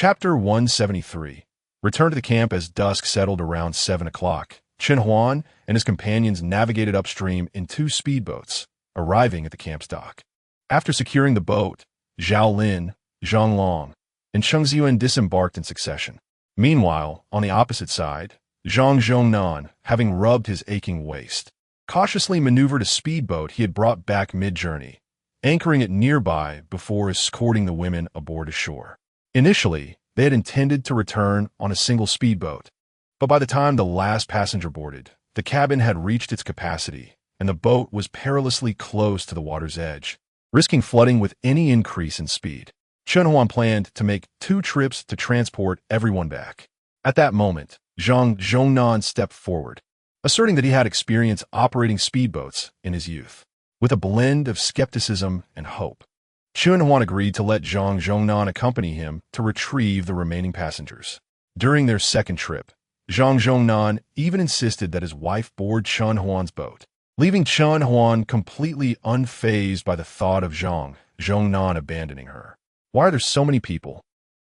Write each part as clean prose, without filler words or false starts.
Chapter 173. Return to the camp. As dusk settled around 7 o'clock. Chen Huan and his companions navigated upstream in 2 speedboats, arriving at the camp's dock. After securing the boat, Zhao Lin, Zhang Long, and Cheng Ziyuan disembarked in succession. Meanwhile, on the opposite side, Zhang Zhongnan, having rubbed his aching waist, cautiously maneuvered a speedboat he had brought back mid-journey, anchoring it nearby before escorting the women aboard ashore. Initially, they had intended to return on a single speedboat, but by the time the last passenger boarded, the cabin had reached its capacity, and the boat was perilously close to the water's edge, risking flooding with any increase in speed. Chen Huan planned to make 2 trips to transport everyone back. At that moment, Zhang Zhongnan stepped forward, asserting that he had experience operating speedboats in his youth. With a blend of skepticism and hope, Chen Huan agreed to let Zhang Zhongnan accompany him to retrieve the remaining passengers. During their second trip, Zhang Zhongnan even insisted that his wife board Chen Huan's boat, leaving Chen Huan completely unfazed by the thought of Zhang Zhongnan abandoning her. Why are there so many people?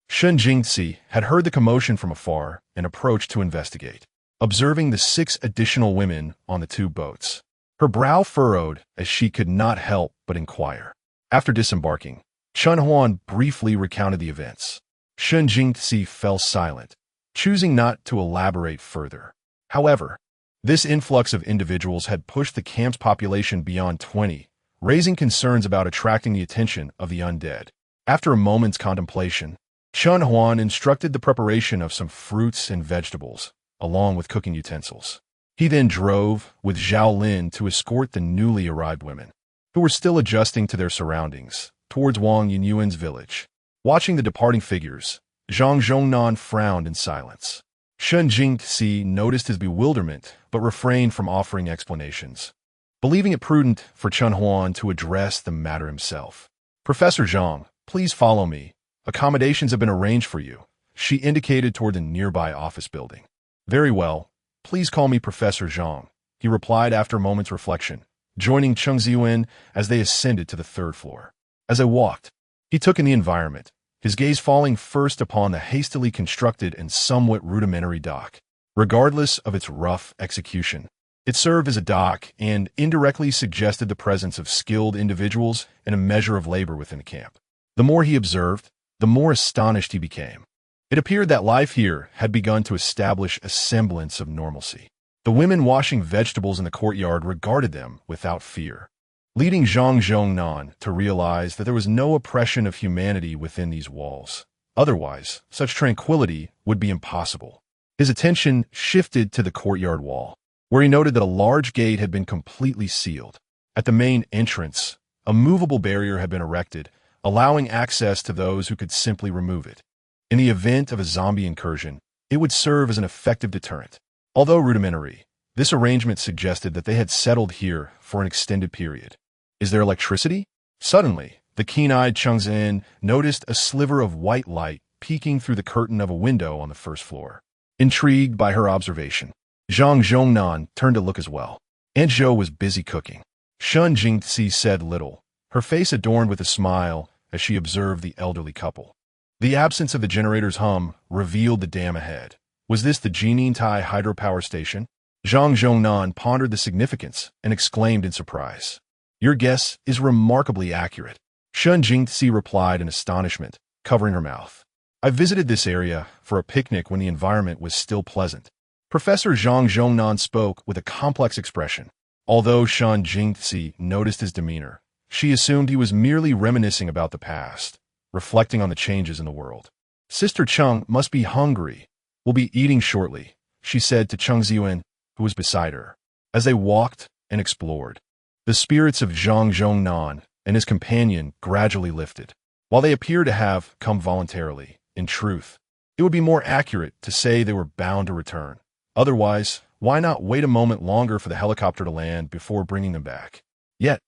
Shen Jingzi had heard the commotion from afar and approached to investigate, observing the 6 additional women on the 2 boats. Her brow furrowed as she could not help but inquire. After disembarking, Chen Huan briefly recounted the events. Shen Jingzi fell silent, choosing not to elaborate further. However, this influx of individuals had pushed the camp's population beyond 20, raising concerns about attracting the attention of the undead. After a moment's contemplation, Chen Huan instructed the preparation of some fruits and vegetables, along with cooking utensils. He then drove with Zhao Lin to escort the newly arrived women, who were still adjusting to their surroundings, towards Wang Yinyuan's village. Watching the departing figures, Zhang Zhongnan frowned in silence. Shen Jingzi noticed his bewilderment but refrained from offering explanations, believing it prudent for Chen Huan to address the matter himself. "Professor Zhang, please follow me. Accommodations have been arranged for you," she indicated toward the nearby office building. "Very well. Please call me Professor Zhang," he replied after a moment's reflection, joining Cheng Ziyuan as they ascended to the 3rd floor. As they walked, he took in the environment, his gaze falling first upon the hastily constructed and somewhat rudimentary dock. Regardless of its rough execution, it served as a dock and indirectly suggested the presence of skilled individuals and a measure of labor within the camp. The more he observed, the more astonished he became. It appeared that life here had begun to establish a semblance of normalcy. The women washing vegetables in the courtyard regarded them without fear, leading Zhang Zhongnan to realize that there was no oppression of humanity within these walls. Otherwise, such tranquility would be impossible. His attention shifted to the courtyard wall, where he noted that a large gate had been completely sealed. At the main entrance, a movable barrier had been erected, allowing access to those who could simply remove it. In the event of a zombie incursion, it would serve as an effective deterrent. Although rudimentary, this arrangement suggested that they had settled here for an extended period. "Is there electricity?" Suddenly, the keen-eyed Cheng Ziyuan noticed a sliver of white light peeking through the curtain of a window on the 1st floor. Intrigued by her observation, Zhang Zhongnan turned to look as well. Aunt Zhou was busy cooking. Shen Jingzi said little, her face adorned with a smile as she observed the elderly couple. The absence of the generator's hum revealed the dam ahead. Was this the Jinintai hydropower station? Zhang Zhongnan pondered the significance and exclaimed in surprise. "Your guess is remarkably accurate," Shen Jingzi replied in astonishment, covering her mouth. "I visited this area for a picnic when the environment was still pleasant." Professor Zhang Zhongnan spoke with a complex expression. Although Shen Jingzi noticed his demeanor, she assumed he was merely reminiscing about the past, reflecting on the changes in the world. "Sister Cheng must be hungry. We'll be eating shortly," she said to Cheng Ziyuan, who was beside her. As they walked and explored, the spirits of Zhang Zhongnan and his companion gradually lifted. While they appeared to have come voluntarily, in truth, it would be more accurate to say they were bound to return. Otherwise, why not wait a moment longer for the helicopter to land before bringing them back? Yet,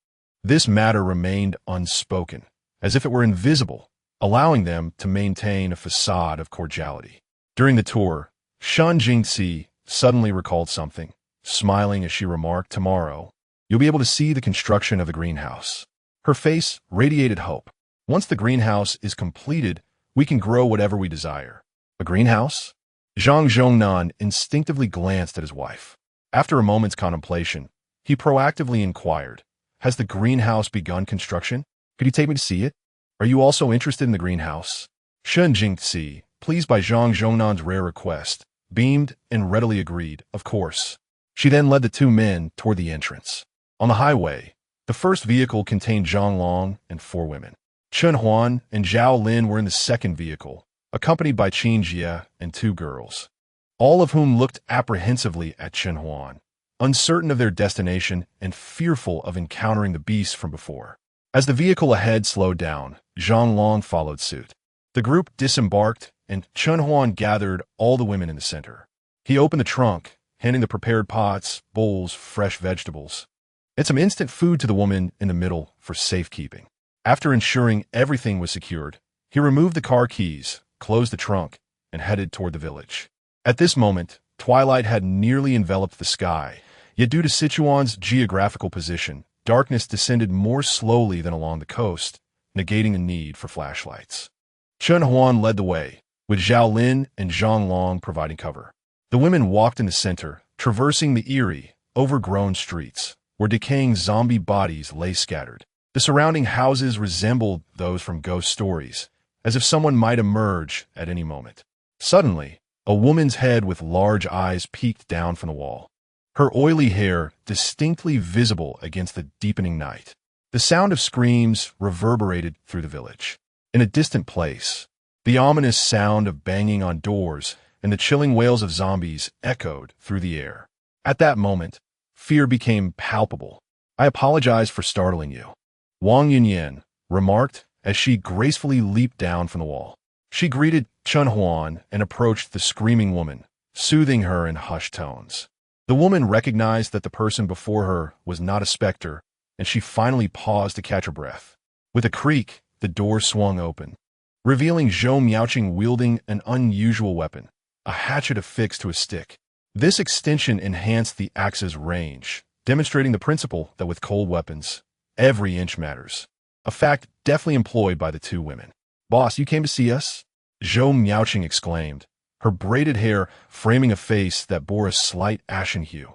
this matter remained unspoken, as if it were invisible, allowing them to maintain a facade of cordiality. During the tour, Shen Jingzi suddenly recalled something, smiling as she remarked, "Tomorrow, you'll be able to see the construction of the greenhouse." Her face radiated hope. "Once the greenhouse is completed, We can grow whatever we desire. A greenhouse? Zhang Zhongnan instinctively glanced at his wife. After a moment's contemplation, he proactively inquired, has the greenhouse begun construction? Could you take me to see it? Are you also interested in the greenhouse? Shen Jingzi, pleased by Zhang Zhongnan's rare request, beamed and readily agreed, of course. She then led the two men toward the entrance. On the highway, the first vehicle contained Zhang Long and 4 women. Chen Huan and Zhao Lin were in the second vehicle, accompanied by Qin Jie and 2 girls, all of whom looked apprehensively at Chen Huan, uncertain of their destination and fearful of encountering the beasts from before. As the vehicle ahead slowed down, Zhang Long followed suit. The group disembarked, and Chen Huan gathered all the women in the center. He opened the trunk, handing the prepared pots, bowls, fresh vegetables, and some instant food to the woman in the middle for safekeeping. After ensuring everything was secured, he removed the car keys, closed the trunk, and headed toward the village. At this moment, twilight had nearly enveloped the sky, yet due to Sichuan's geographical position, darkness descended more slowly than along the coast, negating the need for flashlights. Chen Huan led the way, with Zhao Lin and Zhang Long providing cover. The women walked in the center, traversing the eerie, overgrown streets, where decaying zombie bodies lay scattered. The surrounding houses resembled those from ghost stories, as if someone might emerge at any moment. Suddenly, a woman's head with large eyes peeked down from the wall, her oily hair distinctly visible against the deepening night. The sound of screams reverberated through the village. In a distant place, the ominous sound of banging on doors and the chilling wails of zombies echoed through the air. At that moment, fear became palpable. I apologize for startling you, Wang Yunyan remarked as she gracefully leaped down from the wall. She greeted Chen Huan and approached the screaming woman, soothing her in hushed tones. The woman recognized that the person before her was not a specter, and she finally paused to catch her breath. With a creak, the door swung open, revealing Zhou Miaoqing wielding an unusual weapon, a hatchet affixed to a stick. This extension enhanced the axe's range, demonstrating the principle that with cold weapons, every inch matters. A fact deftly employed by the two women. "Boss, you came to see us?" Zhou Miaoqing exclaimed, her braided hair framing a face that bore a slight ashen hue,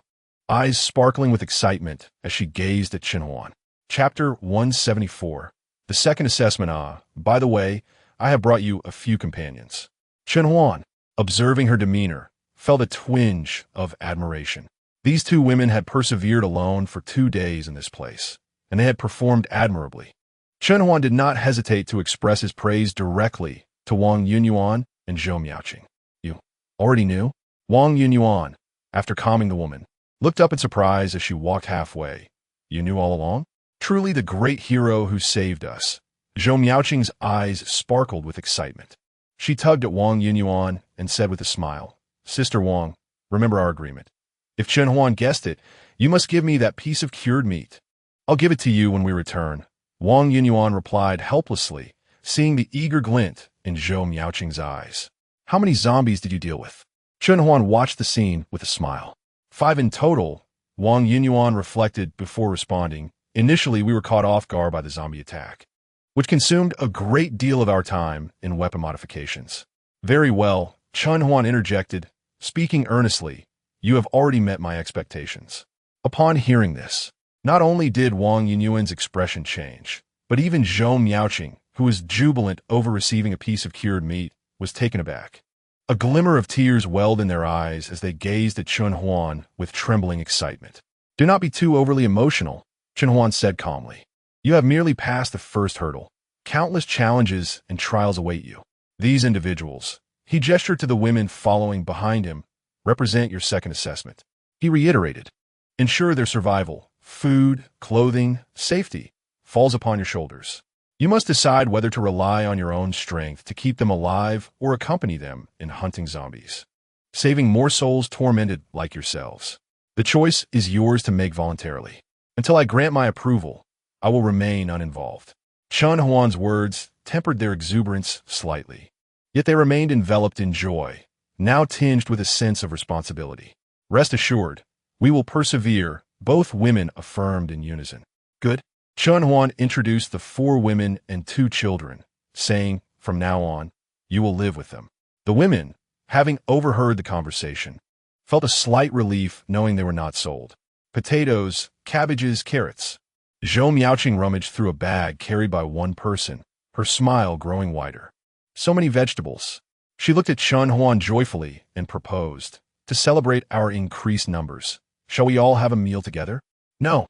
eyes sparkling with excitement as she gazed at Chen Huan. Chapter 174. The second assessment. By the way, I have brought you a few companions. Chen Huan, observing her demeanor, felt a twinge of admiration. These two women had persevered alone for 2 days in this place, and they had performed admirably. Chen Huan did not hesitate to express his praise directly to Wang Yunyuan and Zhou Miaoqing. "You already knew?" Wang Yunyuan, after calming the woman, looked up in surprise as she walked halfway. "You knew all along? Truly the great hero who saved us." Zhou Miaoqing's eyes sparkled with excitement. She tugged at Wang Yunyuan and said with a smile, "Sister Wang, remember our agreement. If Chen Huan guessed it, you must give me that piece of cured meat." "I'll give it to you when we return," Wang Yunyuan replied helplessly, seeing the eager glint in Zhou Miaoqing's eyes. "How many zombies did you deal with?" Chen Huan watched the scene with a smile. 5 in total, Wang Yunyuan reflected before responding. "Initially, we were caught off guard by the zombie attack, which consumed a great deal of our time in weapon modifications." "Very well," Chen Huan interjected, speaking earnestly. "You have already met my expectations." Upon hearing this, not only did Wang Yunyuan's expression change, but even Zhou Miaoqing, who was jubilant over receiving a piece of cured meat, was taken aback. A glimmer of tears welled in their eyes as they gazed at Chen Huan with trembling excitement. "Do not be too overly emotional," Chen Huan said calmly. "You have merely passed the first hurdle. Countless challenges and trials await you. These individuals," he gestured to the women following behind him, "represent your second assessment." He reiterated, "Ensure their survival, food, clothing, safety, falls upon your shoulders. You must decide whether to rely on your own strength to keep them alive or accompany them in hunting zombies, saving more souls tormented like yourselves. The choice is yours to make voluntarily. Until I grant my approval, I will remain uninvolved." Chen Huan's words tempered their exuberance slightly, yet they remained enveloped in joy, now tinged with a sense of responsibility. "Rest assured, we will persevere," both women affirmed in unison. "Good." Chen Huan introduced the 4 women and 2 children, saying, "From now on, You will live with them. The women, having overheard the conversation, felt a slight relief knowing they were not sold. Potatoes, cabbages, carrots. Zhou Miaoqing rummaged through a bag carried by one person, her smile growing wider. So many vegetables. She looked at Chen Huan joyfully and proposed, to celebrate our increased numbers, shall we all have a meal together? No.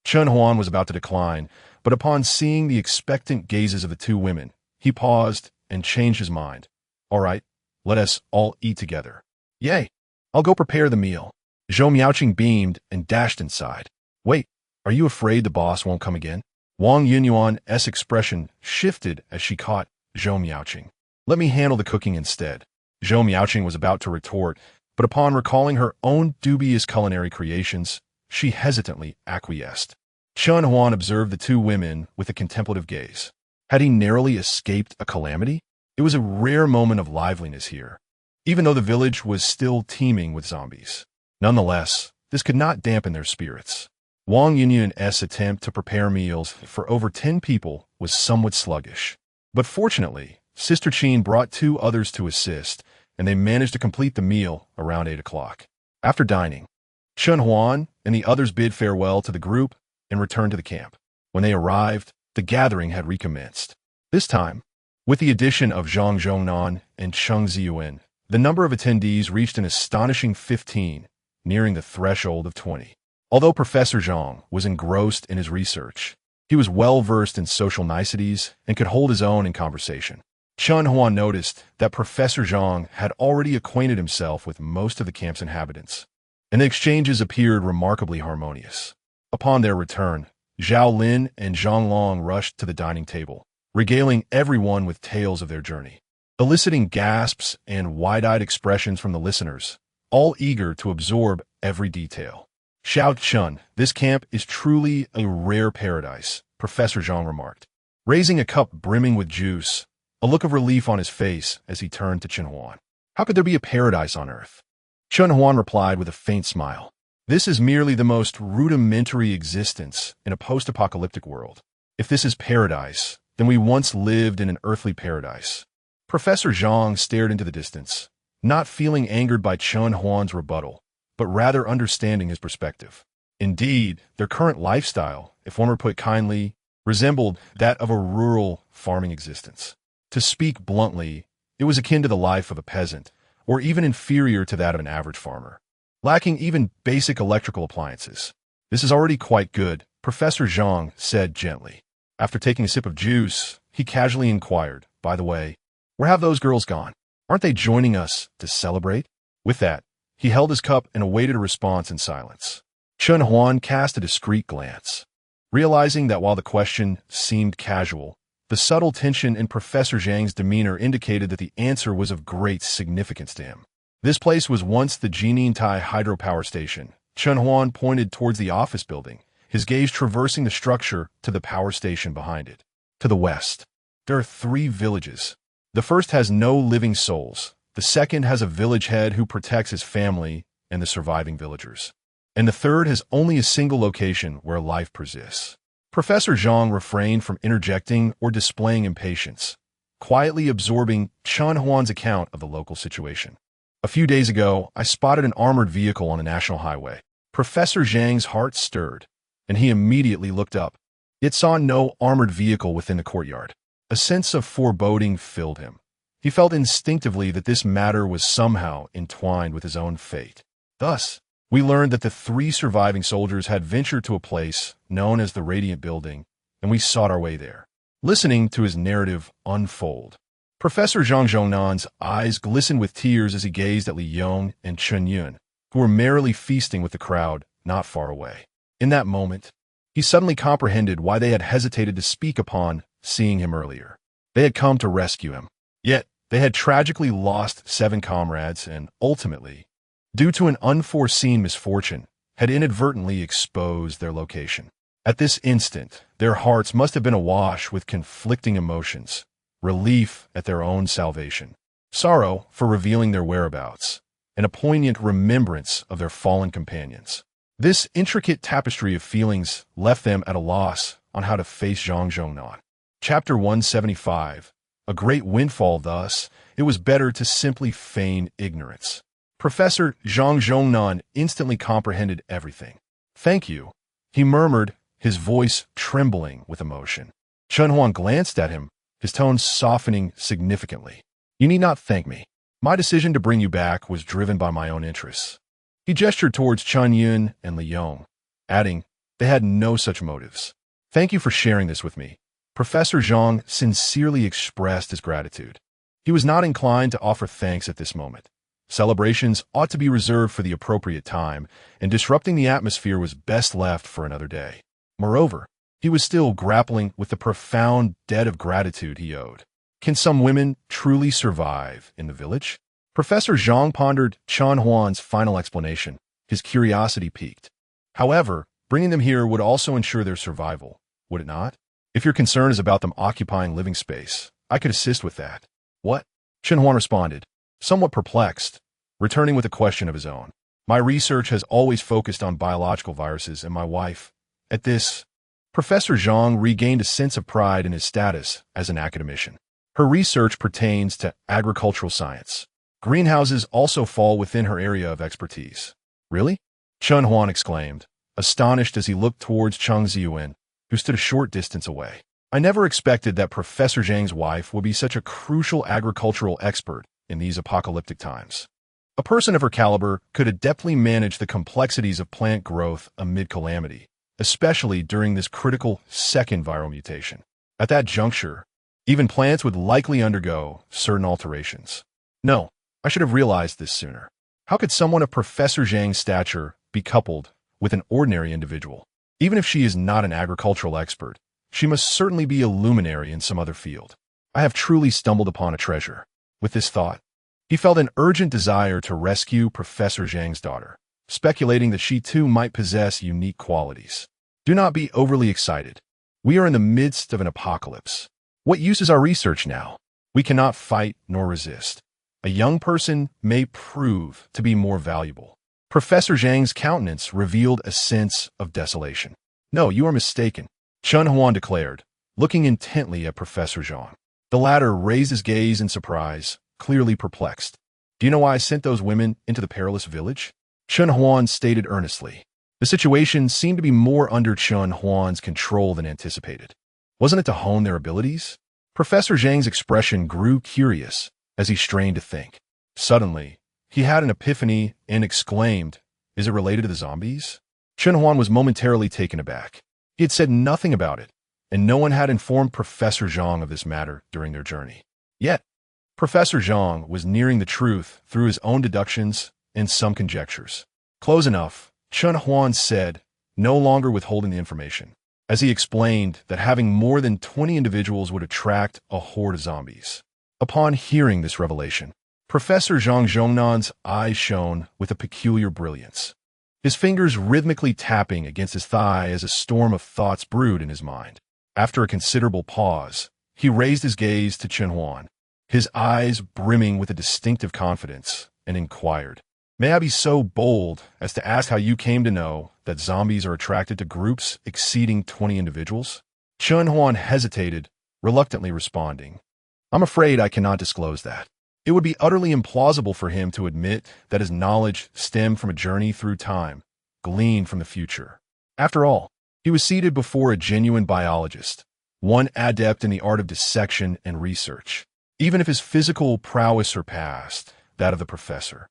Chen Huan was about to decline, but upon seeing the expectant gazes of the two women, he paused and changed his mind. All right, let us all eat together. Yay! I'll go prepare the meal. Zhou Miaoqing beamed and dashed inside. Wait, are you afraid the boss won't come again? Wang Yunyuan's expression shifted as she caught Zhou Miaoqing. Let me handle the cooking instead. Zhou Miaoqing was about to retort, but upon recalling her own dubious culinary creations, she hesitantly acquiesced. Chen Huan observed the two women with a contemplative gaze. Had he narrowly escaped a calamity? It was a rare moment of liveliness here, even though the village was still teeming with zombies. Nonetheless, this could not dampen their spirits. Wang Yunyuan's attempt to prepare meals for over 10 people was somewhat sluggish. But fortunately, Sister Qin brought 2 others to assist, and they managed to complete the meal around 8 o'clock. After dining, Chen Huan and the others bid farewell to the group and returned to the camp. When they arrived, the gathering had recommenced. This time, with the addition of Zhang Zhongnan and Cheng Ziyuan, the number of attendees reached an astonishing 15, nearing the threshold of 20. Although Professor Zhang was engrossed in his research, he was well-versed in social niceties and could hold his own in conversation. Chen Huan noticed that Professor Zhang had already acquainted himself with most of the camp's inhabitants, and the exchanges appeared remarkably harmonious. Upon their return, Zhao Lin and Zhang Long rushed to the dining table, regaling everyone with tales of their journey, eliciting gasps and wide-eyed expressions from the listeners, all eager to absorb every detail. Xiao Chun, this camp is truly a rare paradise, Professor Zhang remarked, raising a cup brimming with juice, a look of relief on his face as he turned to Chen Huan. How could there be a paradise on Earth? Chen Huan replied with a faint smile. This is merely the most rudimentary existence in a post-apocalyptic world. If this is paradise, then we once lived in an earthly paradise. Professor Zhang stared into the distance, not feeling angered by Chen Huan's rebuttal, but rather understanding his perspective. Indeed, their current lifestyle, if one were put kindly, resembled that of a rural farming existence. To speak bluntly, it was akin to the life of a peasant, or even inferior to that of an average farmer, lacking even basic electrical appliances. This is already quite good, Professor Zhang said gently. After taking a sip of juice, he casually inquired, by the way, where have those girls gone? Aren't they joining us to celebrate? With that, he held his cup and awaited a response in silence. Chen Huan cast a discreet glance, realizing that while the question seemed casual, the subtle tension in Professor Zhang's demeanor indicated that the answer was of great significance to him. This place was once the Jinintai hydropower station. Chen Huan pointed towards the office building, his gaze traversing the structure to the power station behind it. To the west, there are 3 villages. The first has no living souls. The second has a village head who protects his family and the surviving villagers. And the third has only a single location where life persists. Professor Zhang refrained from interjecting or displaying impatience, quietly absorbing Chen Huan's account of the local situation. A few days ago, I spotted an armored vehicle on a national highway. Professor Zhang's heart stirred, and he immediately looked up, yet saw no armored vehicle within the courtyard. A sense of foreboding filled him. He felt instinctively that this matter was somehow entwined with his own fate. Thus, we learned that the 3 surviving soldiers had ventured to a place known as the Radiant Building, and we sought our way there. Listening to his narrative unfold, Professor Zhang Zhongnan's eyes glistened with tears as he gazed at Li Yong and Chen Yun, who were merrily feasting with the crowd not far away. In that moment, he suddenly comprehended why they had hesitated to speak upon seeing him earlier. They had come to rescue him, yet they had tragically lost 7 comrades and, ultimately, due to an unforeseen misfortune, had inadvertently exposed their location. At this instant, their hearts must have been awash with conflicting emotions, relief at their own salvation, sorrow for revealing their whereabouts, and a poignant remembrance of their fallen companions. This intricate tapestry of feelings left them at a loss on how to face Zhang Zhongnan. Chapter 175. A great windfall thus, it was better to simply feign ignorance. Professor Zhang Zhongnan instantly comprehended everything. "Thank you," he murmured, his voice trembling with emotion. Chen Huan glanced at him, his tone softening significantly. "You need not thank me. My decision to bring you back was driven by my own interests." He gestured towards Chen Yun and Li Yong, adding, "They had no such motives. Thank you for sharing this with me." Professor Zhang sincerely expressed his gratitude. He was not inclined to offer thanks at this moment. Celebrations ought to be reserved for the appropriate time, and disrupting the atmosphere was best left for another day. Moreover, he was still grappling with the profound debt of gratitude he owed. Can some women truly survive in the village? Professor Zhang pondered Chen Huan's final explanation, his curiosity piqued. However, bringing them here would also ensure their survival, would it not? If your concern is about them occupying living space, I could assist with that. What? Chen Huan responded, somewhat perplexed, returning with a question of his own. My research has always focused on biological viruses, and my wife. At this, Professor Zhang regained a sense of pride in his status as an academician. Her research pertains to agricultural science. Greenhouses also fall within her area of expertise. Really? Chen Huan exclaimed, astonished as he looked towards Cheng Ziyuan, who stood a short distance away. I never expected that Professor Zhang's wife would be such a crucial agricultural expert in these apocalyptic times. A person of her caliber could adeptly manage the complexities of plant growth amid calamity, especially during this critical second viral mutation. At that juncture, even plants would likely undergo certain alterations. No, I should have realized this sooner. How could someone of Professor Zhang's stature be coupled with an ordinary individual? Even if she is not an agricultural expert, she must certainly be a luminary in some other field. I have truly stumbled upon a treasure. With this thought, he felt an urgent desire to rescue Professor Zhang's daughter, speculating that she too might possess unique qualities. Do not be overly excited. We are in the midst of an apocalypse. What use is our research now? We cannot fight nor resist. A young person may prove to be more valuable. Professor Zhang's countenance revealed a sense of desolation. No, you are mistaken, Chen Huan declared, looking intently at Professor Zhang. The latter raised his gaze in surprise, clearly perplexed. Do you know why I sent those women into the perilous village? Chen Huan stated earnestly. The situation seemed to be more under Chen Huan's control than anticipated. Wasn't it to hone their abilities? Professor Zhang's expression grew curious as he strained to think. Suddenly, he had an epiphany and exclaimed, Is it related to the zombies? Chen Huan was momentarily taken aback. He had said nothing about it, and no one had informed Professor Zhang of this matter during their journey. Yet, Professor Zhang was nearing the truth through his own deductions and some conjectures. Close enough, Chen Huan said, no longer withholding the information, as he explained that having more than 20 individuals would attract a horde of zombies. Upon hearing this revelation, Professor Zhang Zhongnan's eyes shone with a peculiar brilliance, his fingers rhythmically tapping against his thigh as a storm of thoughts brewed in his mind. After a considerable pause, he raised his gaze to Chen Huan, his eyes brimming with a distinctive confidence, and inquired, May I be so bold as to ask how you came to know that zombies are attracted to groups exceeding 20 individuals? Chen Huan hesitated, reluctantly responding, I'm afraid I cannot disclose that. It would be utterly implausible for him to admit that his knowledge stemmed from a journey through time, gleaned from the future. After all, he was seated before a genuine biologist, one adept in the art of dissection and research, even if his physical prowess surpassed that of the professor.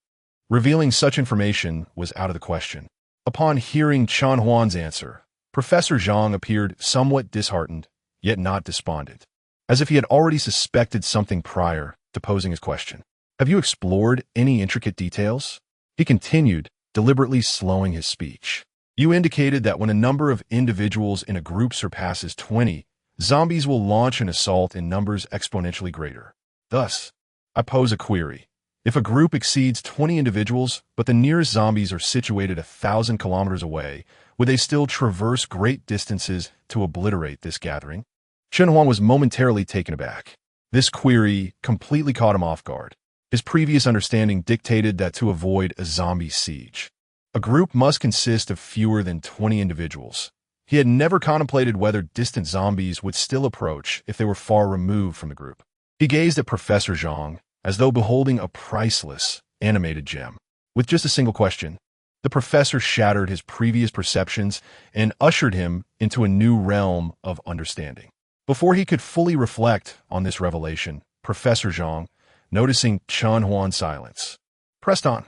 Revealing such information was out of the question. Upon hearing Chen Huan's answer, Professor Zhang appeared somewhat disheartened, yet not despondent, as if he had already suspected something prior to posing his question. Have you explored any intricate details? He continued, deliberately slowing his speech. You indicated that when a number of individuals in a group surpasses 20, zombies will launch an assault in numbers exponentially greater. Thus, I pose a query. If a group exceeds 20 individuals, but the nearest zombies are situated 1,000 kilometers away, would they still traverse great distances to obliterate this gathering? Chen Huan was momentarily taken aback. This query completely caught him off guard. His previous understanding dictated that to avoid a zombie siege, a group must consist of fewer than 20 individuals. He had never contemplated whether distant zombies would still approach if they were far removed from the group. He gazed at Professor Zhang, as though beholding a priceless, animated gem. With just a single question, the professor shattered his previous perceptions and ushered him into a new realm of understanding. Before he could fully reflect on this revelation, Professor Zhang, noticing Chen Huan's silence, pressed on.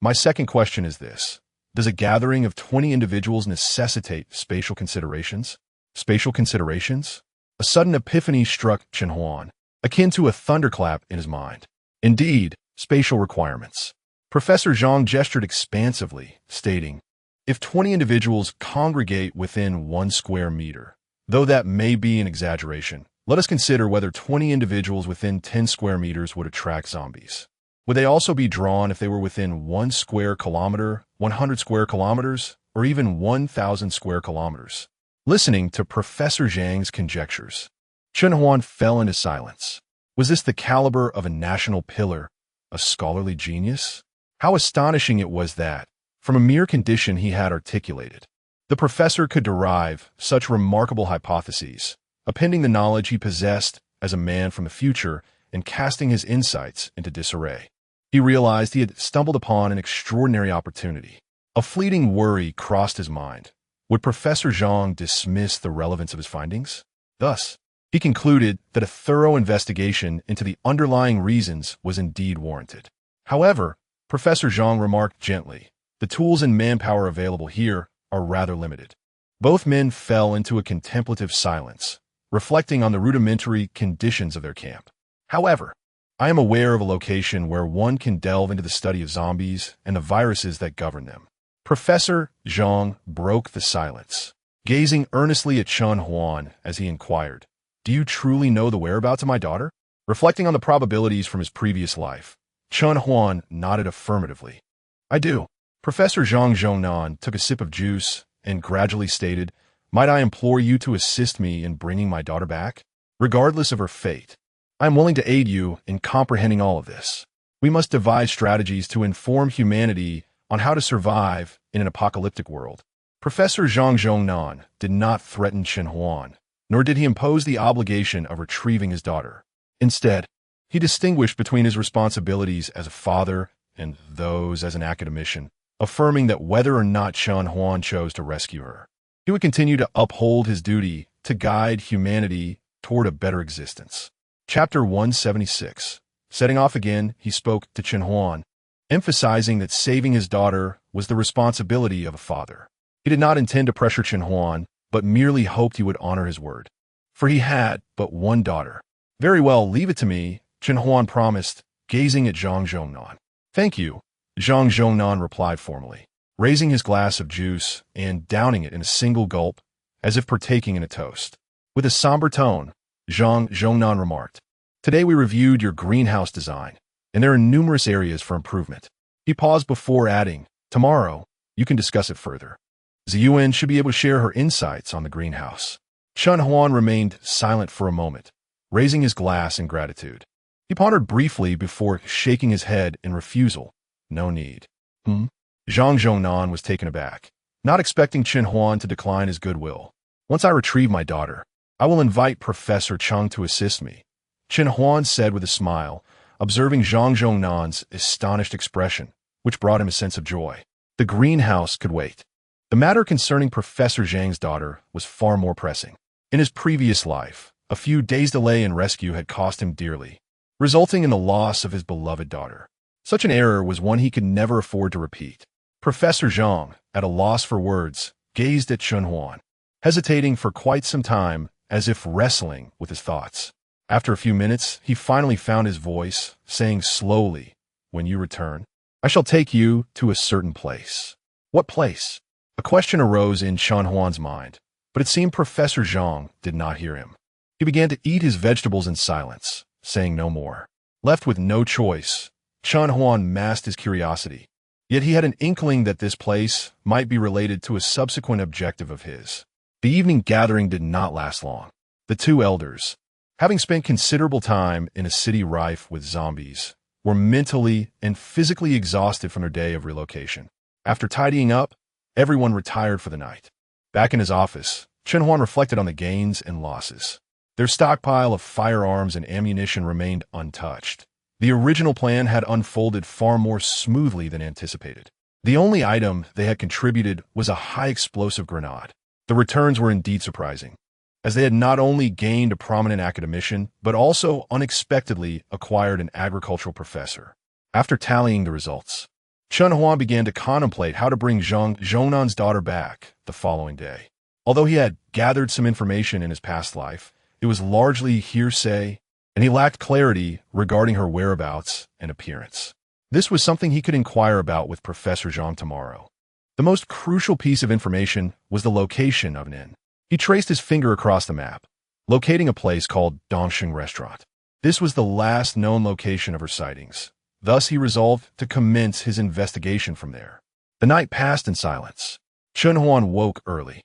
My second question is this. Does a gathering of 20 individuals necessitate spatial considerations? Spatial considerations? A sudden epiphany struck Chen Huan, akin to a thunderclap in his mind. Indeed, spatial requirements. Professor Zhang gestured expansively, stating, if 20 individuals congregate within 1 square meter, though that may be an exaggeration, let us consider whether 20 individuals within 10 square meters would attract zombies. Would they also be drawn if they were within 1 square kilometer, 100 square kilometers, or even 1,000 square kilometers? Listening to Professor Zhang's conjectures, Chen Huan fell into silence. Was this the caliber of a national pillar, a scholarly genius? How astonishing it was that, from a mere condition he had articulated, the professor could derive such remarkable hypotheses, appending the knowledge he possessed as a man from the future and casting his insights into disarray. He realized he had stumbled upon an extraordinary opportunity. A fleeting worry crossed his mind. Would Professor Zhang dismiss the relevance of his findings? Thus, he concluded that a thorough investigation into the underlying reasons was indeed warranted. However, Professor Zhang remarked gently, the tools and manpower available here are rather limited. Both men fell into a contemplative silence, reflecting on the rudimentary conditions of their camp. However, I am aware of a location where one can delve into the study of zombies and the viruses that govern them. Professor Zhang broke the silence, gazing earnestly at Chen Huan as he inquired, do you truly know the whereabouts of my daughter? Reflecting on the probabilities from his previous life, Chen Huan nodded affirmatively. I do. Professor Zhang Zhongnan took a sip of juice and gradually stated, might I implore you to assist me in bringing my daughter back? Regardless of her fate, I am willing to aid you in comprehending all of this. We must devise strategies to inform humanity on how to survive in an apocalyptic world. Professor Zhang Zhongnan did not threaten Chen Huan, nor did he impose the obligation of retrieving his daughter. Instead, he distinguished between his responsibilities as a father and those as an academician, affirming that whether or not Chen Huan chose to rescue her, he would continue to uphold his duty to guide humanity toward a better existence. Chapter 176. Setting off again, he spoke to Chen Huan, emphasizing that saving his daughter was the responsibility of a father. He did not intend to pressure Chen Huan, but merely hoped he would honor his word. For he had but one daughter. Very well, leave it to me, Chen Huan promised, gazing at Zhang Zhongnan. Thank you, Zhang Zhongnan replied formally, raising his glass of juice and downing it in a single gulp, as if partaking in a toast. With a somber tone, Zhang Zhongnan remarked, today we reviewed your greenhouse design, and there are numerous areas for improvement. He paused before adding, tomorrow, you can discuss it further. Ziyuan should be able to share her insights on the greenhouse. Chen Huan remained silent for a moment, raising his glass in gratitude. He pondered briefly before shaking his head in refusal. No need. Zhang Zhongnan was taken aback, not expecting Chen Huan to decline his goodwill. Once I retrieve my daughter, I will invite Professor Cheng to assist me, Chen Huan said with a smile, observing Zhang Zhongnan's astonished expression, which brought him a sense of joy. The greenhouse could wait. The matter concerning Professor Zhang's daughter was far more pressing. In his previous life, a few days' delay in rescue had cost him dearly, resulting in the loss of his beloved daughter. Such an error was one he could never afford to repeat. Professor Zhang, at a loss for words, gazed at Chen Huan, hesitating for quite some time as if wrestling with his thoughts. After a few minutes, he finally found his voice, saying slowly, when you return, I shall take you to a certain place. What place? A question arose in Chen Huan's mind, but it seemed Professor Zhang did not hear him. He began to eat his vegetables in silence, saying no more. Left with no choice, Chen Huan masked his curiosity. Yet he had an inkling that this place might be related to a subsequent objective of his. The evening gathering did not last long. The two elders, having spent considerable time in a city rife with zombies, were mentally and physically exhausted from their day of relocation. After tidying up, everyone retired for the night. Back in his office, Chen Huan reflected on the gains and losses. Their stockpile of firearms and ammunition remained untouched, The original plan had unfolded far more smoothly than anticipated. The only item they had contributed was a high-explosive grenade. The returns were indeed surprising, as they had not only gained a prominent academician, but also unexpectedly acquired an agricultural professor. After tallying the results, Chen Huan began to contemplate how to bring Zhang Zhongnan's daughter back the following day. Although he had gathered some information in his past life, it was largely hearsay, and he lacked clarity regarding her whereabouts and appearance. This was something he could inquire about with Professor Zhang tomorrow. The most crucial piece of information was the location of an inn. He traced his finger across the map, locating a place called Dongsheng Restaurant. This was the last known location of her sightings. Thus, he resolved to commence his investigation from there. The night passed in silence. Chen Huan woke early,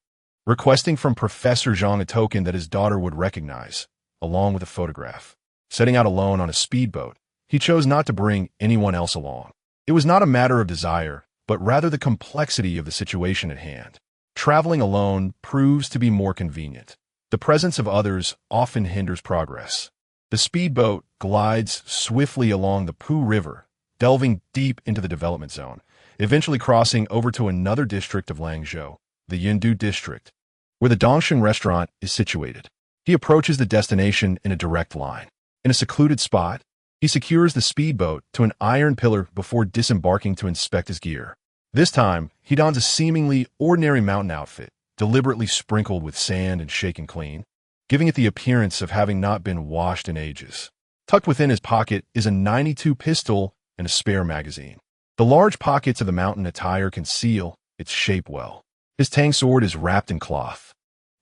requesting from Professor Zhang a token that his daughter would recognize, along with a photograph. Setting out alone on a speedboat, he chose not to bring anyone else along. It was not a matter of desire, but rather the complexity of the situation at hand. Traveling alone proves to be more convenient. The presence of others often hinders progress. The speedboat glides swiftly along the Pu River, delving deep into the development zone, eventually crossing over to another district of Langzhou, the Yindu district, where the Dongsheng restaurant is situated. He approaches the destination in a direct line. In a secluded spot, he secures the speedboat to an iron pillar before disembarking to inspect his gear. This time, he dons a seemingly ordinary mountain outfit, deliberately sprinkled with sand and shaken clean, giving it the appearance of having not been washed in ages. Tucked within his pocket is a .92 pistol and a spare magazine. The large pockets of the mountain attire conceal its shape well. His tang sword is wrapped in cloth,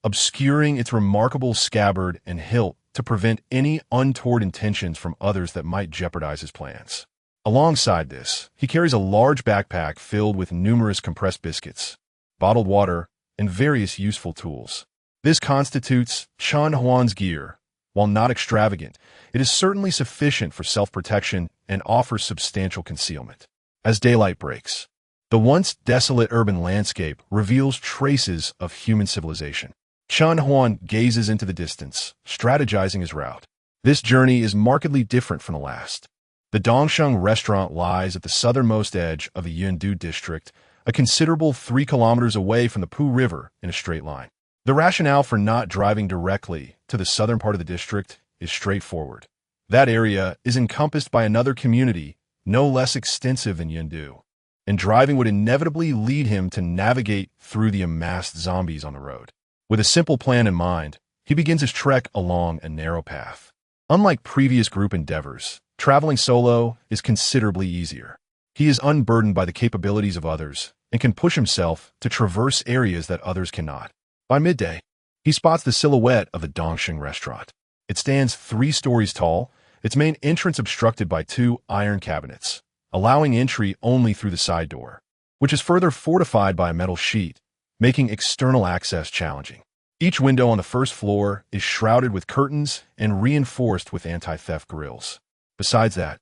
obscuring its remarkable scabbard and hilt to prevent any untoward intentions from others that might jeopardize his plans. Alongside this, he carries a large backpack filled with numerous compressed biscuits, bottled water, and various useful tools. This constitutes Chen Huan's gear. While not extravagant, it is certainly sufficient for self-protection and offers substantial concealment. As daylight breaks, the once desolate urban landscape reveals traces of human civilization. Chen Huan gazes into the distance, strategizing his route. This journey is markedly different from the last. The Dongsheng restaurant lies at the southernmost edge of the Yindu district, a considerable 3 kilometers away from the Pu River in a straight line. The rationale for not driving directly to the southern part of the district is straightforward. That area is encompassed by another community, no less extensive than Yindu, and driving would inevitably lead him to navigate through the amassed zombies on the road. With a simple plan in mind, he begins his trek along a narrow path. Unlike previous group endeavors, traveling solo is considerably easier. He is unburdened by the capabilities of others and can push himself to traverse areas that others cannot. By midday, he spots the silhouette of the Dongsheng restaurant. It stands 3 stories tall, its main entrance obstructed by 2 iron cabinets, allowing entry only through the side door, which is further fortified by a metal sheet, making external access challenging. Each window on the first floor is shrouded with curtains and reinforced with anti-theft grills. Besides that,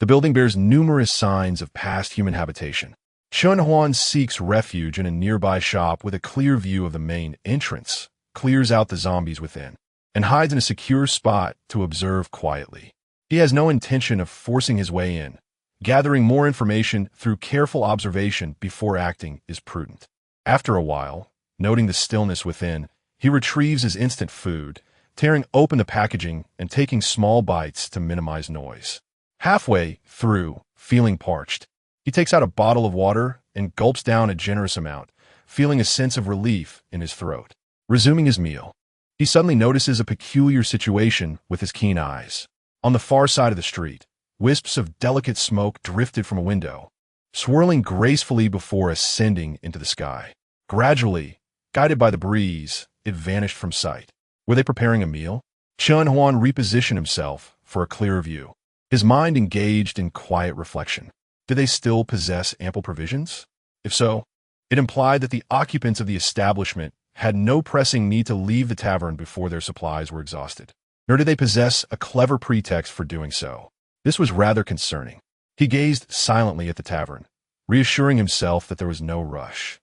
the building bears numerous signs of past human habitation. Chen Huan seeks refuge in a nearby shop with a clear view of the main entrance, clears out the zombies within, and hides in a secure spot to observe quietly. He has no intention of forcing his way in. Gathering more information through careful observation before acting is prudent. After a while, noting the stillness within, he retrieves his instant food, tearing open the packaging and taking small bites to minimize noise. Halfway through, feeling parched, he takes out a bottle of water and gulps down a generous amount, feeling a sense of relief in his throat. Resuming his meal, he suddenly notices a peculiar situation with his keen eyes. On the far side of the street, wisps of delicate smoke drifted from a window, swirling gracefully before ascending into the sky. Gradually, guided by the breeze, it vanished from sight. Were they preparing a meal? Chen Huan repositioned himself for a clearer view, his mind engaged in quiet reflection. Did they still possess ample provisions? If so, it implied that the occupants of the establishment had no pressing need to leave the tavern before their supplies were exhausted. Nor did they possess a clever pretext for doing so. This was rather concerning. He gazed silently at the tavern, reassuring himself that there was no rush.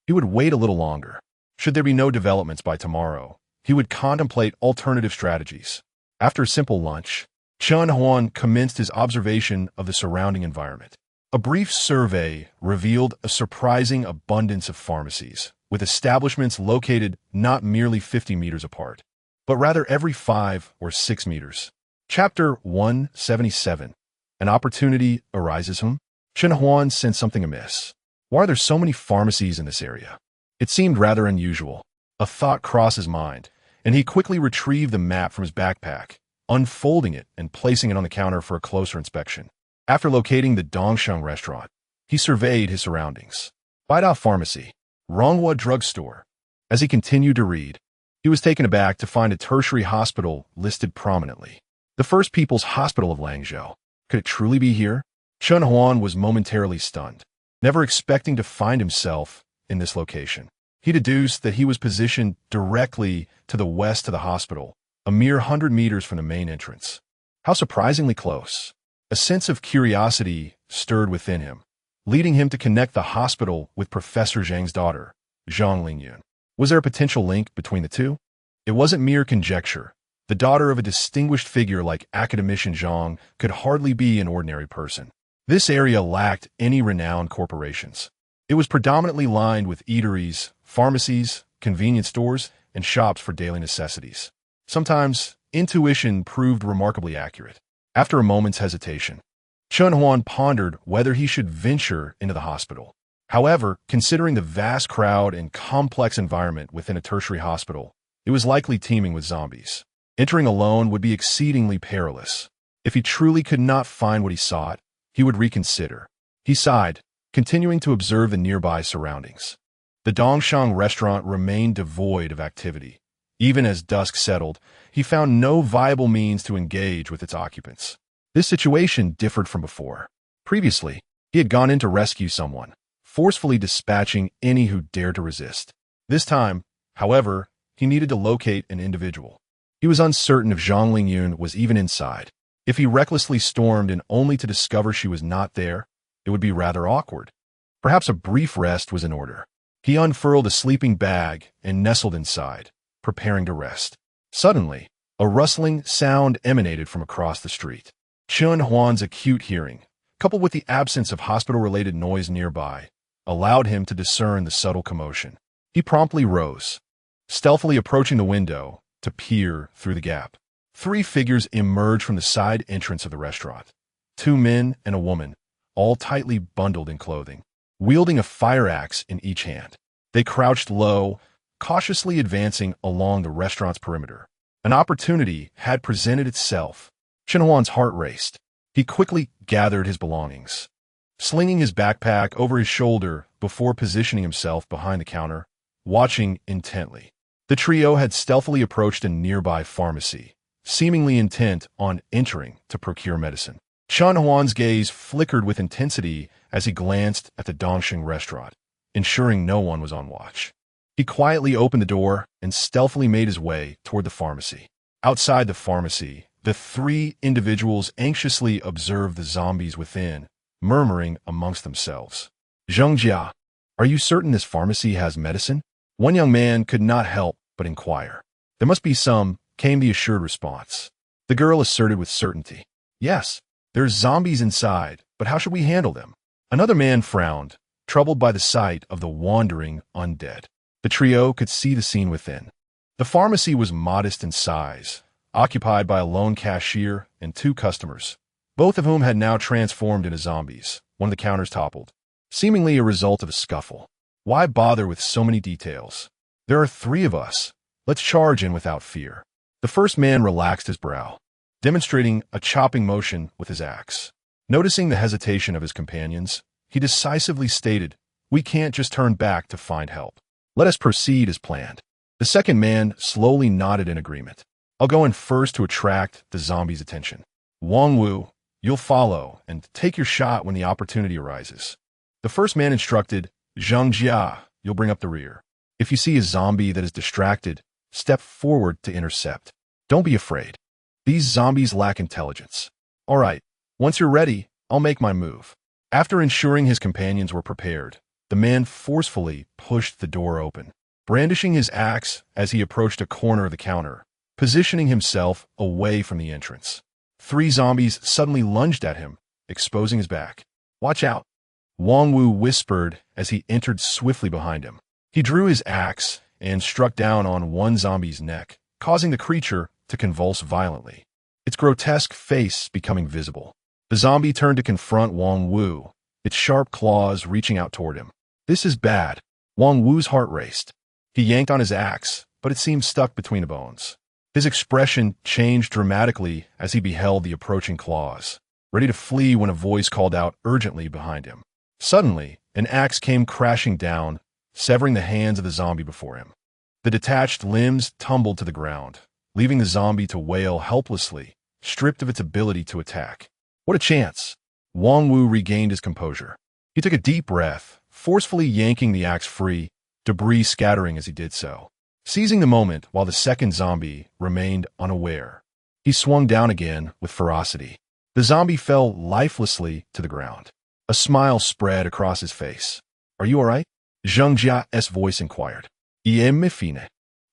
He would wait a little longer. Should there be no developments by tomorrow, he would contemplate alternative strategies. After a simple lunch, Chun Huan commenced his observation of the surrounding environment. A brief survey revealed a surprising abundance of pharmacies, with establishments located not merely 50 meters apart, but rather every 5 or 6 meters. Chapter 177. An opportunity arises. Chun Huan sensed something amiss. Why are there so many pharmacies in this area? It seemed rather unusual. A thought crossed his mind, and he quickly retrieved the map from his backpack, unfolding it and placing it on the counter for a closer inspection. After locating the Dongsheng restaurant, he surveyed his surroundings. Baida Pharmacy, Ronghua Drugstore. As he continued to read, he was taken aback to find a tertiary hospital listed prominently. The First People's Hospital of Langzhou. Could it truly be here? Chun Huan was momentarily stunned, never expecting to find himself in this location. He deduced that he was positioned directly to the west of the hospital, a mere 100 meters from the main entrance. How surprisingly close. A sense of curiosity stirred within him, leading him to connect the hospital with Professor Zhang's daughter, Zhang Lingyun. Was there a potential link between the two? It wasn't mere conjecture. The daughter of a distinguished figure like academician Zhang could hardly be an ordinary person. This area lacked any renowned corporations. It was predominantly lined with eateries, pharmacies, convenience stores, and shops for daily necessities. Sometimes, intuition proved remarkably accurate. After a moment's hesitation, Chun Huan pondered whether he should venture into the hospital. However, considering the vast crowd and complex environment within a tertiary hospital, it was likely teeming with zombies. Entering alone would be exceedingly perilous. If he truly could not find what he sought, he would reconsider. He sighed, continuing to observe the nearby surroundings. The Dongsheng restaurant remained devoid of activity. Even as dusk settled, he found no viable means to engage with its occupants. This situation differed from before. Previously, he had gone in to rescue someone, forcefully dispatching any who dared to resist. This time, however, he needed to locate an individual. He was uncertain if Zhang Lingyun was even inside. If he recklessly stormed in only to discover she was not there, it would be rather awkward. Perhaps a brief rest was in order. He unfurled a sleeping bag and nestled inside, preparing to rest. Suddenly, a rustling sound emanated from across the street. Chun Huan's acute hearing, coupled with the absence of hospital-related noise nearby, allowed him to discern the subtle commotion. He promptly rose, stealthily approaching the window to peer through the gap. 3 figures emerged from the side entrance of the restaurant. 2 men and a woman, all tightly bundled in clothing, wielding a fire axe in each hand. They crouched low, cautiously advancing along the restaurant's perimeter. An opportunity had presented itself. Chun Huan's heart raced. He quickly gathered his belongings, slinging his backpack over his shoulder before positioning himself behind the counter, watching intently. The trio had stealthily approached a nearby pharmacy, seemingly intent on entering to procure medicine. Chun Huan's gaze flickered with intensity as he glanced at the Dongsheng restaurant, ensuring no one was on watch. He quietly opened the door and stealthily made his way toward the pharmacy. Outside the pharmacy, the 3 individuals anxiously observed the zombies within, murmuring amongst themselves. "Zheng Jia, are you certain this pharmacy has medicine?" One young man could not help but inquire. "There must be some," came the assured response. The girl asserted with certainty. "Yes, there's zombies inside, but how should we handle them?" Another man frowned, troubled by the sight of the wandering undead. The trio could see the scene within. The pharmacy was modest in size, occupied by a lone cashier and 2 customers, both of whom had now transformed into zombies. One of the counters toppled, seemingly a result of a scuffle. Why bother with so many details? There are 3 of us. Let's charge in without fear. The first man relaxed his brow, demonstrating a chopping motion with his axe. Noticing the hesitation of his companions, he decisively stated, "We can't just turn back to find help. Let us proceed as planned." The second man slowly nodded in agreement. "I'll go in first to attract the zombies' attention. Wang Wu, you'll follow and take your shot when the opportunity arises." The first man instructed, "Zheng Jia, you'll bring up the rear. If you see a zombie that is distracted, step forward to intercept. Don't be afraid. These zombies lack intelligence. All right, once you're ready, I'll make my move." After ensuring his companions were prepared, the man forcefully pushed the door open, brandishing his axe as he approached a corner of the counter, positioning himself away from the entrance. 3 zombies suddenly lunged at him, exposing his back. "Watch out," Wang Wu whispered as he entered swiftly behind him. He drew his axe and struck down on one zombie's neck, causing the creature to convulse violently, its grotesque face becoming visible. The zombie turned to confront Wang Wu, its sharp claws reaching out toward him. "This is bad." Wang Wu's heart raced. He yanked on his axe, but it seemed stuck between the bones. His expression changed dramatically as he beheld the approaching claws, ready to flee when a voice called out urgently behind him. Suddenly, an axe came crashing down, severing the hands of the zombie before him. The detached limbs tumbled to the ground, leaving the zombie to wail helplessly, stripped of its ability to attack. What a chance! Wang Wu regained his composure. He took a deep breath, forcefully yanking the axe free, debris scattering as he did so. Seizing the moment while the second zombie remained unaware, he swung down again with ferocity. The zombie fell lifelessly to the ground. A smile spread across his face. "Are you all right?" Zheng Jia's voice inquired. "Iem fine."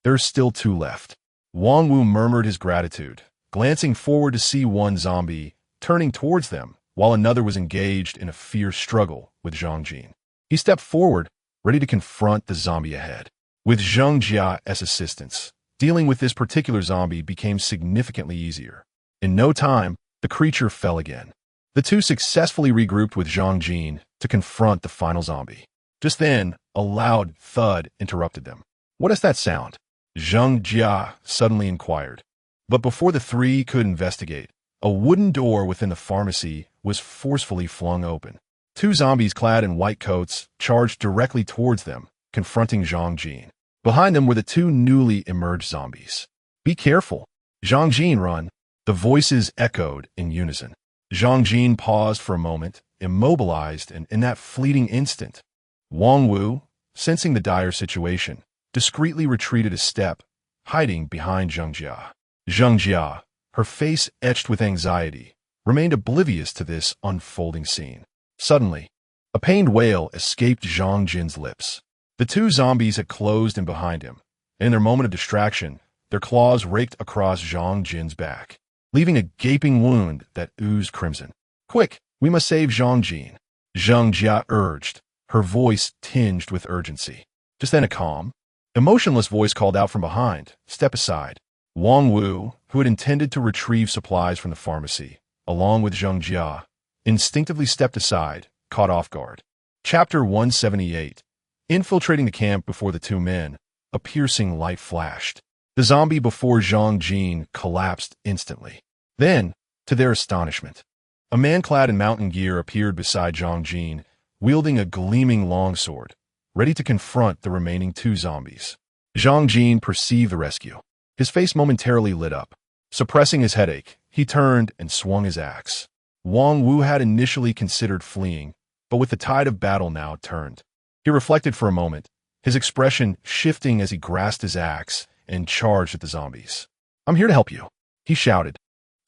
"There's still 2 left." Wang Wu murmured his gratitude, glancing forward to see one zombie turning towards them, while another was engaged in a fierce struggle with Zhang Jin. He stepped forward, ready to confront the zombie ahead. With Zheng Jia's assistance, dealing with this particular zombie became significantly easier. In no time, the creature fell again. The 2 successfully regrouped with Zhang Jin to confront the final zombie. Just then, a loud thud interrupted them. "What does that sound?" Zheng Jia suddenly inquired. But before the 3 could investigate, a wooden door within the pharmacy was forcefully flung open. 2 zombies clad in white coats charged directly towards them, confronting Zhang Jin. Behind them were the 2 newly emerged zombies. "Be careful. Zhang Jin, run." The voices echoed in unison. Zhang Jin paused for a moment, immobilized, and in that fleeting instant, Wang Wu, sensing the dire situation, discreetly retreated a step, hiding behind Zheng Jia. Zheng Jia, her face etched with anxiety, remained oblivious to this unfolding scene. Suddenly, a pained wail escaped Zhang Jin's lips. The 2 zombies had closed in behind him, and in their moment of distraction, their claws raked across Zhang Jin's back, leaving a gaping wound that oozed crimson. "Quick, we must save Zhang Jin," Zheng Jia urged, her voice tinged with urgency. Just then a calm, emotionless voice called out from behind, "Step aside." Wang Wu, who had intended to retrieve supplies from the pharmacy, along with Zheng Jia, instinctively stepped aside, caught off guard. Chapter 178. Infiltrating the camp before the 2 men, a piercing light flashed. The zombie before Zhang Jin collapsed instantly. Then, to their astonishment, a man clad in mountain gear appeared beside Zhang Jin, wielding a gleaming longsword, ready to confront the remaining 2 zombies. Zhang Jin perceived the rescue. His face momentarily lit up. Suppressing his headache, he turned and swung his axe. Wang Wu had initially considered fleeing, but with the tide of battle now turned. He reflected for a moment, his expression shifting as he grasped his axe and charged at the zombies. "I'm here to help you," he shouted,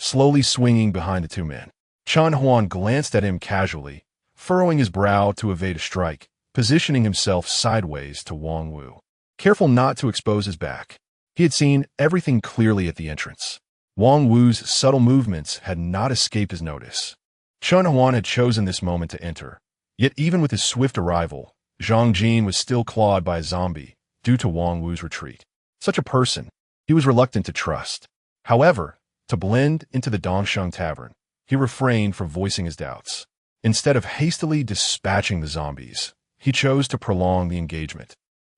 slowly swinging behind the 2 men. Chen Huan glanced at him casually, furrowing his brow to evade a strike, positioning himself sideways to Wang Wu, careful not to expose his back. He had seen everything clearly at the entrance. Wang Wu's subtle movements had not escaped his notice. Chen Huan had chosen this moment to enter, yet even with his swift arrival, Zhang Jin was still clawed by a zombie due to Wang Wu's retreat. Such a person, he was reluctant to trust. However, to blend into the Dongsheng Tavern, he refrained from voicing his doubts. Instead of hastily dispatching the zombies, he chose to prolong the engagement,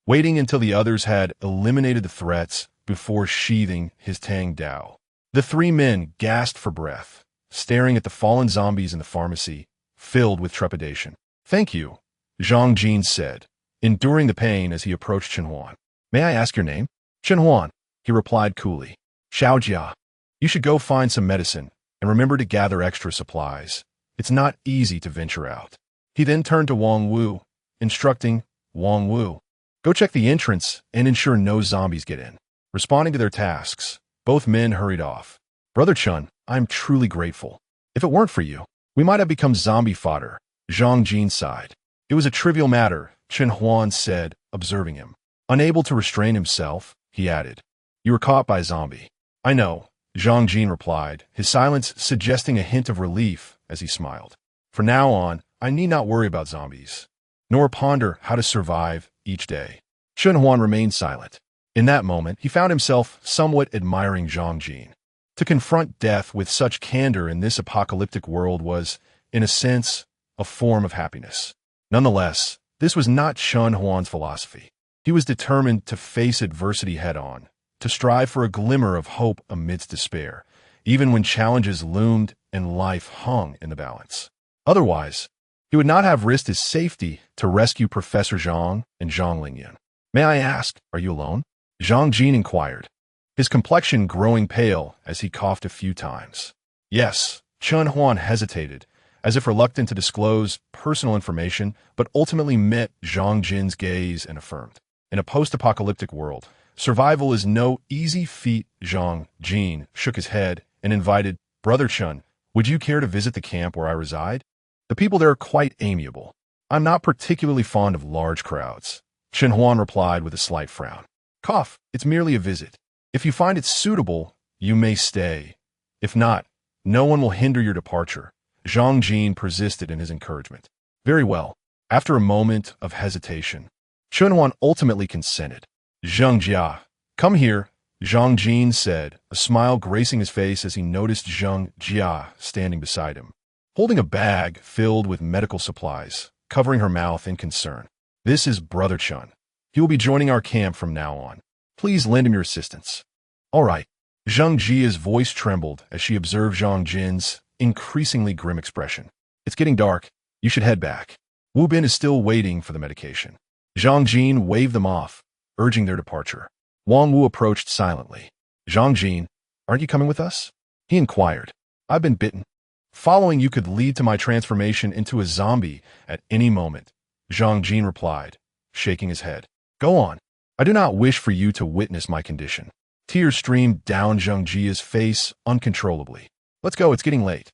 waiting until the others had eliminated the threats before sheathing his Tang Dao. The 3 men gasped for breath, staring at the fallen zombies in the pharmacy, filled with trepidation. "Thank you," Zhang Jin said, enduring the pain as he approached Chen Huan. "May I ask your name?" "Chen Huan," he replied coolly. "Xiao Jia, you should go find some medicine, and remember to gather extra supplies. It's not easy to venture out." He then turned to Wang Wu, instructing, "Wang Wu, go check the entrance and ensure no zombies get in." Responding to their tasks, both men hurried off. "Brother Chen, I'm truly grateful. If it weren't for you, we might have become zombie fodder," Zhang Jin sighed. "It was a trivial matter," Chen Huan said, observing him. Unable to restrain himself, he added, "You were caught by a zombie." "I know," Zhang Jin replied, his silence suggesting a hint of relief as he smiled. From now on, I need not worry about zombies, nor ponder how to survive each day. Chen Huan remained silent. In that moment, he found himself somewhat admiring Zhang Jin. To confront death with such candor in this apocalyptic world was, in a sense, a form of happiness. Nonetheless, this was not Chen Huan's philosophy. He was determined to face adversity head-on, to strive for a glimmer of hope amidst despair, even when challenges loomed and life hung in the balance. Otherwise, he would not have risked his safety to rescue Professor Zhang and Zhang Lingyan. May I ask, are you alone? Zhang Jin inquired, his complexion growing pale as he coughed a few times. Yes, Chen Huan hesitated, as if reluctant to disclose personal information, but ultimately met Zhang Jin's gaze and affirmed. In a post-apocalyptic world, survival is no easy feat. Zhang Jin shook his head and invited, Brother Chen, would you care to visit the camp where I reside? The people there are quite amiable. I'm not particularly fond of large crowds. Chen Huan replied with a slight frown. Cough, it's merely a visit. If you find it suitable, you may stay. If not, no one will hinder your departure. Zhang Jin persisted in his encouragement. Very well. After a moment of hesitation, Chen Huan ultimately consented. Zhang Jia, come here, Zhang Jin said, a smile gracing his face as he noticed Zhang Jia standing beside him, holding a bag filled with medical supplies, covering her mouth in concern. This is Brother Chen. He will be joining our camp from now on. Please lend him your assistance. All right. Zhang Jia's voice trembled as she observed Zhang Jin's increasingly grim expression. It's getting dark. You should head back. Wu Bin is still waiting for the medication. Zhang Jin waved them off, urging their departure. Wang Wu approached silently. Zhang Jin, aren't you coming with us? He inquired. I've been bitten. Following you could lead to my transformation into a zombie at any moment, Zhang Jin replied, shaking his head. Go on. I do not wish for you to witness my condition. Tears streamed down Zhang Jia's face uncontrollably. Let's go, it's getting late.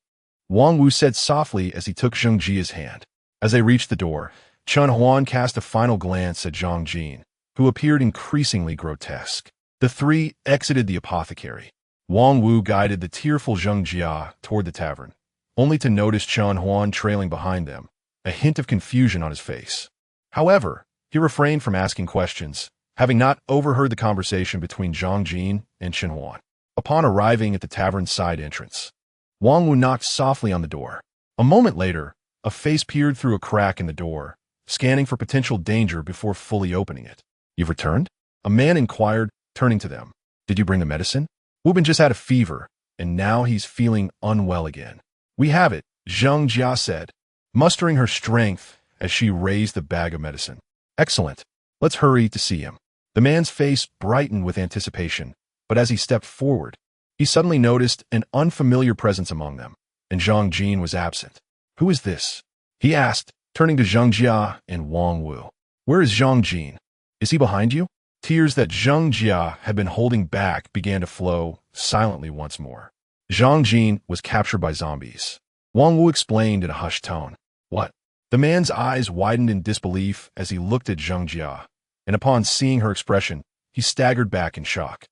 Wang Wu said softly as he took Zhang Jia's hand. As they reached the door, Chen Huan cast a final glance at Zhang Jin, who appeared increasingly grotesque. The three exited the apothecary. Wang Wu guided the tearful Zhang Jia toward the tavern, only to notice Chen Huan trailing behind them, a hint of confusion on his face. However, he refrained from asking questions, having not overheard the conversation between Zhang Jin and Chen Huan. Upon arriving at the tavern's side entrance, Wang Wu knocked softly on the door. A moment later, a face peered through a crack in the door, scanning for potential danger before fully opening it. You've returned? A man inquired, turning to them. Did you bring the medicine? Wu Bin just had a fever, and now he's feeling unwell again. We have it, Zhang Jia said, mustering her strength as she raised the bag of medicine. Excellent. Let's hurry to see him. The man's face brightened with anticipation, but as he stepped forward, he suddenly noticed an unfamiliar presence among them, and Zhang Jin was absent. Who is this? He asked, turning to Zhang Jia and Wang Wu. Where is Zhang Jin? Is he behind you? Tears that Zhang Jia had been holding back began to flow silently once more. Zhang Jin was captured by zombies. Wang Wu explained in a hushed tone. What? The man's eyes widened in disbelief as he looked at Zhang Jia, and upon seeing her expression, he staggered back in shock.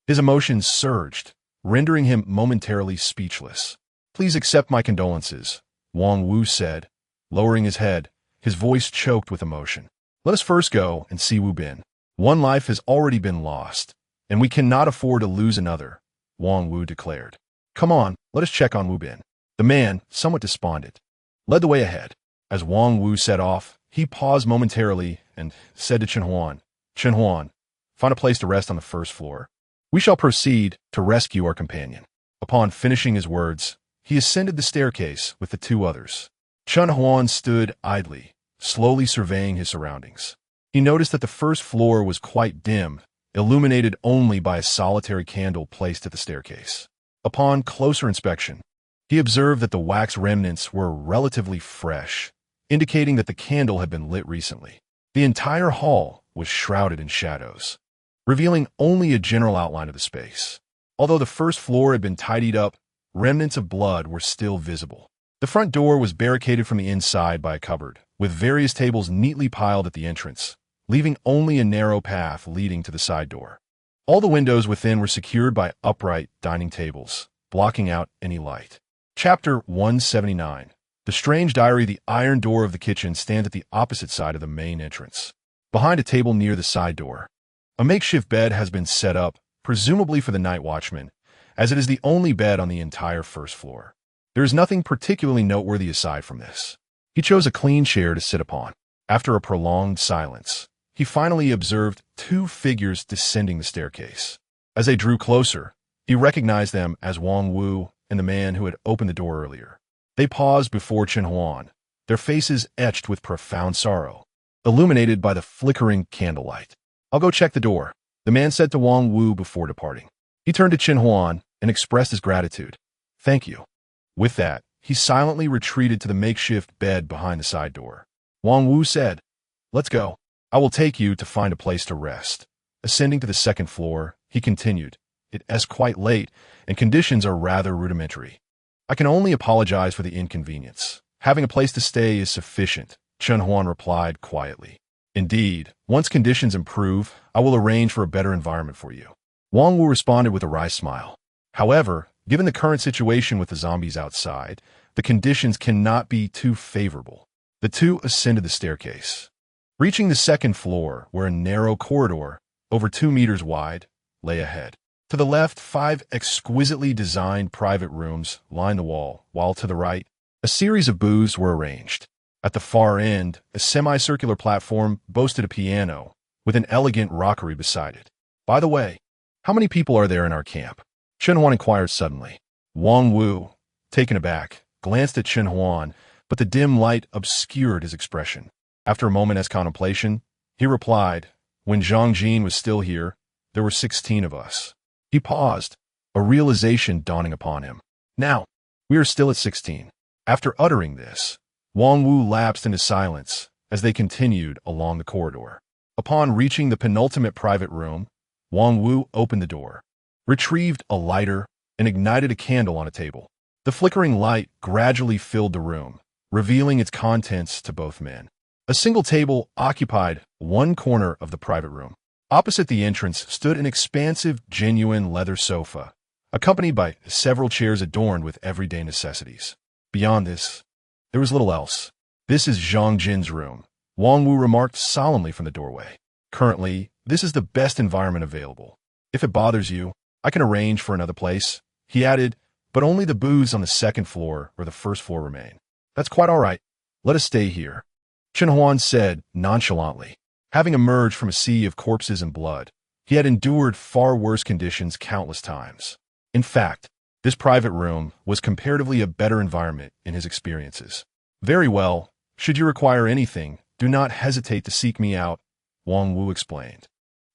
His emotions surged, rendering him momentarily speechless. Please accept my condolences, Wang Wu said, lowering his head, his voice choked with emotion. Let us first go and see Wu Bin. One life has already been lost, and we cannot afford to lose another, Wang Wu declared. Come on, let us check on Wu Bin. The man, somewhat despondent, led the way ahead. As Wang Wu set off, he paused momentarily and said to Chen Huan, find a place to rest on the first floor. We shall proceed to rescue our companion. Upon finishing his words, he ascended the staircase with the two others. Chen Huan stood idly, slowly surveying his surroundings. He noticed that the first floor was quite dim, illuminated only by a solitary candle placed at the staircase. Upon closer inspection, he observed that the wax remnants were relatively fresh, indicating that the candle had been lit recently. The entire hall was shrouded in shadows, revealing only a general outline of the space. Although the first floor had been tidied up, remnants of blood were still visible. The front door was barricaded from the inside by a cupboard, with various tables neatly piled at the entrance, leaving only a narrow path leading to the side door. All the windows within were secured by upright dining tables, blocking out any light. Chapter 179. The strange diary. The iron door of the kitchen stands at the opposite side of the main entrance, behind a table near the side door. A makeshift bed has been set up, presumably for the night watchman, as it is the only bed on the entire first floor. There is nothing particularly noteworthy aside from this. He chose a clean chair to sit upon. After a prolonged silence, he finally observed two figures descending the staircase. As they drew closer, he recognized them as Wang Wu and the man who had opened the door earlier. They paused before Chen Huan, their faces etched with profound sorrow, illuminated by the flickering candlelight. "I'll go check the door," the man said to Wang Wu before departing. He turned to Chen Huan and expressed his gratitude. "Thank you." With that, he silently retreated to the makeshift bed behind the side door. Wang Wu said, "Let's go. I will take you to find a place to rest." Ascending to the second floor, he continued, "It is quite late, and conditions are rather rudimentary. I can only apologize for the inconvenience. Having a place to stay is sufficient," Chen Huan replied quietly. "Indeed, once conditions improve, I will arrange for a better environment for you." Wang Wu responded with a wry smile. However, given the current situation with the zombies outside, the conditions cannot be too favorable. The two ascended the staircase, reaching the second floor, where a narrow corridor, over 2 meters wide, lay ahead. To the left, 5 exquisitely designed private rooms lined the wall, while to the right, a series of booths were arranged. At the far end, a semicircular platform boasted a piano, with an elegant rockery beside it. "By the way, how many people are there in our camp?" Chen Huan inquired suddenly. Wang Wu, taken aback, glanced at Chen Huan, but the dim light obscured his expression. After a moment's contemplation, he replied, "When Zhang Jin was still here, there were 16 of us." He paused, a realization dawning upon him. "Now, we are still at 16. After uttering this, Wang Wu lapsed into silence as they continued along the corridor. Upon reaching the penultimate private room, Wang Wu opened the door, retrieved a lighter, and ignited a candle on a table. The flickering light gradually filled the room, revealing its contents to both men. A single table occupied one corner of the private room. Opposite the entrance stood an expansive, genuine leather sofa, accompanied by several chairs adorned with everyday necessities. Beyond this, there was little else. "This is Zhang Jin's room," Wang Wu remarked solemnly from the doorway. "Currently, this is the best environment available. If it bothers you, I can arrange for another place," he added, "but only the booths on the second floor or the first floor remain." "That's quite all right. Let us stay here," Chen Huan said nonchalantly. Having emerged from a sea of corpses and blood, he had endured far worse conditions countless times. In fact, this private room was comparatively a better environment in his experiences. "Very well. Should you require anything, do not hesitate to seek me out," Wang Wu explained.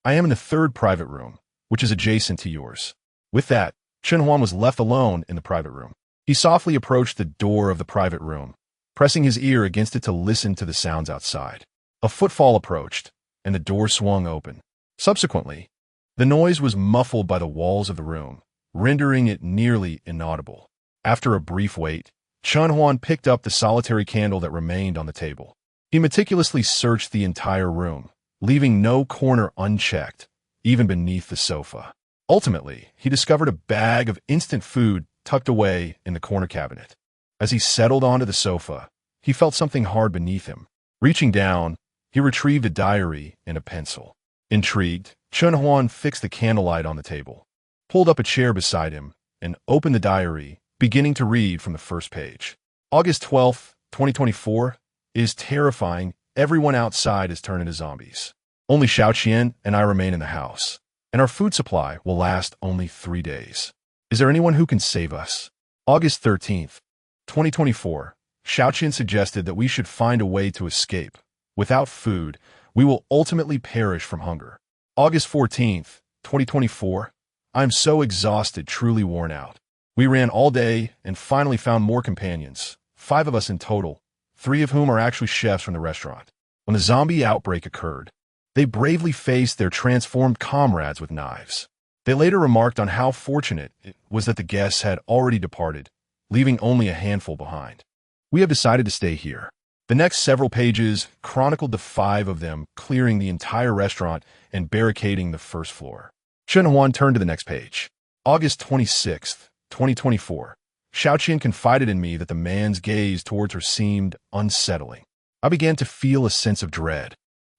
"I am in the third private room, which is adjacent to yours." With that, Chen Huan was left alone in the private room. He softly approached the door of the private room, pressing his ear against it to listen to the sounds outside. A footfall approached, and the door swung open. Subsequently, the noise was muffled by the walls of the room, rendering it nearly inaudible. After a brief wait, Chen Huan picked up the solitary candle that remained on the table. He meticulously searched the entire room, leaving no corner unchecked, even beneath the sofa. Ultimately, he discovered a bag of instant food tucked away in the corner cabinet. As he settled onto the sofa, he felt something hard beneath him. Reaching down, he retrieved a diary and a pencil. Intrigued, Chen Huan fixed the candlelight on the table, pulled up a chair beside him, and opened the diary, beginning to read from the first page. "August 12th, 2024, is terrifying. Everyone outside has turned into zombies. Only Xiaoqian and I remain in the house, and our food supply will last only 3 days. Is there anyone who can save us?" August 13th, 2024, Xiaoqian suggested that we should find a way to escape. Without food, we will ultimately perish from hunger. August 14th, 2024, I am so exhausted, truly worn out. We ran all day and finally found more companions, 5 of us in total, 3 of whom are actually chefs from the restaurant. When the zombie outbreak occurred, they bravely faced their transformed comrades with knives. They later remarked on how fortunate it was that the guests had already departed, leaving only a handful behind. We have decided to stay here. The next several pages chronicled the 5 of them clearing the entire restaurant and barricading the first floor. Chen Huan turned to the next page. August 26th, 2024. Xiaoqian confided in me that the man's gaze towards her seemed unsettling. I began to feel a sense of dread.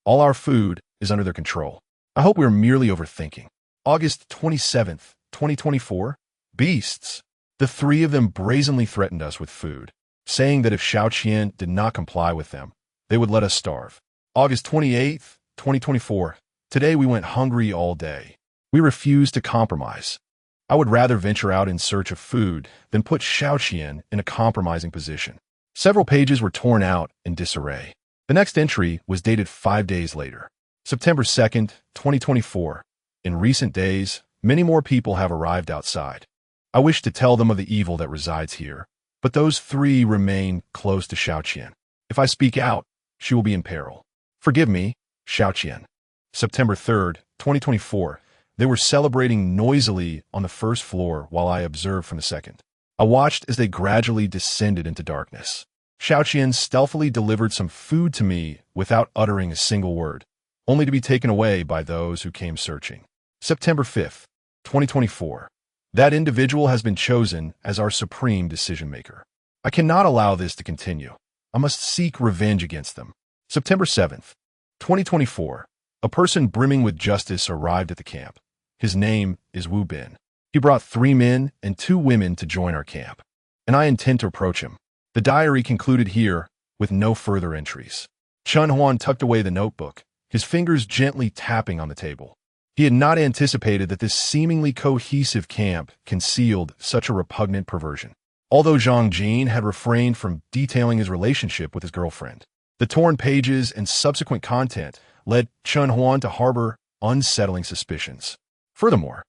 All our food is under their control. I hope we're merely overthinking. August 27th, 2024. Beasts. The three of them brazenly threatened us with food, saying that if Xiaoqian did not comply with them, they would let us starve. August 28th, 2024. Today we went hungry all day. We refused to compromise. I would rather venture out in search of food than put Xiaoqian in a compromising position. Several pages were torn out in disarray. The next entry was dated 5 days later. September 2nd, 2024. In recent days, many more people have arrived outside. I wish to tell them of the evil that resides here, but those three remain close to Xiaoqian. If I speak out, she will be in peril. Forgive me, Xiaoqian. September 3rd, 2024. They were celebrating noisily on the first floor while I observed from the second. I watched as they gradually descended into darkness. Xiaoqian stealthily delivered some food to me without uttering a single word, only to be taken away by those who came searching. September 5th, 2024. That individual has been chosen as our supreme decision-maker. I cannot allow this to continue. I must seek revenge against them. September 7th, 2024. A person brimming with justice arrived at the camp. His name is Wu Bin. He brought 3 men and 2 women to join our camp, and I intend to approach him. The diary concluded here with no further entries. Chen Huan tucked away the notebook, his fingers gently tapping on the table. He had not anticipated that this seemingly cohesive camp concealed such a repugnant perversion. Although Zhang Jin had refrained from detailing his relationship with his girlfriend, the torn pages and subsequent content led Chen Huan to harbor unsettling suspicions. Furthermore,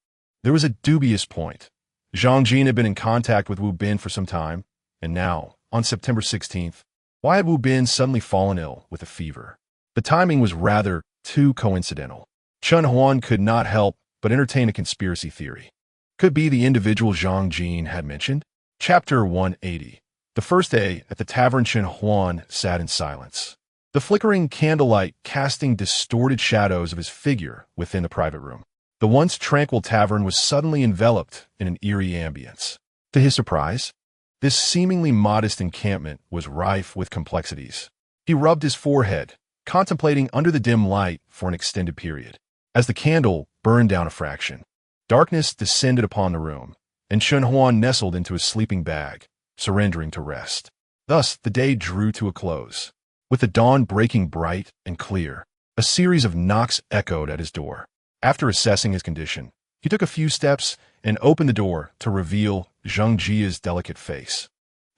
there was a dubious point. Zhang Jin had been in contact with Wu Bin for some time, and now, on September 16th, why had Wu Bin suddenly fallen ill with a fever? The timing was rather too coincidental. Chen Huan could not help but entertain a conspiracy theory. Could be the individual Zhang Jin had mentioned? Chapter 180. The first day at the tavern, Chen Huan sat in silence, the flickering candlelight casting distorted shadows of his figure within the private room. The once tranquil tavern was suddenly enveloped in an eerie ambience. To his surprise, this seemingly modest encampment was rife with complexities. He rubbed his forehead, contemplating under the dim light for an extended period. As the candle burned down a fraction, darkness descended upon the room, and Chen Huan nestled into his sleeping bag, surrendering to rest. Thus, the day drew to a close. With the dawn breaking bright and clear, a series of knocks echoed at his door. After assessing his condition, he took a few steps and opened the door to reveal Zhang Jia's delicate face.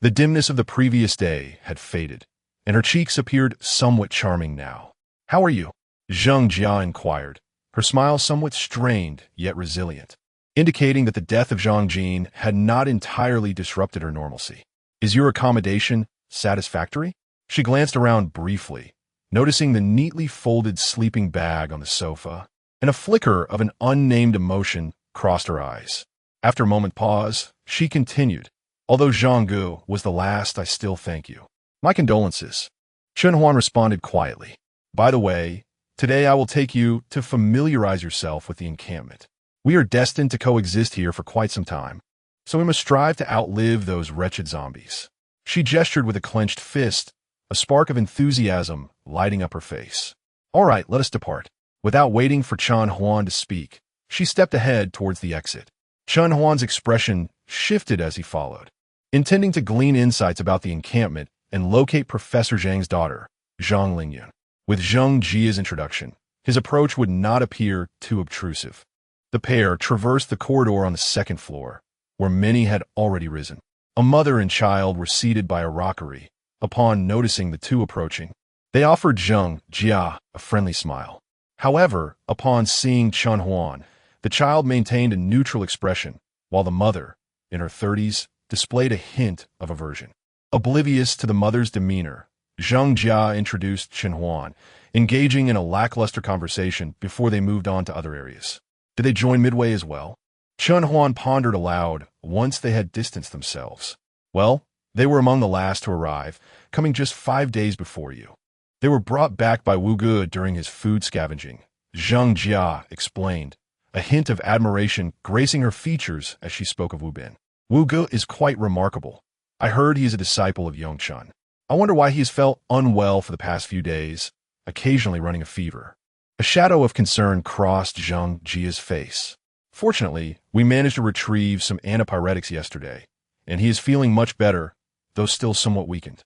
The dimness of the previous day had faded, and her cheeks appeared somewhat charming now. "How are you?" Zhang Jia inquired, her smile somewhat strained yet resilient, indicating that the death of Zhang Jin had not entirely disrupted her normalcy. "Is your accommodation satisfactory?" She glanced around briefly, noticing the neatly folded sleeping bag on the sofa, and a flicker of an unnamed emotion crossed her eyes. After a moment's pause, she continued, "Although Zhang Gu was the last, I still thank you." "My condolences." Chen Huan responded quietly. "By the way, today I will take you to familiarize yourself with the encampment. We are destined to coexist here for quite some time, so we must strive to outlive those wretched zombies." She gestured with a clenched fist, a spark of enthusiasm lighting up her face. "All right, let us depart." Without waiting for Chen Huan to speak, she stepped ahead towards the exit. Chen Huan's expression shifted as he followed, intending to glean insights about the encampment and locate Professor Zhang's daughter, Zhang Lingyun. With Zhang Jia's introduction, his approach would not appear too obtrusive. The pair traversed the corridor on the second floor, where many had already risen. A mother and child were seated by a rockery. Upon noticing the two approaching, they offered Zhang Jia a friendly smile. However, upon seeing Chen Huan, the child maintained a neutral expression, while the mother, in her 30s, displayed a hint of aversion. Oblivious to the mother's demeanor, Zhang Jia introduced Chen Huan, engaging in a lackluster conversation before they moved on to other areas. Did they join midway as well? Chen Huan pondered aloud once they had distanced themselves. "Well, they were among the last to arrive, coming just 5 days before you. They were brought back by Wu Ge during his food scavenging," Zhang Jia explained, a hint of admiration gracing her features as she spoke of Wu Bin. Wu Ge is quite remarkable. I heard he is a disciple of Yongchun. I wonder why he has felt unwell for the past few days, occasionally running a fever. A shadow of concern crossed Zhang Jia's face. Fortunately, we managed to retrieve some antipyretics yesterday, and he is feeling much better, though still somewhat weakened.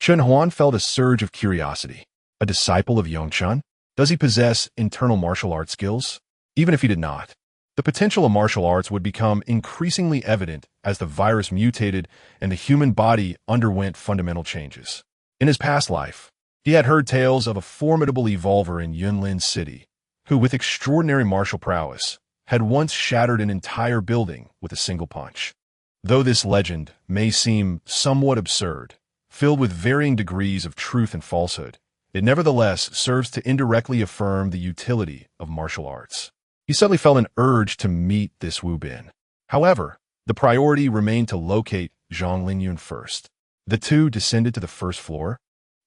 Chen Huan felt a surge of curiosity. A disciple of Yongchun? Does he possess internal martial arts skills? Even if he did not, the potential of martial arts would become increasingly evident as the virus mutated and the human body underwent fundamental changes. In his past life, he had heard tales of a formidable evolver in Yunlin City, who, with extraordinary martial prowess, had once shattered an entire building with a single punch. Though this legend may seem somewhat absurd, filled with varying degrees of truth and falsehood, it nevertheless serves to indirectly affirm the utility of martial arts. He suddenly felt an urge to meet this Wu Bin. However, the priority remained to locate Zhang Lingyun first. The two descended to the first floor,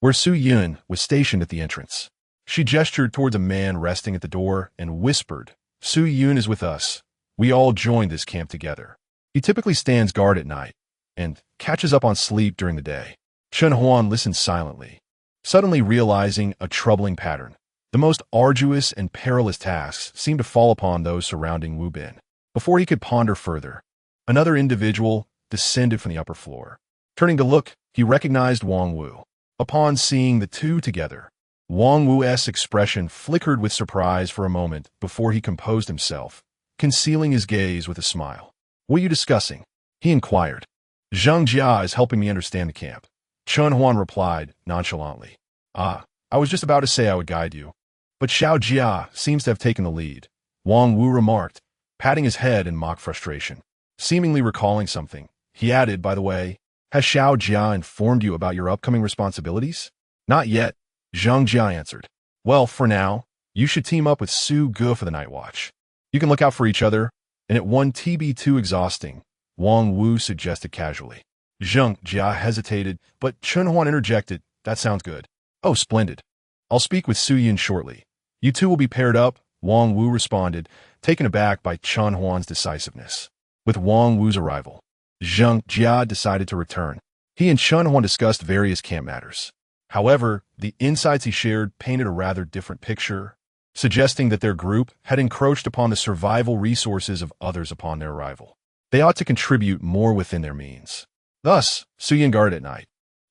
where Su Yun was stationed at the entrance. She gestured towards a man resting at the door and whispered, "Su Yun is with us. We all joined this camp together. He typically stands guard at night and catches up on sleep during the day." Chen Huan listened silently, suddenly realizing a troubling pattern. The most arduous and perilous tasks seemed to fall upon those surrounding Wu Bin. Before he could ponder further, another individual descended from the upper floor. Turning to look, he recognized Wang Wu. Upon seeing the two together, Wang Wu's expression flickered with surprise for a moment before he composed himself, concealing his gaze with a smile. "What are you discussing?" he inquired. "Zhang Jia is helping me understand the camp," Chen Huan replied nonchalantly. "Ah, I was just about to say I would guide you. But Xiao Jia seems to have taken the lead," Wang Wu remarked, patting his head in mock frustration. Seemingly recalling something, he added, "By the way, has Xiao Jia informed you about your upcoming responsibilities?" "Not yet," Zhang Jia answered. "Well, for now, you should team up with Su Ge for the night watch. You can look out for each other, and it won't be too exhausting," Wang Wu suggested casually. Zhang Jia hesitated, but Chen Huan interjected, "That sounds good." "Oh, splendid. I'll speak with Su Yun shortly. You two will be paired up," Wang Wu responded, taken aback by Chen Huan's decisiveness. With Wang Wu's arrival, Zhang Jia decided to return. He and Chen Huan discussed various camp matters. However, the insights he shared painted a rather different picture, suggesting that their group had encroached upon the survival resources of others upon their arrival. They ought to contribute more within their means. Thus, Su Yun guarded at night.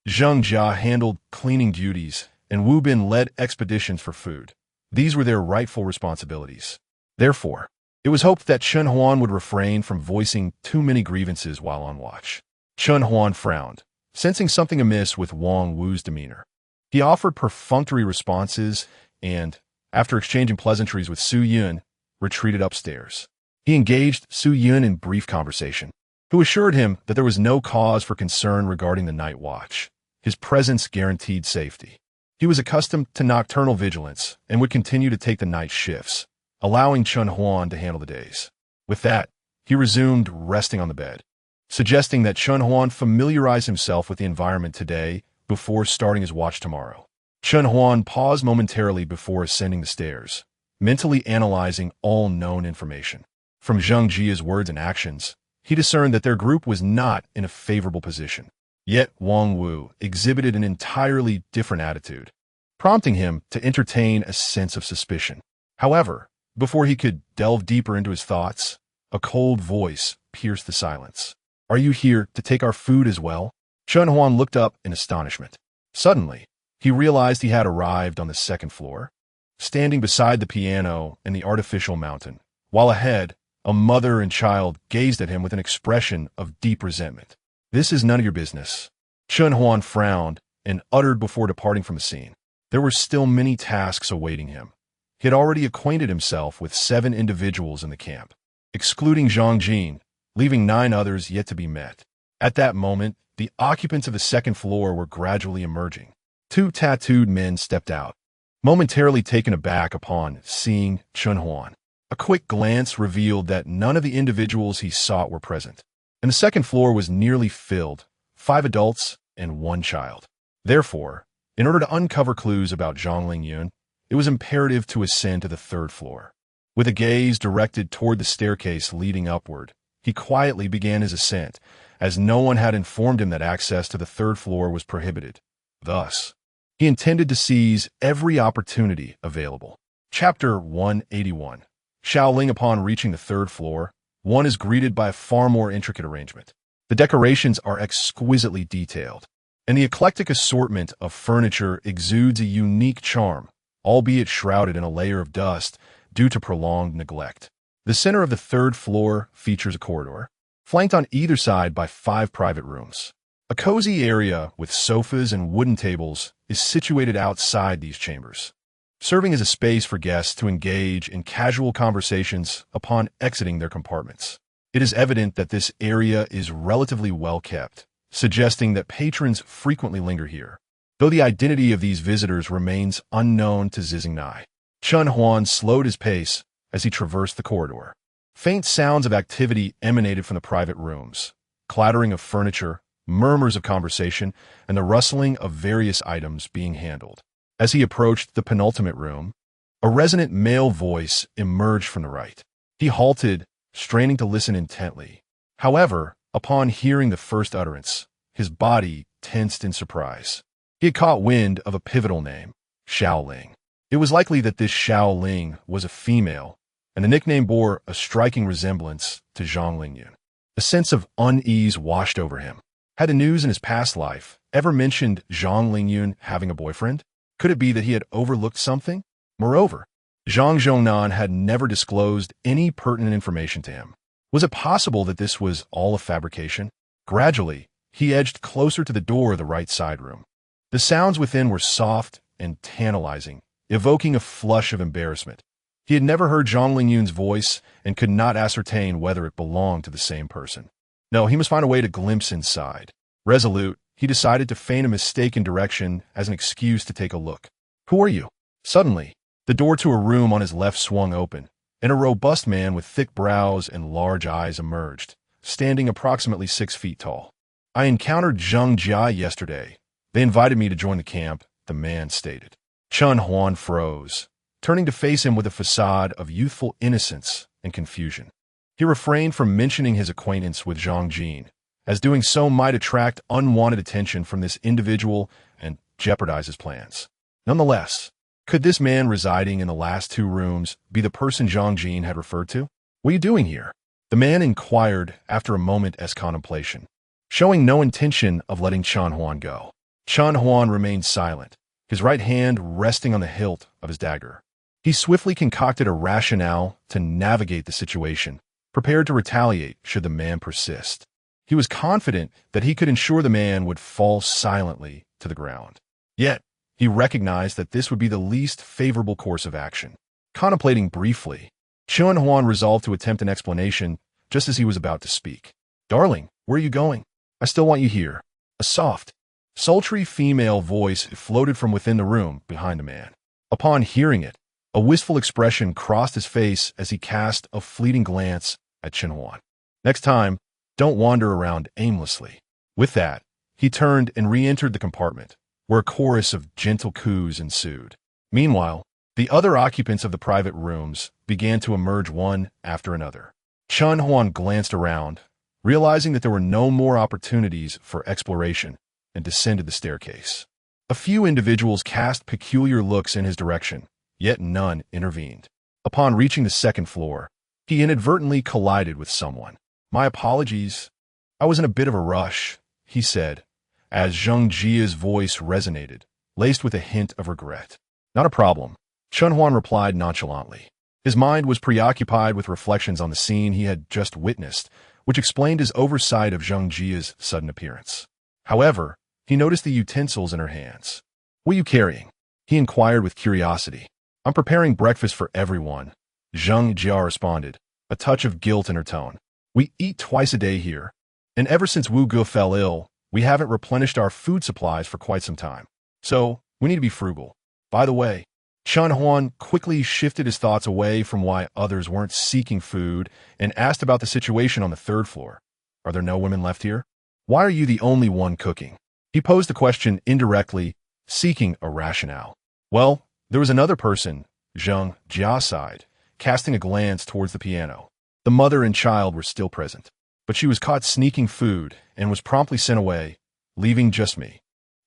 Zhang Jia handled cleaning duties, and Wu Bin led expeditions for food. These were their rightful responsibilities. Therefore, it was hoped that Chen Huan would refrain from voicing too many grievances while on watch. Chen Huan frowned, sensing something amiss with Wang Wu's demeanor. He offered perfunctory responses and, after exchanging pleasantries with Su Yun, retreated upstairs. He engaged Su Yun in brief conversation, who assured him that there was no cause for concern regarding the night watch. His presence guaranteed safety. He was accustomed to nocturnal vigilance and would continue to take the night shifts, allowing Chen Huan to handle the days. With that, he resumed resting on the bed, suggesting that Chen Huan familiarize himself with the environment today before starting his watch tomorrow. Chen Huan paused momentarily before ascending the stairs, mentally analyzing all known information. From Zhang Jia's words and actions, he discerned that their group was not in a favorable position. Yet Wang Wu exhibited an entirely different attitude, prompting him to entertain a sense of suspicion. However, before he could delve deeper into his thoughts, a cold voice pierced the silence. "Are you here to take our food as well?" Chen Huan looked up in astonishment. Suddenly, he realized he had arrived on the second floor, standing beside the piano and the artificial mountain, while ahead, a mother and child gazed at him with an expression of deep resentment. "This is none of your business," Chen Huan frowned and uttered before departing from the scene. There were still many tasks awaiting him. He had already acquainted himself with 7 individuals in the camp, excluding Zhang Jin, leaving 9 others yet to be met. At that moment, the occupants of the second floor were gradually emerging. 2 tattooed men stepped out, momentarily taken aback upon seeing Chen Huan. A quick glance revealed that none of the individuals he sought were present, and the second floor was nearly filled, 5 adults and 1 child. Therefore, in order to uncover clues about Zhang Lingyun, it was imperative to ascend to the 3rd floor. With a gaze directed toward the staircase leading upward, he quietly began his ascent, as no one had informed him that access to the third floor was prohibited. Thus, he intended to seize every opportunity available. Chapter 181. Shaoling. Upon reaching the third floor, one is greeted by a far more intricate arrangement. The decorations are exquisitely detailed, and the eclectic assortment of furniture exudes a unique charm, albeit shrouded in a layer of dust due to prolonged neglect. The center of the third floor features a corridor, flanked on either side by 5 private rooms. A cozy area with sofas and wooden tables is situated outside these chambers, serving as a space for guests to engage in casual conversations upon exiting their compartments. It is evident that this area is relatively well kept, suggesting that patrons frequently linger here, though the identity of these visitors remains unknown to Zizangnai. Chun Huan slowed his pace as he traversed the corridor. Faint sounds of activity emanated from the private rooms, clattering of furniture, murmurs of conversation, and the rustling of various items being handled. As he approached the penultimate room, a resonant male voice emerged from the right. He halted, straining to listen intently. However, upon hearing the first utterance, his body tensed in surprise. He had caught wind of a pivotal name, Shaoling. It was likely that this Shaoling was a female, and the nickname bore a striking resemblance to Zhang Lingyun. A sense of unease washed over him. Had the news in his past life ever mentioned Zhang Lingyun having a boyfriend? Could it be that he had overlooked something? Moreover, Zhang Zhongnan had never disclosed any pertinent information to him. Was it possible that this was all a fabrication? Gradually, he edged closer to the door of the right side room. The sounds within were soft and tantalizing, evoking a flush of embarrassment. He had never heard Zhang Lingyun's voice and could not ascertain whether it belonged to the same person. No, he must find a way to glimpse inside. Resolute, he decided to feign a mistaken direction as an excuse to take a look. "Who are you?" Suddenly, the door to a room on his left swung open, and a robust man with thick brows and large eyes emerged, standing approximately 6 feet tall. "I encountered Zheng Jia yesterday. They invited me to join the camp," the man stated. Chun Huan froze, turning to face him with a facade of youthful innocence and confusion. He refrained from mentioning his acquaintance with Zhang Jin, as doing so might attract unwanted attention from this individual and jeopardize his plans. Nonetheless, could this man residing in the last 2 rooms be the person Zhang Jin had referred to? "What are you doing here?" the man inquired after a moment's contemplation, showing no intention of letting Chun Huan go. Chun Huan remained silent, his right hand resting on the hilt of his dagger. He swiftly concocted a rationale to navigate the situation, prepared to retaliate should the man persist. He was confident that he could ensure the man would fall silently to the ground. Yet, he recognized that this would be the least favorable course of action. Contemplating briefly, Chun Huan resolved to attempt an explanation just as he was about to speak. "Darling, where are you going? I still want you here." A soft, sultry female voice floated from within the room behind the man. Upon hearing it, a wistful expression crossed his face as he cast a fleeting glance at Chun Huan. "Next time, don't wander around aimlessly." With that, he turned and re-entered the compartment, where a chorus of gentle coos ensued. Meanwhile, the other occupants of the private rooms began to emerge one after another. Chun Huan glanced around, realizing that there were no more opportunities for exploration, and descended the staircase. A few individuals cast peculiar looks in his direction, yet none intervened. Upon reaching the 2nd floor, he inadvertently collided with someone. "My apologies. I was in a bit of a rush," he said, as Zheng Jia's voice resonated, laced with a hint of regret. "Not a problem," Chun Huan replied nonchalantly. His mind was preoccupied with reflections on the scene he had just witnessed, which explained his oversight of Zheng Jia's sudden appearance. However, he noticed the utensils in her hands. "What are you carrying?" he inquired with curiosity. "I'm preparing breakfast for everyone," Zheng Jia responded, a touch of guilt in her tone. "We eat twice a day here, and ever since Wu Ge fell ill, we haven't replenished our food supplies for quite some time. So, we need to be frugal. By the way," Chun Huan quickly shifted his thoughts away from why others weren't seeking food and asked about the situation on the 3rd floor. "Are there no women left here? Why are you the only one cooking?" He posed the question indirectly, seeking a rationale. "Well, there was another person," Zheng Jia sighed, casting a glance towards the piano. The mother and child were still present, but she was caught sneaking food and was promptly sent away, leaving just me.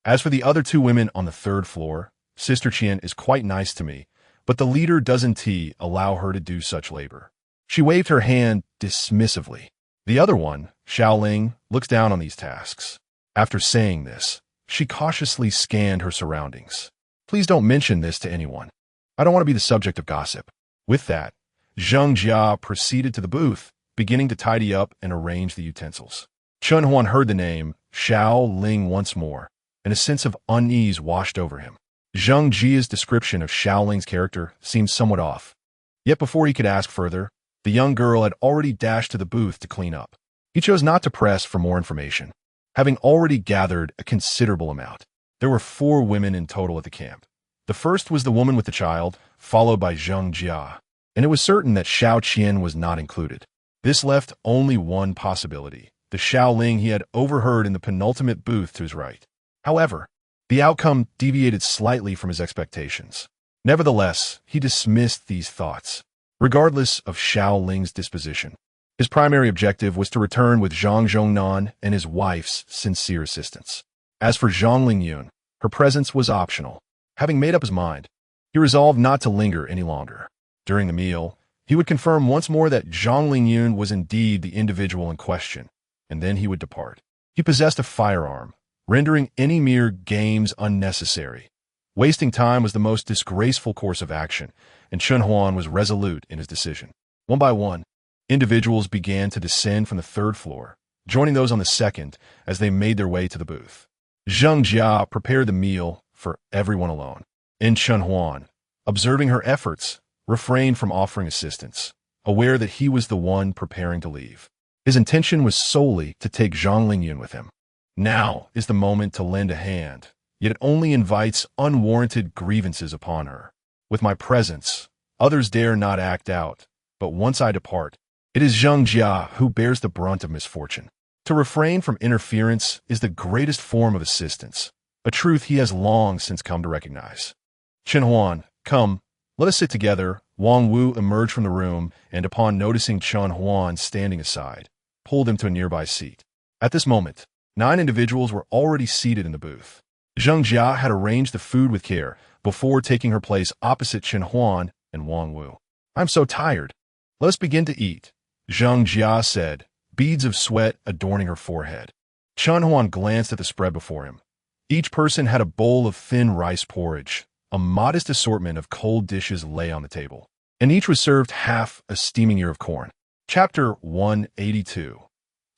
As for the other two women on the third floor, Sister Qian is quite nice to me, but the leader doesn't allow her to do such labor. She waved her hand dismissively. The other one, Xiaoling, looks down on these tasks. After saying this, she cautiously scanned her surroundings. Please don't mention this to anyone. I don't want to be the subject of gossip. With that, Zheng Jia proceeded to the booth, beginning to tidy up and arrange the utensils. Chen Huan heard the name Xiao Ling once more, and a sense of unease washed over him. Zheng Jia's description of Xiao Ling's character seemed somewhat off. Yet before he could ask further, the young girl had already dashed to the booth to clean up. He chose not to press for more information, having already gathered a considerable amount. There were 4 women in total at the camp. The first was the woman with the child, followed by Zheng Jia, and it was certain that Xiao Qian was not included. This left only one possibility, the Xiao Ling he had overheard in the penultimate booth to his right. However, the outcome deviated slightly from his expectations. Nevertheless, he dismissed these thoughts. Regardless of Xiao Ling's disposition, his primary objective was to return with Zhang Zhongnan and his wife's sincere assistance. As for Zhang Lingyun, her presence was optional. Having made up his mind, he resolved not to linger any longer. During the meal, he would confirm once more that Zhang Lingyun was indeed the individual in question, and then he would depart. He possessed a firearm, rendering any mere games unnecessary. Wasting time was the most disgraceful course of action, and Chen Huan was resolute in his decision. One by one, individuals began to descend from the third floor, joining those on the second as they made their way to the booth. Zheng Jia prepared the meal for everyone alone, and Chen Huan, observing her efforts, refrained from offering assistance, aware that he was the one preparing to leave. His intention was solely to take Zhang Lingyun with him. Now is the moment to lend a hand, yet it only invites unwarranted grievances upon her. With my presence, others dare not act out, but once I depart, it is Zheng Jia who bears the brunt of misfortune. To refrain from interference is the greatest form of assistance, a truth he has long since come to recognize. Chen Huan, come, let us sit together. Wang Wu emerged from the room and, upon noticing Chen Huan standing aside, pulled him to a nearby seat. At this moment, 9 individuals were already seated in the booth. Zheng Jia had arranged the food with care before taking her place opposite Chen Huan and Wang Wu. I'm so tired. Let us begin to eat, Zheng Jia said, beads of sweat adorning her forehead. Chen Huan glanced at the spread before him. Each person had a bowl of thin rice porridge. A modest assortment of cold dishes lay on the table, and each was served half a steaming ear of corn. Chapter 182.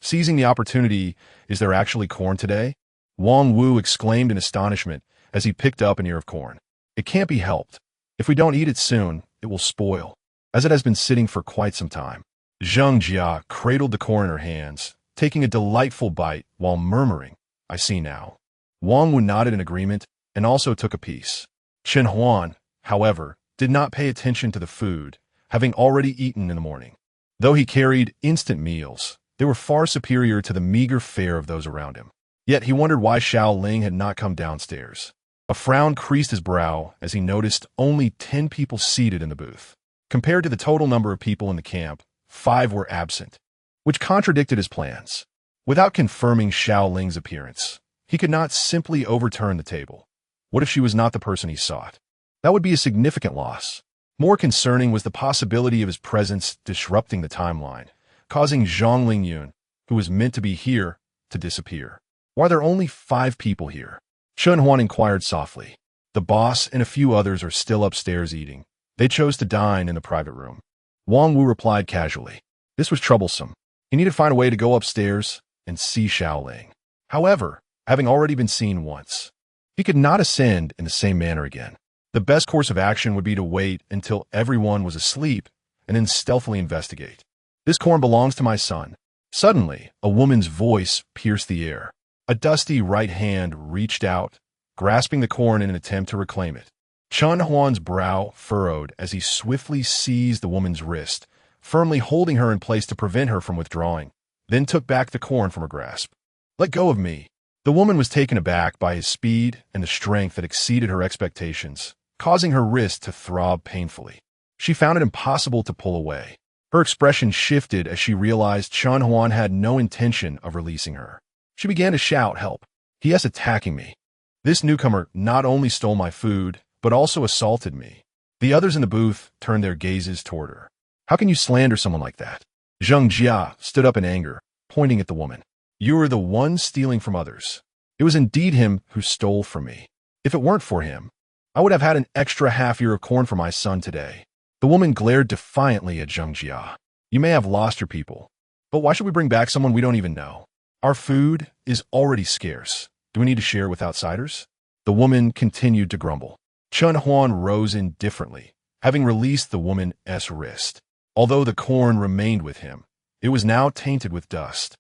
Seizing the opportunity, is there actually corn today? Wang Wu exclaimed in astonishment as he picked up an ear of corn. It can't be helped. If we don't eat it soon, it will spoil, as it has been sitting for quite some time. Zheng Jia cradled the corn in her hands, taking a delightful bite while murmuring, I see now. Wang Wu nodded in agreement and also took a piece. Chen Huan, however, did not pay attention to the food, having already eaten in the morning. Though he carried instant meals, they were far superior to the meager fare of those around him. Yet he wondered why Xiao Ling had not come downstairs. A frown creased his brow as he noticed only 10 people seated in the booth. Compared to the total number of people in the camp, 5 were absent, which contradicted his plans. Without confirming Xiao Ling's appearance, he could not simply overturn the table. What if she was not the person he sought? That would be a significant loss. More concerning was the possibility of his presence disrupting the timeline, causing Zhang Lingyun, who was meant to be here, to disappear. Why are there only 5 people here? Chen Huan inquired softly. The boss and a few others are still upstairs eating. They chose to dine in the private room. Wang Wu replied casually. This was troublesome. He needed to find a way to go upstairs and see Xiao Ling. However, having already been seen once, he could not ascend in the same manner again. The best course of action would be to wait until everyone was asleep and then stealthily investigate. This corn belongs to my son. Suddenly, a woman's voice pierced the air. A dusty right hand reached out, grasping the corn in an attempt to reclaim it. Chen Huan's brow furrowed as he swiftly seized the woman's wrist, firmly holding her in place to prevent her from withdrawing, then took back the corn from her grasp. Let go of me. The woman was taken aback by his speed and the strength that exceeded her expectations, causing her wrist to throb painfully. She found it impossible to pull away. Her expression shifted as she realized Chen Huan had no intention of releasing her. She began to shout, "Help! He is attacking me." This newcomer not only stole my food, but also assaulted me. The others in the booth turned their gazes toward her. "How can you slander someone like that?" Zheng Jia stood up in anger, pointing at the woman. "You are the one stealing from others. It was indeed him who stole from me. If it weren't for him, I would have had an extra half-ear of corn for my son today." The woman glared defiantly at Zheng Jia. "You may have lost your people, but why should we bring back someone we don't even know? Our food is already scarce. Do we need to share with outsiders?" The woman continued to grumble. Chen Huan rose indifferently, having released the woman's wrist. Although the corn remained with him, it was now tainted with dust,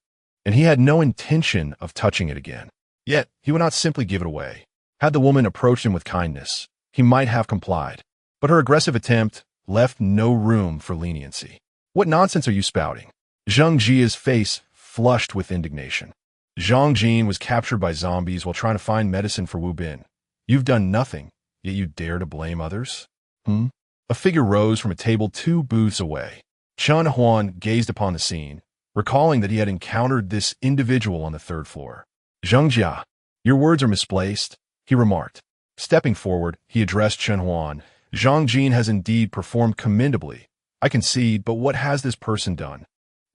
and he had no intention of touching it again. Yet, he would not simply give it away. Had the woman approached him with kindness, he might have complied. But her aggressive attempt left no room for leniency. "What nonsense are you spouting?" Zheng Jia's face flushed with indignation. "Zhang Jin was captured by zombies while trying to find medicine for Wu Bin. You've done nothing, yet you dare to blame others?" A figure rose from a table 2 booths away. Chen Huan gazed upon the scene, recalling that he had encountered this individual on the 3rd floor. "Zheng Jia, your words are misplaced," he remarked. Stepping forward, he addressed Chen Huan. "Zhang Jin has indeed performed commendably, I concede, but what has this person done?"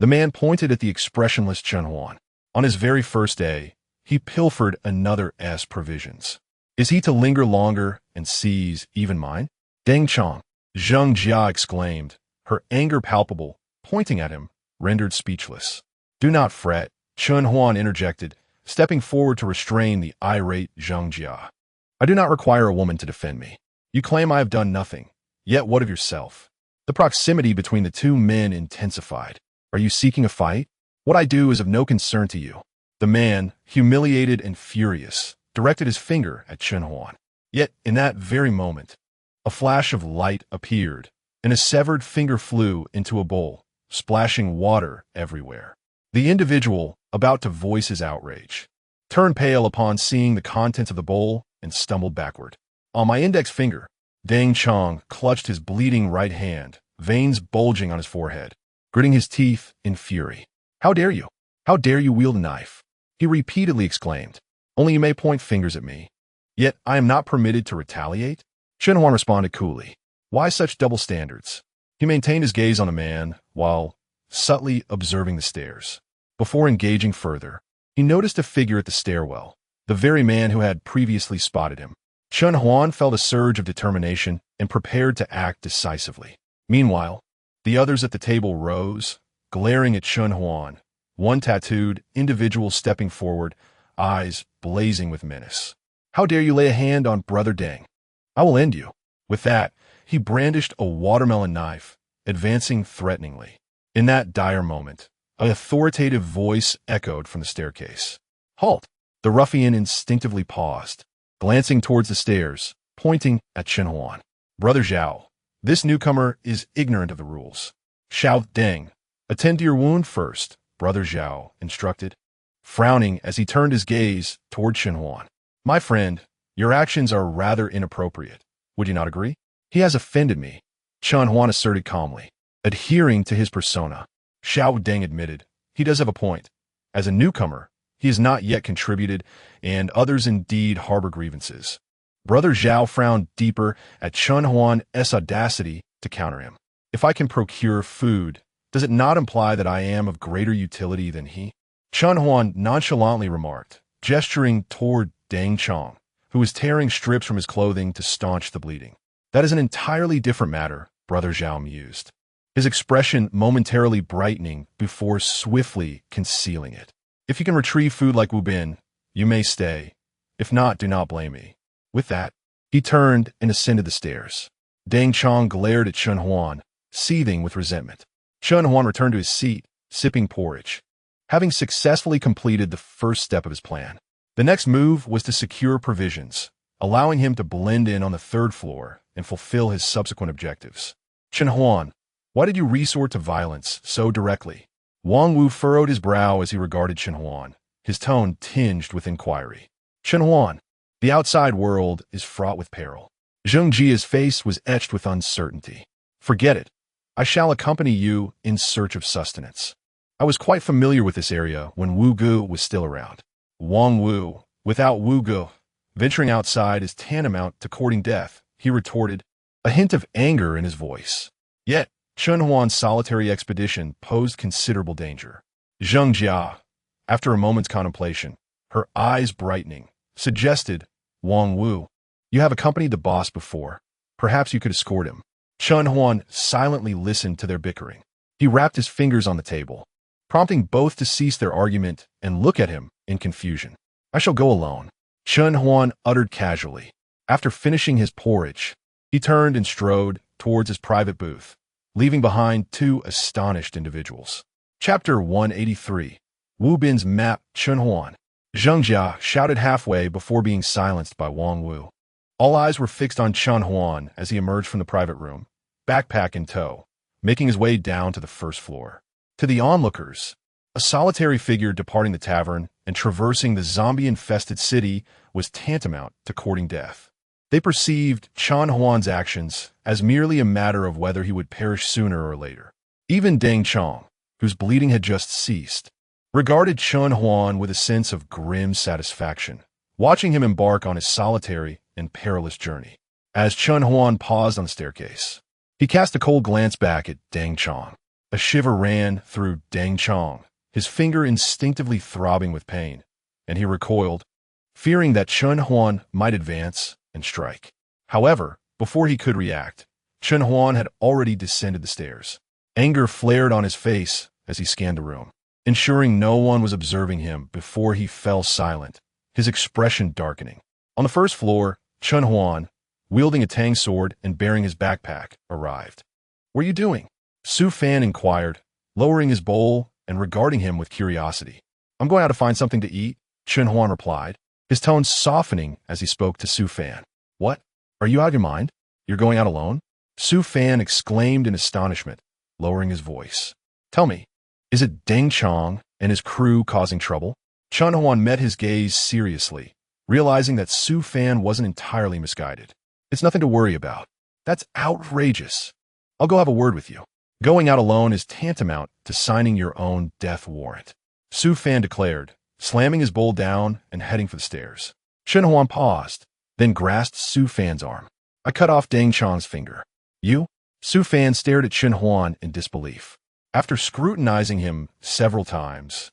The man pointed at the expressionless Chen Huan. "On his very first day, he pilfered another's provisions. Is he to linger longer and seize even mine?" "Deng Chong," Zheng Jia exclaimed, her anger palpable, pointing at him, rendered speechless. "Do not fret," Chen Huan interjected, stepping forward to restrain the irate Zheng Jia. "I do not require a woman to defend me. You claim I have done nothing, yet what of yourself?" The proximity between the 2 men intensified. "Are you seeking a fight? What I do is of no concern to you." The man, humiliated and furious, directed his finger at Chen Huan. Yet, in that very moment, a flash of light appeared, and a severed finger flew into a bowl, splashing water everywhere. The individual, about to voice his outrage, turned pale upon seeing the contents of the bowl and stumbled backward. On my index finger, Deng Chong clutched his bleeding right hand, veins bulging on his forehead, gritting his teeth in fury. "How dare you? How dare you wield a knife?" he repeatedly exclaimed. "Only you may point fingers at me, yet I am not permitted to retaliate?" Chen Huan responded coolly. "Why such double standards?" He maintained his gaze on the man, while subtly observing the stairs. Before engaging further, he noticed a figure at the stairwell, the very man who had previously spotted him. Chen Huan felt a surge of determination and prepared to act decisively. Meanwhile, the others at the table rose, glaring at Chen Huan, one tattooed individual stepping forward, eyes blazing with menace. "How dare you lay a hand on Brother Deng? I will end you." With that, he brandished a watermelon knife, advancing threateningly. In that dire moment, an authoritative voice echoed from the staircase. "Halt!" The ruffian instinctively paused, glancing towards the stairs, pointing at Chen Huan. "Brother Zhao, this newcomer is ignorant of the rules." "Xiao Deng, attend to your wound first," Brother Zhao instructed, frowning as he turned his gaze toward Chen Huan. "My friend, your actions are rather inappropriate. Would you not agree?" "He has offended me," Chen Huan asserted calmly, adhering to his persona. Xiao Deng admitted, "He does have a point. As a newcomer, he has not yet contributed, and others indeed harbor grievances." Brother Zhao frowned deeper at Chen Huan's audacity to counter him. "If I can procure food, does it not imply that I am of greater utility than he?" Chen Huan nonchalantly remarked, gesturing toward Deng Chong, who was tearing strips from his clothing to staunch the bleeding. "That is an entirely different matter," Brother Zhao mused, his expression momentarily brightening before swiftly concealing it. "If you can retrieve food like Wu Bin, you may stay. If not, do not blame me." With that, he turned and ascended the stairs. Deng Chong glared at Chen Huan, seething with resentment. Chen Huan returned to his seat, sipping porridge, having successfully completed the first step of his plan. The next move was to secure provisions, allowing him to blend in on the 3rd floor and fulfill his subsequent objectives. "Chen Huan, why did you resort to violence so directly?" Wang Wu furrowed his brow as he regarded Chen Huan, his tone tinged with inquiry. "Chen Huan, the outside world is fraught with peril." Zheng Jia's face was etched with uncertainty. Forget it. I shall accompany you in search of sustenance. I was quite familiar with this area when Wu Gu was still around. Wang Wu, without Wu Gu, venturing outside is tantamount to courting death, he retorted, a hint of anger in his voice. Yet, Chen Huan's solitary expedition posed considerable danger. Zheng Jia, after a moment's contemplation, her eyes brightening, suggested, Wang Wu, you have accompanied the boss before. Perhaps you could escort him. Chen Huan silently listened to their bickering. He rapped his fingers on the table, prompting both to cease their argument and look at him in confusion. I shall go alone, Chen Huan uttered casually. After finishing his porridge, he turned and strode towards his private booth, leaving behind two astonished individuals. Chapter 183. Wu Bin's Map. Chen Huan. Zheng Jia shouted halfway before being silenced by Wang Wu. All eyes were fixed on Chen Huan as he emerged from the private room, backpack in tow, making his way down to the first floor. To the onlookers, a solitary figure departing the tavern and traversing the zombie-infested city was tantamount to courting death. They perceived Chen Huan's actions as merely a matter of whether he would perish sooner or later. Even Deng Chong, whose bleeding had just ceased, regarded Chen Huan with a sense of grim satisfaction, watching him embark on his solitary and perilous journey. As Chen Huan paused on the staircase, he cast a cold glance back at Deng Chong. A shiver ran through Deng Chong, his finger instinctively throbbing with pain, and he recoiled, fearing that Chen Huan might advance and strike. However, before he could react, Chen Huan had already descended the stairs. Anger flared on his face as he scanned the room, ensuring no one was observing him before he fell silent, his expression darkening. On the first floor, Chen Huan, wielding a tang sword and bearing his backpack, arrived. What are you doing? Su Fan inquired, lowering his bowl and regarding him with curiosity. I'm going out to find something to eat, Chen Huan replied, his tone softening as he spoke to Su Fan. What? Are you out of your mind? You're going out alone? Su Fan exclaimed in astonishment, lowering his voice. Tell me, is it Deng Chong and his crew causing trouble? Chen Huan met his gaze seriously, realizing that Su Fan wasn't entirely misguided. It's nothing to worry about. That's outrageous. I'll go have a word with you. Going out alone is tantamount to signing your own death warrant, Su Fan declared, slamming his bowl down and heading for the stairs. Chen Huan paused, then grasped Su Fan's arm. I cut off Deng Chong's finger. You? Su Fan stared at Chen Huan in disbelief. After scrutinizing him several times,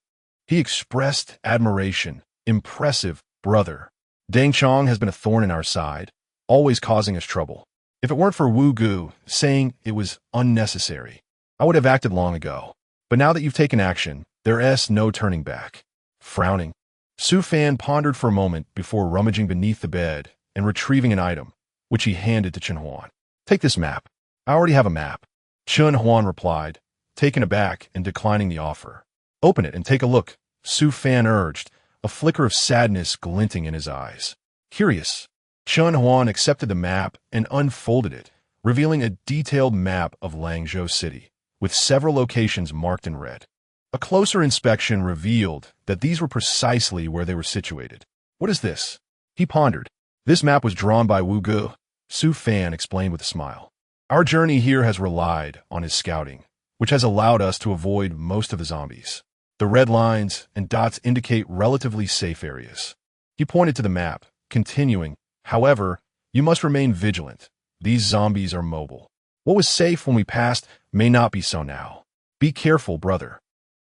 he expressed admiration. Impressive, brother. Deng Chong has been a thorn in our side, always causing us trouble. If it weren't for Wu Gu saying it was unnecessary, I would have acted long ago. But now that you've taken action, there's no turning back. Frowning, Su Fan pondered for a moment before rummaging beneath the bed and retrieving an item, which he handed to Chen Huan. Take this map. I already have a map. Chen Huan replied, taken aback and declining the offer. Open it and take a look, Su Fan urged, a flicker of sadness glinting in his eyes. Curious, Chen Huan accepted the map and unfolded it, revealing a detailed map of Langzhou City, with several locations marked in red. A closer inspection revealed that these were precisely where they were situated. What is this? He pondered. This map was drawn by Wu Gu, Su Fan explained with a smile. Our journey here has relied on his scouting, which has allowed us to avoid most of the zombies. The red lines and dots indicate relatively safe areas. He pointed to the map, continuing, however, you must remain vigilant. These zombies are mobile. What was safe when we passed may not be so now. Be careful, brother.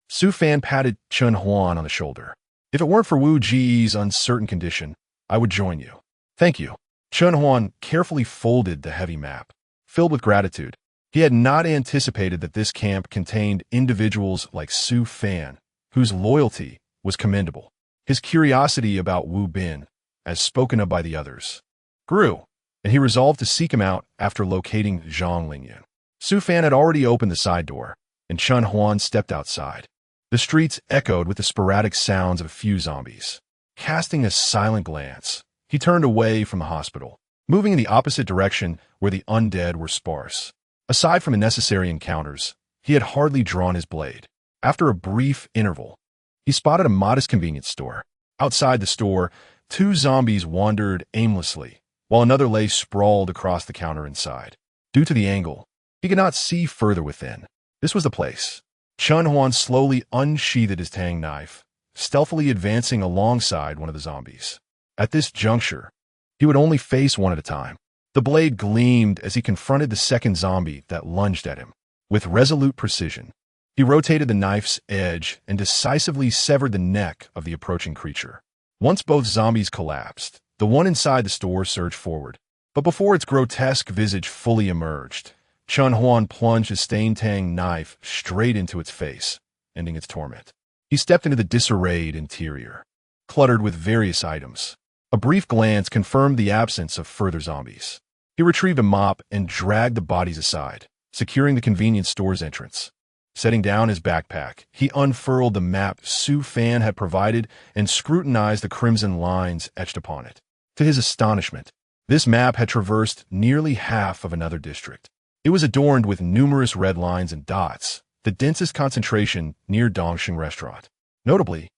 Su Fan patted Chen Huan on the shoulder. If it weren't for Wu Ji's uncertain condition, I would join you. Thank you. Chen Huan carefully folded the heavy map, filled with gratitude. He had not anticipated that this camp contained individuals like Su Fan, whose loyalty was commendable. His curiosity about Wu Bin, as spoken of by the others, grew, and he resolved to seek him out after locating Zhang Lingyun. Su Fan had already opened the side door, and Chen Huan stepped outside. The streets echoed with the sporadic sounds of a few zombies. Casting a silent glance, he turned away from the hospital, moving in the opposite direction where the undead were sparse. Aside from the necessary encounters, he had hardly drawn his blade. After a brief interval, he spotted a modest convenience store. Outside the store, two zombies wandered aimlessly, while another lay sprawled across the counter inside. Due to the angle, He could not see further within. This was the place. Chun Huan slowly unsheathed his tang knife, stealthily advancing alongside one of the zombies. At this juncture, he would only face one at a time. The blade gleamed as he confronted the second zombie that lunged at him. With resolute precision, he rotated the knife's edge and decisively severed the neck of the approaching creature. Once both zombies collapsed, the one inside the store surged forward. But before its grotesque visage fully emerged, Chun Huan plunged his stained tang knife straight into its face, ending its torment. He stepped into the disarrayed interior, cluttered with various items. A brief glance confirmed the absence of further zombies. He retrieved a mop and dragged the bodies aside, securing the convenience store's entrance. Setting down his backpack, he unfurled the map Su Fan had provided and scrutinized the crimson lines etched upon it. To his astonishment, this map had traversed nearly half of another district. It was adorned with numerous red lines and dots, the densest concentration near Dongxing Restaurant. Notably,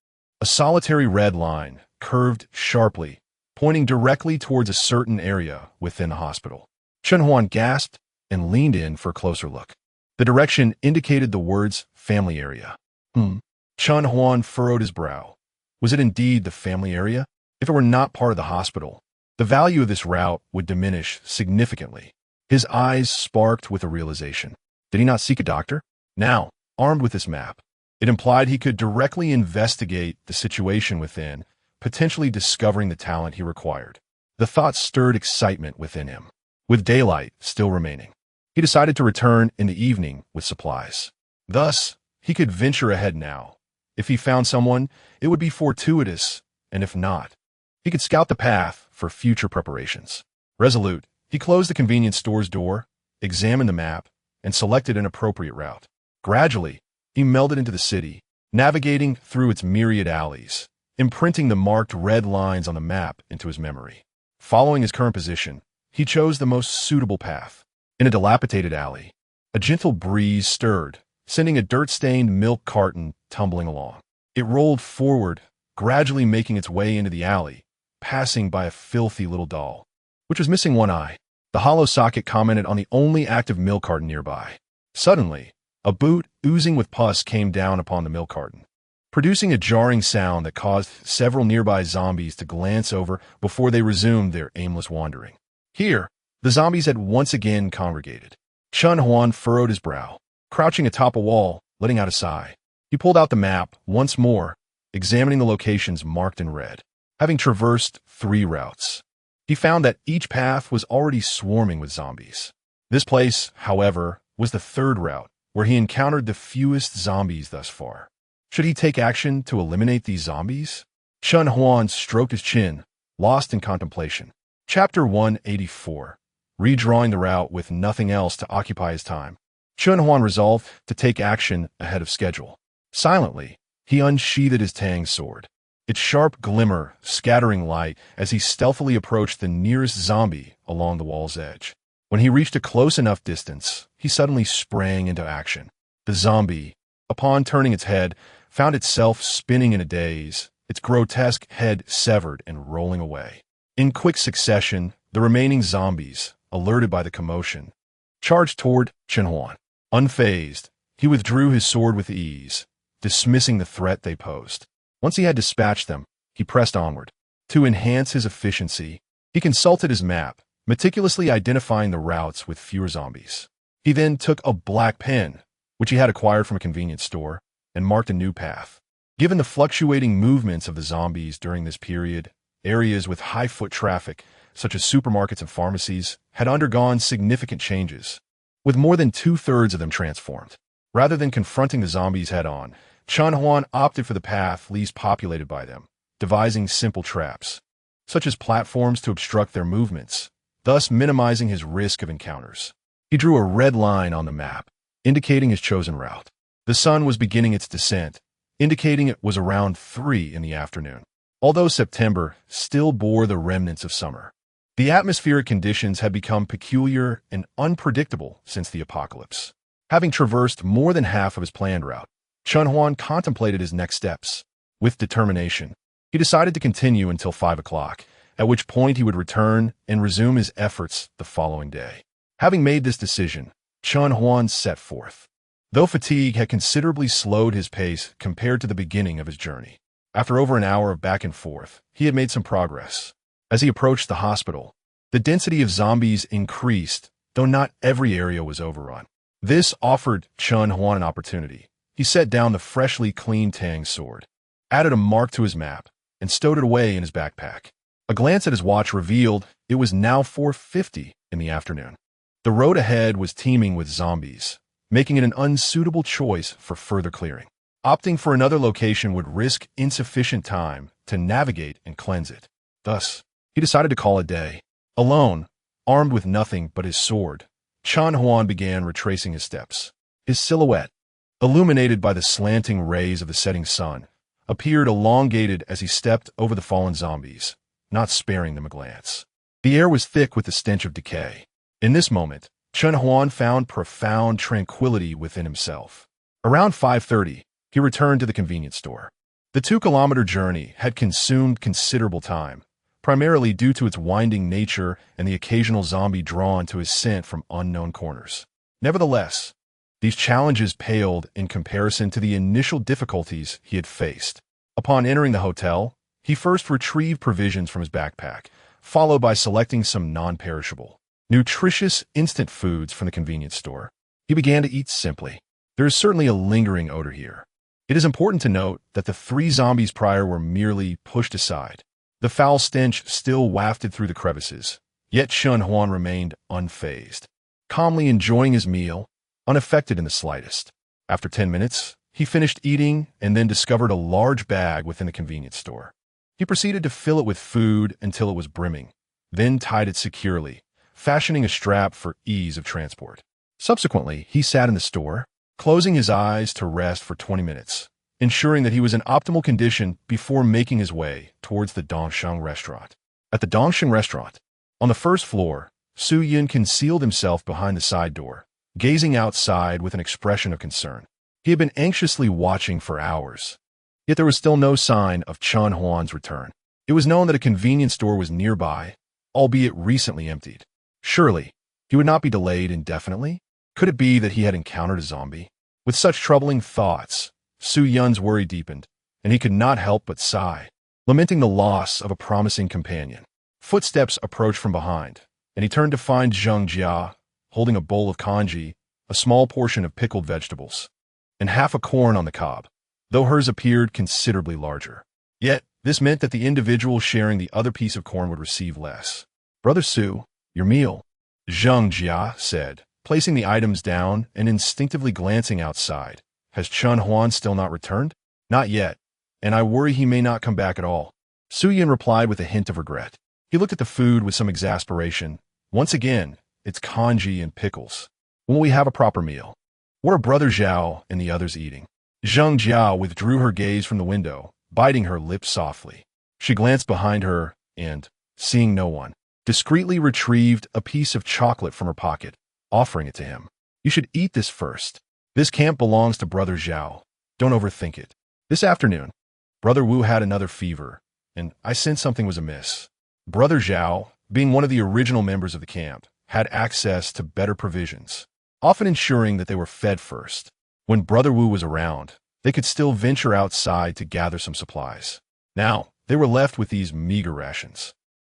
a solitary red line curved sharply, pointing directly towards a certain area within the hospital. Chun Huan gasped and leaned in for a closer look. The direction indicated the words family area. Chun Huan furrowed his brow. Was it indeed the family area? If it were not part of the hospital, the value of this route would diminish significantly. His eyes sparked with a realization. Did he not seek a doctor? Now, armed with this map, it implied he could directly investigate the situation within, potentially discovering the talent he required. The thought stirred excitement within him. With daylight still remaining, he decided to return in the evening with supplies. Thus, he could venture ahead now. If he found someone, it would be fortuitous, and if not, he could scout the path for future preparations. Resolute, he closed the convenience store's door, examined the map, and selected an appropriate route. Gradually, he melded into the city, navigating through its myriad alleys, imprinting the marked red lines on the map into his memory. Following his current position, he chose the most suitable path. In a dilapidated alley, a gentle breeze stirred, sending a dirt-stained milk carton tumbling along. It rolled forward, gradually making its way into the alley, passing by a filthy little doll, which was missing one eye. The hollow socket commented on the only active milk carton nearby. Suddenly, a boot oozing with pus came down upon the milk carton, producing a jarring sound that caused several nearby zombies to glance over before they resumed their aimless wandering. Here, the zombies had once again congregated. Chun Huan furrowed his brow, crouching atop a wall, letting out a sigh. He pulled out the map once more, examining the locations marked in red. Having traversed 3 routes, he found that each path was already swarming with zombies. This place, however, was the 3rd route, where he encountered the fewest zombies thus far. Should he take action to eliminate these zombies? Chun Huan stroked his chin, lost in contemplation. Chapter 184. Redrawing the route with nothing else to occupy his time, Chun Huan resolved to take action ahead of schedule. Silently, he unsheathed his tang sword, its sharp glimmer scattering light as he stealthily approached the nearest zombie along the wall's edge. When he reached a close enough distance, he suddenly sprang into action. The zombie, upon turning its head, found itself spinning in a daze, its grotesque head severed and rolling away. In quick succession, the remaining zombies, alerted by the commotion, charged toward Chun Huan. Unfazed, he withdrew his sword with ease, dismissing the threat they posed. Once he had dispatched them, he pressed onward. To enhance his efficiency, he consulted his map, meticulously identifying the routes with fewer zombies. He then took a black pen, which he had acquired from a convenience store, and marked a new path. Given the fluctuating movements of the zombies during this period, areas with high foot traffic, such as supermarkets and pharmacies, had undergone significant changes, with more than 2/3 of them transformed. Rather than confronting the zombies head-on, Chun Huan opted for the path least populated by them, devising simple traps, such as platforms to obstruct their movements, thus minimizing his risk of encounters. He drew a red line on the map, indicating his chosen route. The sun was beginning its descent, indicating it was around 3 in the afternoon. Although September still bore the remnants of summer, the atmospheric conditions had become peculiar and unpredictable since the apocalypse. Having traversed more than half of his planned route, Chun Huan contemplated his next steps. With determination, he decided to continue until 5 o'clock, at which point he would return and resume his efforts the following day. Having made this decision, Chun Huan set forth. Though fatigue had considerably slowed his pace compared to the beginning of his journey, after over an hour of back and forth, he had made some progress. As he approached the hospital, the density of zombies increased, though not every area was overrun. This offered Chun Huan an opportunity. He set down the freshly cleaned Tang sword, added a mark to his map, and stowed it away in his backpack. A glance at his watch revealed it was now 4:50 in the afternoon. The road ahead was teeming with zombies, making it an unsuitable choice for further clearing. Opting for another location would risk insufficient time to navigate and cleanse it. Thus, he decided to call it a day. Alone, armed with nothing but his sword, Chun Huan began retracing his steps. His silhouette, illuminated by the slanting rays of the setting sun, appeared elongated as he stepped over the fallen zombies, not sparing them a glance. The air was thick with the stench of decay. In this moment, Chun Huan found profound tranquility within himself. Around 5:30, he returned to the convenience store. The 2-kilometer journey had consumed considerable time, primarily due to its winding nature and the occasional zombie drawn to his scent from unknown corners. Nevertheless, these challenges paled in comparison to the initial difficulties he had faced. Upon entering the hotel, he first retrieved provisions from his backpack, followed by selecting some non-perishable, nutritious instant foods from the convenience store. He began to eat simply. There is certainly a lingering odor here. It is important to note that the 3 zombies prior were merely pushed aside. The foul stench still wafted through the crevices, yet Chun Huan remained unfazed, calmly enjoying his meal, unaffected in the slightest. After 10 minutes, he finished eating and then discovered a large bag within the convenience store. He proceeded to fill it with food until it was brimming, then tied it securely, fashioning a strap for ease of transport. Subsequently, he sat in the store, closing his eyes to rest for 20 minutes, ensuring that he was in optimal condition before making his way towards the Dongsheng restaurant. At the Dongsheng restaurant, on the first floor, Su Yin concealed himself behind the side door, gazing outside with an expression of concern. He had been anxiously watching for hours, yet there was still no sign of Chun Huan's return. It was known that a convenience store was nearby, albeit recently emptied. Surely, he would not be delayed indefinitely? Could it be that he had encountered a zombie? With such troubling thoughts, Su Yun's worry deepened, and he could not help but sigh, lamenting the loss of a promising companion. Footsteps approached from behind, and he turned to find Zheng Jia holding a bowl of congee, a small portion of pickled vegetables, and half a corn on the cob, though hers appeared considerably larger. Yet, this meant that the individual sharing the other piece of corn would receive less. "Brother Su, your meal," Zheng Jia said, placing the items down and instinctively glancing outside. "Has Chun Huan still not returned?" "Not yet, and I worry he may not come back at all," Su Yin replied with a hint of regret. He looked at the food with some exasperation. Once again, it's congee and pickles. When will we have a proper meal? What are Brother Zhao and the others eating? Zheng Jiao withdrew her gaze from the window, biting her lips softly. She glanced behind her and, seeing no one, discreetly retrieved a piece of chocolate from her pocket, offering it to him. "You should eat this first. This camp belongs to Brother Zhao. Don't overthink it." This afternoon, Brother Wu had another fever, and I sensed something was amiss. Brother Zhao, being one of the original members of the camp, had access to better provisions, often ensuring that they were fed first. When Brother Wu was around, they could still venture outside to gather some supplies. Now, they were left with these meager rations.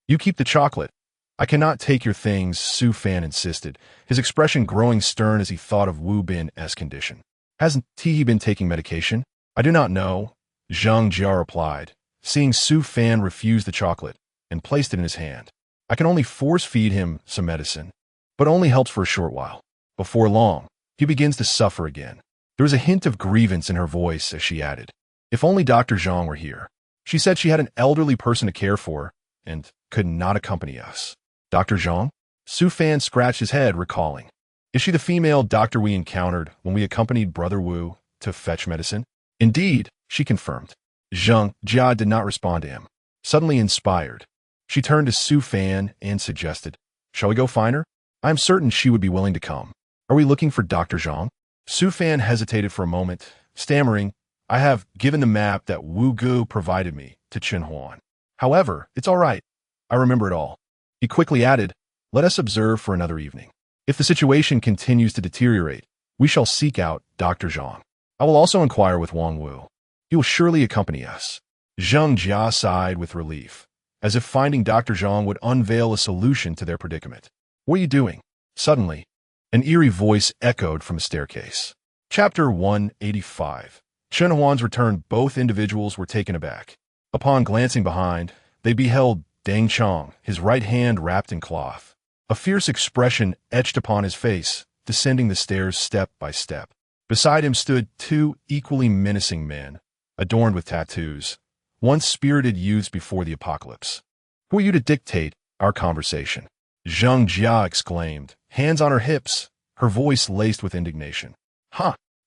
"You keep the chocolate. I cannot take your things," Su Fan insisted, his expression growing stern as he thought of Wu Bin's condition. "Hasn't he been taking medication?" "I do not know," Zhang Jia replied, seeing Su Fan refuse the chocolate, and placed it in his hand. "I can only force-feed him some medicine, but only helps for a short while. Before long, he begins to suffer again." There was a hint of grievance in her voice as she added, "If only Dr. Zhang were here." She said she had an elderly person to care for and could not accompany us. "Dr. Zhang?" Su Fan scratched his head, recalling. "Is she the female doctor we encountered when we accompanied Brother Wu to fetch medicine?" "Indeed," she confirmed. Zheng Jia did not respond to him. Suddenly inspired, she turned to Su Fan and suggested, "Shall we go find her? I am certain she would be willing to come. Are we looking for Dr. Zhang?" Su Fan hesitated for a moment, stammering, "I have given the map that Wu Gu provided me to Chun Huan. However, it's all right. I remember it all." He quickly added, "Let us observe for another evening." If the situation continues to deteriorate, we shall seek out Dr. Zhang. I will also inquire with Wang Wu. He will surely accompany us. Zheng Jia sighed with relief, as if finding Dr. Zhang would unveil a solution to their predicament. What are you doing? Suddenly, an eerie voice echoed from a staircase. Chapter 185. Chen Huan's return. Both individuals were taken aback. Upon glancing behind, they beheld Deng Chong, his right hand wrapped in cloth. A fierce expression etched upon his face, descending the stairs step by step. Beside him stood two equally menacing men, adorned with tattoos, once spirited youths before the apocalypse. Who are you to dictate our conversation? Zheng Jia exclaimed, hands on her hips, her voice laced with indignation.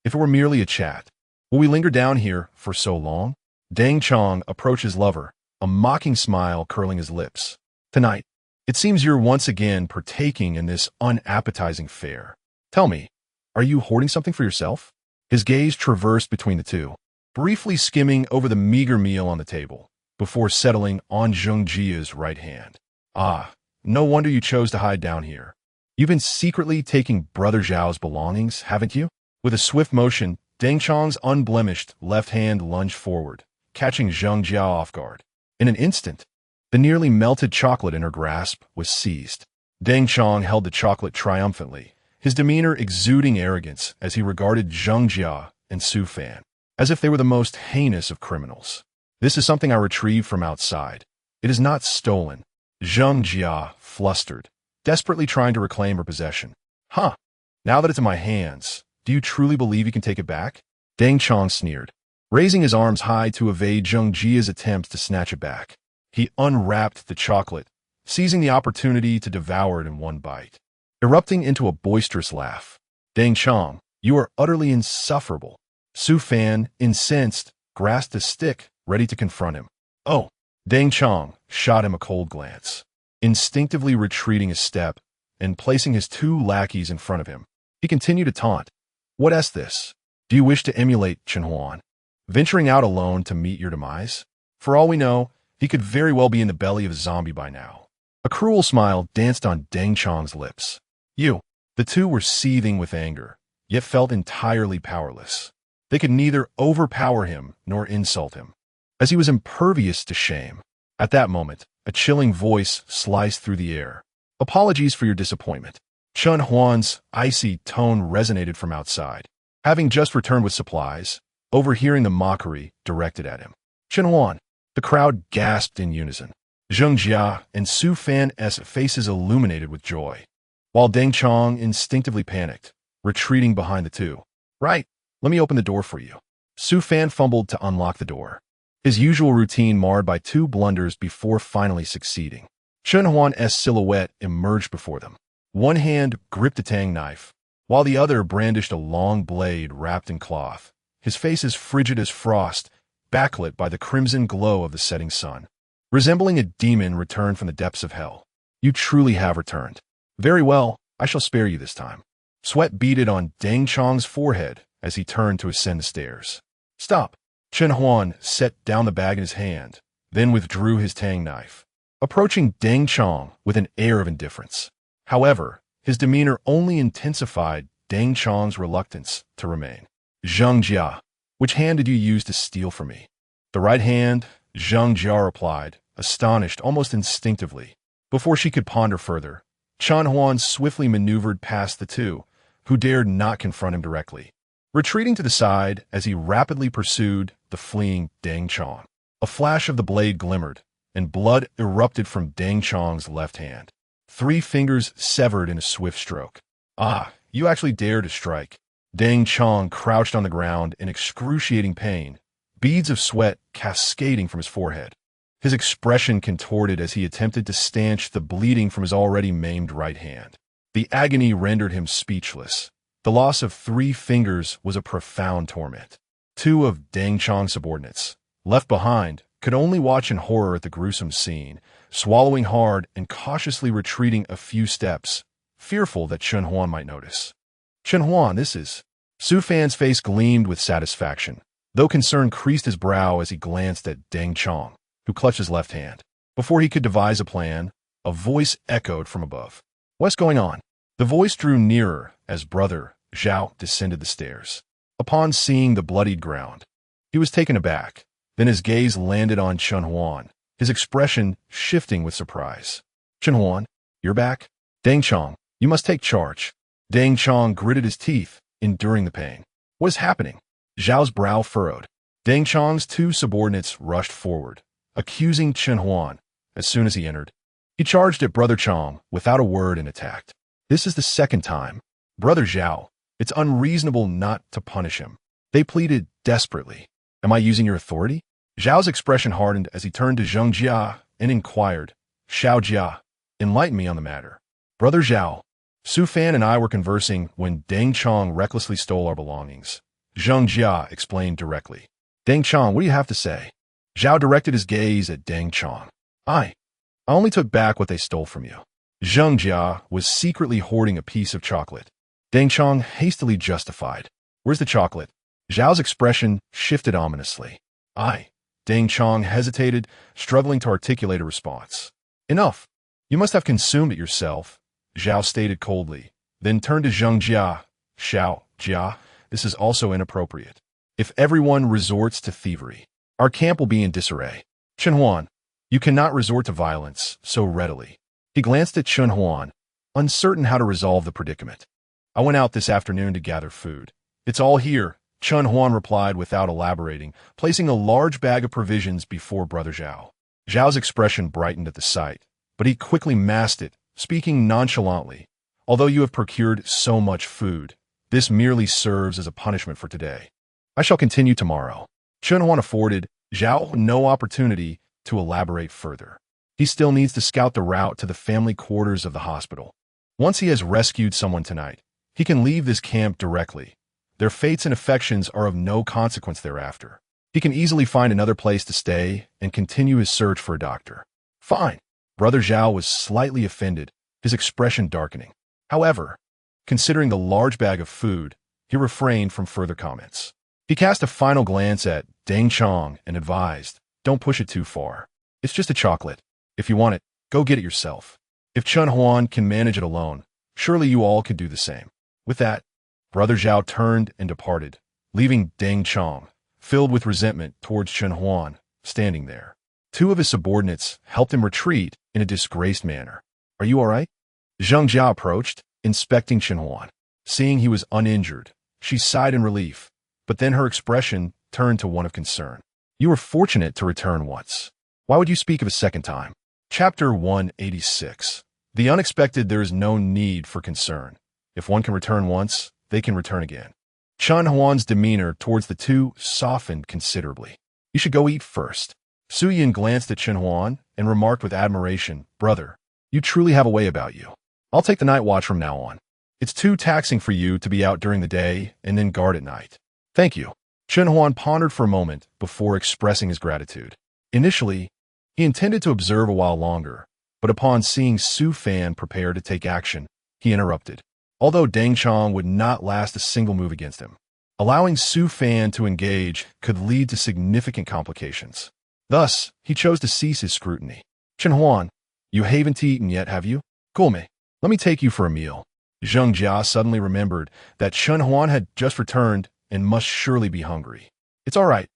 If it were merely a chat. Will we linger down here for so long? Deng Chong approached his lover, a mocking smile curling his lips. Tonight, it seems you're once again partaking in this unappetizing fare. Tell me, are you hoarding something for yourself? His gaze traversed between the two, briefly skimming over the meager meal on the table, before settling on Zheng Jia's right hand. No wonder you chose to hide down here. You've been secretly taking Brother Zhao's belongings, haven't you? With a swift motion, Deng Chong's unblemished left hand lunged forward, catching Zheng Jia off guard. In an instant, the nearly melted chocolate in her grasp was seized. Deng Chong held the chocolate triumphantly, his demeanor exuding arrogance as he regarded Zheng Jia and Su Fan, as if they were the most heinous of criminals. This is something I retrieved from outside. It is not stolen. Zheng Jia flustered, desperately trying to reclaim her possession. Now that it's in my hands, do you truly believe you can take it back? Deng Chong sneered, raising his arms high to evade Zheng Jia's attempts to snatch it back. He unwrapped the chocolate, seizing the opportunity to devour it in one bite. Erupting into a boisterous laugh. Deng Chong, you are utterly insufferable. Su Fan, incensed, grasped a stick, ready to confront him. Oh! Deng Chong shot him a cold glance, instinctively retreating a step and placing his two lackeys in front of him. He continued to taunt. What is this? Do you wish to emulate Chen Huan, venturing out alone to meet your demise? For all we know, he could very well be in the belly of a zombie by now. A cruel smile danced on Deng Chong's lips. The two were seething with anger, yet felt entirely powerless. They could neither overpower him nor insult him, as he was impervious to shame. At that moment, a chilling voice sliced through the air. Apologies for your disappointment. Chen Huan's icy tone resonated from outside, having just returned with supplies, overhearing the mockery directed at him. Chen Huan. The crowd gasped in unison. Zheng Jia and Su Fan's faces illuminated with joy, while Deng Chong instinctively panicked, retreating behind the two. Right, let me open the door for you. Su Fan fumbled to unlock the door, his usual routine marred by two blunders before finally succeeding. Chen Huan's silhouette emerged before them. One hand gripped a tang knife, while the other brandished a long blade wrapped in cloth, his face as frigid as frost, backlit by the crimson glow of the setting sun. Resembling a demon returned from the depths of hell. You truly have returned. Very well, I shall spare you this time. Sweat beaded on Deng Chong's forehead as he turned to ascend the stairs. Stop! Chen Huan set down the bag in his hand, then withdrew his tang knife, approaching Deng Chong with an air of indifference. However, his demeanor only intensified Deng Chong's reluctance to remain. Zheng Jia, which hand did you use to steal from me? The right hand, Zheng Jia replied, astonished almost instinctively. Before she could ponder further, Chen Huan swiftly maneuvered past the two, who dared not confront him directly, retreating to the side as he rapidly pursued the fleeing Deng Chong. A flash of the blade glimmered, and blood erupted from Deng Chong's left hand. 3 fingers severed in a swift stroke. You actually dare to strike. Deng Chong crouched on the ground in excruciating pain, beads of sweat cascading from his forehead. His expression contorted as he attempted to stanch the bleeding from his already maimed right hand. The agony rendered him speechless. The loss of 3 fingers was a profound torment. 2 of Deng Chong's subordinates, left behind, could only watch in horror at the gruesome scene, swallowing hard and cautiously retreating a few steps, fearful that Chen Huan might notice. Chen Huan, this is... Su Fan's face gleamed with satisfaction, though concern creased his brow as he glanced at Deng Chong, who clutched his left hand. Before he could devise a plan, a voice echoed from above. What's going on? The voice drew nearer as Brother Zhao descended the stairs. Upon seeing the bloodied ground, he was taken aback. Then his gaze landed on Chen Huan, his expression shifting with surprise. Chen Huan, you're back? Deng Chong, you must take charge. Deng Chong gritted his teeth, enduring the pain. What is happening? Zhao's brow furrowed. Deng Chong's two subordinates rushed forward, accusing Chen Huan. As soon as he entered, he charged at Brother Chong without a word and attacked. This is the second time. Brother Zhao, it's unreasonable not to punish him. They pleaded desperately. Am I using your authority? Zhao's expression hardened as he turned to Zheng Jia and inquired, Xiao Jia, enlighten me on the matter. Brother Zhao, Su Fan and I were conversing when Deng Chong recklessly stole our belongings. Zheng Jia explained directly. Deng Chong, what do you have to say? Zhao directed his gaze at Deng Chong. I only took back what they stole from you. Zheng Jia was secretly hoarding a piece of chocolate. Deng Chong hastily justified. Where's the chocolate? Zhao's expression shifted ominously. Deng Chong hesitated, struggling to articulate a response. Enough. You must have consumed it yourself, Zhao stated coldly, then turned to Zheng Jia. Xiao Jia, this is also inappropriate. If everyone resorts to thievery, our camp will be in disarray. Chen Huan, you cannot resort to violence so readily. He glanced at Chen Huan, uncertain how to resolve the predicament. I went out this afternoon to gather food. It's all here, Chen Huan replied without elaborating, placing a large bag of provisions before Brother Zhao. Zhao's expression brightened at the sight, but he quickly masked it, speaking nonchalantly. Although you have procured so much food, this merely serves as a punishment for today. I shall continue tomorrow. Chen Huan afforded Zhao no opportunity to elaborate further. He still needs to scout the route to the family quarters of the hospital. Once he has rescued someone tonight, he can leave this camp directly. Their fates and affections are of no consequence thereafter. He can easily find another place to stay and continue his search for a doctor. Fine. Brother Zhao was slightly offended, his expression darkening. However, considering the large bag of food, he refrained from further comments. He cast a final glance at Deng Chong and advised, don't push it too far. It's just a chocolate. If you want it, go get it yourself. If Chen Huan can manage it alone, surely you all could do the same. With that, Brother Zhao turned and departed, leaving Deng Chong, filled with resentment towards Chen Huan, standing there. Two of his subordinates helped him retreat in a disgraced manner. Are you all right? Zheng Jia approached, inspecting Chen Huan. Seeing he was uninjured, she sighed in relief, but then her expression turned to one of concern. You were fortunate to return once. Why would you speak of a second time? Chapter 186. The unexpected, there is no need for concern. If one can return once, they can return again. Chen Huan's demeanor towards the two softened considerably. You should go eat first. Su Yin glanced at Chen Huan and remarked with admiration, Brother, you truly have a way about you. I'll take the night watch from now on. It's too taxing for you to be out during the day and then guard at night. Thank you. Chen Huan pondered for a moment before expressing his gratitude. Initially, he intended to observe a while longer, but upon seeing Su Fan prepare to take action, he interrupted. Although Deng Chong would not last a single move against him, allowing Su Fan to engage could lead to significant complications. Thus, he chose to cease his scrutiny. Chen Huan, you haven't eaten yet, have you? Gome, let me take you for a meal. Zheng Jia suddenly remembered that Chen Huan had just returned and must surely be hungry. It's all right.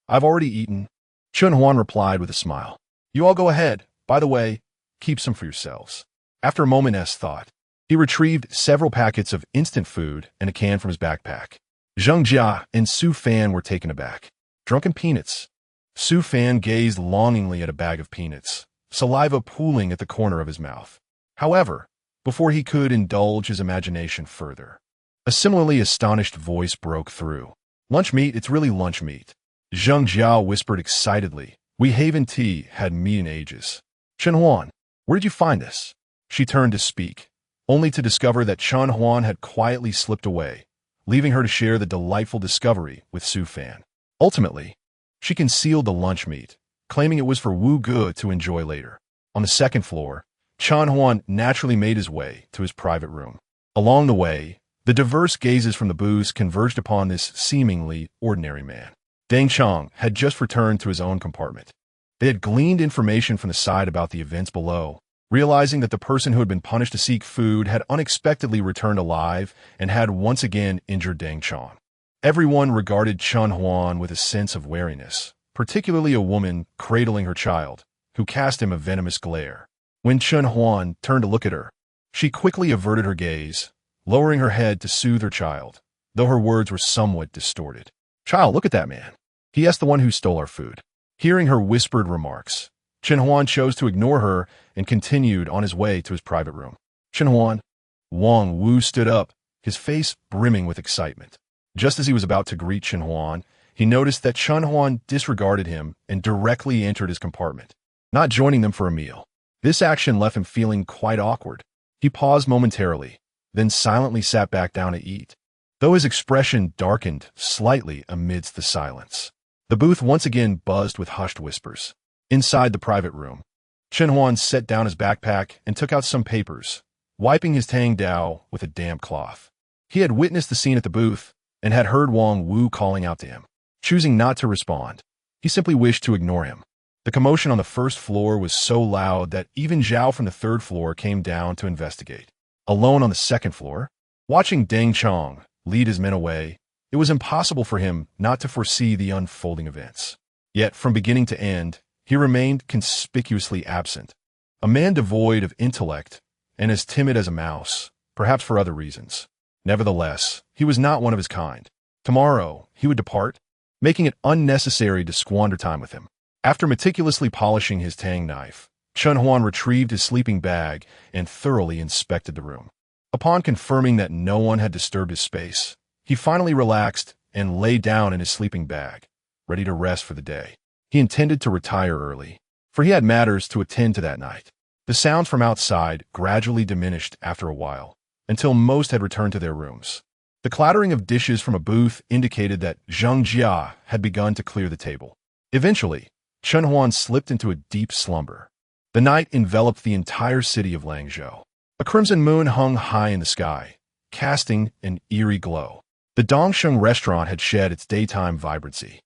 I've already eaten. Chen Huan replied with a smile. You all go ahead. By the way, keep some for yourselves. After a moment's thought, he retrieved several packets of instant food and a can from his backpack. Zheng Jia and Su Fan were taken aback. Drunken peanuts. Su Fan gazed longingly at a bag of peanuts, saliva pooling at the corner of his mouth. However, before he could indulge his imagination further, a similarly astonished voice broke through. Lunch meat, it's really lunch meat. Zheng Jia whispered excitedly. We haven't had meat in ages. Chen Huan, where did you find this? She turned to speak, only to discover that Chen Huan had quietly slipped away, leaving her to share the delightful discovery with Su Fan. Ultimately, she concealed the lunch meat, claiming it was for Wu Ge to enjoy later. On the second floor, Chen Huan naturally made his way to his private room. Along the way, the diverse gazes from the booths converged upon this seemingly ordinary man. Deng Chong had just returned to his own compartment. They had gleaned information from the side about the events below, realizing that the person who had been punished to seek food had unexpectedly returned alive and had once again injured Dang Chong. Everyone regarded Chun Huan with a sense of wariness, particularly a woman cradling her child, who cast him a venomous glare. When Chun Huan turned to look at her, she quickly averted her gaze, lowering her head to soothe her child, though her words were somewhat distorted. "Child, look at that man. He is the one who stole our food." Hearing her whispered remarks, Chen Huan chose to ignore her and continued on his way to his private room. "Chen Huan." Wang Wu stood up, his face brimming with excitement. Just as he was about to greet Chen Huan, he noticed that Chen Huan disregarded him and directly entered his compartment, not joining them for a meal. This action left him feeling quite awkward. He paused momentarily, then silently sat back down to eat, though his expression darkened slightly amidst the silence. The booth once again buzzed with hushed whispers. Inside the private room, Chen Huan set down his backpack and took out some papers, wiping his Tang Dao with a damp cloth. He had witnessed the scene at the booth and had heard Wang Wu calling out to him. Choosing not to respond, he simply wished to ignore him. The commotion on the first floor was so loud that even Zhao from the third floor came down to investigate. Alone on the second floor, watching Deng Chong lead his men away, it was impossible for him not to foresee the unfolding events. Yet, from beginning to end, he remained conspicuously absent. A man devoid of intellect and as timid as a mouse, perhaps for other reasons. Nevertheless, he was not one of his kind. Tomorrow, he would depart, making it unnecessary to squander time with him. After meticulously polishing his Tang knife, Chun Huan retrieved his sleeping bag and thoroughly inspected the room. Upon confirming that no one had disturbed his space, he finally relaxed and lay down in his sleeping bag, ready to rest for the day. He intended to retire early, for he had matters to attend to that night. The sounds from outside gradually diminished after a while, until most had returned to their rooms. The clattering of dishes from a booth indicated that Zhang Jia had begun to clear the table. Eventually, Chun Huan slipped into a deep slumber. The night enveloped the entire city of Langzhou. A crimson moon hung high in the sky, casting an eerie glow. The Dongsheng restaurant had shed its daytime vibrancy,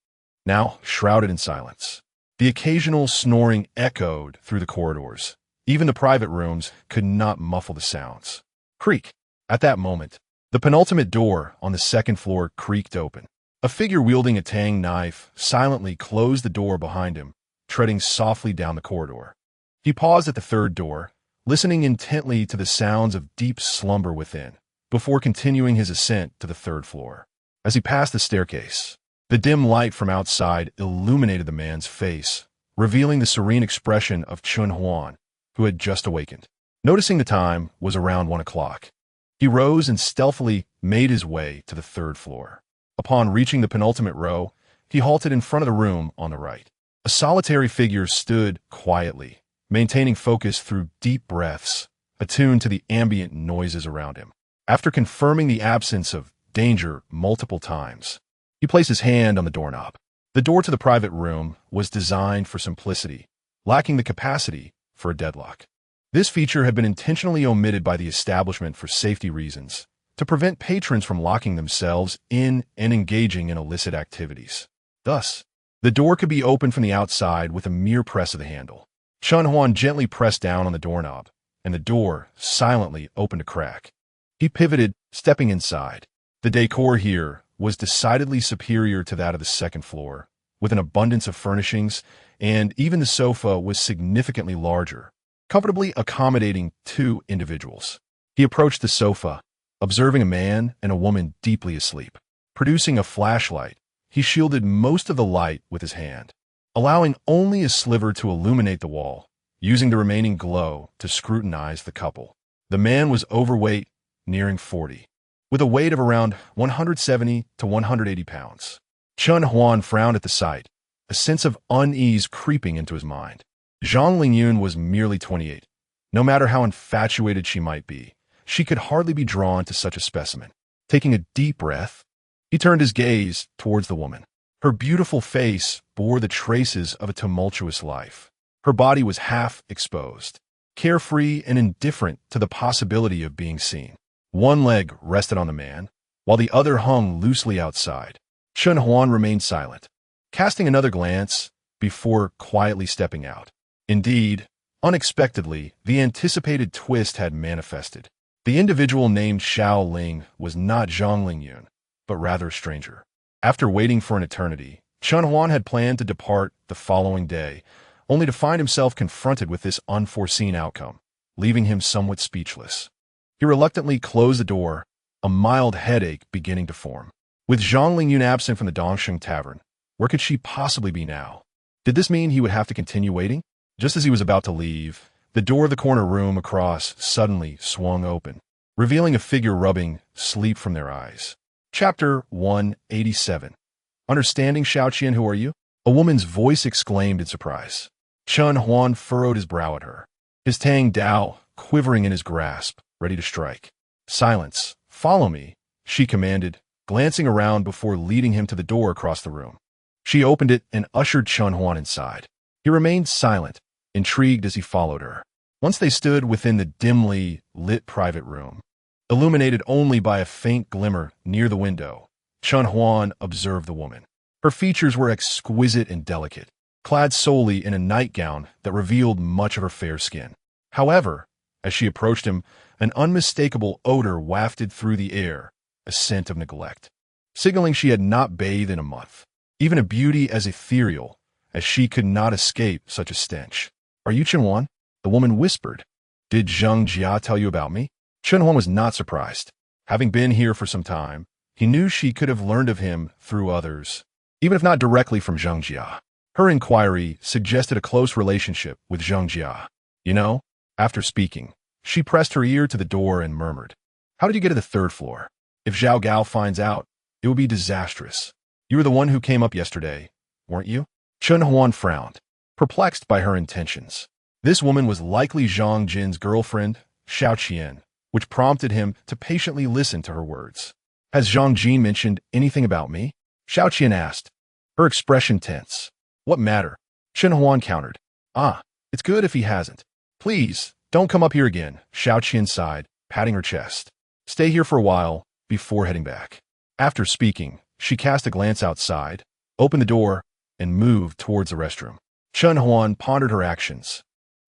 now shrouded in silence. The occasional snoring echoed through the corridors. Even the private rooms could not muffle the sounds. Creak! At that moment, the penultimate door on the second floor creaked open. A figure wielding a Tang knife silently closed the door behind him, treading softly down the corridor. He paused at the third door, listening intently to the sounds of deep slumber within, before continuing his ascent to the third floor. As he passed the staircase, the dim light from outside illuminated the man's face, revealing the serene expression of Chun Huan, who had just awakened. Noticing the time was around 1 o'clock, he rose and stealthily made his way to the third floor. Upon reaching the penultimate row, he halted in front of the room on the right. A solitary figure stood quietly, maintaining focus through deep breaths, attuned to the ambient noises around him. After confirming the absence of danger multiple times, he placed his hand on the doorknob. The door to the private room was designed for simplicity, lacking the capacity for a deadlock. This feature had been intentionally omitted by the establishment for safety reasons, to prevent patrons from locking themselves in and engaging in illicit activities. Thus, the door could be opened from the outside with a mere press of the handle. Chun Huan gently pressed down on the doorknob, and the door silently opened a crack. He pivoted, stepping inside. The decor here was decidedly superior to that of the second floor, with an abundance of furnishings, and even the sofa was significantly larger, comfortably accommodating 2 individuals. He approached the sofa, observing a man and a woman deeply asleep. Producing a flashlight, he shielded most of the light with his hand, allowing only a sliver to illuminate the wall, using the remaining glow to scrutinize the couple. The man was overweight, nearing 40, with a weight of around 170 to 180 pounds. Chun Huan frowned at the sight, a sense of unease creeping into his mind. Zhang Lingyun was merely 28. No matter how infatuated she might be, she could hardly be drawn to such a specimen. Taking a deep breath, he turned his gaze towards the woman. Her beautiful face bore the traces of a tumultuous life. Her body was half exposed, carefree and indifferent to the possibility of being seen. One leg rested on the man, while the other hung loosely outside. Chun Huan remained silent, casting another glance before quietly stepping out. Indeed, Unexpectedly, the anticipated twist had manifested. The individual named Xiao Ling was not Zhang Lingyun, but rather a stranger. After waiting for an eternity, Chen Huan had planned to depart the following day, only to find himself confronted with this unforeseen outcome, leaving him somewhat speechless. He reluctantly closed the door, a mild headache beginning to form. With Zhang Lingyun absent from the Dongsheng Tavern, where could she possibly be now? Did this mean he would have to continue waiting? Just as he was about to leave, the door of the corner room across suddenly swung open, revealing a figure rubbing sleep from their eyes. Chapter 187. Understanding Xiaoqian, who are you? A woman's voice exclaimed in surprise. Chen Huan furrowed his brow at her, his Tang Dao quivering in his grasp, ready to strike. Silence. Follow me, she commanded, glancing around before leading him to the door across the room. She opened it and ushered Chen Huan inside. He remained silent, intrigued as he followed her. Once they stood within the dimly lit private room, illuminated only by a faint glimmer near the window, Chen Huan observed the woman. Her features were exquisite and delicate, clad solely in a nightgown that revealed much of her fair skin. However, as she approached him, an unmistakable odor wafted through the air, a scent of neglect, signaling she had not bathed in a month. Even a beauty as ethereal as she could not escape such a stench. Are you Chen Huan? The woman whispered. Did Zhang Jia tell you about me? Chen Huan was not surprised. Having been here for some time, he knew she could have learned of him through others, even if not directly from Zhang Jia. Her inquiry suggested a close relationship with Zhang Jia. You know, after speaking, she pressed her ear to the door and murmured, How did you get to the third floor? If Zhao Gao finds out, it would be disastrous. You were the one who came up yesterday, weren't you? Chen Huan frowned, perplexed by her intentions. This woman was likely Zhang Jin's girlfriend, Xiaoqian, which prompted him to patiently listen to her words. Has Zhang Jin mentioned anything about me? Xiaoqian asked, her expression tense. What matter? Chen Huan countered. It's good if he hasn't. Please, don't come up here again, Xiaoqian sighed, patting her chest. Stay here for a while, before heading back. After speaking, she cast a glance outside, opened the door, and moved towards the restroom. Chen Huan pondered her actions,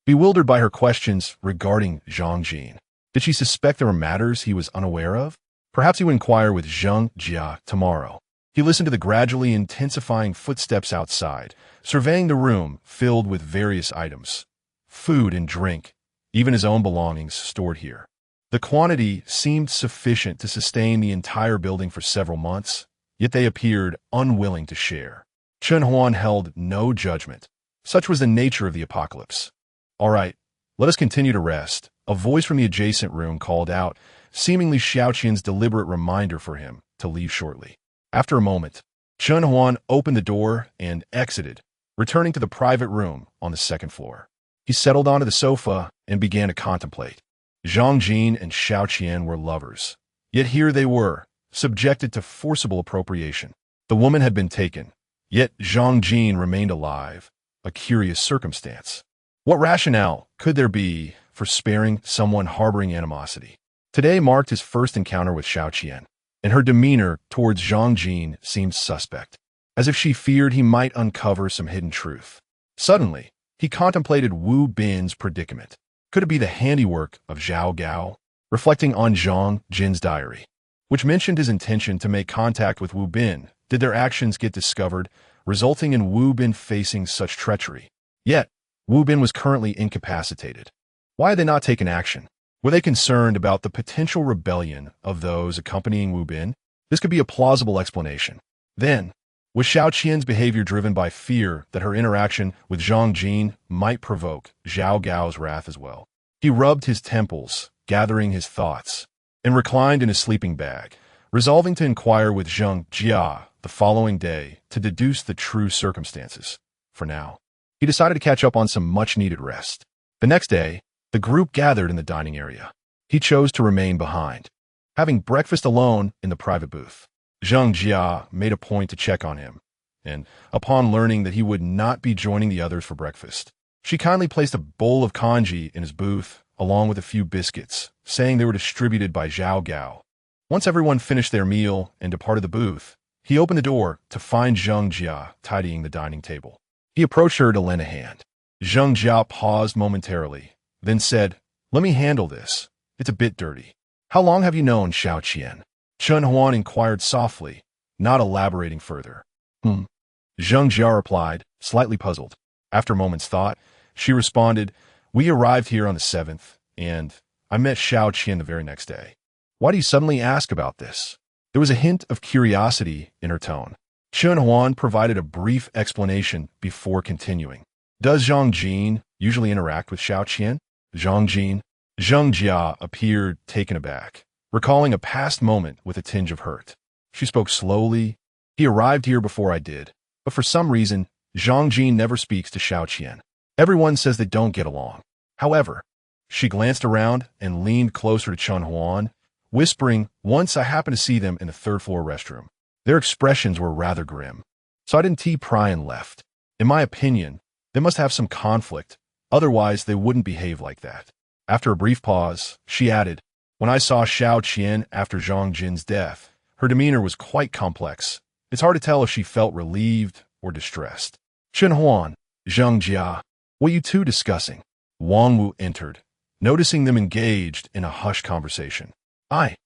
bewildered by her questions regarding Zhang Jin. Did she suspect there were matters he was unaware of? Perhaps he would inquire with Zhang Jia tomorrow. He listened to the gradually intensifying footsteps outside, surveying the room filled with various items, food and drink, even his own belongings stored here. The quantity seemed sufficient to sustain the entire building for several months, yet they appeared unwilling to share. Chen Huan held no judgment. Such was the nature of the apocalypse. All right, let us continue to rest, a voice from the adjacent room called out, seemingly Xiaoqian's deliberate reminder for him to leave shortly. After a moment, Chen Huan opened the door and exited, returning to the private room on the second floor. He settled onto the sofa and began to contemplate. Zhang Jin and Xiaoqian were lovers, yet here they were, subjected to forcible appropriation. The woman had been taken, yet Zhang Jin remained alive, a curious circumstance. What rationale could there be for sparing someone harboring animosity? Today marked his first encounter with Xiaoqian, and her demeanor towards Zhang Jin seemed suspect, as if she feared he might uncover some hidden truth. Suddenly, he contemplated Wu Bin's predicament. Could it be the handiwork of Zhao Gao? Reflecting on Zhang Jin's diary, which mentioned his intention to make contact with Wu Bin, did their actions get discovered, resulting in Wu Bin facing such treachery? Yet, Wu Bin was currently incapacitated. Why had they not taken action? Were they concerned about the potential rebellion of those accompanying Wu Bin? This could be a plausible explanation. Then, was Xiaoqian's behavior driven by fear that her interaction with Zhang Jin might provoke Zhao Gao's wrath as well? He rubbed his temples, gathering his thoughts, and reclined in his sleeping bag, resolving to inquire with Zhang Jia the following day to deduce the true circumstances. For now, he decided to catch up on some much-needed rest. The next day, the group gathered in the dining area. He chose to remain behind, having breakfast alone in the private booth. Zhang Jia made a point to check on him, and upon learning that he would not be joining the others for breakfast, she kindly placed a bowl of congee in his booth, along with a few biscuits, saying they were distributed by Zhao Gao. Once everyone finished their meal and departed the booth, he opened the door to find Zhang Jia tidying the dining table. He approached her to lend a hand. Zheng Jia paused momentarily, then said, "Let me handle this. It's a bit dirty." "How long have you known Xiao Qian?" Chen Huan inquired softly, not elaborating further. Zheng Jia replied, slightly puzzled. After a moment's thought, she responded, "We arrived here on the 7th, and I met Xiao Qian the very next day." "Why do you suddenly ask about this?" There was a hint of curiosity in her tone. Chen Huan provided a brief explanation before continuing. "Does Zhang Jin usually interact with Xiao Qian?" Zhang Jin? Zheng Jia appeared taken aback, recalling a past moment with a tinge of hurt. She spoke slowly. "He arrived here before I did, but for some reason, Zhang Jin never speaks to Xiao Qian. Everyone says they don't get along. However," she glanced around and leaned closer to Chen Huan, whispering, "Once I happened to see them in the third-floor restroom. Their expressions were rather grim, so I didn't pry and left. In my opinion, they must have some conflict, otherwise they wouldn't behave like that." After a brief pause, she added, "When I saw Xiao Qian after Zhang Jin's death, her demeanor was quite complex. It's hard to tell if she felt relieved or distressed." "Chen Huan, Zheng Jia, what are you two discussing?" Wang Wu entered, noticing them engaged in a hushed conversation. I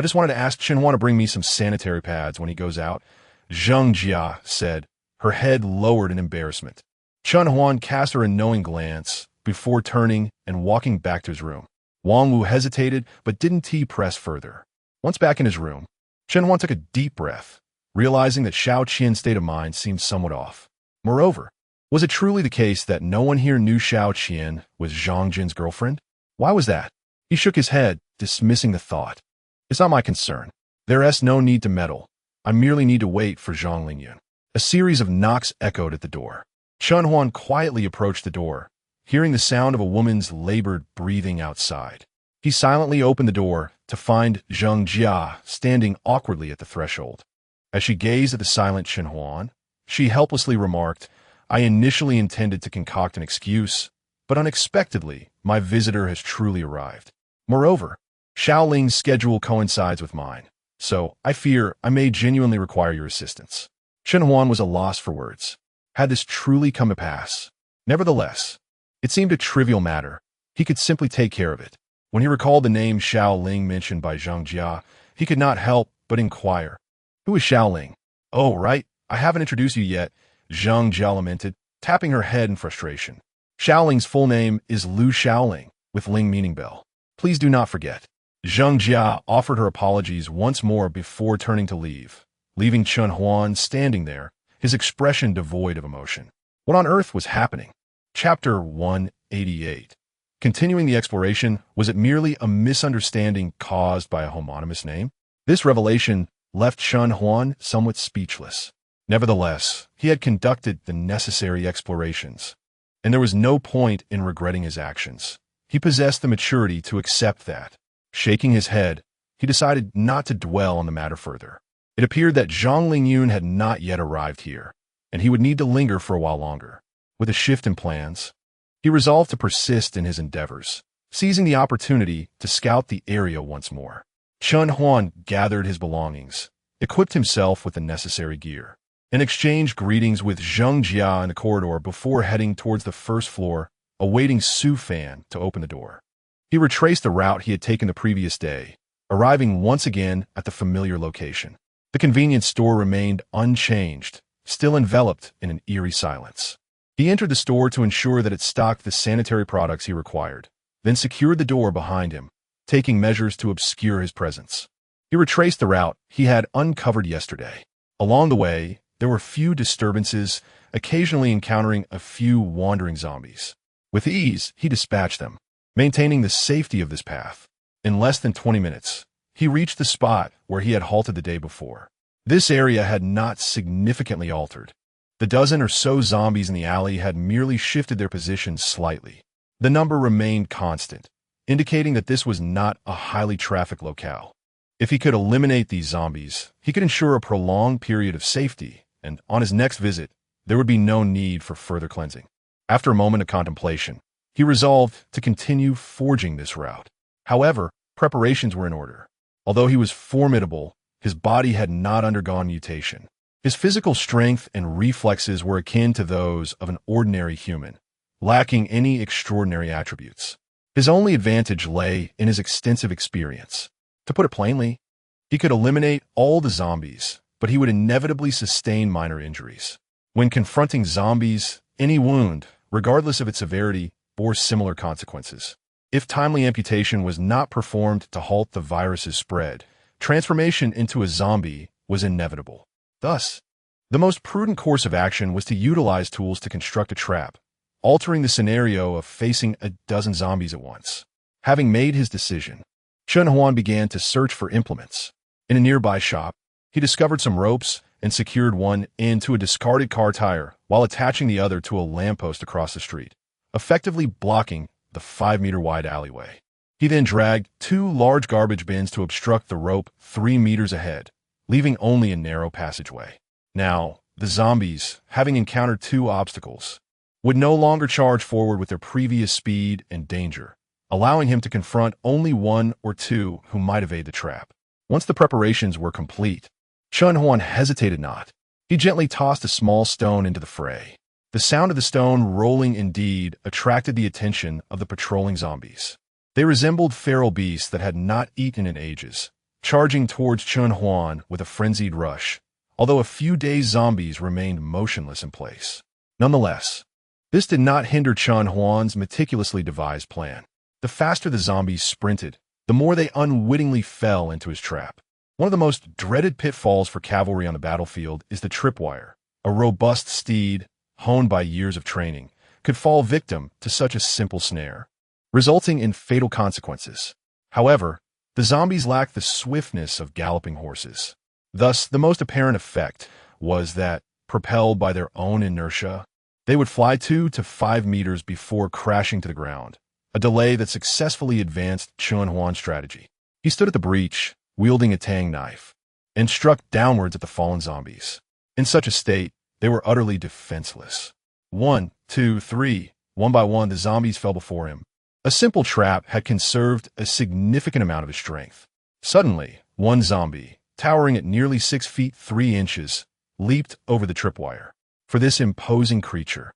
just wanted to ask Chen Huan to bring me some sanitary pads when he goes out," Zheng Jia said, her head lowered in embarrassment. Chen Huan cast her a knowing glance before turning and walking back to his room. Wang Wu hesitated but didn't press further. Once back in his room, Chen Huan took a deep breath, realizing that Xiao Qian's state of mind seemed somewhat off. Moreover, was it truly the case that no one here knew Xiao Qian was Zhang Jin's girlfriend? Why was that? He shook his head, dismissing the thought. "It's not my concern. There's no need to meddle. I merely need to wait for Zhang Lingyun." A series of knocks echoed at the door. Chen Huan quietly approached the door, hearing the sound of a woman's labored breathing outside. He silently opened the door to find Zheng Jia standing awkwardly at the threshold. As she gazed at the silent Chen Huan, she helplessly remarked, "I initially intended to concoct an excuse, but unexpectedly, my visitor has truly arrived. Moreover, Xiaoling's schedule coincides with mine, so I fear I may genuinely require your assistance." Chen Huan was a loss for words. Had this truly come to pass? Nevertheless, it seemed a trivial matter. He could simply take care of it. When he recalled the name Xiaoling mentioned by Zheng Jia, he could not help but inquire, "Who is Xiaoling?" "Oh, right, I haven't introduced you yet," Zheng Jia lamented, tapping her head in frustration. "Xiaoling's full name is Lu Xiaoling, with Ling meaning bell. Please do not forget." Zheng Jia offered her apologies once more before turning to leave, leaving Chen Huan standing there, his expression devoid of emotion. What on earth was happening? Chapter 188. Continuing the exploration, was it merely a misunderstanding caused by a homonymous name? This revelation left Chen Huan somewhat speechless. Nevertheless, he had conducted the necessary explorations, and there was no point in regretting his actions. He possessed the maturity to accept that. Shaking his head, he decided not to dwell on the matter further. It appeared that Zhang Lingyun had not yet arrived here, and he would need to linger for a while longer. With a shift in plans, he resolved to persist in his endeavors, seizing the opportunity to scout the area once more. Chen Huan gathered his belongings, equipped himself with the necessary gear, and exchanged greetings with Zheng Jia in the corridor before heading towards the first floor, awaiting Su Fan to open the door. He retraced the route he had taken the previous day, arriving once again at the familiar location. The convenience store remained unchanged, still enveloped in an eerie silence. He entered the store to ensure that it stocked the sanitary products he required, then secured the door behind him, taking measures to obscure his presence. He retraced the route he had uncovered yesterday. Along the way, there were few disturbances, occasionally encountering a few wandering zombies. With ease, he dispatched them, maintaining the safety of this path. In less than 20 minutes, he reached the spot where he had halted the day before. This area had not significantly altered. The dozen or so zombies in the alley had merely shifted their positions slightly. The number remained constant, indicating that this was not a highly trafficked locale. If he could eliminate these zombies, he could ensure a prolonged period of safety, and on his next visit, there would be no need for further cleansing. After a moment of contemplation, he resolved to continue forging this route. However, preparations were in order. Although he was formidable, his body had not undergone mutation. His physical strength and reflexes were akin to those of an ordinary human, lacking any extraordinary attributes. His only advantage lay in his extensive experience. To put it plainly, he could eliminate all the zombies, but he would inevitably sustain minor injuries. When confronting zombies, any wound, regardless of its severity, bore similar consequences. If timely amputation was not performed to halt the virus's spread, transformation into a zombie was inevitable. Thus, the most prudent course of action was to utilize tools to construct a trap, altering the scenario of facing a dozen zombies at once. Having made his decision, Chen Huan began to search for implements. In a nearby shop, he discovered some ropes and secured one end to a discarded car tire while attaching the other to a lamppost across the street, effectively blocking the 5-meter-wide alleyway. He then dragged 2 large garbage bins to obstruct the rope 3 meters ahead, leaving only a narrow passageway. Now, the zombies, having encountered 2 obstacles, would no longer charge forward with their previous speed and danger, allowing him to confront only 1 or 2 who might evade the trap. Once the preparations were complete, Chen Huan hesitated not. He gently tossed a small stone into the fray. The sound of the stone rolling indeed attracted the attention of the patrolling zombies. They resembled feral beasts that had not eaten in ages, charging towards Chen Huan with a frenzied rush, although a few dazed zombies remained motionless in place. Nonetheless, this did not hinder Chen Huan's meticulously devised plan. The faster the zombies sprinted, the more they unwittingly fell into his trap. One of the most dreaded pitfalls for cavalry on the battlefield is the tripwire. A robust steed, honed by years of training, could fall victim to such a simple snare, resulting in fatal consequences. However, the zombies lacked the swiftness of galloping horses. Thus, the most apparent effect was that, propelled by their own inertia, they would fly 2 to 5 meters before crashing to the ground, a delay that successfully advanced Chen Huan's strategy. He stood at the breach, wielding a tang knife, and struck downwards at the fallen zombies. In such a state, they were utterly defenseless. 1, 2, 3, one by one the zombies fell before him. A simple trap had conserved a significant amount of his strength. Suddenly, one zombie, towering at nearly 6 feet 3 inches, leaped over the tripwire. For this imposing creature,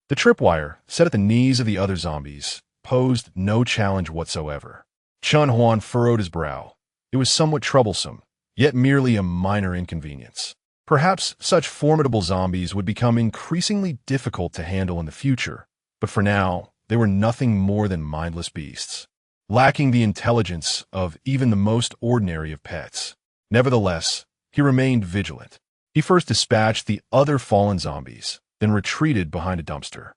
the tripwire, set at the knees of the other zombies, posed no challenge whatsoever. Chen Huan furrowed his brow. It was somewhat troublesome, yet merely a minor inconvenience. Perhaps such formidable zombies would become increasingly difficult to handle in the future, but for now, they were nothing more than mindless beasts, lacking the intelligence of even the most ordinary of pets. Nevertheless, he remained vigilant. He first dispatched the other fallen zombies, then retreated behind a dumpster.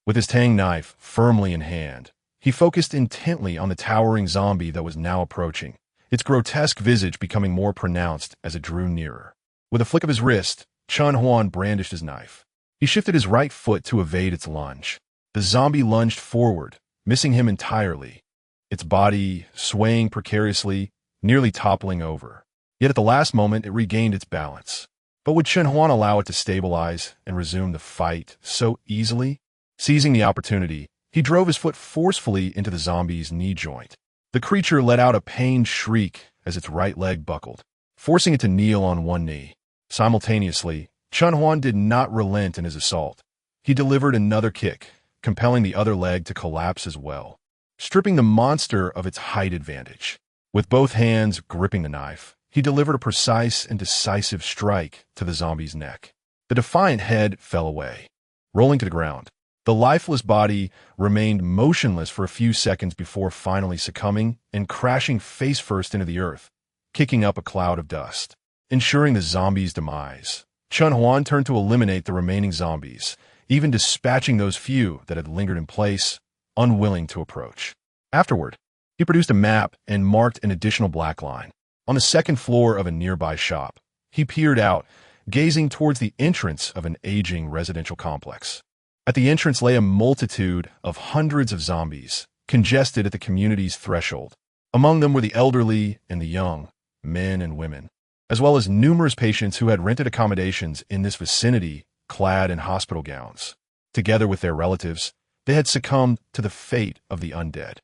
With his tang knife firmly in hand, he focused intently on the towering zombie that was now approaching, its grotesque visage becoming more pronounced as it drew nearer. With a flick of his wrist, Chen Huan brandished his knife. He shifted his right foot to evade its lunge. The zombie lunged forward, missing him entirely, its body swaying precariously, nearly toppling over. Yet at the last moment it regained its balance. But would Chen Huan allow it to stabilize and resume the fight so easily? Seizing the opportunity, he drove his foot forcefully into the zombie's knee joint. The creature let out a pained shriek as its right leg buckled, forcing it to kneel on one knee. Simultaneously, Chen Huan did not relent in his assault. He delivered another kick, compelling the other leg to collapse as well, stripping the monster of its height advantage. With both hands gripping the knife, he delivered a precise and decisive strike to the zombie's neck. The defiant head fell away, rolling to the ground. The lifeless body remained motionless for a few seconds before finally succumbing and crashing face first into the earth, kicking up a cloud of dust. Ensuring the zombie's demise, Chen Huan turned to eliminate the remaining zombies, even dispatching those few that had lingered in place, unwilling to approach. Afterward, he produced a map and marked an additional black line. On the second floor of a nearby shop, he peered out, gazing towards the entrance of an aging residential complex. At the entrance lay a multitude of hundreds of zombies, congested at the community's threshold. Among them were the elderly and the young, men and women, as well as numerous patients who had rented accommodations in this vicinity, clad in hospital gowns. Together with their relatives, they had succumbed to the fate of the undead.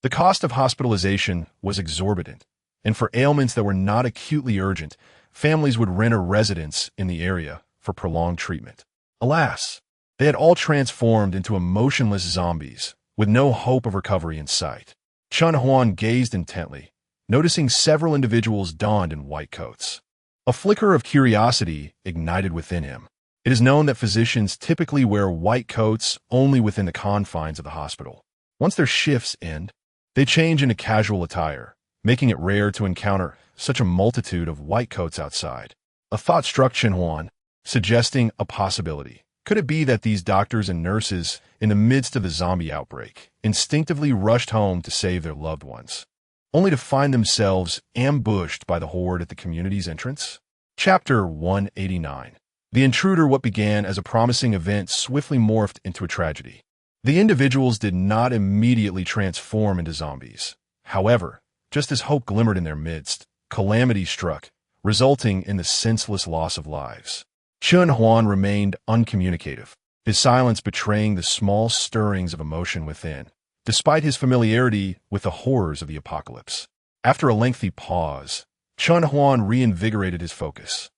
The cost of hospitalization was exorbitant, and for ailments that were not acutely urgent, families would rent a residence in the area for prolonged treatment. Alas, They had all transformed into emotionless zombies, with no hope of recovery in sight. Chun Huan gazed intently, noticing several individuals donned in white coats. A flicker of curiosity ignited within him. It is known that physicians typically wear white coats only within the confines of the hospital. Once their shifts end, they change into casual attire, making it rare to encounter such a multitude of white coats outside. A thought struck Chun Huan, suggesting a possibility. Could it be that these doctors and nurses, in the midst of the zombie outbreak, instinctively rushed home to save their loved ones, only to find themselves ambushed by the horde at the community's entrance? Chapter 189. The intruder. What began as a promising event swiftly morphed into a tragedy. The individuals did not immediately transform into zombies. However, just as hope glimmered in their midst, calamity struck, resulting in the senseless loss of lives. Chun Huan remained uncommunicative, his silence betraying the small stirrings of emotion within, despite his familiarity with the horrors of the apocalypse. After a lengthy pause, Chun Huan reinvigorated his focus,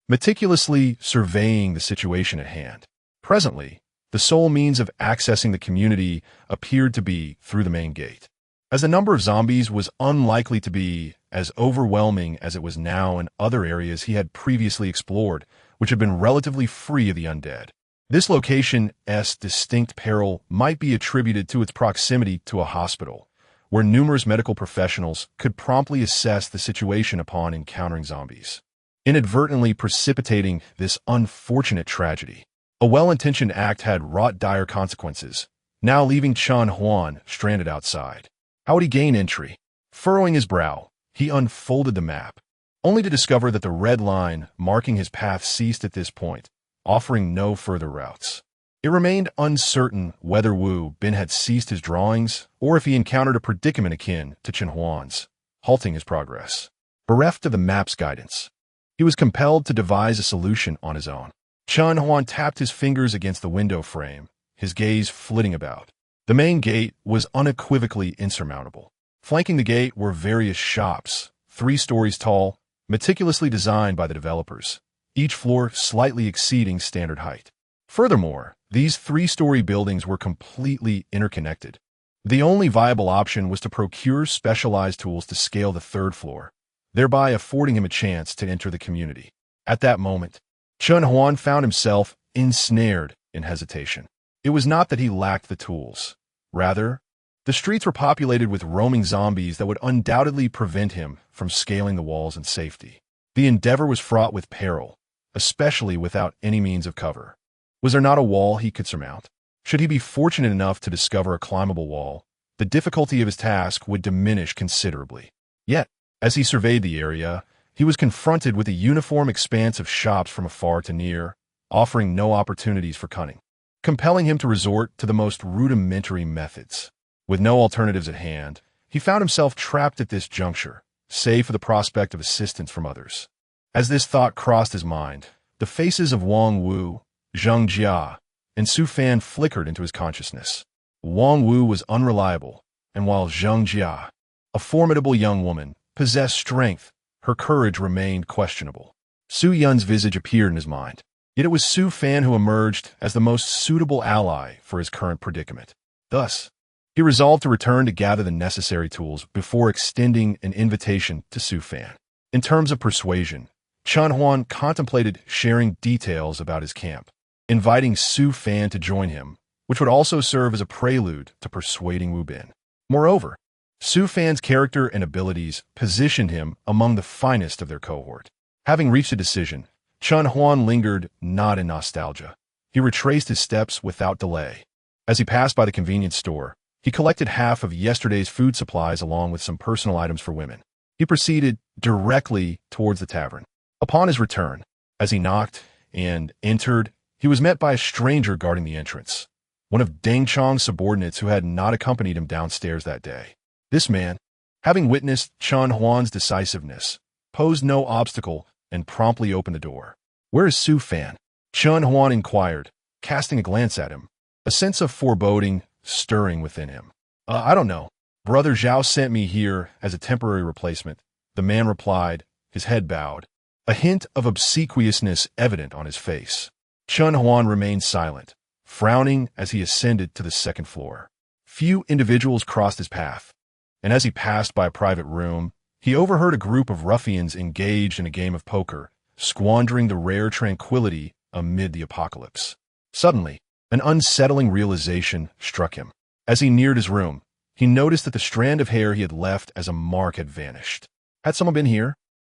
meticulously surveying the situation at hand. Presently, the sole means of accessing the community appeared to be through the main gate. As the number of zombies was unlikely to be as overwhelming as it was now in other areas he had previously explored, which had been relatively free of the undead. This location's distinct peril might be attributed to its proximity to a hospital, where numerous medical professionals could promptly assess the situation upon encountering zombies, inadvertently precipitating this unfortunate tragedy. A well-intentioned act had wrought dire consequences, now leaving Chun Huan stranded outside. How would he gain entry? Furrowing his brow, he unfolded the map, only to discover that the red line marking his path ceased at this point, offering no further routes. It remained uncertain whether Wu Bin had ceased his drawings or if he encountered a predicament akin to Chun Huan's, halting his progress. Bereft of the map's guidance, he was compelled to devise a solution on his own. Chun Huan tapped his fingers against the window frame, his gaze flitting about. The main gate was unequivocally insurmountable. Flanking the gate were various shops, 3 stories tall, meticulously designed by the developers, each floor slightly exceeding standard height. Furthermore, these 3-story buildings were completely interconnected. The only viable option was to procure specialized tools to scale the 3rd floor, thereby affording him a chance to enter the community. At that moment, Chun Huan found himself ensnared in hesitation. It was not that he lacked the tools. Rather, the streets were populated with roaming zombies that would undoubtedly prevent him from scaling the walls in safety. The endeavor was fraught with peril, especially without any means of cover. Was there not a wall he could surmount? Should he be fortunate enough to discover a climbable wall, the difficulty of his task would diminish considerably. Yet, as he surveyed the area, he was confronted with a uniform expanse of shops from afar to near, offering no opportunities for cunning, compelling him to resort to the most rudimentary methods. With no alternatives at hand, he found himself trapped at this juncture, save for the prospect of assistance from others. As this thought crossed his mind, the faces of Wang Wu, Zheng Jia, and Su Fan flickered into his consciousness. Wang Wu was unreliable, and while Zheng Jia, a formidable young woman, possessed strength, her courage remained questionable. Su Yun's visage appeared in his mind, yet it was Su Fan who emerged as the most suitable ally for his current predicament. Thus, he resolved to return to gather the necessary tools before extending an invitation to Su Fan. In terms of persuasion, Chun Huan contemplated sharing details about his camp, inviting Su Fan to join him, which would also serve as a prelude to persuading Wu Bin. Moreover, Su Fan's character and abilities positioned him among the finest of their cohort. Having reached a decision, Chun Huan lingered not in nostalgia. He retraced his steps without delay. As he passed by the convenience store, he collected half of yesterday's food supplies along with some personal items for women. He proceeded directly towards the tavern. Upon his return, as he knocked and entered, he was met by a stranger guarding the entrance, one of Deng Chong's subordinates who had not accompanied him downstairs that day. This man, having witnessed Chun Huan's decisiveness, posed no obstacle and promptly opened the door. "Where is Su Fan?" Chun Huan inquired, casting a glance at him, a sense of foreboding stirring within him. I don't know. Brother Zhao sent me here as a temporary replacement," the man replied, his head bowed, a hint of obsequiousness evident on his face. Chun Huan remained silent, frowning as he ascended to the second floor. Few individuals crossed his path, and as he passed by a private room, he overheard a group of ruffians engaged in a game of poker, squandering the rare tranquility amid the apocalypse. Suddenly, an unsettling realization struck him. As he neared his room, he noticed that the strand of hair he had left as a mark had vanished. Had someone been here?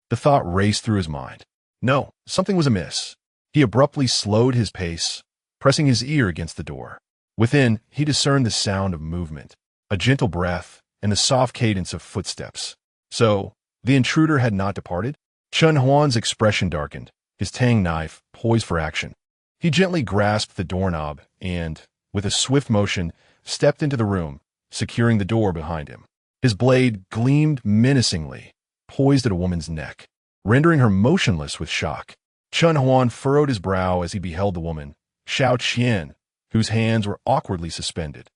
The thought raced through his mind. No, something was amiss. He abruptly slowed his pace, pressing his ear against the door. Within, he discerned the sound of movement, a gentle breath, and the soft cadence of footsteps. So, the intruder had not departed? Chun Huan's expression darkened, his tang knife poised for action. He gently grasped the doorknob and, with a swift motion, stepped into the room, securing the door behind him. His blade gleamed menacingly, poised at a woman's neck, rendering her motionless with shock. Chun Huan furrowed his brow as he beheld the woman, Xiao Qian, whose hands were awkwardly suspended.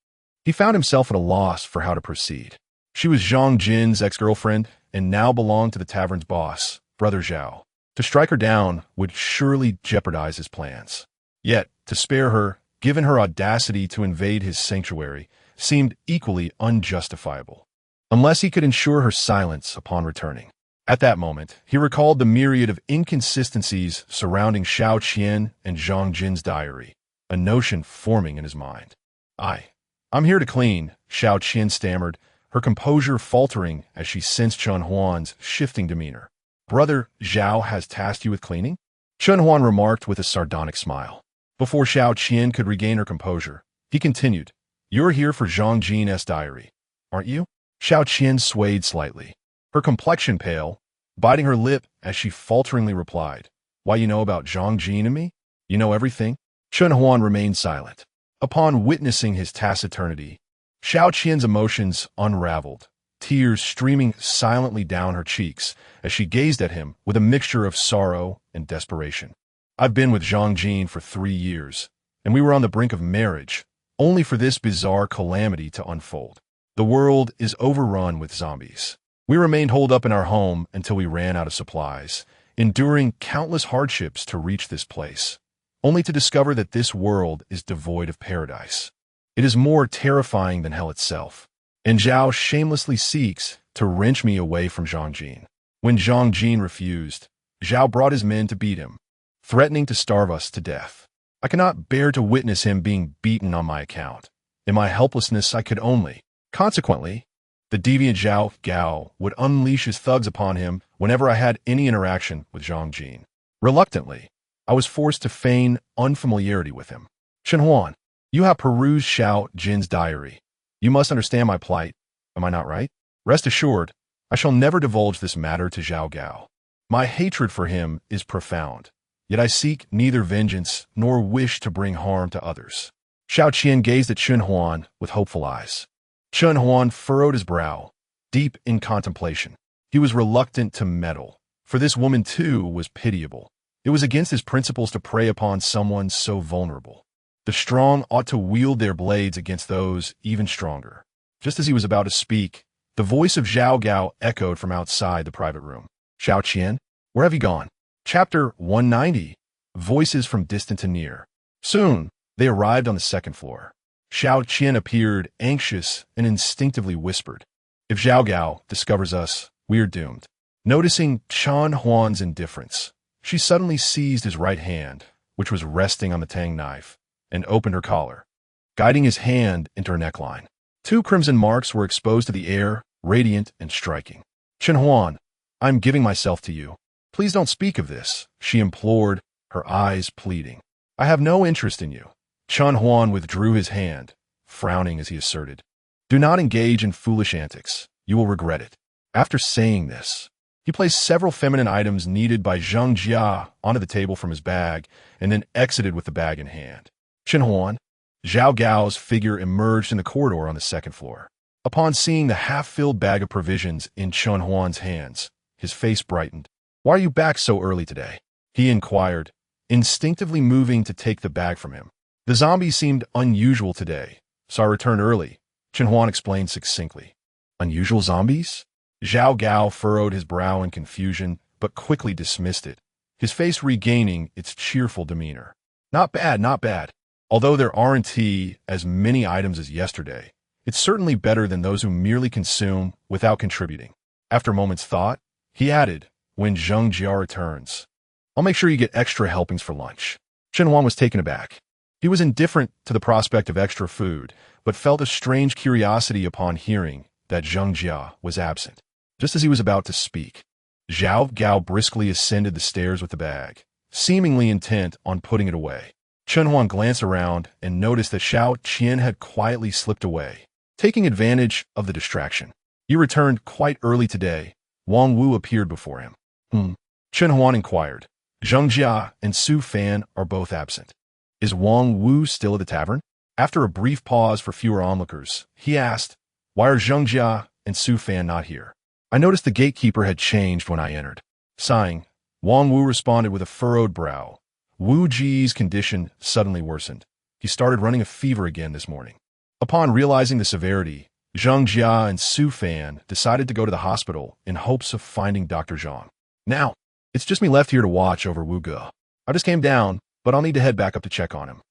He found himself at a loss for how to proceed. She was Zhang Jin's ex-girlfriend and now belonged to the tavern's boss, Brother Zhao. To strike her down would surely jeopardize his plans. Yet, to spare her, given her audacity to invade his sanctuary, seemed equally unjustifiable, unless he could ensure her silence upon returning. At that moment, he recalled the myriad of inconsistencies surrounding Xiao Qian and Zhang Jin's diary, a notion forming in his mind. I'm here to clean, Xiao Qian stammered, her composure faltering as she sensed Chun Huan's shifting demeanor. Brother Zhao has tasked you with cleaning? Chun Huan remarked with a sardonic smile. Before Xiao Qian could regain her composure, he continued, You're here for Zhang Jin's diary, aren't you? Xiao Qian swayed slightly, her complexion pale, biting her lip as she falteringly replied, Why, you know about Zhang Jin and me? You know everything? Chun Huan remained silent. Upon witnessing his taciturnity, Xiao Qian's emotions unraveled, tears streaming silently down her cheeks as she gazed at him with a mixture of sorrow and desperation. I've been with Zhang Jin for 3 years, and we were on the brink of marriage, only for this bizarre calamity to unfold. The world is overrun with zombies. We remained holed up in our home until we ran out of supplies, enduring countless hardships to reach this place, only to discover that this world is devoid of paradise. It is more terrifying than hell itself, and Zhao shamelessly seeks to wrench me away from Zhang Jin. When Zhang Jin refused, Zhao brought his men to beat him, threatening to starve us to death. I cannot bear to witness him being beaten on my account. In my helplessness, I could only. Consequently, the deviant Zhao Gao would unleash his thugs upon him whenever I had any interaction with Zhang Jin. Reluctantly, I was forced to feign unfamiliarity with him. Chun Huan, you have perused Xiao Jin's diary. You must understand my plight. Am I not right? Rest assured, I shall never divulge this matter to Zhao Gao. My hatred for him is profound, yet I seek neither vengeance nor wish to bring harm to others. Xiao Qian gazed at Chun Huan with hopeful eyes. Chun Huan furrowed his brow, deep in contemplation. He was reluctant to meddle, for this woman too was pitiable. It was against his principles to prey upon someone so vulnerable. The strong ought to wield their blades against those even stronger. Just as he was about to speak, the voice of Zhao Gao echoed from outside the private room. Xiao Qian, where have you gone? Chapter 190. Voices from distant to near. Soon, they arrived on the second floor. Xiao Qian appeared anxious and instinctively whispered, If Zhao Gao discovers us, we are doomed. Noticing Chun Huan's indifference, she suddenly seized his right hand, which was resting on the tang knife, and opened her collar, guiding his hand into her neckline. 2 crimson marks were exposed to the air, radiant and striking. Chun Huan, I'm giving myself to you. Please don't speak of this, she implored, her eyes pleading. I have no interest in you. Chun Huan withdrew his hand, frowning as he asserted, Do not engage in foolish antics. You will regret it. After saying this, he placed several feminine items needed by Zhang Jia onto the table from his bag and then exited with the bag in hand. Chun Huan, Zhao Gao's figure emerged in the corridor on the second floor. Upon seeing the half-filled bag of provisions in Chun Huan's hands, his face brightened. Why are you back so early today? He inquired, instinctively moving to take the bag from him. The zombies seemed unusual today, so I returned early, Chun Huan explained succinctly. Unusual zombies? Zhao Gao furrowed his brow in confusion, but quickly dismissed it, his face regaining its cheerful demeanor. Not bad, not bad. Although there aren't as many items as yesterday, it's certainly better than those who merely consume without contributing. After a moment's thought, he added, when Zheng Jia returns, I'll make sure you get extra helpings for lunch. Chen Huan was taken aback. He was indifferent to the prospect of extra food, but felt a strange curiosity upon hearing that Zheng Jia was absent. Just as he was about to speak, Zhao Gao briskly ascended the stairs with the bag, seemingly intent on putting it away. Chen Huan glanced around and noticed that Xiao Qian had quietly slipped away, taking advantage of the distraction. He returned quite early today. Wang Wu appeared before him. Chen Huan inquired. Zheng Jia and Su Fan are both absent. Is Wang Wu still at the tavern? After a brief pause for fewer onlookers, he asked, why are Zheng Jia and Su Fan not here? I noticed the gatekeeper had changed when I entered. Sighing, Wang Wu responded with a furrowed brow. Wu Ji's condition suddenly worsened. He started running a fever again this morning. Upon realizing the severity, Zheng Jia and Su Fan decided to go to the hospital in hopes of finding Dr. Zhang. Now, it's just me left here to watch over Wu Ge. I just came down, but I'll need to head back up to check on him.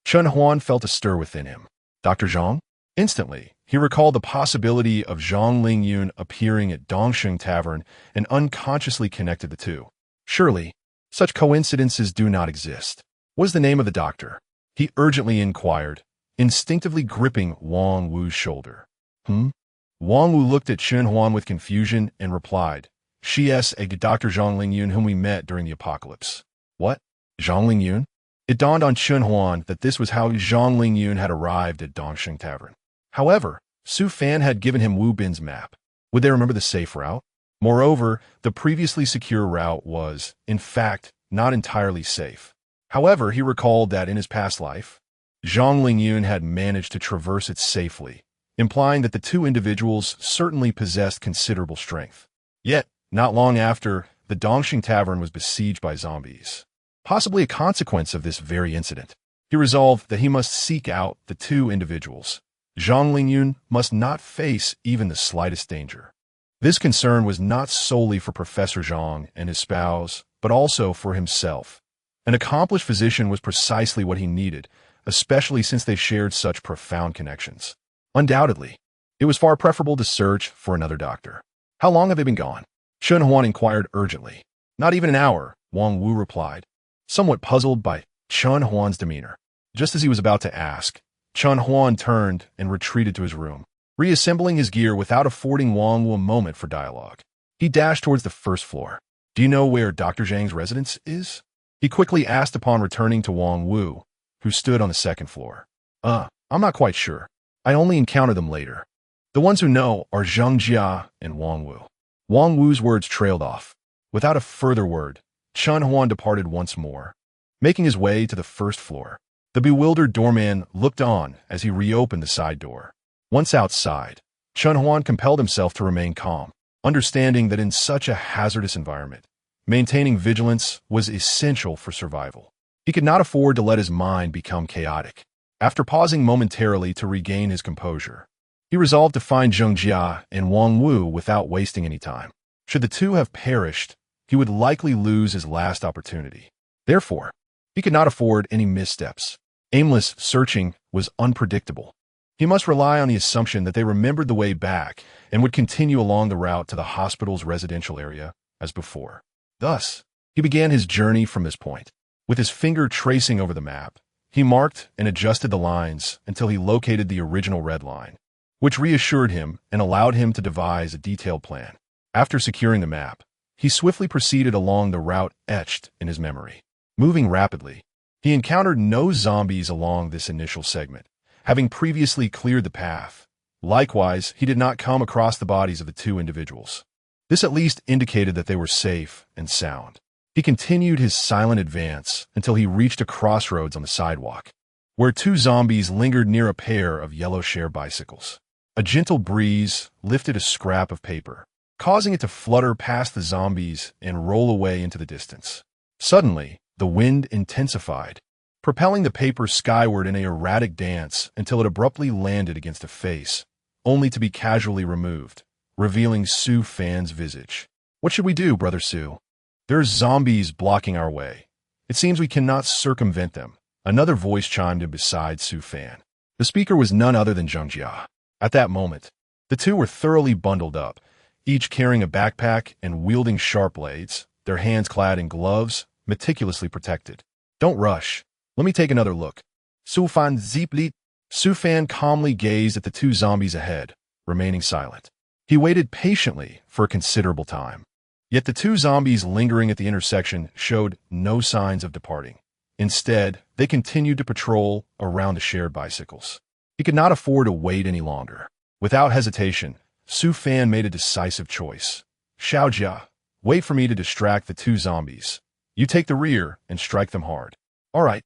Chen Huan felt a stir within him. Dr. Zhang? Instantly, he recalled the possibility of Zhang Lingyun appearing at Dongsheng Tavern and unconsciously connected the two. Surely, such coincidences do not exist. What is the name of the doctor? He urgently inquired, instinctively gripping Wang Wu's shoulder. Wang Wu looked at Chen Huan with confusion and replied, she is a Dr. Zhang Lingyun whom we met during the apocalypse. What? Zhang Lingyun? It dawned on Chen Huan that this was how Zhang Lingyun had arrived at Dongsheng Tavern. However, Su Fan had given him Wu Bin's map. Would they remember the safe route? Moreover, the previously secure route was, in fact, not entirely safe. However, he recalled that in his past life, Zhang Lingyun had managed to traverse it safely, implying that the two individuals certainly possessed considerable strength. Yet, not long after, the Dongsheng Tavern was besieged by zombies. Possibly a consequence of this very incident, he resolved that he must seek out the two individuals. Zhang Lingyun must not face even the slightest danger. This concern was not solely for Professor Zhang and his spouse, but also for himself. An accomplished physician was precisely what he needed, especially since they shared such profound connections. Undoubtedly, it was far preferable to search for another doctor. How long have they been gone? Chen Huan inquired urgently. Not even an hour, Wang Wu replied, somewhat puzzled by Chen Huan's demeanor. Just as he was about to ask, Chen Huan turned and retreated to his room, reassembling his gear without affording Wang Wu a moment for dialogue. He dashed towards the first floor. Do you know where Dr. Zhang's residence is? He quickly asked upon returning to Wang Wu, who stood on the second floor. I'm not quite sure. I only encountered them later. The ones who know are Zheng Jia and Wang Wu. Wang Wu's words trailed off. Without a further word, Chen Huan departed once more, making his way to the first floor. The bewildered doorman looked on as he reopened the side door. Once outside, Chen Huan compelled himself to remain calm, understanding that in such a hazardous environment, maintaining vigilance was essential for survival. He could not afford to let his mind become chaotic. After pausing momentarily to regain his composure, he resolved to find Zheng Jia and Wang Wu without wasting any time. Should the two have perished, he would likely lose his last opportunity. Therefore, he could not afford any missteps. Aimless searching was unpredictable. He must rely on the assumption that they remembered the way back and would continue along the route to the hospital's residential area as before. Thus, he began his journey from this point. With his finger tracing over the map, he marked and adjusted the lines until he located the original red line, which reassured him and allowed him to devise a detailed plan. After securing the map, he swiftly proceeded along the route etched in his memory. Moving rapidly, he encountered no zombies along this initial segment, having previously cleared the path. Likewise, he did not come across the bodies of the two individuals. This at least indicated that they were safe and sound. He continued his silent advance until he reached a crossroads on the sidewalk, where two zombies lingered near a pair of yellow share bicycles. A gentle breeze lifted a scrap of paper, causing it to flutter past the zombies and roll away into the distance. Suddenly, the wind intensified, propelling the paper skyward in an erratic dance until it abruptly landed against a face, only to be casually removed, revealing Su Fan's visage. What should we do, Brother Su? There's zombies blocking our way. It seems we cannot circumvent them. Another voice chimed in beside Su Fan. The speaker was none other than Zheng Jia. At that moment, the two were thoroughly bundled up, each carrying a backpack and wielding sharp blades, their hands clad in gloves, meticulously protected. Don't rush. Let me take another look. Su Fan Zipli. Su Fan calmly gazed at the two zombies ahead, remaining silent. He waited patiently for a considerable time. Yet the two zombies lingering at the intersection showed no signs of departing. Instead, they continued to patrol around the shared bicycles. He could not afford to wait any longer. Without hesitation, Su Fan made a decisive choice. Xiao Jia, wait for me to distract the two zombies. You take the rear and strike them hard. All right.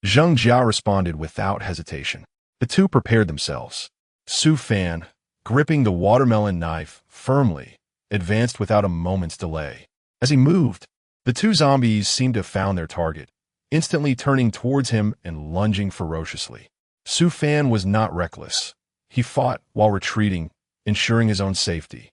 Zheng Jia responded without hesitation. The two prepared themselves. Su Fan, gripping the watermelon knife firmly, advanced without a moment's delay. As he moved, the two zombies seemed to have found their target, instantly turning towards him and lunging ferociously. Su Fan was not reckless. He fought while retreating, ensuring his own safety,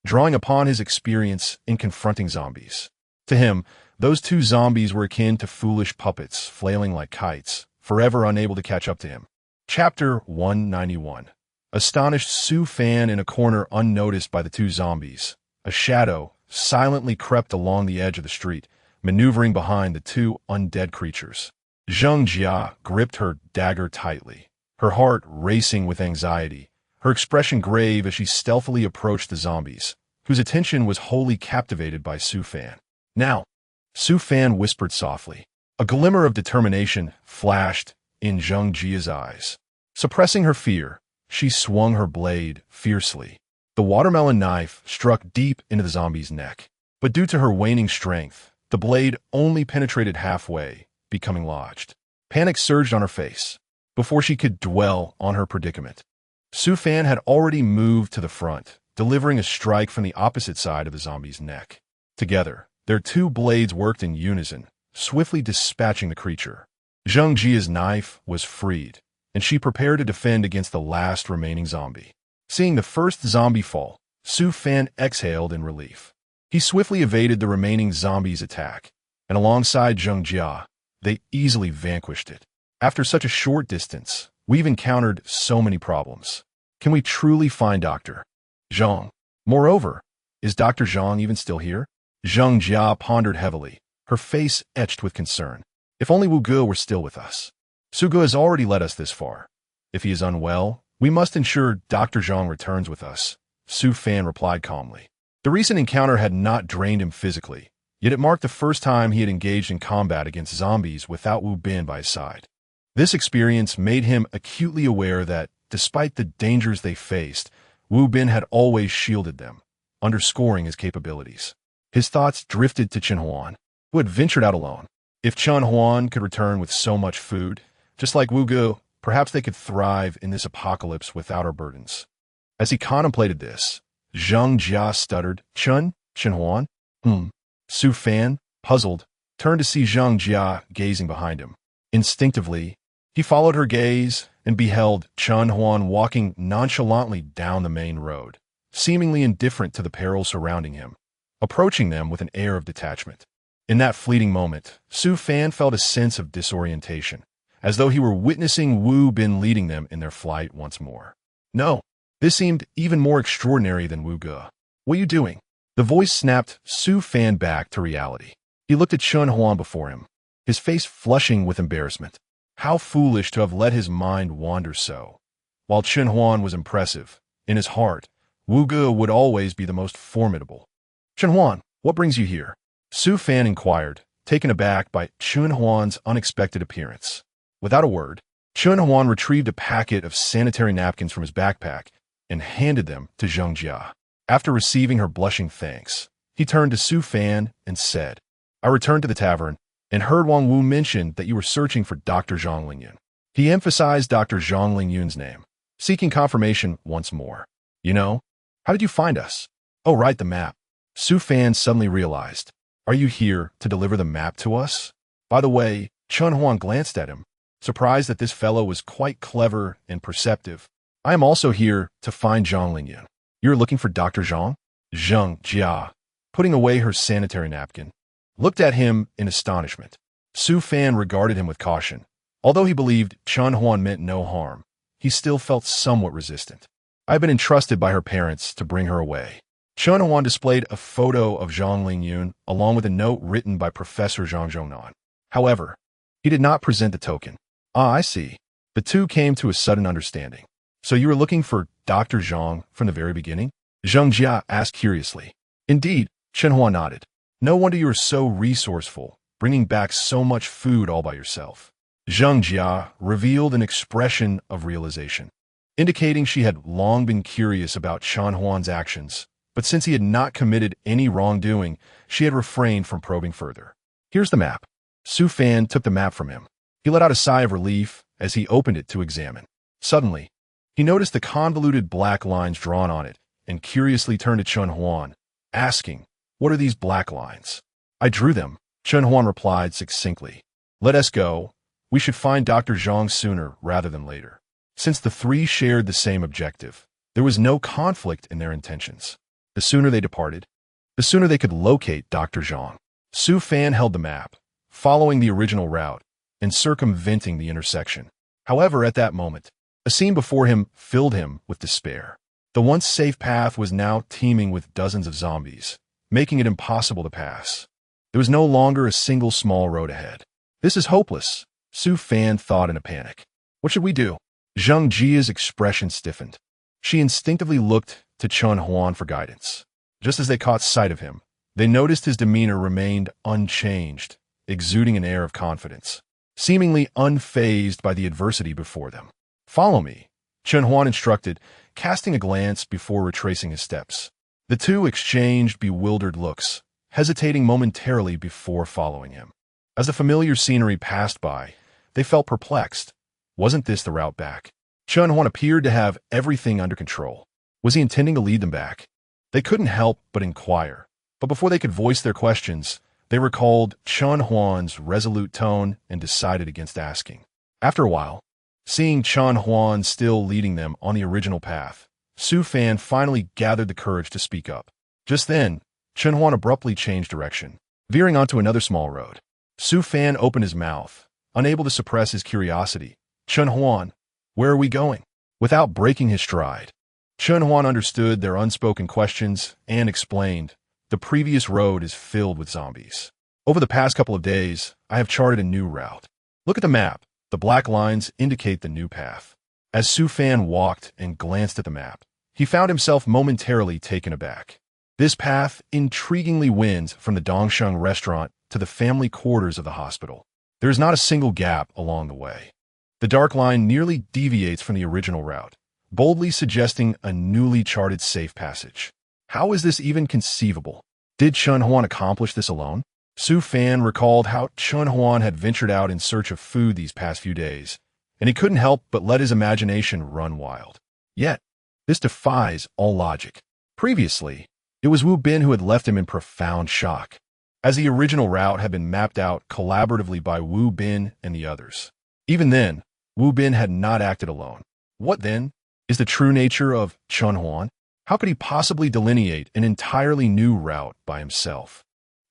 drawing upon his experience in confronting zombies. To him, those two zombies were akin to foolish puppets flailing like kites, forever unable to catch up to him. Chapter 191. Astonished Su Fan in a corner unnoticed by the two zombies. A shadow silently crept along the edge of the street, maneuvering behind the two undead creatures. Zheng Jia gripped her dagger tightly, her heart racing with anxiety, her expression grave as she stealthily approached the zombies, whose attention was wholly captivated by Su Fan. Now, Su Fan whispered softly. A glimmer of determination flashed in Zheng Jia's eyes. Suppressing her fear, she swung her blade fiercely. The watermelon knife struck deep into the zombie's neck, but due to her waning strength, the blade only penetrated halfway, becoming lodged. Panic surged on her face. Before she could dwell on her predicament, Su Fan had already moved to the front, delivering a strike from the opposite side of the zombie's neck. Together, their two blades worked in unison, swiftly dispatching the creature. Zheng Jia's knife was freed, and she prepared to defend against the last remaining zombie. Seeing the first zombie fall, Su Fan exhaled in relief. He swiftly evaded the remaining zombie's attack, and alongside Zheng Jia, they easily vanquished it. After such a short distance, we've encountered so many problems. Can we truly find Dr. Zhang? Moreover, is Dr. Zhang even still here? Zheng Jia pondered heavily, her face etched with concern. If only Wu Ge were still with us. Su Ge has already led us this far. If he is unwell, we must ensure Dr. Zhang returns with us, Su Fan replied calmly. The recent encounter had not drained him physically, yet it marked the first time he had engaged in combat against zombies without Wu Bin by his side. This experience made him acutely aware that, despite the dangers they faced, Wu Bin had always shielded them, underscoring his capabilities. His thoughts drifted to Chen Huan, who had ventured out alone. If Chen Huan could return with so much food, just like Wu Ge, perhaps they could thrive in this apocalypse without our burdens. As he contemplated this, Zheng Jia stuttered, Chen Huan? Su Fan, puzzled, turned to see Zheng Jia gazing behind him. Instinctively, he followed her gaze and beheld Chen Huan walking nonchalantly down the main road, seemingly indifferent to the peril surrounding him, approaching them with an air of detachment. In that fleeting moment, Su Fan felt a sense of disorientation, as though he were witnessing Wu Bin leading them in their flight once more. No, this seemed even more extraordinary than Wu Ge. What are you doing? The voice snapped Su Fan back to reality. He looked at Chen Huan before him, his face flushing with embarrassment. How foolish to have let his mind wander so. While Chen Huan was impressive, in his heart, Wu Ge would always be the most formidable. Chen Huan, what brings you here? Su Fan inquired, taken aback by Chen Huan's unexpected appearance. Without a word, Chen Huan retrieved a packet of sanitary napkins from his backpack and handed them to Zheng Jia. After receiving her blushing thanks, he turned to Su Fan and said, I returned to the tavern and heard Wang Wu mention that you were searching for Dr. Zhang Lingyun. He emphasized Dr. Zhang Lingyun's name, seeking confirmation once more. You know, how did you find us? Oh, right, the map. Su Fan suddenly realized. Are you here to deliver the map to us? By the way, Chen Huan glanced at him, surprised that this fellow was quite clever and perceptive. I am also here to find Zhang Lingyun. You're looking for Dr. Zhang? Zheng Jia, putting away her sanitary napkin, looked at him in astonishment. Su Fan regarded him with caution, Although he believed Chen Huan meant no harm, he still felt somewhat resistant. I had been entrusted by her parents to bring her away. Chen Huan displayed a photo of Zhang Lingyun along with a note written by Professor Zhang Zhongnan. However, he did not present the token. Ah, I see. The two came to a sudden understanding. So you were looking for Dr. Zhang from the very beginning? Zheng Jia asked curiously. Indeed, Chen Huan nodded. No wonder you were so resourceful, bringing back so much food all by yourself. Zheng Jia revealed an expression of realization, indicating she had long been curious about Chen Huan's actions, but since he had not committed any wrongdoing, she had refrained from probing further. Here's the map. Su Fan took the map from him. He let out a sigh of relief as he opened it to examine. Suddenly, he noticed the convoluted black lines drawn on it and curiously turned to Chen Huan, asking, "What are these black lines?" "I drew them," Chen Huan replied succinctly. "Let us go. We should find Dr. Zhang sooner rather than later." Since the three shared the same objective, there was no conflict in their intentions. The sooner they departed, the sooner they could locate Dr. Zhang. Su Fan held the map, following the original route and circumventing the intersection. However, at that moment, a scene before him filled him with despair. The once safe path was now teeming with dozens of zombies, making it impossible to pass. There was no longer a single small road ahead. This is hopeless, Su Fan thought in a panic. What should we do? Zheng Jia's expression stiffened. She instinctively looked to Chen Huan for guidance. Just as they caught sight of him, they noticed his demeanor remained unchanged, exuding an air of confidence, seemingly unfazed by the adversity before them. "Follow me," Chen Huan instructed, casting a glance before retracing his steps. The two exchanged bewildered looks, hesitating momentarily before following him. As the familiar scenery passed by, they felt perplexed. Wasn't this the route back? Chen Huan appeared to have everything under control. Was he intending to lead them back? They couldn't help but inquire, but before they could voice their questions, they recalled Chen Huan's resolute tone and decided against asking. After a while, seeing Chen Huan still leading them on the original path, Su Fan finally gathered the courage to speak up. Just then, Chen Huan abruptly changed direction, veering onto another small road. Su Fan opened his mouth, unable to suppress his curiosity. "Chen Huan, where are we going?" Without breaking his stride, Chen Huan understood their unspoken questions and explained, "The previous road is filled with zombies. Over the past couple of days, I have charted a new route. Look at the map. The black lines indicate the new path." As Su Fan walked and glanced at the map, he found himself momentarily taken aback. This path intriguingly winds from the Dongsheng restaurant to the family quarters of the hospital. There is not a single gap along the way. The dark line nearly deviates from the original route, boldly suggesting a newly charted safe passage. How is this even conceivable? Did Chen Huan accomplish this alone? Su Fan recalled how Chen Huan had ventured out in search of food these past few days, and he couldn't help but let his imagination run wild. Yet, this defies all logic. Previously, it was Wu Bin who had left him in profound shock, as the original route had been mapped out collaboratively by Wu Bin and the others. Even then, Wu Bin had not acted alone. What, then, is the true nature of Chen Huan? How could he possibly delineate an entirely new route by himself?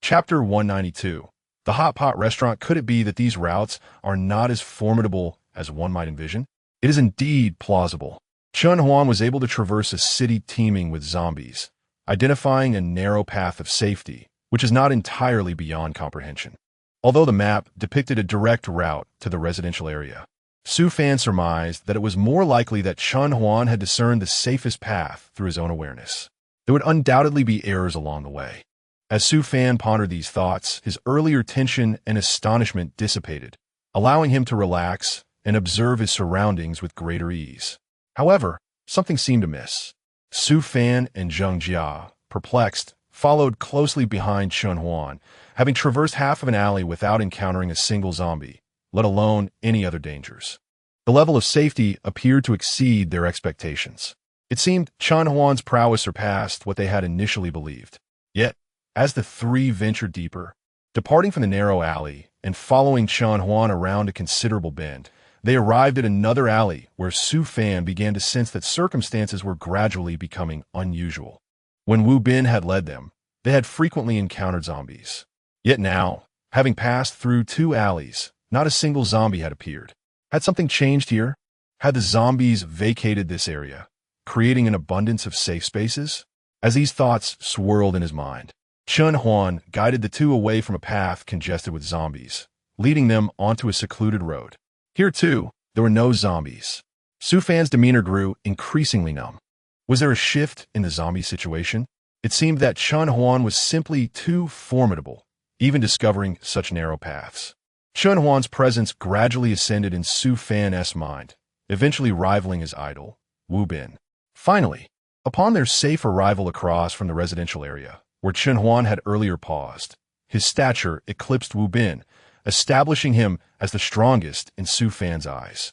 Chapter 192. The Hot Pot Restaurant. Could it be that these routes are not as formidable as one might envision? It is indeed plausible. Chen Huan was able to traverse a city teeming with zombies, identifying a narrow path of safety, which is not entirely beyond comprehension. Although the map depicted a direct route to the residential area, Su Fan surmised that it was more likely that Chen Huan had discerned the safest path through his own awareness. There would undoubtedly be errors along the way. As Su Fan pondered these thoughts, his earlier tension and astonishment dissipated, allowing him to relax and observe his surroundings with greater ease. However, something seemed amiss. Su Fan and Zheng Jia, perplexed, followed closely behind Chen Huan, having traversed half of an alley without encountering a single zombie, let alone any other dangers. The level of safety appeared to exceed their expectations. It seemed Chen Huan's prowess surpassed what they had initially believed. Yet, as the three ventured deeper, departing from the narrow alley and following Chen Huan around a considerable bend, they arrived at another alley where Su Fan began to sense that circumstances were gradually becoming unusual. When Wu Bin had led them, they had frequently encountered zombies. Yet now, having passed through two alleys, not a single zombie had appeared. Had something changed here? Had the zombies vacated this area, creating an abundance of safe spaces? As these thoughts swirled in his mind, Chun Huan guided the two away from a path congested with zombies, leading them onto a secluded road. Here, too, there were no zombies. Su Fan's demeanor grew increasingly numb. Was there a shift in the zombie situation? It seemed that Chun Huan was simply too formidable, even discovering such narrow paths. Chun Huan's presence gradually ascended in Su Fan's mind, eventually rivaling his idol, Wu Bin. Finally, upon their safe arrival across from the residential area, where Chun Huan had earlier paused, his stature eclipsed Wu Bin, establishing him as the strongest in Su Fan's eyes.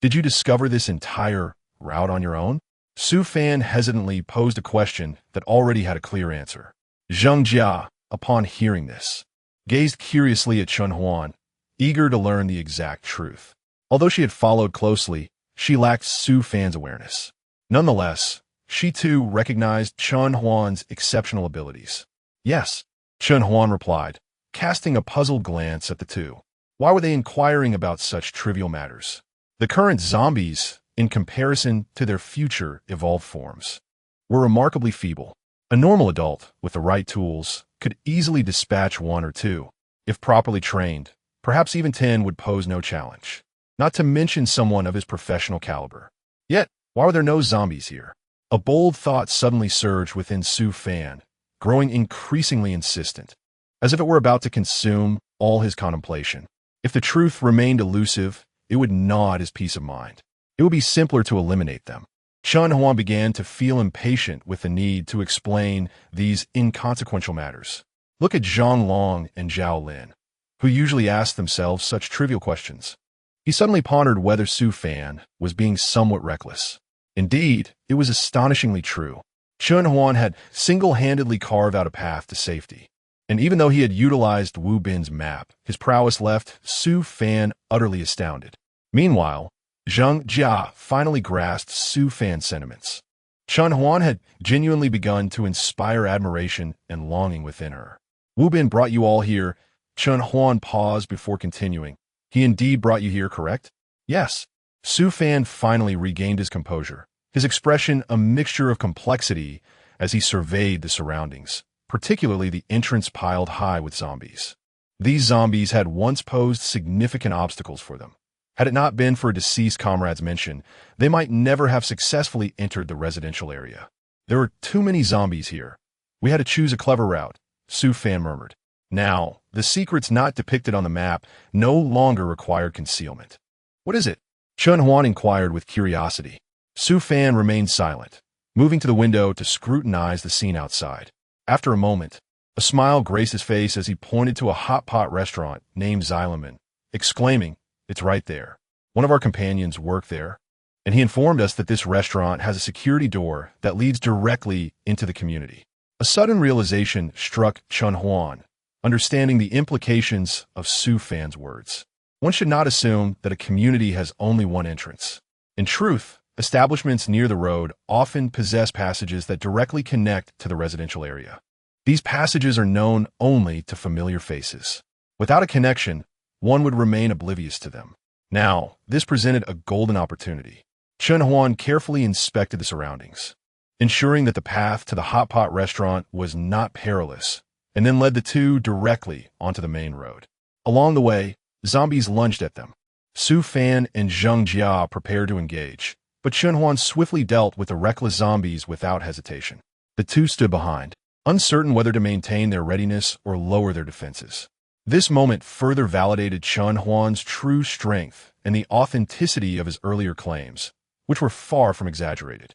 Did you discover this entire route on your own? Su Fan hesitantly posed a question that already had a clear answer. Zheng Jia, upon hearing this, gazed curiously at Chun Huan, eager to learn the exact truth. Although she had followed closely, she lacked Su Fan's awareness. Nonetheless, she too recognized Chun Huan's exceptional abilities. Yes, Chun Huan replied, casting a puzzled glance at the two. Why were they inquiring about such trivial matters? The current zombies, in comparison to their future evolved forms, were remarkably feeble. A normal adult, with the right tools, could easily dispatch one or two. If properly trained, perhaps even 10 would pose no challenge, not to mention someone of his professional caliber. Yet, why were there no zombies here? A bold thought suddenly surged within Su Fan, growing increasingly insistent, as if it were about to consume all his contemplation. If the truth remained elusive, it would gnaw at his peace of mind. It would be simpler to eliminate them. Chun Huan began to feel impatient with the need to explain these inconsequential matters. Look at Zhang Long and Zhao Lin, who usually ask themselves such trivial questions. He suddenly pondered whether Su Fan was being somewhat reckless. Indeed, it was astonishingly true. Chun Huan had single-handedly carved out a path to safety. And even though he had utilized Wu Bin's map, his prowess left Su Fan utterly astounded. Meanwhile, Zheng Jia finally grasped Su Fan's sentiments. Chun Huan had genuinely begun to inspire admiration and longing within her. Wu Bin brought you all here. Chun Huan paused before continuing. He indeed brought you here, correct? Yes. Su Fan finally regained his composure, his expression a mixture of complexity as he surveyed the surroundings, particularly the entrance piled high with zombies. These zombies had once posed significant obstacles for them. Had it not been for a deceased comrade's mention, they might never have successfully entered the residential area. There were too many zombies here. We had to choose a clever route, Su Fan murmured. Now, the secrets not depicted on the map no longer required concealment. What is it? Chun Huan inquired with curiosity. Su Fan remained silent, moving to the window to scrutinize the scene outside. After a moment, a smile graced his face as he pointed to a hot pot restaurant named Xyleman, exclaiming, "It's right there. One of our companions worked there, and he informed us that this restaurant has a security door that leads directly into the community." A sudden realization struck Chun Huan, understanding the implications of Su Fan's words. One should not assume that a community has only one entrance. In truth, establishments near the road often possess passages that directly connect to the residential area. These passages are known only to familiar faces. Without a connection, one would remain oblivious to them. Now, this presented a golden opportunity. Chun Huan carefully inspected the surroundings, ensuring that the path to the hot pot restaurant was not perilous, and then led the two directly onto the main road. Along the way, zombies lunged at them. Su Fan and Zheng Jia prepared to engage, but Chun Huan swiftly dealt with the reckless zombies without hesitation. The two stood behind, uncertain whether to maintain their readiness or lower their defenses. This moment further validated Chun Huan's true strength and the authenticity of his earlier claims, which were far from exaggerated.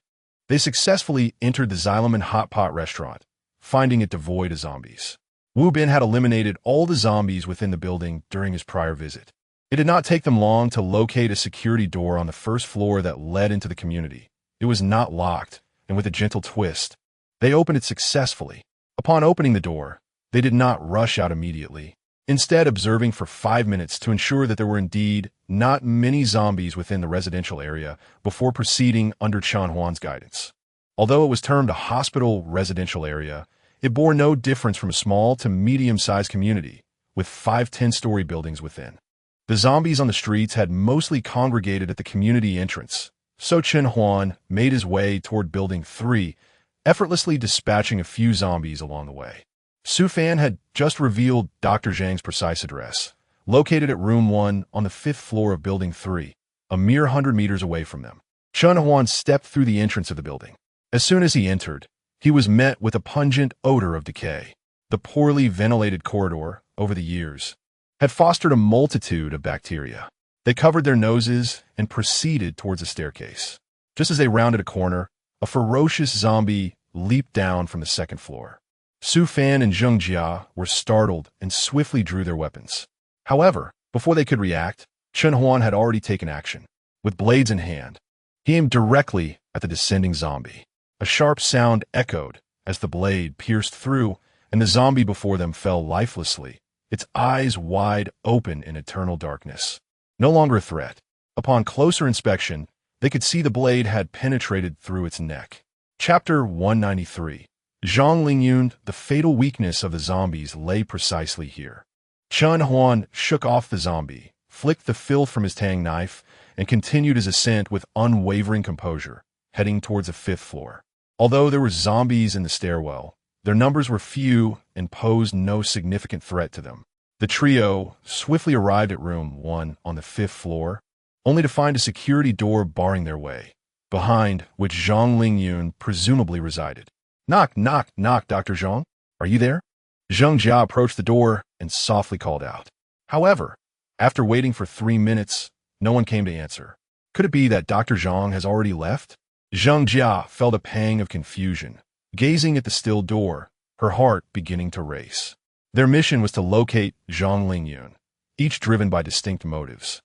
They successfully entered the Xyleman hot pot restaurant, finding it devoid of zombies. Wu Bin had eliminated all the zombies within the building during his prior visit. It did not take them long to locate a security door on the first floor that led into the community. It was not locked, and with a gentle twist, they opened it successfully. Upon opening the door, they did not rush out immediately, instead observing for 5 minutes to ensure that there were indeed not many zombies within the residential area before proceeding under Chun Huan's guidance. Although it was termed a hospital residential area, it bore no difference from a small to medium-sized community, with 5 10-story buildings within. The zombies on the streets had mostly congregated at the community entrance, so Chen Huan made his way toward Building 3, effortlessly dispatching a few zombies along the way. Su Fan had just revealed Dr. Zhang's precise address, located at Room 1 on the 5th floor of Building 3, a mere 100 meters away from them. Chen Huan stepped through the entrance of the building. As soon as he entered, he was met with a pungent odor of decay. The poorly ventilated corridor, over the years, had fostered a multitude of bacteria. They covered their noses and proceeded towards a staircase. Just as they rounded a corner, a ferocious zombie leaped down from the 2nd floor. Su Fan and Zheng Jia were startled and swiftly drew their weapons. However, before they could react, Chen Huan had already taken action. With blades in hand, he aimed directly at the descending zombie. A sharp sound echoed as the blade pierced through, and the zombie before them fell lifelessly, its eyes wide open in eternal darkness. No longer a threat. Upon closer inspection, they could see the blade had penetrated through its neck. Chapter 193. Zhang Lingyun, the fatal weakness of the zombies lay precisely here. Chen Huan shook off the zombie, flicked the filth from his tang knife, and continued his ascent with unwavering composure, heading towards the 5th floor. Although there were zombies in the stairwell, their numbers were few and posed no significant threat to them. The trio swiftly arrived at Room 1 on the 5th floor, only to find a security door barring their way, behind which Zhang Lingyun presumably resided. "Knock, knock, knock, Dr. Zhang. Are you there?" Zheng Jia approached the door and softly called out. However, after waiting for 3 minutes, no one came to answer. Could it be that Dr. Zhang has already left? Zheng Jia felt a pang of confusion, gazing at the still door, her heart beginning to race. Their mission was to locate Zhang Lingyun, each driven by distinct motives.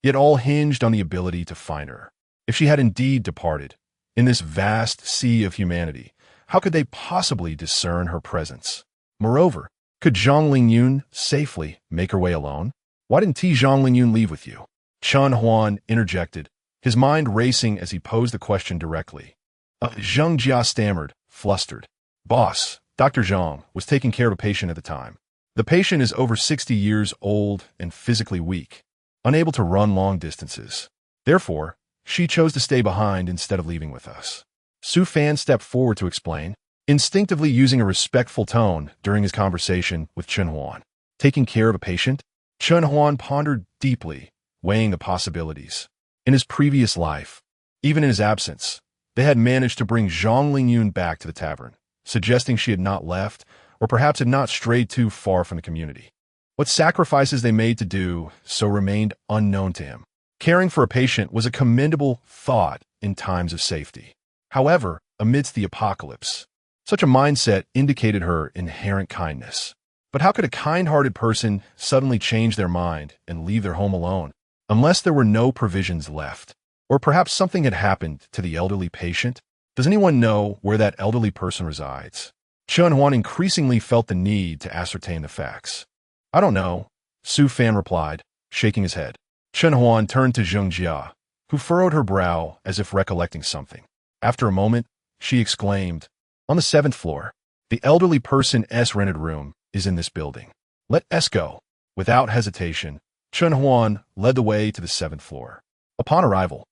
Yet all hinged on the ability to find her. If she had indeed departed, in this vast sea of humanity, how could they possibly discern her presence? Moreover, could Zhang Lingyun safely make her way alone? Why didn't Zhang Lingyun leave with you? Chen Huan interjected, his mind racing as he posed the question directly. Zheng Jia stammered, flustered. "Boss, Dr. Zhang was taking care of a patient at the time. The patient is over 60 years old and physically weak, unable to run long distances. Therefore, she chose to stay behind instead of leaving with us." Su Fan stepped forward to explain, instinctively using a respectful tone during his conversation with Chen Huan. Taking care of a patient? Chen Huan pondered deeply, weighing the possibilities. In his previous life, even in his absence, they had managed to bring Zhang Lingyun back to the tavern, suggesting she had not left, or perhaps had not strayed too far from the community. What sacrifices they made to do so remained unknown to him. Caring for a patient was a commendable thought in times of safety. However, amidst the apocalypse, such a mindset indicated her inherent kindness. But how could a kind-hearted person suddenly change their mind and leave their home alone? Unless there were no provisions left. Or perhaps something had happened to the elderly patient? Does anyone know where that elderly person resides? Chen Huan increasingly felt the need to ascertain the facts. "I don't know," Su Fan replied, shaking his head. Chen Huan turned to Zheng Jia, who furrowed her brow as if recollecting something. After a moment, she exclaimed, "On the 7th floor, the elderly person's rented room is in this building. Let us go." Without hesitation, Chen Huan led the way to the 7th floor. Upon arrival,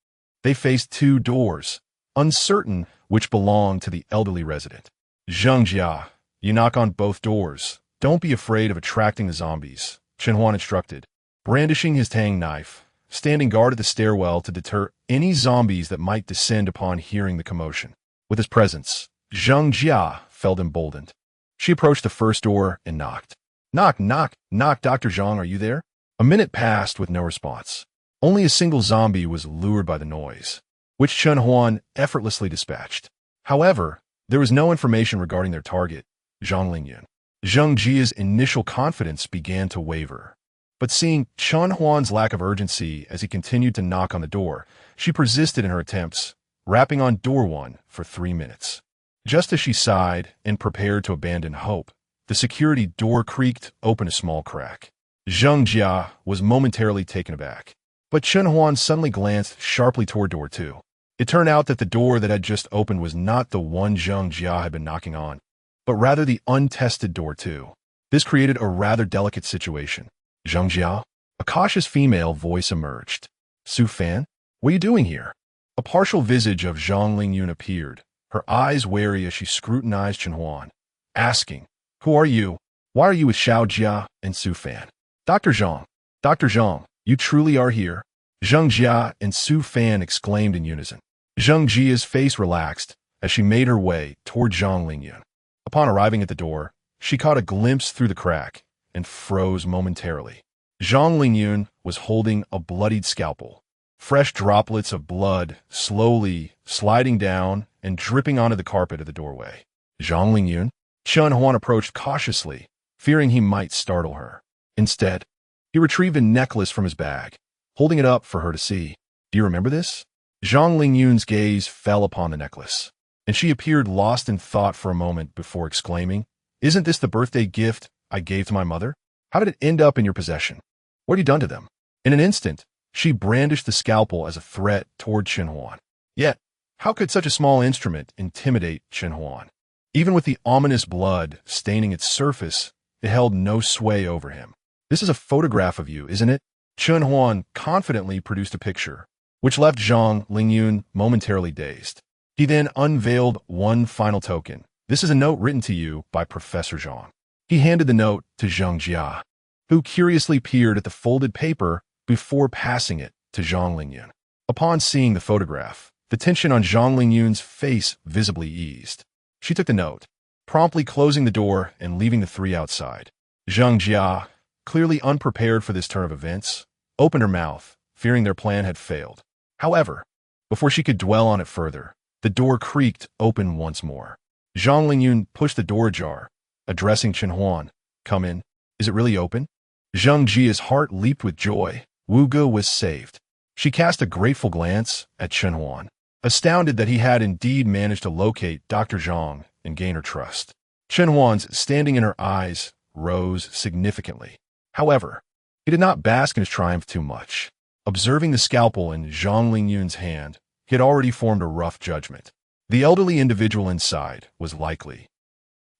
they faced 2 doors, uncertain which belonged to the elderly resident. "Zheng Jia, you knock on both doors. Don't be afraid of attracting the zombies," Chen Huan instructed, brandishing his tang knife, standing guard at the stairwell to deter any zombies that might descend upon hearing the commotion. With his presence, Zheng Jia felt emboldened. She approached the first door and knocked. "Knock, knock, knock, Dr. Zhang, are you there?" A minute passed with no response. Only a single zombie was lured by the noise, which Chen Huan effortlessly dispatched. However, there was no information regarding their target, Zhang Lingyun. Zheng Jia's initial confidence began to waver. But seeing Chen Huan's lack of urgency as he continued to knock on the door, she persisted in her attempts, rapping on door 1 for 3 minutes. Just as she sighed and prepared to abandon hope, the security door creaked open a small crack. Zheng Jia was momentarily taken aback, but Chen Huan suddenly glanced sharply toward door 2. It turned out that the door that had just opened was not the one Zheng Jia had been knocking on, but rather the untested door 2. This created a rather delicate situation. "Zheng Jia, A cautious female voice emerged. Su Fan, what are you doing here? A partial visage of Zhang Lingyun appeared, her eyes wary as she scrutinized Chen Huan, asking, Who are you? Why are you with Xiao Jia and Su Fan? Dr. Zhang, you truly are here? Zhang Jia and Su Fan exclaimed in unison. Zhang Jia's face relaxed as she made her way toward Zhang Lingyun. Upon arriving at the door, she caught a glimpse through the crack and froze momentarily. Zhang Lingyun was holding a bloodied scalpel, fresh droplets of blood slowly sliding down and dripping onto the carpet of the doorway. Zhang Lingyun? Chen Huan approached cautiously, fearing he might startle her. Instead, he retrieved a necklace from his bag, holding it up for her to see. Do you remember this? Zhang Lingyun's gaze fell upon the necklace, and she appeared lost in thought for a moment before exclaiming, Isn't this the birthday gift I gave to my mother? How did it end up in your possession? What have you done to them? In an instant, she brandished the scalpel as a threat toward Chen Huan. Yet, how could such a small instrument intimidate Chen Huan? Even with the ominous blood staining its surface, it held no sway over him. This is a photograph of you, isn't it? Chen Huan confidently produced a picture, which left Zhang Lingyun momentarily dazed. He then unveiled one final token. This is a note written to you by Professor Zhang. He handed the note to Zhang Jia, who curiously peered at the folded paper before passing it to Zhang Lingyun. Upon seeing the photograph, the tension on Zhang Lingyun's face visibly eased. She took the note, promptly closing the door and leaving the three outside. Zhang Jia, clearly unprepared for this turn of events, opened her mouth, fearing their plan had failed. However, before she could dwell on it further, the door creaked open once more. Zhang Lingyun pushed the door ajar, addressing Chen Huan. Come in. Is it really open? Zhang Jia's heart leaped with joy. Wu Ge was saved. She cast a grateful glance at Chen Huan, astounded that he had indeed managed to locate Dr. Zhang and gain her trust. Chen Huan's standing in her eyes rose significantly. However, he did not bask in his triumph too much. Observing the scalpel in Zhang Lingyun's hand, he had already formed a rough judgment. The elderly individual inside was likely.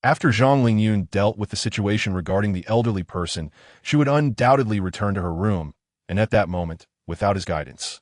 After Zhang Lingyun dealt with the situation regarding the elderly person, she would undoubtedly return to her room, and at that moment, without his guidance,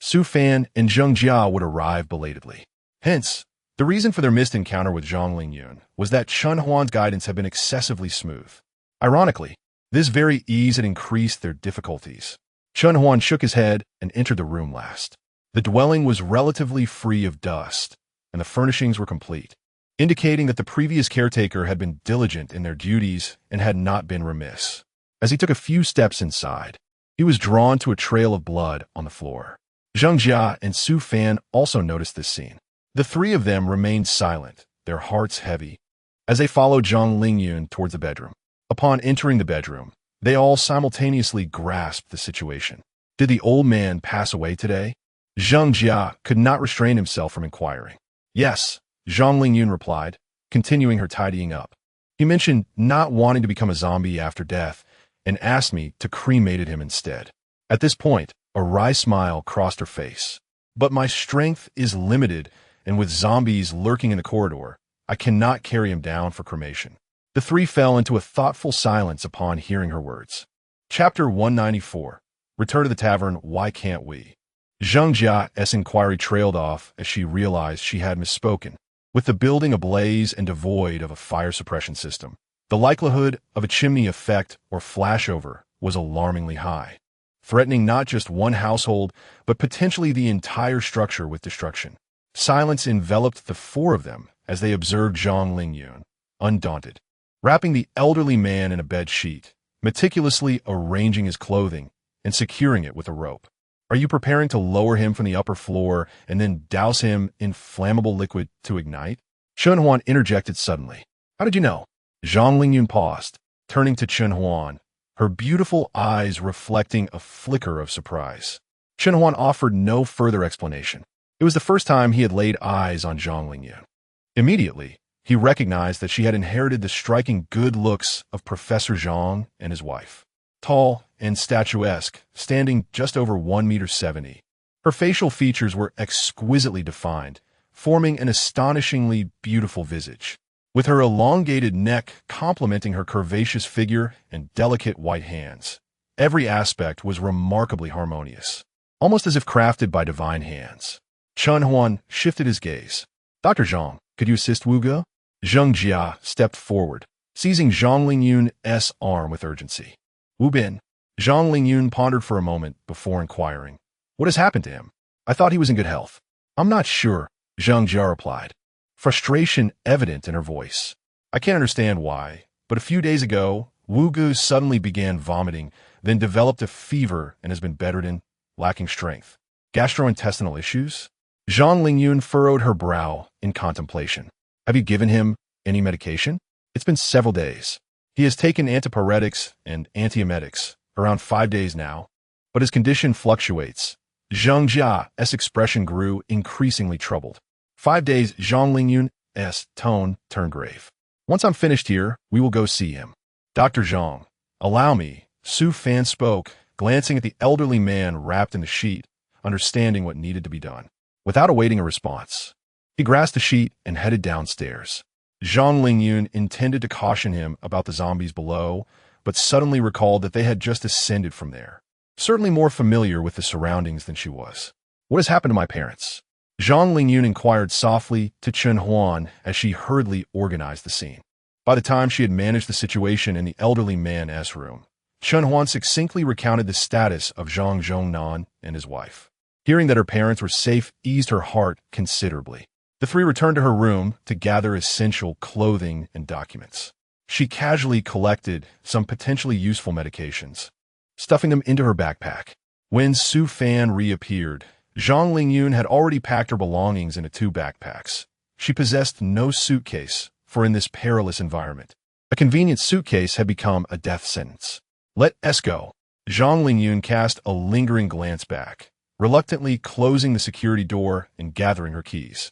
Su Fan and Zhang Jia would arrive belatedly. Hence, the reason for their missed encounter with Zhang Lingyun was that Chen Huan's guidance had been excessively smooth. Ironically, this very ease had increased their difficulties. Chen Huan shook his head and entered the room last. The dwelling was relatively free of dust, and the furnishings were complete, indicating that the previous caretaker had been diligent in their duties and had not been remiss. As he took a few steps inside, he was drawn to a trail of blood on the floor. Zhang Jia and Su Fan also noticed this scene. The three of them remained silent, their hearts heavy, as they followed Zhang Lingyun towards the bedroom. Upon entering the bedroom, they all simultaneously grasped the situation. Did the old man pass away today? Zhang Jia could not restrain himself from inquiring. Yes, Zhang Lingyun replied, continuing her tidying up. He mentioned not wanting to become a zombie after death and asked me to cremate him instead. At this point, a wry smile crossed her face. But my strength is limited, and with zombies lurking in the corridor, I cannot carry him down for cremation. The three fell into a thoughtful silence upon hearing her words. Chapter 194. Return to the tavern, why can't we? Zhang Jia's inquiry trailed off as she realized she had misspoken. With the building ablaze and devoid of a fire suppression system, the likelihood of a chimney effect or flashover was alarmingly high, threatening not just one household, but potentially the entire structure with destruction. Silence enveloped the four of them as they observed Zhang Lingyun, undaunted, wrapping the elderly man in a bed sheet, meticulously arranging his clothing and securing it with a rope. Are you preparing to lower him from the upper floor and then douse him in flammable liquid to ignite? Chen Huan interjected suddenly. How did you know? Zhang Lingyun paused, turning to Chen Huan, her beautiful eyes reflecting a flicker of surprise. Chen Huan offered no further explanation. It was the first time he had laid eyes on Zhang Lingyun. Immediately, he recognized that she had inherited the striking good looks of Professor Zhang and his wife. Tall and statuesque, standing just over 1.70 meters. Her facial features were exquisitely defined, forming an astonishingly beautiful visage, with her elongated neck complementing her curvaceous figure and delicate white hands. Every aspect was remarkably harmonious, almost as if crafted by divine hands. Chen Huan shifted his gaze. Dr. Zhang, could you assist Wu Ge? Zheng Jia stepped forward, seizing Zhang Lingyun's arm with urgency. Wu Bin. Zhang Lingyun pondered for a moment before inquiring, what has happened to him? I thought he was in good health. I'm not sure, Zheng Jia replied, frustration evident in her voice. I can't understand why, but a few days ago, Wu Ge suddenly began vomiting, then developed a fever and has been bedridden, lacking strength. Gastrointestinal issues? Zhang Lingyun furrowed her brow in contemplation. Have you given him any medication? It's been several days. He has taken antipyretics and antiemetics, around 5 days now, but his condition fluctuates. Zheng Jia's expression grew increasingly troubled. 5 days, Zhang Lingyun's tone turned grave. Once I'm finished here, we will go see him. Dr. Zhang, allow me, Su Fan spoke, glancing at the elderly man wrapped in the sheet, understanding what needed to be done. Without awaiting a response, he grasped the sheet and headed downstairs. Zhang Lingyun intended to caution him about the zombies below, but suddenly recalled that they had just ascended from there, certainly more familiar with the surroundings than she was. What has happened to my parents? Zhang Lingyun inquired softly to Chen Huan as she hurriedly organized the scene. By the time she had managed the situation in the elderly man's room, Chen Huan succinctly recounted the status of Zhang Zhongnan and his wife. Hearing that her parents were safe eased her heart considerably. The three returned to her room to gather essential clothing and documents. She casually collected some potentially useful medications, stuffing them into her backpack. When Su Fan reappeared, Zhang Lingyun had already packed her belongings into 2 backpacks. She possessed no suitcase, for in this perilous environment, a convenient suitcase had become a death sentence. Let us go. Zhang Lingyun cast a lingering glance back, reluctantly closing the security door and gathering her keys.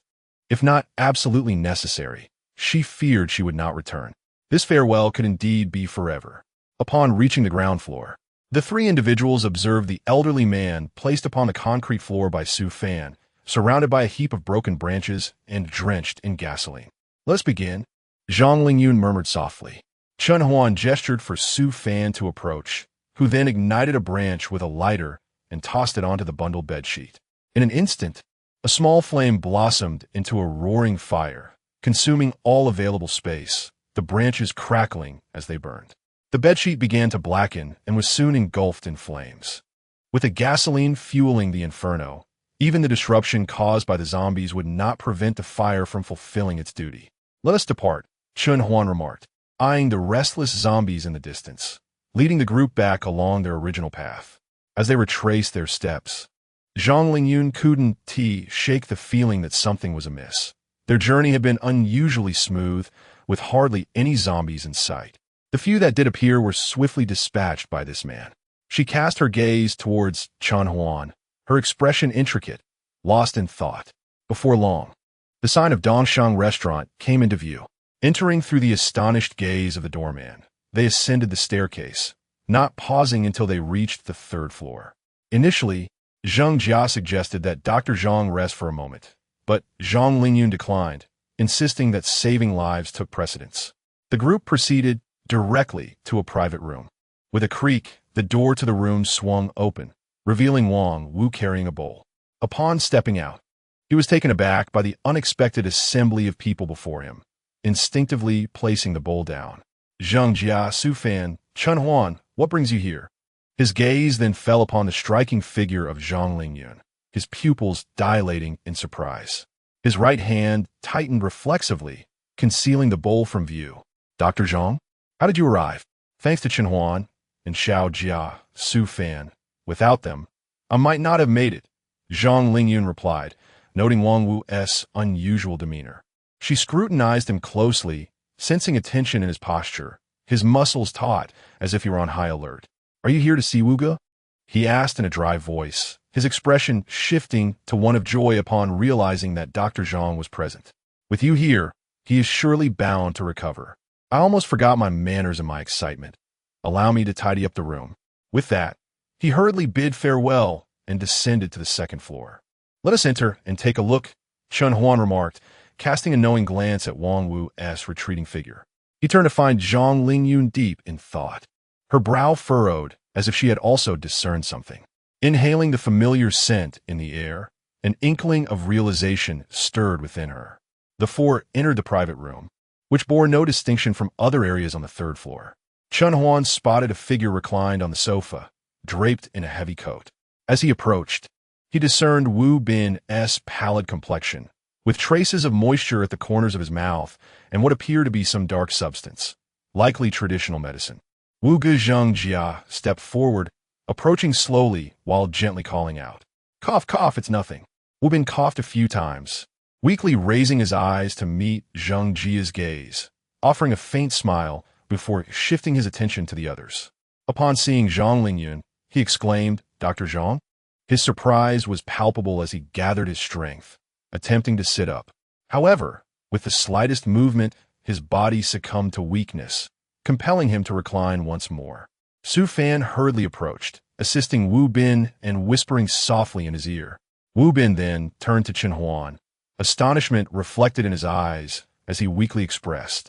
If not absolutely necessary, she feared she would not return. This farewell could indeed be forever. Upon reaching the ground floor, the 3 individuals observed the elderly man placed upon the concrete floor by Su Fan, surrounded by a heap of broken branches and drenched in gasoline. Let's begin, Zhang Lingyun murmured softly. Chen Huan gestured for Su Fan to approach, who then ignited a branch with a lighter and tossed it onto the bundled bedsheet. In an instant, a small flame blossomed into a roaring fire, consuming all available space, the branches crackling as they burned. The bedsheet began to blacken and was soon engulfed in flames. With the gasoline fueling the inferno, even the disruption caused by the zombies would not prevent the fire from fulfilling its duty. Let us depart, Chen Huan remarked, eyeing the restless zombies in the distance, leading the group back along their original path. As they retraced their steps, Zhang Lingyun couldn't shake the feeling that something was amiss. Their journey had been unusually smooth, with hardly any zombies in sight. The few that did appear were swiftly dispatched by this man. She cast her gaze towards Chen Huan, her expression intricate, lost in thought. Before long, the sign of Dongshang Restaurant came into view. Entering through the astonished gaze of the doorman, they ascended the staircase, not pausing until they reached the 3rd floor. Initially, Zheng Jia suggested that Dr. Zhang rest for a moment, but Zhang Lingyun declined, insisting that saving lives took precedence. The group proceeded directly to a private room. With a creak, the door to the room swung open, revealing Wang Wu carrying a bowl. Upon stepping out, he was taken aback by the unexpected assembly of people before him, instinctively placing the bowl down. Zheng Jia, Su Fan, Chen Huan, what brings you here? His gaze then fell upon the striking figure of Zhang Lingyun, his pupils dilating in surprise. His right hand tightened reflexively, concealing the bowl from view. Dr. Zhang, how did you arrive? Thanks to Chen Huan and Xiao Jia, Su Fan. Without them, I might not have made it, Zhang Lingyun replied, noting Wang Wu's unusual demeanor. She scrutinized him closely, sensing a tension in his posture, his muscles taut as if he were on high alert. Are you here to see Wu Ge? He asked in a dry voice, his expression shifting to one of joy upon realizing that Dr. Zhang was present. With you here, he is surely bound to recover. I almost forgot my manners in my excitement. Allow me to tidy up the room. With that, he hurriedly bid farewell and descended to the 2nd floor. Let us enter and take a look, Chen Huan remarked, casting a knowing glance at Wang Wu's retreating figure. He turned to find Zhang Lingyun deep in thought. Her brow furrowed, as if she had also discerned something. Inhaling the familiar scent in the air, an inkling of realization stirred within her. The four entered the private room, which bore no distinction from other areas on the third floor. Chun Huan spotted a figure reclined on the sofa, draped in a heavy coat. As he approached, he discerned Wu Bin's pallid complexion, with traces of moisture at the corners of his mouth and what appeared to be some dark substance, likely traditional medicine. Wu Zhengjia stepped forward, approaching slowly while gently calling out, "Cough, cough, it's nothing." Wu Bin coughed a few times, weakly raising his eyes to meet Zheng Jia's gaze, offering a faint smile before shifting his attention to the others. Upon seeing Zhang Lingyun, he exclaimed, "Dr. Zhang?" His surprise was palpable as he gathered his strength, attempting to sit up. However, with the slightest movement, his body succumbed to weakness, compelling him to recline once more. Su Fan hurriedly approached, assisting Wu Bin and whispering softly in his ear. Wu Bin then turned to Chen Huan, astonishment reflected in his eyes as he weakly expressed,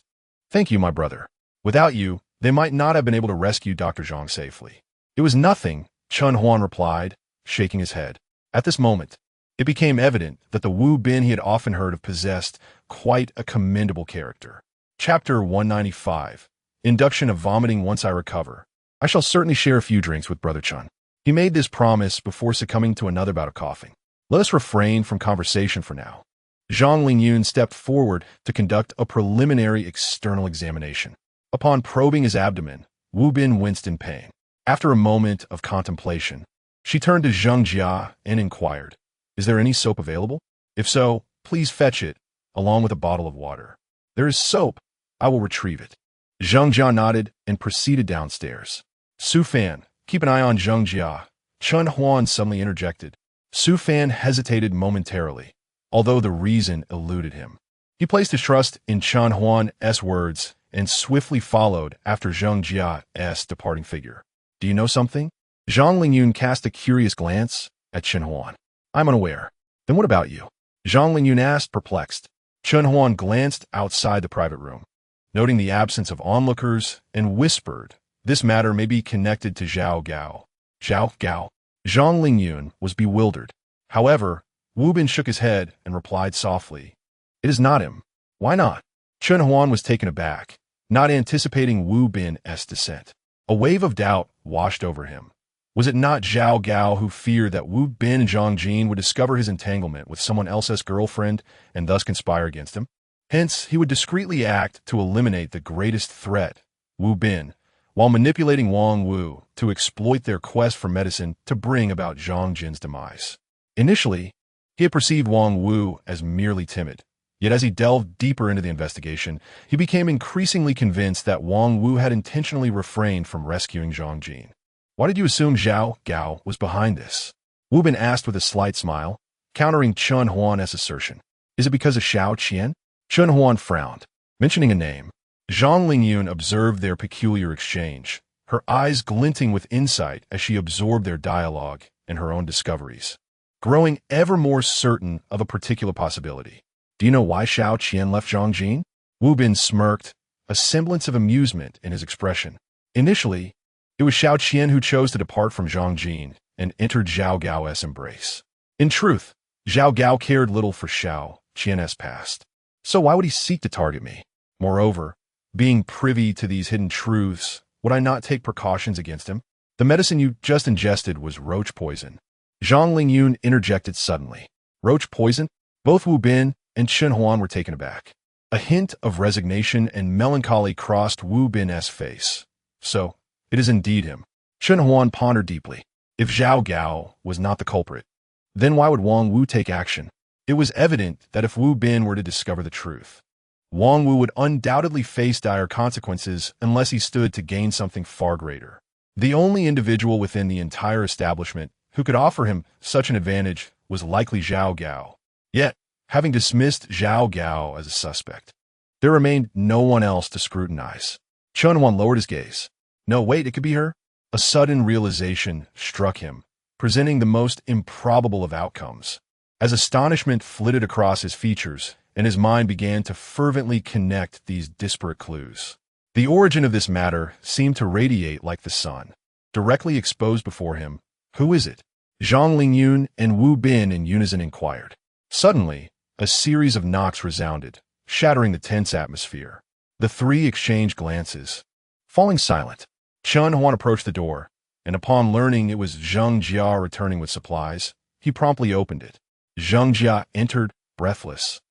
"Thank you, my brother. Without you, they might not have been able to rescue Dr. Zhang safely." "It was nothing," Chen Huan replied, shaking his head. At this moment, it became evident that the Wu Bin he had often heard of possessed quite a commendable character. Chapter 195. Induction of Vomiting Once I Recover. "I shall certainly share a few drinks with Brother Chun." He made this promise before succumbing to another bout of coughing. "Let us refrain from conversation for now." Zhang Lingyun stepped forward to conduct a preliminary external examination. Upon probing his abdomen, Wu Bin winced in pain. After a moment of contemplation, she turned to Zheng Jia and inquired, "Is there any soap available? If so, please fetch it, along with a bottle of water." "There is soap. I will retrieve it." Zheng Jia nodded and proceeded downstairs. "Su Fan, keep an eye on Zheng Jia," Chun Huan suddenly interjected. Su Fan hesitated momentarily, although the reason eluded him. He placed his trust in Chun Huan's words and swiftly followed after Zheng Jia's departing figure. "Do you know something?" Zhang Lingyun cast a curious glance at Chen Huan. "I'm unaware." "Then what about you?" Zhang Lingyun asked, perplexed. Chen Huan glanced outside the private room, noting the absence of onlookers, and whispered, "This matter may be connected to Zhao Gao." "Zhao Gao?" Zhang Lingyun was bewildered. However, Wu Bin shook his head and replied softly, "It is not him." "Why not?" Chen Huan was taken aback, not anticipating Wu Bin's dissent. A wave of doubt washed over him. Was it not Zhao Gao who feared that Wu Bin and Zhang Jin would discover his entanglement with someone else's girlfriend and thus conspire against him? Hence, he would discreetly act to eliminate the greatest threat, Wu Bin, while manipulating Wang Wu to exploit their quest for medicine to bring about Zhang Jin's demise. Initially, he had perceived Wang Wu as merely timid. Yet as he delved deeper into the investigation, he became increasingly convinced that Wang Wu had intentionally refrained from rescuing Zhang Jin. "Why did you assume Zhao Gao was behind this?" Wu Bin asked with a slight smile, countering Chun Huan's assertion. "Is it because of Xiao Qian?" Chun Huan frowned, mentioning a name. Zhang Lingyun observed their peculiar exchange, her eyes glinting with insight as she absorbed their dialogue and her own discoveries, growing ever more certain of a particular possibility. "Do you know why Xiao Qian left Zhang Jin?" Wu Bin smirked, a semblance of amusement in his expression. "Initially, it was Xiao Qian who chose to depart from Zhang Jin and entered Zhao Gao's embrace. In truth, Zhao Gao cared little for Xiao Qian's past. So why would he seek to target me? Moreover, being privy to these hidden truths, would I not take precautions against him? The medicine you just ingested was roach poison." Zhang Lingyun interjected suddenly. "Roach poison?" Both Wu Bin and Chen Huan were taken aback. A hint of resignation and melancholy crossed Wu Bin's face. "So, it is indeed him." Chen Huan pondered deeply. If Zhao Gao was not the culprit, then why would Wang Wu take action? It was evident that if Wu Bin were to discover the truth, Wang Wu would undoubtedly face dire consequences unless he stood to gain something far greater. The only individual within the entire establishment who could offer him such an advantage was likely Zhao Gao. Yet, having dismissed Zhao Gao as a suspect, there remained no one else to scrutinize. Chun Huan lowered his gaze. "No, wait, it could be her." A sudden realization struck him, presenting the most improbable of outcomes. As astonishment flitted across his features, and his mind began to fervently connect these disparate clues, the origin of this matter seemed to radiate like the sun. directly exposed before him. Who is it? Zhang Lingyun and Wu Bin in unison inquired. Suddenly, a series of knocks resounded, shattering the tense atmosphere. The three exchanged glances. Falling silent, Chen Huan approached the door, and upon learning it was Zheng Jia returning with supplies, he promptly opened it. Zheng Jia entered, breathless,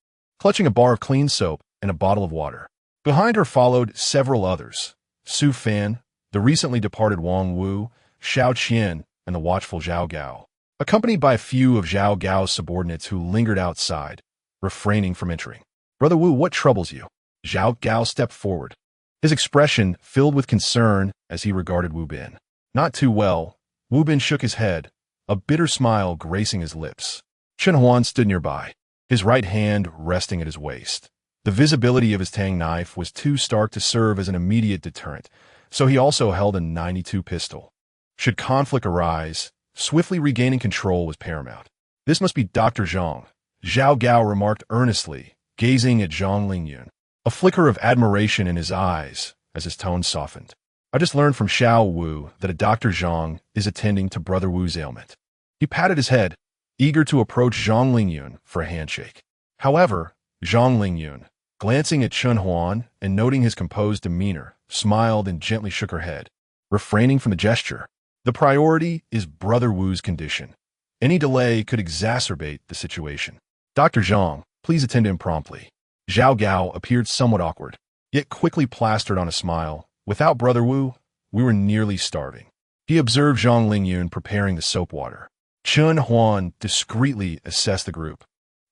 clutching a bar of clean soap and a bottle of water. Behind her followed several others: Su Fan, the recently departed Wang Wu, Xiao Qian, and the watchful Zhao Gao, accompanied by a few of Zhao Gao's subordinates who lingered outside, refraining from entering. "Brother Wu, what troubles you?" Zhao Gao stepped forward, his expression filled with concern as he regarded Wu Bin. "Not too well." Wu Bin shook his head, a bitter smile gracing his lips. Chen Huan stood nearby, his right hand resting at his waist. The visibility of his tang knife was too stark to serve as an immediate deterrent, so he also held a .92 pistol. Should conflict arise, swiftly regaining control was paramount. "This must be Dr. Zhang," Zhao Gao remarked earnestly, gazing at Zhang Lingyun, a flicker of admiration in his eyes as his tone softened. "I just learned from Xiao Wu that a Dr. Zhang is attending to Brother Wu's ailment." He patted his head, eager to approach Zhang Lingyun for a handshake. However, Zhang Lingyun, glancing at Chen Huan and noting his composed demeanor, smiled and gently shook her head, refraining from the gesture. "The priority is Brother Wu's condition. Any delay could exacerbate the situation. Dr. Zhang, please attend to him promptly." Zhao Gao appeared somewhat awkward, yet quickly plastered on a smile. "Without Brother Wu, we were nearly starving." He observed Zhang Lingyun preparing the soap water. Chen Huan discreetly assessed the group,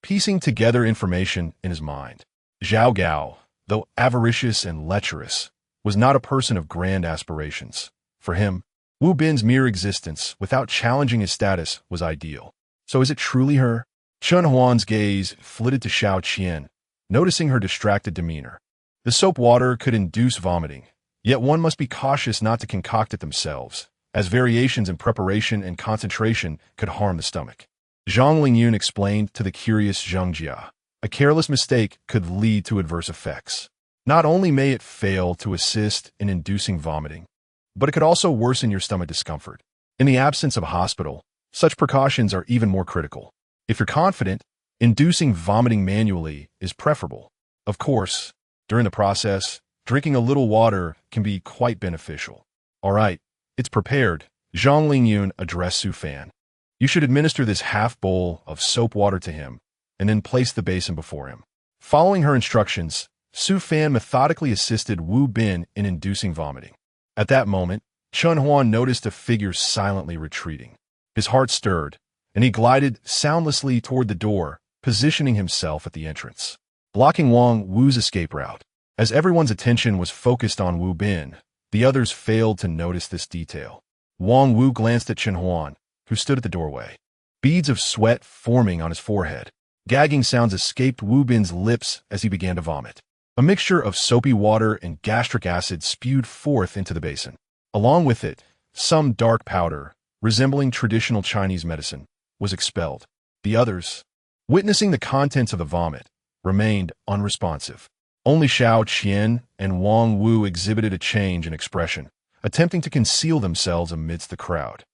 piecing together information in his mind. Zhao Gao, though avaricious and lecherous, was not a person of grand aspirations. For him, Wu Bin's mere existence, without challenging his status, was ideal. So is it truly her? Chen Huan's gaze flitted to Xiao Qian, noticing her distracted demeanor. The soap water could induce vomiting, yet one must be cautious not to concoct it themselves, as variations in preparation and concentration could harm the stomach. Zhang Lingyun explained to the curious Zheng Jia, "A careless mistake could lead to adverse effects. Not only may it fail to assist in inducing vomiting, but it could also worsen your stomach discomfort. In the absence of a hospital, such precautions are even more critical. If you're confident, inducing vomiting manually is preferable. Of course, during the process, drinking a little water can be quite beneficial." "All right, it's prepared," Zhang Lingyun addressed Su Fan. "You should administer this half bowl of soap water to him, and then place the basin before him." Following her instructions, Su Fan methodically assisted Wu Bin in inducing vomiting. At that moment, Chen Huan noticed a figure silently retreating. His heart stirred, and he glided soundlessly toward the door, positioning himself at the entrance, blocking Wang Wu's escape route. As everyone's attention was focused on Wu Bin, the others failed to notice this detail. Wang Wu glanced at Chen Huan, who stood at the doorway, beads of sweat forming on his forehead. Gagging sounds escaped Wu Bin's lips as he began to vomit. A mixture of soapy water and gastric acid spewed forth into the basin. Along with it, some dark powder, resembling traditional Chinese medicine, was expelled. The others, witnessing the contents of the vomit, remained unresponsive. Only Xiao Qian and Wang Wu exhibited a change in expression, attempting to conceal themselves amidst the crowd.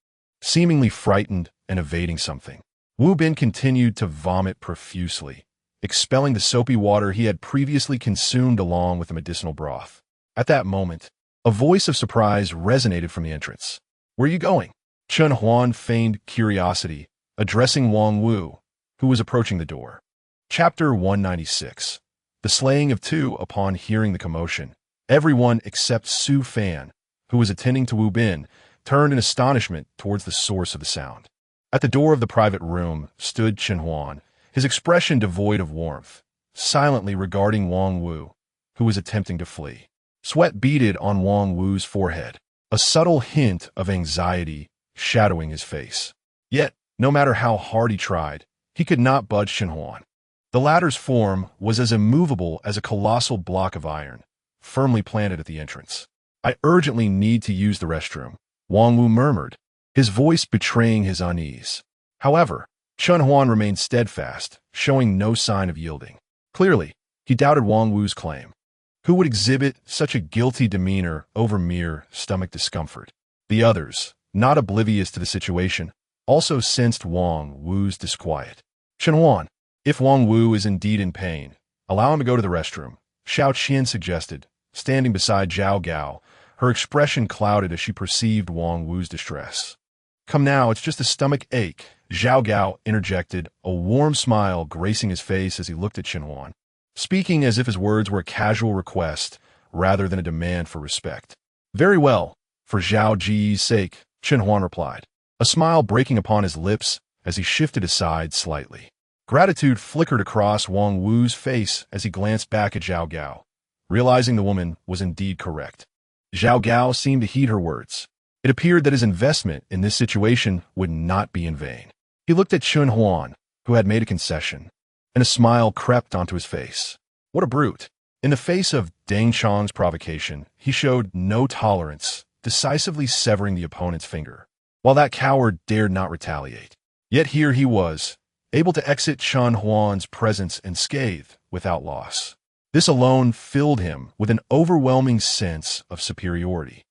Seemingly frightened and evading something, Wu Bin continued to vomit profusely, expelling the soapy water he had previously consumed along with the medicinal broth. At that moment, a voice of surprise resonated from the entrance. "Where are you going?" Chen Huan feigned curiosity, addressing Wang Wu, who was approaching the door. Chapter 196. The Slaying of Two. Upon hearing the commotion, everyone except Su Fan, who was attending to Wu Bin, turned in astonishment towards the source of the sound. At the door of the private room stood Chen Huan, his expression devoid of warmth, silently regarding Wang Wu, who was attempting to flee. Sweat beaded on Wang Wu's forehead, a subtle hint of anxiety shadowing his face. Yet, no matter how hard he tried, he could not budge Chen Huan. The latter's form was as immovable as a colossal block of iron, firmly planted at the entrance. "I urgently need to use the restroom," Wang Wu murmured, his voice betraying his unease. However, Chen Huan remained steadfast, showing no sign of yielding. Clearly, he doubted Wang Wu's claim. Who would exhibit such a guilty demeanor over mere stomach discomfort? The others, not oblivious to the situation, also sensed Wang Wu's disquiet. Chen Huan, if Wang Wu is indeed in pain, allow him to go to the restroom, Xiao Qian suggested, standing beside Zhao Gao, her expression clouded as she perceived Wang Wu's distress. Come now, it's just a stomach ache, Zhao Gao interjected, a warm smile gracing his face as he looked at Chen Huan, speaking as if his words were a casual request rather than a demand for respect. Very well, for Zhao Ji's sake, Chen Huan replied, a smile breaking upon his lips as he shifted aside slightly. Gratitude flickered across Wang Wu's face as he glanced back at Zhao Gao, realizing the woman was indeed correct. Zhao Gao seemed to heed her words. It appeared that his investment in this situation would not be in vain. He looked at Chen Huan, who had made a concession, and a smile crept onto his face. What a brute! In the face of Deng Chang's provocation, he showed no tolerance, decisively severing the opponent's finger, while that coward dared not retaliate. Yet here he was, able to exit Chen Huan's presence unscathed without loss. This alone filled him with an overwhelming sense of superiority.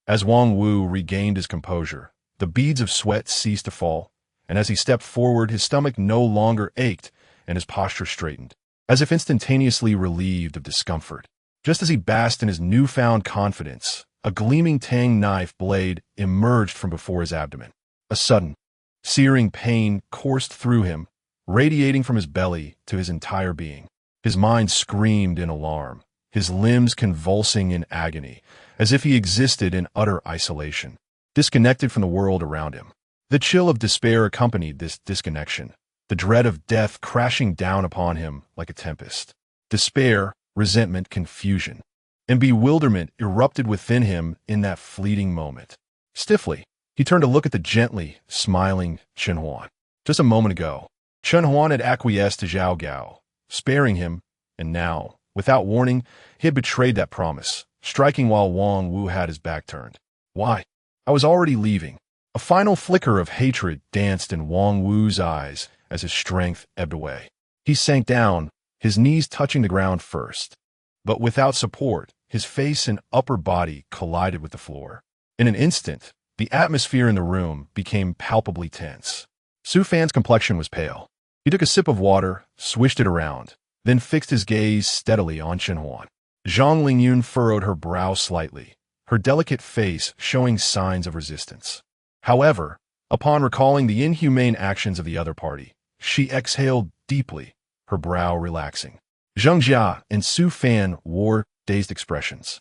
As Wang Wu regained his composure, the beads of sweat ceased to fall, and as he stepped forward, his stomach no longer ached and his posture straightened, as if instantaneously relieved of discomfort. Just as he basked in his newfound confidence, a gleaming tang knife blade emerged from before his abdomen. A sudden, searing pain coursed through him, radiating from his belly to his entire being. His mind screamed in alarm, his limbs convulsing in agony, as if he existed in utter isolation, disconnected from the world around him. The chill of despair accompanied this disconnection, the dread of death crashing down upon him like a tempest. Despair, resentment, confusion, and bewilderment erupted within him in that fleeting moment. Stiffly, he turned to look at the gently smiling Chen Huan. Just a moment ago, Chen Huan had acquiesced to Zhao Gao, sparing him, and now, without warning, he had betrayed that promise, striking while Wang Wu had his back turned. Why? I was already leaving. A final flicker of hatred danced in Wang Wu's eyes as his strength ebbed away. He sank down, his knees touching the ground first. But without support, his face and upper body collided with the floor. In an instant, the atmosphere in the room became palpably tense. Su Fan's complexion was pale. He took a sip of water, swished it around, then fixed his gaze steadily on Chen Huan. Zhang Lingyun furrowed her brow slightly, her delicate face showing signs of resistance. However, upon recalling the inhumane actions of the other party, she exhaled deeply, her brow relaxing. Zheng Jia and Su Fan wore dazed expressions.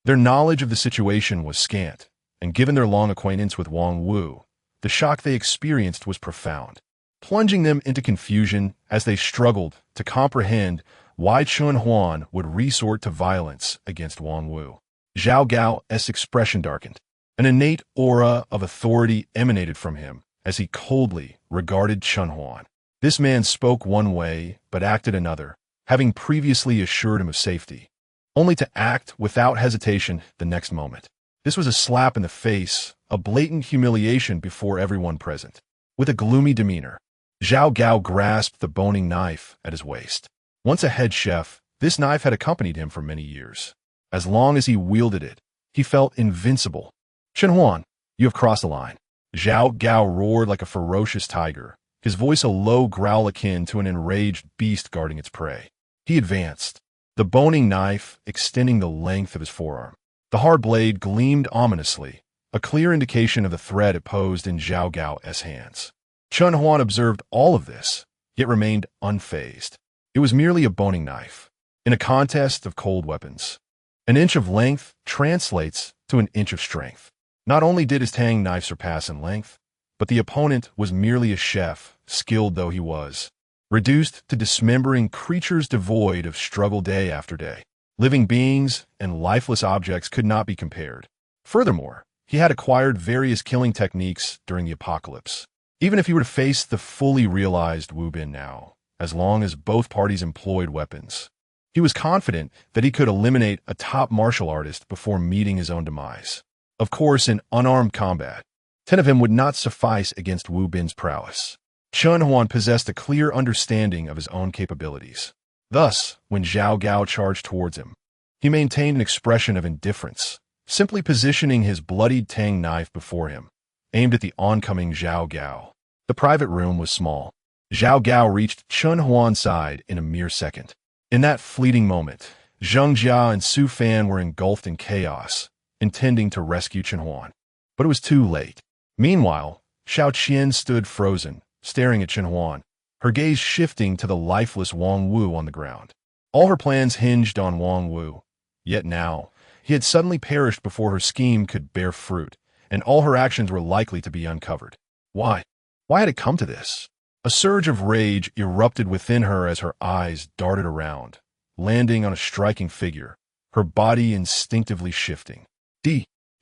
Their knowledge of the situation was scant, and given their long acquaintance with Wang Wu, the shock they experienced was profound, plunging them into confusion as they struggled to comprehend why Chen Huan would resort to violence against Wang Wu. Zhao Gao's expression darkened. An innate aura of authority emanated from him as he coldly regarded Chen Huan. This man spoke one way but acted another, having previously assured him of safety, only to act without hesitation the next moment. This was a slap in the face, a blatant humiliation before everyone present. With a gloomy demeanor, Zhao Gao grasped the boning knife at his waist. Once a head chef, this knife had accompanied him for many years. As long as he wielded it, he felt invincible. Chen Huan, you have crossed the line. Zhao Gao roared like a ferocious tiger, his voice a low growl akin to an enraged beast guarding its prey. He advanced, the boning knife extending the length of his forearm. The hard blade gleamed ominously, a clear indication of the threat it posed in Zhao Gao's hands. Chen Huan observed all of this, yet remained unfazed. It was merely a boning knife, in a contest of cold weapons. An inch of length translates to an inch of strength. Not only did his tang knife surpass in length, but the opponent was merely a chef, skilled though he was, reduced to dismembering creatures devoid of struggle day after day. Living beings and lifeless objects could not be compared. Furthermore, he had acquired various killing techniques during the apocalypse. Even if he were to face the fully realized Wu Bin now, as long as both parties employed weapons, he was confident that he could eliminate a top martial artist before meeting his own demise. Of course, in unarmed combat, 10 of him would not suffice against Wu Bin's prowess. Chen Huan possessed a clear understanding of his own capabilities. Thus, when Zhao Gao charged towards him, he maintained an expression of indifference, simply positioning his bloodied tang knife before him, aimed at the oncoming Zhao Gao. The private room was small. Zhao Gao reached Chen Huan's side in a mere second. In that fleeting moment, Zheng Jia and Su Fan were engulfed in chaos, intending to rescue Chen Huan. But it was too late. Meanwhile, Xiao Qian stood frozen, staring at Chen Huan, her gaze shifting to the lifeless Wang Wu on the ground. All her plans hinged on Wang Wu. Yet now, he had suddenly perished before her scheme could bear fruit, and all her actions were likely to be uncovered. Why? Why had it come to this? A surge of rage erupted within her as her eyes darted around, landing on a striking figure, her body instinctively shifting.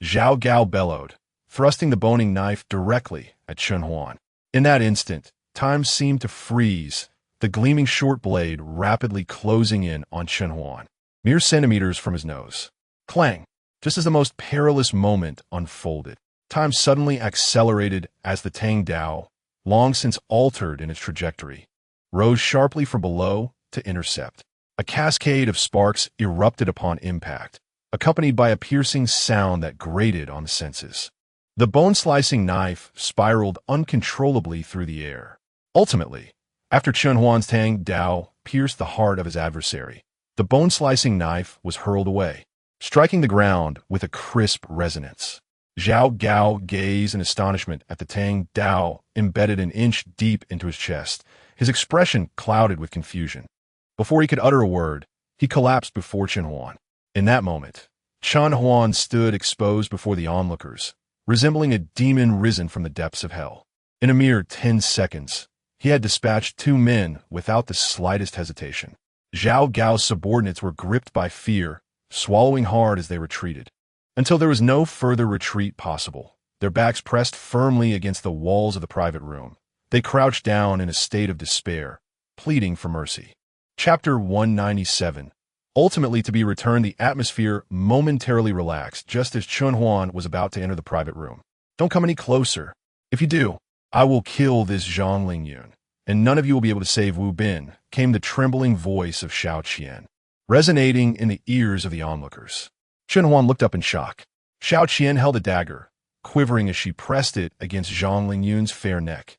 Zhao Gao bellowed, thrusting the boning knife directly at Chen Huan. In that instant, time seemed to freeze, the gleaming short blade rapidly closing in on Chen Huan, mere centimeters from his nose. Clang! Just as the most perilous moment unfolded, time suddenly accelerated as the Tang Dao, long since altered in its trajectory, rose sharply from below to intercept. A cascade of sparks erupted upon impact, accompanied by a piercing sound that grated on the senses. The bone-slicing knife spiraled uncontrollably through the air. Ultimately, after Chen Huan's Tang Dao pierced the heart of his adversary, the bone-slicing knife was hurled away, striking the ground with a crisp resonance. Zhao Gao gazed in astonishment at the Tang Dao embedded an inch deep into his chest, his expression clouded with confusion. Before he could utter a word, he collapsed before Chen Huan. In that moment, Chen Huan stood exposed before the onlookers, resembling a demon risen from the depths of hell. In a mere 10 seconds, he had dispatched 2 men without the slightest hesitation. Zhao Gao's subordinates were gripped by fear, swallowing hard as they retreated. Until there was no further retreat possible, their backs pressed firmly against the walls of the private room, they crouched down in a state of despair, pleading for mercy. Chapter 197. Ultimately to be returned, the atmosphere momentarily relaxed just as Chen Huan was about to enter the private room. Don't come any closer. If you do, I will kill this Zhang Lingyun, and none of you will be able to save Wu Bin, came the trembling voice of Xiao Qian, resonating in the ears of the onlookers. Chen Huan looked up in shock. Xiao Qian held a dagger, quivering as she pressed it against Zhang Lingyun's fair neck,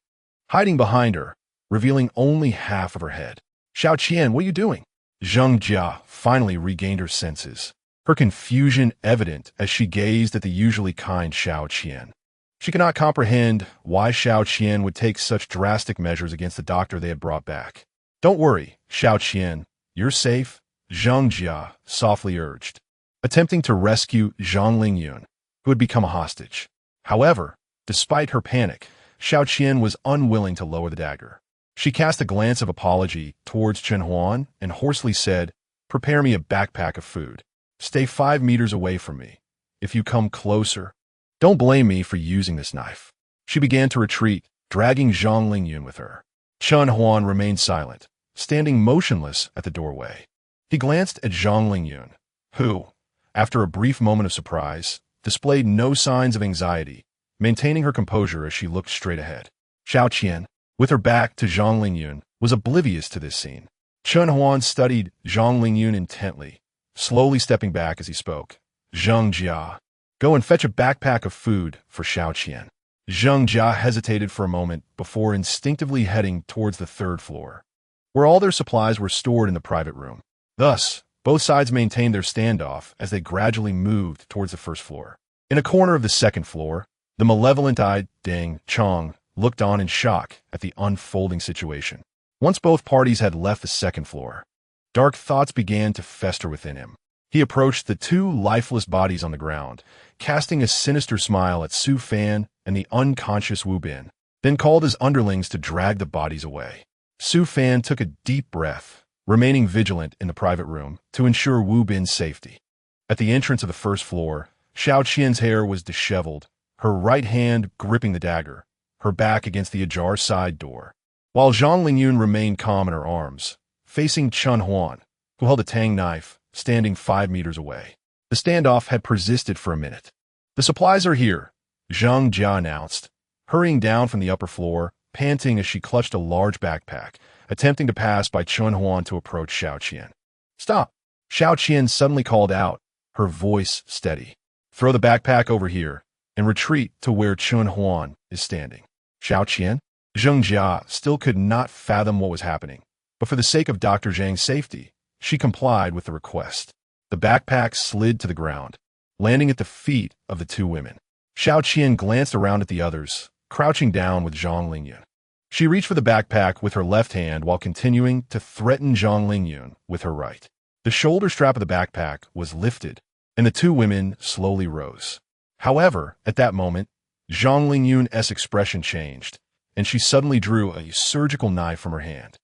hiding behind her, revealing only half of her head. Xiao Qian, what are you doing? Zheng Jia finally regained her senses, her confusion evident as she gazed at the usually kind Xiao Qian. She could not comprehend why Xiao Qian would take such drastic measures against the doctor they had brought back. Don't worry, Xiao Qian, you're safe, Zheng Jia softly urged, attempting to rescue Zhang Lingyun, who had become a hostage. However, despite her panic, Xiao Qian was unwilling to lower the dagger. She cast a glance of apology towards Chen Huan and hoarsely said, "Prepare me a backpack of food. Stay 5 meters away from me. If you come closer, don't blame me for using this knife." She began to retreat, dragging Zhang Lingyun with her. Chen Huan remained silent, standing motionless at the doorway. He glanced at Zhang Lingyun, who, after a brief moment of surprise, displayed no signs of anxiety, maintaining her composure as she looked straight ahead. Xiao Qian, with her back to Zhang Lingyun, was oblivious to this scene. Chen Huan studied Zhang Lingyun intently, slowly stepping back as he spoke. Zheng Jia, go and fetch a backpack of food for Xiao Qian. Zheng Jia hesitated for a moment before instinctively heading towards the 3rd floor, where all their supplies were stored in the private room. Thus, both sides maintained their standoff as they gradually moved towards the 1st floor. In a corner of the 2nd floor, the malevolent-eyed Deng Chong looked on in shock at the unfolding situation. Once both parties had left the 2nd floor, dark thoughts began to fester within him. He approached the 2 lifeless bodies on the ground, casting a sinister smile at Su Fan and the unconscious Wu Bin, then called his underlings to drag the bodies away. Su Fan took a deep breath, remaining vigilant in the private room to ensure Wu Bin's safety. At the entrance of the 1st floor, Xiao Qian's hair was disheveled, her right hand gripping the dagger, her back against the ajar side door, while Zhang Lingyun remained calm in her arms, facing Chen Huan, who held a tang knife, standing 5 meters away. The standoff had persisted for a minute. "The supplies are here," Zheng Jia announced, hurrying down from the upper floor, panting as she clutched a large backpack, attempting to pass by Chen Huan to approach Xiao Qian. "Stop!" Xiao Qian suddenly called out, her voice steady. Throw the backpack over here and retreat to where Chun Huan is standing. Xiao Qian? Zheng Jia still could not fathom what was happening, but for the sake of Dr. Zhang's safety, she complied with the request. The backpack slid to the ground, landing at the feet of the two women. Xiao Qian glanced around at the others, crouching down with Zhang Lingyun. She reached for the backpack with her left hand while continuing to threaten Zhang Lingyun with her right. The shoulder strap of the backpack was lifted, and the two women slowly rose. However, at that moment, Zhang Lingyun's expression changed, and she suddenly drew a surgical knife from her hand.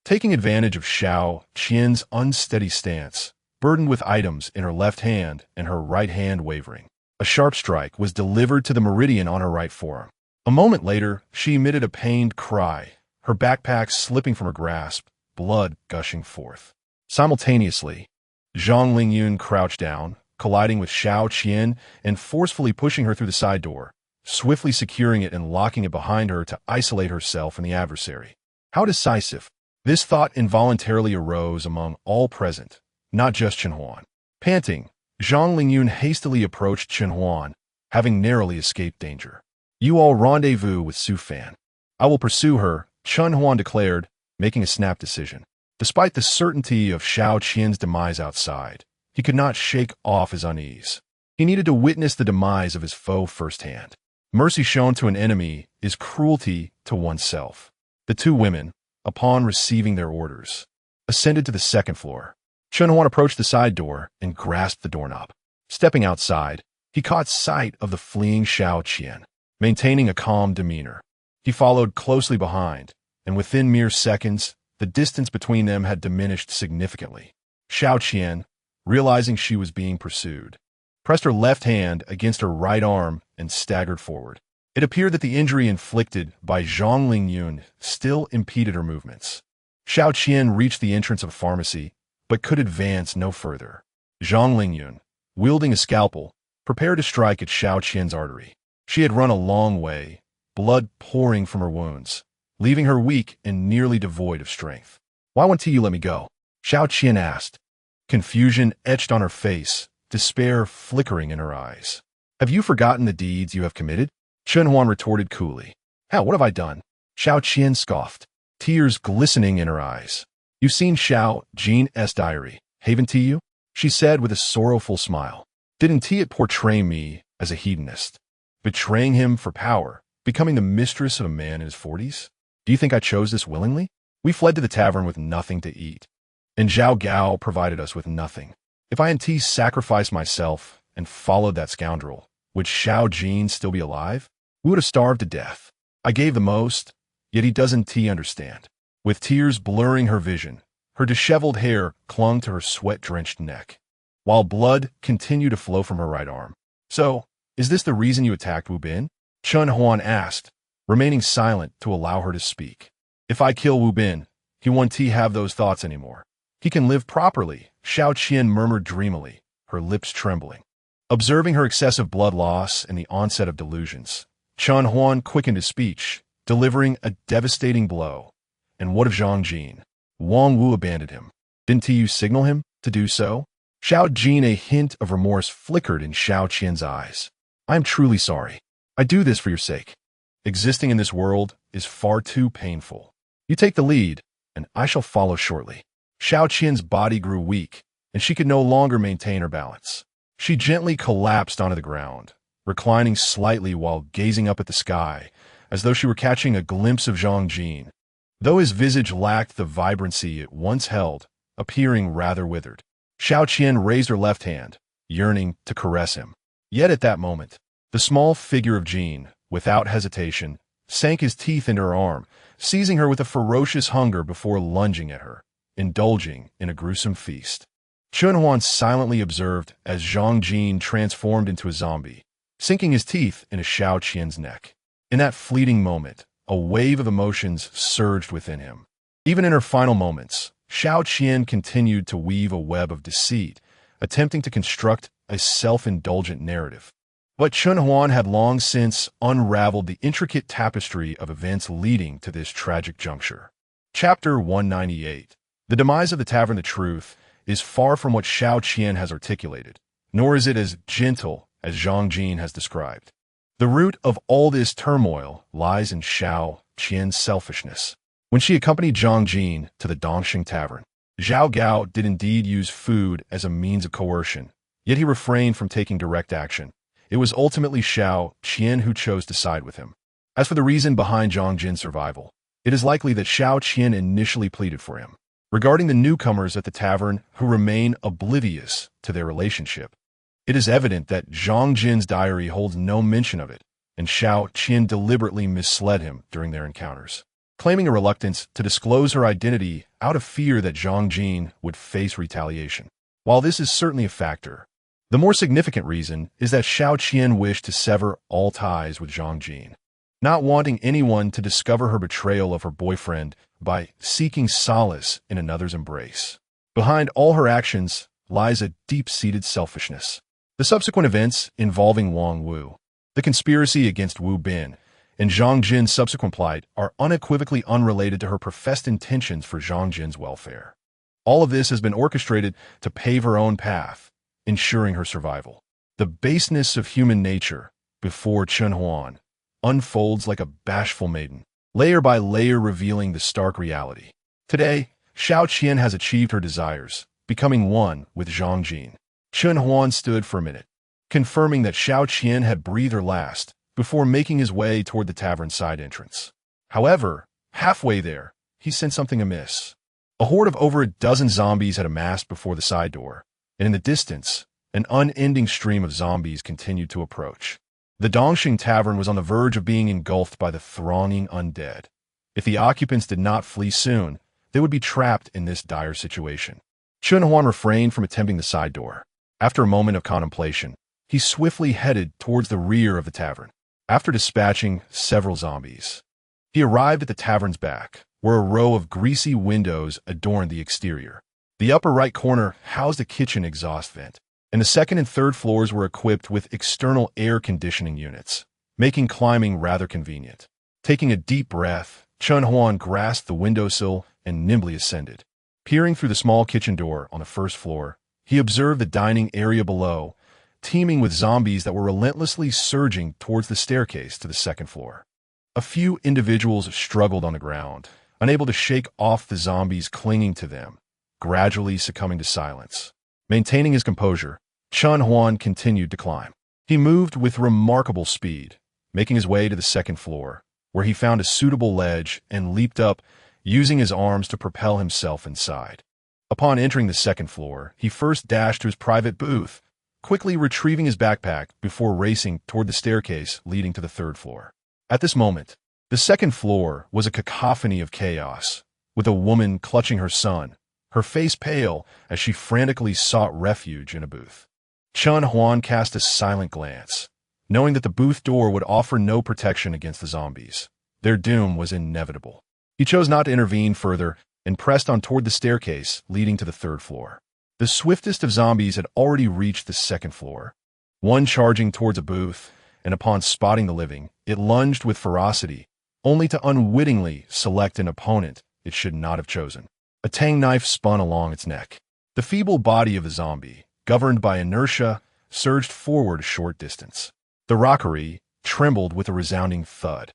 Taking advantage of Xiao Qian's unsteady stance, burdened with items in her left hand and her right hand wavering, a sharp strike was delivered to the meridian on her right forearm. A moment later, she emitted a pained cry, her backpack slipping from her grasp, blood gushing forth. Simultaneously, Zhang Lingyun crouched down, colliding with Xiao Qian and forcefully pushing her through the side door, swiftly securing it and locking it behind her to isolate herself from the adversary. How decisive! This thought involuntarily arose among all present, not just Chen Huan. Panting, Zhang Lingyun hastily approached Chen Huan, having narrowly escaped danger. You all rendezvous with Su Fan. I will pursue her, Chen Huan declared, making a snap decision. Despite the certainty of Xiao Qian's demise outside, he could not shake off his unease. He needed to witness the demise of his foe firsthand. Mercy shown to an enemy is cruelty to oneself. The two women, upon receiving their orders, ascended to the second floor. Chen Huan approached the side door and grasped the doorknob. Stepping outside, he caught sight of the fleeing Xiao Qian. Maintaining a calm demeanor, he followed closely behind, and within mere seconds, the distance between them had diminished significantly. Xiao Qian, realizing she was being pursued, pressed her left hand against her right arm and staggered forward. It appeared that the injury inflicted by Zhang Lingyun still impeded her movements. Xiao Qian reached the entrance of a pharmacy, but could advance no further. Zhang Lingyun, wielding a scalpel, prepared to strike at Xiao Qian's artery. She had run a long way, blood pouring from her wounds, leaving her weak and nearly devoid of strength. Why won't you let me go? Xiao Qian asked. Confusion etched on her face, despair flickering in her eyes. Have you forgotten the deeds you have committed? Chen Huan retorted coolly. How, what have I done? Xiao Qian scoffed, tears glistening in her eyes. You've seen Xiao Jin's diary, haven't you? She said with a sorrowful smile. Didn't it portray me as a hedonist? Betraying him for power, becoming the mistress of a man in his 40s? Do you think I chose this willingly? We fled to the tavern with nothing to eat, and Zhao Gao provided us with nothing. If I sacrificed myself and followed that scoundrel, would Xiao Jin still be alive? We would have starved to death. I gave the most, yet he doesn't understand. With tears blurring her vision, her disheveled hair clung to her sweat-drenched neck, while blood continued to flow from her right arm. So, is this the reason you attacked Wu Bin? Chen Huan asked, remaining silent to allow her to speak. If I kill Wu Bin, he won't have those thoughts anymore. He can live properly, Xiao Qian murmured dreamily, her lips trembling. Observing her excessive blood loss and the onset of delusions, Chen Huan quickened his speech, delivering a devastating blow. And what of Zhang Jin? Wang Wu abandoned him. Didn't you signal him to do so? Xiao Jin, a hint of remorse flickered in Xiao Qian's eyes. I am truly sorry. I do this for your sake. Existing in this world is far too painful. You take the lead, and I shall follow shortly. Xiao Qian's body grew weak, and she could no longer maintain her balance. She gently collapsed onto the ground, reclining slightly while gazing up at the sky, as though she were catching a glimpse of Zhang Jin, though his visage lacked the vibrancy it once held, appearing rather withered. Xiao Qian raised her left hand, yearning to caress him. Yet at that moment, the small figure of Jin, without hesitation, sank his teeth into her arm, seizing her with a ferocious hunger before lunging at her, indulging in a gruesome feast. Chen Huan silently observed as Zhang Jin transformed into a zombie, sinking his teeth into Xiao Qian's neck. In that fleeting moment, a wave of emotions surged within him. Even in her final moments, Xiao Qian continued to weave a web of deceit, attempting to construct a self-indulgent narrative. But Chen Huan had long since unraveled the intricate tapestry of events leading to this tragic juncture. Chapter 198. The demise of the Tavern of Truth is far from what Xiao Qian has articulated, nor is it as gentle as Zhang Jin has described. The root of all this turmoil lies in Xiao Qian's selfishness. When she accompanied Zhang Jin to the Dongxing Tavern, Zhao Gao did indeed use food as a means of coercion, yet he refrained from taking direct action. It was ultimately Xiao Qian who chose to side with him. As for the reason behind Zhang Jin's survival, it is likely that Xiao Qian initially pleaded for him. Regarding the newcomers at the tavern who remain oblivious to their relationship, it is evident that Zhang Jin's diary holds no mention of it, and Xiao Qian deliberately misled him during their encounters, claiming a reluctance to disclose her identity out of fear that Zhang Jin would face retaliation. While this is certainly a factor, the more significant reason is that Xiao Qian wished to sever all ties with Zhang Jin, not wanting anyone to discover her betrayal of her boyfriend by seeking solace in another's embrace. Behind all her actions lies a deep-seated selfishness. The subsequent events involving Wang Wu, the conspiracy against Wu Bin, and Zhang Jin's subsequent plight are unequivocally unrelated to her professed intentions for Zhang Jin's welfare. All of this has been orchestrated to pave her own path, ensuring her survival. The baseness of human nature before Chen Huan unfolds like a bashful maiden, layer by layer revealing the stark reality. Today, Xiao Qian has achieved her desires, becoming one with Zhang Jin. Chen Huan stood for a minute, confirming that Xiao Qian had breathed her last before making his way toward the tavern's side entrance. However, halfway there, he sensed something amiss. A horde of over a dozen zombies had amassed before the side door, and in the distance, an unending stream of zombies continued to approach. The Dongxing Tavern was on the verge of being engulfed by the thronging undead. If the occupants did not flee soon, they would be trapped in this dire situation. Chen Huan refrained from attempting the side door. After a moment of contemplation, he swiftly headed towards the rear of the tavern. After dispatching several zombies, he arrived at the tavern's back, where a row of greasy windows adorned the exterior. The upper right corner housed a kitchen exhaust vent, and the second and third floors were equipped with external air conditioning units, making climbing rather convenient. Taking a deep breath, Chen Huan grasped the windowsill and nimbly ascended. Peering through the small kitchen door on the first floor, he observed the dining area below, teeming with zombies that were relentlessly surging towards the staircase to the second floor. A few individuals struggled on the ground, unable to shake off the zombies clinging to them, gradually succumbing to silence. Maintaining his composure, Chen Huan continued to climb. He moved with remarkable speed, making his way to the second floor, where he found a suitable ledge and leaped up, using his arms to propel himself inside. Upon entering the second floor, he first dashed to his private booth, quickly retrieving his backpack before racing toward the staircase leading to the third floor. At this moment, the second floor was a cacophony of chaos, with a woman clutching her son, her face pale as she frantically sought refuge in a booth. Chen Huan cast a silent glance, knowing that the booth door would offer no protection against the zombies. Their doom was inevitable. He chose not to intervene further and pressed on toward the staircase leading to the third floor. The swiftest of zombies had already reached the second floor, one charging towards a booth, and upon spotting the living, it lunged with ferocity, only to unwittingly select an opponent it should not have chosen. A tang knife spun along its neck. The feeble body of the zombie, governed by inertia, surged forward a short distance. The rockery trembled with a resounding thud,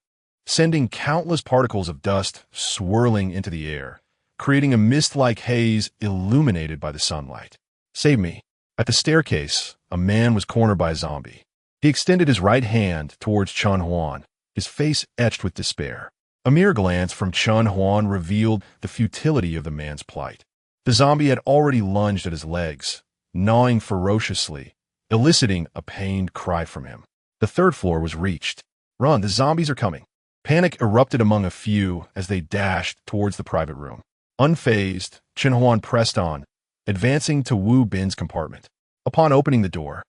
sending countless particles of dust swirling into the air, creating a mist-like haze illuminated by the sunlight. Save me. At the staircase, a man was cornered by a zombie. He extended his right hand towards Chen Huan, his face etched with despair. A mere glance from Chen Huan revealed the futility of the man's plight. The zombie had already lunged at his legs, gnawing ferociously, eliciting a pained cry from him. The third floor was reached. "Run, the zombies are coming." Panic erupted among a few as they dashed towards the private room. Unfazed, Chen Huan pressed on, advancing to Wu Bin's compartment. Upon opening the door,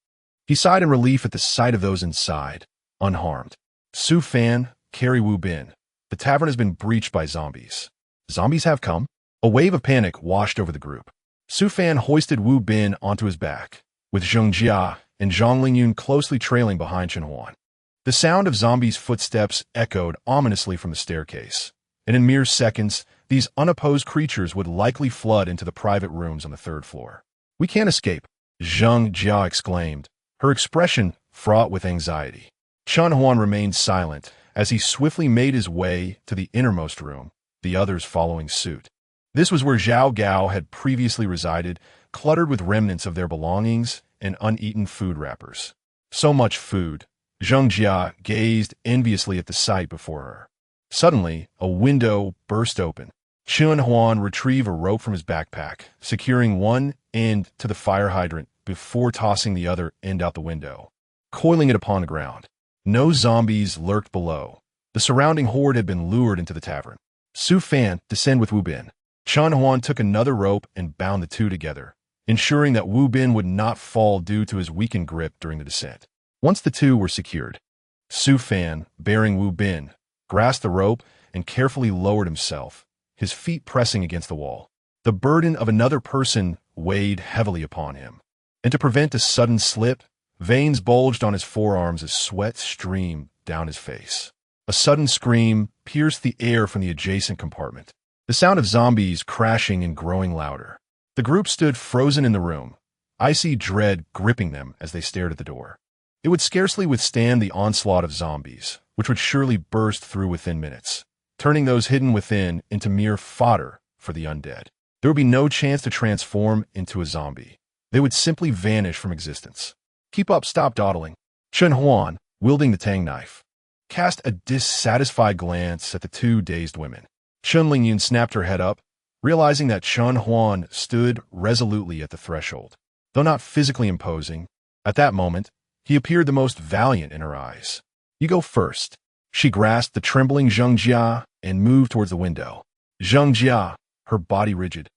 he sighed in relief at the sight of those inside, unharmed. "Su Fan, carry Wu Bin. The tavern has been breached by zombies." "Zombies have come?" A wave of panic washed over the group. Su Fan hoisted Wu Bin onto his back, with Zheng Jia and Zhang Lingyun closely trailing behind Chen Huan. The sound of zombies' footsteps echoed ominously from the staircase, and in mere seconds, these unopposed creatures would likely flood into the private rooms on the third floor. "We can't escape," Zheng Jia exclaimed, her expression fraught with anxiety. Chun Huan remained silent as he swiftly made his way to the innermost room, the others following suit. This was where Zhao Gao had previously resided, cluttered with remnants of their belongings and uneaten food wrappers. So much food. Zheng Jia gazed enviously at the sight before her. Suddenly, a window burst open. Chun Huan retrieved a rope from his backpack, securing one end to the fire hydrant before tossing the other end out the window, coiling it upon the ground. No zombies lurked below. The surrounding horde had been lured into the tavern. Su Fan, descend with Wu Bin. Chun Huan took another rope and bound the two together, ensuring that Wu Bin would not fall due to his weakened grip during the descent. Once the two were secured, Su Fan, bearing Wu Bin, grasped the rope and carefully lowered himself, his feet pressing against the wall. The burden of another person weighed heavily upon him, and to prevent a sudden slip, veins bulged on his forearms as sweat streamed down his face. A sudden scream pierced the air from the adjacent compartment, the sound of zombies crashing and growing louder. The group stood frozen in the room, icy dread gripping them as they stared at the door. It would scarcely withstand the onslaught of zombies, which would surely burst through within minutes, turning those hidden within into mere fodder for the undead. There would be no chance to transform into a zombie. They would simply vanish from existence. Keep up, stop dawdling. Chun Huan, wielding the tang knife, cast a dissatisfied glance at the two dazed women. Chun Lingyun snapped her head up, realizing that Chun Huan stood resolutely at the threshold. Though not physically imposing, at that moment, he appeared the most valiant in her eyes. You go first. She grasped the trembling Zheng Jia and moved towards the window. Zheng Jia, her body rigid,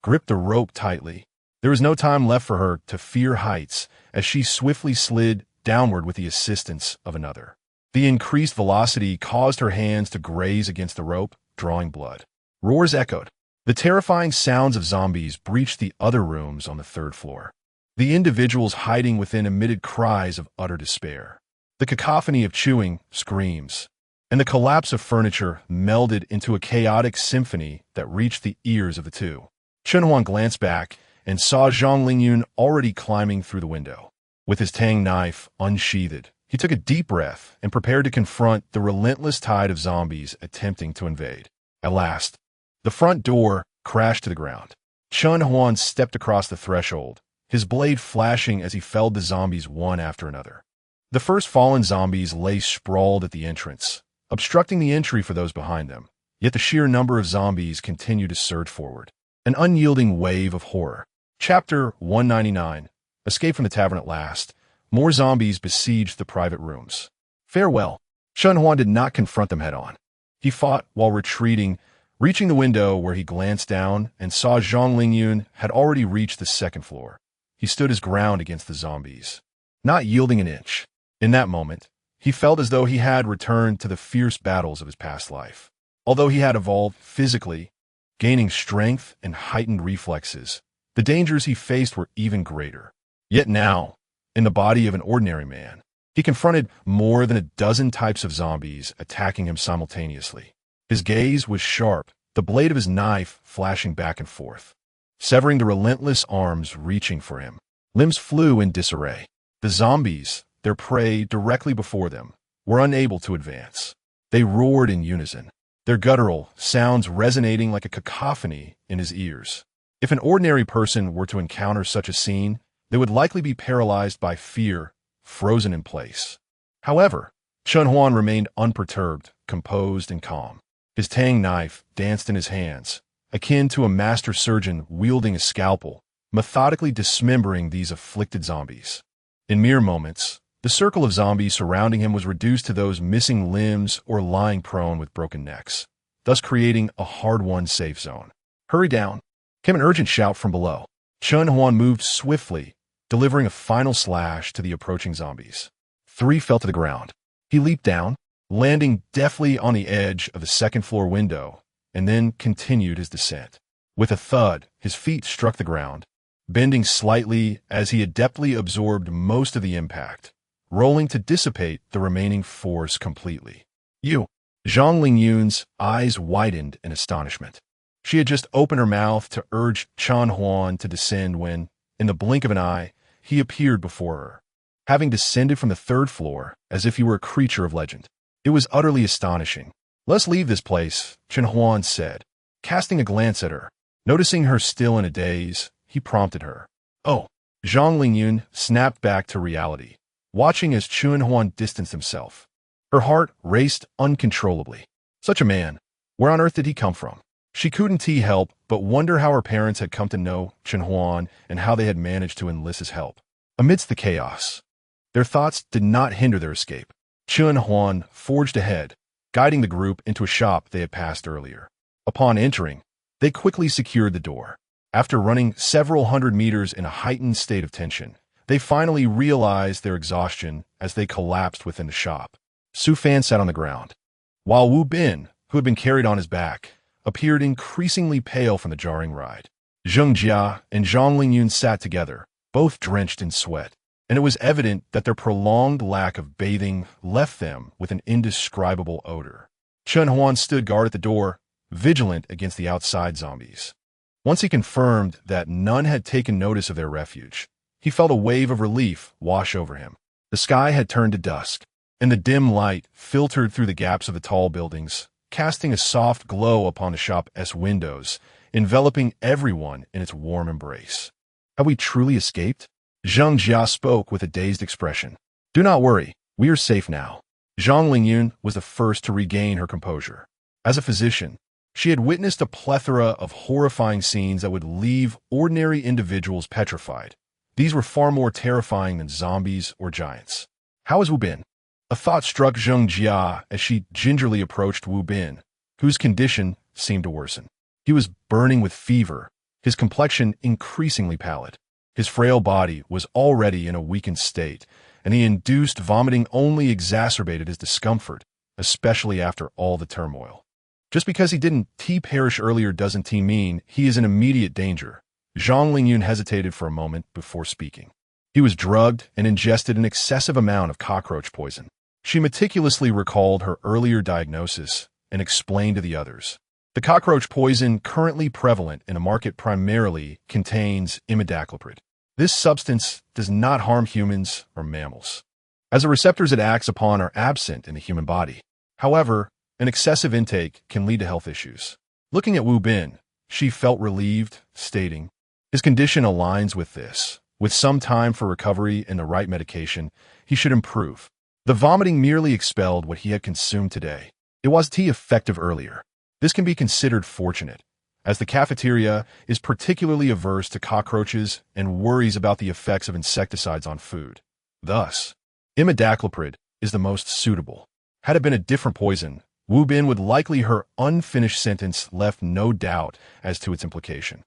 gripped the rope tightly. There was no time left for her to fear heights as she swiftly slid downward with the assistance of another. The increased velocity caused her hands to graze against the rope, drawing blood. Roars echoed. The terrifying sounds of zombies breached the other rooms on the third floor. The individuals hiding within emitted cries of utter despair. The cacophony of chewing, screams, and the collapse of furniture melded into a chaotic symphony that reached the ears of the two. Chun Huan glanced back and saw Zhang Lingyun already climbing through the window. With his tang knife unsheathed, he took a deep breath and prepared to confront the relentless tide of zombies attempting to invade. At last, the front door crashed to the ground. Chun Huan stepped across the threshold, his blade flashing as he felled the zombies one after another. The first fallen zombies lay sprawled at the entrance, obstructing the entry for those behind them. Yet the sheer number of zombies continued to surge forward. An unyielding wave of horror. Chapter 199. Escape from the tavern at last. More zombies besieged the private rooms. Farewell. Chun Huan did not confront them head-on. He fought while retreating, reaching the window where he glanced down and saw Zhang Lingyun had already reached the second floor. He stood his ground against the zombies, not yielding an inch. In that moment, he felt as though he had returned to the fierce battles of his past life. Although he had evolved physically, gaining strength and heightened reflexes, the dangers he faced were even greater. Yet now, in the body of an ordinary man, he confronted more than a dozen types of zombies attacking him simultaneously. His gaze was sharp, the blade of his knife flashing back and forth, severing the relentless arms reaching for him. Limbs flew in disarray. The zombies, their prey directly before them, were unable to advance. They roared in unison, their guttural sounds resonating like a cacophony in his ears. If an ordinary person were to encounter such a scene, they would likely be paralyzed by fear, frozen in place. However, Chun Huan remained unperturbed, composed, and calm. His tang knife danced in his hands, akin to a master surgeon wielding a scalpel, methodically dismembering these afflicted zombies. In mere moments, the circle of zombies surrounding him was reduced to those missing limbs or lying prone with broken necks, thus creating a hard-won safe zone. Hurry down, came an urgent shout from below. Chun Huan moved swiftly, delivering a final slash to the approaching zombies. 3 fell to the ground. He leaped down, landing deftly on the edge of the second-floor window, and then continued his descent. With a thud, his feet struck the ground, bending slightly as he adeptly absorbed most of the impact, rolling to dissipate the remaining force completely. You! Zhang Lingyun's eyes widened in astonishment. She had just opened her mouth to urge Chun Huan to descend when, in the blink of an eye, he appeared before her. having descended from the third floor as if he were a creature of legend. It was utterly astonishing. "Let's leave this place," Chen Huan said, casting a glance at her. Noticing her still in a daze, he prompted her. "Oh." Zhang Lingyun snapped back to reality, watching as Chen Huan distanced himself. Her heart raced uncontrollably. Such a man. Where on earth did he come from? She couldn't help but wonder how her parents had come to know Chen Huan and how they had managed to enlist his help. Amidst the chaos, their thoughts did not hinder their escape. Chen Huan forged ahead, guiding the group into a shop they had passed earlier. Upon entering, they quickly secured the door. After running several hundred meters in a heightened state of tension, they finally realized their exhaustion as they collapsed within the shop. Su Fan sat on the ground, while Wu Bin, who had been carried on his back, appeared increasingly pale from the jarring ride. Zheng Jia and Zhang Lingyun sat together, both drenched in sweat, and it was evident that their prolonged lack of bathing left them with an indescribable odor. Chen Huan stood guard at the door, vigilant against the outside zombies. Once he confirmed that none had taken notice of their refuge, he felt a wave of relief wash over him. The sky had turned to dusk, and the dim light filtered through the gaps of the tall buildings, casting a soft glow upon the shop's windows, enveloping everyone in its warm embrace. "Have we truly escaped?" Zheng Jia spoke with a dazed expression. "Do not worry, we are safe now." Zhang Lingyun was the first to regain her composure. As a physician, she had witnessed a plethora of horrifying scenes that would leave ordinary individuals petrified. These were far more terrifying than zombies or giants. "How is Wu Bin?" A thought struck Zheng Jia as she gingerly approached Wu Bin, whose condition seemed to worsen. He was burning with fever, his complexion increasingly pallid. His frail body was already in a weakened state, and the induced vomiting only exacerbated his discomfort, especially after all the turmoil. Just because he didn't perish earlier doesn't mean he is in immediate danger. Zhang Lingyun hesitated for a moment before speaking. He was drugged and ingested an excessive amount of cockroach poison. She meticulously recalled her earlier diagnosis and explained to the others. The cockroach poison currently prevalent in the market primarily contains imidacloprid. This substance does not harm humans or mammals, as the receptors it acts upon are absent in the human body. However, an excessive intake can lead to health issues. Looking at Wu Bin, she felt relieved, stating, "His condition aligns with this. With some time for recovery and the right medication, he should improve." The vomiting merely expelled what he had consumed today. It wasn't effective earlier. This can be considered fortunate, as the cafeteria is particularly averse to cockroaches and worries about the effects of insecticides on food. Thus, imidacloprid is the most suitable. Had it been a different poison, Wu Bin would likely her unfinished sentence left no doubt as to its implication.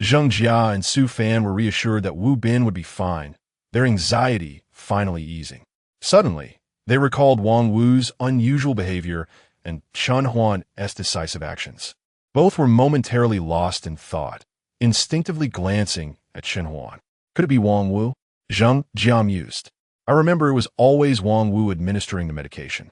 Zheng Jia and Su Fan were reassured that Wu Bin would be fine, their anxiety finally easing. Suddenly, they recalled Wang Wu's unusual behavior and Chen Huan's decisive actions. Both were momentarily lost in thought, instinctively glancing at Chen Huan. Could it be Wang Wu? Zheng Jia mused. "I remember it was always Wang Wu administering the medication."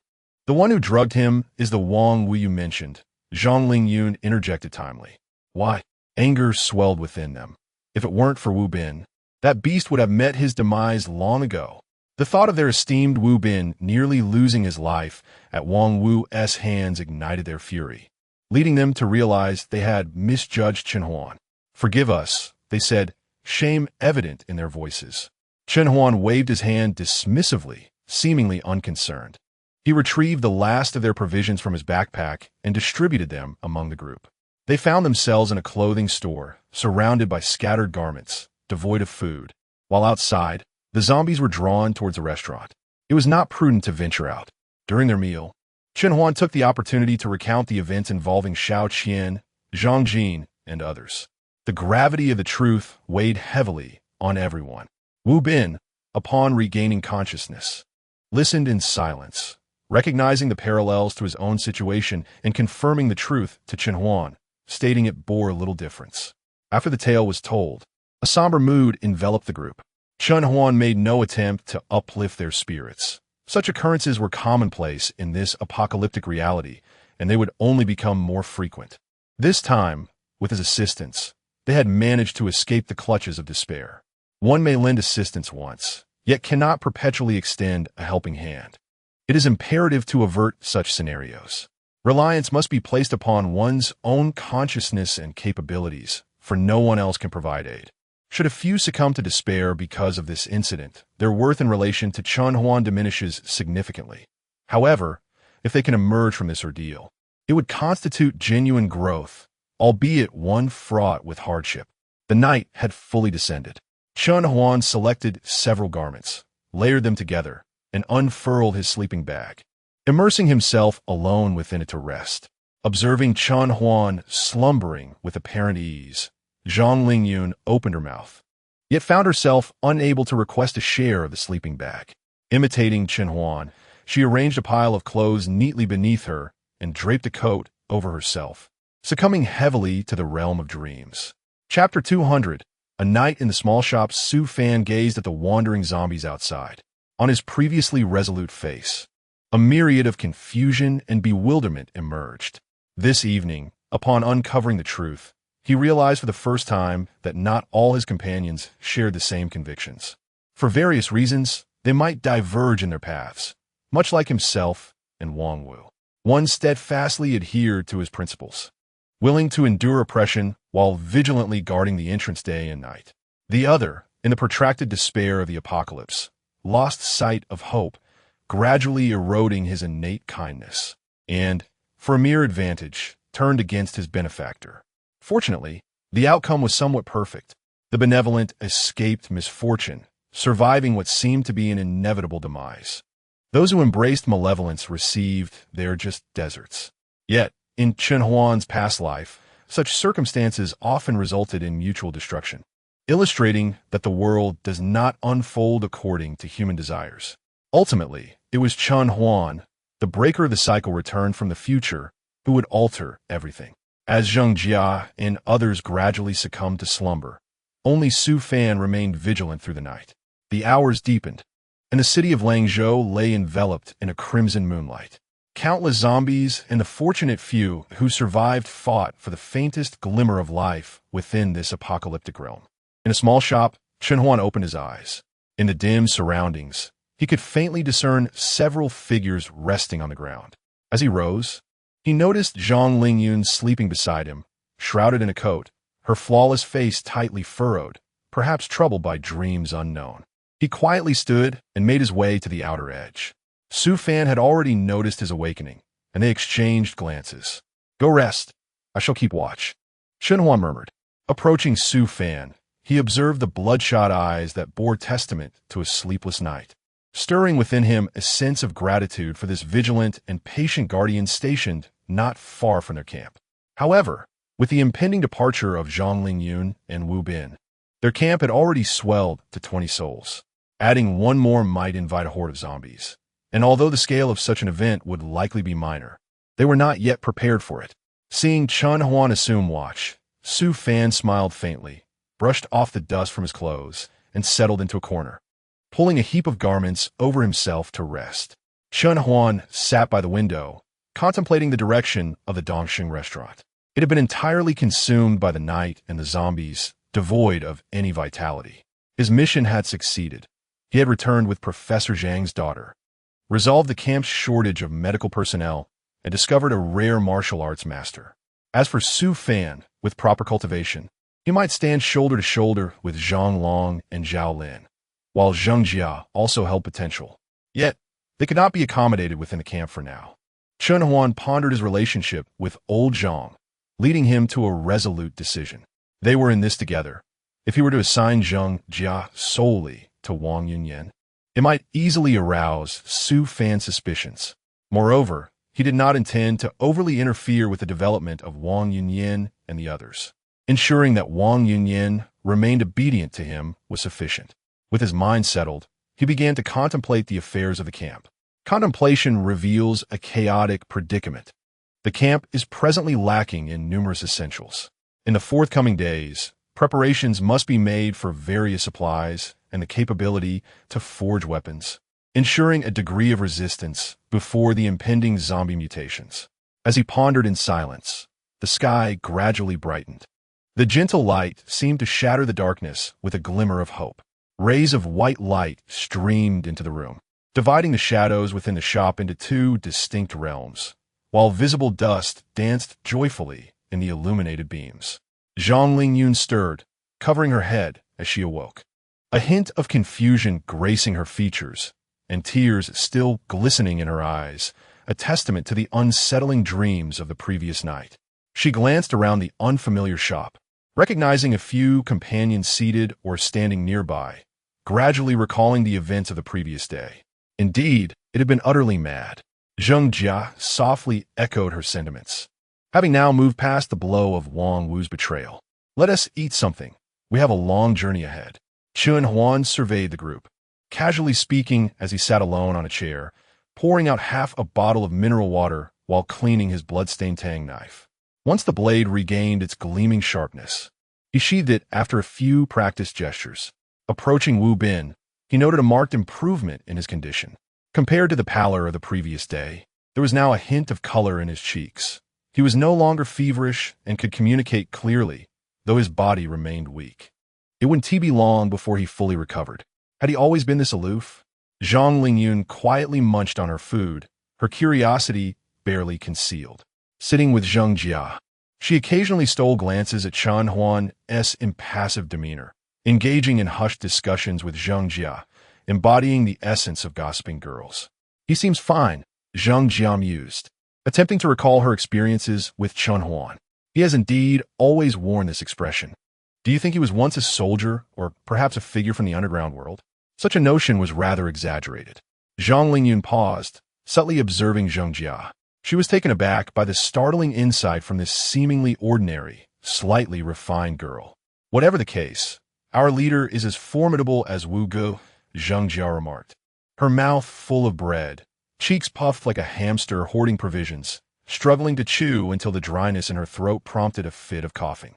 "The one who drugged him is the Wang Wu you mentioned," Zhang Lingyun interjected timely. "Why?" Anger swelled within them. If it weren't for Wu Bin, that beast would have met his demise long ago. The thought of their esteemed Wu Bin nearly losing his life at Wang Wu's hands ignited their fury, leading them to realize they had misjudged Chen Huan. "Forgive us," they said, shame evident in their voices. Chen Huan waved his hand dismissively, seemingly unconcerned. He retrieved the last of their provisions from his backpack and distributed them among the group. They found themselves in a clothing store, surrounded by scattered garments, devoid of food, while outside, the zombies were drawn towards a restaurant. It was not prudent to venture out. During their meal, Chen Huan took the opportunity to recount the events involving Xiao Qian, Zhang Jin, and others. The gravity of the truth weighed heavily on everyone. Wu Bin, upon regaining consciousness, listened in silence, recognizing the parallels to his own situation and confirming the truth to Chen Huan, stating it bore little difference. After the tale was told, a somber mood enveloped the group. Chen Huan made no attempt to uplift their spirits. Such occurrences were commonplace in this apocalyptic reality, and they would only become more frequent. This time, with his assistance, they had managed to escape the clutches of despair. One may lend assistance once, yet cannot perpetually extend a helping hand. It is imperative to avert such scenarios. Reliance must be placed upon one's own consciousness and capabilities, for no one else can provide aid. Should a few succumb to despair because of this incident, their worth in relation to Chen Huan diminishes significantly. However, if they can emerge from this ordeal, it would constitute genuine growth, albeit one fraught with hardship. The night had fully descended. Chen Huan selected several garments, layered them together, and unfurled his sleeping bag, immersing himself alone within it to rest. Observing Chen Huan slumbering with apparent ease, Zhang Lingyun opened her mouth, yet found herself unable to request a share of the sleeping bag. Imitating Chen Huan, she arranged a pile of clothes neatly beneath her and draped a coat over herself, succumbing heavily to the realm of dreams. Chapter 200. A night in the small shop. Su Fan gazed at the wandering zombies outside. On his previously resolute face, a myriad of confusion and bewilderment emerged. This evening, upon uncovering the truth, he realized for the first time that not all his companions shared the same convictions. For various reasons, they might diverge in their paths, much like himself and Wang Wu. One steadfastly adhered to his principles, willing to endure oppression while vigilantly guarding the entrance day and night. The other, in the protracted despair of the apocalypse, lost sight of hope, gradually eroding his innate kindness, and, for a mere advantage, turned against his benefactor. Fortunately, the outcome was somewhat perfect. The benevolent escaped misfortune, surviving what seemed to be an inevitable demise. Those who embraced malevolence received their just deserts. Yet, in Chen Huan's past life, such circumstances often resulted in mutual destruction, illustrating that the world does not unfold according to human desires. Ultimately, it was Chen Huan, the breaker of the cycle returned from the future, who would alter everything. As Zheng Jia and others gradually succumbed to slumber, only Su Fan remained vigilant through the night. The hours deepened, and the city of Langzhou lay enveloped in a crimson moonlight. Countless zombies and the fortunate few who survived fought for the faintest glimmer of life within this apocalyptic realm. In a small shop, Chen Huan opened his eyes. In the dim surroundings, he could faintly discern several figures resting on the ground. As he rose, he noticed Zhang Lingyun sleeping beside him, shrouded in a coat, her flawless face tightly furrowed, perhaps troubled by dreams unknown. He quietly stood and made his way to the outer edge. Su Fan had already noticed his awakening, and they exchanged glances. "Go rest. I shall keep watch," Chen Huan murmured. Approaching Su Fan, he observed the bloodshot eyes that bore testament to a sleepless night, stirring within him a sense of gratitude for this vigilant and patient guardian stationed not far from their camp. However, with the impending departure of Zhang Lingyun and Wu Bin, their camp had already swelled to 20 souls. Adding one more might invite a horde of zombies. And although the scale of such an event would likely be minor, they were not yet prepared for it. Seeing Chen Huan assume watch, Su Fan smiled faintly, brushed off the dust from his clothes, and settled into a corner, pulling a heap of garments over himself to rest. Chen Huan sat by the window, contemplating the direction of the Dongxing restaurant. It had been entirely consumed by the night and the zombies, devoid of any vitality. His mission had succeeded. He had returned with Professor Zhang's daughter, resolved the camp's shortage of medical personnel, and discovered a rare martial arts master. As for Su Fan, with proper cultivation, he might stand shoulder to shoulder with Zhang Long and Zhao Lin, while Zheng Jia also held potential. Yet, they could not be accommodated within the camp for now. Chen Huan pondered his relationship with old Zhang, leading him to a resolute decision. They were in this together. If he were to assign Zheng Jia solely to Wang Yunyan, it might easily arouse Su Fan's suspicions. Moreover, he did not intend to overly interfere with the development of Wang Yunyan and the others. Ensuring that Wang Yunyan remained obedient to him was sufficient. With his mind settled, he began to contemplate the affairs of the camp. Contemplation reveals a chaotic predicament. The camp is presently lacking in numerous essentials. In the forthcoming days, preparations must be made for various supplies and the capability to forge weapons, ensuring a degree of resistance before the impending zombie mutations. As he pondered in silence, the sky gradually brightened. The gentle light seemed to shatter the darkness with a glimmer of hope. Rays of white light streamed into the room, dividing the shadows within the shop into two distinct realms, while visible dust danced joyfully in the illuminated beams. Zhang Lingyun stirred, covering her head as she awoke, a hint of confusion gracing her features, and tears still glistening in her eyes, a testament to the unsettling dreams of the previous night. She glanced around the unfamiliar shop, recognizing a few companions seated or standing nearby, gradually recalling the events of the previous day. Indeed, it had been utterly mad. Zheng Jia softly echoed her sentiments, having now moved past the blow of Wang Wu's betrayal. Let us eat something. We have a long journey ahead. Chun Huan surveyed the group, casually speaking as he sat alone on a chair, pouring out half a bottle of mineral water while cleaning his blood-stained tang knife. Once the blade regained its gleaming sharpness, he sheathed it after a few practiced gestures. Approaching Wu Bin, he noted a marked improvement in his condition. Compared to the pallor of the previous day, there was now a hint of color in his cheeks. He was no longer feverish and could communicate clearly, though his body remained weak. It wouldn't be long before he fully recovered. Had he always been this aloof? Zhang Lingyun quietly munched on her food, her curiosity barely concealed. Sitting with Zheng Jia, she occasionally stole glances at Chen Huan's impassive demeanor, engaging in hushed discussions with Zheng Jia, embodying the essence of gossiping girls. He seems fine, Zheng Jia mused, attempting to recall her experiences with Chen Huan. He has indeed always worn this expression. Do you think he was once a soldier, or perhaps a figure from the underground world? Such a notion was rather exaggerated. Zhang Lingyun paused, subtly observing Zheng Jia. She was taken aback by the startling insight from this seemingly ordinary, slightly refined girl. Whatever the case, our leader is as formidable as Wu Ge, Zheng Jia remarked. Her mouth full of bread, cheeks puffed like a hamster hoarding provisions, struggling to chew until the dryness in her throat prompted a fit of coughing.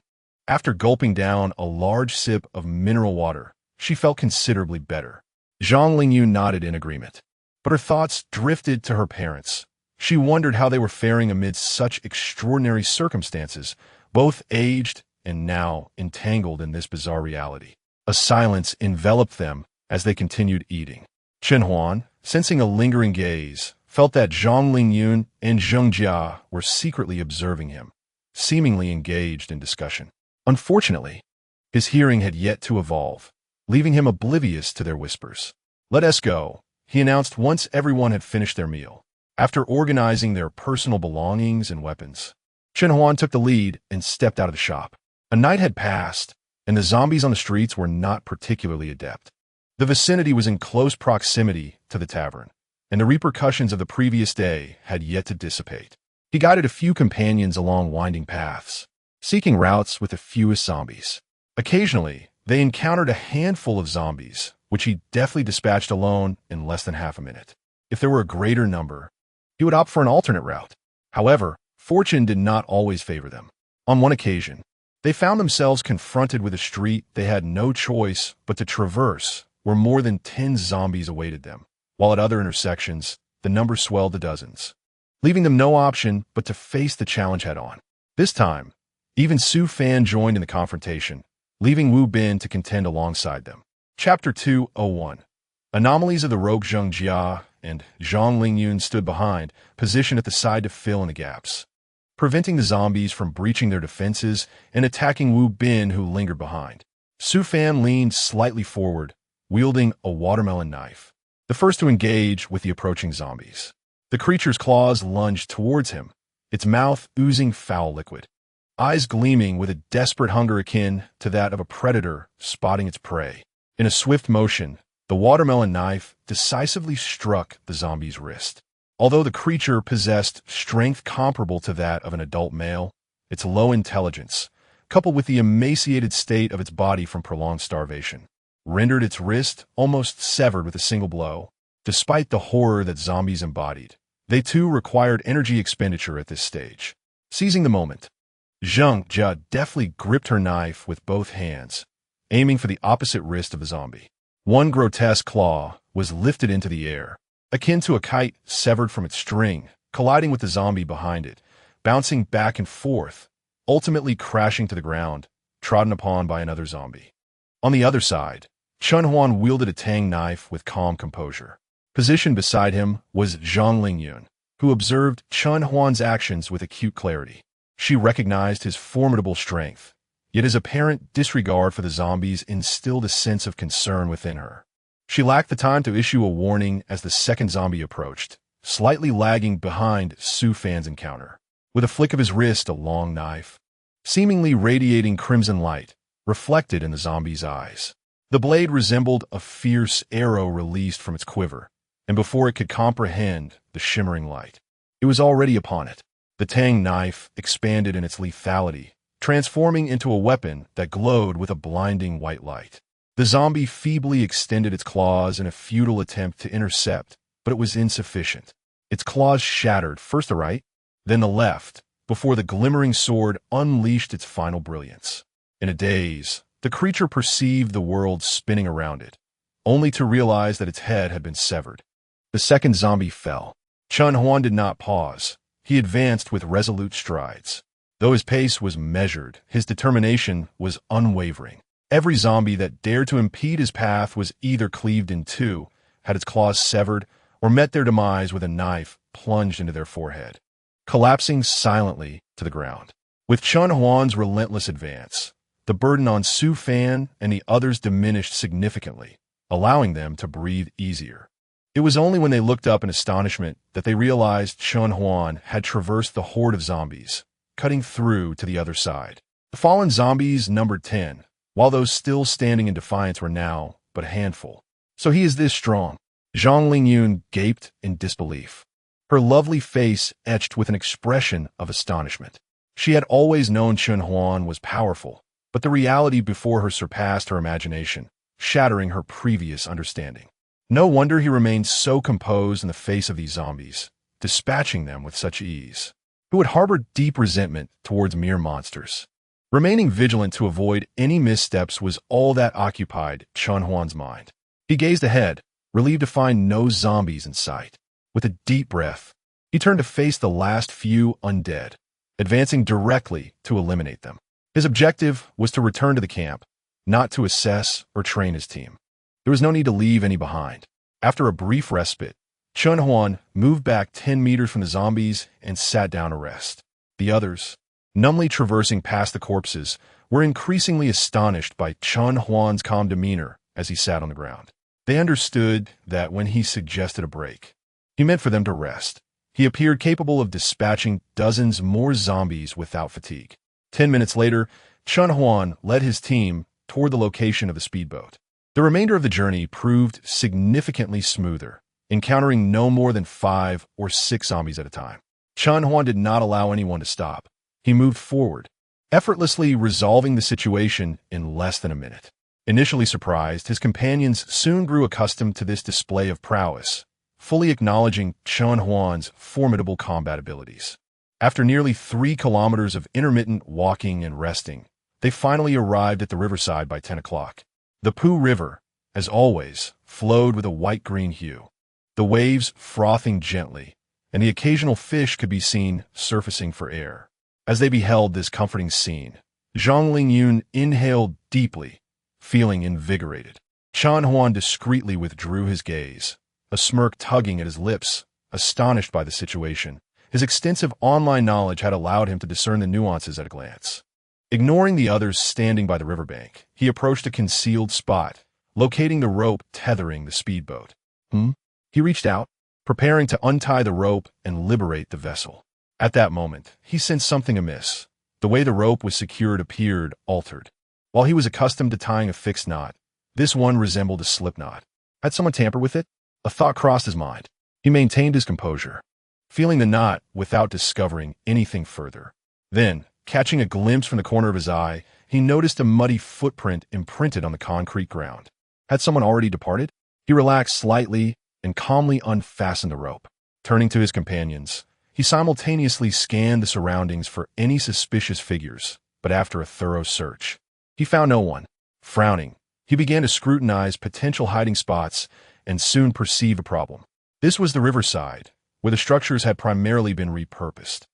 After gulping down a large sip of mineral water, she felt considerably better. Zhang Lingyun nodded in agreement, but her thoughts drifted to her parents. She wondered how they were faring amidst such extraordinary circumstances, both aged and now entangled in this bizarre reality. A silence enveloped them as they continued eating. Chen Huan, sensing a lingering gaze, felt that Zhang Lingyun and Zheng Jia were secretly observing him, seemingly engaged in discussion. Unfortunately, his hearing had yet to evolve, leaving him oblivious to their whispers. Let us go, he announced once everyone had finished their meal. After organizing their personal belongings and weapons, Chen Huan took the lead and stepped out of the shop. A night had passed, and the zombies on the streets were not particularly adept. The vicinity was in close proximity to the tavern, and the repercussions of the previous day had yet to dissipate. He guided a few companions along winding paths, seeking routes with the fewest zombies. Occasionally, they encountered a handful of zombies, which he deftly dispatched alone in less than half a minute. If there were a greater number, he would opt for an alternate route. However, fortune did not always favor them. On one occasion, they found themselves confronted with a street they had no choice but to traverse, where more than 10 zombies awaited them, while at other intersections, the number swelled to dozens, leaving them no option but to face the challenge head-on. This time, even Su Fan joined in the confrontation, leaving Wu Bin to contend alongside them. Chapter 201. Anomalies of the rogue Zheng Jia and Zhang Lingyun stood behind, positioned at the side to fill in the gaps, preventing the zombies from breaching their defenses and attacking Wu Bin, who lingered behind. Su Fan leaned slightly forward, wielding a watermelon knife, the first to engage with the approaching zombies. The creature's claws lunged towards him, its mouth oozing foul liquid, eyes gleaming with a desperate hunger akin to that of a predator spotting its prey. In a swift motion, the watermelon knife decisively struck the zombie's wrist. Although the creature possessed strength comparable to that of an adult male, its low intelligence, coupled with the emaciated state of its body from prolonged starvation, rendered its wrist almost severed with a single blow. Despite the horror that zombies embodied, they too required energy expenditure at this stage. Seizing the moment, Zheng Jia deftly gripped her knife with both hands, aiming for the opposite wrist of the zombie. One grotesque claw was lifted into the air, akin to a kite severed from its string, colliding with the zombie behind it, bouncing back and forth, ultimately crashing to the ground, trodden upon by another zombie. On the other side, Chun Huan wielded a tang knife with calm composure. Positioned beside him was Zhang Lingyun, who observed Chun Huan's actions with acute clarity. She recognized his formidable strength, yet his apparent disregard for the zombies instilled a sense of concern within her. She lacked the time to issue a warning as the second zombie approached, slightly lagging behind Su Fan's encounter. With a flick of his wrist, a long knife, seemingly radiating crimson light, reflected in the zombie's eyes. The blade resembled a fierce arrow released from its quiver, and before it could comprehend the shimmering light, it was already upon it. The tang knife expanded in its lethality, transforming into a weapon that glowed with a blinding white light. The zombie feebly extended its claws in a futile attempt to intercept, but it was insufficient. Its claws shattered, first the right, then the left, before the glimmering sword unleashed its final brilliance. In a daze, the creature perceived the world spinning around it, only to realize that its head had been severed. The second zombie fell. Chun Huan did not pause. He advanced with resolute strides. Though his pace was measured, his determination was unwavering. Every zombie that dared to impede his path was either cleaved in two, had its claws severed, or met their demise with a knife plunged into their forehead, collapsing silently to the ground. With Chun Huan's relentless advance, the burden on Su Fan and the others diminished significantly, allowing them to breathe easier. It was only when they looked up in astonishment that they realized Chun Huan had traversed the horde of zombies, cutting through to the other side. The fallen zombies numbered 10, while those still standing in defiance were now but a handful. So he is this strong. Zhang Lingyun gaped in disbelief, her lovely face etched with an expression of astonishment. She had always known Chun Huan was powerful, but the reality before her surpassed her imagination, shattering her previous understanding. No wonder he remained so composed in the face of these zombies, dispatching them with such ease. Who had harbored deep resentment towards mere monsters. Remaining vigilant to avoid any missteps was all that occupied Chun Huan's mind. He gazed ahead, relieved to find no zombies in sight. With a deep breath, he turned to face the last few undead, advancing directly to eliminate them. His objective was to return to the camp, not to assess or train his team. There was no need to leave any behind. After a brief respite, Chun Huan moved back 10 meters from the zombies and sat down to rest. The others, numbly traversing past the corpses, were increasingly astonished by Chun Huan's calm demeanor as he sat on the ground. They understood that when he suggested a break, he meant for them to rest. He appeared capable of dispatching dozens more zombies without fatigue. 10 minutes later, Chun Huan led his team toward the location of the speedboat. The remainder of the journey proved significantly smoother, encountering no more than 5 or 6 zombies at a time. Chun Huan did not allow anyone to stop. He moved forward, effortlessly resolving the situation in less than a minute. Initially surprised, his companions soon grew accustomed to this display of prowess, fully acknowledging Chun Huan's formidable combat abilities. After nearly 3 kilometers of intermittent walking and resting, they finally arrived at the riverside by 10 o'clock. The Pooh River, as always, flowed with a white-green hue, the waves frothing gently, and the occasional fish could be seen surfacing for air. As they beheld this comforting scene, Zhang Lingyun inhaled deeply, feeling invigorated. Chun Huan discreetly withdrew his gaze, a smirk tugging at his lips, astonished by the situation. His extensive online knowledge had allowed him to discern the nuances at a glance. Ignoring the others standing by the riverbank, he approached a concealed spot, locating the rope tethering the speedboat. He reached out, preparing to untie the rope and liberate the vessel. At that moment, he sensed something amiss. The way the rope was secured appeared altered. While he was accustomed to tying a fixed knot, this one resembled a slip knot. Had someone tampered with it? A thought crossed his mind. He maintained his composure, feeling the knot without discovering anything further. Then, catching a glimpse from the corner of his eye, he noticed a muddy footprint imprinted on the concrete ground. Had someone already departed? He relaxed slightly and calmly unfastened the rope. Turning to his companions, he simultaneously scanned the surroundings for any suspicious figures, but after a thorough search, he found no one. Frowning, he began to scrutinize potential hiding spots and soon perceived a problem. This was the riverside, where the structures had primarily been repurposed.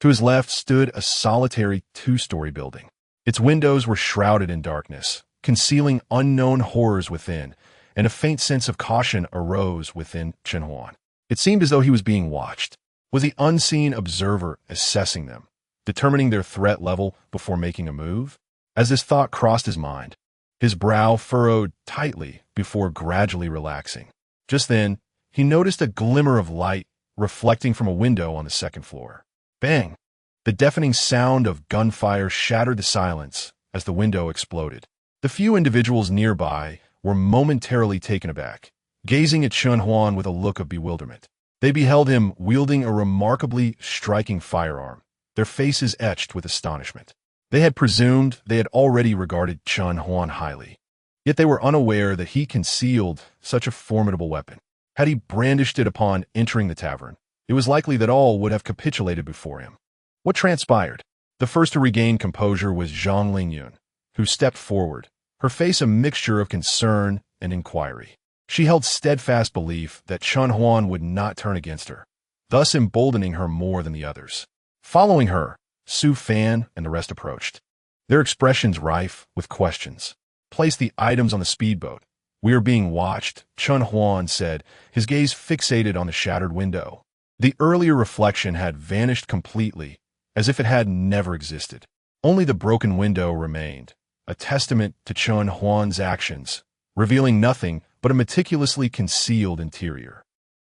To his left stood a solitary 2-story building. Its windows were shrouded in darkness, concealing unknown horrors within, and a faint sense of caution arose within Chen Huan. It seemed as though he was being watched. Was the unseen observer assessing them, determining their threat level before making a move? As this thought crossed his mind, his brow furrowed tightly before gradually relaxing. Just then, he noticed a glimmer of light reflecting from a window on the second floor. Bang! The deafening sound of gunfire shattered the silence as the window exploded. The few individuals nearby were momentarily taken aback, gazing at Chen Huan with a look of bewilderment. They beheld him wielding a remarkably striking firearm, their faces etched with astonishment. They had presumed they had already regarded Chen Huan highly, yet they were unaware that he concealed such a formidable weapon. Had he brandished it upon entering the tavern, it was likely that all would have capitulated before him. What transpired? The first to regain composure was Zhang Lingyun, who stepped forward, her face a mixture of concern and inquiry. She held steadfast belief that Chen Huan would not turn against her, thus emboldening her more than the others. Following her, Su Fan and the rest approached, their expressions rife with questions. Place the items on the speedboat. We are being watched, Chen Huan said, his gaze fixated on the shattered window. The earlier reflection had vanished completely, as if it had never existed. Only the broken window remained, a testament to Chen Huan's actions, revealing nothing but a meticulously concealed interior.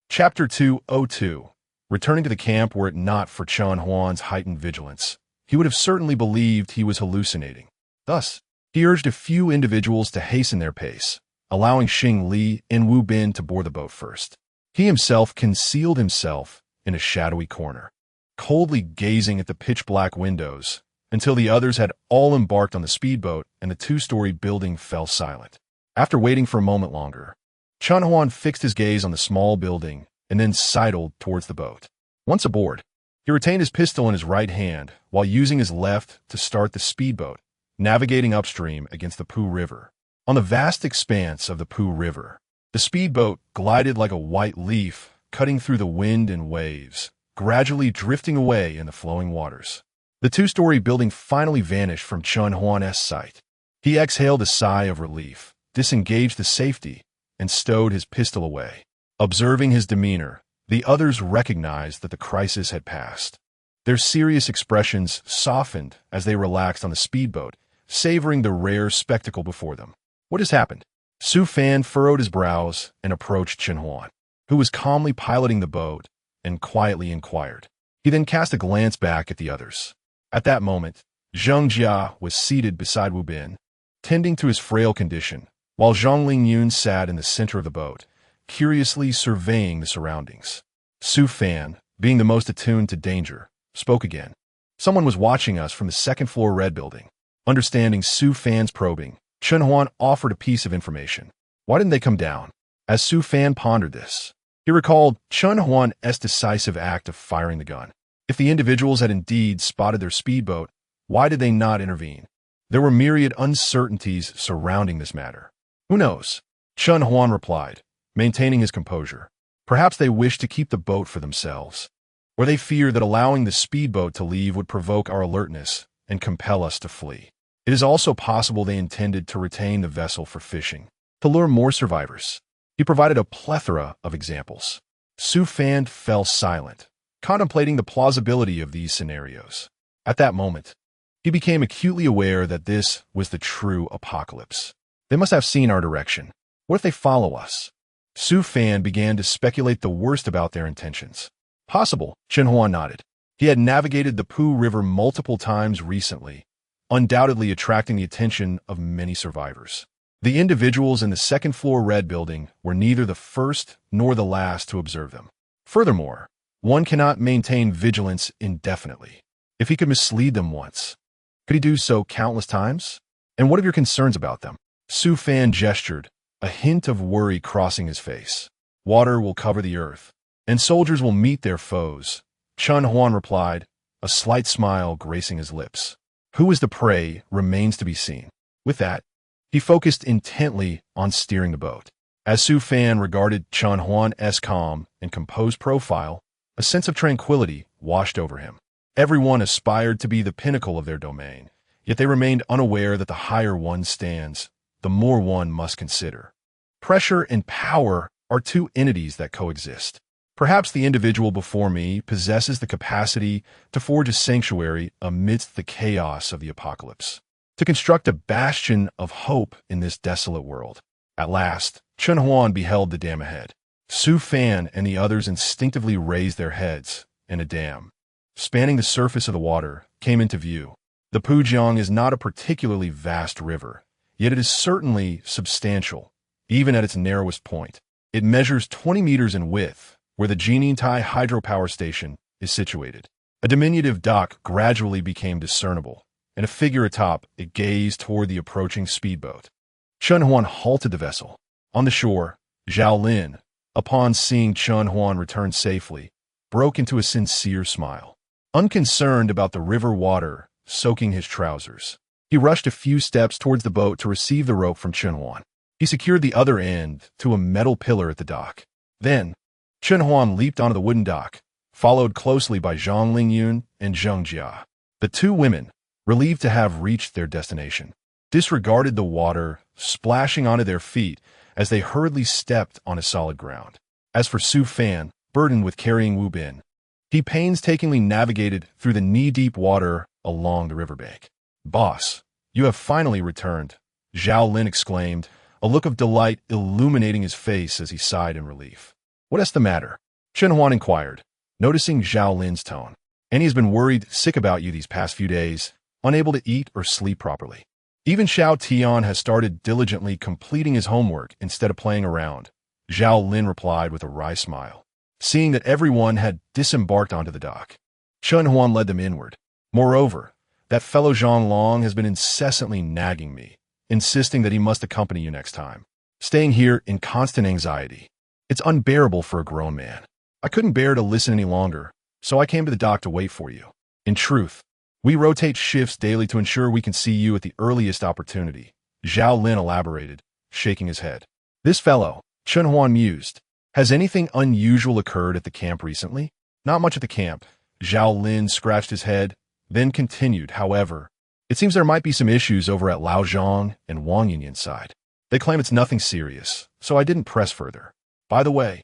Chapter 202. Returning to the camp were it not for Chen Huan's heightened vigilance, he would have certainly believed he was hallucinating. Thus, he urged a few individuals to hasten their pace, allowing Xing Li and Wu Bin to board the boat first. He himself concealed himself in a shadowy corner, coldly gazing at the pitch-black windows until the others had all embarked on the speedboat and the two-story building fell silent. After waiting for a moment longer, Chen Huan fixed his gaze on the small building and then sidled towards the boat. Once aboard, he retained his pistol in his right hand while using his left to start the speedboat, navigating upstream against the Pu River. On the vast expanse of the Pu River, the speedboat glided like a white leaf, cutting through the wind and waves, gradually drifting away in the flowing waters. The two-story building finally vanished from Chen Huan's sight. He exhaled a sigh of relief, disengaged the safety, and stowed his pistol away. Observing his demeanor, the others recognized that the crisis had passed. Their serious expressions softened as they relaxed on the speedboat, savoring the rare spectacle before them. What has happened? Su Fan furrowed his brows and approached Chen Huan, who was calmly piloting the boat, and quietly inquired. He then cast a glance back at the others. At that moment, Zheng Jia was seated beside Wu Bin, tending to his frail condition, while Zhang Lingyun sat in the center of the boat, curiously surveying the surroundings. Su Fan, being the most attuned to danger, spoke again. Someone was watching us from the second-floor red building. Understanding Su Fan's probing, Chen Huan offered a piece of information. Why didn't they come down? As Su Fan pondered this, he recalled Chen Huan's decisive act of firing the gun. If the individuals had indeed spotted their speedboat, why did they not intervene? There were myriad uncertainties surrounding this matter. Who knows? Chen Huan replied, maintaining his composure. Perhaps they wished to keep the boat for themselves, or they feared that allowing the speedboat to leave would provoke our alertness and compel us to flee. It is also possible they intended to retain the vessel for fishing, to lure more survivors. He provided a plethora of examples. Su Fan fell silent, contemplating the plausibility of these scenarios. At that moment, he became acutely aware that this was the true apocalypse. They must have seen our direction. What if they follow us? Su Fan began to speculate the worst about their intentions. Possible, Chen Huan nodded. He had navigated the Pu River multiple times recently, undoubtedly attracting the attention of many survivors. The individuals in the second-floor red building were neither the first nor the last to observe them. Furthermore, one cannot maintain vigilance indefinitely. If he could mislead them once, could he do so countless times? And what of your concerns about them? Su Fan gestured, a hint of worry crossing his face. Water will cover the earth, and soldiers will meet their foes. Chen Huan replied, a slight smile gracing his lips. Who is the prey remains to be seen. With that, he focused intently on steering the boat. As Su Fan regarded Chen Huan's calm and composed profile, a sense of tranquility washed over him. Everyone aspired to be the pinnacle of their domain, yet they remained unaware that the higher one stands the more one must consider. Pressure and power are two entities that coexist. Perhaps the individual before me possesses the capacity to forge a sanctuary amidst the chaos of the apocalypse, to construct a bastion of hope in this desolate world. At last, Chen Huan beheld the dam ahead. Su Fan and the others instinctively raised their heads, and a dam, spanning the surface of the water, came into view. The Pujiang is not a particularly vast river, yet it is certainly substantial, even at its narrowest point. It measures 20 meters in width, where the Jinintai hydropower station is situated. A diminutive dock gradually became discernible, and a figure atop it gazed toward the approaching speedboat. Chen Huan halted the vessel. On the shore, Zhao Lin, upon seeing Chen Huan return safely, broke into a sincere smile. Unconcerned about the river water soaking his trousers, he rushed a few steps towards the boat to receive the rope from Chen Huan. He secured the other end to a metal pillar at the dock. Then, Chen Huan leaped onto the wooden dock, followed closely by Zhang Lingyun and Zheng Jia. The two women, relieved to have reached their destination, disregarded the water splashing onto their feet as they hurriedly stepped on a solid ground. As for Su Fan, burdened with carrying Wu Bin, he painstakingly navigated through the knee-deep water along the riverbank. "Boss, you have finally returned," Zhao Lin exclaimed, a look of delight illuminating his face as he sighed in relief. "What is the matter?" Chen Huan inquired, noticing Zhao Lin's tone. "Annie's been worried sick about you these past few days, unable to eat or sleep properly. Even Xiao Tian has started diligently completing his homework instead of playing around," Zhao Lin replied with a wry smile. Seeing that everyone had disembarked onto the dock, Chen Huan led them inward. "Moreover, that fellow Zhang Long has been incessantly nagging me, insisting that he must accompany you next time, staying here in constant anxiety. It's unbearable for a grown man. I couldn't bear to listen any longer, so I came to the dock to wait for you. In truth, we rotate shifts daily to ensure we can see you at the earliest opportunity," Zhao Lin elaborated, shaking his head. "This fellow," Chen Huan mused, "has anything unusual occurred at the camp recently?" "Not much at the camp," Zhao Lin scratched his head, then continued. "However, it seems there might be some issues over at Lao Zhang and Wang Yinyan's side. They claim it's nothing serious, so I didn't press further. By the way,"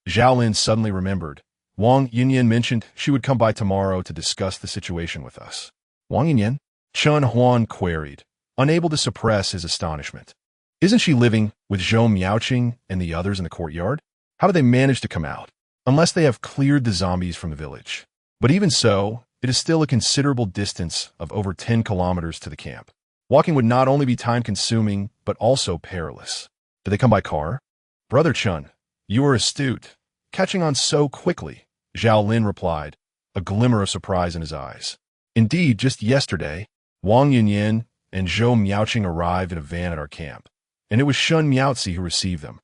Zhao Lin suddenly remembered, "Wang Yinyan mentioned she would come by tomorrow to discuss the situation with us." "Wang Yinyan?" Chen Huan queried, unable to suppress his astonishment. "Isn't she living with Zhou Miaoqing and the others in the courtyard? How do they manage to come out? Unless they have cleared the zombies from the village. But even so, it is still a considerable distance of over 10 kilometers to the camp. Walking would not only be time-consuming, but also perilous. Do they come by car?" "Brother Chen, you are astute, catching on so quickly," Zhao Lin replied, a glimmer of surprise in his eyes. "Indeed, just yesterday, Wang Yinyan and Zhou Miaoqing arrived in a van at our camp, and it was Shun Miaozi who received them.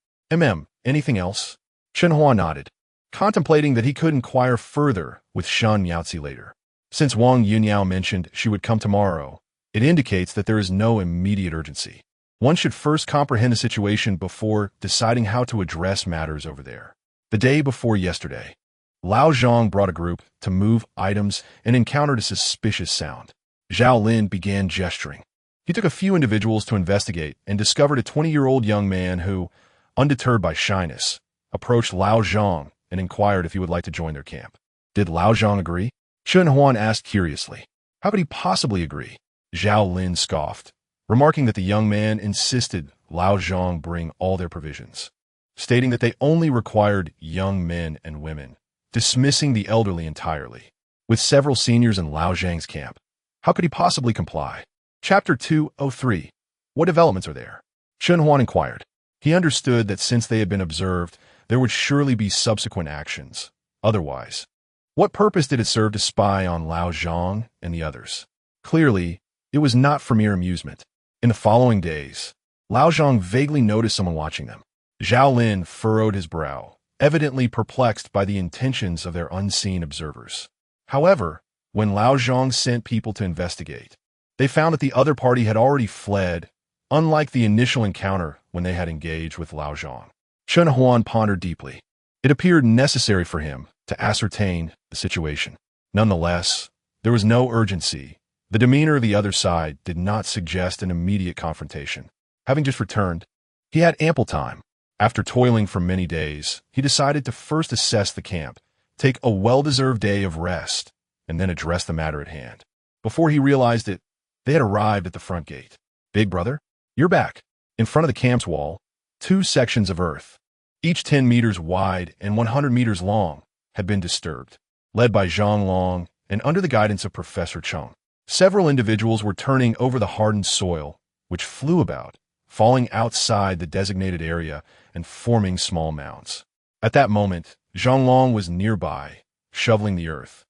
Anything else?" Chen Hua nodded, contemplating that he could inquire further with Shun Miaozi later. Since Wang Yunyao mentioned she would come tomorrow, it indicates that there is no immediate urgency. One should first comprehend the situation before deciding how to address matters over there. The day before yesterday, Lao Zhang brought a group to move items and encountered a suspicious sound. Zhao Lin began gesturing. He took a few individuals to investigate and discovered a 20-year-old young man who, undeterred by shyness, approached Lao Zhang and inquired if he would like to join their camp. Did Lao Zhang agree? Chen Huan asked curiously. How could he possibly agree? Zhao Lin scoffed, remarking that the young man insisted Lao Zhang bring all their provisions, stating that they only required young men and women, dismissing the elderly entirely. With several seniors in Lao Zhang's camp, how could he possibly comply? Chapter 203. What developments are there? Chen Huan inquired. He understood that since they had been observed, there would surely be subsequent actions. Otherwise, what purpose did it serve to spy on Lao Zhang and the others? Clearly, it was not for mere amusement. In the following days, Lao Zhang vaguely noticed someone watching them. Zhao Lin furrowed his brow, evidently perplexed by the intentions of their unseen observers. However, when Lao Zhang sent people to investigate, they found that the other party had already fled, unlike the initial encounter when they had engaged with Lao Zhang. Chen Huan pondered deeply. It appeared necessary for him to ascertain the situation. Nonetheless, there was no urgency. The demeanor of the other side did not suggest an immediate confrontation. Having just returned, he had ample time. After toiling for many days, he decided to first assess the camp, take a well-deserved day of rest, and then address the matter at hand. Before he realized it, they had arrived at the front gate. "Big brother, you're back." In front of the camp's wall, two sections of earth, each 10 meters wide and 100 meters long, had been disturbed. Led by Zhang Long and under the guidance of Professor Chung, several individuals were turning over the hardened soil, which flew about, falling outside the designated area and forming small mounds. At that moment, Zhang Long was nearby, shoveling the earth.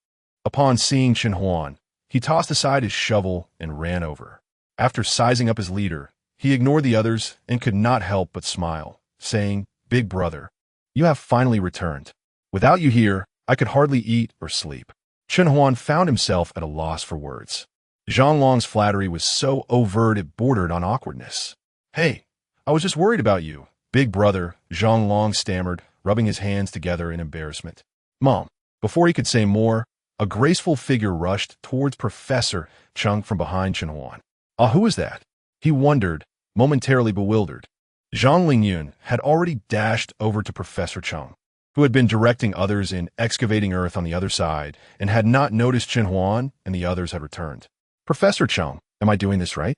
Upon seeing Chen Huan, he tossed aside his shovel and ran over. After sizing up his leader, he ignored the others and could not help but smile, saying, "Big brother, you have finally returned. Without you here, I could hardly eat or sleep." Chen Huan found himself at a loss for words. Zhang Long's flattery was so overt it bordered on awkwardness. "Hey, I was just worried about you, big brother," Zhang Long stammered, rubbing his hands together in embarrassment. "Mom." Before he could say more, a graceful figure rushed towards Professor Chung from behind Chen Huan. Who is that? He wondered, momentarily bewildered. Zhang Lingyun had already dashed over to Professor Chung, who had been directing others in excavating earth on the other side and had not noticed Chen Huan and the others had returned. "Professor Chung, am I doing this right?"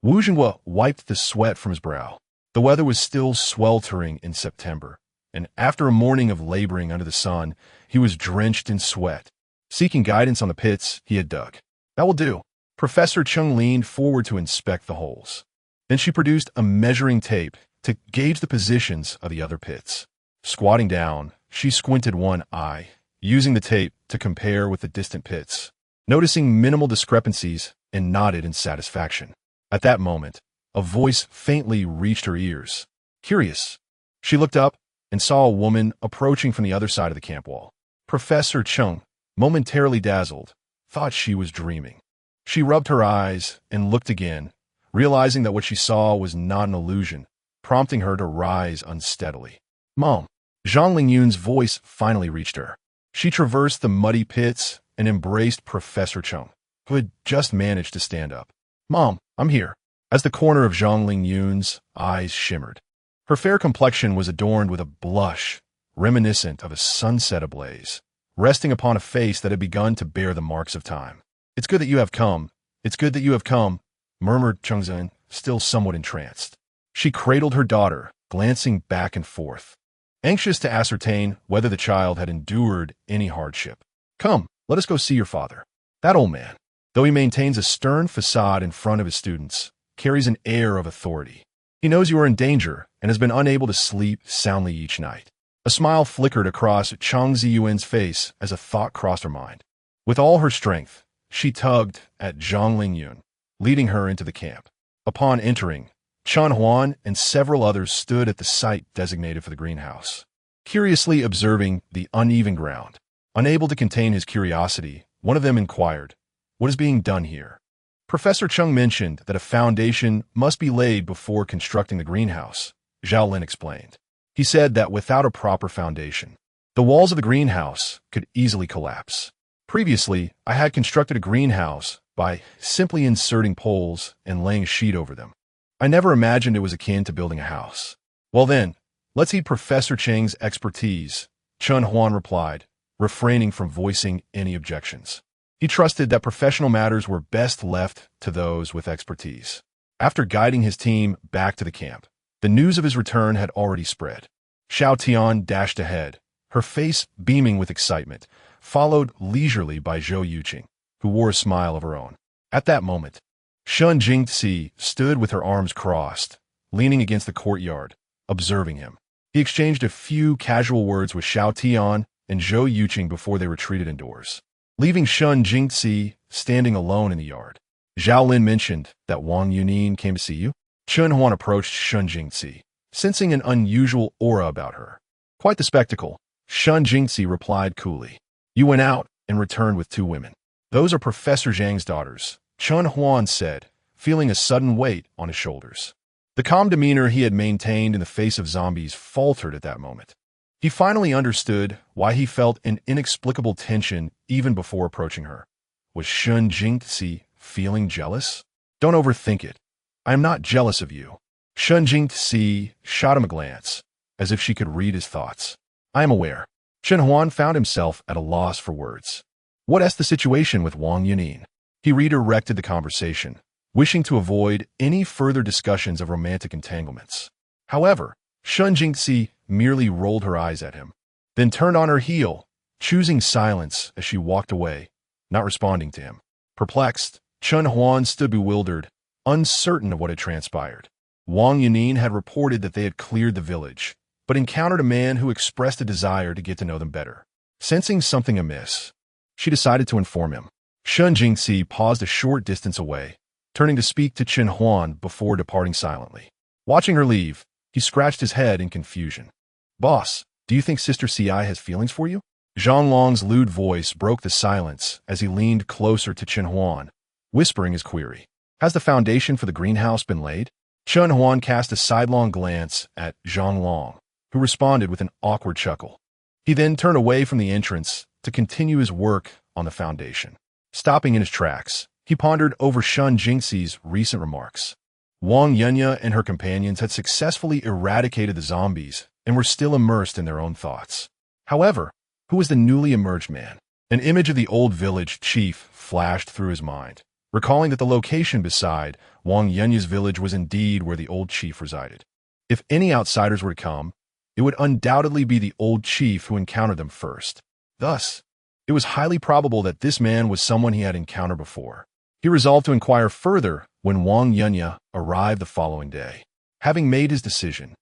Wu Jinghua wiped the sweat from his brow. The weather was still sweltering in September, and after a morning of laboring under the sun, he was drenched in sweat, seeking guidance on the pits he had dug. "That will do." Professor Chung leaned forward to inspect the holes. Then she produced a measuring tape to gauge the positions of the other pits. Squatting down, she squinted one eye, using the tape to compare with the distant pits, noticing minimal discrepancies, and nodded in satisfaction. At that moment, a voice faintly reached her ears. Curious, she looked up and saw a woman approaching from the other side of the camp wall. Professor Chung, momentarily dazzled, thought she was dreaming. She rubbed her eyes and looked again, realizing that what she saw was not an illusion, prompting her to rise unsteadily. "Mom." Zhang Lingyun's voice finally reached her. She traversed the muddy pits and embraced Professor Chung, who had just managed to stand up. "Mom, I'm here." As the corner of Zhang Lingyun's eyes shimmered, her fair complexion was adorned with a blush reminiscent of a sunset ablaze, resting upon a face that had begun to bear the marks of time. "It's good that you have come. It's good that you have come," murmured Chengzhen, still somewhat entranced. She cradled her daughter, glancing back and forth, anxious to ascertain whether the child had endured any hardship. "Come, let us go see your father." That old man, though he maintains a stern facade in front of his students, carries an air of authority. He knows you are in danger and has been unable to sleep soundly each night. A smile flickered across Chang Ziyuan's face as a thought crossed her mind. With all her strength, she tugged at Zhang Lingyun, leading her into the camp. Upon entering, Chen Huan and several others stood at the site designated for the greenhouse, curiously observing the uneven ground. Unable to contain his curiosity, one of them inquired, "What is being done here?" Professor Chung mentioned that a foundation must be laid before constructing the greenhouse, Zhao Lin explained. He said that without a proper foundation, the walls of the greenhouse could easily collapse. Previously, I had constructed a greenhouse by simply inserting poles and laying a sheet over them. I never imagined it was akin to building a house. "Well then, let's heed Professor Cheng's expertise," Chen Huan replied, refraining from voicing any objections. He trusted that professional matters were best left to those with expertise. After guiding his team back to the camp, the news of his return had already spread. Xiao Tian dashed ahead, her face beaming with excitement, followed leisurely by Zhou Yuqing, who wore a smile of her own. At that moment, Shun Jingzi stood with her arms crossed, leaning against the courtyard, observing him. He exchanged a few casual words with Xiao Tian and Zhou Yuqing before they retreated indoors, leaving Shun Jingzi standing alone in the yard. Zhao Lin mentioned that Wang Yunin came to see you. Chen Huan approached Shun Jingzi, sensing an unusual aura about her. "Quite the spectacle," Shun Jingzi replied coolly. "You went out and returned with 2 women. Those are Professor Zhang's daughters," Chen Huan said, feeling a sudden weight on his shoulders. The calm demeanor he had maintained in the face of zombies faltered at that moment. He finally understood why he felt an inexplicable tension even before approaching her. Was Shun Jingzi feeling jealous? "Don't overthink it. I am not jealous of you." Shun Jingzi shot him a glance, as if she could read his thoughts. I am aware. Chen Huan found himself at a loss for words. What's the situation with Wang Yunin? He redirected the conversation, wishing to avoid any further discussions of romantic entanglements. However, Shun Jingzi merely rolled her eyes at him, then turned on her heel, choosing silence as she walked away, not responding to him. Perplexed, Chen Huan stood bewildered, uncertain of what had transpired. Wang Yunin had reported that they had cleared the village, but encountered a man who expressed a desire to get to know them better. Sensing something amiss, she decided to inform him. Shun Jingzi paused a short distance away, turning to speak to Chen Huan before departing silently. Watching her leave, he scratched his head in confusion. Boss, do you think Sister Ci has feelings for you? Zhang Long's lewd voice broke the silence as he leaned closer to Chen Huan, whispering his query. Has the foundation for the greenhouse been laid? Chen Huan cast a sidelong glance at Zhang Long, who responded with an awkward chuckle. He then turned away from the entrance to continue his work on the foundation. Stopping in his tracks, he pondered over Shun Jingzi's recent remarks. Wang Yunya and her companions had successfully eradicated the zombies and were still immersed in their own thoughts. However, who was the newly emerged man? An image of the old village chief flashed through his mind, recalling that the location beside Wang Yunya's village was indeed where the old chief resided. If any outsiders were to come, it would undoubtedly be the old chief who encountered them first. Thus, it was highly probable that this man was someone he had encountered before. He resolved to inquire further when Wang Yunya arrived the following day. Having made his decision,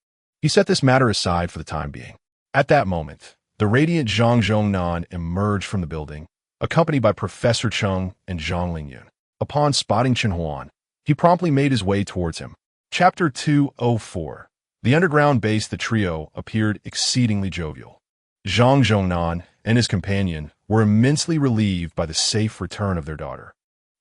he set this matter aside for the time being. At that moment, the radiant Zhang Zhongnan emerged from the building, accompanied by Professor Cheng and Zhang Lingyun. Upon spotting Chen Huan, he promptly made his way towards him. Chapter 204. The underground base the trio appeared exceedingly jovial. Zhang Zhongnan and his companion were immensely relieved by the safe return of their daughter.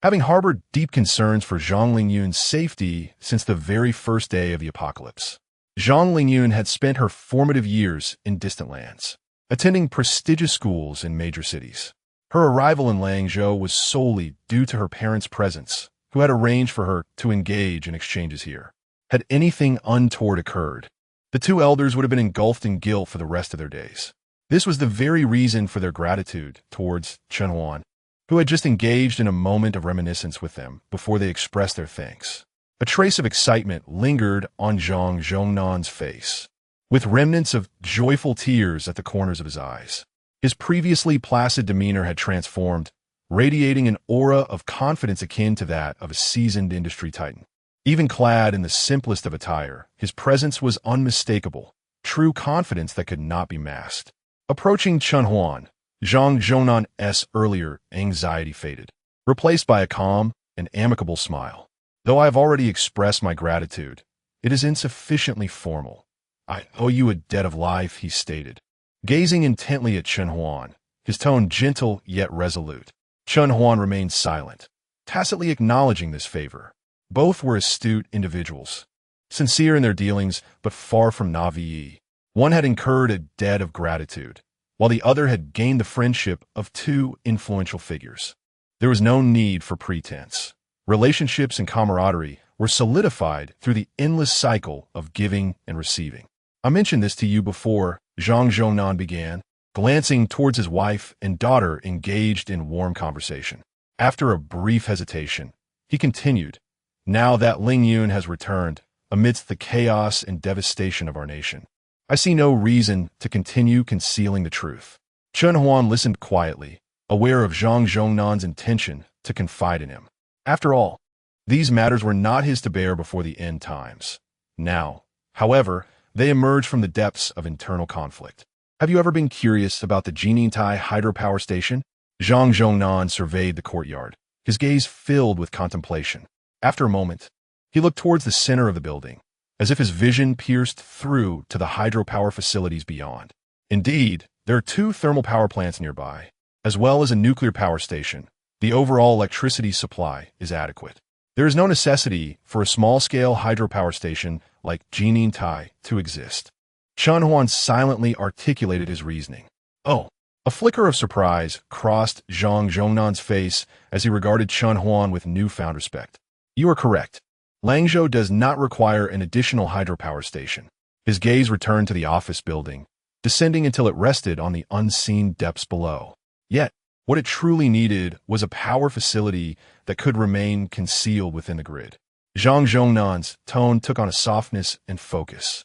Having harbored deep concerns for Zhang Lingyun's safety since the very first day of the apocalypse, Zhang Lingyun had spent her formative years in distant lands, attending prestigious schools in major cities. Her arrival in Langzhou was solely due to her parents' presence, who had arranged for her to engage in exchanges here. Had anything untoward occurred, the two elders would have been engulfed in guilt for the rest of their days. This was the very reason for their gratitude towards Chen Huan, who had just engaged in a moment of reminiscence with them before they expressed their thanks. A trace of excitement lingered on Zhang Zhongnan's face, with remnants of joyful tears at the corners of his eyes. His previously placid demeanor had transformed, radiating an aura of confidence akin to that of a seasoned industry titan. Even clad in the simplest of attire, his presence was unmistakable, true confidence that could not be masked. Approaching Chen Huan, Zhang Zhongnan's earlier anxiety faded, replaced by a calm and amicable smile. Though I have already expressed my gratitude, it is insufficiently formal. I owe you a debt of life, he stated, gazing intently at Chen Huan, his tone gentle yet resolute. Chen Huan remained silent, tacitly acknowledging this favor. Both were astute individuals, sincere in their dealings but far from naive. One had incurred a debt of gratitude, while the other had gained the friendship of two influential figures. There was no need for pretense. Relationships and camaraderie were solidified through the endless cycle of giving and receiving. I mentioned this to you before, Zhang Zhongnan began, glancing towards his wife and daughter engaged in warm conversation. After a brief hesitation, he continued, now that Lingyun has returned, amidst the chaos and devastation of our nation, I see no reason to continue concealing the truth. Chen Huan listened quietly, aware of Zhang Zhongnan's intention to confide in him. After all, these matters were not his to bear before the end times. Now, however, they emerged from the depths of internal conflict. Have you ever been curious about the Jinintai hydropower station? Zhang Zhongnan surveyed the courtyard, his gaze filled with contemplation. After a moment, he looked towards the center of the building, as if his vision pierced through to the hydropower facilities beyond. Indeed, there are two thermal power plants nearby, as well as a nuclear power station. The overall electricity supply is adequate. There is no necessity for a small-scale hydropower station like Jinintai to exist. Chen Huan silently articulated his reasoning. Oh, a flicker of surprise crossed Zhang Zhongnan's face as he regarded Chen Huan with newfound respect. You are correct. Langzhou does not require an additional hydropower station. His gaze returned to the office building, descending until it rested on the unseen depths below. Yet, what it truly needed was a power facility that could remain concealed within the grid. Zhang Zhongnan's tone took on a softness and focus,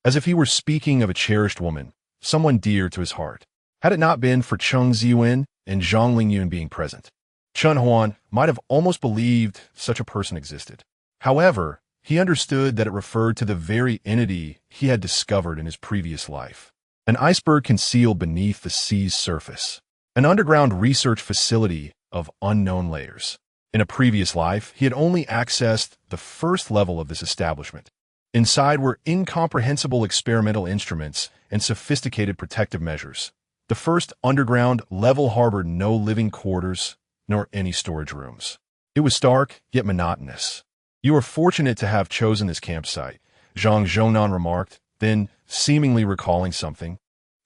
as if he were speaking of a cherished woman, someone dear to his heart. Had it not been for Cheng Ziyuan and Zhang Lingyun being present, Chen Huan might have almost believed such a person existed. However, he understood that it referred to the very entity he had discovered in his previous life. An iceberg concealed beneath the sea's surface. An underground research facility of unknown layers. In a previous life, he had only accessed the first level of this establishment. Inside were incomprehensible experimental instruments and sophisticated protective measures. The first underground level harbored no living quarters nor any storage rooms. It was stark, yet monotonous. "You are fortunate to have chosen this campsite," Zhang Zhongnan remarked, then, seemingly recalling something,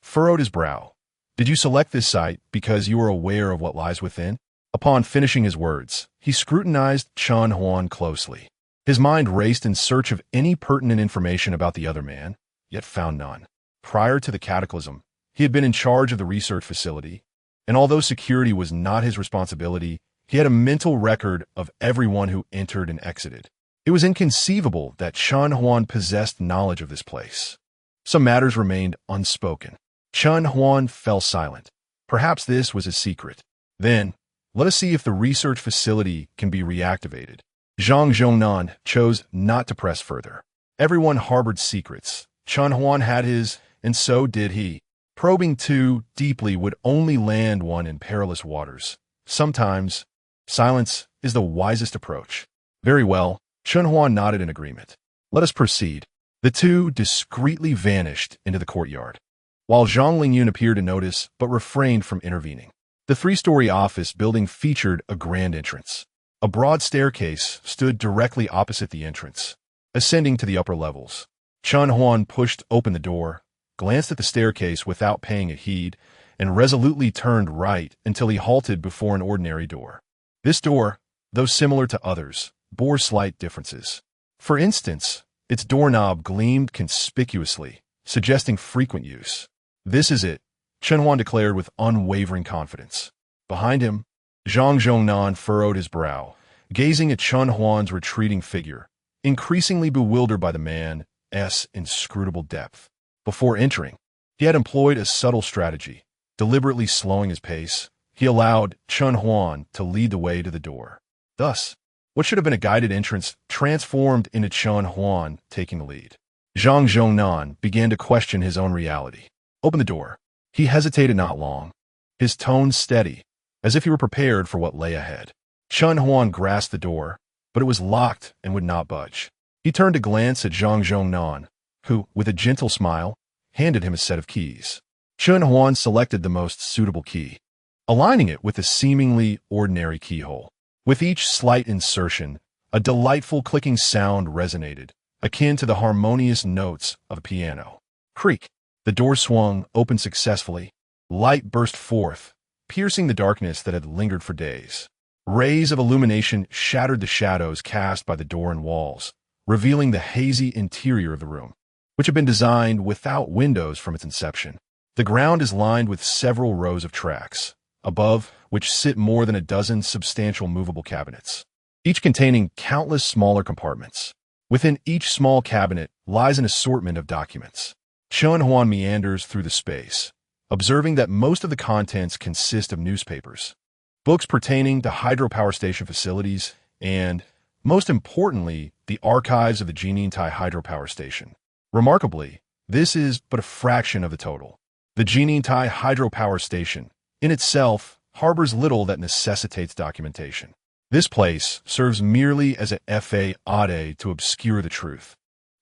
furrowed his brow. "Did you select this site because you are aware of what lies within?" Upon finishing his words, he scrutinized Chen Huan closely. His mind raced in search of any pertinent information about the other man, yet found none. Prior to the cataclysm, he had been in charge of the research facility, and although security was not his responsibility, he had a mental record of everyone who entered and exited. It was inconceivable that Chen Huan possessed knowledge of this place. Some matters remained unspoken. Chen Huan fell silent. Perhaps this was his secret. Then, let us see if the research facility can be reactivated. Zhang Zhongnan chose not to press further. Everyone harbored secrets. Chen Huan had his, and so did he. Probing too deeply would only land one in perilous waters. Sometimes, silence is the wisest approach. Very well, Chen Huan nodded in agreement. Let us proceed. The two discreetly vanished into the courtyard, while Zhang Lingyun appeared to notice but refrained from intervening. The three-story office building featured a grand entrance. A broad staircase stood directly opposite the entrance, ascending to the upper levels. Chen Huan pushed open the door, glanced at the staircase without paying it heed, and resolutely turned right until he halted before an ordinary door. This door, though similar to others, bore slight differences. For instance, its doorknob gleamed conspicuously, suggesting frequent use. "This is it," Chen Huan declared with unwavering confidence. Behind him, Zhang Zhongnan furrowed his brow, gazing at Chen Huan's retreating figure, increasingly bewildered by the man's inscrutable depth. Before entering, he had employed a subtle strategy. Deliberately slowing his pace, he allowed Chen Huan to lead the way to the door. Thus, what should have been a guided entrance transformed into Chen Huan taking the lead. Zhang Zhongnan began to question his own reality. "Open the door." He hesitated not long, his tone steady, as if he were prepared for what lay ahead. Chen Huan grasped the door, but it was locked and would not budge. He turned to glance at Zhang Zhongnan, who, with a gentle smile, handed him a set of keys. Chen Huan selected the most suitable key, aligning it with a seemingly ordinary keyhole. With each slight insertion, a delightful clicking sound resonated, akin to the harmonious notes of a piano. Creak! The door swung open successfully. Light burst forth, piercing the darkness that had lingered for days. Rays of illumination shattered the shadows cast by the door and walls, revealing the hazy interior of the room, which had been designed without windows from its inception. The ground is lined with several rows of tracks, above which sit more than a dozen substantial movable cabinets, each containing countless smaller compartments. Within each small cabinet lies an assortment of documents. Chen Huan meanders through the space, observing that most of the contents consist of newspapers, books pertaining to hydropower station facilities, and, most importantly, the archives of the Jinintai hydropower station. Remarkably, this is but a fraction of the total. The Jinintai hydropower station, in itself, harbors little that necessitates documentation. This place serves merely as a fade to obscure the truth.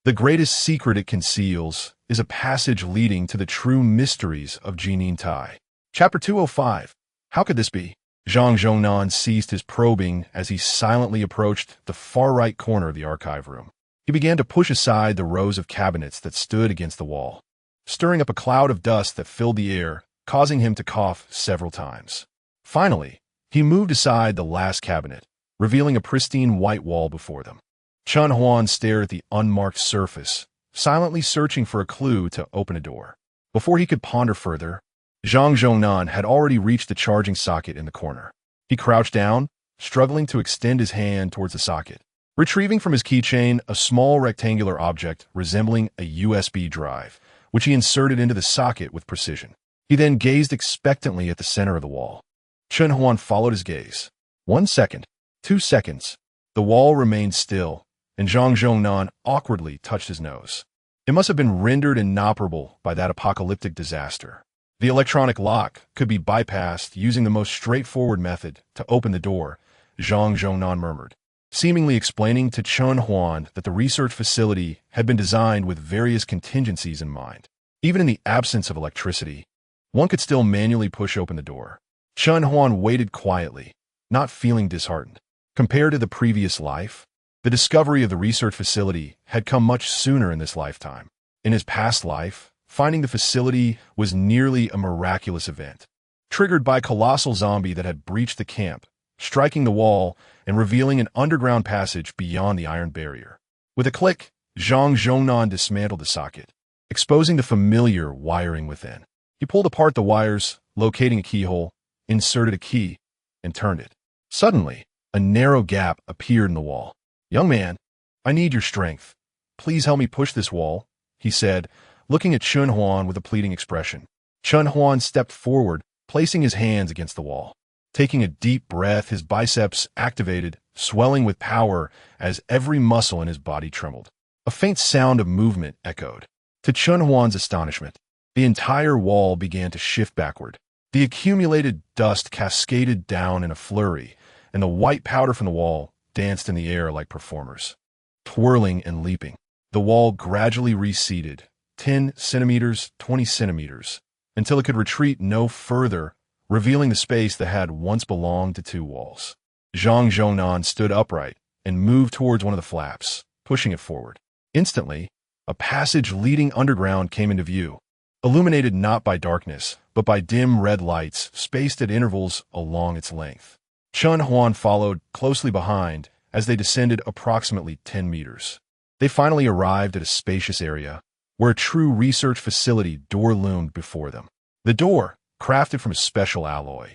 The greatest secret it conceals is a passage leading to the true mysteries of Jinintai. Chapter 205. How could this be? Zhang Zhongnan ceased his probing as he silently approached the far right corner of the archive room. He began to push aside the rows of cabinets that stood against the wall, stirring up a cloud of dust that filled the air, causing him to cough several times. Finally, he moved aside the last cabinet, revealing a pristine white wall before them. Chun Huan stared at the unmarked surface, silently searching for a clue to open a door. Before he could ponder further, Zhang Zhongnan had already reached the charging socket in the corner. He crouched down, struggling to extend his hand towards the socket, retrieving from his keychain a small rectangular object resembling a USB drive, which he inserted into the socket with precision. He then gazed expectantly at the center of the wall. Chun Huan followed his gaze. 1 second, 2 seconds. The wall remained still, and Zhang Zhongnan awkwardly touched his nose. It must have been rendered inoperable by that apocalyptic disaster. The electronic lock could be bypassed using the most straightforward method to open the door, Zhang Zhongnan murmured, seemingly explaining to Chun Huan that the research facility had been designed with various contingencies in mind. Even in the absence of electricity, one could still manually push open the door. Chun Huan waited quietly, not feeling disheartened. Compared to the previous life, the discovery of the research facility had come much sooner in this lifetime. In his past life, finding the facility was nearly a miraculous event, triggered by a colossal zombie that had breached the camp, striking the wall and revealing an underground passage beyond the iron barrier. With a click, Zhang Zhongnan dismantled the socket, exposing the familiar wiring within. He pulled apart the wires, locating a keyhole, inserted a key, and turned it. Suddenly, a narrow gap appeared in the wall. "Young man, I need your strength. Please help me push this wall," he said, looking at Chun Huan with a pleading expression. Chun Huan stepped forward, placing his hands against the wall. Taking a deep breath, his biceps activated, swelling with power as every muscle in his body trembled. A faint sound of movement echoed. To Chun Huan's astonishment, the entire wall began to shift backward. The accumulated dust cascaded down in a flurry, and the white powder from the wall danced in the air like performers. Twirling and leaping, the wall gradually receded, 10 centimeters, 20 centimeters, until it could retreat no further, revealing the space that had once belonged to two walls. Zhang Zhongnan stood upright and moved towards one of the flaps, pushing it forward. Instantly, a passage leading underground came into view, illuminated not by darkness, but by dim red lights spaced at intervals along its length. Chun Huan followed closely behind as they descended approximately 10 meters. They finally arrived at a spacious area where a true research facility door loomed before them. The door, crafted from a special alloy,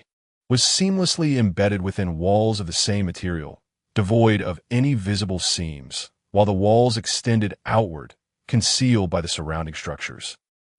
was seamlessly embedded within walls of the same material, devoid of any visible seams, while the walls extended outward, concealed by the surrounding structures.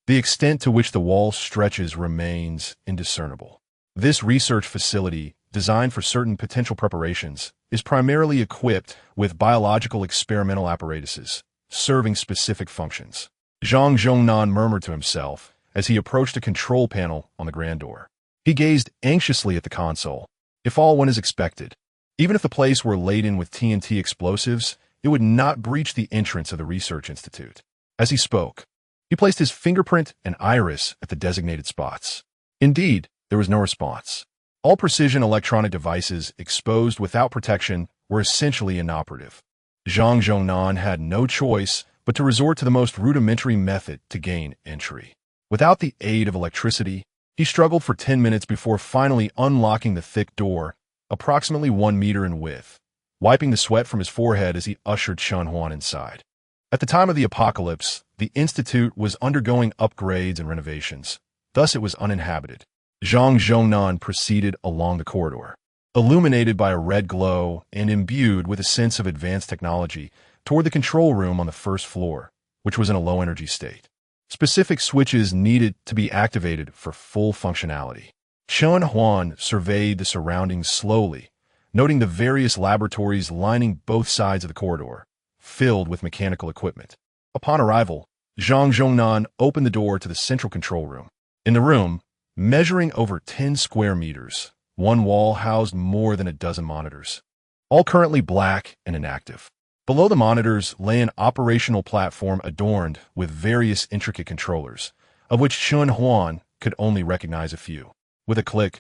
The extent to which the wall stretches remains indiscernible. This research facility, designed for certain potential preparations, is primarily equipped with biological experimental apparatuses, serving specific functions. Zhang Zhongnan murmured to himself as he approached a control panel on the grand door. He gazed anxiously at the console. If all went as expected, even if the place were laden with TNT explosives, it would not breach the entrance of the research institute. As he spoke, he placed his fingerprint and iris at the designated spots. Indeed, there was no response. All precision electronic devices exposed without protection were essentially inoperative. Zhang Zhongnan had no choice but to resort to the most rudimentary method to gain entry. Without the aid of electricity, he struggled for 10 minutes before finally unlocking the thick door, approximately 1 meter in width, wiping the sweat from his forehead as he ushered Chun Huan inside. At the time of the apocalypse, the institute was undergoing upgrades and renovations, thus it was uninhabited. Zhang Zhongnan proceeded along the corridor, illuminated by a red glow and imbued with a sense of advanced technology, toward the control room on the first floor, which was in a low-energy state. Specific switches needed to be activated for full functionality. Chun Huan surveyed the surroundings slowly, noting the various laboratories lining both sides of the corridor, filled with mechanical equipment. Upon arrival, Zhang Zhongnan opened the door to the central control room. In the room, measuring over 10 square meters, one wall housed more than a dozen monitors, all currently black and inactive. Below the monitors lay an operational platform adorned with various intricate controllers, of which Chun Huan could only recognize a few. With a click,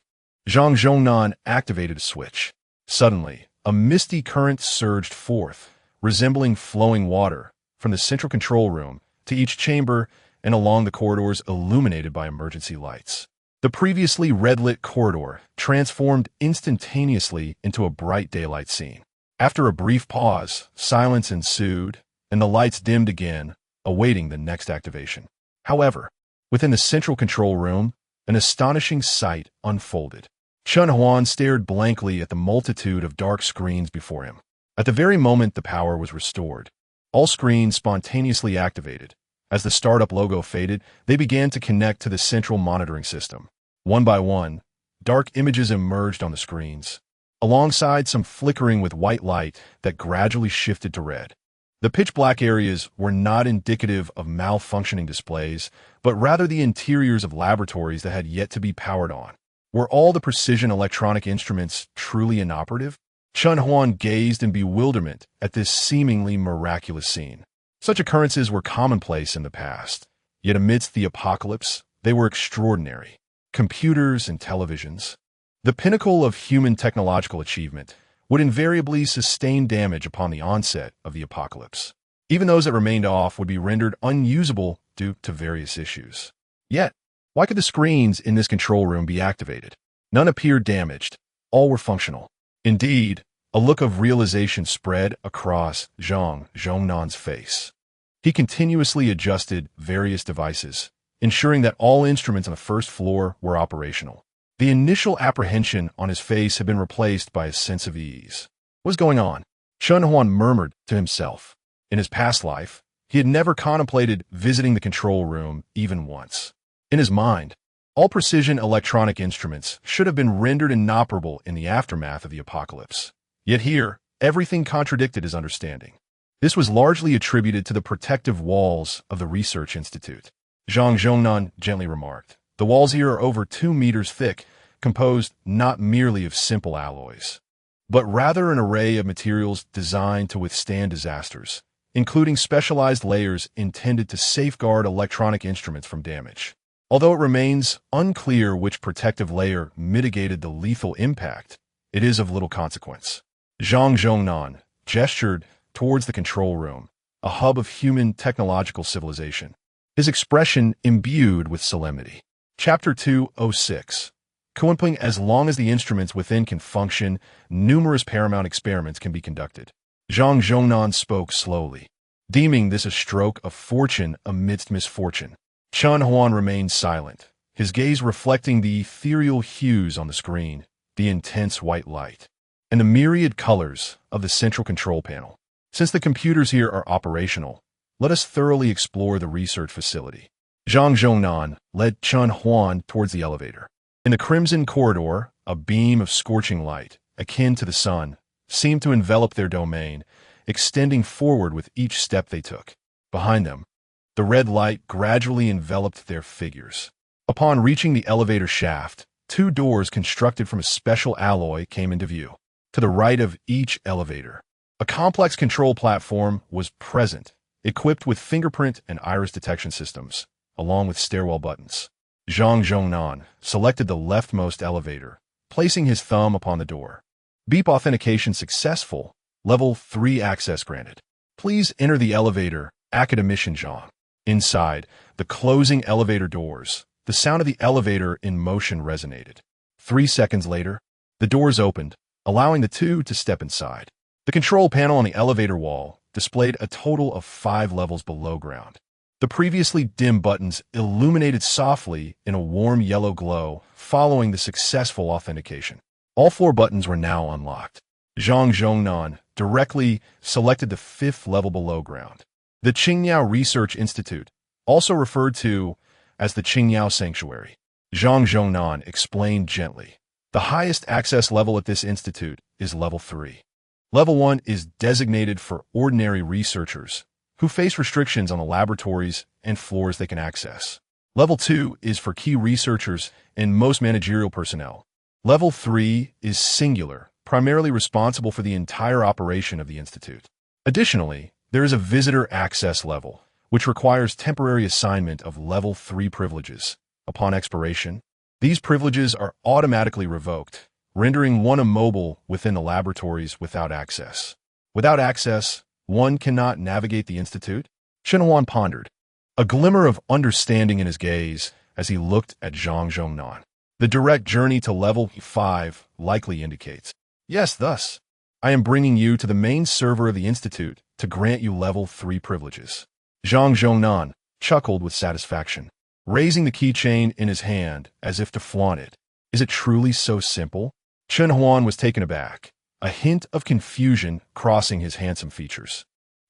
Zhang Zhongnan activated a switch. Suddenly, a misty current surged forth, resembling flowing water, from the central control room to each chamber and along the corridors illuminated by emergency lights. The previously red-lit corridor transformed instantaneously into a bright daylight scene. After a brief pause, silence ensued, and the lights dimmed again, awaiting the next activation. However, within the central control room, an astonishing sight unfolded. Chun Huan stared blankly at the multitude of dark screens before him. At the very moment the power was restored, all screens spontaneously activated. As the startup logo faded, they began to connect to the central monitoring system. One by one, dark images emerged on the screens, alongside some flickering with white light that gradually shifted to red. The pitch-black areas were not indicative of malfunctioning displays, but rather the interiors of laboratories that had yet to be powered on. Were all the precision electronic instruments truly inoperative? Chun Huan gazed in bewilderment at this seemingly miraculous scene. Such occurrences were commonplace in the past, yet amidst the apocalypse, they were extraordinary. Computers and televisions, the pinnacle of human technological achievement, would invariably sustain damage upon the onset of the apocalypse. Even those that remained off would be rendered unusable due to various issues. Yet, why could the screens in this control room be activated? None appeared damaged. All were functional. Indeed, a look of realization spread across Zhang Zhongnan's face. He continuously adjusted various devices, ensuring that all instruments on the first floor were operational. The initial apprehension on his face had been replaced by a sense of ease. What's going on? Chun Huan murmured to himself. In his past life, he had never contemplated visiting the control room even once. In his mind, all precision electronic instruments should have been rendered inoperable in the aftermath of the apocalypse. Yet here, everything contradicted his understanding. This was largely attributed to the protective walls of the research institute. Zhang Zhongnan gently remarked, "The walls here are over 2 meters thick, composed not merely of simple alloys, but rather an array of materials designed to withstand disasters, including specialized layers intended to safeguard electronic instruments from damage. Although it remains unclear which protective layer mitigated the lethal impact, it is of little consequence." Zhang Zhongnan gestured towards the control room, a hub of human technological civilization, his expression imbued with solemnity. Chapter 206. Kuanping. As long as the instruments within can function, numerous paramount experiments can be conducted. Zhang Zhongnan spoke slowly, deeming this a stroke of fortune amidst misfortune. Chun Huan remained silent, his gaze reflecting the ethereal hues on the screen, the intense white light, and the myriad colors of the central control panel. Since the computers here are operational, let us thoroughly explore the research facility. Zhang Zhongnan led Chun Huan towards the elevator. In the crimson corridor, a beam of scorching light, akin to the sun, seemed to envelop their domain, extending forward with each step they took. Behind them, the red light gradually enveloped their figures. Upon reaching the elevator shaft, 2 doors constructed from a special alloy came into view. To the right of each elevator, a complex control platform was present, equipped with fingerprint and iris detection systems, along with stairwell buttons. Zhang Zhongnan selected the leftmost elevator, placing his thumb upon the door. Beep authentication successful. Level 3 access granted. Please enter the elevator, Academician Zhang. Inside, the closing elevator doors, the sound of the elevator in motion resonated. 3 seconds later, the doors opened, allowing the 2 to step inside. The control panel on the elevator wall displayed a total of 5 levels below ground. The previously dim buttons illuminated softly in a warm yellow glow following the successful authentication. All 4 buttons were now unlocked. Zhang Zhongnan directly selected the 5th level below ground. The Qingyao Research Institute, also referred to as the Qingyao Sanctuary. Zhang Zhongnan explained gently. The highest access level at this institute is level 3. Level 1 is designated for ordinary researchers who face restrictions on the laboratories and floors they can access. Level 2 is for key researchers and most managerial personnel. Level 3 is singular, primarily responsible for the entire operation of the institute. Additionally, there is a visitor access level, which requires temporary assignment of level 3 privileges. Upon expiration, these privileges are automatically revoked, rendering one immobile within the laboratories without access. Without access, one cannot navigate the institute? Chun Huan pondered, a glimmer of understanding in his gaze as he looked at Zhang Zhongnan. The direct journey to level 5 likely indicates. Yes, thus, I am bringing you to the main server of the Institute to grant you level 3 privileges. Zhang Zhongnan chuckled with satisfaction, raising the keychain in his hand as if to flaunt it. Is it truly so simple? Chen Huan was taken aback, a hint of confusion crossing his handsome features.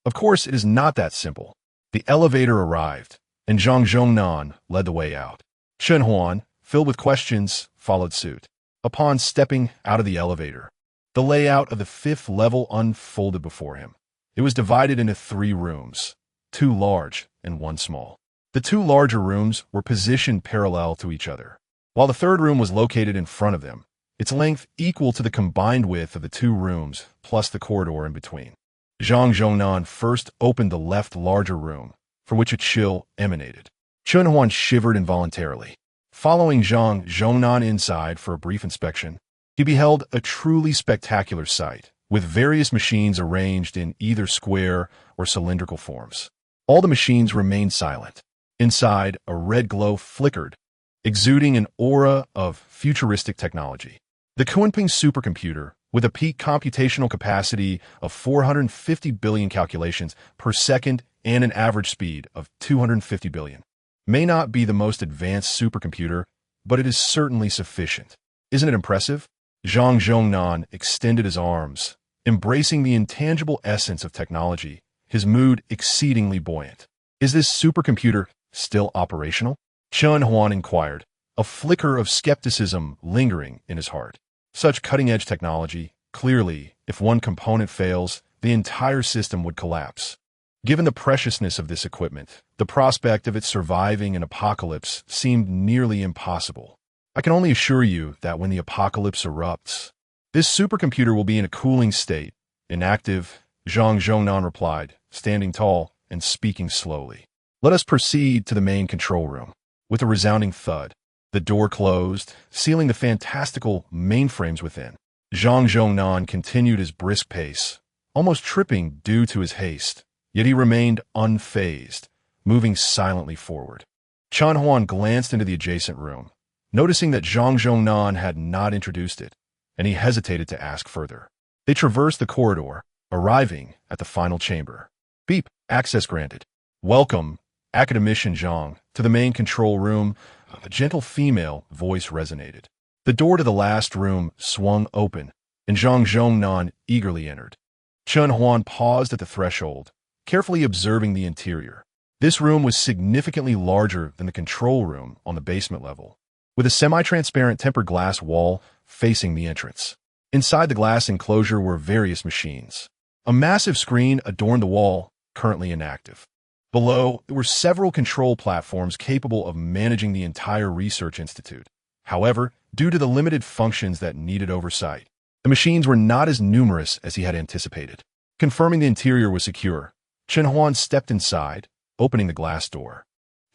Of course, it is not that simple. The elevator arrived, and Zhang Zhongnan led the way out. Chen Huan, filled with questions, followed suit. Upon stepping out of the elevator, the layout of the 5th level unfolded before him. It was divided into 3 rooms, 2 large and 1 small. The 2 larger rooms were positioned parallel to each other, while the 3rd room was located in front of them, its length equal to the combined width of the 2 rooms plus the corridor in between. Zhang Zhongnan first opened the left larger room, from which a chill emanated. Chen Huan shivered involuntarily. Following Zhang Zhongnan inside for a brief inspection, he beheld a truly spectacular sight, with various machines arranged in either square or cylindrical forms. All the machines remained silent. Inside, a red glow flickered, exuding an aura of futuristic technology. The Kunping supercomputer, with a peak computational capacity of 450 billion calculations per second and an average speed of 250 billion, may not be the most advanced supercomputer, but it is certainly sufficient. Isn't it impressive? Zhang Zhongnan extended his arms, embracing the intangible essence of technology, his mood exceedingly buoyant. Is this supercomputer still operational? Chen Huan inquired, a flicker of skepticism lingering in his heart. Such cutting-edge technology, clearly, if one component fails, the entire system would collapse. Given the preciousness of this equipment, the prospect of it surviving an apocalypse seemed nearly impossible. I can only assure you that when the apocalypse erupts, this supercomputer will be in a cooling state, inactive, Zhang Zhongnan replied, standing tall and speaking slowly. Let us proceed to the main control room. With a resounding thud, the door closed, sealing the fantastical mainframes within. Zhang Zhongnan continued his brisk pace, almost tripping due to his haste, yet he remained unfazed, moving silently forward. Chen Huan glanced into the adjacent room, noticing that Zhang Zhongnan had not introduced it, and he hesitated to ask further. They traversed the corridor, arriving at the final chamber. Beep, access granted. Welcome, Academician Zhang, to the main control room. A gentle female voice resonated. The door to the last room swung open, and Zhang Zhongnan eagerly entered. Chen Huan paused at the threshold, carefully observing the interior. This room was significantly larger than the control room on the basement level, with a semi-transparent tempered glass wall facing the entrance. Inside the glass enclosure were various machines. A massive screen adorned the wall, currently inactive. Below, there were several control platforms capable of managing the entire research institute. However, due to the limited functions that needed oversight, the machines were not as numerous as he had anticipated. Confirming the interior was secure, Chen Huan stepped inside, opening the glass door.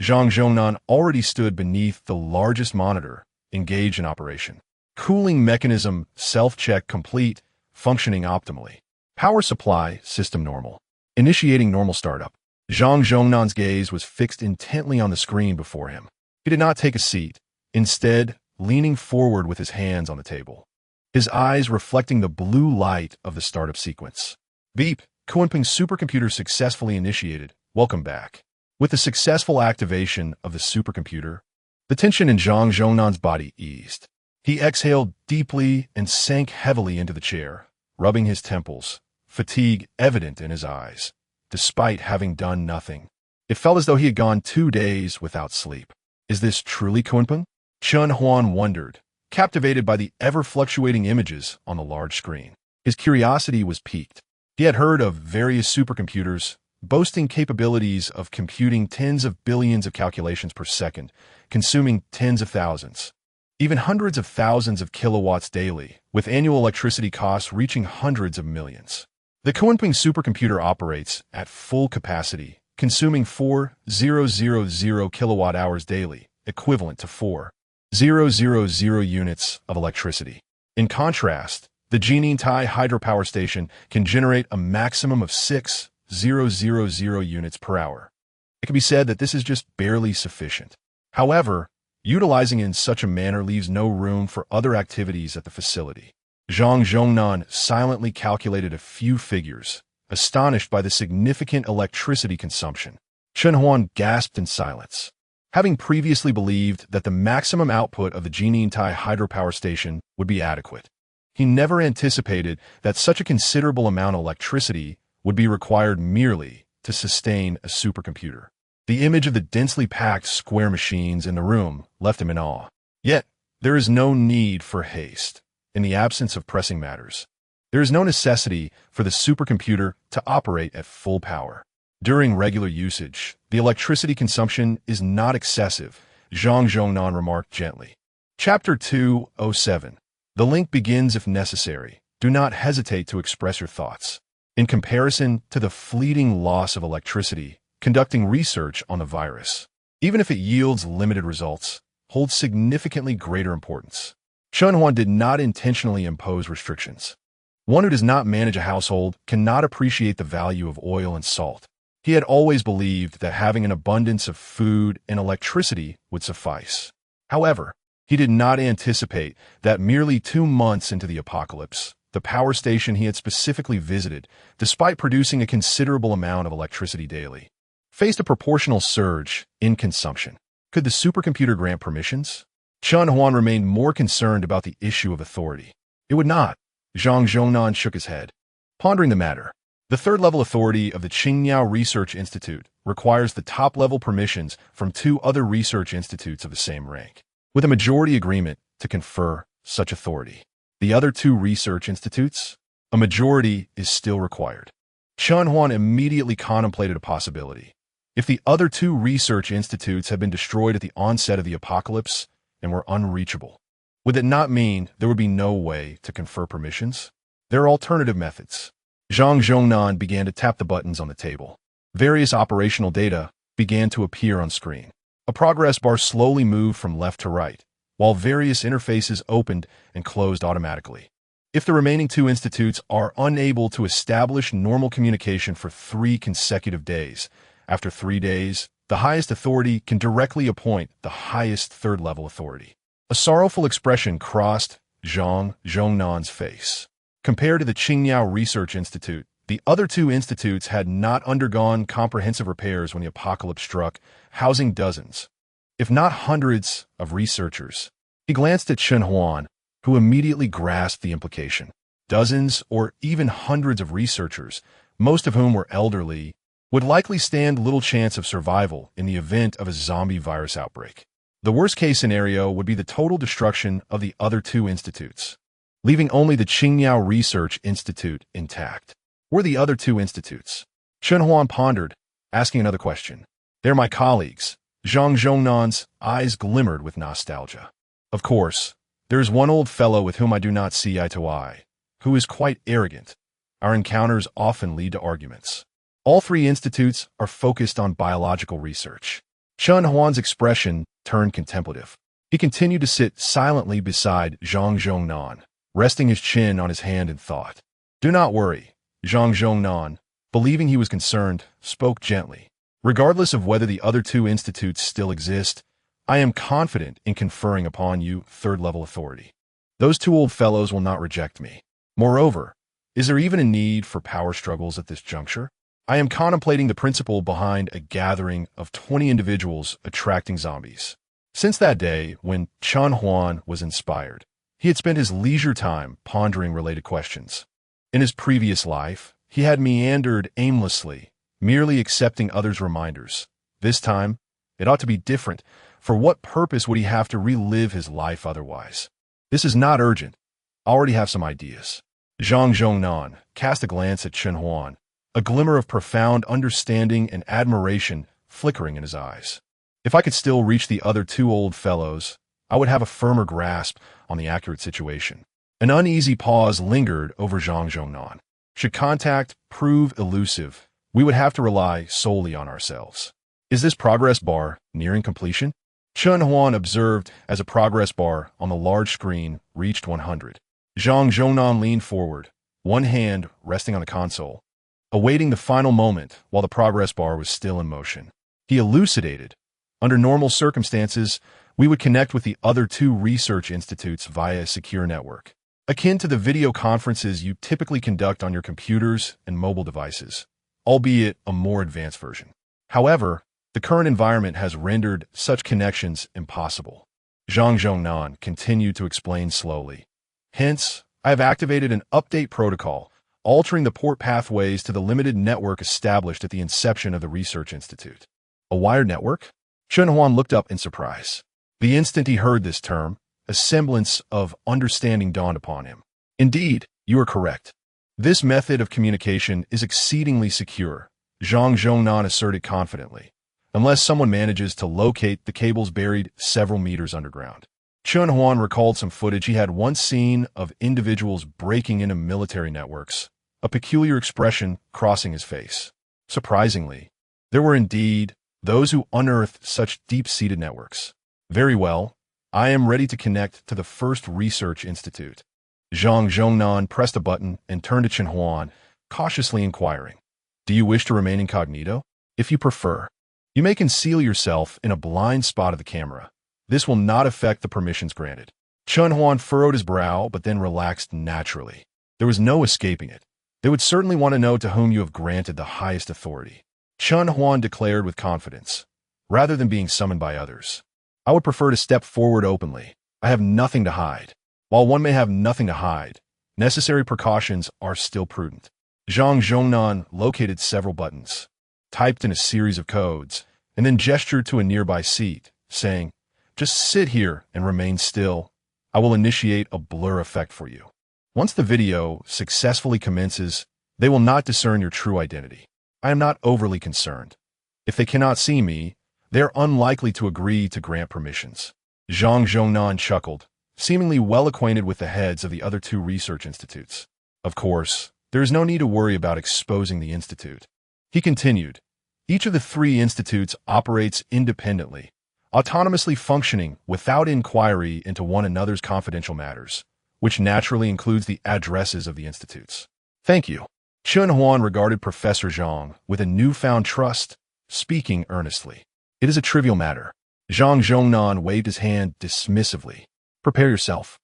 Zhang Zhongnan already stood beneath the largest monitor, engaged in operation. Cooling mechanism self-check complete, functioning optimally. Power supply system normal. Initiating normal startup. Zhang Zhongnan's gaze was fixed intently on the screen before him. He did not take a seat, instead leaning forward with his hands on the table, his eyes reflecting the blue light of the startup sequence. Beep, Kunping supercomputer successfully initiated. Welcome back. With the successful activation of the supercomputer, the tension in Zhang Zhongnan's body eased. He exhaled deeply and sank heavily into the chair, rubbing his temples, fatigue evident in his eyes. Despite having done nothing, it felt as though he had gone 2 days without sleep. Is this truly Kunpeng? Chen Huan wondered, captivated by the ever-fluctuating images on the large screen. His curiosity was piqued. He had heard of various supercomputers boasting capabilities of computing tens of billions of calculations per second, consuming tens of thousands, even hundreds of thousands of kilowatts daily, with annual electricity costs reaching hundreds of millions. The Kunpeng supercomputer operates at full capacity, consuming 4,000 kilowatt-hours daily, equivalent to 4,000 units of electricity. In contrast, the Jinintai hydropower station can generate a maximum of 6,000 units per hour. It can be said that this is just barely sufficient. However, utilizing it in such a manner leaves no room for other activities at the facility. Zhang Zhongnan silently calculated a few figures, astonished by the significant electricity consumption. Chen Huan gasped in silence. Having previously believed that the maximum output of the Jinintai hydropower station would be adequate, he never anticipated that such a considerable amount of electricity would be required merely to sustain a supercomputer. The image of the densely packed square machines in the room left him in awe. Yet, there is no need for haste. In the absence of pressing matters, there is no necessity for the supercomputer to operate at full power. During regular usage, the electricity consumption is not excessive, Zhang Zhongnan remarked gently. Chapter 207. The link begins if necessary. Do not hesitate to express your thoughts. In comparison to the fleeting loss of electricity, conducting research on the virus, even if it yields limited results, holds significantly greater importance. Chen Huan did not intentionally impose restrictions. One who does not manage a household cannot appreciate the value of oil and salt. He had always believed that having an abundance of food and electricity would suffice. However, he did not anticipate that merely 2 months into the apocalypse, the power station he had specifically visited, despite producing a considerable amount of electricity daily, faced a proportional surge in consumption. Could the supercomputer grant permissions? Chen Huan remained more concerned about the issue of authority. It would not. Zhang Zhongnan shook his head, pondering the matter. The third-level authority of the Qingyao Research Institute requires the top-level permissions from 2 other research institutes of the same rank, with a majority agreement to confer such authority. The other 2 research institutes? A majority is still required. Chen Huan immediately contemplated a possibility. If the other 2 research institutes had been destroyed at the onset of the apocalypse and were unreachable, would it not mean there would be no way to confer permissions? There are alternative methods. Zhang Zhongnan began to tap the buttons on the table. Various operational data began to appear on screen. A progress bar slowly moved from left to right, while various interfaces opened and closed automatically. If the remaining 2 institutes are unable to establish normal communication for 3 consecutive days, after 3 days, the highest authority can directly appoint the highest third-level authority. A sorrowful expression crossed Zhang Zhongnan's face. Compared to the Qingyao Research Institute, the other 2 institutes had not undergone comprehensive repairs when the apocalypse struck, housing dozens, if not hundreds, of researchers. He glanced at Chen Huan, who immediately grasped the implication. Dozens or even hundreds of researchers, most of whom were elderly, would likely stand little chance of survival in the event of a zombie virus outbreak. The worst-case scenario would be the total destruction of the other 2 institutes, leaving only the Qingyao Research Institute intact. Were the other 2 institutes? Chen Huan pondered, asking another question. They're my colleagues. Zhang Zhongnan's eyes glimmered with nostalgia. Of course, there is one old fellow with whom I do not see eye to eye, who is quite arrogant. Our encounters often lead to arguments. All 3 institutes are focused on biological research. Chen Huan's expression turned contemplative. He continued to sit silently beside Zhang Zhongnan, resting his chin on his hand in thought. Do not worry, Zhang Zhongnan, believing he was concerned, spoke gently. Regardless of whether the other 2 institutes still exist, I am confident in conferring upon you third-level authority. Those 2 old fellows will not reject me. Moreover, is there even a need for power struggles at this juncture? I am contemplating the principle behind a gathering of 20 individuals attracting zombies. Since that day when Chen Huan was inspired, he had spent his leisure time pondering related questions. In his previous life, he had meandered aimlessly, merely accepting others' reminders. This time, it ought to be different. For what purpose would he have to relive his life otherwise? This is not urgent. I already have some ideas. Zhang Zhongnan cast a glance at Chen Huan, a glimmer of profound understanding and admiration flickering in his eyes. If I could still reach the other 2 old fellows, I would have a firmer grasp on the accurate situation. An uneasy pause lingered over Zhang Zhongnan. Should contact prove elusive, we would have to rely solely on ourselves. Is this progress bar nearing completion? Chen Huan observed as a progress bar on the large screen reached 100. Zhang Zhongnan leaned forward, one hand resting on the console, awaiting the final moment while the progress bar was still in motion. He elucidated. Under normal circumstances, we would connect with the other 2 research institutes via a secure network. akin to the video conferences you typically conduct on your computers and mobile devices, albeit a more advanced version. However, the current environment has rendered such connections impossible. Zhang Zhongnan continued to explain slowly. Hence, I have activated an update protocol, altering the port pathways to the limited network established at the inception of the Research Institute. A wired network? Chen Huan looked up in surprise. The instant he heard this term, a semblance of understanding dawned upon him. Indeed, you are correct. This method of communication is exceedingly secure, Zhang Zhongnan asserted confidently, unless someone manages to locate the cables buried several meters underground. Chen Huan recalled some footage he had once seen of individuals breaking into military networks, a peculiar expression crossing his face. Surprisingly, there were indeed those who unearthed such deep-seated networks. Very well, I am ready to connect to the first research institute. Zhang Zhongnan pressed a button and turned to Chen Huan, cautiously inquiring, "Do you wish to remain incognito? If you prefer, you may conceal yourself in a blind spot of the camera. This will not affect the permissions granted." Chen Huan furrowed his brow but then relaxed naturally. There was no escaping it. They would certainly want to know to whom you have granted the highest authority. Chen Huan declared with confidence, rather than being summoned by others. "I would prefer to step forward openly. I have nothing to hide." While one may have nothing to hide, necessary precautions are still prudent. Zhang Zhongnan located several buttons, typed in a series of codes, and then gestured to a nearby seat, saying, "Just sit here and remain still. I will initiate a blur effect for you. Once the video successfully commences, they will not discern your true identity. I am not overly concerned. If they cannot see me, they are unlikely to agree to grant permissions." Zhang Zhongnan chuckled, seemingly well acquainted with the heads of the other two research institutes. "Of course, there is no need to worry about exposing the institute." He continued, "Each of the three institutes operates independently, autonomously functioning without inquiry into one another's confidential matters, which naturally includes the addresses of the institutes." "Thank you." Chen Huan regarded Professor Zhang with a newfound trust, speaking earnestly. "It is a trivial matter." Zhang Zhongnan waved his hand dismissively. "Prepare yourself.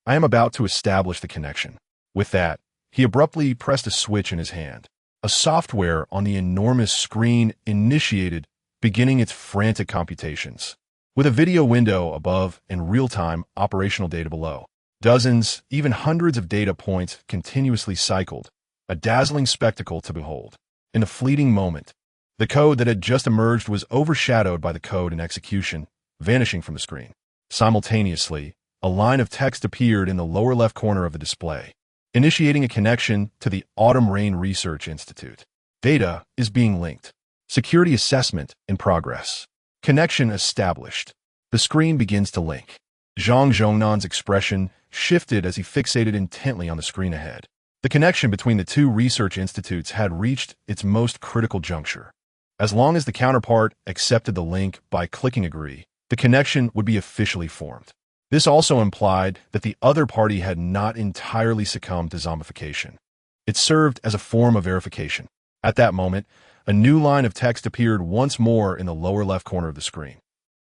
I am about to establish the connection." With that, he abruptly pressed a switch in his hand. A software on the enormous screen initiated, beginning its frantic computations. With a video window above and real-time operational data below, dozens, even hundreds of data points continuously cycled, a dazzling spectacle to behold. In a fleeting moment, the code that had just emerged was overshadowed by the code in execution, vanishing from the screen. Simultaneously, a line of text appeared in the lower left corner of the display, initiating a connection to the Autumn Rain Research Institute. Data is being linked. Security assessment in progress. Connection established. The screen begins to link. Zhang Zhongnan's expression shifted as he fixated intently on the screen ahead. The connection between the two research institutes had reached its most critical juncture. As long as the counterpart accepted the link by clicking agree, the connection would be officially formed. This also implied that the other party had not entirely succumbed to zombification. It served as a form of verification. At that moment, a new line of text appeared once more in the lower left corner of the screen.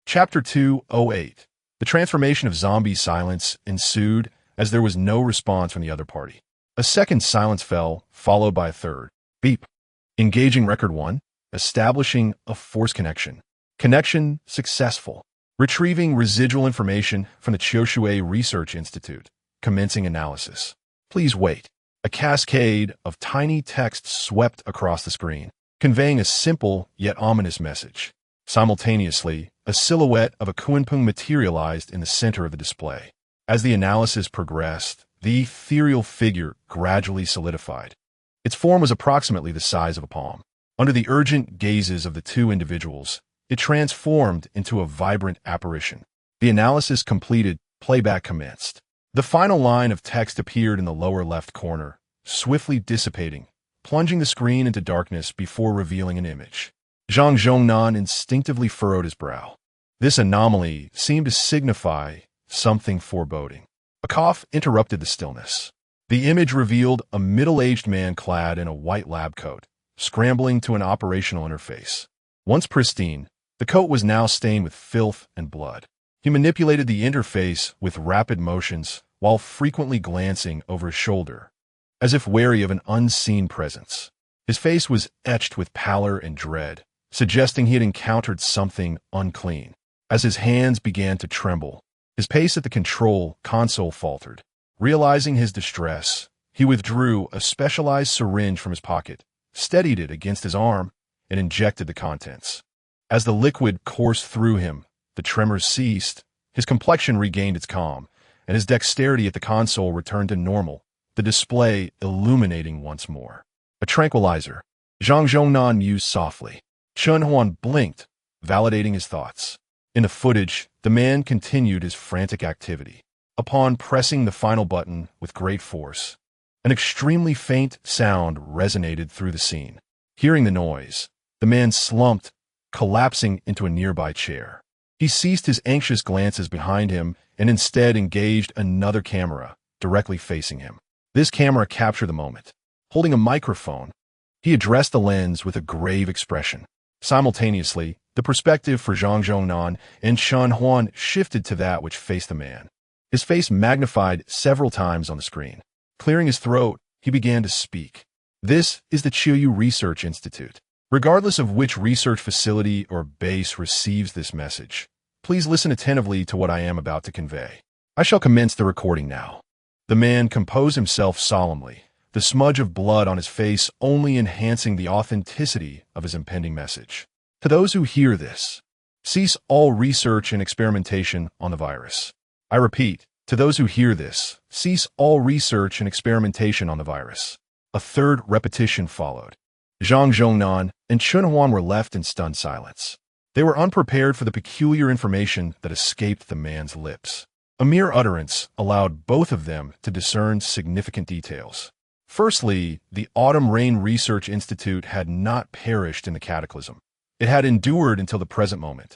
Chapter 208. The transformation of zombie silence ensued as there was no response from the other party. A second silence fell, followed by a third. Beep. Engaging record 1. Establishing a force connection. Connection successful. Retrieving residual information from the Chioshue Research Institute. Commencing analysis. Please wait. A cascade of tiny text swept across the screen, conveying a simple yet ominous message. Simultaneously, a silhouette of a Kunpeng materialized in the center of the display. As the analysis progressed, the ethereal figure gradually solidified. Its form was approximately the size of a palm. Under the urgent gazes of the two individuals, it transformed into a vibrant apparition. The analysis completed, playback commenced. The final line of text appeared in the lower left corner, swiftly dissipating, plunging the screen into darkness before revealing an image. Zhang Zhongnan instinctively furrowed his brow. This anomaly seemed to signify something foreboding. A cough interrupted the stillness. The image revealed a middle-aged man clad in a white lab coat, scrambling to an operational interface. Once pristine, the coat was now stained with filth and blood. He manipulated the interface with rapid motions while frequently glancing over his shoulder, as if wary of an unseen presence. His face was etched with pallor and dread, suggesting he had encountered something unclean. As his hands began to tremble, his pace at the control console faltered. Realizing his distress, he withdrew a specialized syringe from his pocket, steadied it against his arm, and injected the contents. As the liquid coursed through him, the tremors ceased, his complexion regained its calm, and his dexterity at the console returned to normal, the display illuminating once more. A tranquilizer, Zhang Zhongnan mused softly. Chen Huan blinked, validating his thoughts. In the footage, the man continued his frantic activity. Upon pressing the final button with great force, an extremely faint sound resonated through the scene. Hearing the noise, the man slumped, collapsing into a nearby chair. He ceased his anxious glances behind him and instead engaged another camera directly facing him. This camera captured the moment. Holding a microphone, he addressed the lens with a grave expression. Simultaneously, the perspective for Zhang Zhongnan and Chen Huan shifted to that which faced the man. His face magnified several times on the screen. Clearing his throat, he began to speak. This is the Qiuyu Research Institute. Regardless of which research facility or base receives this message, please listen attentively to what I am about to convey. I shall commence the recording now. The man composed himself solemnly, the smudge of blood on his face only enhancing the authenticity of his impending message. To those who hear this, cease all research and experimentation on the virus. I repeat, to those who hear this, cease all research and experimentation on the virus. A third repetition followed. Zhang Zhongnan and Chen Huan were left in stunned silence. They were unprepared for the peculiar information that escaped the man's lips. A mere utterance allowed both of them to discern significant details. Firstly, the Autumn Rain Research Institute had not perished in the cataclysm. It had endured until the present moment,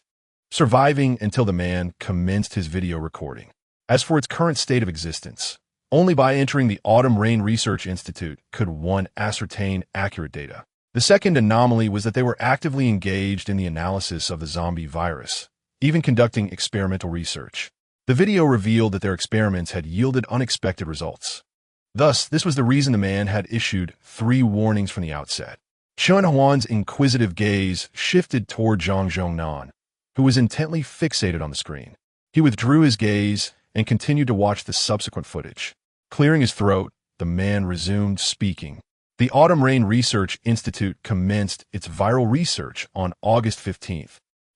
surviving until the man commenced his video recording. As for its current state of existence, only by entering the Autumn Rain Research Institute could one ascertain accurate data. The second anomaly was that they were actively engaged in the analysis of the zombie virus, even conducting experimental research. The video revealed that their experiments had yielded unexpected results. Thus, this was the reason the man had issued 3 warnings from the outset. Chen Huan's inquisitive gaze shifted toward Zhang Zhongnan, who was intently fixated on the screen. He withdrew his gaze and continued to watch the subsequent footage. Clearing his throat, the man resumed speaking. The Autumn Rain Research Institute commenced its viral research on August 15,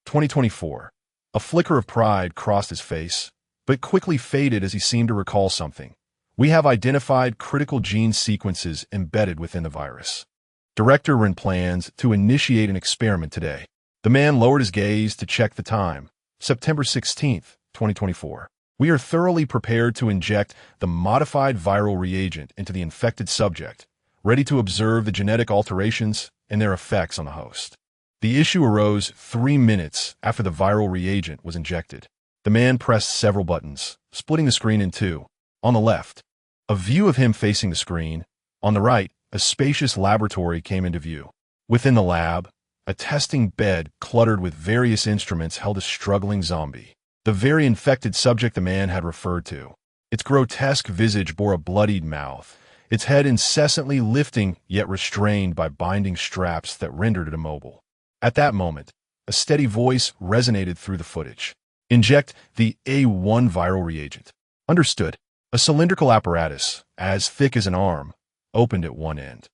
2024. A flicker of pride crossed his face, but quickly faded as he seemed to recall something. We have identified critical gene sequences embedded within the virus. Director Ren plans to initiate an experiment today. The man lowered his gaze to check the time. September 16, 2024. We are thoroughly prepared to inject the modified viral reagent into the infected subject, ready to observe the genetic alterations and their effects on the host. The issue arose 3 minutes after the viral reagent was injected. The man pressed several buttons, splitting the screen in 2. On the left, a view of him facing the screen. On the right, a spacious laboratory came into view. Within the lab, a testing bed cluttered with various instruments held a struggling zombie, the very infected subject the man had referred to. Its grotesque visage bore a bloodied mouth, its head incessantly lifting yet restrained by binding straps that rendered it immobile. At that moment, a steady voice resonated through the footage. Inject the A1 viral reagent. Understood. A cylindrical apparatus, as thick as an arm, opened at one end.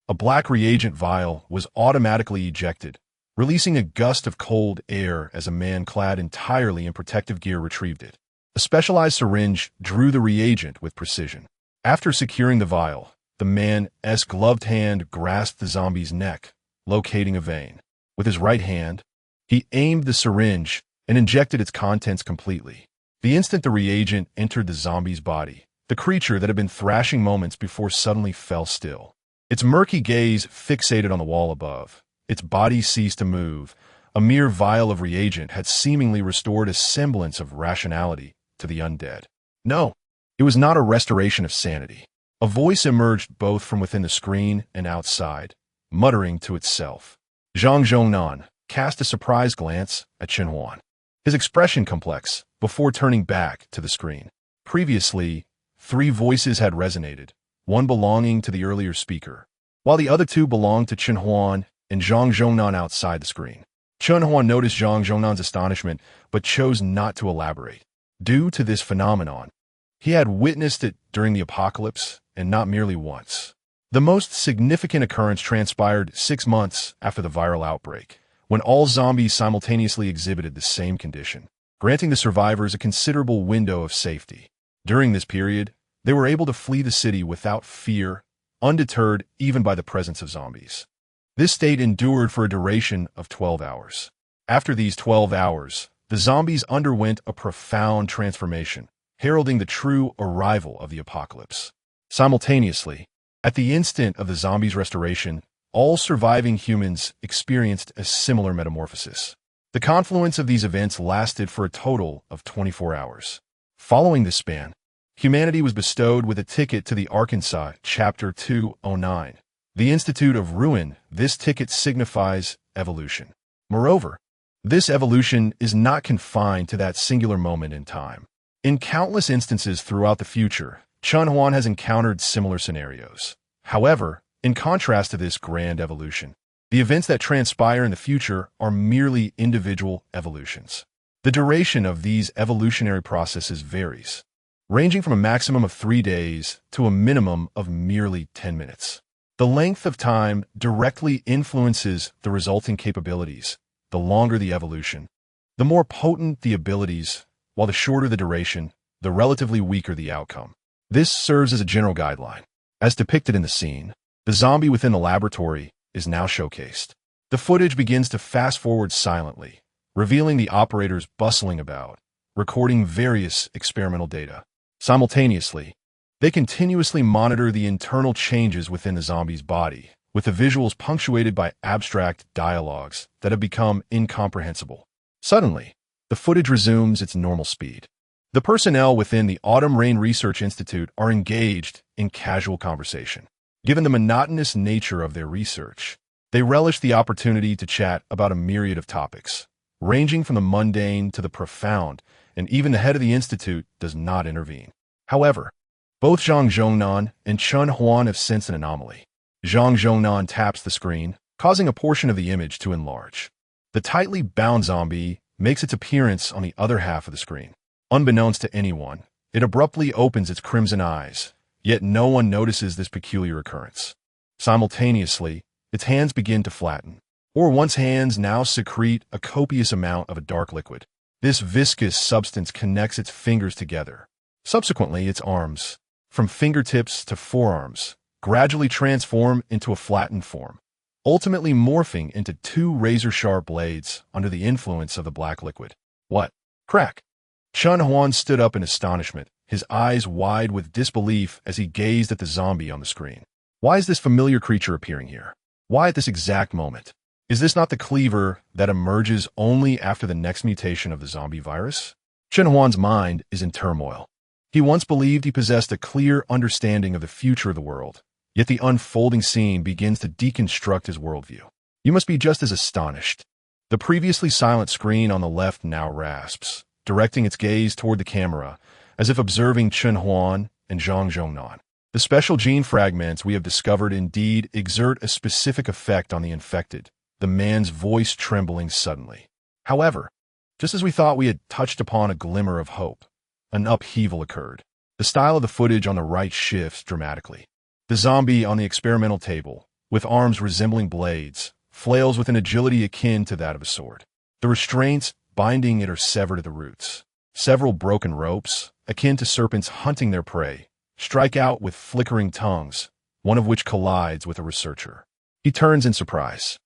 A black reagent vial was automatically ejected, releasing a gust of cold air as a man clad entirely in protective gear retrieved it. A specialized syringe drew the reagent with precision. After securing the vial, the man's gloved hand grasped the zombie's neck, locating a vein. With his right hand, he aimed the syringe and injected its contents completely. The instant the reagent entered the zombie's body, the creature that had been thrashing moments before suddenly fell still. Its murky gaze fixated on the wall above. Its body ceased to move. A mere vial of reagent had seemingly restored a semblance of rationality to the undead. No, it was not a restoration of sanity. A voice emerged both from within the screen and outside, muttering to itself. Zhang Zhongnan cast a surprised glance at Chen Huan, his expression complex, before turning back to the screen. Previously, 3 voices had resonated, one belonging to the earlier speaker, while the other 2 belonged to Chen Huan and Zhang Zhongnan outside the screen. Chen Huan noticed Zhang Zhongnan's astonishment, but chose not to elaborate. Due to this phenomenon, he had witnessed it during the apocalypse, and not merely once. The most significant occurrence transpired 6 months after the viral outbreak, when all zombies simultaneously exhibited the same condition, granting the survivors a considerable window of safety. During this period, they were able to flee the city without fear, undeterred even by the presence of zombies. This state endured for a duration of 12 hours. After these 12 hours, the zombies underwent a profound transformation, heralding the true arrival of the apocalypse. Simultaneously, at the instant of the zombies' restoration, all surviving humans experienced a similar metamorphosis. The confluence of these events lasted for a total of 24 hours. Following this span, humanity was bestowed with a ticket to the Arkansas Chapter 209, the Institute of Ruin. This ticket signifies evolution. Moreover, this evolution is not confined to that singular moment in time. In countless instances throughout the future, Chen Huan has encountered similar scenarios. However, in contrast to this grand evolution, the events that transpire in the future are merely individual evolutions. The duration of these evolutionary processes varies, ranging from a maximum of 3 days to a minimum of merely 10 minutes. The length of time directly influences the resulting capabilities. The longer the evolution, the more potent the abilities, while the shorter the duration, the relatively weaker the outcome. This serves as a general guideline. As depicted in the scene, the zombie within the laboratory is now showcased. The footage begins to fast-forward silently, revealing the operators bustling about, recording various experimental data. Simultaneously, they continuously monitor the internal changes within the zombie's body, with the visuals punctuated by abstract dialogues that have become incomprehensible. Suddenly, the footage resumes its normal speed. The personnel within the Autumn Rain Research Institute are engaged in casual conversation. Given the monotonous nature of their research, they relish the opportunity to chat about a myriad of topics, ranging from the mundane to the profound, and even the head of the institute does not intervene. However, both Zhang Zhongnan and Chen Huan have sensed an anomaly. Zhang Zhongnan taps the screen, causing a portion of the image to enlarge. The tightly bound zombie makes its appearance on the other half of the screen. Unbeknownst to anyone, it abruptly opens its crimson eyes, yet no one notices this peculiar occurrence. Simultaneously, its hands begin to flatten, or one's hands now secrete a copious amount of a dark liquid. This viscous substance connects its fingers together. Subsequently, its arms, from fingertips to forearms, gradually transform into a flattened form, ultimately morphing into 2 razor-sharp blades under the influence of the black liquid. What? Crack! Chen Huan stood up in astonishment, his eyes wide with disbelief as he gazed at the zombie on the screen. Why is this familiar creature appearing here? Why at this exact moment? Is this not the cleaver that emerges only after the next mutation of the zombie virus? Chen Huan's mind is in turmoil. He once believed he possessed a clear understanding of the future of the world, yet the unfolding scene begins to deconstruct his worldview. You must be just as astonished. The previously silent screen on the left now rasps, directing its gaze toward the camera, as if observing Chen Huan and Zhang Zhongnan. The special gene fragments we have discovered indeed exert a specific effect on the infected, the man's voice trembling suddenly. However, just as we thought we had touched upon a glimmer of hope, an upheaval occurred. The style of the footage on the right shifts dramatically. The zombie on the experimental table, with arms resembling blades, flails with an agility akin to that of a sword. The restraints binding it are severed at the roots. Several broken ropes, akin to serpents hunting their prey, strike out with flickering tongues, one of which collides with a researcher. He turns in surprise,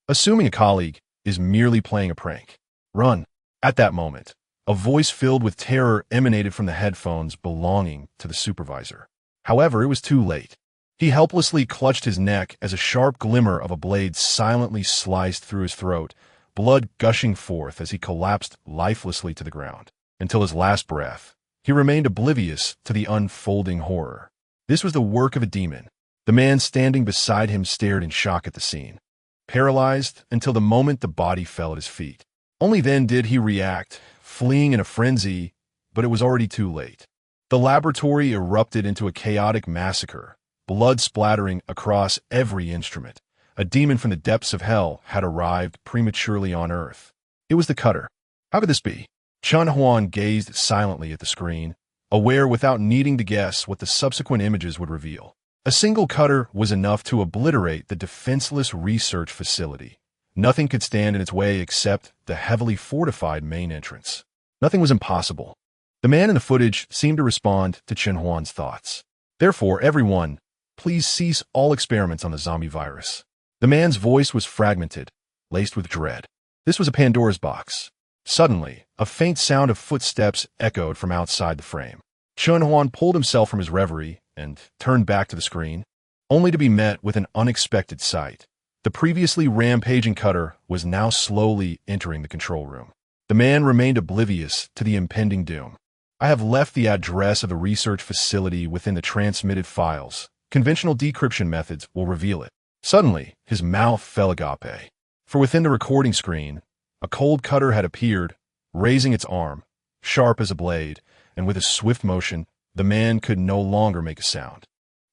assuming a colleague is merely playing a prank. Run! At that moment, a voice filled with terror emanated from the headphones belonging to the supervisor. However, it was too late. He helplessly clutched his neck as a sharp glimmer of a blade silently sliced through his throat, blood gushing forth as he collapsed lifelessly to the ground. Until his last breath, he remained oblivious to the unfolding horror. This was the work of a demon. The man standing beside him stared in shock at the scene, paralyzed until the moment the body fell at his feet. Only then did he react, fleeing in a frenzy, but it was already too late. The laboratory erupted into a chaotic massacre, blood splattering across every instrument. A demon from the depths of hell had arrived prematurely on Earth. It was the Cutter. How could this be? Chun Huan gazed silently at the screen, aware without needing to guess what the subsequent images would reveal. A single cutter was enough to obliterate the defenseless research facility. Nothing could stand in its way except the heavily fortified main entrance. Nothing was impossible. The man in the footage seemed to respond to Chen Huan's thoughts. Therefore, everyone, please cease all experiments on the zombie virus. The man's voice was fragmented, laced with dread. This was a Pandora's box. Suddenly, a faint sound of footsteps echoed from outside the frame. Chen Huan pulled himself from his reverie and turned back to the screen, only to be met with an unexpected sight. The previously rampaging Cutter was now slowly entering the control room. The man remained oblivious to the impending doom. I have left the address of the research facility within the transmitted files. Conventional decryption methods will reveal it. Suddenly, his mouth fell agape. For within the recording screen, a cold Cutter had appeared, raising its arm, sharp as a blade, and with a swift motion, the man could no longer make a sound.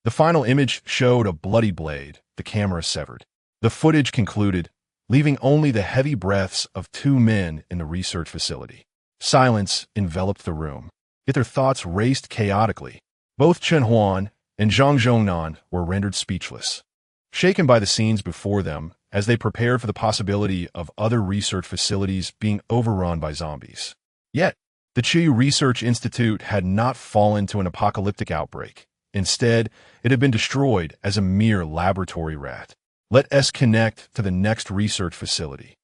The final image showed a bloody blade, the camera severed. The footage concluded, leaving only the heavy breaths of two men in the research facility. Silence enveloped the room, yet their thoughts raced chaotically. Both Chen Huan and Zhang Zhongnan were rendered speechless, shaken by the scenes before them as they prepared for the possibility of other research facilities being overrun by zombies. Yet, the Chiyu Research Institute had not fallen to an apocalyptic outbreak. Instead, it had been destroyed as a mere laboratory rat. Let us connect to the next research facility,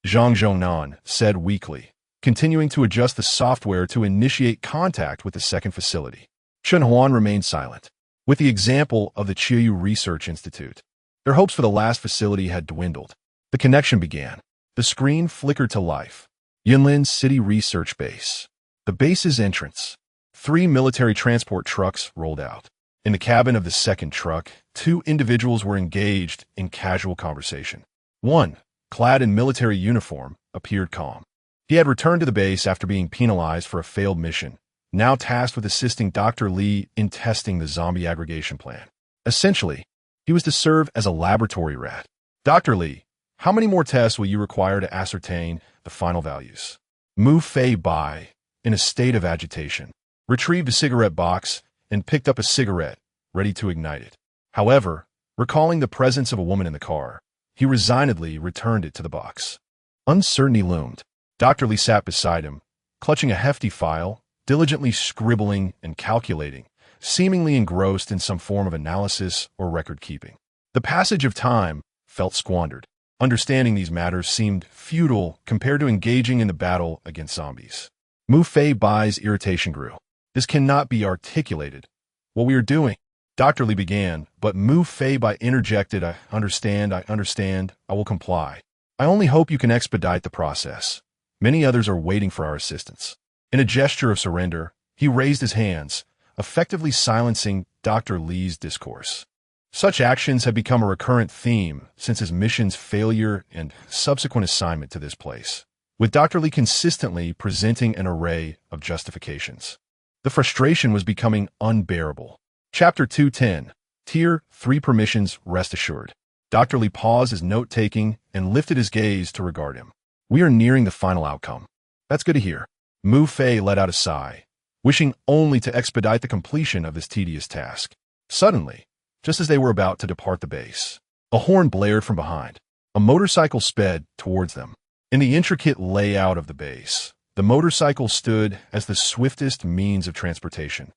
Zhang Zhongnan said weakly, continuing to adjust the software to initiate contact with the second facility. Chen Huan remained silent. With the example of the Chiyu Research Institute, their hopes for the last facility had dwindled. The connection began. The screen flickered to life. Yunlin City Research Base. The base's entrance. 3 military transport trucks rolled out. In the cabin of the second truck, 2 individuals were engaged in casual conversation. One, clad in military uniform, appeared calm. He had returned to the base after being penalized for a failed mission, now tasked with assisting Dr. Li in testing the zombie aggregation plan. Essentially, he was to serve as a laboratory rat. Dr. Li, how many more tests will you require to ascertain the final values? Mu Fei Bai, in a state of agitation, retrieved a cigarette box and picked up a cigarette, ready to ignite it. However, recalling the presence of a woman in the car, he resignedly returned it to the box. Uncertainty loomed. Dr. Li sat beside him, clutching a hefty file, diligently scribbling and calculating, seemingly engrossed in some form of analysis or record-keeping. The passage of time felt squandered. Understanding these matters seemed futile compared to engaging in the battle against zombies. Mu Fei Bai's irritation grew. This cannot be articulated. What we are doing, Dr. Li began, but Mu Fei Bai interjected, I understand, I will comply. I only hope you can expedite the process. Many others are waiting for our assistance. In a gesture of surrender, he raised his hands, effectively silencing Dr. Li's discourse. Such actions had become a recurrent theme since his mission's failure and subsequent assignment to this place, with Dr. Li consistently presenting an array of justifications. The frustration was becoming unbearable. Chapter 210, Tier 3 Permissions, Rest Assured. Dr. Li paused his note-taking and lifted his gaze to regard him. We are nearing the final outcome. That's good to hear. Mu Fei let out a sigh, wishing only to expedite the completion of this tedious task. Suddenly, just as they were about to depart the base, a horn blared from behind. A motorcycle sped towards them. In the intricate layout of the base, the motorcycle stood as the swiftest means of transportation,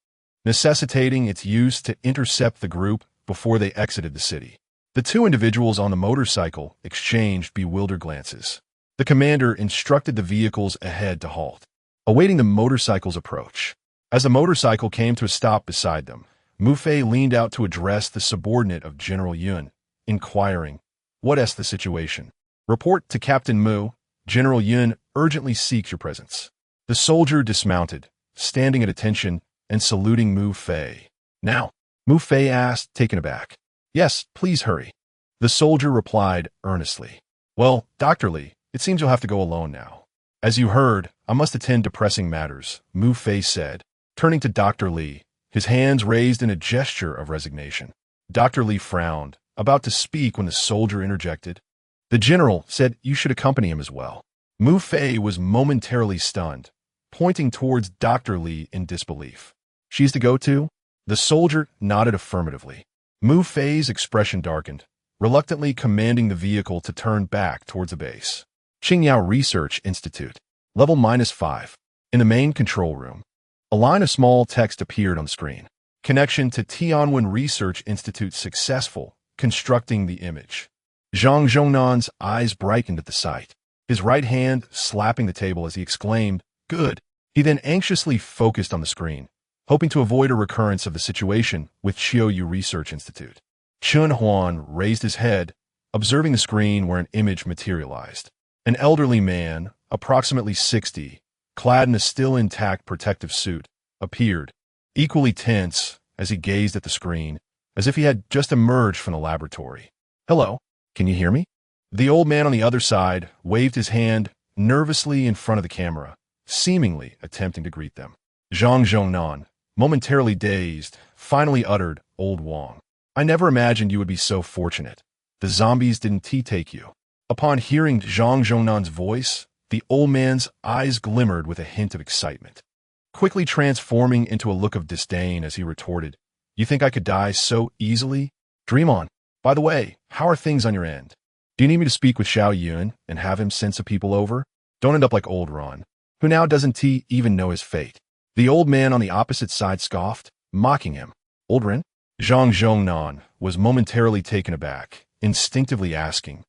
necessitating its use to intercept the group before they exited the city. The 2 individuals on the motorcycle exchanged bewildered glances. The commander instructed the vehicles ahead to halt, awaiting the motorcycle's approach. As the motorcycle came to a stop beside them, Mu Fei leaned out to address the subordinate of General Yun, inquiring, "What is the situation?" "Report to Captain Mu. General Yun urgently seeks your presence." The soldier dismounted, standing at attention and saluting Mu Fei. "Now?" Mu Fei asked, taken aback. "Yes, please hurry." The soldier replied earnestly. "Well, Dr. Li, it seems you'll have to go alone now." "As you heard, I must attend to pressing matters," Mu Fei said, turning to Dr. Li, his hands raised in a gesture of resignation. Dr. Li frowned, about to speak when the soldier interjected. The general said you should accompany him as well. Mu Fei was momentarily stunned, pointing towards Dr. Li in disbelief. She's to go too? The soldier nodded affirmatively. Mu Fei's expression darkened, reluctantly commanding the vehicle to turn back towards the base. Qingyao Research Institute. Level -5. In the main control room, a line of small text appeared on the screen. Connection to Tianwen Research Institute successful, constructing the image. Zhang Zhongnan's eyes brightened at the sight, his right hand slapping the table as he exclaimed, "Good." He then anxiously focused on the screen, hoping to avoid a recurrence of the situation with Qiuyu Research Institute. Chun Huan raised his head, observing the screen where an image materialized. An elderly man, approximately 60, clad in a still intact protective suit, appeared, equally tense as he gazed at the screen, as if he had just emerged from the laboratory. "Hello, can you hear me?" The old man on the other side waved his hand nervously in front of the camera, seemingly attempting to greet them. Zhang Zhongnan, momentarily dazed, finally uttered, "Old Wang, I never imagined you would be so fortunate. The zombies didn't take you." Upon hearing Zhang Zhongnan's voice, the old man's eyes glimmered with a hint of excitement, quickly transforming into a look of disdain as he retorted, "You think I could die so easily? Dream on. By the way, how are things on your end? Do you need me to speak with Xiao Yun and have him send some people over? Don't end up like old Ron, who now doesn't even know his fate." The old man on the opposite side scoffed, mocking him. "Old Ren?" Zhang Zhongnan was momentarily taken aback, instinctively asking,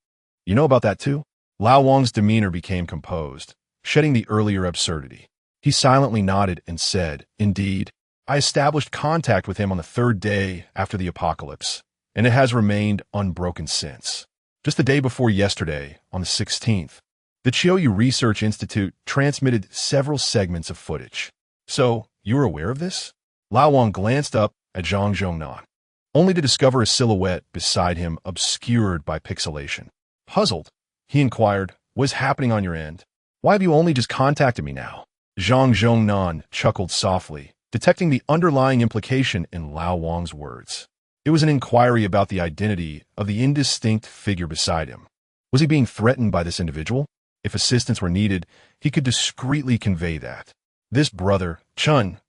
"You know about that too?" Lao Wang's demeanor became composed, shedding the earlier absurdity. He silently nodded and said, "Indeed, I established contact with him on the 3rd day after the apocalypse, and it has remained unbroken since. Just the day before yesterday, on the 16th, the Qiuyu Research Institute transmitted several segments of footage. So, you were aware of this?" Lao Wang glanced up at Zhang Zhongnan, only to discover a silhouette beside him obscured by pixelation. Puzzled, he inquired, "What is happening on your end? Why have you only just contacted me now?" Zhang Zhongnan chuckled softly, detecting the underlying implication in Lao Wang's words. It was an inquiry about the identity of the indistinct figure beside him. Was he being threatened by this individual? If assistance were needed, he could discreetly convey that. "This brother, Chun,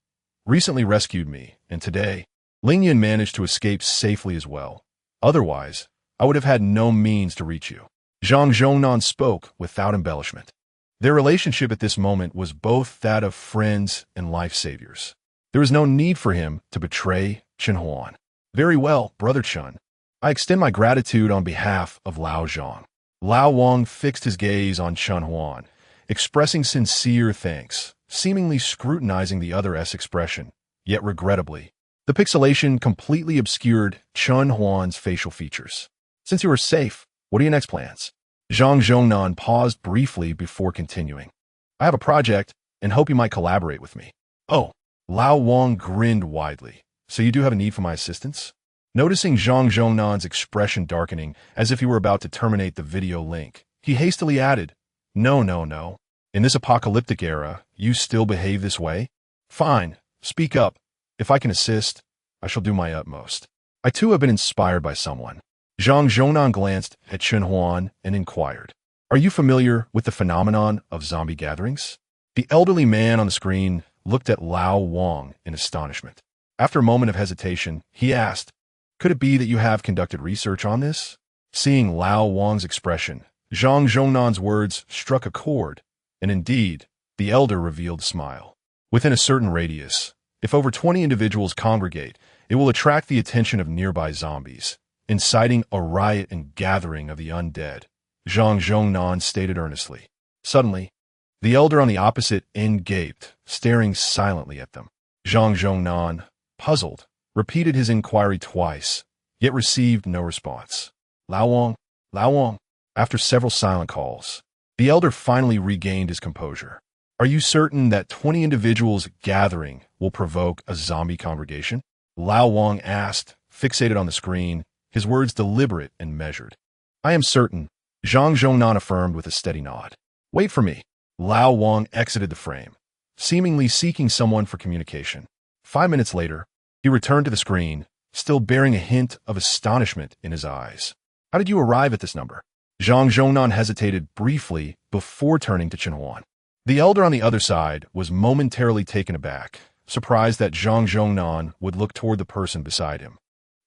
recently rescued me, and today, Lingyan managed to escape safely as well. Otherwise, I would have had no means to reach you." Zhang Zhongnan spoke without embellishment. Their relationship at this moment was both that of friends and life saviors. There was no need for him to betray Chen Huan. "Very well, Brother Chun. I extend my gratitude on behalf of Lao Zhang." Lao Wang fixed his gaze on Chen Huan, expressing sincere thanks, seemingly scrutinizing the other's expression, yet regrettably, the pixelation completely obscured Chen Huan's facial features. "Since you are safe, what are your next plans?" Zhang Zhongnan paused briefly before continuing. "I have a project and hope you might collaborate with me." "Oh." Lao Wang grinned widely. "So you do have a need for my assistance?" Noticing Zhang Zhongnan's expression darkening as if he were about to terminate the video link, he hastily added, No. In this apocalyptic era, you still behave this way? Fine, speak up. If I can assist, I shall do my utmost. I too have been inspired by someone." Zhang Zhongnan glanced at Chen Huan and inquired, "Are you familiar with the phenomenon of zombie gatherings?" The elderly man on the screen looked at Lao Wang in astonishment. After a moment of hesitation, he asked, "Could it be that you have conducted research on this?" Seeing Lao Wang's expression, Zhang Zhongnan's words struck a chord, and indeed, the elder revealed a smile. "Within a certain radius, if over 20 individuals congregate, it will attract the attention of nearby zombies, inciting a riot and gathering of the undead," Zhang Zhongnan stated earnestly. Suddenly, the elder on the opposite end gaped, staring silently at them. Zhang Zhongnan, puzzled, repeated his inquiry twice, yet received no response. Lao Wang. After several silent calls, the elder finally regained his composure. "Are you certain that 20 individuals gathering will provoke a zombie congregation?" Lao Wang asked, fixated on the screen, his words deliberate and measured. "I am certain," Zhang Zhongnan affirmed with a steady nod. "Wait for me." Lao Wang exited the frame, seemingly seeking someone for communication. 5 minutes later, he returned to the screen, still bearing a hint of astonishment in his eyes. How did you arrive at this number? Zhang Zhongnan hesitated briefly before turning to Chen Huan. The elder on the other side was momentarily taken aback, surprised that Zhang Zhongnan would look toward the person beside him.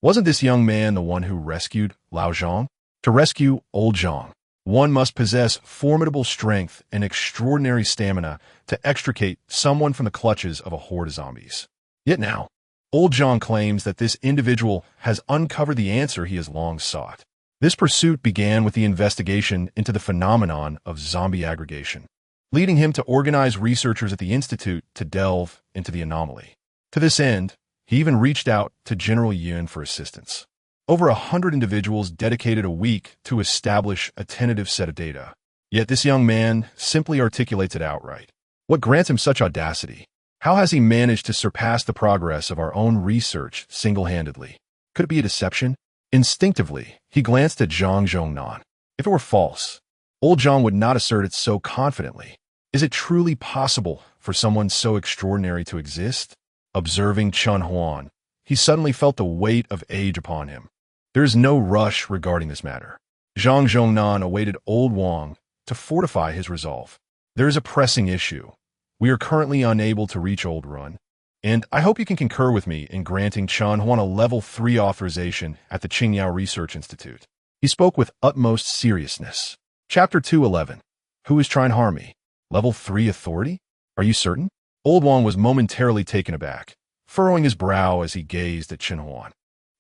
Wasn't this young man the one who rescued Lao Zhang? To rescue old Zhang, one must possess formidable strength and extraordinary stamina to extricate someone from the clutches of a horde of zombies. Yet now, old Zhang claims that this individual has uncovered the answer he has long sought. This pursuit began with the investigation into the phenomenon of zombie aggregation, leading him to organize researchers at the Institute to delve into the anomaly. To this end, he even reached out to General Yun for assistance. Over 100 individuals dedicated a week to establish a tentative set of data. Yet this young man simply articulates it outright. What grants him such audacity? How has he managed to surpass the progress of our own research single-handedly? Could it be a deception? Instinctively, he glanced at Zhang Zhongnan. If it were false, old Zhang would not assert it so confidently. Is it truly possible for someone so extraordinary to exist? Observing Chen Huan, he suddenly felt the weight of age upon him. There is no rush regarding this matter. Zhang Zhongnan awaited old Wang to fortify his resolve. There is a pressing issue. We are currently unable to reach Old Run, and I hope you can concur with me in granting Chen Huan a Level 3 authorization at the Qingyao Research Institute. He spoke with utmost seriousness. Chapter 211. Who is trying to harm me? Level 3 authority? Are you certain? Old Wang was momentarily taken aback, furrowing his brow as he gazed at Chen Huan.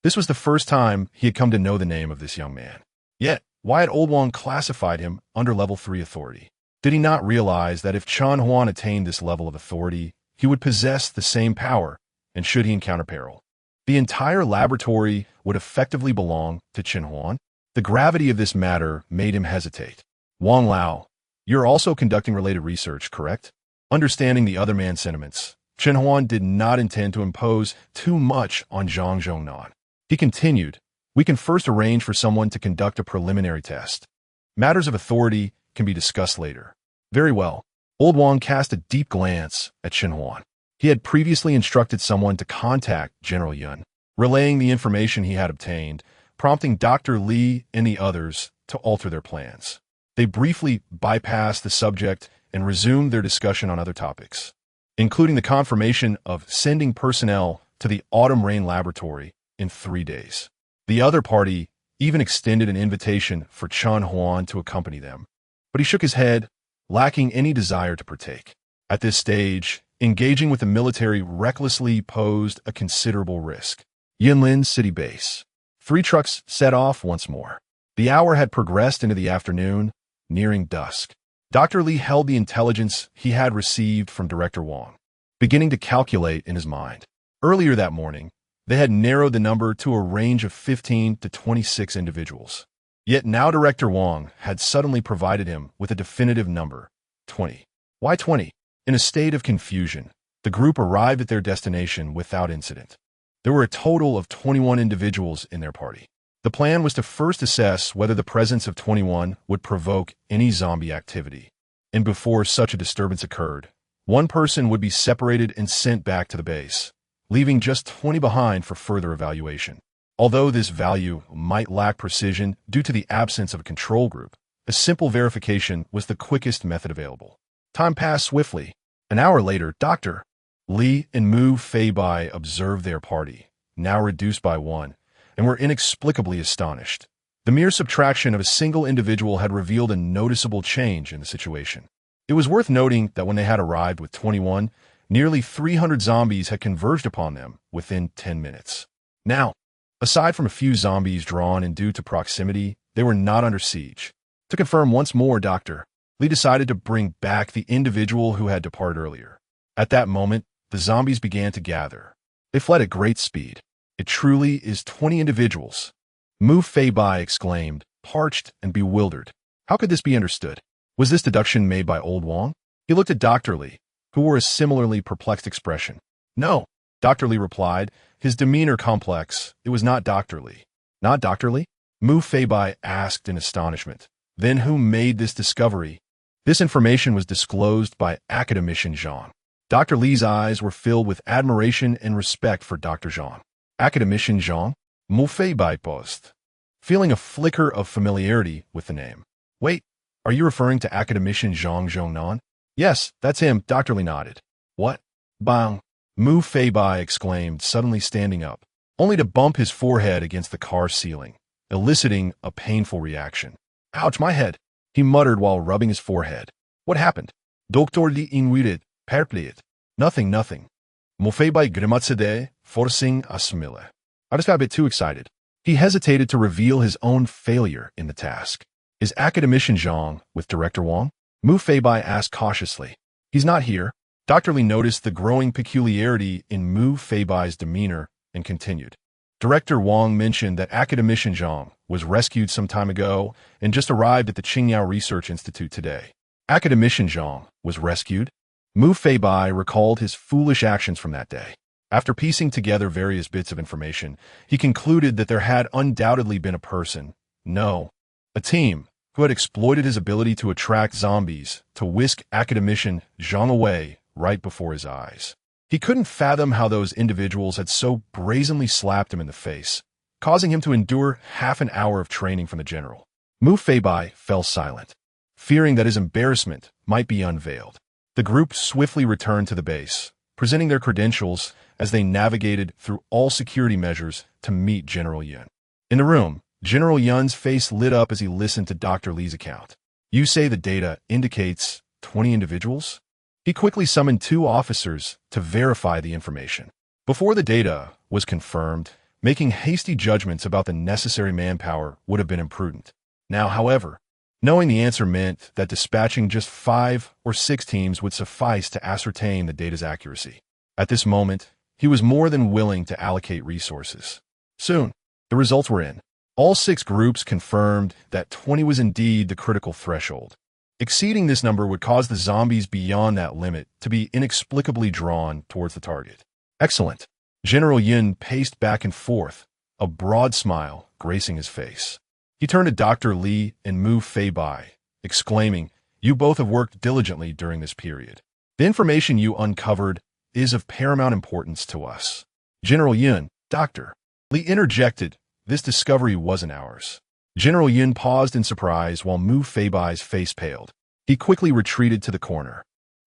This was the first time he had come to know the name of this young man. Yet, why had Old Wang classified him under Level 3 authority? Did he not realize that if Chen Huan attained this level of authority, he would possess the same power, and should he encounter peril, the entire laboratory would effectively belong to Chen Huan? The gravity of this matter made him hesitate. Wang Lao, you're also conducting related research, correct? Understanding the other man's sentiments, Chen Huan did not intend to impose too much on Zhang Zhongnan. He continued, we can first arrange for someone to conduct a preliminary test. Matters of authority can be discussed later. Very well. Old Wang cast a deep glance at Chen Huan. He had previously instructed someone to contact General Yun, relaying the information he had obtained, prompting Dr. Li and the others to alter their plans. They briefly bypassed the subject and resumed their discussion on other topics, including the confirmation of sending personnel to the Autumn Rain Laboratory in 3 days. The other party even extended an invitation for Chen Huan to accompany them, but he shook his head, lacking any desire to partake. At this stage, engaging with the military recklessly posed a considerable risk. Yinlin City Base. 3 trucks set off once more. The hour had progressed into the afternoon, nearing dusk. Dr. Li held the intelligence he had received from Director Wang, beginning to calculate in his mind. Earlier that morning, they had narrowed the number to a range of 15 to 26 individuals. Yet now Director Wang had suddenly provided him with a definitive number, 20. Why 20? In a state of confusion, the group arrived at their destination without incident. There were a total of 21 individuals in their party. The plan was to first assess whether the presence of 21 would provoke any zombie activity, and before such a disturbance occurred, one person would be separated and sent back to the base, leaving just 20 behind for further evaluation. Although this value might lack precision due to the absence of a control group, a simple verification was the quickest method available. Time passed swiftly. An hour later, Dr. Li and Mu Feibai observed their party, now reduced by 1, and were inexplicably astonished. The mere subtraction of a single individual had revealed a noticeable change in the situation. It was worth noting that when they had arrived with 21, nearly 300 zombies had converged upon them within 10 minutes. Now, aside from a few zombies drawn in due to proximity, they were not under siege. To confirm once more, Dr. Li decided to bring back the individual who had departed earlier. At that moment, the zombies began to gather. They fled at great speed. It truly is 20 individuals. Mu Feibai exclaimed, parched and bewildered. How could this be understood? Was this deduction made by old Wang? He looked at Dr. Li, who wore a similarly perplexed expression. No, Dr. Li replied, his demeanor complex. It was not Dr. Li. Not Dr. Li? Mu Feibai asked in astonishment. Then who made this discovery? This information was disclosed by Academician Zhang. Dr. Li's eyes were filled with admiration and respect for Dr. Zhang. Academician Zhang? Mu Fei Bai Post. Feeling a flicker of familiarity with the name. Wait, are you referring to Academician Zhang Zhongnan? Yes, that's him, Dr. Li nodded. What? Bang! Mu Fei Bai exclaimed, suddenly standing up, only to bump his forehead against the car ceiling, eliciting a painful reaction. Ouch, my head! He muttered while rubbing his forehead. What happened? Doctor Li invited, perpliet. Nothing. Mu Fei Bai grimacede, forcing a smile. I just got a bit too excited. He hesitated to reveal his own failure in the task. Is Academician Zhang with Director Wang? Mu Fei Bai asked cautiously. He's not here. Dr. Li noticed the growing peculiarity in Mu Fei Bai's demeanor and continued. Director Wang mentioned that Academician Zhang was rescued some time ago and just arrived at the Qingyao Research Institute today. Academician Zhang was rescued? Mu Fei Bai recalled his foolish actions from that day. After piecing together various bits of information, he concluded that there had undoubtedly been a person, no, a team, who had exploited his ability to attract zombies to whisk Academician Zhang away right before his eyes. He couldn't fathom how those individuals had so brazenly slapped him in the face, causing him to endure half an hour of training from the general. Mu Fei Bai fell silent, fearing that his embarrassment might be unveiled. The group swiftly returned to the base, presenting their credentials as they navigated through all security measures to meet General Yun. In the room, General Yun's face lit up as he listened to Dr. Li's account. You say the data indicates 20 individuals? He quickly summoned 2 officers to verify the information. Before the data was confirmed, making hasty judgments about the necessary manpower would have been imprudent. Now, however, knowing the answer meant that dispatching just 5 or 6 teams would suffice to ascertain the data's accuracy. At this moment, he was more than willing to allocate resources. Soon, the results were in. All 6 groups confirmed that 20 was indeed the critical threshold. Exceeding this number would cause the zombies beyond that limit to be inexplicably drawn towards the target. Excellent. General Yun paced back and forth, a broad smile gracing his face. He turned to Dr. Li and Mu Fei Bai, exclaiming, You both have worked diligently during this period. The information you uncovered is of paramount importance to us. General Yun, Dr. Li interjected, This discovery wasn't ours. General Yun paused in surprise while Mu Fei Bai's face paled. He quickly retreated to the corner,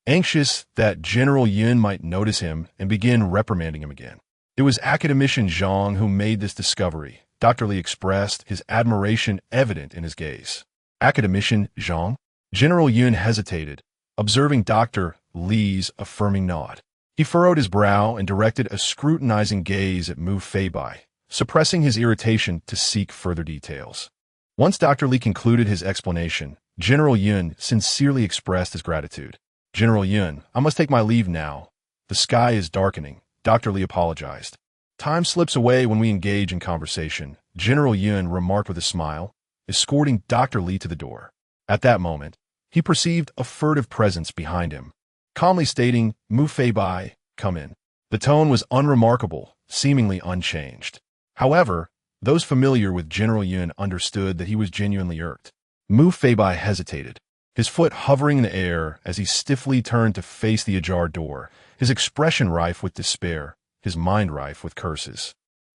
anxious that General Yun might notice him and begin reprimanding him again. It was Academician Zhang who made this discovery. Dr. Li expressed, his admiration evident in his gaze. Academician Zhang? General Yun hesitated, observing Dr. Li's affirming nod. He furrowed his brow and directed a scrutinizing gaze at Mu Fei Bai, suppressing his irritation to seek further details. Once Dr. Li concluded his explanation, General Yun sincerely expressed his gratitude. General Yun, I must take my leave now. The sky is darkening. Dr. Li apologized. Time slips away when we engage in conversation, General Yun remarked with a smile, escorting Dr. Li to the door. At that moment, he perceived a furtive presence behind him, calmly stating, Mu Fei Bai, come in. The tone was unremarkable, seemingly unchanged. However, those familiar with General Yun understood that he was genuinely irked. Mu Fei Bai hesitated, his foot hovering in the air as he stiffly turned to face the ajar door, his expression rife with despair, his mind rife with curses.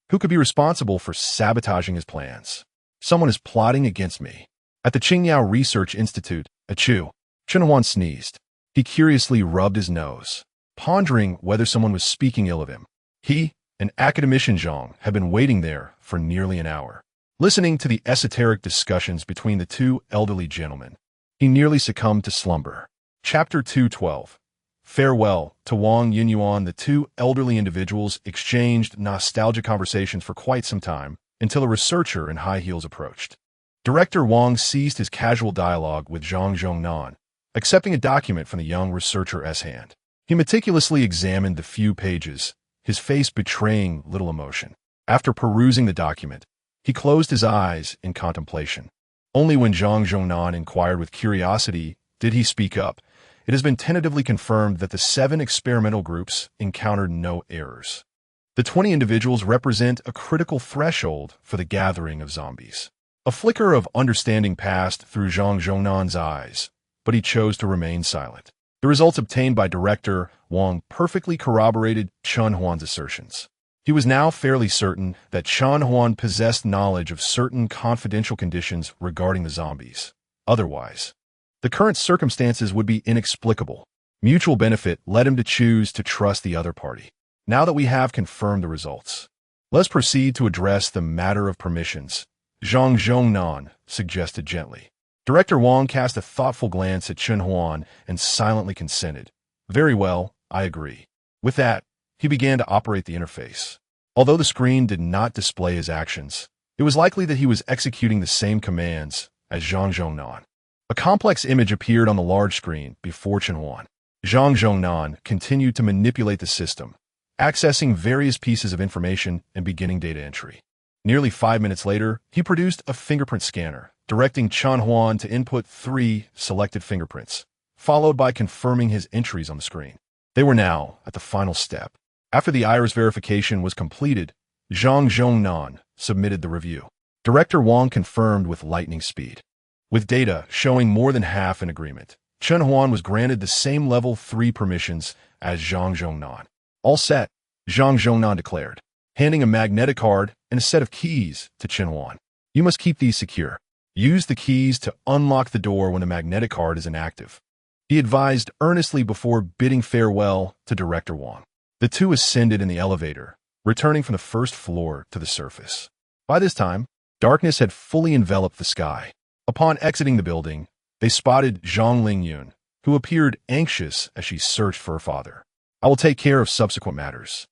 Who could be responsible for sabotaging his plans? Someone is plotting against me. At the Qingyao Research Institute, achoo, Chenhuan sneezed. He curiously rubbed his nose, pondering whether someone was speaking ill of him. He and Academician Zhang had been waiting there for nearly an hour, listening to the esoteric discussions between the 2 elderly gentlemen. He nearly succumbed to slumber. Chapter 212. Farewell to Wang Yunyuan. The 2 elderly individuals exchanged nostalgic conversations for quite some time until a researcher in high heels approached. Director Wang ceased his casual dialogue with Zhang Zhongnan, accepting a document from the young researcher's hand. He meticulously examined the few pages, his face betraying little emotion. After perusing the document, he closed his eyes in contemplation. Only when Zhang Zhongnan inquired with curiosity did he speak up. It has been tentatively confirmed that the 7 experimental groups encountered no errors. The 20 individuals represent a critical threshold for the gathering of zombies. A flicker of understanding passed through Zhang Zhongnan's eyes, but he chose to remain silent. The results obtained by Director Wang perfectly corroborated Chen Huan's assertions. He was now fairly certain that Chen Huan possessed knowledge of certain confidential conditions regarding the zombies. Otherwise, the current circumstances would be inexplicable. Mutual benefit led him to choose to trust the other party. Now that we have confirmed the results, let's proceed to address the matter of permissions, Zhang Zhongnan suggested gently. Director Wang cast a thoughtful glance at Chen Huan and silently consented. Very well, I agree. With that, he began to operate the interface. Although the screen did not display his actions, it was likely that he was executing the same commands as Zhang Zhongnan. A complex image appeared on the large screen before Chen Huan. Zhang Zhongnan continued to manipulate the system, accessing various pieces of information and beginning data entry. Nearly 5 minutes later, he produced a fingerprint scanner, directing Chen Huan to input 3 selected fingerprints, followed by confirming his entries on the screen. They were now at the final step. After the iris verification was completed, Zhang Zhongnan submitted the review. Director Wang confirmed with lightning speed. With data showing more than half in agreement, Chen Huan was granted the same level 3 permissions as Zhang Zhongnan. All set, Zhang Zhongnan declared, handing a magnetic card and a set of keys to Chen Huan. You must keep these secure. Use the keys to unlock the door when the magnetic card is inactive. He advised earnestly before bidding farewell to Director Wang. The two ascended in the elevator, returning from the first floor to the surface. By this time, darkness had fully enveloped the sky. Upon exiting the building, they spotted Zhang Lingyun, who appeared anxious as she searched for her father. I will take care of subsequent matters.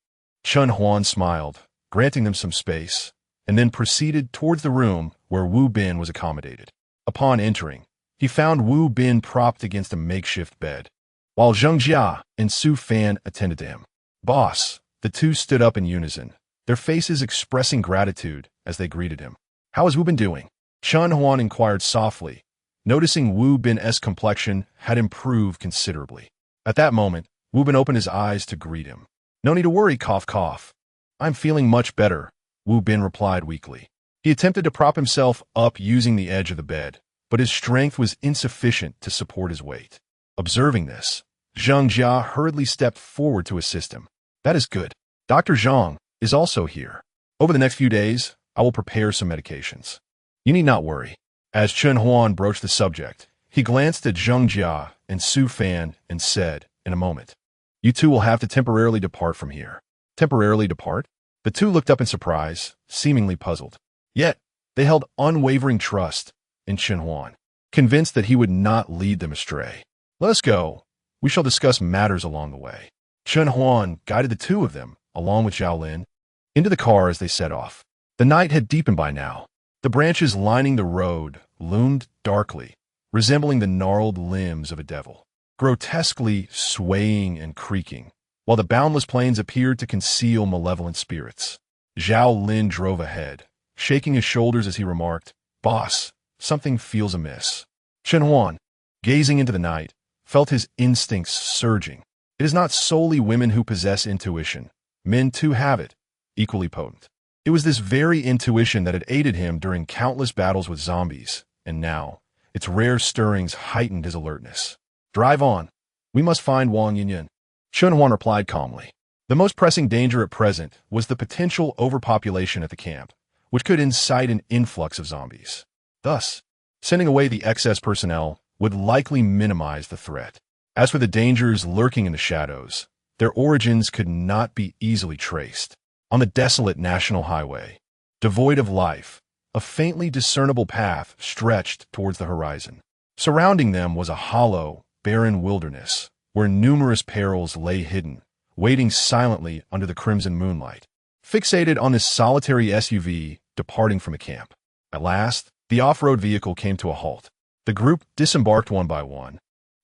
Chen Huan smiled, granting them some space, and then proceeded towards the room where Wu Bin was accommodated. Upon entering, he found Wu Bin propped against a makeshift bed, while Zheng Jia and Su Fan attended to him. Boss, the two stood up in unison, their faces expressing gratitude as they greeted him. How is Wu Bin doing? Chen Huan inquired softly, noticing Wu Bin's complexion had improved considerably. At that moment, Wu Bin opened his eyes to greet him. No need to worry, cough cough. I'm feeling much better, Wu Bin replied weakly. He attempted to prop himself up using the edge of the bed, but his strength was insufficient to support his weight. Observing this, Zheng Jia hurriedly stepped forward to assist him. That is good. Dr. Zhang is also here. Over the next few days, I will prepare some medications. You need not worry. As Chen Huan broached the subject, he glanced at Zheng Jia and Su Fan and said, in a moment, you two will have to temporarily depart from here. Temporarily depart? The two looked up in surprise, seemingly puzzled. Yet, they held unwavering trust in Chen Huan, convinced that he would not lead them astray. Let us go. We shall discuss matters along the way. Chen Huan guided the two of them, along with Zhao Lin, into the car as they set off. The night had deepened by now. The branches lining the road loomed darkly, resembling the gnarled limbs of a devil, grotesquely swaying and creaking, while the boundless plains appeared to conceal malevolent spirits. Zhao Lin drove ahead, shaking his shoulders as he remarked, Boss, something feels amiss. Chen Huan, gazing into the night, felt his instincts surging. It is not solely women who possess intuition. Men too have it, equally potent. It was this very intuition that had aided him during countless battles with zombies, and now, its rare stirrings heightened his alertness. Drive on. We must find Wang Yinyan. Chen Huan replied calmly. The most pressing danger at present was the potential overpopulation at the camp, which could incite an influx of zombies. Thus, sending away the excess personnel would likely minimize the threat. As for the dangers lurking in the shadows, their origins could not be easily traced. On the desolate national highway, devoid of life, a faintly discernible path stretched towards the horizon. Surrounding them was a hollow, barren wilderness, where numerous perils lay hidden, waiting silently under the crimson moonlight. Fixated on this solitary SUV departing from a camp. At last, the off-road vehicle came to a halt. The group disembarked one by one,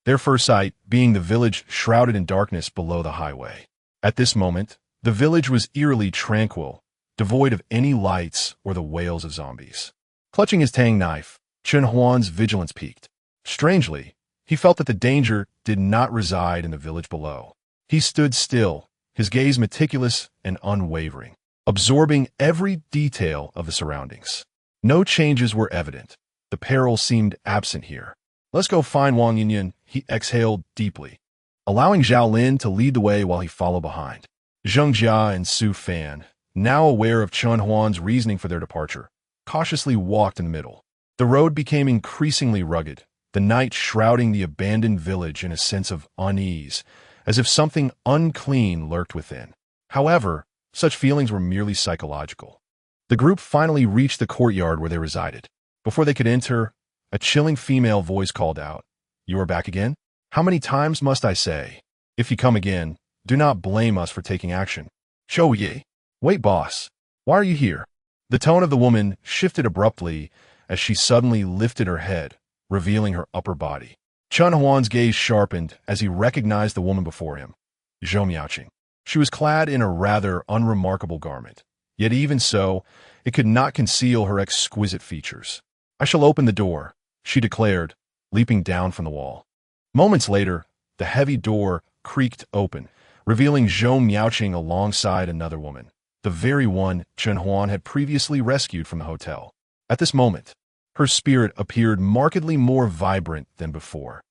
their first sight being the village shrouded in darkness below the highway. At this moment, the village was eerily tranquil, devoid of any lights or the wails of zombies. Clutching his tang knife, Chen Huan's vigilance peaked. Strangely, he felt that the danger did not reside in the village below. He stood still, his gaze meticulous and unwavering, absorbing every detail of the surroundings. No changes were evident. The peril seemed absent here. Let's go find Wang Yinyan, he exhaled deeply. allowing Zhao Lin to lead the way while he followed behind. Zheng Jia and Su Fan, now aware of Chen Huan's reasoning for their departure, cautiously walked in the middle. The road became increasingly rugged, the night shrouding the abandoned village in a sense of unease, as if something unclean lurked within. However, such feelings were merely psychological. The group finally reached the courtyard where they resided. Before they could enter, a chilling female voice called out, "You are back again? How many times must I say? If you come again, do not blame us for taking action." "Shou Ye." "Wait, boss. Why are you here?" The tone of the woman shifted abruptly as she suddenly lifted her head, revealing her upper body. Chen Huan's gaze sharpened as he recognized the woman before him, Zhou Miaoqing. She was clad in a rather unremarkable garment, yet even so, it could not conceal her exquisite features. "I shall open the door," she declared, leaping down from the wall. Moments later, the heavy door creaked open, revealing Zhou Miaoqing alongside another woman, the very one Chen Huan had previously rescued from the hotel. At this moment, her spirit appeared markedly more vibrant than before.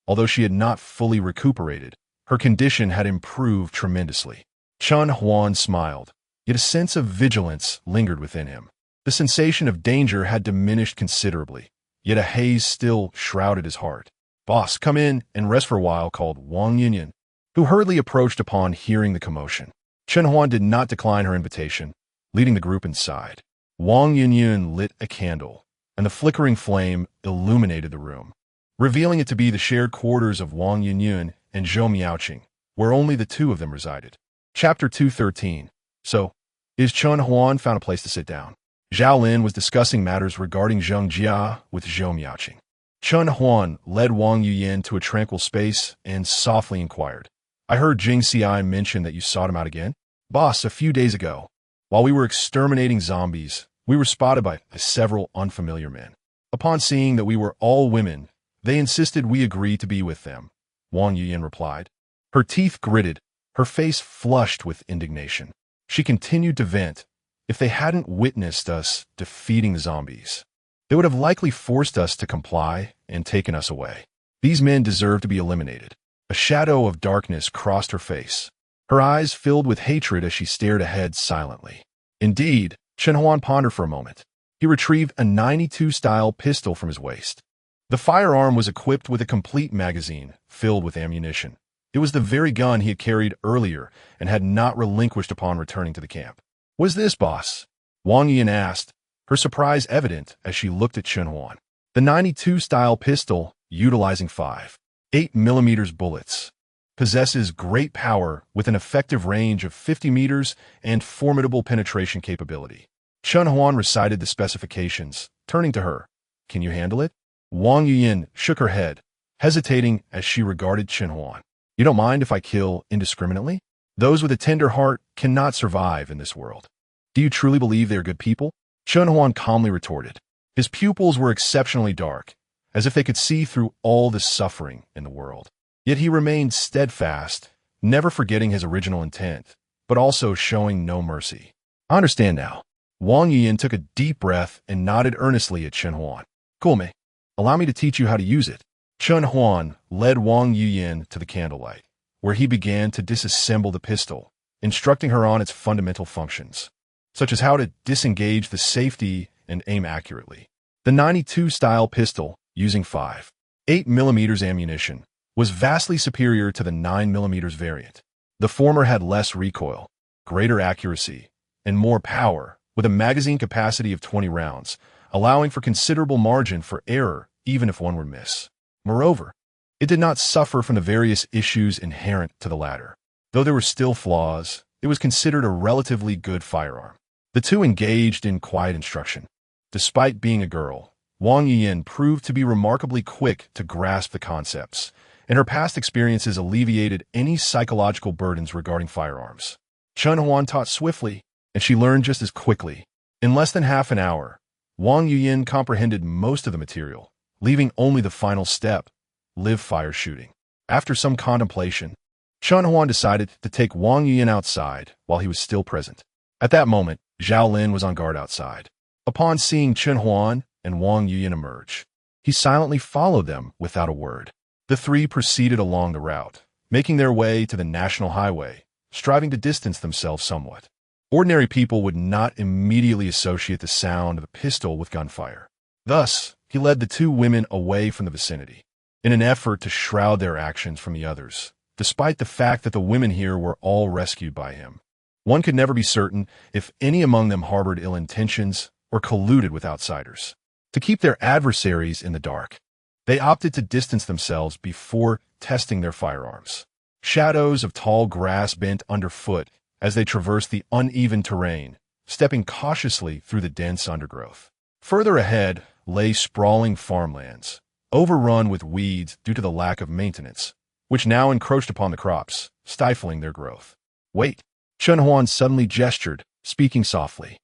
Although she had not fully recuperated, her condition had improved tremendously. Chen Huan smiled, yet a sense of vigilance lingered within him. The sensation of danger had diminished considerably, yet a haze still shrouded his heart. "Boss, come in and rest for a while," called Wang Yunyan, who hurriedly approached upon hearing the commotion. Chen Huan did not decline her invitation, leading the group inside. Wang Yunyan lit a candle, and the flickering flame illuminated the room, revealing it to be the shared quarters of Wang Yunyan and Zhou Miaoqing, where only the two of them resided. Chapter 213. So, is Chen Huan found a place to sit down? Zhao Lin was discussing matters regarding Zheng Jia with Zhou Miaoqing. Chen Huan led Wang Yuyan to a tranquil space and softly inquired, "I heard Jing Xiai mention that you sought him out again?" "Boss, a few days ago, while we were exterminating zombies, we were spotted by several unfamiliar men. Upon seeing that we were all women, they insisted we agree to be with them," Wang Yuyan replied. Her teeth gritted, her face flushed with indignation. She continued to vent, "If they hadn't witnessed us defeating the zombies, they would have likely forced us to comply and taken us away. These men deserve to be eliminated." A shadow of darkness crossed her face. Her eyes filled with hatred as she stared ahead silently. Indeed, Chen Huan pondered for a moment. He retrieved a 92-style pistol from his waist. The firearm was equipped with a complete magazine, filled with ammunition. It was the very gun he had carried earlier and had not relinquished upon returning to the camp. "What's this, boss?" Wang Yin asked, her surprise evident as she looked at Chen Huan. The 92-style pistol, utilizing 5.8mm bullets, possesses great power with an effective range of 50 meters and formidable penetration capability. Chen Huan recited the specifications, turning to her. "Can you handle it?" Wang Yuyin shook her head, hesitating as she regarded Chen Huan. "You don't mind if I kill indiscriminately? Those with a tender heart cannot survive in this world." "Do you truly believe they are good people?" Chen Huan calmly retorted. His pupils were exceptionally dark, as if they could see through all the suffering in the world. Yet he remained steadfast, never forgetting his original intent, but also showing no mercy. "I understand now." Wang Yuyin took a deep breath and nodded earnestly at Chen Huan. "Cool, me. Allow me to teach you how to use it." Chen Huan led Wang Yuyin to the candlelight, where he began to disassemble the pistol, instructing her on its fundamental functions, such as how to disengage the safety and aim accurately. The 92-style pistol, using 5.8mm ammunition, was vastly superior to the 9mm variant. The former had less recoil, greater accuracy, and more power, with a magazine capacity of 20 rounds, allowing for considerable margin for error even if one were miss. Moreover, it did not suffer from the various issues inherent to the latter. Though there were still flaws, it was considered a relatively good firearm. The two engaged in quiet instruction. Despite being a girl, Wang Yuyin proved to be remarkably quick to grasp the concepts, and her past experiences alleviated any psychological burdens regarding firearms. Chen Huan taught swiftly, and she learned just as quickly. In less than half an hour, Wang Yuyin comprehended most of the material, leaving only the final step, live fire shooting. After some contemplation, Chen Huan decided to take Wang Yuyin outside while he was still present. At that moment, Zhao Lin was on guard outside. Upon seeing Chen Huan and Wang Yuyin emerge, he silently followed them without a word. The three proceeded along the route, making their way to the national highway, striving to distance themselves somewhat. Ordinary people would not immediately associate the sound of a pistol with gunfire. Thus, he led the two women away from the vicinity, in an effort to shroud their actions from the others, despite the fact that the women here were all rescued by him. One could never be certain if any among them harbored ill intentions or colluded with outsiders. To keep their adversaries in the dark, they opted to distance themselves before testing their firearms. Shadows of tall grass bent underfoot as they traversed the uneven terrain, stepping cautiously through the dense undergrowth. Further ahead lay sprawling farmlands, overrun with weeds due to the lack of maintenance, which now encroached upon the crops, stifling their growth. "Wait!" Chen Huan suddenly gestured, speaking softly.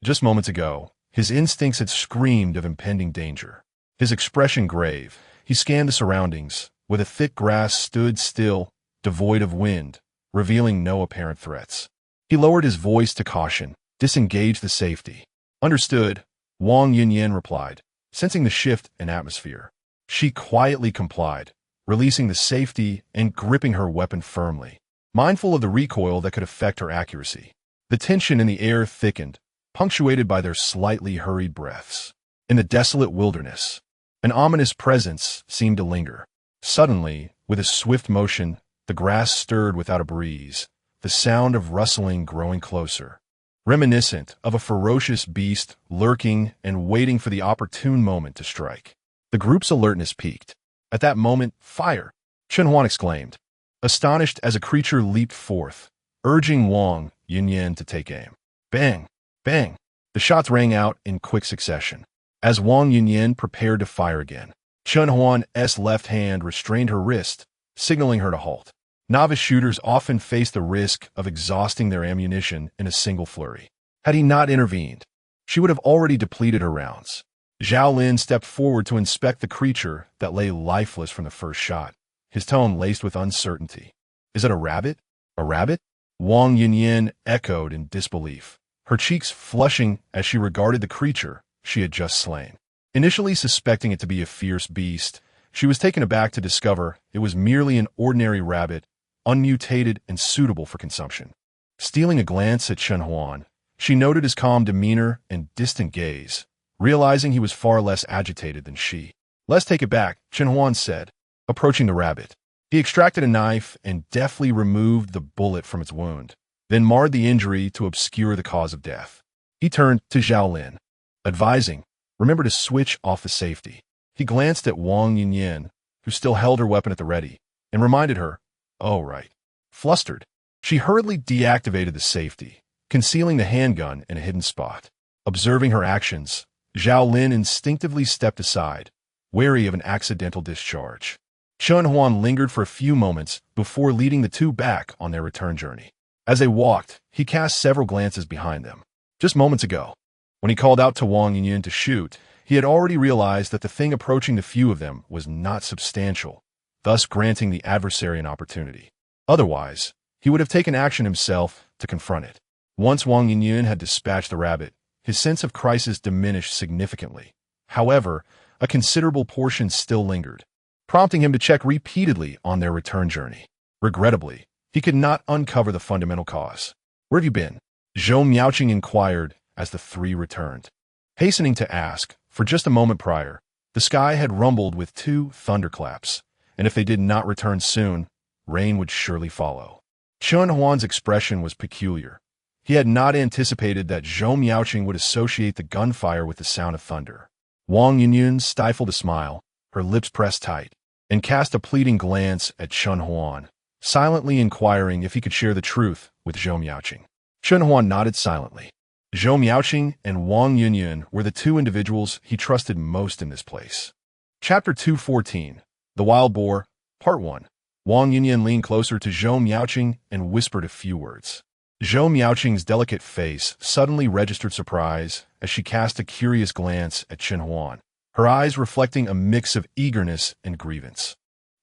Just moments ago, his instincts had screamed of impending danger. His expression grave, he scanned the surroundings, where the thick grass stood still, devoid of wind, revealing no apparent threats. He lowered his voice to caution, disengage the safety. "Understood," Wang Yunyan replied, sensing the shift in atmosphere. She quietly complied, releasing the safety and gripping her weapon firmly, mindful of the recoil that could affect her accuracy. The tension in the air thickened, punctuated by their slightly hurried breaths. In the desolate wilderness, an ominous presence seemed to linger. Suddenly, with a swift motion, the grass stirred without a breeze, the sound of rustling growing closer, reminiscent of a ferocious beast lurking and waiting for the opportune moment to strike. The group's alertness peaked. At that moment, "Fire!" Chen Huan exclaimed, astonished as a creature leaped forth, urging Wang Yunyan to take aim. Bang! Bang! The shots rang out in quick succession. As Wang Yunyan prepared to fire again, Chen Huan's left hand restrained her wrist, signaling her to halt. Novice shooters often face the risk of exhausting their ammunition in a single flurry. Had he not intervened, she would have already depleted her rounds. Zhao Lin stepped forward to inspect the creature that lay lifeless from the first shot, his tone laced with uncertainty. "Is it a rabbit? A rabbit?" Wang Yunyan echoed in disbelief, her cheeks flushing as she regarded the creature she had just slain. Initially suspecting it to be a fierce beast, she was taken aback to discover it was merely an ordinary rabbit, unmutated and suitable for consumption. Stealing a glance at Chen Huan, she noted his calm demeanor and distant gaze, realizing he was far less agitated than she. "Let's take it back," Chen Huan said, approaching the rabbit. He extracted a knife and deftly removed the bullet from its wound, then marred the injury to obscure the cause of death. He turned to Zhao Lin, advising, "Remember to switch off the safety." He glanced at Wang Yunyan, who still held her weapon at the ready, and reminded her, "Oh, right." Flustered, she hurriedly deactivated the safety, concealing the handgun in a hidden spot. Observing her actions, Zhao Lin instinctively stepped aside, wary of an accidental discharge. Chen Huan lingered for a few moments before leading the two back on their return journey. As they walked, he cast several glances behind them. Just moments ago, when he called out to Wang Yunyan to shoot, he had already realized that the thing approaching the few of them was not substantial, thus granting the adversary an opportunity. Otherwise, he would have taken action himself to confront it. Once Wang Yunyan had dispatched the rabbit, his sense of crisis diminished significantly. However, a considerable portion still lingered, prompting him to check repeatedly on their return journey. Regrettably, he could not uncover the fundamental cause. "Where have you been?" Zhou Miaoqing inquired as the three returned. Hastening to ask, for just a moment prior, the sky had rumbled with 2 thunderclaps, and if they did not return soon, rain would surely follow. Chen Huan's expression was peculiar. He had not anticipated that Zhou Miaoqing would associate the gunfire with the sound of thunder. Wang Yunyan stifled a smile, her lips pressed tight, and cast a pleading glance at Chen Huan, silently inquiring if he could share the truth with Zhou Miaoqing. Chen Huan nodded silently. Zhou Miaoqing and Wang Yunyan were the two individuals he trusted most in this place. Chapter 214, The Wild Boar, Part 1. Wang Yunyan leaned closer to Zhou Miaoqing and whispered a few words. Zhou Miaoqing's delicate face suddenly registered surprise as she cast a curious glance at Chen Huan, her eyes reflecting a mix of eagerness and grievance.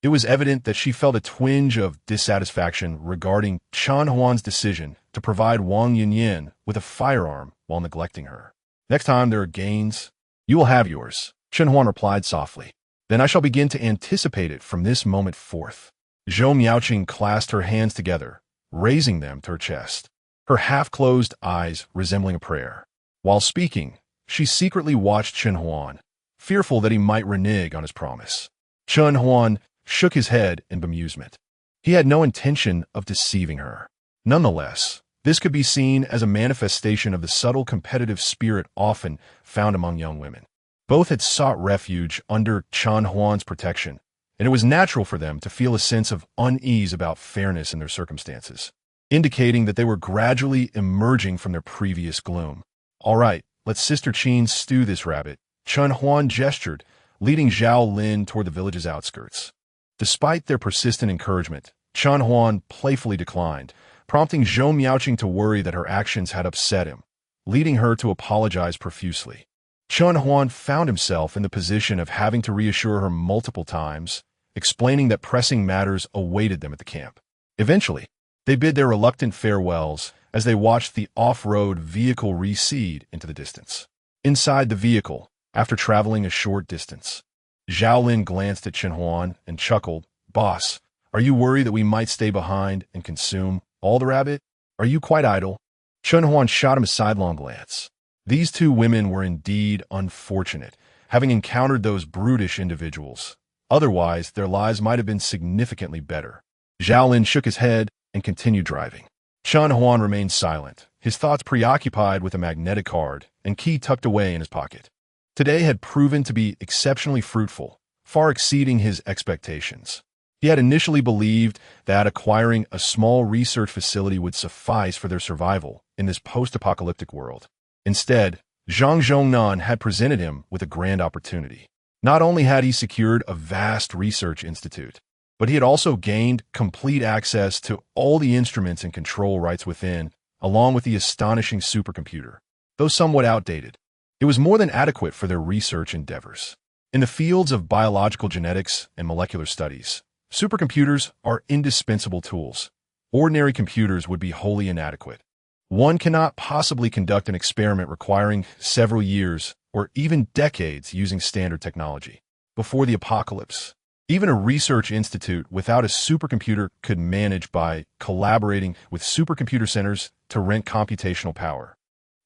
It was evident that she felt a twinge of dissatisfaction regarding Chen Huan's decision to provide Wang Yunyan with a firearm while neglecting her. "Next time there are gains, you will have yours," Chen Huan replied softly. "Then I shall begin to anticipate it from this moment forth." Zhou Miaoqing clasped her hands together, raising them to her chest, her half-closed eyes resembling a prayer. While speaking, she secretly watched Chen Huan, fearful that he might renege on his promise. Chen Huan shook his head in bemusement. He had no intention of deceiving her. Nonetheless, this could be seen as a manifestation of the subtle competitive spirit often found among young women. Both had sought refuge under Chen Huan's protection, and it was natural for them to feel a sense of unease about fairness in their circumstances, indicating that they were gradually emerging from their previous gloom. "All right, let Sister Qin stew this rabbit," Chen Huan gestured, leading Zhao Lin toward the village's outskirts. Despite their persistent encouragement, Chen Huan playfully declined, prompting Zhou Miaoqing to worry that her actions had upset him, leading her to apologize profusely. Chen Huan found himself in the position of having to reassure her multiple times, explaining that pressing matters awaited them at the camp. Eventually, they bid their reluctant farewells as they watched the off-road vehicle recede into the distance. Inside the vehicle, after traveling a short distance, Zhao Lin glanced at Chen Huan and chuckled, "Boss, are you worried that we might stay behind and consume all the rabbit? Are you quite idle?" Chen Huan shot him a sidelong glance. These two women were indeed unfortunate, having encountered those brutish individuals. Otherwise, their lives might have been significantly better. Zhao Lin shook his head and continued driving. Chen Huan remained silent, his thoughts preoccupied with a magnetic card and key tucked away in his pocket. Today had proven to be exceptionally fruitful, far exceeding his expectations. He had initially believed that acquiring a small research facility would suffice for their survival in this post-apocalyptic world. Instead, Zhang Zhongnan had presented him with a grand opportunity. Not only had he secured a vast research institute, but he had also gained complete access to all the instruments and control rights within, along with the astonishing supercomputer. Though somewhat outdated, it was more than adequate for their research endeavors. In the fields of biological genetics and molecular studies, supercomputers are indispensable tools. Ordinary computers would be wholly inadequate. One cannot possibly conduct an experiment requiring several years or even decades using standard technology. Before the apocalypse, even a research institute without a supercomputer could manage by collaborating with supercomputer centers to rent computational power.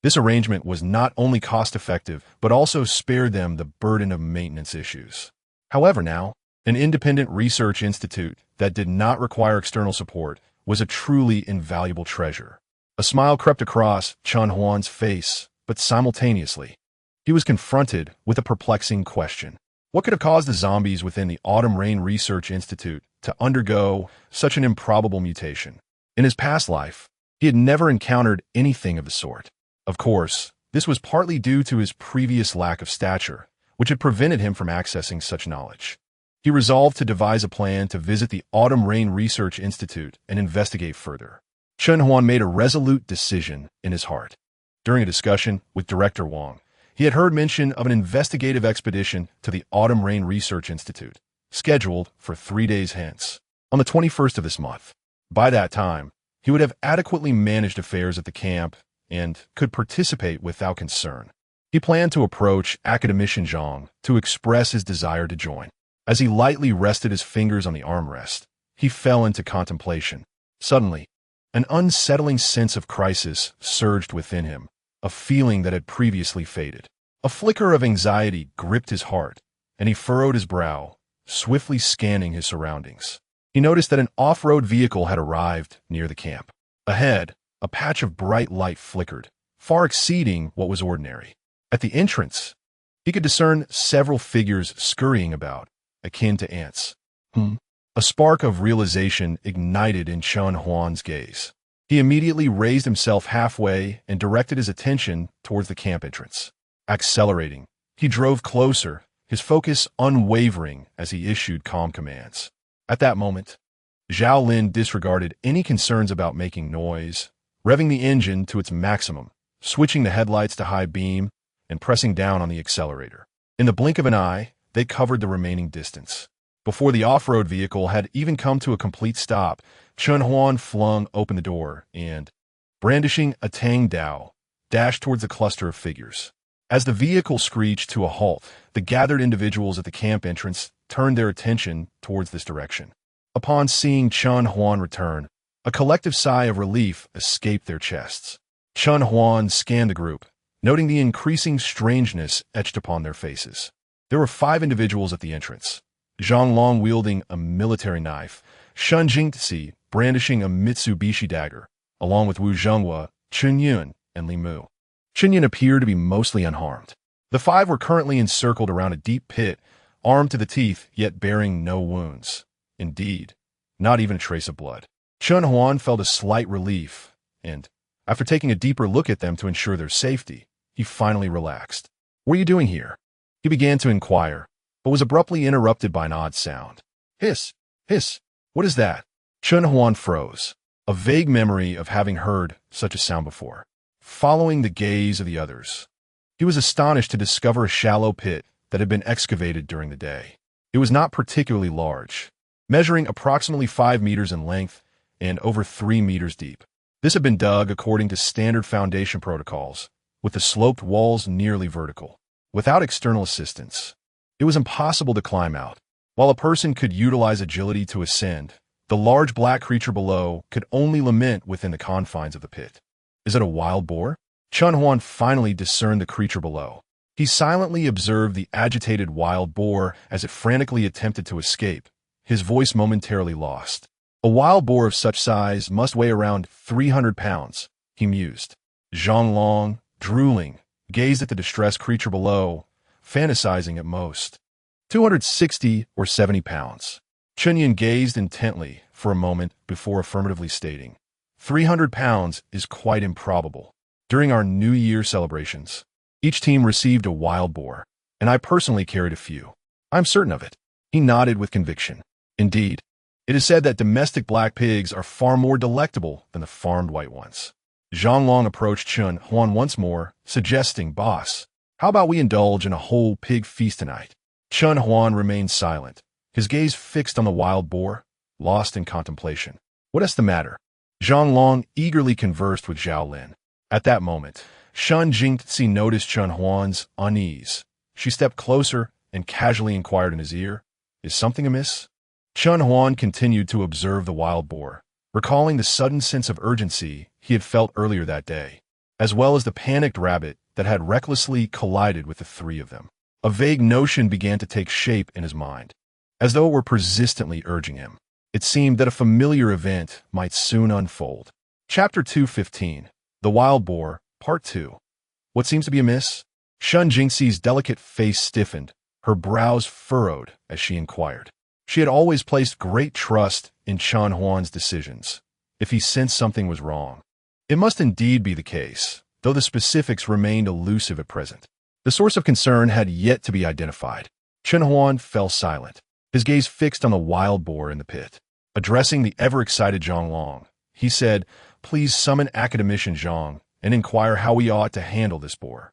This arrangement was not only cost-effective, but also spared them the burden of maintenance issues. However, now, an independent research institute that did not require external support was a truly invaluable treasure. A smile crept across Chen Huan's face, but simultaneously, he was confronted with a perplexing question. What could have caused the zombies within the Autumn Rain Research Institute to undergo such an improbable mutation? In his past life, he had never encountered anything of the sort. Of course, this was partly due to his previous lack of stature, which had prevented him from accessing such knowledge. He resolved to devise a plan to visit the Autumn Rain Research Institute and investigate further. Chen Huan made a resolute decision in his heart. During a discussion with Director Wang, he had heard mention of an investigative expedition to the Autumn Rain Research Institute, scheduled for 3 days hence, on the 21st of this month. By that time, he would have adequately managed affairs at the camp and could participate without concern. He planned to approach Academician Zhang to express his desire to join. As he lightly rested his fingers on the armrest, he fell into contemplation. Suddenly, an unsettling sense of crisis surged within him, a feeling that had previously faded. A flicker of anxiety gripped his heart, and he furrowed his brow, swiftly scanning his surroundings. He noticed that an off-road vehicle had arrived near the camp. Ahead, a patch of bright light flickered, far exceeding what was ordinary. At the entrance, he could discern several figures scurrying about, akin to ants. A spark of realization ignited in Chen Huan's gaze. He immediately raised himself halfway and directed his attention towards the camp entrance. Accelerating, he drove closer, his focus unwavering as he issued calm commands. At that moment, Zhao Lin disregarded any concerns about making noise, revving the engine to its maximum, switching the headlights to high beam, and pressing down on the accelerator. In the blink of an eye, they covered the remaining distance. Before the off-road vehicle had even come to a complete stop, Chen Huan flung open the door and, brandishing a Tang Dao, dashed towards the cluster of figures. As the vehicle screeched to a halt, the gathered individuals at the camp entrance turned their attention towards this direction. Upon seeing Chun Huan return, a collective sigh of relief escaped their chests. Chun Huan scanned the group, noting the increasing strangeness etched upon their faces. There were 5 individuals at the entrance. Zhang Long wielding a military knife, Shun Jingzi brandishing a Mitsubishi dagger, along with Wu Zhenghua, Chun Yun, and Li Mu. Chun Yun appeared to be mostly unharmed. The 5 were currently encircled around a deep pit, armed to the teeth, yet bearing no wounds. Indeed, not even a trace of blood. Chun Huan felt a slight relief, and, after taking a deeper look at them to ensure their safety, he finally relaxed. "What are you doing here?" He began to inquire, but was abruptly interrupted by an odd sound. Hiss! Hiss! What is that? Chun Huan froze, a vague memory of having heard such a sound before. Following the gaze of the others, he was astonished to discover a shallow pit that had been excavated during the day. It was not particularly large, measuring approximately 5 meters in length and over 3 meters deep. This had been dug according to standard foundation protocols, with the sloped walls nearly vertical. Without external assistance, it was impossible to climb out. While a person could utilize agility to ascend, the large black creature below could only lament within the confines of the pit. Is it a wild boar? Chun Huan finally discerned the creature below. He silently observed the agitated wild boar as it frantically attempted to escape, his voice momentarily lost. A wild boar of such size must weigh around 300 pounds, he mused. Zhang Long, drooling, gazed at the distressed creature below, fantasizing at most 260 or 70 pounds. Chun Yun gazed intently for a moment before affirmatively stating, 300 pounds is quite improbable. During our New Year celebrations, each team received a wild boar, and I personally carried a few. I'm certain of it. He nodded with conviction. Indeed, it is said that domestic black pigs are far more delectable than the farmed white ones. Zhang Long approached Chun Huan once more, suggesting, "Boss, how about we indulge in a whole pig feast tonight?" Chun Huan remained silent, his gaze fixed on the wild boar, lost in contemplation. "What is the matter?" Zhang Long eagerly conversed with Zhao Lin. At that moment, Shun Jingzi noticed Chun Huan's unease. She stepped closer and casually inquired in his ear, "Is something amiss?" Chun Huan continued to observe the wild boar, recalling the sudden sense of urgency he had felt earlier that day, as well as the panicked rabbit that had recklessly collided with the 3 of them. A vague notion began to take shape in his mind, as though it were persistently urging him. It seemed that a familiar event might soon unfold. Chapter 215, The Wild Boar, Part 2. What seems to be amiss? Shun Jingxi's delicate face stiffened, her brows furrowed as she inquired. She had always placed great trust in Chun Huan's decisions. If he sensed something was wrong, it must indeed be the case, though the specifics remained elusive at present. The source of concern had yet to be identified. Chun Huan fell silent, his gaze fixed on the wild boar in the pit. Addressing the ever-excited Zhang Long, he said, "Please summon Academician Zhang and inquire how we ought to handle this boar.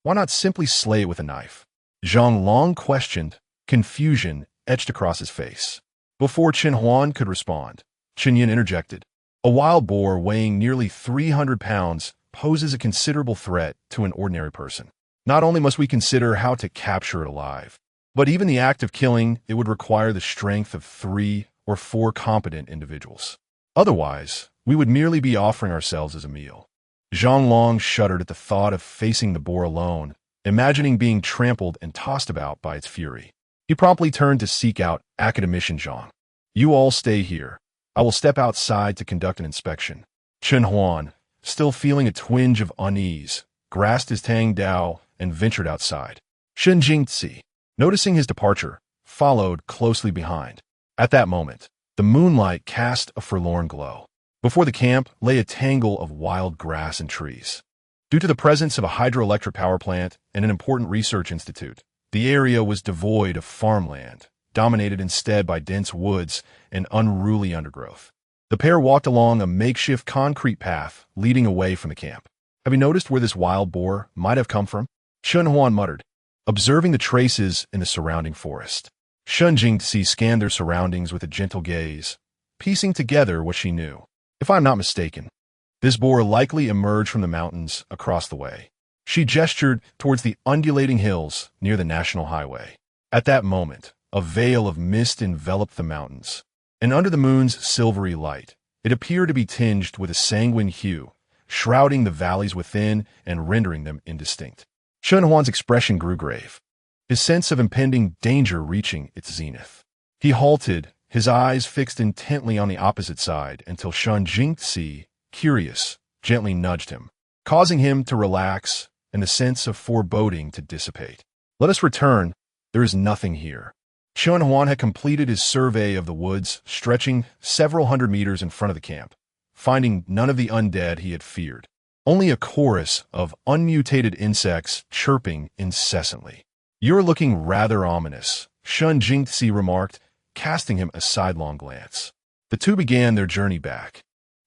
Why not simply slay it with a knife?" Zhang Long questioned, confusion etched across his face. Before Chun Huan could respond, Chun Yun interjected. "A wild boar weighing nearly 300 pounds poses a considerable threat to an ordinary person. Not only must we consider how to capture it alive, but even the act of killing it would require the strength of 3 or 4 competent individuals. Otherwise, we would merely be offering ourselves as a meal." Zhang Long shuddered at the thought of facing the boar alone, imagining being trampled and tossed about by its fury. He promptly turned to seek out Academician Zhang. "You all stay here. I will step outside to conduct an inspection." Chun Huan, still feeling a twinge of unease, grasped his Tang Dao and ventured outside. Shun Jingzi, noticing his departure, followed closely behind. At that moment, the moonlight cast a forlorn glow. Before the camp lay a tangle of wild grass and trees. Due to the presence of a hydroelectric power plant and an important research institute, the area was devoid of farmland, dominated instead by dense woods and unruly undergrowth. The pair walked along a makeshift concrete path leading away from the camp. "Have you noticed where this wild boar might have come from?" Chun Huan muttered, observing the traces in the surrounding forest. Shun Jingzi scanned their surroundings with a gentle gaze, piecing together what she knew. "If I'm not mistaken, this boar likely emerged from the mountains across the way." She gestured towards the undulating hills near the national highway. At that moment, a veil of mist enveloped the mountains, and under the moon's silvery light, it appeared to be tinged with a sanguine hue, shrouding the valleys within and rendering them indistinct. Chen Huan's expression grew grave, his sense of impending danger reaching its zenith. He halted, his eyes fixed intently on the opposite side until Shen Jingxi, curious, gently nudged him, causing him to relax and the sense of foreboding to dissipate. "Let us return. There is nothing here." Chen Huan had completed his survey of the woods, stretching several hundred meters in front of the camp, finding none of the undead he had feared. Only a chorus of unmutated insects chirping incessantly. "You're looking rather ominous," Shen Jingxi remarked, casting him a sidelong glance. The two began their journey back,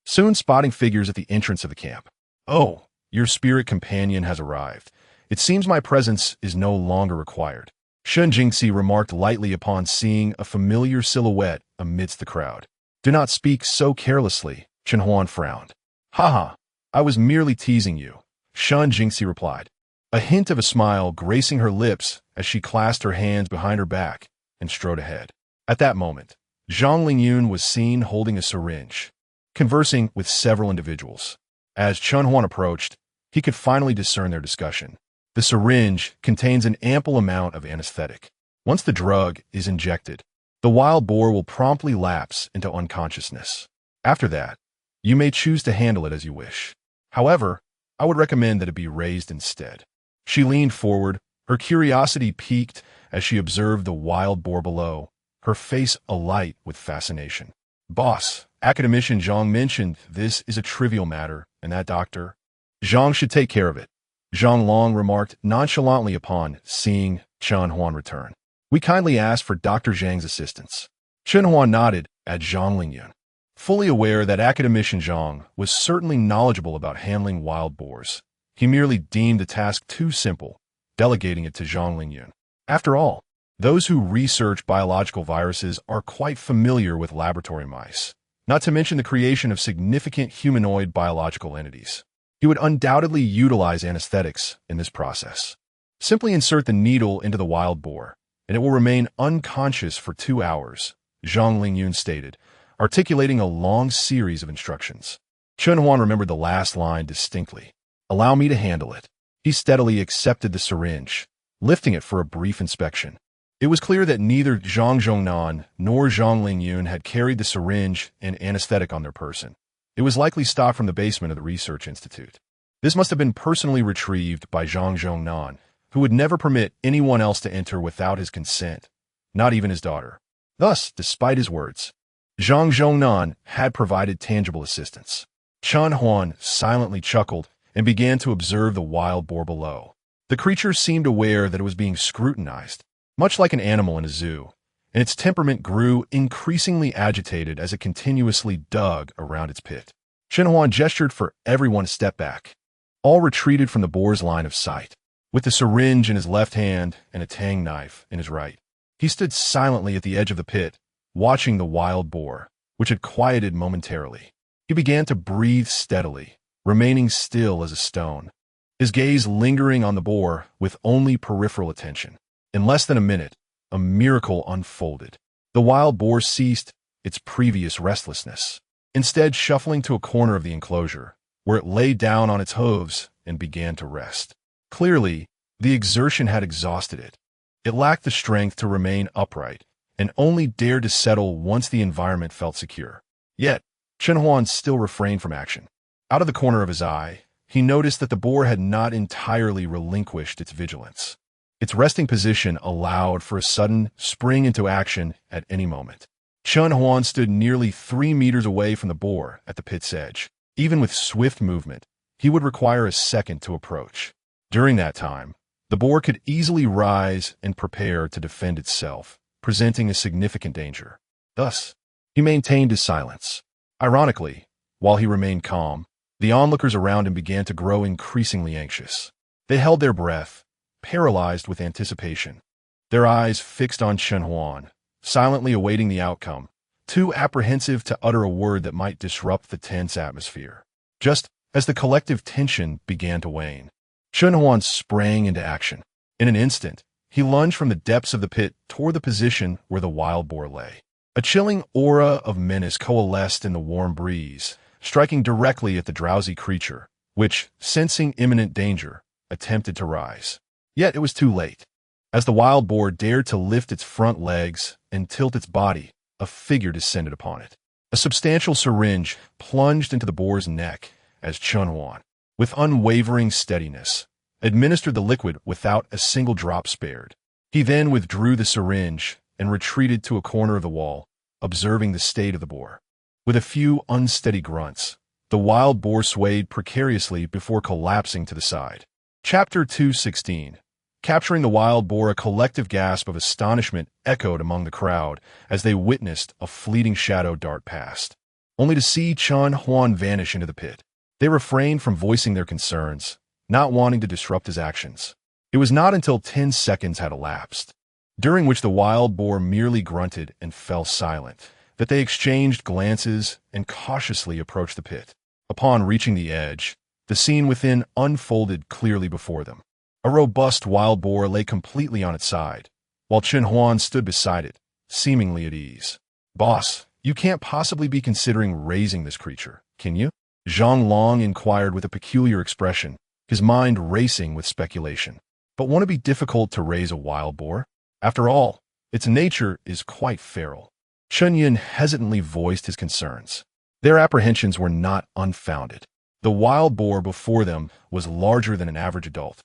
soon spotting figures at the entrance of the camp. "Oh, your spirit companion has arrived. It seems my presence is no longer required," Shen Jingxi remarked lightly upon seeing a familiar silhouette amidst the crowd. "Do not speak so carelessly," Chen Huan frowned. "Haha, I was merely teasing you," Shen Jingxi replied, a hint of a smile gracing her lips as she clasped her hands behind her back and strode ahead. At that moment, Zhang Lingyun was seen holding a syringe, conversing with several individuals. As Chen Huan approached, he could finally discern their discussion. The syringe contains an ample amount of anesthetic. Once the drug is injected, the wild boar will promptly lapse into unconsciousness. After that, you may choose to handle it as you wish. However, I would recommend that it be raised instead. She leaned forward, her curiosity piqued as she observed the wild boar below, her face alight with fascination. "Boss, academician Zhang mentioned this is a trivial matter, and that doctor Zhang should take care of it," Zhang Long remarked nonchalantly upon seeing Chen Huan return. "We kindly ask for Dr. Zhang's assistance." Chen Huan nodded at Zhang Lingyun, fully aware that academician Zhang was certainly knowledgeable about handling wild boars. He merely deemed the task too simple, delegating it to Zhang Lingyun. After all, those who research biological viruses are quite familiar with laboratory mice, not to mention the creation of significant humanoid biological entities. He would undoubtedly utilize anesthetics in this process. Simply insert the needle into the wild boar, and it will remain unconscious for 2 hours, Zhang Lingyun stated, articulating a long series of instructions. Chen Huan remembered the last line distinctly. "Allow me to handle it." He steadily accepted the syringe, lifting it for a brief inspection. It was clear that neither Zhang Zhongnan nor Zhang Lingyun had carried the syringe and anesthetic on their person. It was likely stocked from the basement of the research institute. This must have been personally retrieved by Zhang Zhongnan, who would never permit anyone else to enter without his consent, not even his daughter. Thus, despite his words, Zhang Zhongnan had provided tangible assistance. Chen Huan silently chuckled and began to observe the wild boar below. The creature seemed aware that it was being scrutinized, much like an animal in a zoo, and its temperament grew increasingly agitated as it continuously dug around its pit. Chen Huan gestured for everyone to step back. All retreated from the boar's line of sight. With the syringe in his left hand and a tang knife in his right, he stood silently at the edge of the pit, watching the wild boar, which had quieted momentarily. He began to breathe steadily, remaining still as a stone, his gaze lingering on the boar with only peripheral attention. In less than a minute, a miracle unfolded. The wild boar ceased its previous restlessness, instead shuffling to a corner of the enclosure, where it lay down on its hooves and began to rest. Clearly, the exertion had exhausted it. It lacked the strength to remain upright and only dared to settle once the environment felt secure. Yet, Chen Huan still refrained from action. Out of the corner of his eye, he noticed that the boar had not entirely relinquished its vigilance. Its resting position allowed for a sudden spring into action at any moment. Chen Huan stood nearly 3 meters away from the boar at the pit's edge. Even with swift movement, he would require a second to approach. During that time, the boar could easily rise and prepare to defend itself, presenting a significant danger. Thus, he maintained his silence. Ironically, while he remained calm, the onlookers around him began to grow increasingly anxious. They held their breath, paralyzed with anticipation, their eyes fixed on Chen Huan, silently awaiting the outcome, too apprehensive to utter a word that might disrupt the tense atmosphere. Just as the collective tension began to wane, Chen Huan sprang into action. In an instant, he lunged from the depths of the pit toward the position where the wild boar lay. A chilling aura of menace coalesced in the warm breeze, striking directly at the drowsy creature, which, sensing imminent danger, attempted to rise. Yet it was too late. As the wild boar dared to lift its front legs and tilt its body, a figure descended upon it. A substantial syringe plunged into the boar's neck as Chun Huan, with unwavering steadiness, administered the liquid without a single drop spared. He then withdrew the syringe and retreated to a corner of the wall, observing the state of the boar. With a few unsteady grunts, the wild boar swayed precariously before collapsing to the side. Chapter 216. Capturing the wild boar, a collective gasp of astonishment echoed among the crowd as they witnessed a fleeting shadow dart past, only to see Chun Huan vanish into the pit. They refrained from voicing their concerns, not wanting to disrupt his actions. It was not until 10 seconds had elapsed, during which the wild boar merely grunted and fell silent, that they exchanged glances and cautiously approached the pit. Upon reaching the edge, the scene within unfolded clearly before them. A robust wild boar lay completely on its side, while Chun Huan stood beside it, seemingly at ease. "Boss, you can't possibly be considering raising this creature, can you?" Zhang Long inquired with a peculiar expression, his mind racing with speculation. "But won't it be difficult to raise a wild boar? After all, its nature is quite feral." Chun Yun hesitantly voiced his concerns. Their apprehensions were not unfounded. The wild boar before them was larger than an average adult.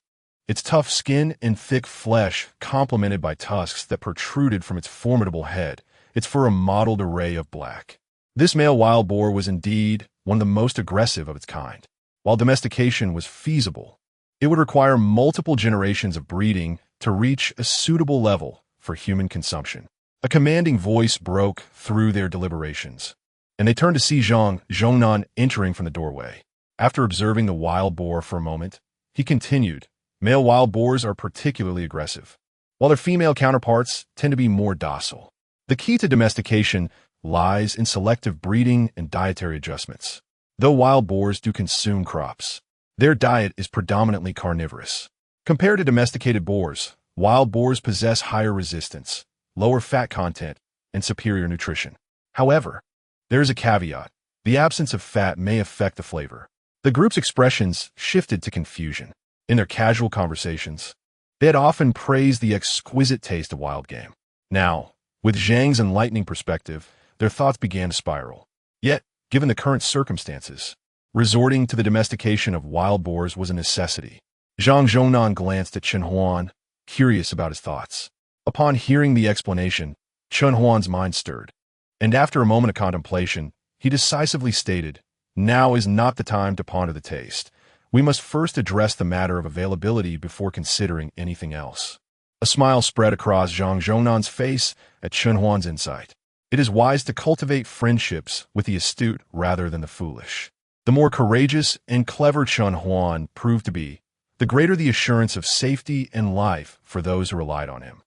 Its tough skin and thick flesh, complemented by tusks that protruded from its formidable head, its fur a mottled array of black. This male wild boar was indeed one of the most aggressive of its kind. While domestication was feasible, it would require multiple generations of breeding to reach a suitable level for human consumption. A commanding voice broke through their deliberations, and they turned to see Zhongnan entering from the doorway. After observing the wild boar for a moment, he continued, "Male wild boars are particularly aggressive, while their female counterparts tend to be more docile. The key to domestication lies in selective breeding and dietary adjustments. Though wild boars do consume crops, their diet is predominantly carnivorous. Compared to domesticated boars, wild boars possess higher resistance, lower fat content, and superior nutrition. However, there is a caveat. The absence of fat may affect the flavor." The group's expressions shifted to confusion. In their casual conversations, they had often praised the exquisite taste of wild game. Now, with Zhang's enlightening perspective, their thoughts began to spiral. Yet, given the current circumstances, resorting to the domestication of wild boars was a necessity. Zhang Zhongnan glanced at Chun Huan, curious about his thoughts. Upon hearing the explanation, Chun Huan's mind stirred, and after a moment of contemplation, he decisively stated, "Now is not the time to ponder the taste. We must first address the matter of availability before considering anything else." A smile spread across Zhang Zhongnan's face at Chun Huan's insight. It is wise to cultivate friendships with the astute rather than the foolish. The more courageous and clever Chun Huan proved to be, the greater the assurance of safety and life for those who relied on him.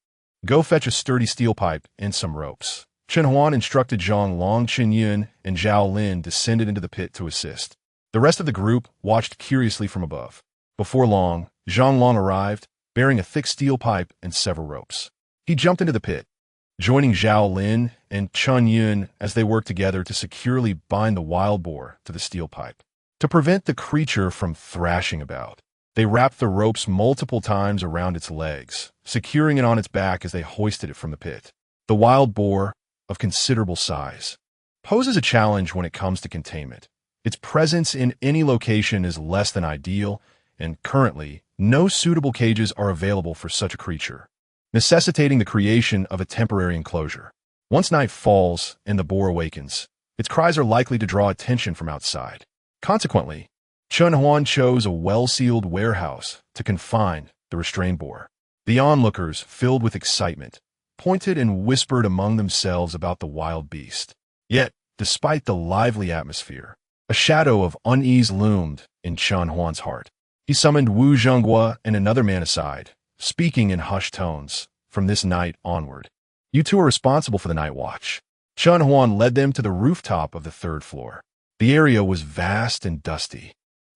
"Go fetch a sturdy steel pipe and some ropes." Chun Huan instructed Zhang Long. Chen Yun and Zhao Lin descended into the pit to assist. The rest of the group watched curiously from above. Before long, Zhang Long arrived, bearing a thick steel pipe and several ropes. He jumped into the pit, joining Zhao Lin and Chun Yun as they worked together to securely bind the wild boar to the steel pipe. To prevent the creature from thrashing about, they wrapped the ropes multiple times around its legs, securing it on its back as they hoisted it from the pit. The wild boar, of considerable size, poses a challenge when it comes to containment. Its presence in any location is less than ideal, and currently, no suitable cages are available for such a creature, necessitating the creation of a temporary enclosure. Once night falls and the boar awakens, its cries are likely to draw attention from outside. Consequently, Chun Huan chose a well-sealed warehouse to confine the restrained boar. The onlookers, filled with excitement, pointed and whispered among themselves about the wild beast. Yet, despite the lively atmosphere, a shadow of unease loomed in Chun Huan's heart. He summoned Wu Zhenghua and another man aside, speaking in hushed tones. "From this night onward, you two are responsible for the night watch." Chun Huan led them to the rooftop of the 3rd floor. The area was vast and dusty,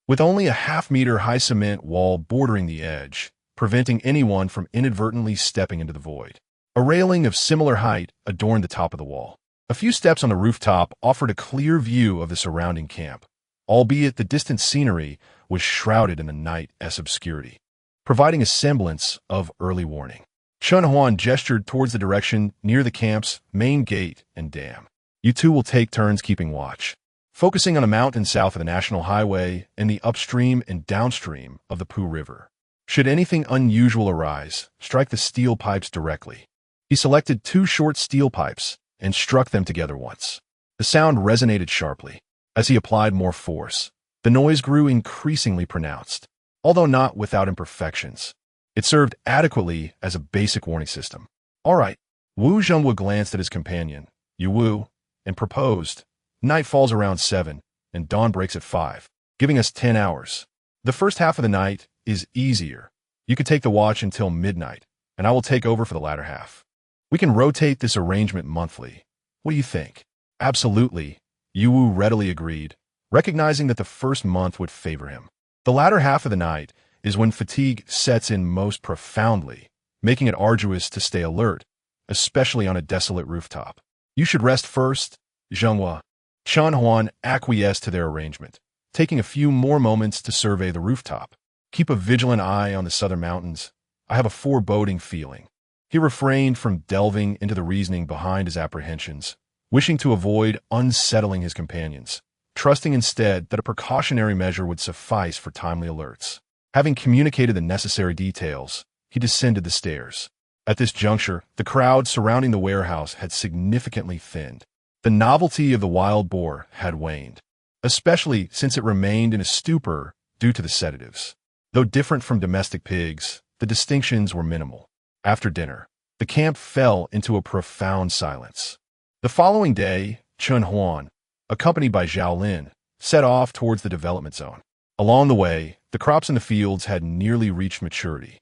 with only a half-meter high cement wall bordering the edge, preventing anyone from inadvertently stepping into the void. A railing of similar height adorned the top of the wall. A few steps on the rooftop offered a clear view of the surrounding camp, albeit the distant scenery was shrouded in the night's obscurity, providing a semblance of early warning. Chun Huan gestured towards the direction near the camp's main gate and dam. You two will take turns keeping watch, focusing on a mountain south of the National Highway and the upstream and downstream of the Pooh River. Should anything unusual arise, strike the steel pipes directly. He selected 2 short steel pipes and struck them together once. The sound resonated sharply. As he applied more force, the noise grew increasingly pronounced, although not without imperfections. It served adequately as a basic warning system. All right. Wu Zhengwu glanced at his companion, Yu Wu, and proposed. Night falls around 7, and dawn breaks at 5, giving us 10 hours. The first half of the night is easier. You could take the watch until midnight, and I will take over for the latter half. We can rotate this arrangement monthly. What do you think? Absolutely, Yu Wu readily agreed, recognizing that the first month would favor him. The latter half of the night is when fatigue sets in most profoundly, making it arduous to stay alert, especially on a desolate rooftop. You should rest first, Zhenghua. Chun Huan acquiesced to their arrangement, taking a few more moments to survey the rooftop. Keep a vigilant eye on the southern mountains. I have a foreboding feeling. He refrained from delving into the reasoning behind his apprehensions, wishing to avoid unsettling his companions, trusting instead that a precautionary measure would suffice for timely alerts. Having communicated the necessary details, he descended the stairs. At this juncture, the crowd surrounding the warehouse had significantly thinned. The novelty of the wild boar had waned, especially since it remained in a stupor due to the sedatives. Though different from domestic pigs, the distinctions were minimal. After dinner, the camp fell into a profound silence. The following day, Chun Huan, accompanied by Zhao Lin, set off towards the development zone. Along the way, the crops in the fields had nearly reached maturity.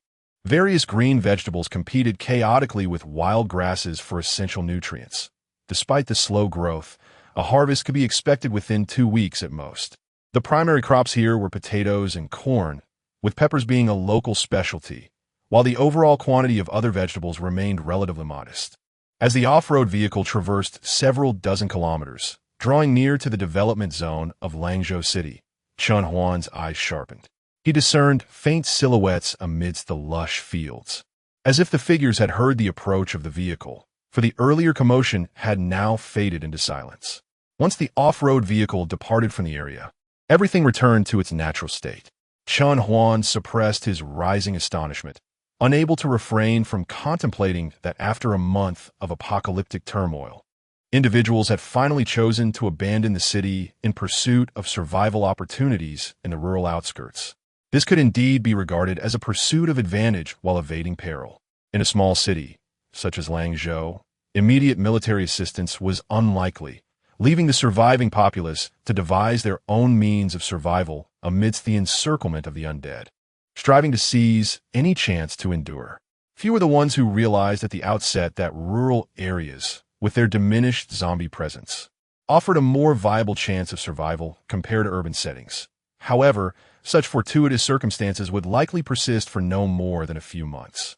Various green vegetables competed chaotically with wild grasses for essential nutrients. Despite the slow growth, a harvest could be expected within 2 weeks at most. The primary crops here were potatoes and corn, with peppers being a local specialty, while the overall quantity of other vegetables remained relatively modest. As the off-road vehicle traversed several dozen kilometers, drawing near to the development zone of Langzhou City, Chun Huan's eyes sharpened. He discerned faint silhouettes amidst the lush fields, as if the figures had heard the approach of the vehicle, for the earlier commotion had now faded into silence. Once the off-road vehicle departed from the area, everything returned to its natural state. Chun Huan suppressed his rising astonishment, unable to refrain from contemplating that after a month of apocalyptic turmoil, individuals had finally chosen to abandon the city in pursuit of survival opportunities in the rural outskirts. This could indeed be regarded as a pursuit of advantage while evading peril. In a small city, such as Langzhou, immediate military assistance was unlikely, leaving the surviving populace to devise their own means of survival amidst the encirclement of the undead, striving to seize any chance to endure. Few were the ones who realized at the outset that rural areas, with their diminished zombie presence, offered a more viable chance of survival compared to urban settings. However, such fortuitous circumstances would likely persist for no more than a few months.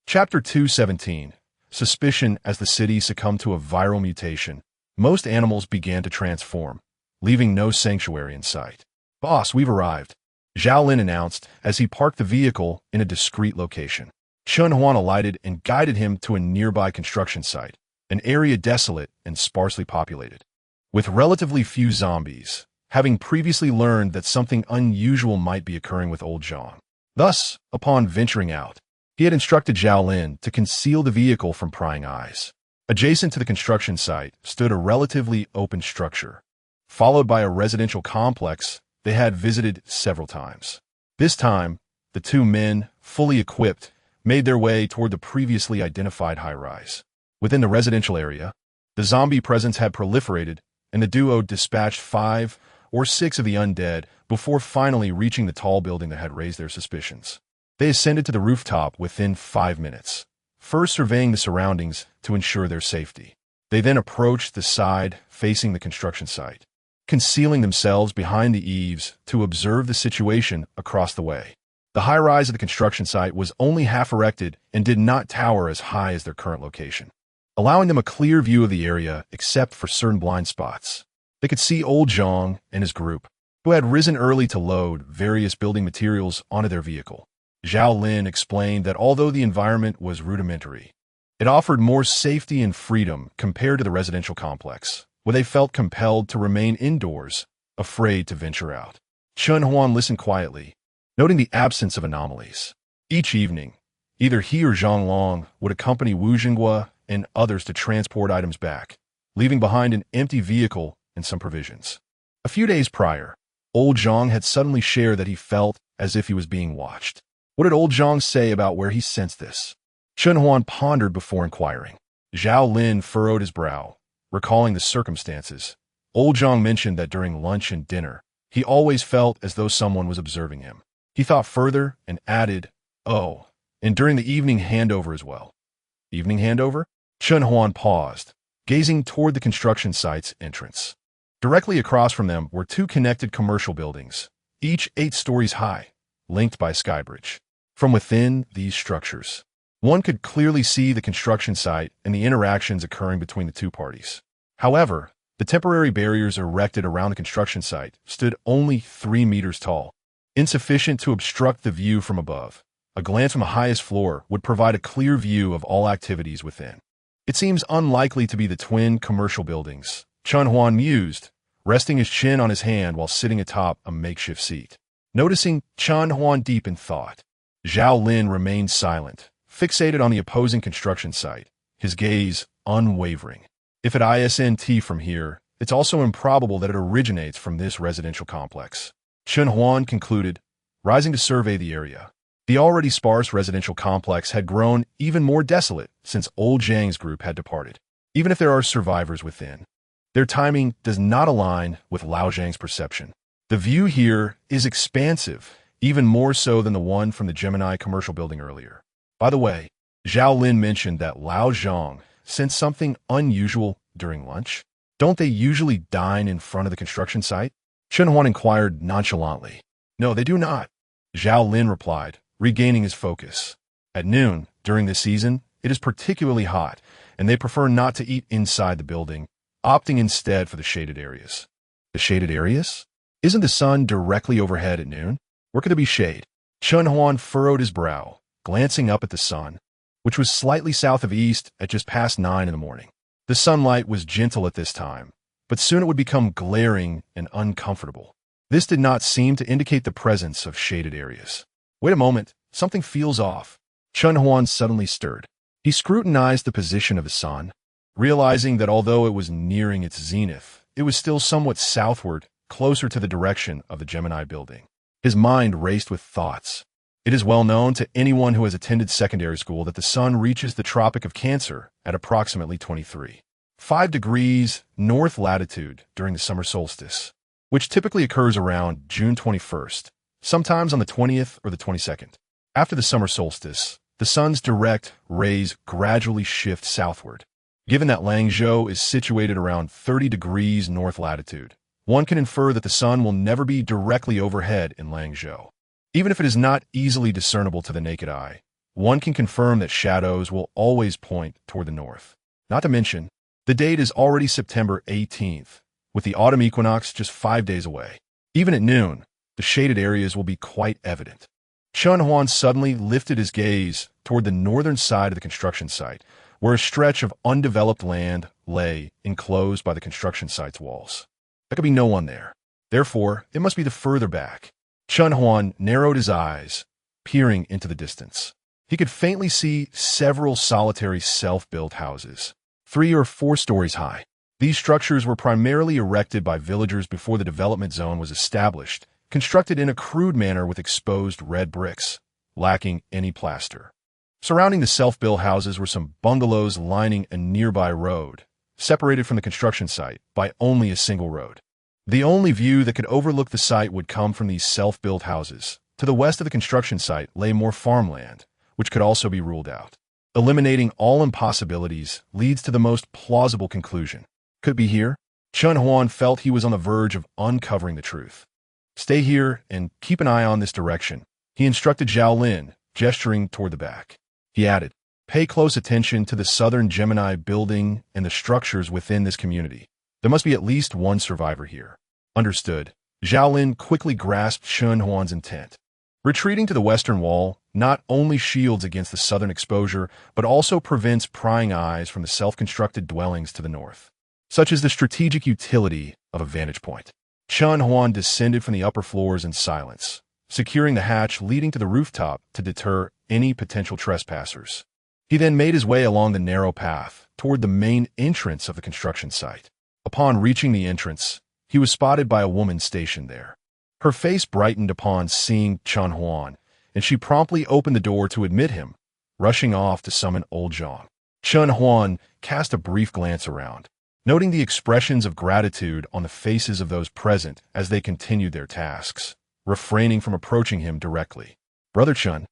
Chapter 217. Suspicion. As the city succumbed to a viral mutation, most animals began to transform, leaving no sanctuary in sight. "Boss, we've arrived," Zhao Lin announced as he parked the vehicle in a discreet location. Chun Huan alighted and guided him to a nearby construction site, an area desolate and sparsely populated, with relatively few zombies, having previously learned that something unusual might be occurring with old Zhang. Thus, upon venturing out, he had instructed Zhao Lin to conceal the vehicle from prying eyes. Adjacent to the construction site stood a relatively open structure, followed by a residential complex they had visited several times. This time, the two men, fully equipped, made their way toward the previously identified high-rise. Within the residential area, the zombie presence had proliferated, and the duo dispatched 5 or 6 of the undead before finally reaching the tall building that had raised their suspicions. They ascended to the rooftop within 5 minutes, first surveying the surroundings to ensure their safety. They then approached the side facing the construction site, concealing themselves behind the eaves to observe the situation across the way. The high-rise of the construction site was only half erected and did not tower as high as their current location. allowing them a clear view of the area except for certain blind spots. They could see old Zhang and his group, who had risen early to load various building materials onto their vehicle. Zhao Lin explained that although the environment was rudimentary, it offered more safety and freedom compared to the residential complex, where they felt compelled to remain indoors, afraid to venture out. Chen Huan listened quietly, noting the absence of anomalies. Each evening, either he or Zhang Long would accompany Wu Jinghua and others to transport items back, leaving behind an empty vehicle and some provisions. A few days prior, old Zhang had suddenly shared that he felt as if he was being watched. What did old Zhang say about where he sensed this? Chen Huan pondered before inquiring. Zhao Lin furrowed his brow, recalling the circumstances. Old Zhang mentioned that during lunch and dinner, he always felt as though someone was observing him. He thought further and added, "Oh, and during the evening handover as well." Evening handover? Chen Huan paused, gazing toward the construction site's entrance. Directly across from them were two connected commercial buildings, each 8 stories high, linked by a skybridge. From within these structures, one could clearly see the construction site and the interactions occurring between the two parties. However, the temporary barriers erected around the construction site stood only 3 meters tall, insufficient to obstruct the view from above. A glance from the highest floor would provide a clear view of all activities within. It seems unlikely to be the twin commercial buildings, Chen Huan mused, resting his chin on his hand while sitting atop a makeshift seat. Noticing Chen Huan deep in thought, Zhao Lin remained silent, fixated on the opposing construction site, his gaze unwavering. If it isn't from here, it's also improbable that it originates from this residential complex. Chen Huan concluded, rising to survey the area. The already sparse residential complex had grown even more desolate since old Zhang's group had departed. Even if there are survivors within, their timing does not align with Lao Zhang's perception. The view here is expansive, even more so than the one from the Gemini commercial building earlier. By the way, Zhao Lin mentioned that Lao Zhang sensed something unusual during lunch. Don't they usually dine in front of the construction site? Chen Huan inquired nonchalantly. No, they do not, Zhao Lin replied, regaining his focus. At noon, during this season, it is particularly hot, and they prefer not to eat inside the building, opting instead for the shaded areas. The shaded areas? Isn't the sun directly overhead at noon? Where could there be shade? Chen Huan furrowed his brow, glancing up at the sun, which was slightly south of east at just past 9 in the morning. The sunlight was gentle at this time, but soon it would become glaring and uncomfortable. This did not seem to indicate the presence of shaded areas. Wait a moment, something feels off. Chen Huan suddenly stirred. He scrutinized the position of the sun, realizing that although it was nearing its zenith, it was still somewhat southward, closer to the direction of the Gemini building. His mind raced with thoughts. It is well known to anyone who has attended secondary school that the sun reaches the Tropic of Cancer at approximately 23.5 degrees north latitude during the summer solstice, which typically occurs around June 21st, sometimes on the 20th or the 22nd. After the summer solstice, the sun's direct rays gradually shift southward. Given that Langzhou is situated around 30 degrees north latitude, one can infer that the sun will never be directly overhead in Langzhou. Even if it is not easily discernible to the naked eye, one can confirm that shadows will always point toward the north. Not to mention, the date is already September 18th, with the autumn equinox just 5 days away. Even at noon, the shaded areas will be quite evident. Chen Huan suddenly lifted his gaze toward the northern side of the construction site, where a stretch of undeveloped land lay enclosed by the construction site's walls. There could be no one there. Therefore, it must be the further back. Chen Huan narrowed his eyes, peering into the distance. He could faintly see several solitary self-built houses, 3 or 4 stories high. These structures were primarily erected by villagers before the development zone was established, constructed in a crude manner with exposed red bricks, lacking any plaster. Surrounding the self-built houses were some bungalows lining a nearby road, separated from the construction site by only a single road. The only view that could overlook the site would come from these self-built houses. To the west of the construction site lay more farmland, which could also be ruled out. Eliminating all impossibilities leads to the most plausible conclusion. Could it be here? Chen Huan felt he was on the verge of uncovering the truth. Stay here and keep an eye on this direction, he instructed Zhao Lin, gesturing toward the back. He added, Pay close attention to the Southern Gemini building and the structures within this community. There must be at least one survivor here. Understood. Zhao Lin quickly grasped Chen Huan's intent. Retreating to the western wall not only shields against the southern exposure, but also prevents prying eyes from the self-constructed dwellings to the north, such as the strategic utility of a vantage point. Chen Huan descended from the upper floors in silence, securing the hatch leading to the rooftop to deter any potential trespassers. He then made his way along the narrow path toward the main entrance of the construction site. Upon reaching the entrance, he was spotted by a woman stationed there. Her face brightened upon seeing Chen Huan, and she promptly opened the door to admit him, rushing off to summon old Zhang. Chen Huan cast a brief glance around, noting the expressions of gratitude on the faces of those present as they continued their tasks, refraining from approaching him directly. "Brother Chen,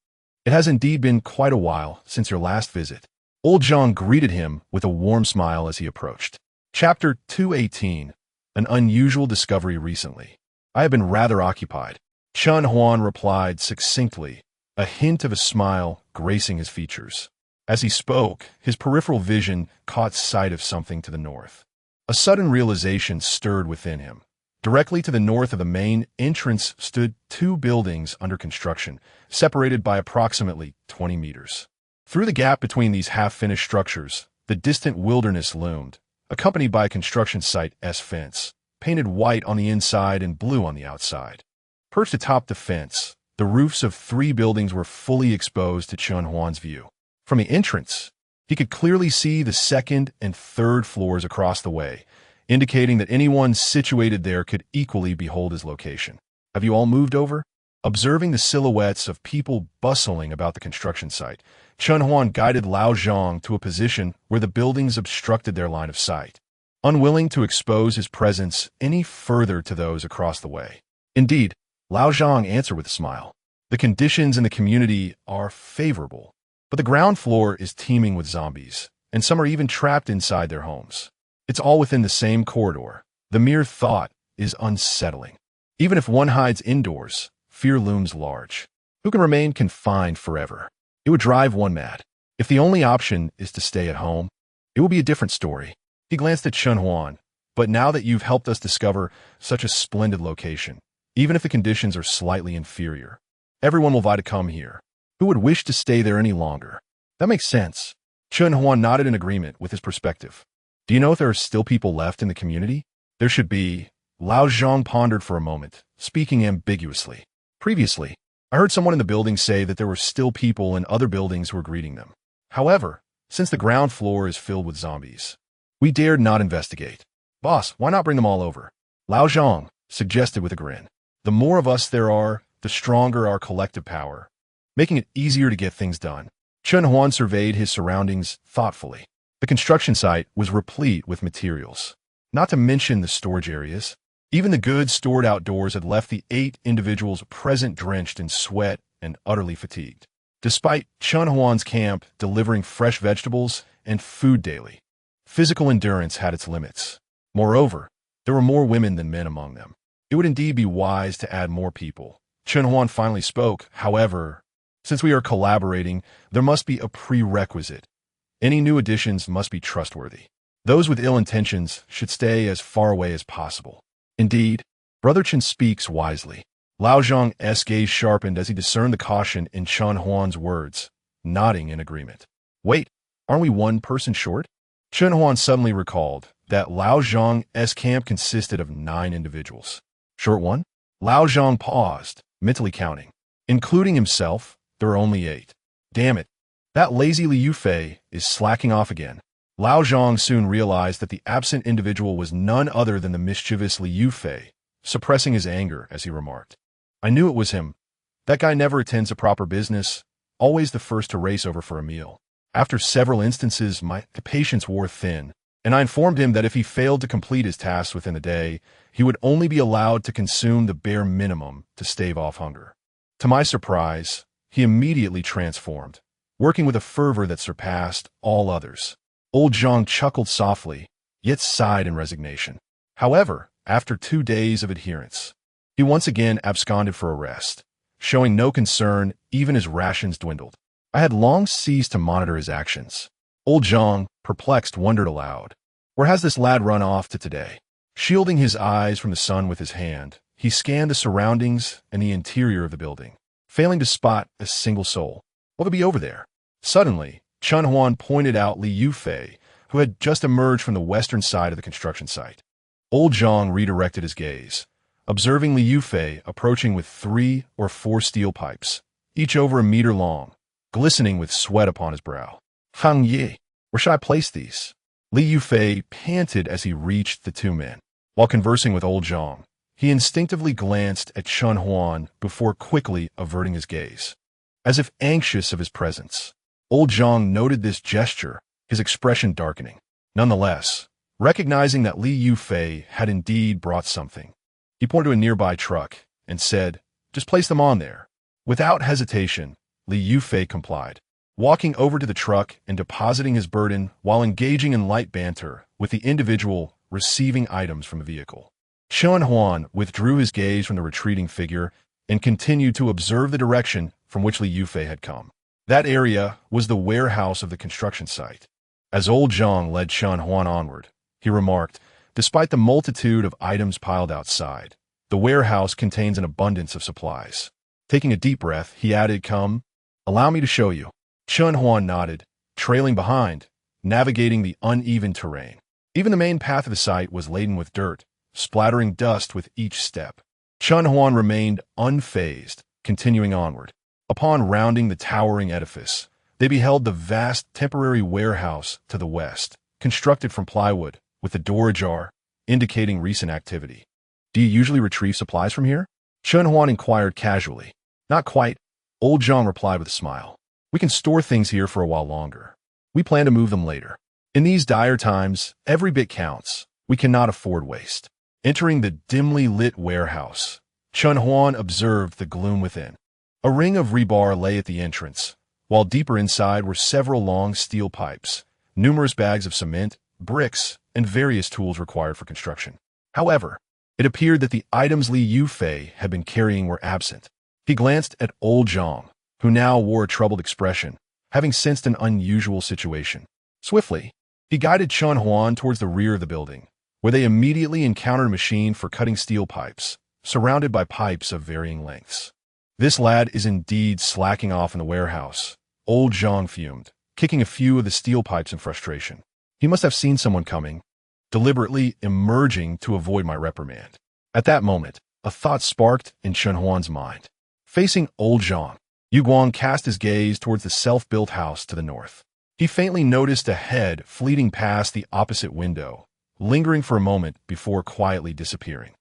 it has indeed been quite a while since your last visit." Old Zhang greeted him with a warm smile as he approached. Chapter 218. An unusual discovery recently. "I have been rather occupied," Chen Huan replied succinctly, a hint of a smile gracing his features. As he spoke, his peripheral vision caught sight of something to the north. A sudden realization stirred within him. Directly to the north of the main entrance stood two buildings under construction, separated by approximately 20 meters. Through the gap between these half-finished structures, the distant wilderness loomed, accompanied by a construction site's fence, painted white on the inside and blue on the outside. Perched atop the fence, the roofs of three buildings were fully exposed to Chen Huan's view. From the entrance, he could clearly see the second and third floors across the way, indicating that anyone situated there could equally behold his location. "Have you all moved over?" Observing the silhouettes of people bustling about the construction site, Chen Huan guided Lao Zhang to a position where the buildings obstructed their line of sight, unwilling to expose his presence any further to those across the way. Indeed, Lao Zhang answered with a smile. "The conditions in the community are favorable, but the ground floor is teeming with zombies, and some are even trapped inside their homes. It's all within the same corridor. The mere thought is unsettling. Even if one hides indoors, fear looms large. Who can remain confined forever? It would drive one mad. If the only option is to stay at home, it will be a different story." He glanced at Chen Huan. "But now that you've helped us discover such a splendid location, even if the conditions are slightly inferior, everyone will vie to come here. Who would wish to stay there any longer?" "That makes sense." Chen Huan nodded in agreement with his perspective. "Do you know if there are still people left in the community?" "There should be." Lao Zhang pondered for a moment, speaking ambiguously. "Previously, I heard someone in the building say that there were still people in other buildings who were greeting them. However, since the ground floor is filled with zombies, we dared not investigate." "Boss, why not bring them all over?" Lao Zhang suggested with a grin. "The more of us there are, the stronger our collective power, making it easier to get things done." Chen Huan surveyed his surroundings thoughtfully. The construction site was replete with materials, not to mention the storage areas. Even the goods stored outdoors had left the 8 individuals present drenched in sweat and utterly fatigued. Despite Chen Huan's camp delivering fresh vegetables and food daily, physical endurance had its limits. Moreover, there were more women than men among them. It would indeed be wise to add more people. Chen Huan finally spoke. "However, since we are collaborating, there must be a prerequisite. Any new additions must be trustworthy. Those with ill intentions should stay as far away as possible." "Indeed, Brother Chen speaks wisely." Lao Zhang's gaze sharpened as he discerned the caution in Chen Huan's words, nodding in agreement. "Wait, aren't we one person short?" Chen Huan suddenly recalled that Lao Zhang's camp consisted of 9 individuals. "Short one?" Lao Zhang paused, mentally counting. Including himself, there are only 8. Damn it, that lazy Liu Fei is slacking off again. Lao Zhang soon realized that the absent individual was none other than the mischievous Liu Fei, suppressing his anger as he remarked. "I knew it was him. That guy never attends to proper business, always the first to race over for a meal." After several instances, my patience wore thin, and I informed him that if he failed to complete his tasks within the day, he would only be allowed to consume the bare minimum to stave off hunger. To my surprise, he immediately transformed, working with a fervor that surpassed all others. Old Zhang chuckled softly, yet sighed in resignation. However, after 2 days of adherence, he once again absconded for a rest, showing no concern even as rations dwindled. I had long ceased to monitor his actions. Old Zhang, perplexed, wondered aloud. Where has this lad run off to today? Shielding his eyes from the sun with his hand, he scanned the surroundings and the interior of the building, failing to spot a single soul. What could be over there? Suddenly, Chun Huan pointed out Li Yufei, who had just emerged from the western side of the construction site. Old Zhang redirected his gaze, observing Li Yufei approaching with 3 or 4 steel pipes, each over a meter long, glistening with sweat upon his brow. Hang Ye, where should I place these? Li Yufei panted as he reached the 2 men. While conversing with Old Zhang, he instinctively glanced at Chun Huan before quickly averting his gaze, as if anxious of his presence. Old Zhang noted this gesture, his expression darkening. Nonetheless, recognizing that Li Yufei had indeed brought something, he pointed to a nearby truck and said, "Just place them on there." Without hesitation, Li Yufei complied, walking over to the truck and depositing his burden while engaging in light banter with the individual receiving items from the vehicle. Chun Huan withdrew his gaze from the retreating figure and continued to observe the direction from which Li Yufei had come. That area was the warehouse of the construction site. As Old Zhang led Chun Huan onward, he remarked, "Despite the multitude of items piled outside, the warehouse contains an abundance of supplies." Taking a deep breath, he added, "Come, allow me to show you." Chun Huan nodded, trailing behind, navigating the uneven terrain. Even the main path of the site was laden with dirt, splattering dust with each step. Chun Huan remained unfazed, continuing onward. Upon rounding the towering edifice, they beheld the vast temporary warehouse to the west, constructed from plywood, with the door ajar, indicating recent activity. "Do you usually retrieve supplies from here?" Chun Huan inquired casually. "Not quite," Old Zhang replied with a smile. "We can store things here for a while longer. We plan to move them later. In these dire times, every bit counts. We cannot afford waste." Entering the dimly lit warehouse, Chun Huan observed the gloom within. A ring of rebar lay at the entrance, while deeper inside were several long steel pipes, numerous bags of cement, bricks, and various tools required for construction. However, it appeared that the items Li Yufei had been carrying were absent. He glanced at Old Zhang, who now wore a troubled expression, having sensed an unusual situation. Swiftly, he guided Chun Huan towards the rear of the building, where they immediately encountered a machine for cutting steel pipes, surrounded by pipes of varying lengths. "This lad is indeed slacking off in the warehouse," Old Zhang fumed, kicking a few of the steel pipes in frustration. "He must have seen someone coming, deliberately emerging to avoid my reprimand." At that moment, a thought sparked in Chun Huan's mind. Facing Old Zhang, Yu Guang cast his gaze towards the self-built house to the north. He faintly noticed a head fleeting past the opposite window, lingering for a moment before quietly disappearing.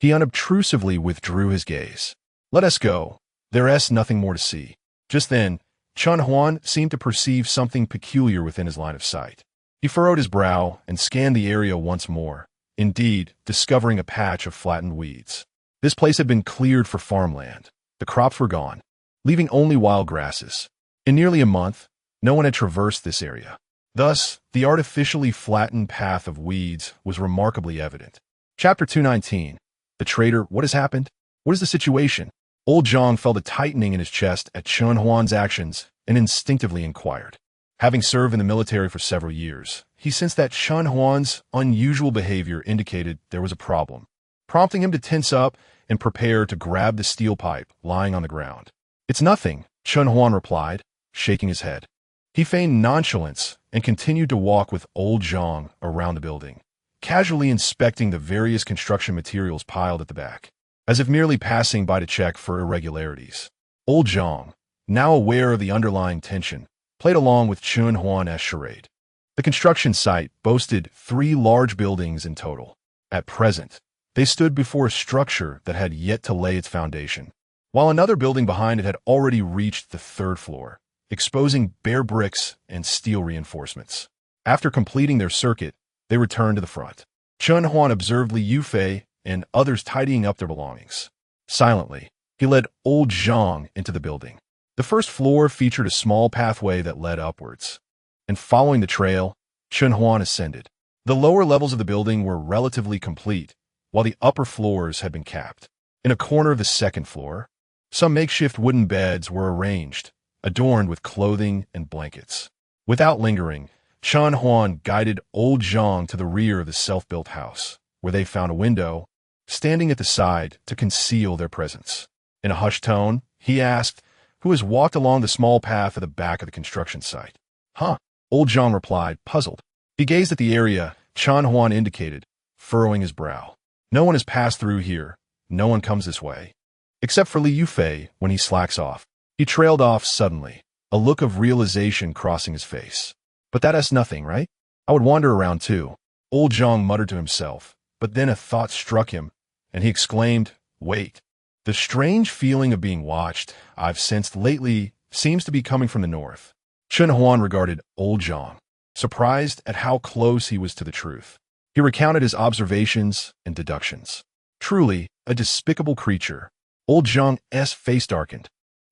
He unobtrusively withdrew his gaze. "Let us go. There's nothing more to see." Just then, Chun Huan seemed to perceive something peculiar within his line of sight. He furrowed his brow and scanned the area once more, indeed discovering a patch of flattened weeds. This place had been cleared for farmland. The crops were gone, leaving only wild grasses. In nearly a month, no one had traversed this area. Thus, the artificially flattened path of weeds was remarkably evident. Chapter 219. The Traitor. What has happened? What is the situation? Old Zhang felt a tightening in his chest at Chun Huan's actions and instinctively inquired. Having served in the military for several years, he sensed that Chun Huan's unusual behavior indicated there was a problem, prompting him to tense up and prepare to grab the steel pipe lying on the ground. "It's nothing," Chun Huan replied, shaking his head. He feigned nonchalance and continued to walk with Old Zhang around the building, casually inspecting the various construction materials piled at the back, as if merely passing by to check for irregularities. Old Zhang, now aware of the underlying tension, played along with Chun Huan's charade. The construction site boasted 3 large buildings in total. At present, they stood before a structure that had yet to lay its foundation, while another building behind it had already reached the 3rd floor, exposing bare bricks and steel reinforcements. After completing their circuit, they returned to the front. Chun Huan observed Li Yufei and others tidying up their belongings. Silently, he led Old Zhang into the building. The 1st floor featured a small pathway that led upwards, and following the trail, Chun Huan ascended. The lower levels of the building were relatively complete, while the upper floors had been capped. In a corner of the 2nd floor, some makeshift wooden beds were arranged, adorned with clothing and blankets. Without lingering, Chen Huan guided old Zhang to the rear of the self-built house, where they found a window, standing at the side to conceal their presence. In a hushed tone, he asked, "Who has walked along the small path at the back of the construction site?" "Huh?" Old Zhang replied, puzzled. He gazed at the area Chen Huan indicated, furrowing his brow. "No one has passed through here. No one comes this way. Except for Li Yufei when he slacks off." He trailed off suddenly, a look of realization crossing his face. "But that's nothing, right? I would wander around too." Old Zhang muttered to himself, but then a thought struck him, and he exclaimed, "Wait. The strange feeling of being watched I've sensed lately seems to be coming from the north." Chen Huan regarded old Zhang, surprised at how close he was to the truth. He recounted his observations and deductions. Truly a despicable creature. Old Zhang's face darkened,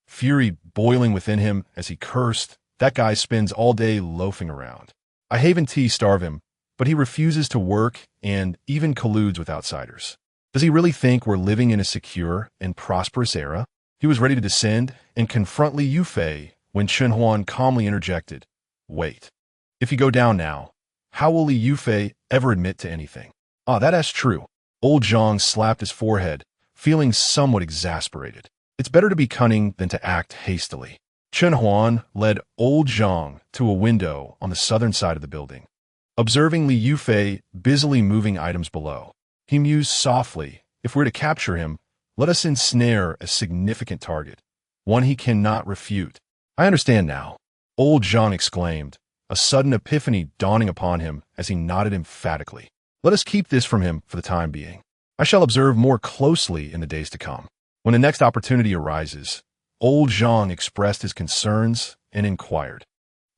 fury boiling within him as he cursed. "That guy spends all day loafing around. I haven tea starve him, but he refuses to work and even colludes with outsiders. Does he really think we're living in a secure and prosperous era?" He was ready to descend and confront Li Yufei when Chen Huan calmly interjected, "Wait. If you go down now, how will Li Yufei ever admit to anything?" "Ah, that's true." Old Zhang slapped his forehead, feeling somewhat exasperated. "It's better to be cunning than to act hastily." Chen Huan led old Zhang to a window on the southern side of the building. Observing Li Yufei busily moving items below, he mused softly, "If we're to capture him, let us ensnare a significant target, one he cannot refute." "I understand now," old Zhang exclaimed, a sudden epiphany dawning upon him as he nodded emphatically. "Let us keep this from him for the time being. I shall observe more closely in the days to come. When the next opportunity arises." Old Zhang expressed his concerns and inquired,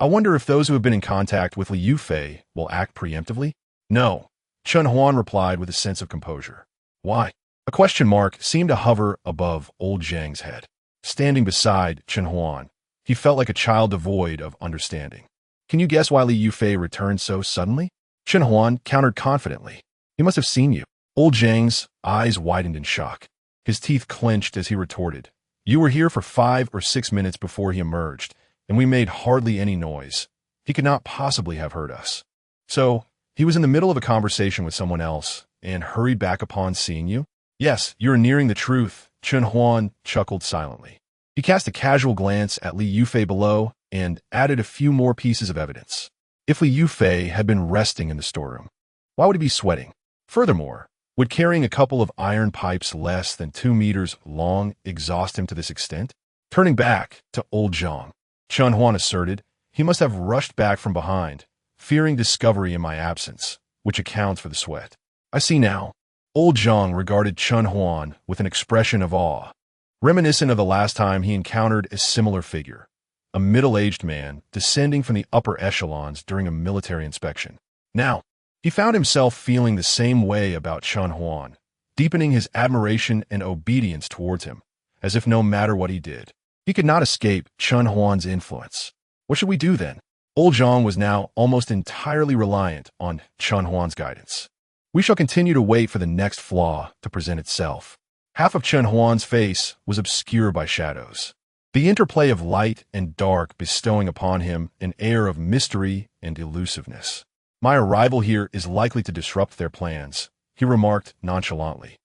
"I wonder if those who have been in contact with Li Yufei will act preemptively?" "No," Chen Huan replied with a sense of composure. "Why?" A question mark seemed to hover above old Zhang's head. Standing beside Chen Huan, he felt like a child devoid of understanding. "Can you guess why Li Yufei returned so suddenly?" Chen Huan countered confidently. "He must have seen you." Old Zhang's eyes widened in shock. His teeth clenched as he retorted, "You were here for 5 or 6 minutes before he emerged, and we made hardly any noise. He could not possibly have heard us. So, he was in the middle of a conversation with someone else, and hurried back upon seeing you?" "Yes, you're nearing the truth," Chen Huan chuckled silently. He cast a casual glance at Li Yufei below and added a few more pieces of evidence. If Li Yufei had been resting in the storeroom, why would he be sweating? Furthermore, would carrying a couple of iron pipes less than 2 meters long exhaust him to this extent? Turning back to old Zhang, Chen Huan asserted, "He must have rushed back from behind, fearing discovery in my absence, which accounts for the sweat." "I see now." Old Zhang regarded Chen Huan with an expression of awe, reminiscent of the last time he encountered a similar figure, a middle-aged man descending from the upper echelons during a military inspection. Now, he found himself feeling the same way about Chen Huan, deepening his admiration and obedience towards him, as if no matter what he did, he could not escape Chen Huan's influence. What should we do then? Old Zhang was now almost entirely reliant on Chen Huan's guidance. We shall continue to wait for the next flaw to present itself. Half of Chen Huan's face was obscured by shadows, the interplay of light and dark bestowing upon him an air of mystery and elusiveness. "My arrival here is likely to disrupt their plans," he remarked nonchalantly.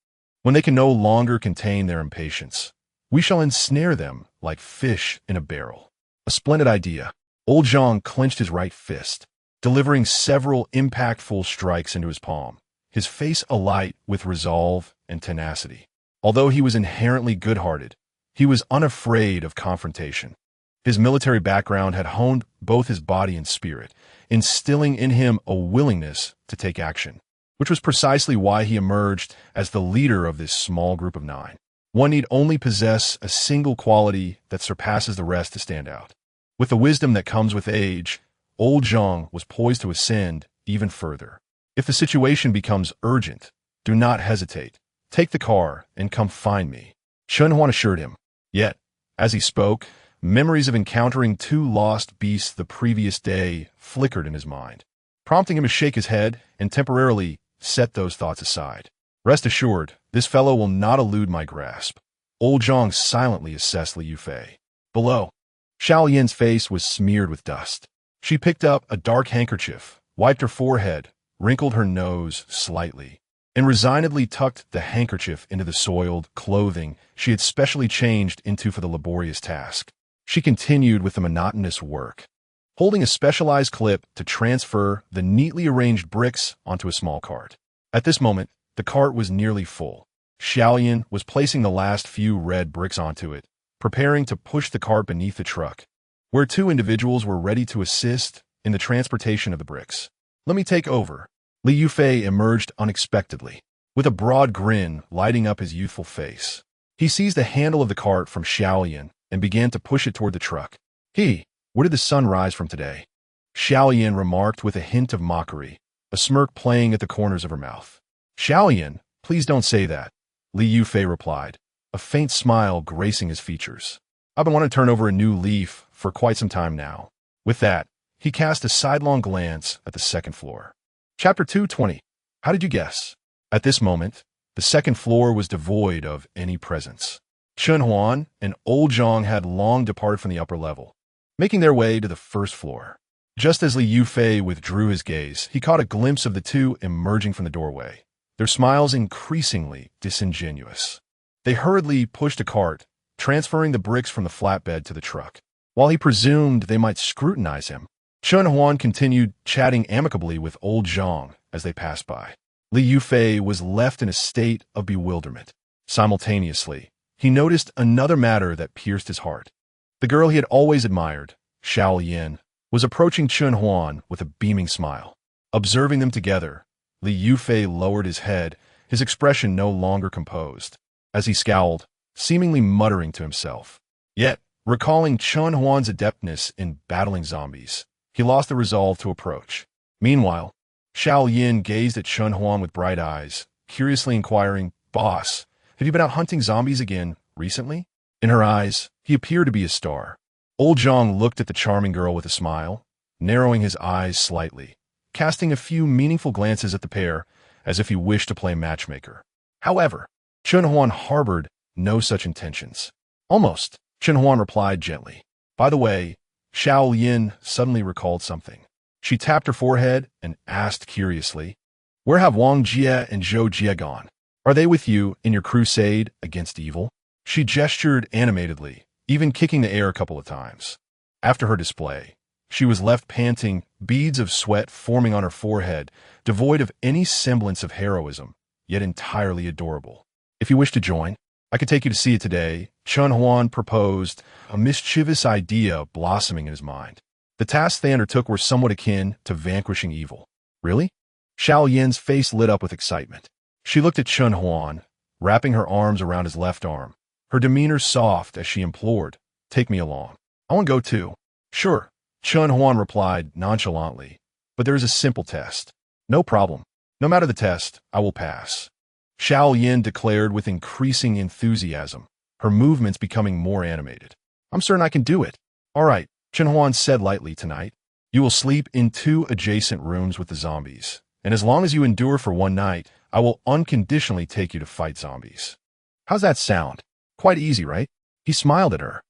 "When they can no longer contain their impatience, we shall ensnare them like fish in a barrel." A splendid idea. Old Zhang clenched his right fist, delivering several impactful strikes into his palm, his face alight with resolve and tenacity. Although he was inherently good-hearted, he was unafraid of confrontation. His military background had honed both his body and spirit, instilling in him a willingness to take action, which was precisely why he emerged as the leader of this small group of 9. One need only possess a single quality that surpasses the rest to stand out. With the wisdom that comes with age, old Zhang was poised to ascend even further. "If the situation becomes urgent, do not hesitate. Take the car and come find me," Chen Huan assured him. Yet, as he spoke, memories of encountering 2 lost beasts the previous day flickered in his mind, prompting him to shake his head and temporarily set those thoughts aside. "Rest assured, this fellow will not elude my grasp." Old Zhang silently assessed Li Yufei. Below, Xiao Yin's face was smeared with dust. She picked up a dark handkerchief, wiped her forehead, wrinkled her nose slightly, and resignedly tucked the handkerchief into the soiled clothing she had specially changed into for the laborious task. She continued with the monotonous work, holding a specialized clip to transfer the neatly arranged bricks onto a small cart. At this moment, the cart was nearly full. Xiaoyan was placing the last few red bricks onto it, preparing to push the cart beneath the truck, where two individuals were ready to assist in the transportation of the bricks. "Let me take over." Li Yufei emerged unexpectedly, with a broad grin lighting up his youthful face. He seized the handle of the cart from Xiaoyan and began to push it toward the truck. Where did the sun rise from today?" Xiaoyan remarked with a hint of mockery, a smirk playing at the corners of her mouth. "Xiaoyan, please don't say that," Li Yufei replied, a faint smile gracing his features. "I've been wanting to turn over a new leaf for quite some time now." With that, he cast a sidelong glance at the second floor. Chapter 220. How did you guess? At this moment, the second floor was devoid of any presence. Chen Huan and Old Zhang had long departed from the upper level, making their way to the first floor. Just as Li Yufei withdrew his gaze, he caught a glimpse of the two emerging from the doorway, their smiles increasingly disingenuous. They hurriedly pushed a cart, transferring the bricks from the flatbed to the truck. While he presumed they might scrutinize him, Chen Huan continued chatting amicably with Old Zhang as they passed by. Li Yufei was left in a state of bewilderment. Simultaneously, he noticed another matter that pierced his heart. The girl he had always admired, Xiao Yin, was approaching Chen Huan with a beaming smile. Observing them together, Li Yufei lowered his head, his expression no longer composed, as he scowled, seemingly muttering to himself. Yet, recalling Chen Huan's adeptness in battling zombies, he lost the resolve to approach. Meanwhile, Xiao Yin gazed at Chen Huan with bright eyes, curiously inquiring, "Boss, have you been out hunting zombies again recently?" In her eyes, he appeared to be a star. Old Zhang looked at the charming girl with a smile, narrowing his eyes slightly, casting a few meaningful glances at the pair, as if he wished to play matchmaker. However, Chen Huan harbored no such intentions. "Almost," Chen Huan replied gently. By the way, Xiao Yin suddenly recalled something. She tapped her forehead and asked curiously, "Where have Wang Jie and Zhou Jie gone? Are they with you in your crusade against evil?" She gestured animatedly, even kicking the air a couple of times. After her display, she was left panting, beads of sweat forming on her forehead, devoid of any semblance of heroism, yet entirely adorable. "If you wish to join, I could take you to see it today," Chen Huan proposed, a mischievous idea blossoming in his mind. The tasks they undertook were somewhat akin to vanquishing evil. "Really?" Xiao Yin's face lit up with excitement. She looked at Chen Huan, wrapping her arms around his left arm, her demeanor soft as she implored, "Take me along. I want to go too." "Sure," Chen Huan replied nonchalantly, "but there is a simple test." "No problem. No matter the test, I will pass," Xiao Yin declared with increasing enthusiasm, her movements becoming more animated. "I'm certain I can do it." "All right," Chen Huan said lightly. "Tonight, you will sleep in 2 adjacent rooms with the zombies, and as long as you endure for 1 night, I will unconditionally take you to fight zombies." "How's that sound? Quite easy, right?" He smiled at her.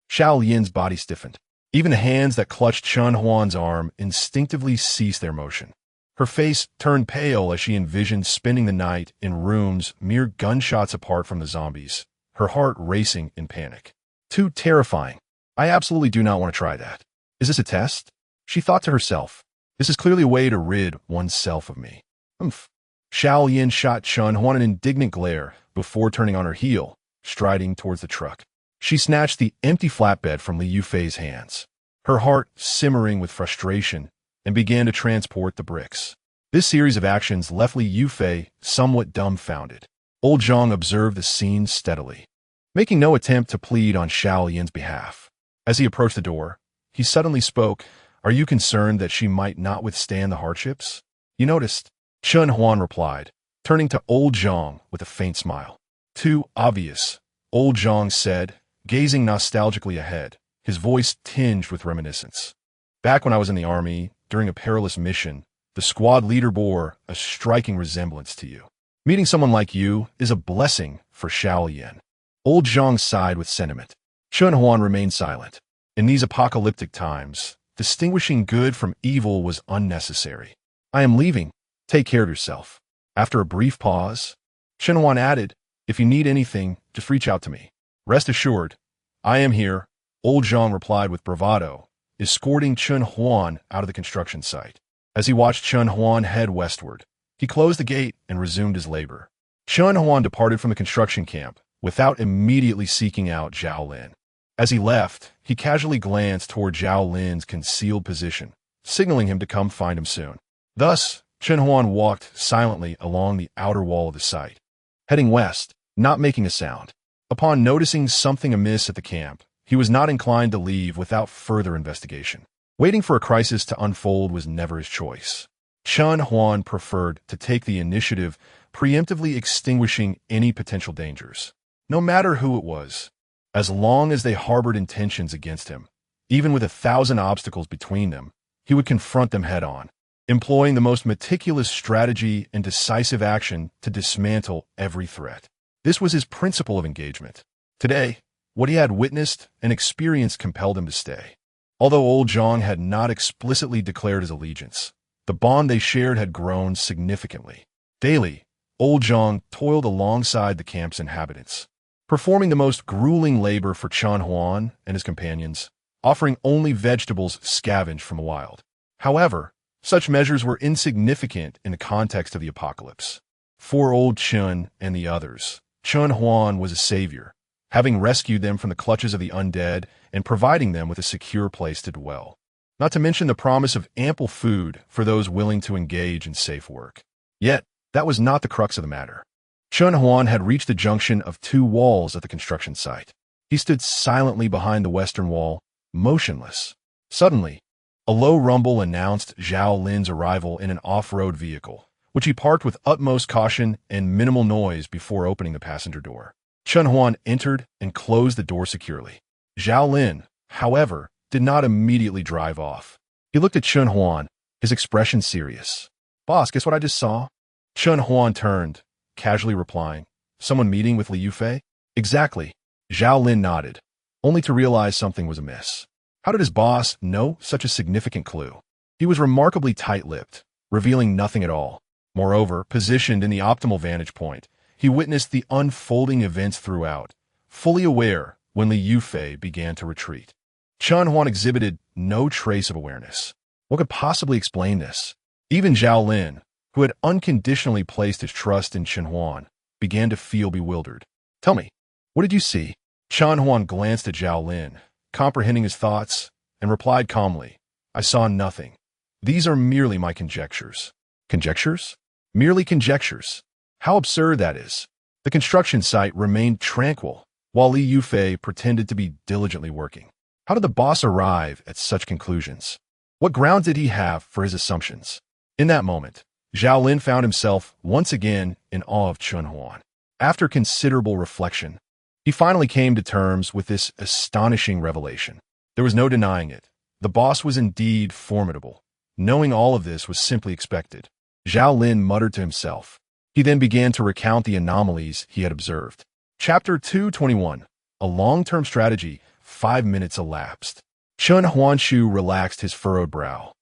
Xiao Yin's body stiffened. Even the hands that clutched Chen Huan's arm instinctively ceased their motion. Her face turned pale as she envisioned spending the night in rooms mere gunshots apart from the zombies, her heart racing in panic. Too terrifying. I absolutely do not want to try that. Is this a test? She thought to herself. This is clearly a way to rid oneself of me. Humph. Xiao Yin shot Chen Huan an indignant glare before turning on her heel, striding towards the truck. She snatched the empty flatbed from Li Yufei's hands, her heart simmering with frustration, and began to transport the bricks. This series of actions left Li Yufei somewhat dumbfounded. Old Zhang observed the scene steadily, making no attempt to plead on Xiao Yin's behalf. As he approached the door, he suddenly spoke, "Are you concerned that she might not withstand the hardships?" "You noticed," Chen Huan replied, turning to Old Zhang with a faint smile. "Too obvious," Old Zhang said, gazing nostalgically ahead, his voice tinged with reminiscence. "Back when I was in the army, during a perilous mission, the squad leader bore a striking resemblance to you. Meeting someone like you is a blessing for Xiao Yin." Old Zhang sighed with sentiment. Chen Huan remained silent. In these apocalyptic times, distinguishing good from evil was unnecessary. I am leaving. Take care of yourself. After a brief pause, Chen Huan added, if you need anything, just reach out to me. Rest assured, I am here, old Zhang replied with bravado, escorting Chen Huan out of the construction site. As he watched Chen Huan head westward, he closed the gate and resumed his labor. Chen Huan departed from the construction camp without immediately seeking out Zhao Lin. As he left, he casually glanced toward Zhao Lin's concealed position, signaling him to come find him soon. Thus, Chen Huan walked silently along the outer wall of the site, heading west, not making a sound. Upon noticing something amiss at the camp, he was not inclined to leave without further investigation. Waiting for a crisis to unfold was never his choice. Chen Huan preferred to take the initiative, preemptively extinguishing any potential dangers, no matter who it was, as long as they harbored intentions against him. Even with 1,000 obstacles between them, he would confront them head-on, employing the most meticulous strategy and decisive action to dismantle every threat. This was his principle of engagement. Today, what he had witnessed and experienced compelled him to stay. Although old Zhang had not explicitly declared his allegiance, the bond they shared had grown significantly. Daily, old Zhang toiled alongside the camp's inhabitants, performing the most grueling labor for Chen Huan and his companions, offering only vegetables scavenged from the wild. However, such measures were insignificant in the context of the apocalypse. For old Chen and the others, Chen Huan was a savior, having rescued them from the clutches of the undead and providing them with a secure place to dwell. Not to mention the promise of ample food for those willing to engage in safe work. Yet, that was not the crux of the matter. Chen Huan had reached the junction of two walls at the construction site. He stood silently behind the western wall, motionless. Suddenly, a low rumble announced Zhao Lin's arrival in an off-road vehicle, which he parked with utmost caution and minimal noise before opening the passenger door. Chen Huan entered and closed the door securely. Zhao Lin, however, did not immediately drive off. He looked at Chen Huan, his expression serious. "Boss, guess what I just saw?" Chen Huan turned, casually replying, "Someone meeting with Liu Fei?" "Exactly." Zhao Lin nodded, only to realize something was amiss. How did his boss know such a significant clue? He was remarkably tight-lipped, revealing nothing at all. Moreover, positioned in the optimal vantage point, he witnessed the unfolding events throughout, fully aware when Liu Fei began to retreat. Chen Huan exhibited no trace of awareness. What could possibly explain this? Even Zhao Lin, who had unconditionally placed his trust in Chen Huan, began to feel bewildered. "Tell me, what did you see?" Chen Huan glanced at Zhao Lin, comprehending his thoughts, and replied calmly, "I saw nothing. These are merely my conjectures." Conjectures? Merely conjectures. How absurd that is. The construction site remained tranquil, while Liu Fei pretended to be diligently working. How did the boss arrive at such conclusions? What grounds did he have for his assumptions? In that moment, Zhao Lin found himself once again in awe of Chen Huan. After considerable reflection, he finally came to terms with this astonishing revelation. There was no denying it. The boss was indeed formidable. Knowing all of this was simply expected. Zhao Lin muttered to himself. He then began to recount the anomalies he had observed. Chapter 221. A long-term strategy. 5 minutes elapsed. Chen Huanshu relaxed his furrowed brow,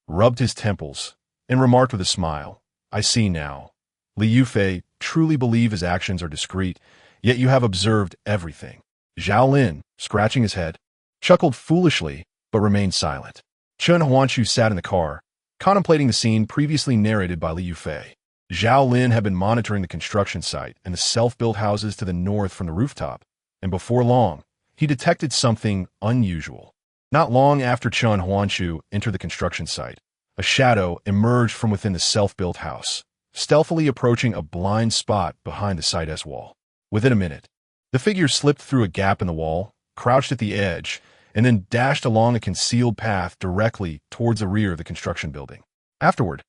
rubbed his temples, and remarked with a smile, "I see now. Liu Fei truly believe his actions are discreet, yet you have observed everything." Zhao Lin, scratching his head, chuckled foolishly, but remained silent. Chen Huanshu sat in the car, contemplating the scene previously narrated by Liu Fei. Zhao Lin had been monitoring the construction site and the self-built houses to the north from the rooftop, and before long, he detected something unusual. Not long after Chen Huanshu entered the construction site, a shadow emerged from within the self-built house, stealthily approaching a blind spot behind the site's wall. Within a minute, the figure slipped through a gap in the wall, crouched at the edge, and then dashed along a concealed path directly towards the rear of the construction building. Afterward,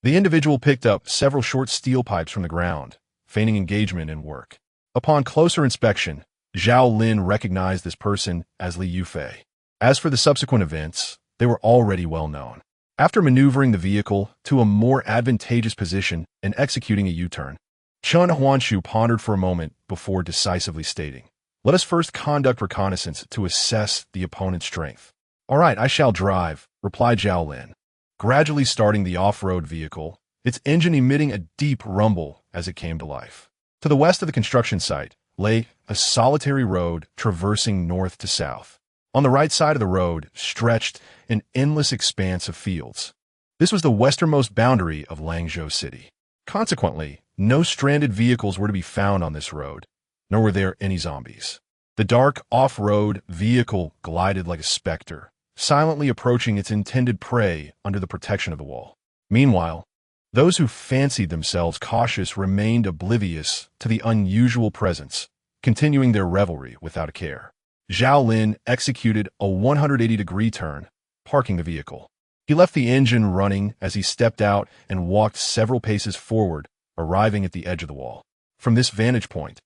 the individual picked up several short steel pipes from the ground, feigning engagement in work. Upon closer inspection, Zhao Lin recognized this person as Liu Fei. As for the subsequent events, they were already well known. After maneuvering the vehicle to a more advantageous position and executing a U-turn, Chen Huanshu pondered for a moment before decisively stating, Let us first conduct reconnaissance to assess the opponent's strength. All right, I shall drive, replied Zhao Lin, gradually starting the off-road vehicle, its engine emitting a deep rumble as it came to life. To the west of the construction site lay a solitary road traversing north to south. On the right side of the road stretched an endless expanse of fields. This was the westernmost boundary of Langzhou City. Consequently, no stranded vehicles were to be found on this road, nor were there any zombies. The dark off-road vehicle glided like a specter, silently approaching its intended prey under the protection of the wall. Meanwhile, those who fancied themselves cautious remained oblivious to the unusual presence, continuing their revelry without a care. Zhao Lin executed a 180-degree turn, parking the vehicle. He left the engine running as he stepped out and walked several paces forward, arriving at the edge of the wall. From this vantage point,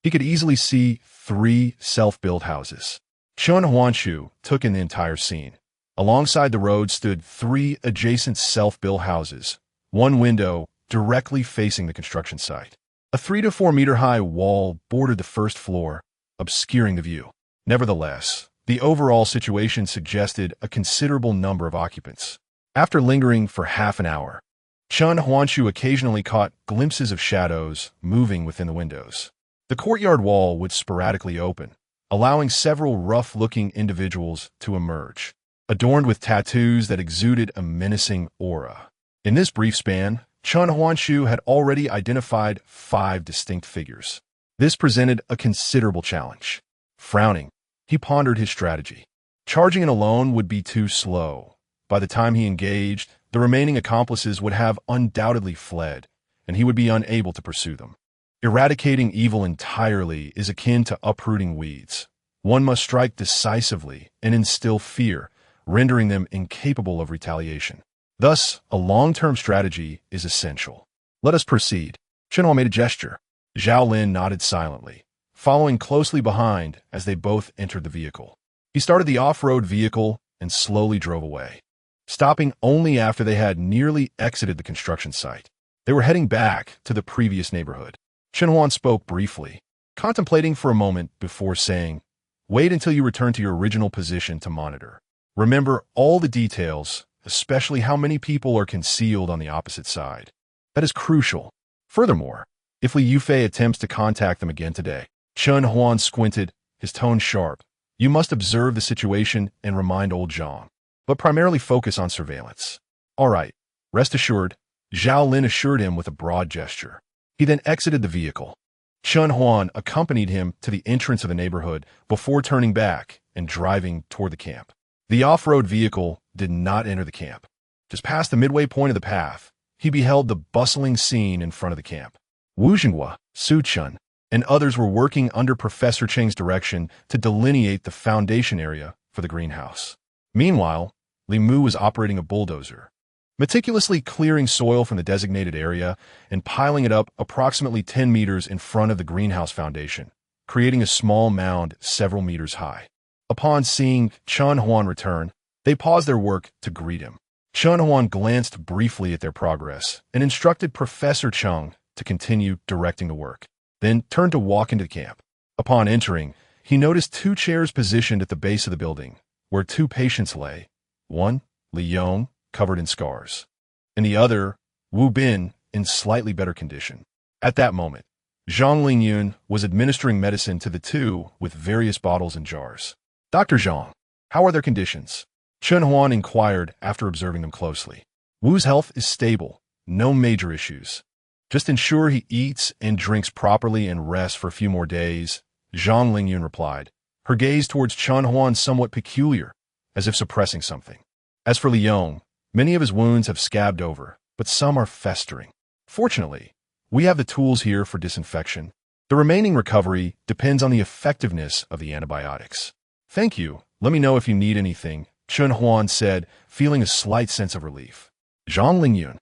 he could easily see 3 self-built houses. Chen Huanshu took in the entire scene. Alongside the road stood 3 adjacent self-built houses, one window directly facing the construction site. A 3 to 4 meter high wall bordered the first floor, obscuring the view. Nevertheless, the overall situation suggested a considerable number of occupants. After lingering for half an hour, Chen Huanshu occasionally caught glimpses of shadows moving within the windows. The courtyard wall would sporadically open, allowing several rough-looking individuals to emerge, adorned with tattoos that exuded a menacing aura. In this brief span, Chen Huanshu had already identified 5 distinct figures. This presented a considerable challenge. Frowning, he pondered his strategy. Charging in alone would be too slow. By the time he engaged, the remaining accomplices would have undoubtedly fled, and he would be unable to pursue them. Eradicating evil entirely is akin to uprooting weeds. One must strike decisively and instill fear, rendering them incapable of retaliation. Thus, a long-term strategy is essential. Let us proceed. Chenhua made a gesture. Zhao Lin nodded silently, following closely behind as they both entered the vehicle. He started the off-road vehicle and slowly drove away, stopping only after they had nearly exited the construction site. They were heading back to the previous neighborhood. Chenhuan spoke briefly, contemplating for a moment before saying, "Wait until you return to your original position to monitor. Remember all the details, especially how many people are concealed on the opposite side. That is crucial. Furthermore, if Li Yufei attempts to contact them again today." Chen Huan squinted, his tone sharp. "You must observe the situation and remind old Zhang, but primarily focus on surveillance." "All right, rest assured," Zhao Lin assured him with a broad gesture. He then exited the vehicle. Chen Huan accompanied him to the entrance of the neighborhood before turning back and driving toward the camp. The off-road vehicle did not enter the camp. Just past the midway point of the path, he beheld the bustling scene in front of the camp. Wu Jinghua, Su Chun, and others were working under Professor Cheng's direction to delineate the foundation area for the greenhouse. Meanwhile, Li Mu was operating a bulldozer, meticulously clearing soil from the designated area and piling it up approximately 10 meters in front of the greenhouse foundation, creating a small mound several meters high. Upon seeing Chen Huan return, they paused their work to greet him. Chen Huan glanced briefly at their progress and instructed Professor Cheng to continue directing the work, then turned to walk into the camp. Upon entering, he noticed 2 chairs positioned at the base of the building, where 2 patients lay. One, Li Yong, covered in scars, and the other, Wu Bin, in slightly better condition. At that moment, Zhang Lingyun was administering medicine to the 2 with various bottles and jars. "Dr. Zhang, how are their conditions?" Chen Huan inquired after observing them closely. "Wu's health is stable, no major issues. Just ensure he eats and drinks properly and rests for a few more days," Zhang Lingyun replied, her gaze towards Chen Huan somewhat peculiar, as if suppressing something. As for Li Yong, many of his wounds have scabbed over, but some are festering. Fortunately, we have the tools here for disinfection. The remaining recovery depends on the effectiveness of the antibiotics. "Thank you. Let me know if you need anything," Chen Huan said, feeling a slight sense of relief. Zhang Lingyun,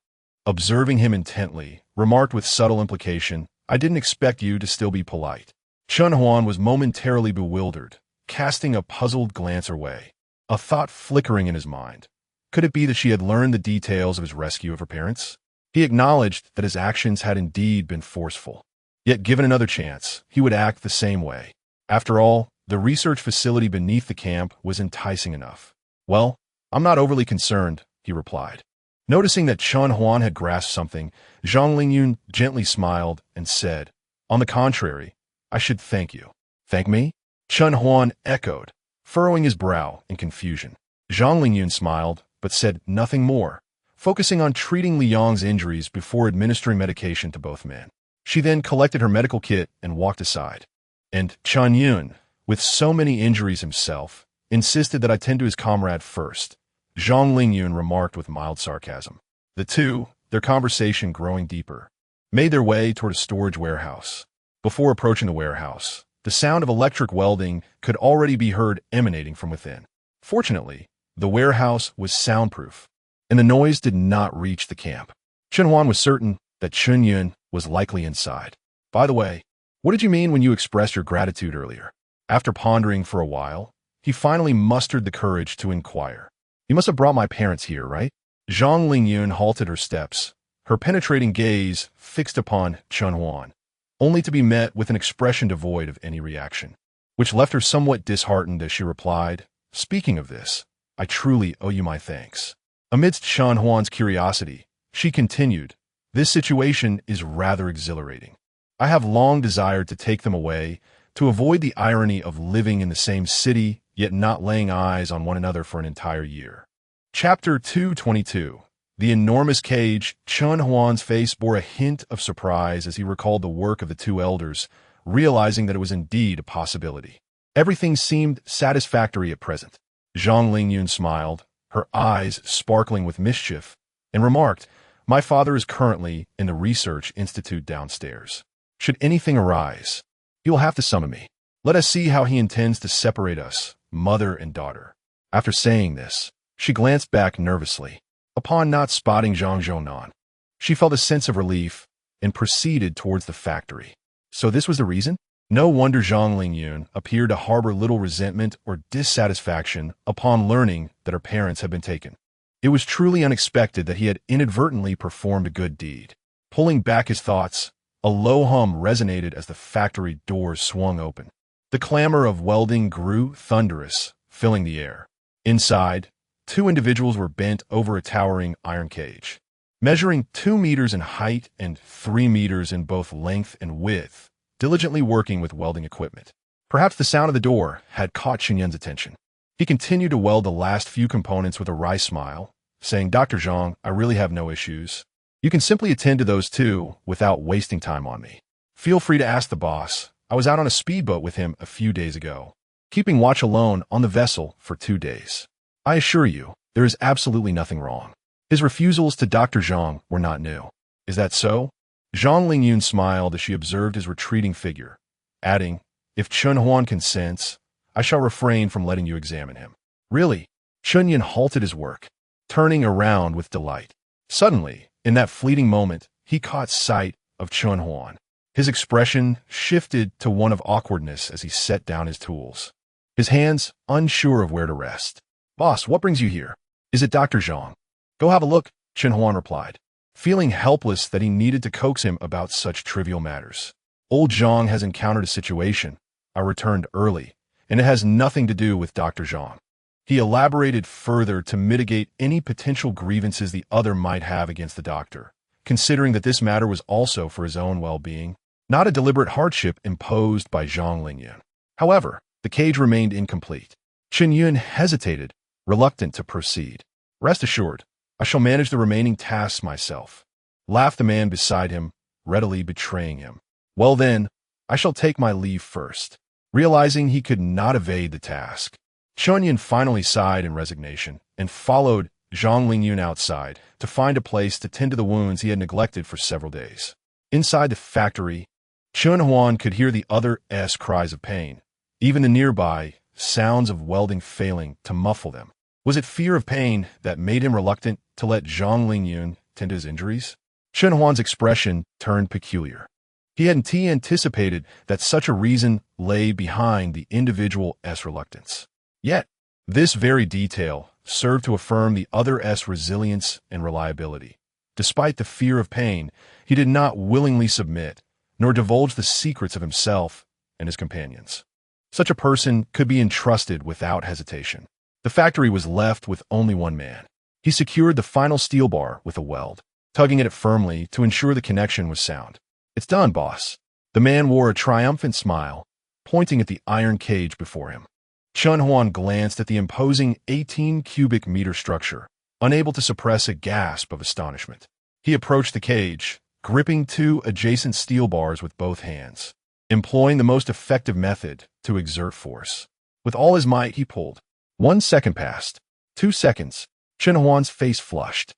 observing him intently, remarked with subtle implication, "I didn't expect you to still be polite." Chen Huan was momentarily bewildered, casting a puzzled glance her way, a thought flickering in his mind. Could it be that she had learned the details of his rescue of her parents? He acknowledged that his actions had indeed been forceful. Yet given another chance, he would act the same way. After all, the research facility beneath the camp was enticing enough. Well, I'm not overly concerned, he replied. Noticing that Chen Huan had grasped something, Zhang Lingyun gently smiled and said, on the contrary, I should thank you. Thank me? Chen Huan echoed, furrowing his brow in confusion. Zhang Lingyun smiled, but said nothing more, focusing on treating Li Yang's injuries before administering medication to both men. She then collected her medical kit and walked aside. And Chen Yun, with so many injuries himself, insisted that I tend to his comrade first, Zhang Lingyun remarked with mild sarcasm. The two, their conversation growing deeper, made their way toward a storage warehouse. Before approaching the warehouse, the sound of electric welding could already be heard emanating from within. Fortunately, the warehouse was soundproof, and the noise did not reach the camp. Chen Huan was certain that Chen Yun was likely inside. By the way, what did you mean when you expressed your gratitude earlier? After pondering for a while, he finally mustered the courage to inquire. You must have brought my parents here, right? Zhang Lingyun halted her steps, her penetrating gaze fixed upon Chen Huan, only to be met with an expression devoid of any reaction, which left her somewhat disheartened as she replied, speaking of this, I truly owe you my thanks. Amidst Chen Huan's curiosity, she continued, this situation is rather exhilarating. I have long desired to take them away, to avoid the irony of living in the same city, yet not laying eyes on one another for an entire year. Chapter 222. The enormous cage. Chen Huan's face bore a hint of surprise as he recalled the work of the two elders, realizing that it was indeed a possibility. Everything seemed satisfactory at present. Zhang Lingyun smiled, her eyes sparkling with mischief, and remarked, my father is currently in the research institute downstairs. Should anything arise, he will have to summon me. Let us see how he intends to separate us, mother and daughter. After saying this, she glanced back nervously. Upon not spotting Zhang Zhounan, she felt a sense of relief and proceeded towards the factory. So this was the reason? No wonder Zhang Lingyun appeared to harbor little resentment or dissatisfaction upon learning that her parents had been taken. It was truly unexpected that he had inadvertently performed a good deed. Pulling back his thoughts, a low hum resonated as the factory doors swung open. The clamor of welding grew thunderous, filling the air. Inside, two individuals were bent over a towering iron cage. Measuring 2 meters in height and 3 meters in both length and width, diligently working with welding equipment. Perhaps the sound of the door had caught Chen Yun's attention. He continued to weld the last few components with a wry smile, saying, Dr. Zhang, I really have no issues. You can simply attend to those two without wasting time on me. Feel free to ask the boss. I was out on a speedboat with him a few days ago, keeping watch alone on the vessel for 2 days. I assure you, there is absolutely nothing wrong. His refusals to Dr. Zhang were not new. Is that so? Zhang Lingyun smiled as she observed his retreating figure, adding, if Chen Huan consents, I shall refrain from letting you examine him. Really? Chen Yun halted his work, turning around with delight. Suddenly, in that fleeting moment, he caught sight of Chen Huan. His expression shifted to one of awkwardness as he set down his tools, his hands unsure of where to rest. Boss, what brings you here? Is it Dr. Zhang? Go have a look, Chen Huan replied, feeling helpless that he needed to coax him about such trivial matters. Old Zhang has encountered a situation. I returned early, and it has nothing to do with Dr. Zhang. He elaborated further to mitigate any potential grievances the other might have against the doctor, considering that this matter was also for his own well-being, not a deliberate hardship imposed by Zhang Lingyun. However, the cage remained incomplete. Chen Yun hesitated, reluctant to proceed. Rest assured, I shall manage the remaining tasks myself, laughed the man beside him, readily betraying him. Well then, I shall take my leave first. Realizing he could not evade the task, Chen Yun finally sighed in resignation and followed Zhang Lingyun outside to find a place to tend to the wounds he had neglected for several days. Inside the factory, Chen Huan could hear the other's cries of pain, even the nearby sounds of welding failing to muffle them. Was it fear of pain that made him reluctant to let Zhang Lingyun tend to his injuries? Chen Huan's expression turned peculiar. He hadn't anticipated that such a reason lay behind the individual's reluctance. Yet, this very detail served to affirm the other's resilience and reliability. Despite the fear of pain, he did not willingly submit, nor divulge the secrets of himself and his companions. Such a person could be entrusted without hesitation. The factory was left with only one man. He secured the final steel bar with a weld, tugging at it firmly to ensure the connection was sound. "It's done, boss." The man wore a triumphant smile, pointing at the iron cage before him. Chun Huan glanced at the imposing 18 cubic meter structure, unable to suppress a gasp of astonishment. He approached the cage, gripping two adjacent steel bars with both hands, employing the most effective method to exert force. With all his might, he pulled. 1 second passed. 2 seconds. Chun Huan's face flushed.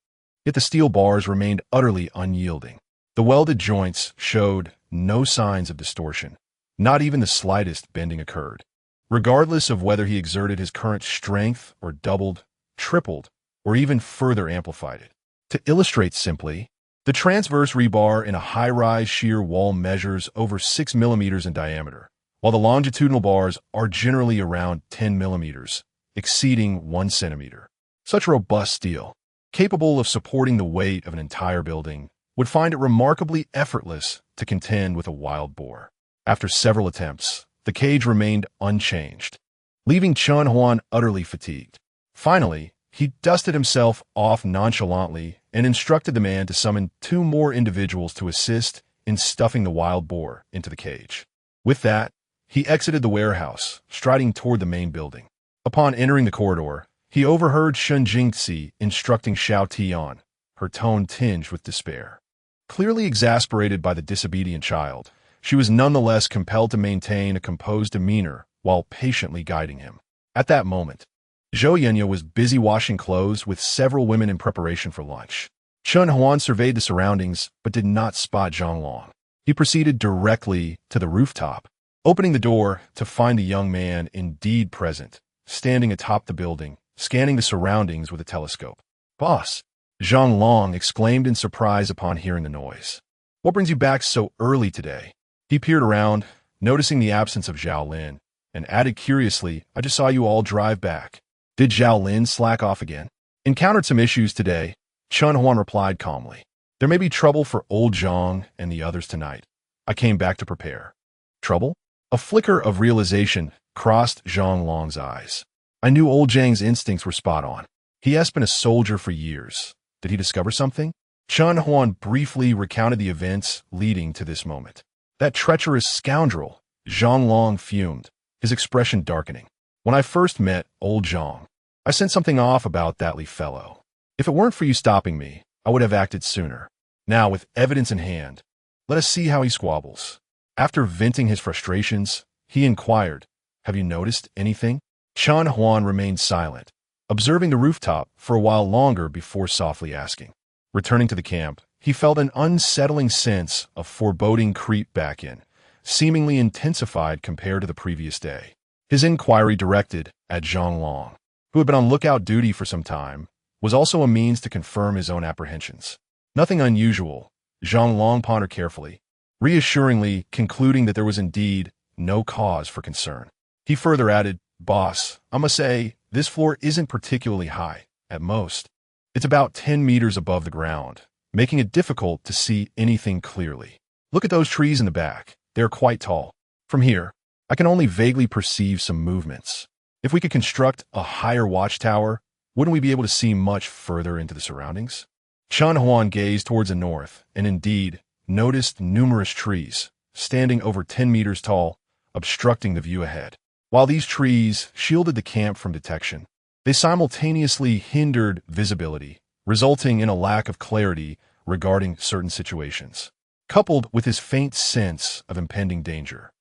Yet the steel bars remained utterly unyielding. The welded joints showed no signs of distortion. Not even the slightest bending occurred. Regardless of whether he exerted his current strength or doubled, tripled, or even further amplified it. To illustrate simply, the transverse rebar in a high-rise shear wall measures over 6 millimeters in diameter, while the longitudinal bars are generally around 10 millimeters, exceeding 1 centimeter. Such robust steel, capable of supporting the weight of an entire building, would find it remarkably effortless to contend with a wild boar. After several attempts, the cage remained unchanged, leaving Chun Huan utterly fatigued. Finally, he dusted himself off nonchalantly and instructed the man to summon 2 more individuals to assist in stuffing the wild boar into the cage. With that, he exited the warehouse, striding toward the main building. Upon entering the corridor, he overheard Shun Jingzi instructing Xiao Tian, her tone tinged with despair. Clearly exasperated by the disobedient child, she was nonetheless compelled to maintain a composed demeanor while patiently guiding him. At that moment, Zhou Yenya was busy washing clothes with several women in preparation for lunch. Chun Huan surveyed the surroundings but did not spot Zhang Long. He proceeded directly to the rooftop, opening the door to find the young man indeed present, standing atop the building, scanning the surroundings with a telescope. "Boss!" Zhang Long exclaimed in surprise upon hearing the noise. "What brings you back so early today?" He peered around, noticing the absence of Zhao Lin, and added curiously, "I just saw you all drive back." Did Zhao Lin slack off again? "Encountered some issues today," Chun Huan replied calmly. "There may be trouble for old Zhang and the others tonight. I came back to prepare." "Trouble?" A flicker of realization crossed Zhang Long's eyes. "I knew old Zhang's instincts were spot on. He has been a soldier for years. Did he discover something?" Chun Huan briefly recounted the events leading to this moment. "That treacherous scoundrel," Zhang Long fumed, his expression darkening. "When I first met old Zhang, I sensed something off about that fellow. If it weren't for you stopping me, I would have acted sooner. Now, with evidence in hand, let us see how he squabbles." After venting his frustrations, he inquired, "Have you noticed anything?" Chun Huan remained silent, observing the rooftop for a while longer before softly asking. Returning to the camp, he felt an unsettling sense of foreboding creep back in, seemingly intensified compared to the previous day. His inquiry, directed at Zhang Long, who had been on lookout duty for some time, was also a means to confirm his own apprehensions. Nothing unusual, Zhang Long pondered carefully, reassuringly concluding that there was indeed no cause for concern. He further added, "Boss, I must say, this floor isn't particularly high, at most. It's about 10 meters above the ground, making it difficult to see anything clearly. Look at those trees in the back. They're quite tall. From here, I can only vaguely perceive some movements. If we could construct a higher watchtower, wouldn't we be able to see much further into the surroundings?" Chun Huan gazed towards the north and indeed noticed numerous trees, standing over 10 meters tall, obstructing the view ahead. While these trees shielded the camp from detection, they simultaneously hindered visibility, resulting in a lack of clarity regarding certain situations. Coupled with his faint sense of impending danger,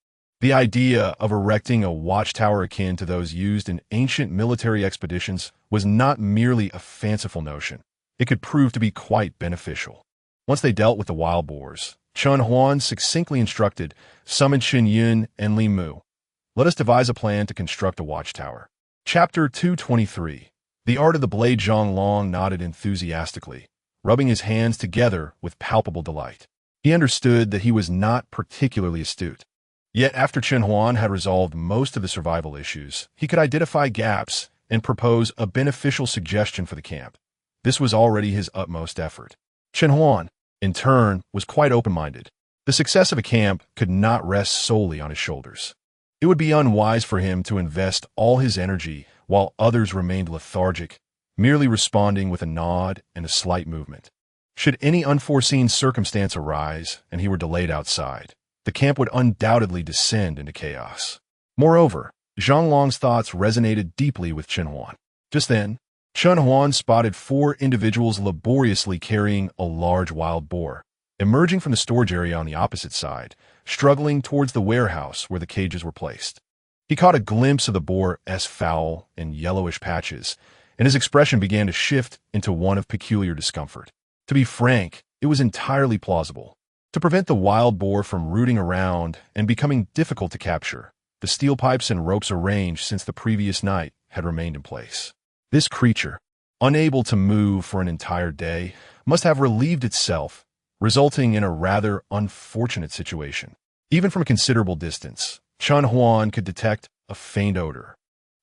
the idea of erecting a watchtower akin to those used in ancient military expeditions was not merely a fanciful notion. It could prove to be quite beneficial. Once they dealt with the wild boars, Chun Huan succinctly instructed, "Summon Shin Yun and Li Mu. Let us devise a plan to construct a watchtower." Chapter 223. The Art of the Blade. Zhang Long nodded enthusiastically, rubbing his hands together with palpable delight. He understood that he was not particularly astute. Yet after Chun Huan had resolved most of the survival issues, he could identify gaps and propose a beneficial suggestion for the camp. This was already his utmost effort. Chun Huan, in turn, was quite open-minded. The success of a camp could not rest solely on his shoulders. It would be unwise for him to invest all his energy while others remained lethargic, merely responding with a nod and a slight movement. Should any unforeseen circumstance arise and he were delayed outside, the camp would undoubtedly descend into chaos. Moreover, Zhonglong's thoughts resonated deeply with Chen Huan. Just then, Chen Huan spotted 4 individuals laboriously carrying a large wild boar, emerging from the storage area on the opposite side, struggling towards the warehouse where the cages were placed. He caught a glimpse of the boar's foul and yellowish patches, and his expression began to shift into one of peculiar discomfort. To be frank, it was entirely plausible. To prevent the wild boar from rooting around and becoming difficult to capture, the steel pipes and ropes arranged since the previous night had remained in place. This creature, unable to move for an entire day, must have relieved itself, resulting in a rather unfortunate situation. Even from a considerable distance, Chen Huan could detect a faint odor.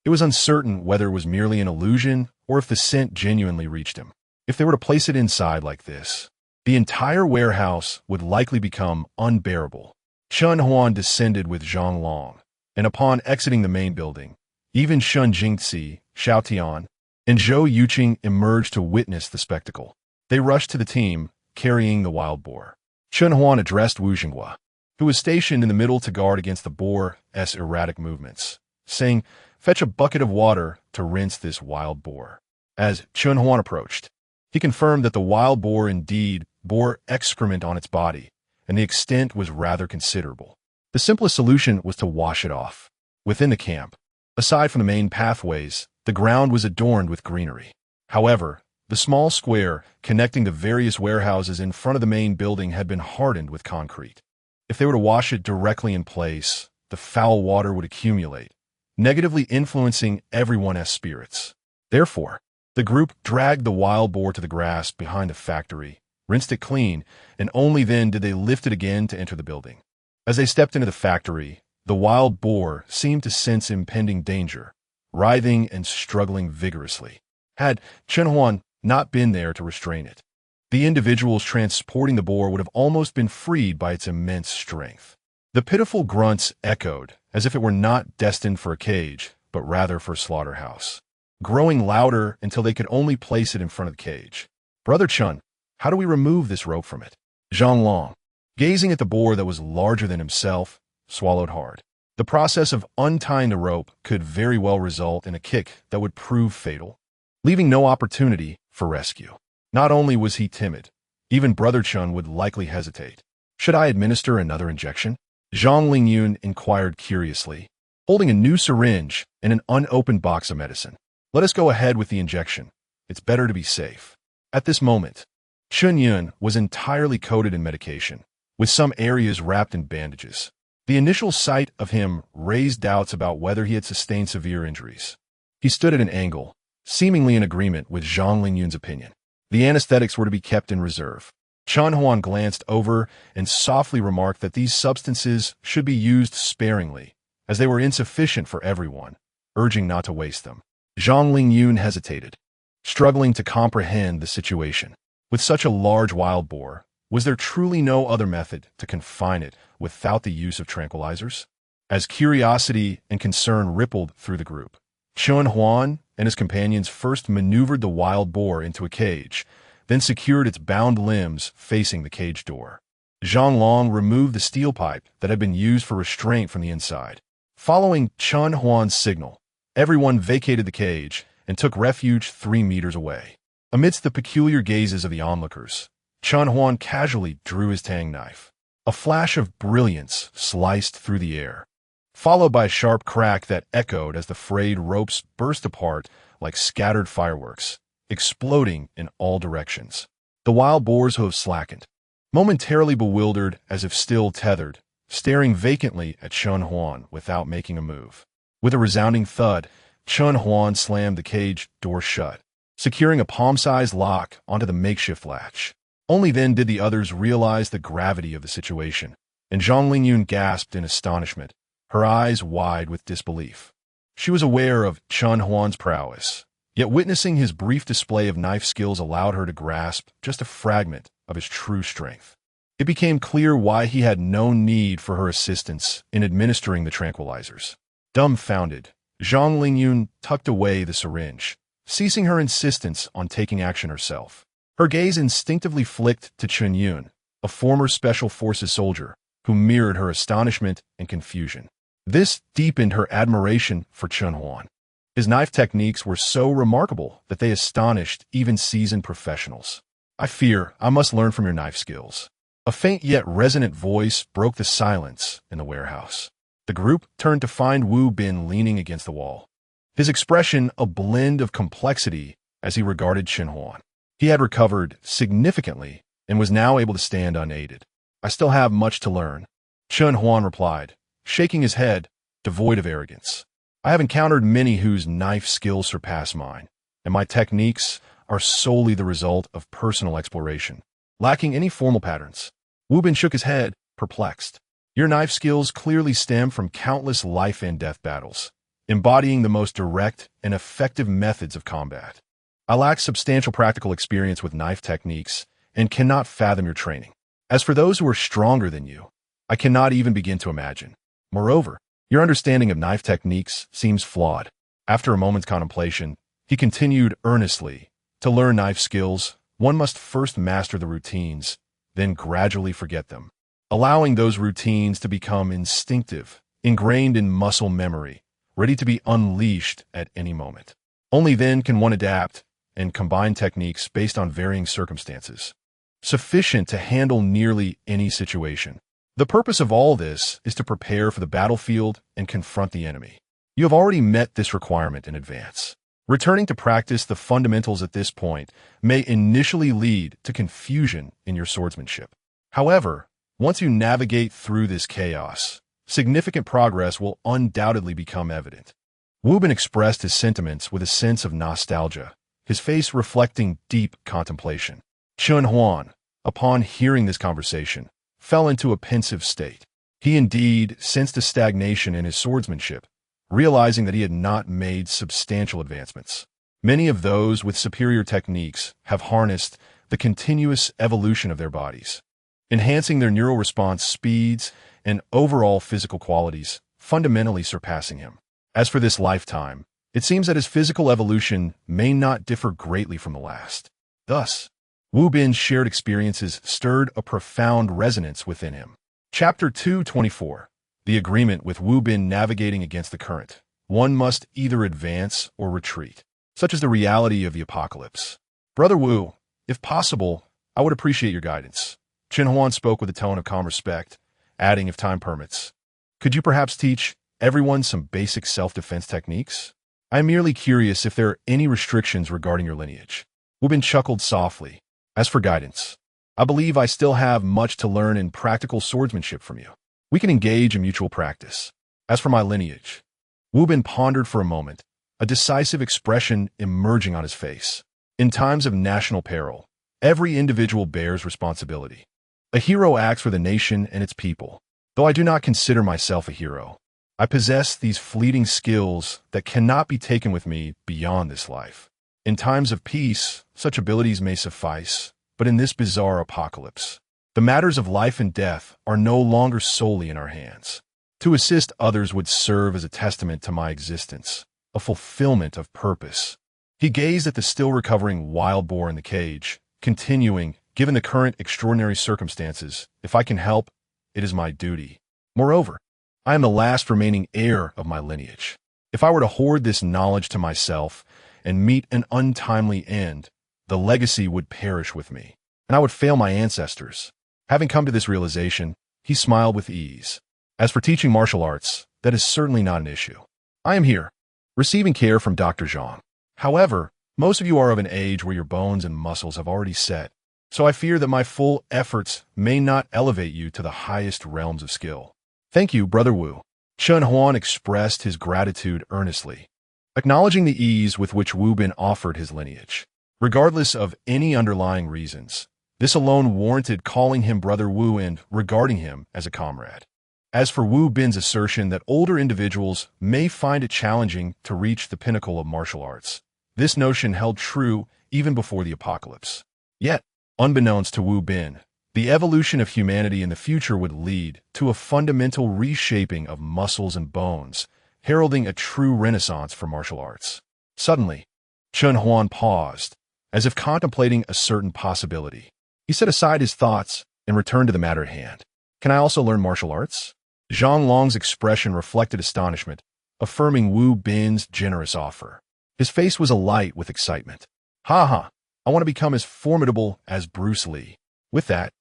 It was uncertain whether it was merely an illusion or if the scent genuinely reached him. If they were to place it inside like this, the entire warehouse would likely become unbearable. Chen Huan descended with Zhonglong, and upon exiting the main building, even Shun Jingzi, Xiao Tian, and Zhou Yuqing emerged to witness the spectacle. They rushed to the team, carrying the wild boar. Chen Huan addressed Wu Xinghua, who was stationed in the middle to guard against the boar's erratic movements, saying, "Fetch a bucket of water to rinse this wild boar." As Chen Huan approached, he confirmed that the wild boar indeed bore excrement on its body, and the extent was rather considerable. The simplest solution was to wash it off. Within the camp, aside from the main pathways, the ground was adorned with greenery. However, the small square connecting the various warehouses in front of the main building had been hardened with concrete. If they were to wash it directly in place, the foul water would accumulate, negatively influencing everyone's spirits. Therefore, the group dragged the wild boar to the grass behind the factory, rinsed it clean, and only then did they lift it again to enter the building. As they stepped into the factory, the wild boar seemed to sense impending danger, writhing and struggling vigorously. Had Chen Huan not been there to restrain it, the individuals transporting the boar would have almost been freed by its immense strength. The pitiful grunts echoed, as if it were not destined for a cage, but rather for a slaughterhouse, growing louder until they could only place it in front of the cage. "Brother Chun, how do we remove this rope from it?" Zhonglong, gazing at the boar that was larger than himself, swallowed hard. The process of untying the rope could very well result in a kick that would prove fatal, leaving no opportunity for rescue. Not only was he timid, even Brother Chun would likely hesitate. "Should I administer another injection?" Zhang Lingyun inquired curiously, holding a new syringe and an unopened box of medicine. "Let us go ahead with the injection. It's better to be safe." At this moment, Chun Yun was entirely coated in medication, with some areas wrapped in bandages. The initial sight of him raised doubts about whether he had sustained severe injuries. He stood at an angle, seemingly in agreement with Zhang Lingyun's opinion. The anesthetics were to be kept in reserve. Chen Huan glanced over and softly remarked that these substances should be used sparingly, as they were insufficient for everyone, urging not to waste them. Zhang Lingyun hesitated, struggling to comprehend the situation. With such a large wild boar, was there truly no other method to confine it without the use of tranquilizers? As curiosity and concern rippled through the group, Chen Huan and his companions first maneuvered the wild boar into a cage, then secured its bound limbs facing the cage door. Zhonglong removed the steel pipe that had been used for restraint from the inside. Following Chen Huan's signal, everyone vacated the cage and took refuge 3 meters away. Amidst the peculiar gazes of the onlookers, Chen Huan casually drew his tang knife. A flash of brilliance sliced through the air, followed by a sharp crack that echoed as the frayed ropes burst apart like scattered fireworks, exploding in all directions. The wild boar's hooves slackened, momentarily bewildered as if still tethered, staring vacantly at Chen Huan without making a move. With a resounding thud, Chen Huan slammed the cage door shut, securing a palm-sized lock onto the makeshift latch. Only then did the others realize the gravity of the situation, and Zhang Lingyun gasped in astonishment, her eyes wide with disbelief. She was aware of Chen Huan's prowess, yet witnessing his brief display of knife skills allowed her to grasp just a fragment of his true strength. It became clear why he had no need for her assistance in administering the tranquilizers. Dumbfounded, Zhang Lingyun tucked away the syringe, ceasing her insistence on taking action herself. Her gaze instinctively flicked to Chun Yun, a former Special Forces soldier, who mirrored her astonishment and confusion. This deepened her admiration for Chun Huan. His knife techniques were so remarkable that they astonished even seasoned professionals. "I fear I must learn from your knife skills." A faint yet resonant voice broke the silence in the warehouse. The group turned to find Wu Bin leaning against the wall, his expression a blend of complexity as he regarded Chun Huan. He had recovered significantly and was now able to stand unaided. "I still have much to learn," Chun Huan replied, shaking his head, devoid of arrogance. "I have encountered many whose knife skills surpass mine, and my techniques are solely the result of personal exploration, lacking any formal patterns." Wu Bin shook his head, perplexed. "Your knife skills clearly stem from countless life and death battles, embodying the most direct and effective methods of combat. I lack substantial practical experience with knife techniques and cannot fathom your training. As for those who are stronger than you, I cannot even begin to imagine. Moreover, your understanding of knife techniques seems flawed." After a moment's contemplation, he continued earnestly, "To learn knife skills, one must first master the routines, then gradually forget them, allowing those routines to become instinctive, ingrained in muscle memory, ready to be unleashed at any moment. Only then can one adapt and combine techniques based on varying circumstances, sufficient to handle nearly any situation. The purpose of all this is to prepare for the battlefield and confront the enemy. You have already met this requirement in advance. Returning to practice the fundamentals at this point may initially lead to confusion in your swordsmanship. However, once you navigate through this chaos, significant progress will undoubtedly become evident." Wu Bin expressed his sentiments with a sense of nostalgia, his face reflecting deep contemplation. Chun Huan, upon hearing this conversation, fell into a pensive state. He indeed sensed a stagnation in his swordsmanship, realizing that he had not made substantial advancements. Many of those with superior techniques have harnessed the continuous evolution of their bodies, enhancing their neural response speeds and overall physical qualities, fundamentally surpassing him. As for this lifetime, it seems that his physical evolution may not differ greatly from the last. Thus, Wu Bin's shared experiences stirred a profound resonance within him. Chapter 224. The agreement with Wu Bin navigating against the current. One must either advance or retreat. Such is the reality of the apocalypse. "Brother Wu, if possible, I would appreciate your guidance." Chun Huan spoke with a tone of calm respect, adding, "If time permits, could you perhaps teach everyone some basic self-defense techniques? I am merely curious if there are any restrictions regarding your lineage." Wu Bin chuckled softly. "As for guidance, I believe I still have much to learn in practical swordsmanship from you. We can engage in mutual practice. As for my lineage," Wu Bin pondered for a moment, a decisive expression emerging on his face. "In times of national peril, every individual bears responsibility. A hero acts for the nation and its people. Though I do not consider myself a hero, I possess these fleeting skills that cannot be taken with me beyond this life. In times of peace, such abilities may suffice, but in this bizarre apocalypse, the matters of life and death are no longer solely in our hands. To assist others would serve as a testament to my existence, a fulfillment of purpose." He gazed at the still recovering wild boar in the cage, continuing, "Given the current extraordinary circumstances, if I can help, it is my duty. Moreover, I am the last remaining heir of my lineage. If I were to hoard this knowledge to myself and meet an untimely end, the legacy would perish with me, and I would fail my ancestors." Having come to this realization, he smiled with ease. "As for teaching martial arts, that is certainly not an issue. I am here, receiving care from Dr. Zhang. However, most of you are of an age where your bones and muscles have already set, so I fear that my full efforts may not elevate you to the highest realms of skill." "Thank you, Brother Wu." Chun Huan expressed his gratitude earnestly, acknowledging the ease with which Wu Bin offered his lineage. Regardless of any underlying reasons, this alone warranted calling him Brother Wu and regarding him as a comrade. As for Wu Bin's assertion that older individuals may find it challenging to reach the pinnacle of martial arts, this notion held true even before the apocalypse. Yet, unbeknownst to Wu Bin, The evolution of humanity in the future would lead to a fundamental reshaping of muscles and bones, heralding a true renaissance for martial arts. Suddenly, Chen Huan paused, as if contemplating a certain possibility. He set aside his thoughts and returned to the matter at hand. Can I also learn martial arts? Zhang Long's expression reflected astonishment, affirming Wu Bin's generous offer. His face was alight with excitement. Ha! I want to become as formidable as Bruce Lee. With that,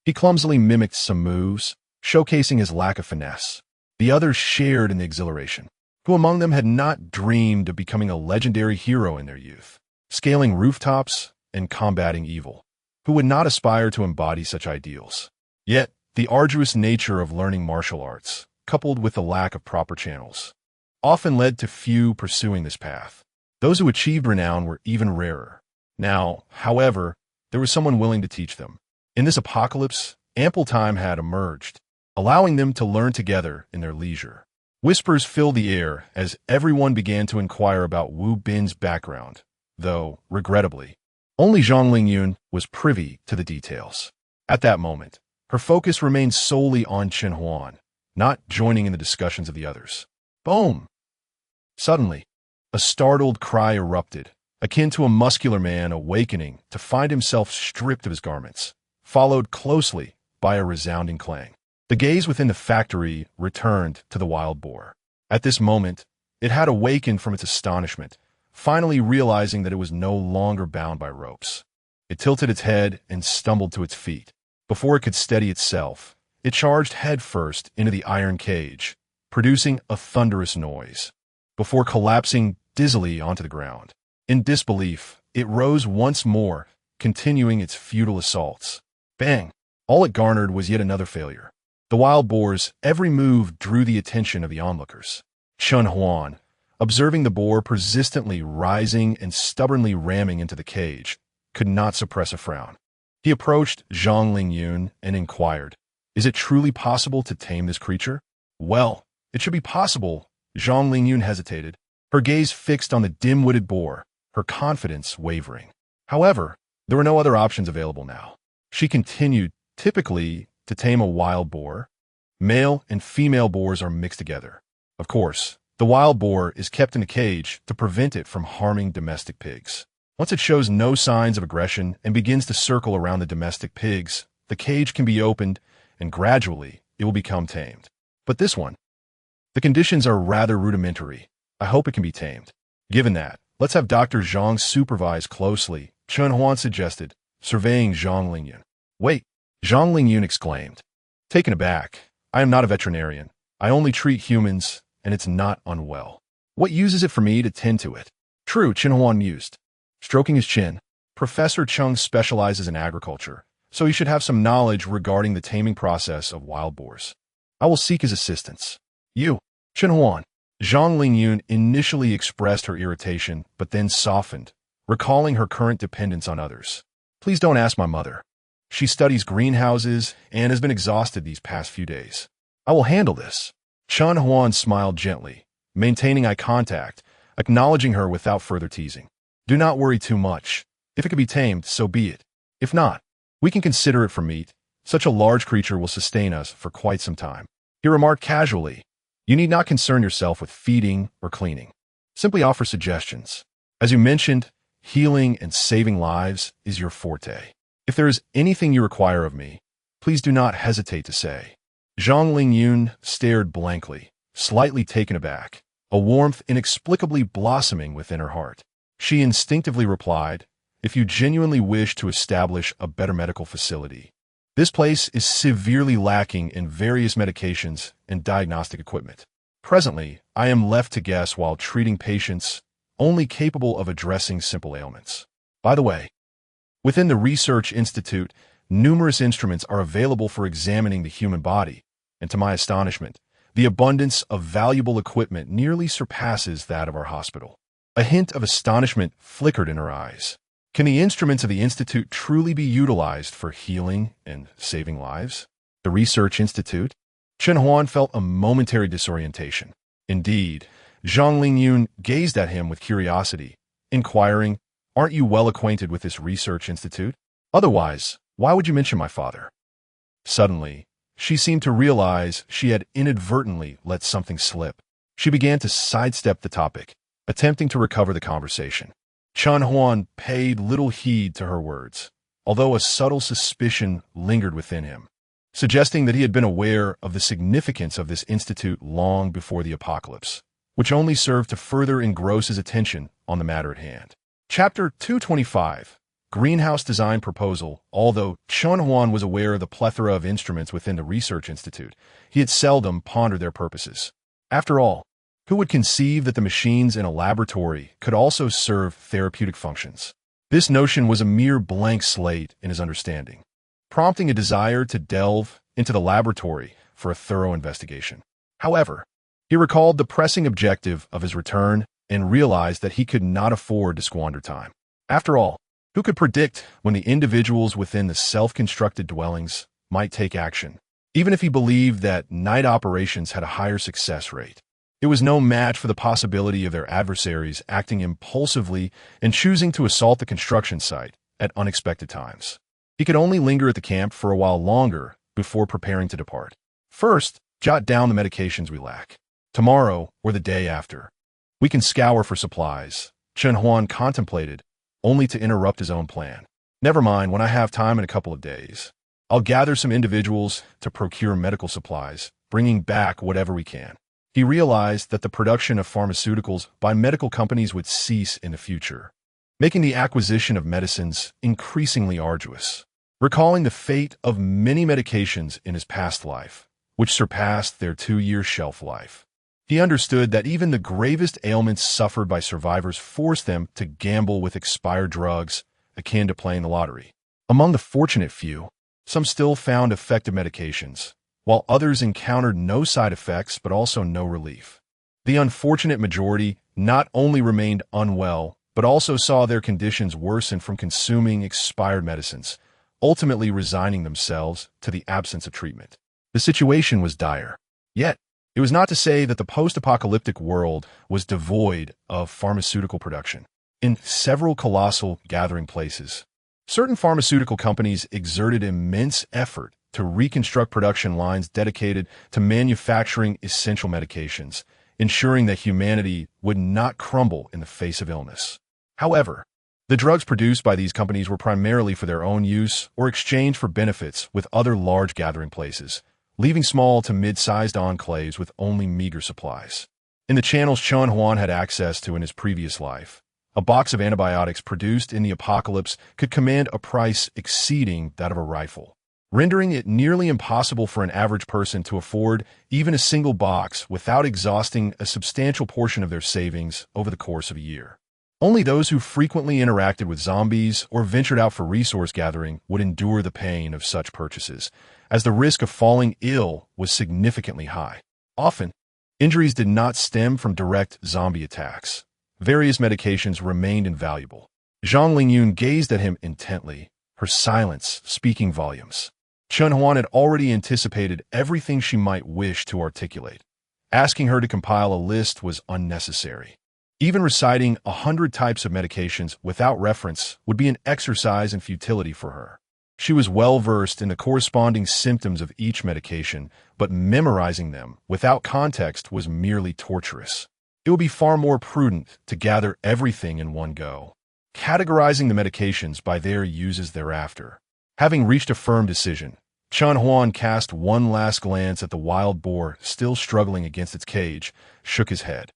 he clumsily mimicked some moves, showcasing his lack of finesse. The others shared in the exhilaration. Who among them had not dreamed of becoming a legendary hero in their youth, scaling rooftops and combating evil? Who would not aspire to embody such ideals? Yet, the arduous nature of learning martial arts, coupled with the lack of proper channels, often led to few pursuing this path. Those who achieved renown were even rarer. Now, however, there was someone willing to teach them. In this apocalypse, ample time had emerged, allowing them to learn together in their leisure. Whispers filled the air as everyone began to inquire about Wu Bin's background, though, regrettably, only Zhang Lingyun was privy to the details. At that moment, her focus remained solely on Chen Huan, not joining in the discussions of the others. Boom! Suddenly, a startled cry erupted, akin to a muscular man awakening to find himself stripped of his garments, followed closely by a resounding clang. The gaze within the factory returned to the wild boar. At this moment, it had awakened from its astonishment, finally realizing that it was no longer bound by ropes. It tilted its head and stumbled to its feet. Before it could steady itself, it charged headfirst into the iron cage, producing a thunderous noise, before collapsing dizzily onto the ground. In disbelief, it rose once more, continuing its futile assaults. Bang! All it garnered was yet another failure. The wild boar's every move drew the attention of the onlookers. Chen Huan, observing the boar persistently rising and stubbornly ramming into the cage, could not suppress a frown. He approached Zhang Lingyun and inquired, "Is it truly possible to tame this creature?" "Well, it should be possible." Zhang Lingyun hesitated, her gaze fixed on the dim-witted boar, her confidence wavering. However, there were no other options available now. She continued, "Typically, to tame a wild boar, male and female boars are mixed together. Of course, the wild boar is kept in a cage to prevent it from harming domestic pigs. Once it shows no signs of aggression and begins to circle around the domestic pigs, the cage can be opened and gradually it will become tamed. But this one, the conditions are rather rudimentary. I hope it can be tamed. Given that, let's have Dr. Zhang supervise closely," Chen Huan suggested, surveying Zhang Lingyun. "Wait," Zhang Lingyun exclaimed. Taken aback, "I am not a veterinarian. I only treat humans, and it's not unwell. What use is it for me to tend to it?" "True," Chen Huan mused, stroking his chin. "Professor Chung specializes in agriculture, so he should have some knowledge regarding the taming process of wild boars. I will seek his assistance." "You, Chen Huan." Zhang Lingyun initially expressed her irritation, but then softened, recalling her current dependence on others. "Please don't ask my mother. She studies greenhouses and has been exhausted these past few days. I will handle this." Chen Huan smiled gently, maintaining eye contact, acknowledging her without further teasing. "Do not worry too much. If it can be tamed, so be it. If not, we can consider it for meat. Such a large creature will sustain us for quite some time." He remarked casually, "You need not concern yourself with feeding or cleaning. Simply offer suggestions. As you mentioned, healing and saving lives is your forte. If there is anything you require of me, please do not hesitate to say." Zhang Lingyun stared blankly, slightly taken aback, a warmth inexplicably blossoming within her heart. She instinctively replied, "If you genuinely wish to establish a better medical facility, this place is severely lacking in various medications and diagnostic equipment. Presently, I am left to guess while treating patients only capable of addressing simple ailments. By the way, within the Research Institute, numerous instruments are available for examining the human body, and to my astonishment, the abundance of valuable equipment nearly surpasses that of our hospital." A hint of astonishment flickered in her eyes. Can the instruments of the Institute truly be utilized for healing and saving lives? The Research Institute? Chen Huan felt a momentary disorientation. Indeed, Zhang Lingyun gazed at him with curiosity, inquiring, "Aren't you well acquainted with this Research Institute? Otherwise, why would you mention my father?" Suddenly, she seemed to realize she had inadvertently let something slip. She began to sidestep the topic, attempting to recover the conversation. Chen Huan paid little heed to her words, although a subtle suspicion lingered within him, suggesting that he had been aware of the significance of this institute long before the apocalypse, which only served to further engross his attention on the matter at hand. Chapter 225. Greenhouse Design Proposal. Although Chen Huan was aware of the plethora of instruments within the research institute, he had seldom pondered their purposes. After all, who would conceive that the machines in a laboratory could also serve therapeutic functions? This notion was a mere blank slate in his understanding, prompting a desire to delve into the laboratory for a thorough investigation. However, he recalled the pressing objective of his return and realized that he could not afford to squander time. After all, who could predict when the individuals within the self-constructed dwellings might take action, even if he believed that night operations had a higher success rate? It was no match for the possibility of their adversaries acting impulsively and choosing to assault the construction site at unexpected times. He could only linger at the camp for a while longer before preparing to depart. First, jot down the medications we lack. Tomorrow or the day after, we can scour for supplies. Chen Huan contemplated, only to interrupt his own plan. Never mind, when I have time in a couple of days, I'll gather some individuals to procure medical supplies, bringing back whatever we can. He realized that the production of pharmaceuticals by medical companies would cease in the future, making the acquisition of medicines increasingly arduous. Recalling the fate of many medications in his past life, which surpassed their 2-year shelf life, he understood that even the gravest ailments suffered by survivors forced them to gamble with expired drugs, akin to playing the lottery. Among the fortunate few, some still found effective medications, while others encountered no side effects but also no relief. The unfortunate majority not only remained unwell, but also saw their conditions worsen from consuming expired medicines, ultimately resigning themselves to the absence of treatment. The situation was dire. Yet, it was not to say that the post-apocalyptic world was devoid of pharmaceutical production. In several colossal gathering places, certain pharmaceutical companies exerted immense effort to reconstruct production lines dedicated to manufacturing essential medications, ensuring that humanity would not crumble in the face of illness. However, the drugs produced by these companies were primarily for their own use or exchanged for benefits with other large gathering places, leaving small to mid-sized enclaves with only meager supplies. In the channels Chen Huan had access to in his previous life, a box of antibiotics produced in the apocalypse could command a price exceeding that of a rifle, rendering it nearly impossible for an average person to afford even a single box without exhausting a substantial portion of their savings over the course of a year. Only those who frequently interacted with zombies or ventured out for resource gathering would endure the pain of such purchases, as the risk of falling ill was significantly high. Often, injuries did not stem from direct zombie attacks. Various medications remained invaluable. Zhang Lingyun gazed at him intently, her silence speaking volumes. Chen Huan had already anticipated everything she might wish to articulate. Asking her to compile a list was unnecessary. Even reciting 100 types of medications without reference would be an exercise in futility for her. She was well versed in the corresponding symptoms of each medication, but memorizing them without context was merely torturous. It would be far more prudent to gather everything in one go, categorizing the medications by their uses thereafter. Having reached a firm decision, Chen Huan cast one last glance at the wild boar still struggling against its cage, shook his head,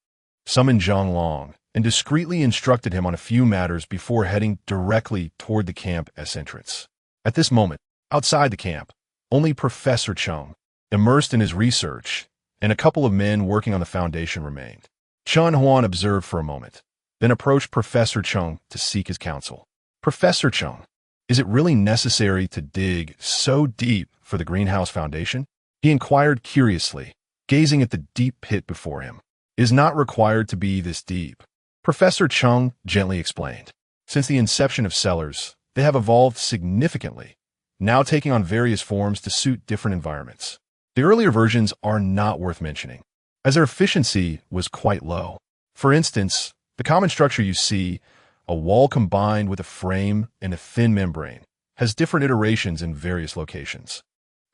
summoned Zhang Long, and discreetly instructed him on a few matters before heading directly toward the camp's entrance. At this moment, outside the camp, only Professor Cheng, immersed in his research, and a couple of men working on the foundation remained. Chen Huan observed for a moment, then approached Professor Cheng to seek his counsel. Professor Cheng, is it really necessary to dig so deep for the greenhouse foundation? He inquired curiously, gazing at the deep pit before him. It is not required to be this deep, Professor Cheng gently explained. Since the inception of cellars, they have evolved significantly, now taking on various forms to suit different environments. The earlier versions are not worth mentioning, as their efficiency was quite low. For instance, the common structure you see, a wall combined with a frame and a thin membrane, has different iterations in various locations.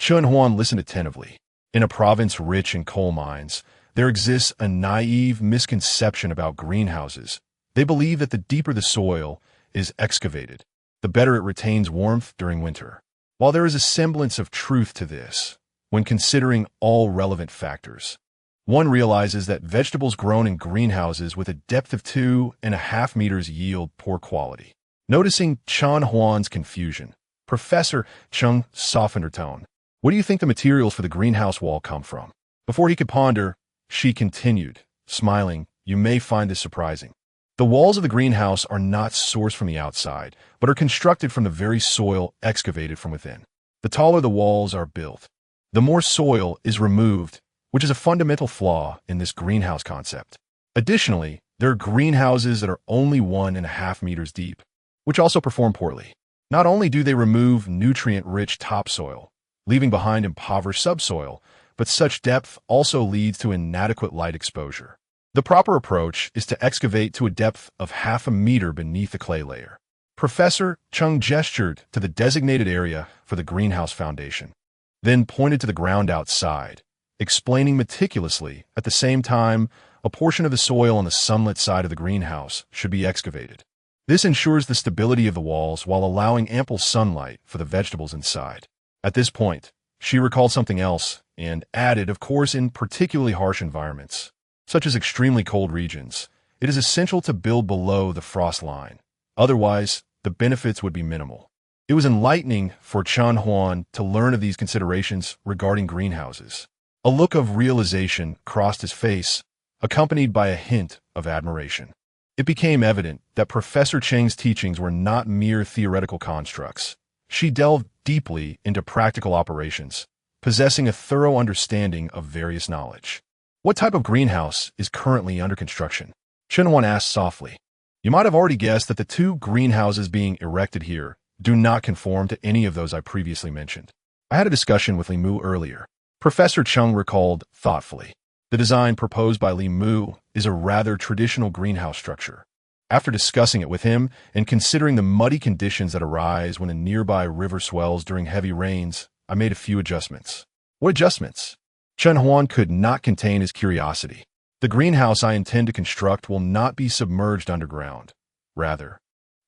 Chun Huan listened attentively. In a province rich in coal mines, there exists a naive misconception about greenhouses. They believe that the deeper the soil is excavated, the better it retains warmth during winter. While there is a semblance of truth to this, when considering all relevant factors, one realizes that vegetables grown in greenhouses with a depth of 2.5 meters yield poor quality. Noticing Chun Huan's confusion, Professor Chung softened her tone. Where do you think the materials for the greenhouse wall come from? Before he could ponder, she continued, smiling, you may find this surprising. The walls of the greenhouse are not sourced from the outside, but are constructed from the very soil excavated from within. The taller the walls are built, the more soil is removed, which is a fundamental flaw in this greenhouse concept. Additionally, there are greenhouses that are only 1.5 meters deep, which also perform poorly. Not only do they remove nutrient-rich topsoil, leaving behind impoverished subsoil, but such depth also leads to inadequate light exposure. The proper approach is to excavate to a depth of 0.5 meter beneath the clay layer. Professor Chung gestured to the designated area for the greenhouse foundation, then pointed to the ground outside, explaining meticulously, at the same time, a portion of the soil on the sunlit side of the greenhouse should be excavated. This ensures the stability of the walls while allowing ample sunlight for the vegetables inside. At this point, she recalled something else and added, of course, in particularly harsh environments, such as extremely cold regions, it is essential to build below the frost line. Otherwise, the benefits would be minimal. It was enlightening for Chun Huan to learn of these considerations regarding greenhouses. A look of realization crossed his face, accompanied by a hint of admiration. It became evident that Professor Cheng's teachings were not mere theoretical constructs. She delved deeply into practical operations, possessing a thorough understanding of various knowledge. What type of greenhouse is currently under construction? Chun Huan asked softly. You might have already guessed that the 2 greenhouses being erected here do not conform to any of those I previously mentioned. I had a discussion with Li Mu earlier. Professor Chung recalled thoughtfully. The design proposed by Li Mu is a rather traditional greenhouse structure. After discussing it with him and considering the muddy conditions that arise when a nearby river swells during heavy rains, I made a few adjustments. What adjustments? Chun Huan could not contain his curiosity. The greenhouse I intend to construct will not be submerged underground. Rather,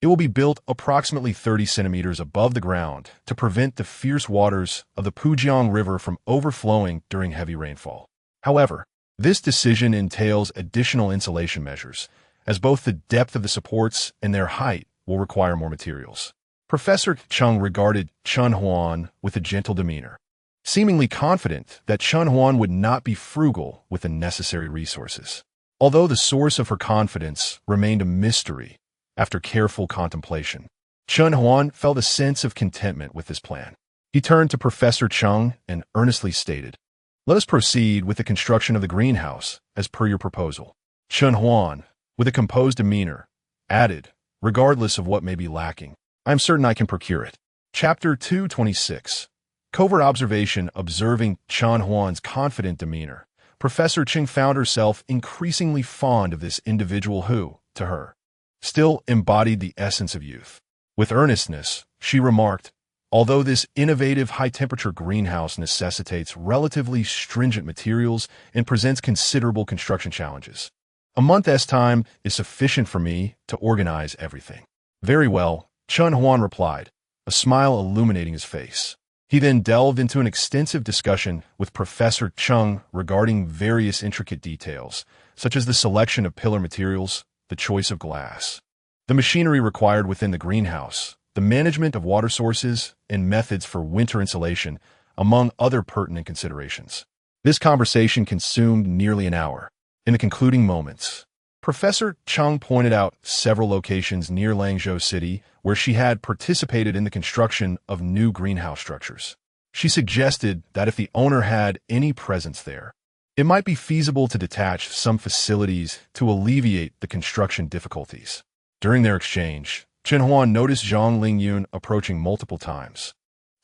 it will be built approximately 30 centimeters above the ground to prevent the fierce waters of the Pujiang River from overflowing during heavy rainfall. However, this decision entails additional insulation measures, as both the depth of the supports and their height will require more materials. Professor Chung regarded Chun Huan with a gentle demeanor, seemingly confident that Chun Huan would not be frugal with the necessary resources. Although the source of her confidence remained a mystery after careful contemplation, Chun Huan felt a sense of contentment with this plan. He turned to Professor Chung and earnestly stated, "Let us proceed with the construction of the greenhouse as per your proposal." Chun Huan, with a composed demeanor, added, "Regardless of what may be lacking, I am certain I can procure it." Chapter 226. Covert observation. Observing Chun Huan's confident demeanor, Professor Ching found herself increasingly fond of this individual who, to her, still embodied the essence of youth. With earnestness, she remarked, although this innovative high-temperature greenhouse necessitates relatively stringent materials and presents considerable construction challenges, a month's time is sufficient for me to organize everything. Very well, Chun Huan replied, a smile illuminating his face. He then delved into an extensive discussion with Professor Chung regarding various intricate details, such as the selection of pillar materials, the choice of glass, the machinery required within the greenhouse, the management of water sources, and methods for winter insulation, among other pertinent considerations. This conversation consumed nearly an hour. In the concluding moments, Professor Chung pointed out several locations near Langzhou City where she had participated in the construction of new greenhouse structures. She suggested that if the owner had any presence there, it might be feasible to detach some facilities to alleviate the construction difficulties. During their exchange, Chen Huan noticed Zhang Lingyun approaching multiple times,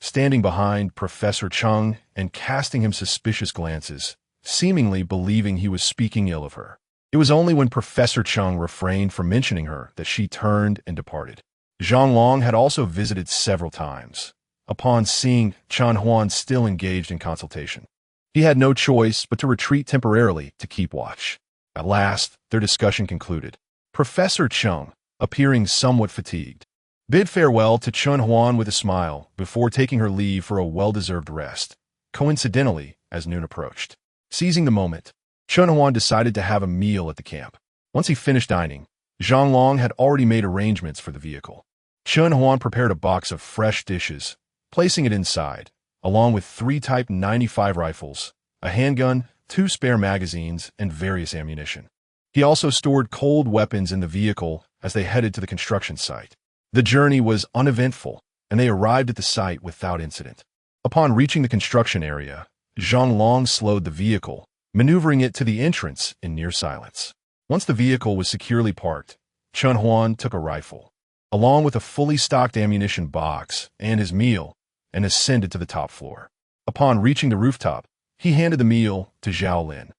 standing behind Professor Chung and casting him suspicious glances, seemingly believing he was speaking ill of her. It was only when Professor Chung refrained from mentioning her that she turned and departed. Zhang Long had also visited several times, upon seeing Chen Huan still engaged in consultation. He had no choice but to retreat temporarily to keep watch. At last, their discussion concluded. Professor Chung, appearing somewhat fatigued, bid farewell to Chen Huan with a smile before taking her leave for a well-deserved rest, coincidentally as noon approached. Seizing the moment, Chen Huan decided to have a meal at the camp. Once he finished dining, Zhang Long had already made arrangements for the vehicle. Chen Huan prepared a box of fresh dishes, placing it inside, along with 3 Type 95 rifles, a handgun, 2 spare magazines, and various ammunition. He also stored cold weapons in the vehicle as they headed to the construction site. The journey was uneventful, and they arrived at the site without incident. Upon reaching the construction area, Zhang Long slowed the vehicle, maneuvering it to the entrance in near silence. Once the vehicle was securely parked, Chen Huan took a rifle, along with a fully stocked ammunition box and his meal, and ascended to the top floor. Upon reaching the rooftop, he handed the meal to Zhao Lin,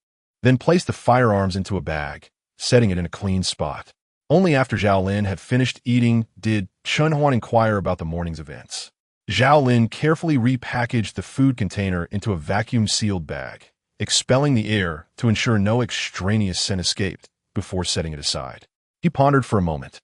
then placed the firearms into a bag, setting it in a clean spot. Only after Zhao Lin had finished eating did Chen Huan inquire about the morning's events. Zhao Lin carefully repackaged the food container into a vacuum-sealed bag, expelling the air to ensure no extraneous scent escaped before setting it aside. He pondered for a moment,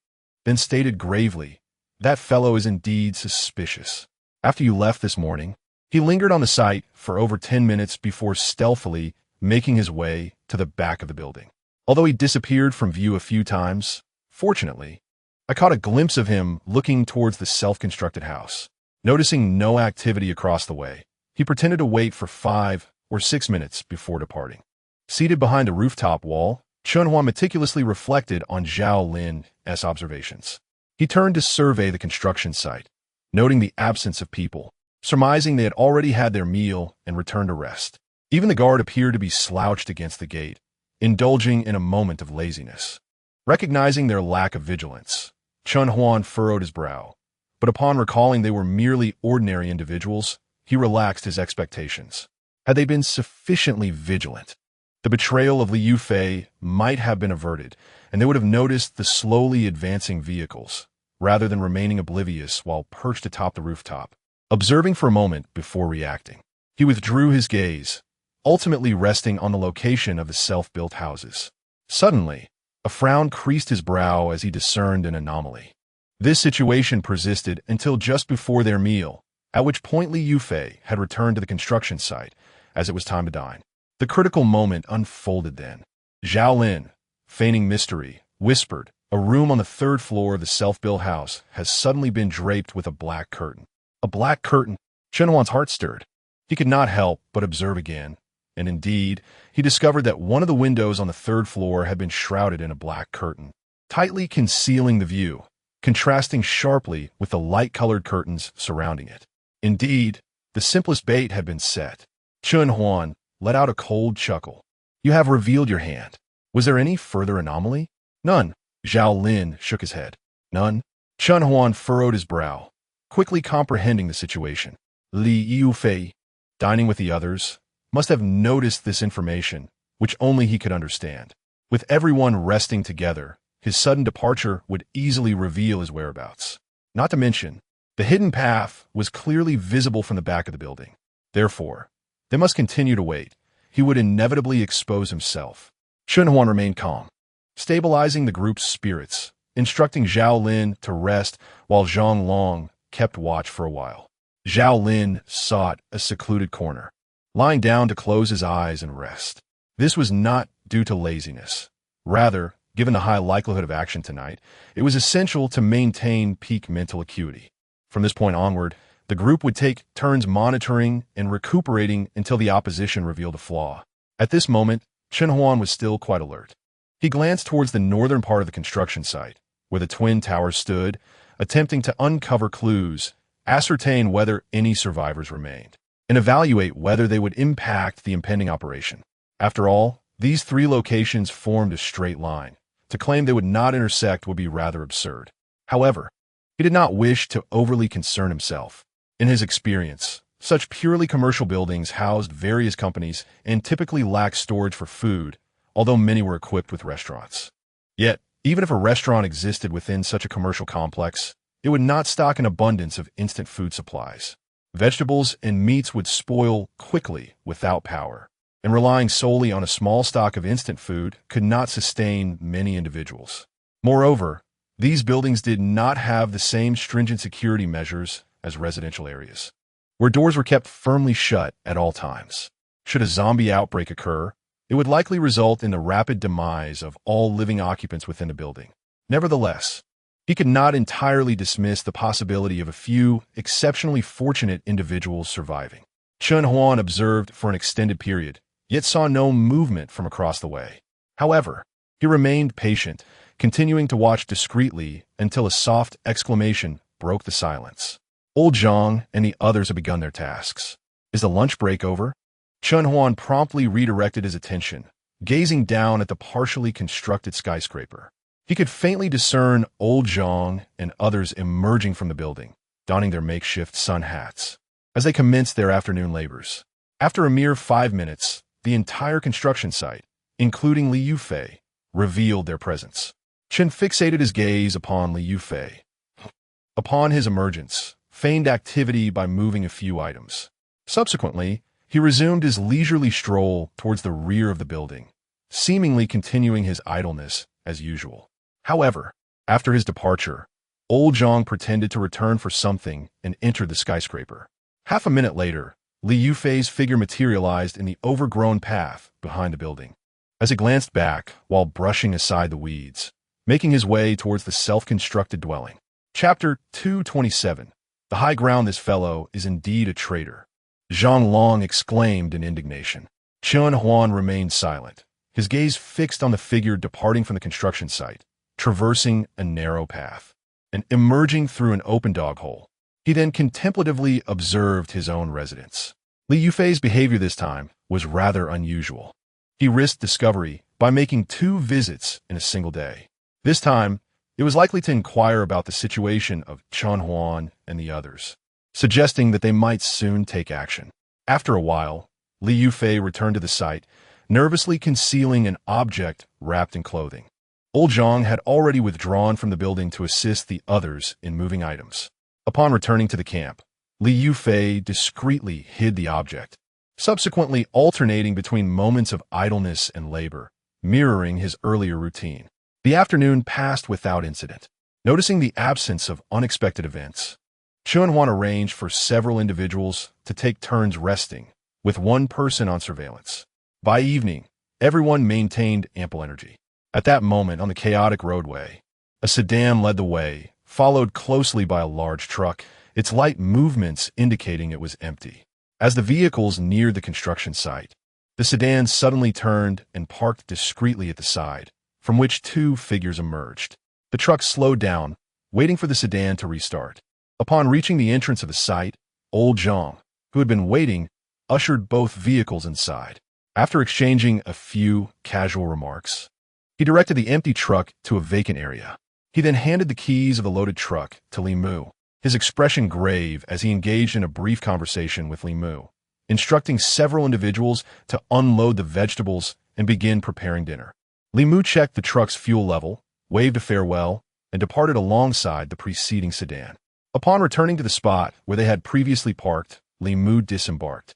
then stated gravely, "That fellow is indeed suspicious. After you left this morning, he lingered on the site for over 10 minutes before stealthily making his way to the back of the building. Although he disappeared from view a few times, fortunately, I caught a glimpse of him looking towards the self-constructed house. Noticing no activity across the way, he pretended to wait for 5 or 6 minutes before departing." Seated behind a rooftop wall, Chen Huan meticulously reflected on Zhao Lin's observations. He turned to survey the construction site, noting the absence of people, surmising they had already had their meal and returned to rest. Even the guard appeared to be slouched against the gate, indulging in a moment of laziness. Recognizing their lack of vigilance, Chen Huan furrowed his brow, but upon recalling they were merely ordinary individuals, he relaxed his expectations. Had they been sufficiently vigilant, the betrayal of Liu Fei might have been averted, and they would have noticed the slowly advancing vehicles, rather than remaining oblivious while perched atop the rooftop. Observing for a moment before reacting, he withdrew his gaze, ultimately resting on the location of the self-built houses. Suddenly, a frown creased his brow as he discerned an anomaly. This situation persisted until just before their meal, at which point Liu Fei had returned to the construction site, as it was time to dine. The critical moment unfolded then. Zhao Lin, feigning mystery, whispered, "A room on the 3rd floor of the self-built house has suddenly been draped with a black curtain." A black curtain? Chen Huan's heart stirred. He could not help but observe again, and indeed, he discovered that one of the windows on the 3rd floor had been shrouded in a black curtain, tightly concealing the view, contrasting sharply with the light-colored curtains surrounding it. Indeed, the simplest bait had been set. Chen Huan let out a cold chuckle. "You have revealed your hand. Was there any further anomaly?" "None." Zhao Lin shook his head. "None?" Chen Huan furrowed his brow, quickly comprehending the situation. Liu Fei, dining with the others, must have noticed this information, which only he could understand. With everyone resting together, his sudden departure would easily reveal his whereabouts. Not to mention, the hidden path was clearly visible from the back of the building. Therefore, they must continue to wait. He would inevitably expose himself. Chen Huan remained calm, stabilizing the group's spirits, instructing Zhao Lin to rest while Zhang Long kept watch for a while. Zhao Lin sought a secluded corner, lying down to close his eyes and rest. This was not due to laziness. Rather, given the high likelihood of action tonight, it was essential to maintain peak mental acuity. From this point onward, the group would take turns monitoring and recuperating until the opposition revealed a flaw. At this moment, Chen Huan was still quite alert. He glanced towards the northern part of the construction site, where the twin towers stood, attempting to uncover clues, ascertain whether any survivors remained, and evaluate whether they would impact the impending operation. After all, these 3 locations formed a straight line. To claim they would not intersect would be rather absurd. However, he did not wish to overly concern himself. In his experience, such purely commercial buildings housed various companies and typically lacked storage for food, although many were equipped with restaurants. Yet, even if a restaurant existed within such a commercial complex, it would not stock an abundance of instant food supplies. Vegetables and meats would spoil quickly without power, and relying solely on a small stock of instant food could not sustain many individuals. Moreover, these buildings did not have the same stringent security measures as residential areas, where doors were kept firmly shut at all times. Should a zombie outbreak occur, it would likely result in the rapid demise of all living occupants within the building. Nevertheless, he could not entirely dismiss the possibility of a few exceptionally fortunate individuals surviving. Chen Huan observed for an extended period, yet saw no movement from across the way. However, he remained patient, continuing to watch discreetly until a soft exclamation broke the silence. Old Zhang and the others had begun their tasks. Is the lunch break over? Chen Huan promptly redirected his attention, gazing down at the partially constructed skyscraper. He could faintly discern Old Zhang and others emerging from the building, donning their makeshift sun hats, as they commenced their afternoon labors. After a mere 5 minutes, the entire construction site, including Li Yufei, revealed their presence. Chen fixated his gaze upon Li Yufei. Upon his emergence, feigned activity by moving a few items. Subsequently, he resumed his leisurely stroll towards the rear of the building, seemingly continuing his idleness as usual. However, after his departure, Old Zhang pretended to return for something and entered the skyscraper. Half a minute later, Li Yufei's figure materialized in the overgrown path behind the building. As he glanced back while brushing aside the weeds, making his way towards the self-constructed dwelling. Chapter 227. The high ground. This fellow is indeed a traitor. Zhang Long exclaimed in indignation. Chen Huan remained silent, his gaze fixed on the figure departing from the construction site, traversing a narrow path, and emerging through an open dog hole. He then contemplatively observed his own residence. Li Yufei's behavior this time was rather unusual. He risked discovery by making 2 visits in a single day. This time, it was likely to inquire about the situation of Chen Huan and the others, suggesting that they might soon take action. After a while, Li Yufei returned to the site, nervously concealing an object wrapped in clothing. Old Zhang had already withdrawn from the building to assist the others in moving items. Upon returning to the camp, Li Yufei discreetly hid the object, subsequently alternating between moments of idleness and labor, mirroring his earlier routine. The afternoon passed without incident. Noticing the absence of unexpected events, Chen Huan arranged for several individuals to take turns resting, with one person on surveillance. By evening, everyone maintained ample energy. At that moment on the chaotic roadway, a sedan led the way, followed closely by a large truck, its light movements indicating it was empty. As the vehicles neared the construction site, the sedan suddenly turned and parked discreetly at the side, from which 2 figures emerged. The truck slowed down, waiting for the sedan to restart. Upon reaching the entrance of the site, Old Zhang, who had been waiting, ushered both vehicles inside. After exchanging a few casual remarks, he directed the empty truck to a vacant area. He then handed the keys of the loaded truck to Li Mu, his expression grave as he engaged in a brief conversation with Li Mu, instructing several individuals to unload the vegetables and begin preparing dinner. Li Mu checked the truck's fuel level, waved a farewell, and departed alongside the preceding sedan. Upon returning to the spot where they had previously parked, Li Mu disembarked,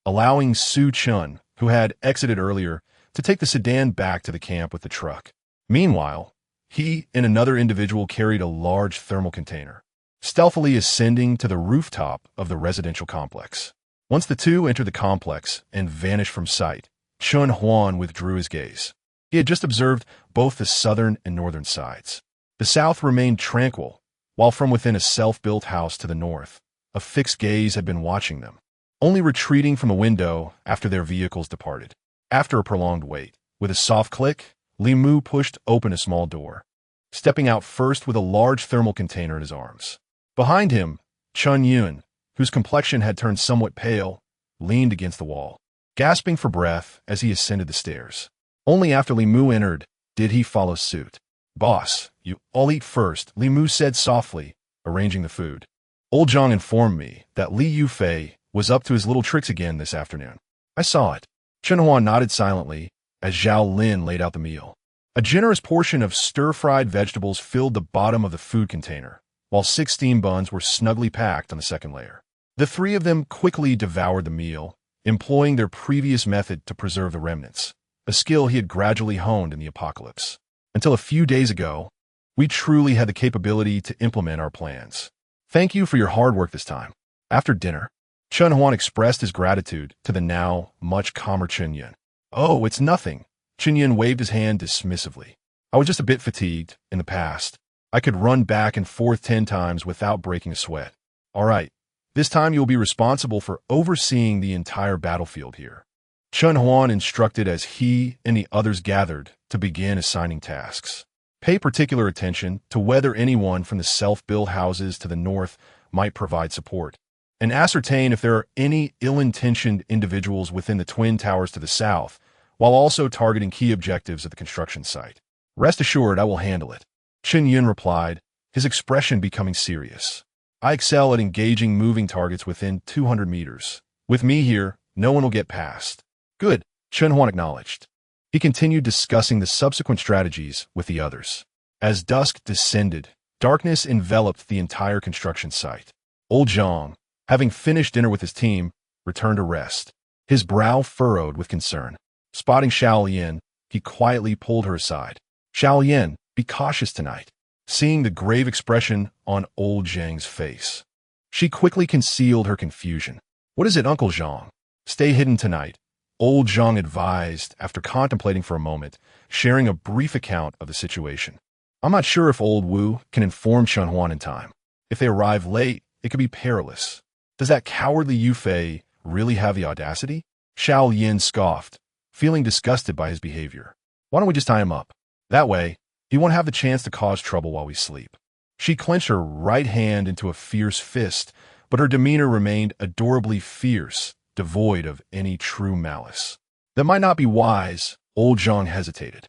allowing Su Chun, who had exited earlier, to take the sedan back to the camp with the truck. Meanwhile, he and another individual carried a large thermal container, stealthily ascending to the rooftop of the residential complex. Once the 2 entered the complex and vanished from sight, Chen Huan withdrew his gaze. He had just observed both the southern and northern sides. The south remained tranquil, while from within a self-built house to the north, a fixed gaze had been watching them, only retreating from a window after their vehicles departed. After a prolonged wait, with a soft click, Li Mu pushed open a small door, stepping out first with a large thermal container in his arms. Behind him, Chun Yun, whose complexion had turned somewhat pale, leaned against the wall, gasping for breath as he ascended the stairs. Only after Li Mu entered did he follow suit. "Boss, you all eat first," Li Mu said softly, arranging the food. "Old Zhang informed me that Li Yufei was up to his little tricks again this afternoon. I saw it." Chen Huan nodded silently as Zhao Lin laid out the meal. A generous portion of stir-fried vegetables filled the bottom of the food container, while 6 steam buns were snugly packed on the second layer. The three of them quickly devoured the meal, employing their previous method to preserve the remnants, a skill he had gradually honed in the apocalypse. Until a few days ago, we truly had the capability to implement our plans. Thank you for your hard work this time. After dinner, Chen Huan expressed his gratitude to the now much calmer Chen Yin. Oh, it's nothing. Chen Yin waved his hand dismissively. I was just a bit fatigued in the past. I could run back and forth 10 times without breaking a sweat. All right, this time you will be responsible for overseeing the entire battlefield here. Chen Huan instructed as he and the others gathered to begin assigning tasks. Pay particular attention to whether anyone from the self-built houses to the north might provide support, and ascertain if there are any ill-intentioned individuals within the twin towers to the south, while also targeting key objectives at the construction site. Rest assured, I will handle it. Chen Yun replied, his expression becoming serious. I excel at engaging moving targets within 200 meters. With me here, no one will get past. Good, Chen Huan acknowledged. He continued discussing the subsequent strategies with the others. As dusk descended, darkness enveloped the entire construction site. Old Zhang, having finished dinner with his team, returned to rest, his brow furrowed with concern. Spotting Xiao Yin, he quietly pulled her aside. Xiao Yin, be cautious tonight. Seeing the grave expression on old Zhang's face, she quickly concealed her confusion. What is it, Uncle Zhang? Stay hidden tonight, old Zhang advised after contemplating for a moment, sharing a brief account of the situation. I'm not sure if old Wu can inform Chen Huan in time. If they arrive late, it could be perilous. Does that cowardly Yu Fei really have the audacity? Xiao Yin scoffed, feeling disgusted by his behavior. Why don't we just tie him up? That way, he won't have the chance to cause trouble while we sleep. She clenched her right hand into a fierce fist, but her demeanor remained adorably fierce, devoid of any true malice. That might not be wise, old Zhang hesitated.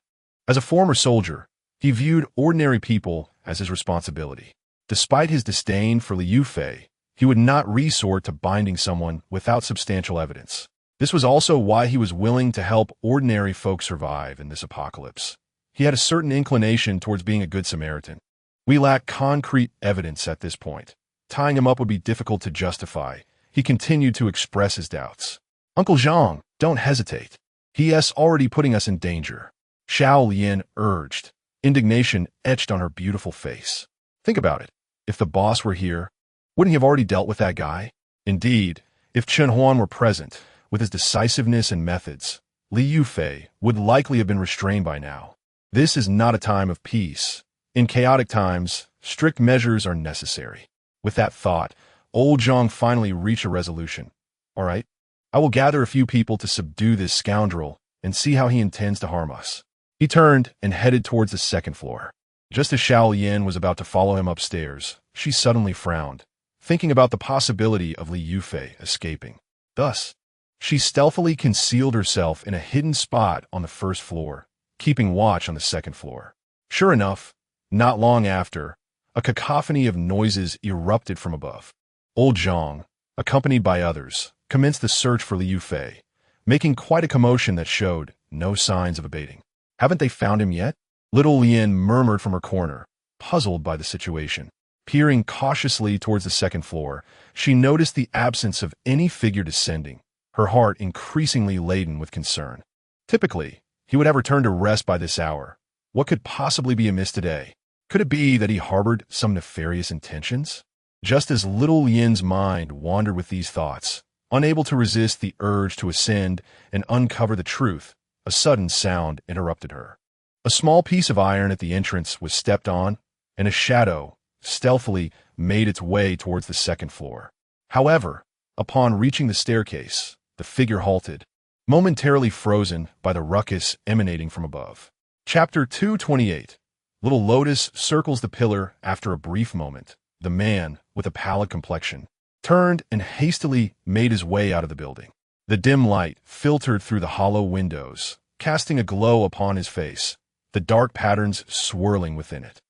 As a former soldier, he viewed ordinary people as his responsibility. Despite his disdain for Liu Fei, he would not resort to binding someone without substantial evidence. This was also why he was willing to help ordinary folk survive in this apocalypse. He had a certain inclination towards being a good Samaritan. We lack concrete evidence at this point. Tying him up would be difficult to justify. He continued to express his doubts. Uncle Zhang, don't hesitate. He is already putting us in danger. Xiao Yin urged, indignation etched on her beautiful face. Think about it. If the boss were here, wouldn't he have already dealt with that guy? Indeed, if Chen Huan were present, with his decisiveness and methods, Liu Fei would likely have been restrained by now. This is not a time of peace. In chaotic times, strict measures are necessary. With that thought, old Zhang finally reached a resolution. All right, I will gather a few people to subdue this scoundrel and see how he intends to harm us. He turned and headed towards the second floor. Just as Xiao Yin was about to follow him upstairs, she suddenly frowned, thinking about the possibility of Liu Fei escaping. Thus, she stealthily concealed herself in a hidden spot on the first floor, keeping watch on the second floor. Sure enough, not long after, a cacophony of noises erupted from above. Old Zhang, accompanied by others, commenced the search for Liu Fei, making quite a commotion that showed no signs of abating. Haven't they found him yet? Little Lian murmured from her corner, puzzled by the situation. Peering cautiously towards the second floor, she noticed the absence of any figure descending, her heart increasingly laden with concern. Typically, he would have returned to rest by this hour. What could possibly be amiss today? Could it be that he harbored some nefarious intentions? Just as little Yin's mind wandered with these thoughts, unable to resist the urge to ascend and uncover the truth, a sudden sound interrupted her. A small piece of iron at the entrance was stepped on, and a shadow stealthily made its way towards the second floor. However, upon reaching the staircase, the figure halted, momentarily frozen by the ruckus emanating from above. Chapter 228. Little Lotus circles the pillar after a brief moment. The man, with a pallid complexion, turned and hastily made his way out of the building. The dim light filtered through the hollow windows, casting a glow upon his face, the dark patterns swirling within it.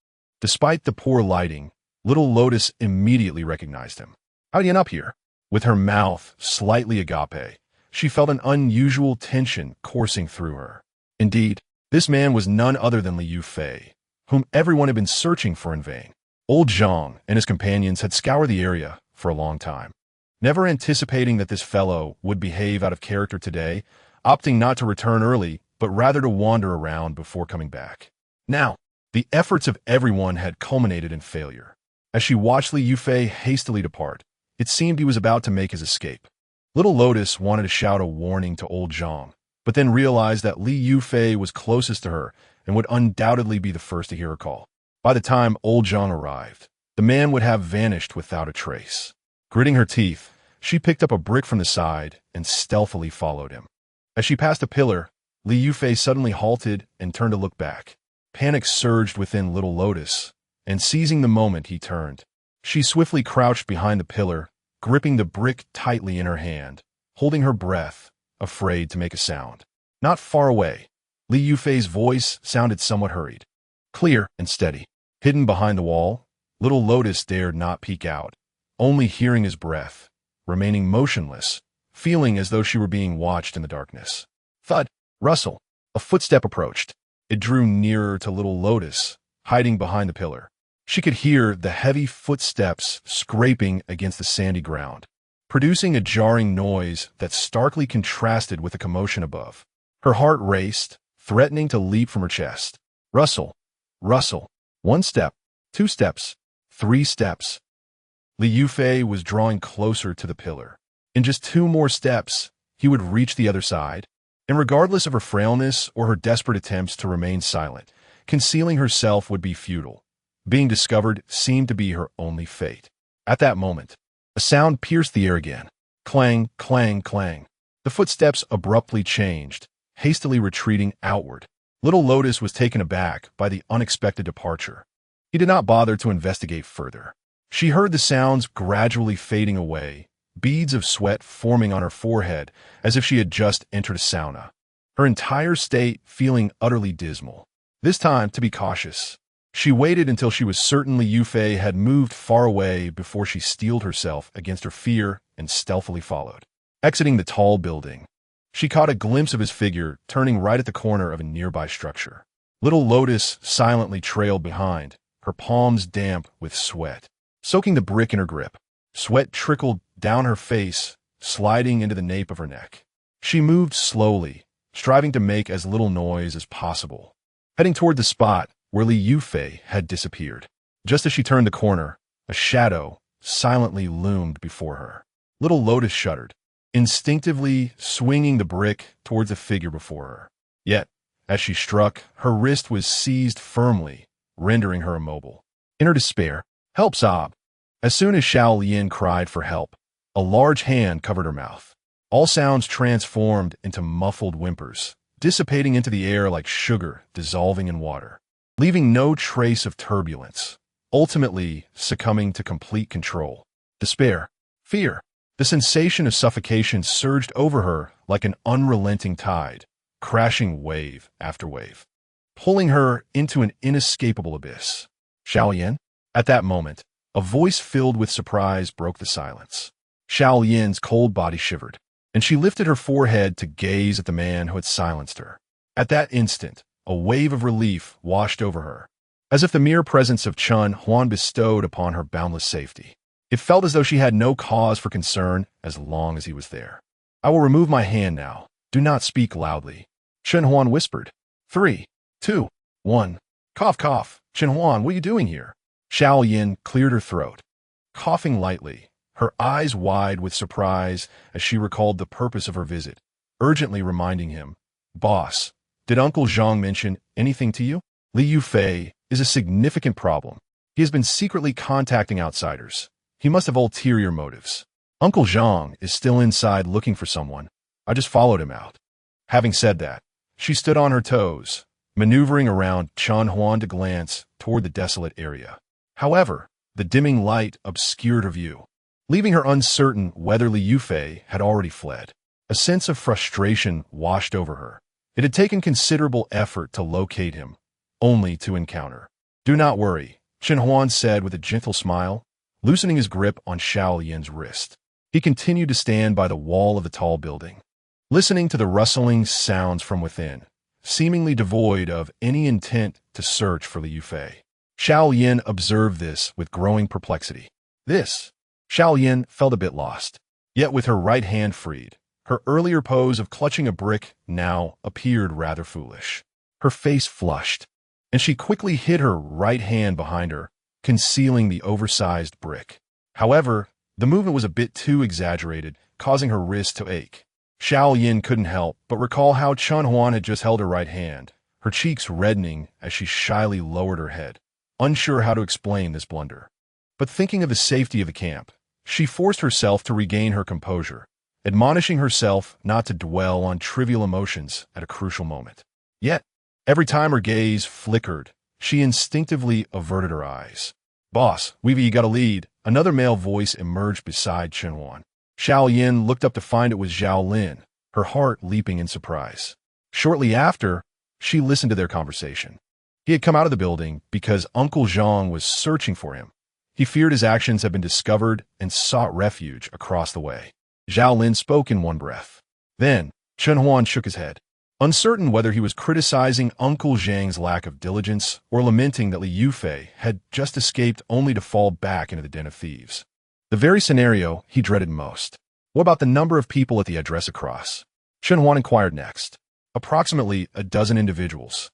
Despite the poor lighting, Little Lotus immediately recognized him. How'd you end up here? With her mouth slightly agape, she felt an unusual tension coursing through her. Indeed, this man was none other than Liu Fei, whom everyone had been searching for in vain. Old Zhang and his companions had scoured the area for a long time. never anticipating that this fellow would behave out of character today, opting not to return early, but rather to wander around before coming back. Now, the efforts of everyone had culminated in failure. As she watched Li Yufei hastily depart, it seemed he was about to make his escape. Little Lotus wanted to shout a warning to old Zhang, but then realized that Li Yufei was closest to her and would undoubtedly be the first to hear her call. By the time old Zhang arrived, the man would have vanished without a trace. Gritting her teeth, she picked up a brick from the side and stealthily followed him. As she passed a pillar, Li Yufei suddenly halted and turned to look back. Panic surged within Little Lotus, and seizing the moment he turned, she swiftly crouched behind the pillar, gripping the brick tightly in her hand, holding her breath, afraid to make a sound. Not far away, Li Yufei's voice sounded somewhat hurried, clear and steady. Hidden behind the wall, Little Lotus dared not peek out, only hearing his breath, remaining motionless, feeling as though she were being watched in the darkness. Thud, rustle, a footstep approached. It drew nearer to Little Lotus, hiding behind the pillar. She could hear the heavy footsteps scraping against the sandy ground, producing a jarring noise that starkly contrasted with the commotion above. Her heart raced, threatening to leap from her chest. Rustle, rustle, 1 step, 2 steps, 3 steps. Li Yufei was drawing closer to the pillar. In just 2 more steps, he would reach the other side, and regardless of her frailness or her desperate attempts to remain silent, concealing herself would be futile. Being discovered seemed to be her only fate. At that moment, a sound pierced the air again. Clang, clang, clang. The footsteps abruptly changed, hastily retreating outward. Little Lotus was taken aback by the unexpected departure. He did not bother to investigate further. She heard the sounds gradually fading away, beads of sweat forming on her forehead as if she had just entered a sauna. Her entire state feeling utterly dismal. This time, to be cautious, she waited until she was certain Li Yufei had moved far away before she steeled herself against her fear and stealthily followed. Exiting the tall building, she caught a glimpse of his figure turning right at the corner of a nearby structure. Little Lotus silently trailed behind, her palms damp with sweat, soaking the brick in her grip. Sweat trickled down her face, sliding into the nape of her neck. She moved slowly, striving to make as little noise as possible, heading toward the spot where Li Yufei had disappeared. Just as she turned the corner, a shadow silently loomed before her. Little Lotus shuddered, instinctively swinging the brick towards the figure before her. Yet, as she struck, her wrist was seized firmly, rendering her immobile. In her despair, "Help!" sobbed. As soon as Xiao Lian cried for help, a large hand covered her mouth. All sounds transformed into muffled whimpers, dissipating into the air like sugar dissolving in water, leaving no trace of turbulence, ultimately succumbing to complete control. Despair, fear, the sensation of suffocation surged over her like an unrelenting tide, crashing wave after wave, pulling her into an inescapable abyss. Xiao Yan? At that moment, a voice filled with surprise broke the silence. Xiao Yan's cold body shivered, and she lifted her forehead to gaze at the man who had silenced her. At that instant, a wave of relief washed over her, as if the mere presence of Chun Huan bestowed upon her boundless safety. It felt as though she had no cause for concern as long as he was there. "I will remove my hand now. Do not speak loudly," Chun Huan whispered. 3, 2, 1. Cough, cough. "Chun Huan, what are you doing here?" Xiao Yan cleared her throat, coughing lightly, her eyes wide with surprise as she recalled the purpose of her visit, urgently reminding him, "Boss, did Uncle Zhang mention anything to you? Li Yufei is a significant problem. He has been secretly contacting outsiders. He must have ulterior motives. Uncle Zhang is still inside looking for someone. I just followed him out." Having said that, she stood on her toes, maneuvering around Chun Huan to glance toward the desolate area. However, the dimming light obscured her view, leaving her uncertain whether Li Yufei had already fled. A sense of frustration washed over her. It had taken considerable effort to locate him, only to encounter. "Do not worry," Chun Huan said with a gentle smile, loosening his grip on Xiao Yan's wrist. He continued to stand by the wall of the tall building, listening to the rustling sounds from within, seemingly devoid of any intent to search for Li Yufei. Xiao Yan observed this with growing perplexity. Xiao Yan felt a bit lost. Yet with her right hand freed, her earlier pose of clutching a brick now appeared rather foolish. Her face flushed, and she quickly hid her right hand behind her, concealing the oversized brick. However, the movement was a bit too exaggerated, causing her wrist to ache. Xiao Yin couldn't help but recall how Chen Huan had just held her right hand, her cheeks reddening as she shyly lowered her head, unsure how to explain this blunder. But thinking of the safety of the camp, she forced herself to regain her composure, admonishing herself not to dwell on trivial emotions at a crucial moment. Yet, every time her gaze flickered, she instinctively averted her eyes. "Boss, we've got a lead," another male voice emerged beside Chen Huan. Xiao Yin looked up to find it was Zhao Lin, her heart leaping in surprise. Shortly after, she listened to their conversation. He had come out of the building because Uncle Zhang was searching for him. He feared his actions had been discovered and sought refuge across the way. Zhao Lin spoke in one breath. Then, Chen Huan shook his head, uncertain whether he was criticizing Uncle Zhang's lack of diligence or lamenting that Li Yufei had just escaped only to fall back into the den of thieves. The very scenario he dreaded most. What about the number of people at the address across? Chen Huan inquired next. Approximately a dozen individuals.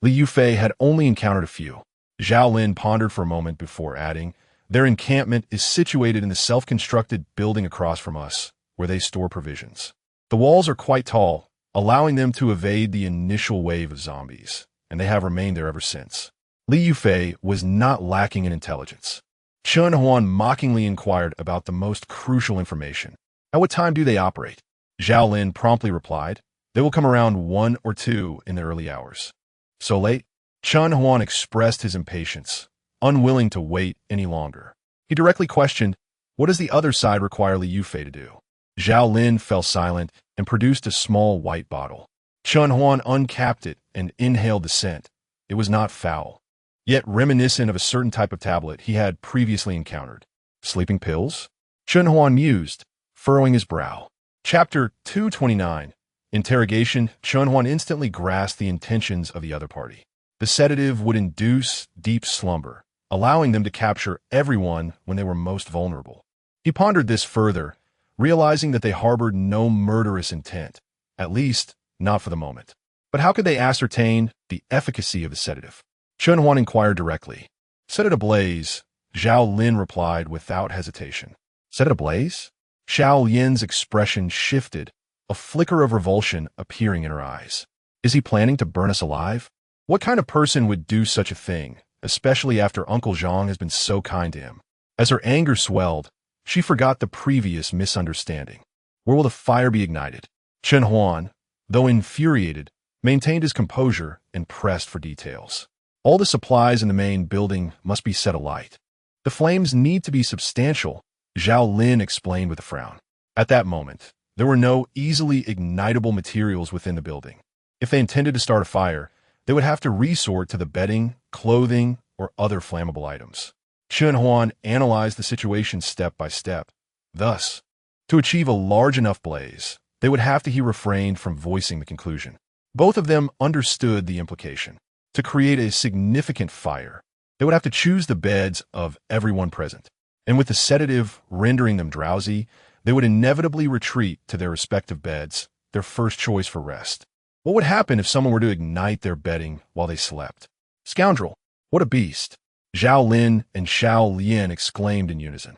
Li Yufei had only encountered a few. Zhao Lin pondered for a moment before adding, "Their encampment is situated in the self-constructed building across from us, where they store provisions. The walls are quite tall, allowing them to evade the initial wave of zombies, and they have remained there ever since." Li Yufei was not lacking in intelligence. Chen Huan mockingly inquired about the most crucial information. "At what time do they operate?" Zhao Lin promptly replied, "They will come around 1 or 2 in the early hours." "So late?" Chen Huan expressed his impatience, unwilling to wait any longer. He directly questioned, "What does the other side require Li Yufei to do?" Zhao Lin fell silent and produced a small white bottle. Chen Huan uncapped it and inhaled the scent. It was not foul, yet reminiscent of a certain type of tablet he had previously encountered. "Sleeping pills?" Chen Huan mused, furrowing his brow. Chapter 229. Interrogation. Chen Huan instantly grasped the intentions of the other party. The sedative would induce deep slumber, allowing them to capture everyone when they were most vulnerable. He pondered this further, realizing that they harbored no murderous intent, at least not for the moment. But how could they ascertain the efficacy of the sedative? Chen Huan inquired directly. "Set it ablaze," Zhao Lin replied without hesitation. "Set it ablaze?" Xiao Yin's expression shifted, a flicker of revulsion appearing in her eyes. "Is he planning to burn us alive? What kind of person would do such a thing, especially after Uncle Zhang has been so kind to him?" As her anger swelled, she forgot the previous misunderstanding. "Where will the fire be ignited?" Chen Huan, though infuriated, maintained his composure and pressed for details. "All the supplies in the main building must be set alight. The flames need to be substantial," Zhao Lin explained with a frown. At that moment, there were no easily ignitable materials within the building. If they intended to start a fire, they would have to resort to the bedding, clothing, or other flammable items. Chen Huan analyzed the situation step by step. Thus, to achieve a large enough blaze, they would have to he refrained from voicing the conclusion. Both of them understood the implication. To create a significant fire, they would have to choose the beds of everyone present. And with the sedative rendering them drowsy, they would inevitably retreat to their respective beds, their first choice for rest. What would happen if someone were to ignite their bedding while they slept? "Scoundrel! What a beast!" Zhao Lin and Xiao Lian exclaimed in unison.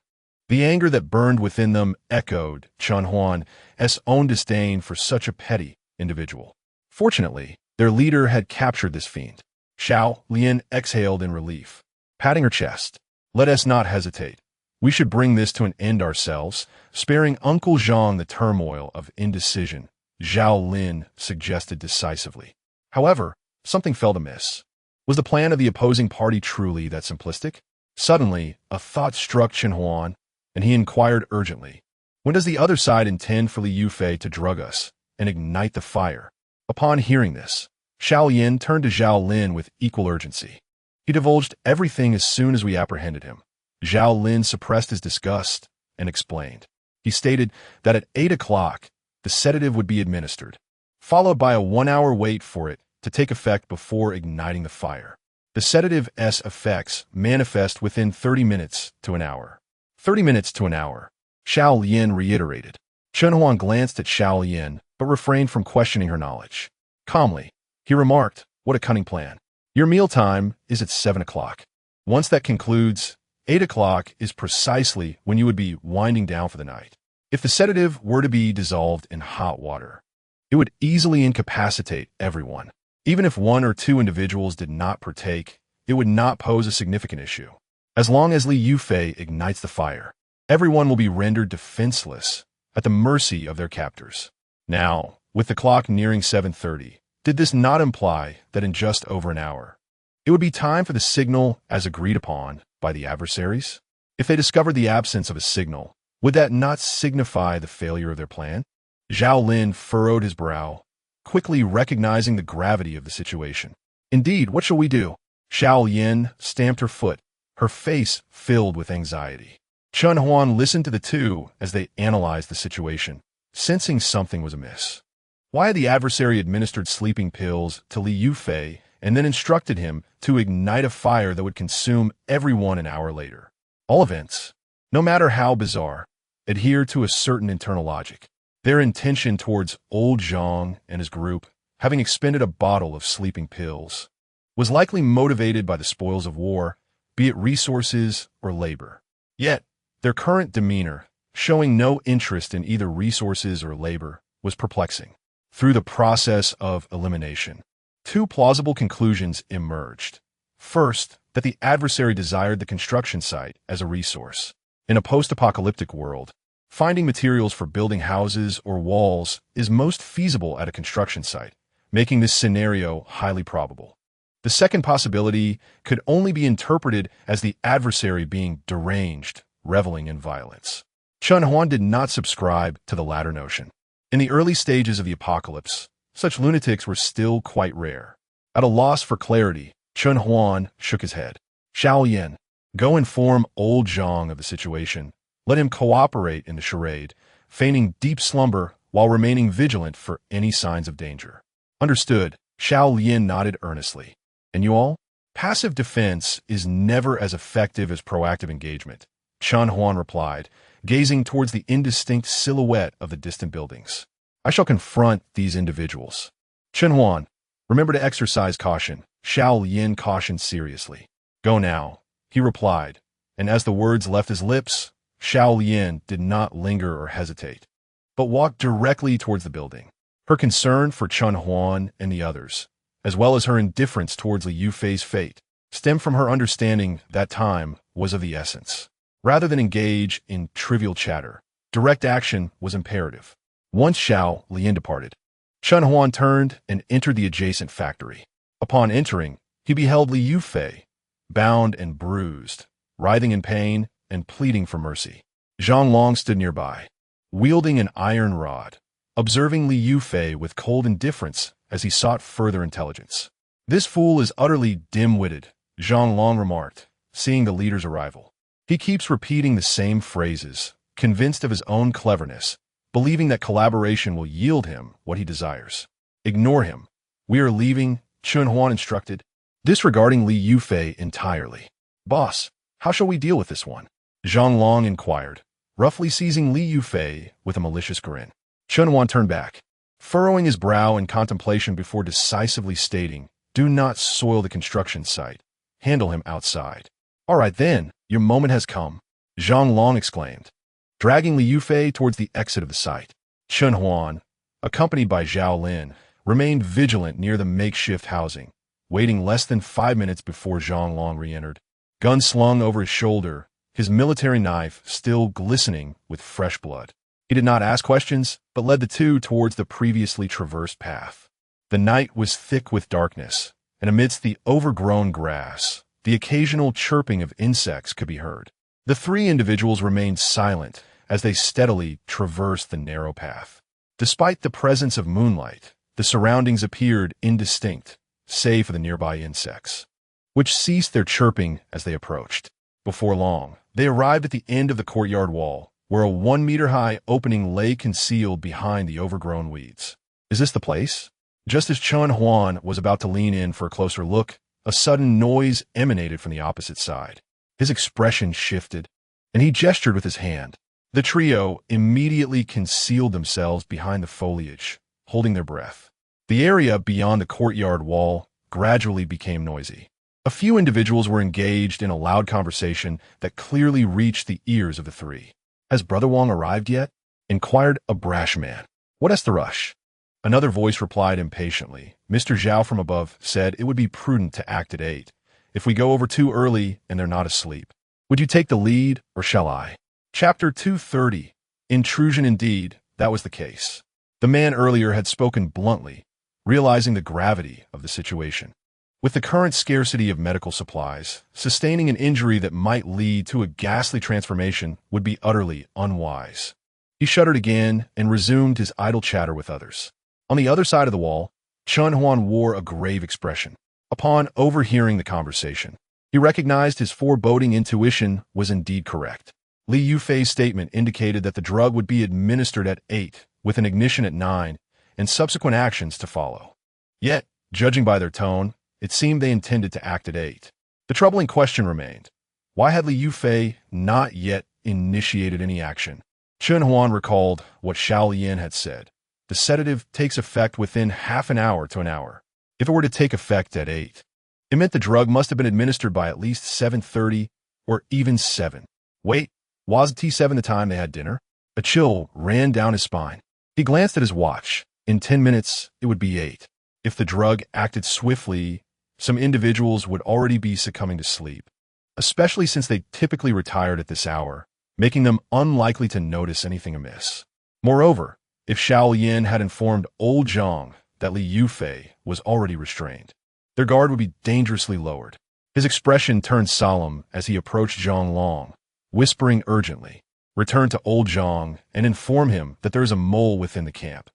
The anger that burned within them echoed Chen Huan's own disdain for such a petty individual. Fortunately, their leader had captured this fiend. Xiao Lian exhaled in relief, patting her chest. "Let us not hesitate. We should bring this to an end ourselves, sparing Uncle Zhang the turmoil of indecision," Zhao Lin suggested decisively. However, something felt amiss. Was the plan of the opposing party truly that simplistic? Suddenly, a thought struck Chen Huan, and he inquired urgently, "When does the other side intend for Li Yufei to drug us and ignite the fire?" Upon hearing this, Xiao Yin turned to Zhao Lin with equal urgency. He divulged everything as soon as we apprehended him. Zhao Lin suppressed his disgust and explained. He stated that at 8 o'clock, the sedative would be administered, followed by a 1-hour wait for it to take effect before igniting the fire. The sedative's effects manifest within 30 minutes to an hour. 30 minutes to an hour. Xiao Lian reiterated. Chen Huan glanced at Xiao Lian, but refrained from questioning her knowledge. Calmly, he remarked, "What a cunning plan. Your mealtime is at 7 o'clock. Once that concludes, 8 o'clock is precisely when you would be winding down for the night. If the sedative were to be dissolved in hot water, it would easily incapacitate everyone. Even if one or two individuals did not partake, it would not pose a significant issue. As long as Li Yufei ignites the fire, everyone will be rendered defenseless at the mercy of their captors." Now, with the clock nearing 7:30, did this not imply that in just over an hour, it would be time for the signal as agreed upon by the adversaries? If they discovered the absence of a signal, would that not signify the failure of their plan? Zhao Lin furrowed his brow, quickly recognizing the gravity of the situation. "Indeed, what shall we do?" Xiao Yin stamped her foot, her face filled with anxiety. Chen Huan listened to the two as they analyzed the situation, sensing something was amiss. Why had the adversary administered sleeping pills to Li Yufei and then instructed him to ignite a fire that would consume everyone an hour later? All events, no matter how bizarre, adhere to a certain internal logic. Their intention towards old Zhang and his group, having expended a bottle of sleeping pills, was likely motivated by the spoils of war, be it resources or labor. Yet, their current demeanor, showing no interest in either resources or labor, was perplexing. Through the process of elimination, two plausible conclusions emerged. First, that the adversary desired the construction site as a resource. In a post-apocalyptic world, finding materials for building houses or walls is most feasible at a construction site, making this scenario highly probable. The second possibility could only be interpreted as the adversary being deranged, reveling in violence. Chen Huan did not subscribe to the latter notion. In the early stages of the apocalypse, such lunatics were still quite rare. At a loss for clarity, Chen Huan shook his head. "Xiao Yin, go inform old Zhang of the situation. Let him cooperate in the charade, feigning deep slumber while remaining vigilant for any signs of danger." "Understood." Xiao Lian nodded earnestly. "And you all?" "Passive defense is never as effective as proactive engagement," Chen Huan replied, gazing towards the indistinct silhouette of the distant buildings. "I shall confront these individuals." "Chen Huan, remember to exercise caution," Xiao Yin cautioned seriously. "Go now," he replied, and as the words left his lips, Xiao Yin did not linger or hesitate, but walked directly towards the building. Her concern for Chen Huan and the others, as well as her indifference towards Li Yufei's fate, stemmed from her understanding that time was of the essence. Rather than engage in trivial chatter, direct action was imperative. Once Xiao Lian departed, Chen Huan turned and entered the adjacent factory. Upon entering, he beheld Li Yufei, bound and bruised, writhing in pain and pleading for mercy. Zhang Long stood nearby, wielding an iron rod, observing Li Yufei with cold indifference as he sought further intelligence. "This fool is utterly dim-witted," Zhang Long remarked, seeing the leader's arrival. "He keeps repeating the same phrases, convinced of his own cleverness, believing that collaboration will yield him what he desires. Ignore him. We are leaving," Chen Huan instructed, disregarding Li Yufei entirely. "Boss, how shall we deal with this one?" Zhang Long inquired, roughly seizing Li Yufei with a malicious grin. Chen Huan turned back, furrowing his brow in contemplation before decisively stating, "Do not soil the construction site. Handle him outside." "All right then, your moment has come," Zhang Long exclaimed, dragging Li Yufei towards the exit of the site. Chen Huan, accompanied by Zhao Lin, remained vigilant near the makeshift housing, waiting less than 5 minutes before Zhang Long re-entered, gun slung over his shoulder, his military knife still glistening with fresh blood. He did not ask questions, but led the two towards the previously traversed path. The night was thick with darkness, and amidst the overgrown grass, the occasional chirping of insects could be heard. The three individuals remained silent as they steadily traversed the narrow path. Despite the presence of moonlight, the surroundings appeared indistinct, save for the nearby insects, which ceased their chirping as they approached. Before long, they arrived at the end of the courtyard wall, where a 1-meter-high opening lay concealed behind the overgrown weeds. "Is this the place?" Just as Chen Huan was about to lean in for a closer look, a sudden noise emanated from the opposite side. His expression shifted, and he gestured with his hand. The trio immediately concealed themselves behind the foliage, holding their breath. The area beyond the courtyard wall gradually became noisy. A few individuals were engaged in a loud conversation that clearly reached the ears of the three. "Has Brother Wong arrived yet?" inquired a brash man. "What has the rush?" Another voice replied impatiently. Mr. Zhao from above said it would be prudent to act at 8. If we go over too early and they're not asleep. Would you take the lead, or shall I? Chapter 230. Intrusion indeed, that was the case. The man earlier had spoken bluntly, realizing the gravity of the situation. With the current scarcity of medical supplies, sustaining an injury that might lead to a ghastly transformation would be utterly unwise. He shuddered again and resumed his idle chatter with others. On the other side of the wall, Chun Huan wore a grave expression. Upon overhearing the conversation, he recognized his foreboding intuition was indeed correct. Li Yufei's statement indicated that the drug would be administered at 8, with an ignition at 9, and subsequent actions to follow. Yet, judging by their tone, it seemed they intended to act at 8. The troubling question remained. Why had Li Yufei not yet initiated any action? Chun Huan recalled what Xiao Lian had said. The sedative takes effect within half an hour to an hour. If it were to take effect at 8, it meant the drug must have been administered by at least 7:30 or even 7. Wait, wasn't T7 the time they had dinner? A chill ran down his spine. He glanced at his watch. In 10 minutes, it would be 8. If the drug acted swiftly, some individuals would already be succumbing to sleep, especially since they typically retired at this hour, making them unlikely to notice anything amiss. Moreover, if Xiao Lian had informed old Zhang that Li Yufei was already restrained, their guard would be dangerously lowered. His expression turned solemn as he approached Zhang Long, whispering urgently, "Return to old Zhang and inform him that there is a mole within the camp.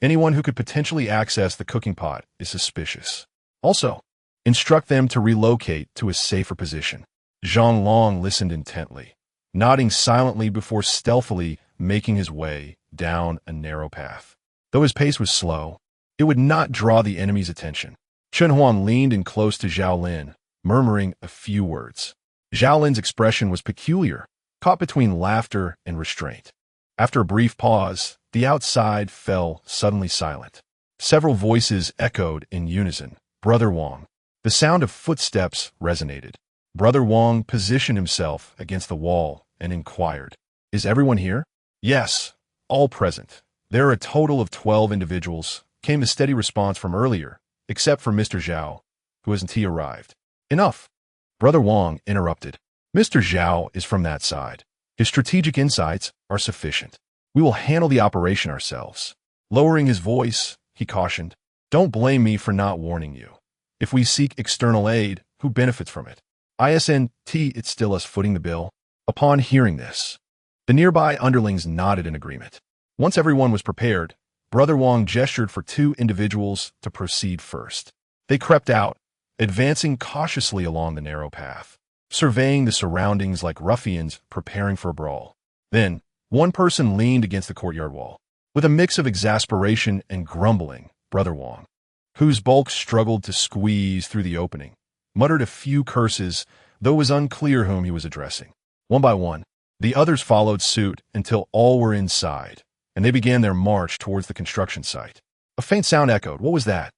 Anyone who could potentially access the cooking pot is suspicious. Also, instruct them to relocate to a safer position." Zhang Long listened intently, nodding silently before stealthily making his way down a narrow path. Though his pace was slow, it would not draw the enemy's attention. Chun Huan leaned in close to Zhao Lin, murmuring a few words. Zhao Lin's expression was peculiar, caught between laughter and restraint. After a brief pause, the outside fell suddenly silent. Several voices echoed in unison. "Brother Wong." The sound of footsteps resonated. Brother Wong positioned himself against the wall and inquired, "Is everyone here?" "Yes, all present. There are a total of 12 individuals," came the steady response from earlier, except for Mr. Zhao, who hasn't arrived. "Enough." Brother Wong interrupted. "Mr. Zhao is from that side. His strategic insights are sufficient. We will handle the operation ourselves." Lowering his voice, he cautioned, "Don't blame me for not warning you. If we seek external aid, who benefits from it? ISNT, it's still us footing the bill." Upon hearing this, the nearby underlings nodded in agreement. Once everyone was prepared, Brother Wong gestured for 2 individuals to proceed first. They crept out, advancing cautiously along the narrow path, surveying the surroundings like ruffians preparing for a brawl. Then, one person leaned against the courtyard wall. With a mix of exasperation and grumbling, Brother Wong, whose bulk struggled to squeeze through the opening, muttered a few curses, though it was unclear whom he was addressing. One by one, the others followed suit until all were inside, and they began their march towards the construction site. A faint sound echoed. What was that?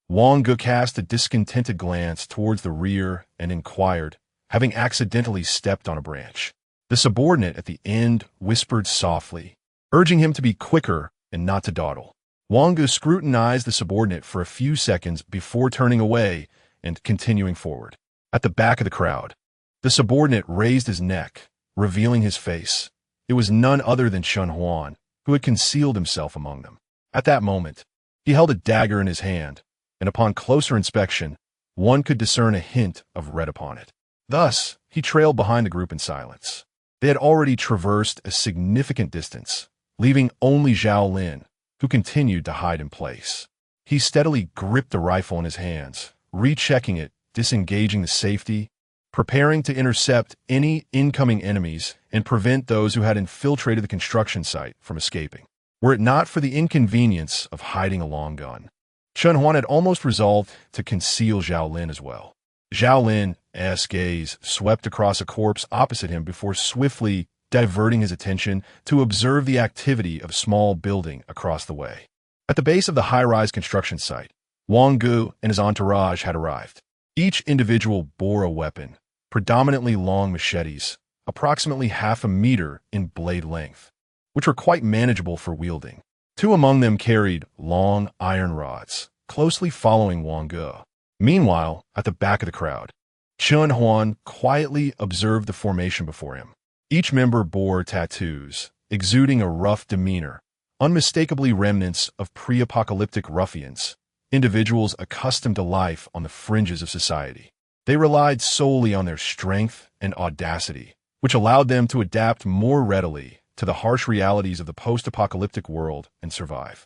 Wong Ge cast a discontented glance towards the rear and inquired, having accidentally stepped on a branch. The subordinate at the end whispered softly, urging him to be quicker and not to dawdle. Wong Ge scrutinized the subordinate for a few seconds before turning away and continuing forward. At the back of the crowd, the subordinate raised his neck, revealing his face. It was none other than Chun Huan, who had concealed himself among them. At that moment, he held a dagger in his hand, and upon closer inspection, one could discern a hint of red upon it. Thus, he trailed behind the group in silence. They had already traversed a significant distance, leaving only Zhao Lin, who continued to hide in place. He steadily gripped the rifle in his hands, rechecking it, disengaging the safety, preparing to intercept any incoming enemies and prevent those who had infiltrated the construction site from escaping, were it not for the inconvenience of hiding a long gun. Chun Huan had almost resolved to conceal Zhao Lin as well. Zhao Lin's gaze swept across a corpse opposite him before swiftly diverting his attention to observe the activity of a small building across the way. At the base of the high-rise construction site, Wang Gu and his entourage had arrived. Each individual bore a weapon, predominantly long machetes, approximately half a meter in blade length, which were quite manageable for wielding. Two among them carried long iron rods, closely following Wang Gu. Meanwhile, at the back of the crowd, Chun Huan quietly observed the formation before him. Each member bore tattoos, exuding a rough demeanor, unmistakably remnants of pre-apocalyptic ruffians, individuals accustomed to life on the fringes of society. They relied solely on their strength and audacity, which allowed them to adapt more readily to the harsh realities of the post-apocalyptic world and survive.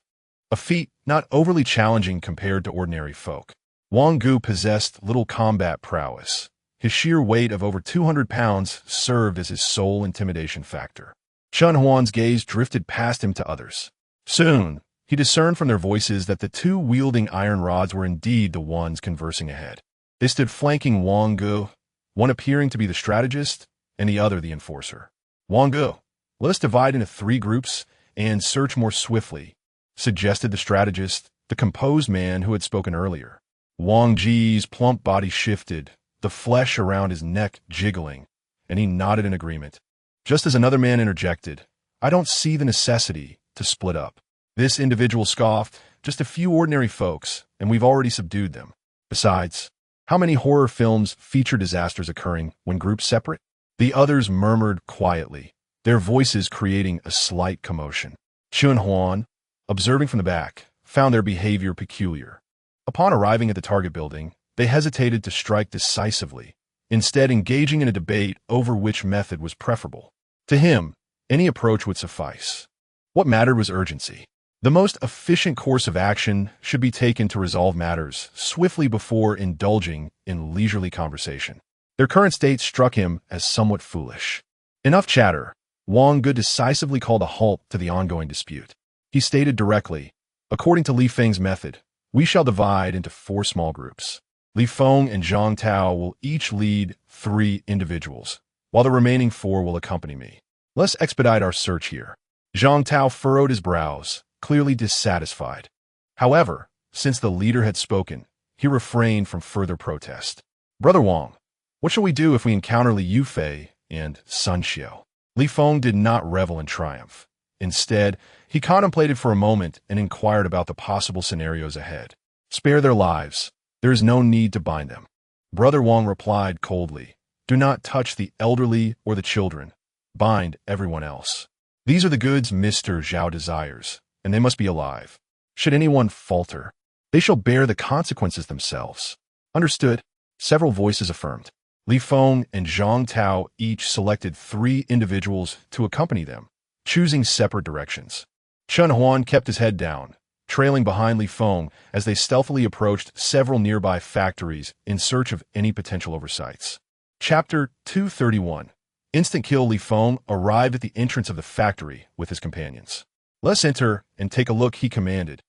A feat not overly challenging compared to ordinary folk. Wang Gu possessed little combat prowess. His sheer weight of over 200 pounds served as his sole intimidation factor. Chun Huan's gaze drifted past him to others. Soon, he discerned from their voices that the two wielding iron rods were indeed the ones conversing ahead. They stood flanking Wang Gu, one appearing to be the strategist and the other the enforcer. Wang Gu, let us divide into 3 groups and search more swiftly, suggested the strategist, the composed man who had spoken earlier. Wang Ji's plump body shifted, the flesh around his neck jiggling, and he nodded in agreement. Just as another man interjected, I don't see the necessity to split up. This individual scoffed, just a few ordinary folks, and we've already subdued them. Besides, how many horror films feature disasters occurring when groups separate? The others murmured quietly, their voices creating a slight commotion. Chun Huan, observing from the back, found their behavior peculiar. Upon arriving at the target building, they hesitated to strike decisively, instead engaging in a debate over which method was preferable. To him, any approach would suffice. What mattered was urgency. The most efficient course of action should be taken to resolve matters swiftly before indulging in leisurely conversation. Their current state struck him as somewhat foolish. Enough chatter. Wang Gu decisively called a halt to the ongoing dispute. He stated directly, according to Li Feng's method, we shall divide into 4 small groups. Li Feng and Zhang Tao will each lead 3 individuals, while the remaining 4 will accompany me. Let's expedite our search here. Zhang Tao furrowed his brows, clearly dissatisfied. However, since the leader had spoken, he refrained from further protest. Brother Wang, what shall we do if we encounter Li Yufei and Sun Xiao? Li Feng did not revel in triumph. Instead, he contemplated for a moment and inquired about the possible scenarios ahead. Spare their lives. There is no need to bind them. Brother Wang replied coldly, do not touch the elderly or the children. Bind everyone else. These are the goods Mr. Zhao desires, and they must be alive. Should anyone falter, they shall bear the consequences themselves. Understood? Several voices affirmed. Li Feng and Zhang Tao each selected 3 individuals to accompany them, choosing separate directions. Chun Huan kept his head down, trailing behind Li Feng as they stealthily approached several nearby factories in search of any potential oversights. Chapter 231. Instant Kill. Li Feng arrived at the entrance of the factory with his companions. Let's enter and take a look, he commanded,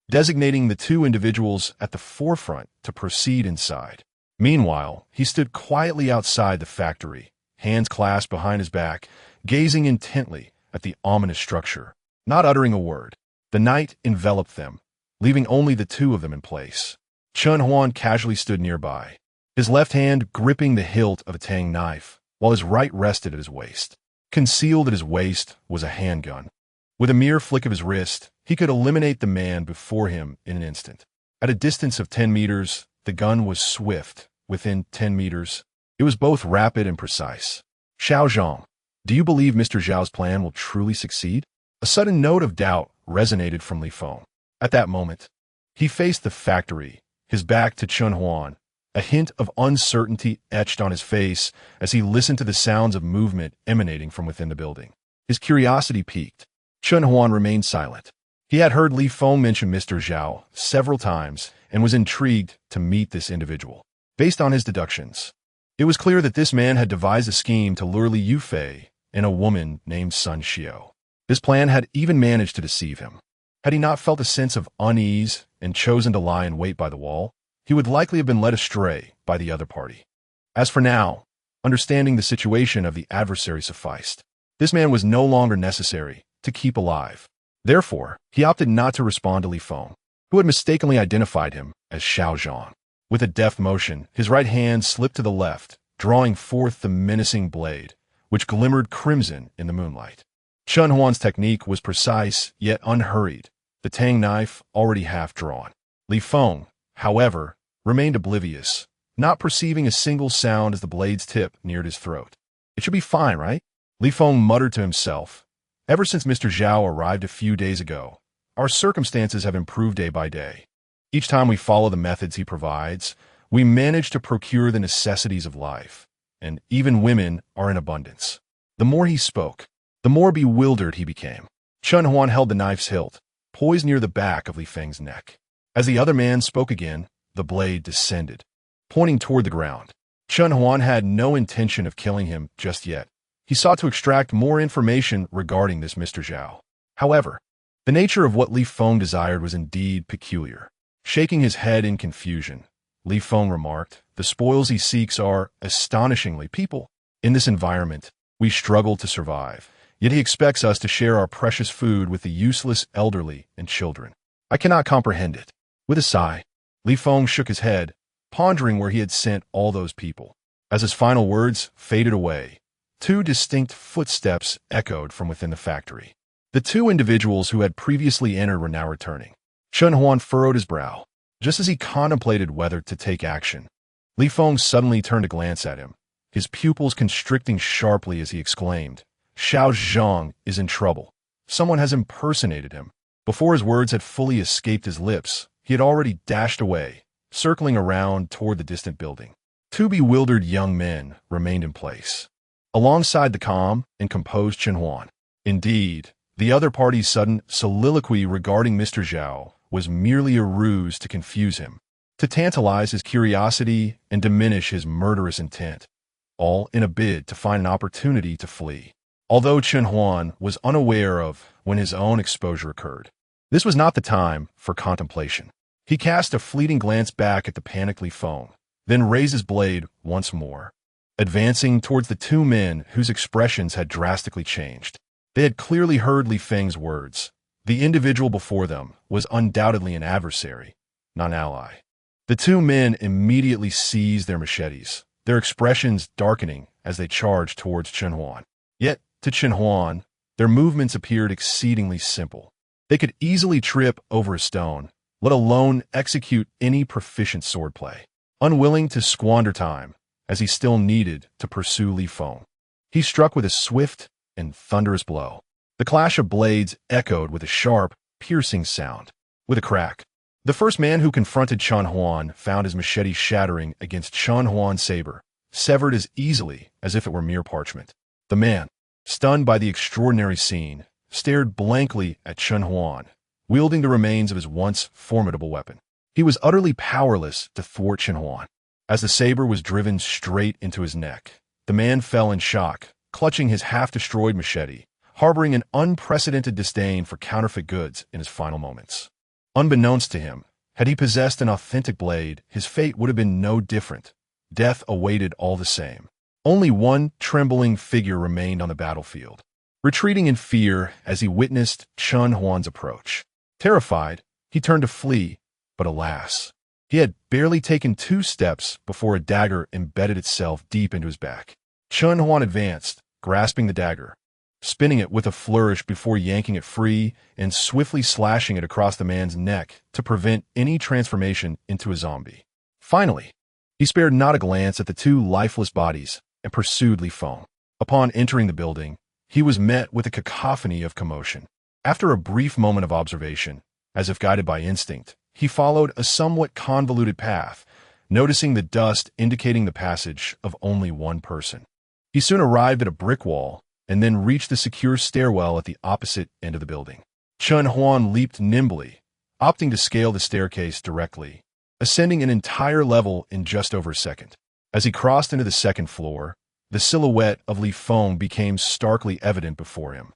designating the 2 individuals at the forefront to proceed inside. Meanwhile, he stood quietly outside the factory, hands clasped behind his back, gazing intently at the ominous structure, not uttering a word. The night enveloped them, leaving only the 2 of them in place. Chun Huan casually stood nearby, his left hand gripping the hilt of a tang knife, while his right rested at his waist. Concealed at his waist was a handgun. With a mere flick of his wrist, he could eliminate the man before him in an instant. At a distance of 10 meters, the gun was swift. Within 10 meters, it was both rapid and precise. Xiao Zhang, do you believe Mr. Zhao's plan will truly succeed? A sudden note of doubt resonated from Li Feng. At that moment, he faced the factory, his back to Chun Huan, a hint of uncertainty etched on his face as he listened to the sounds of movement emanating from within the building. His curiosity piqued. Chun Huan remained silent. He had heard Li Feng mention Mr. Zhao several times and was intrigued to meet this individual. Based on his deductions, it was clear that this man had devised a scheme to lure Li Yufei and a woman named Sun Xiao. This plan had even managed to deceive him. Had he not felt a sense of unease and chosen to lie in wait by the wall, he would likely have been led astray by the other party. As for now, understanding the situation of the adversary sufficed. This man was no longer necessary to keep alive. Therefore, he opted not to respond to Li Feng, who had mistakenly identified him as Xiao Zhang. With a deft motion, his right hand slipped to the left, drawing forth the menacing blade, which glimmered crimson in the moonlight. Chen Huan's technique was precise yet unhurried, the tang knife already half drawn. Li Feng, however, remained oblivious, not perceiving a single sound as the blade's tip neared his throat. It should be fine, right? Li Feng muttered to himself. Ever since Mr. Zhao arrived a few days ago, our circumstances have improved day by day. Each time we follow the methods he provides, we manage to procure the necessities of life, and even women are in abundance. The more he spoke, the more bewildered he became. Chen Huan held the knife's hilt, poised near the back of Li Feng's neck. As the other man spoke again, the blade descended, pointing toward the ground. Chen Huan had no intention of killing him just yet. He sought to extract more information regarding this Mr. Zhao. However, the nature of what Li Feng desired was indeed peculiar. Shaking his head in confusion, Li Feng remarked, "The spoils he seeks are, astonishingly, people. In this environment, we struggle to survive, yet he expects us to share our precious food with the useless elderly and children. I cannot comprehend it." With a sigh, Li Feng shook his head, pondering where he had sent all those people. As his final words faded away, two distinct footsteps echoed from within the factory. The two individuals who had previously entered were now returning. Chen Huan furrowed his brow. Just as he contemplated whether to take action, Li Feng suddenly turned to glance at him, his pupils constricting sharply as he exclaimed, "Xiao Zhang is in trouble. Someone has impersonated him." Before his words had fully escaped his lips, he had already dashed away, circling around toward the distant building. Two bewildered young men remained in place, alongside the calm and composed Chen Huan. Indeed, the other party's sudden soliloquy regarding Mr. Zhao was merely a ruse to confuse him, to tantalize his curiosity and diminish his murderous intent, all in a bid to find an opportunity to flee. Although Chen Huan was unaware of when his own exposure occurred, this was not the time for contemplation. He cast a fleeting glance back at the panicked Li Feng, then raised his blade once more, advancing towards the two men whose expressions had drastically changed. They had clearly heard Li Feng's words. The individual before them was undoubtedly an adversary, not an ally. The two men immediately seized their machetes, their expressions darkening as they charged towards Chen Huan. Yet, to Chen Huan, their movements appeared exceedingly simple. They could easily trip over a stone, let alone execute any proficient swordplay. Unwilling to squander time, as he still needed to pursue Li Feng, he struck with a swift and thunderous blow. The clash of blades echoed with a sharp, piercing sound. With a crack, the first man who confronted Chen Huan found his machete shattering against Chen Huan's saber, severed as easily as if it were mere parchment. The man, stunned by the extraordinary scene, stared blankly at Chen Huan, wielding the remains of his once formidable weapon. He was utterly powerless to thwart Chen Huan. As the saber was driven straight into his neck, the man fell in shock, clutching his half-destroyed machete, harboring an unprecedented disdain for counterfeit goods in his final moments. Unbeknownst to him, had he possessed an authentic blade, his fate would have been no different. Death awaited all the same. Only one trembling figure remained on the battlefield, retreating in fear as he witnessed Chen Huan's approach. Terrified, he turned to flee, but alas, he had barely taken 2 steps before a dagger embedded itself deep into his back. Chen Huan advanced, grasping the dagger, spinning it with a flourish before yanking it free and swiftly slashing it across the man's neck to prevent any transformation into a zombie. Finally, he spared not a glance at the 2 lifeless bodies and pursued Li Feng. Upon entering the building, he was met with a cacophony of commotion. After a brief moment of observation, as if guided by instinct, he followed a somewhat convoluted path, noticing the dust indicating the passage of only one person. He soon arrived at a brick wall and then reached the secure stairwell at the opposite end of the building. Chen Huan leaped nimbly, opting to scale the staircase directly, ascending an entire level in just over a second. As he crossed into the second floor, the silhouette of Li Feng became starkly evident before him.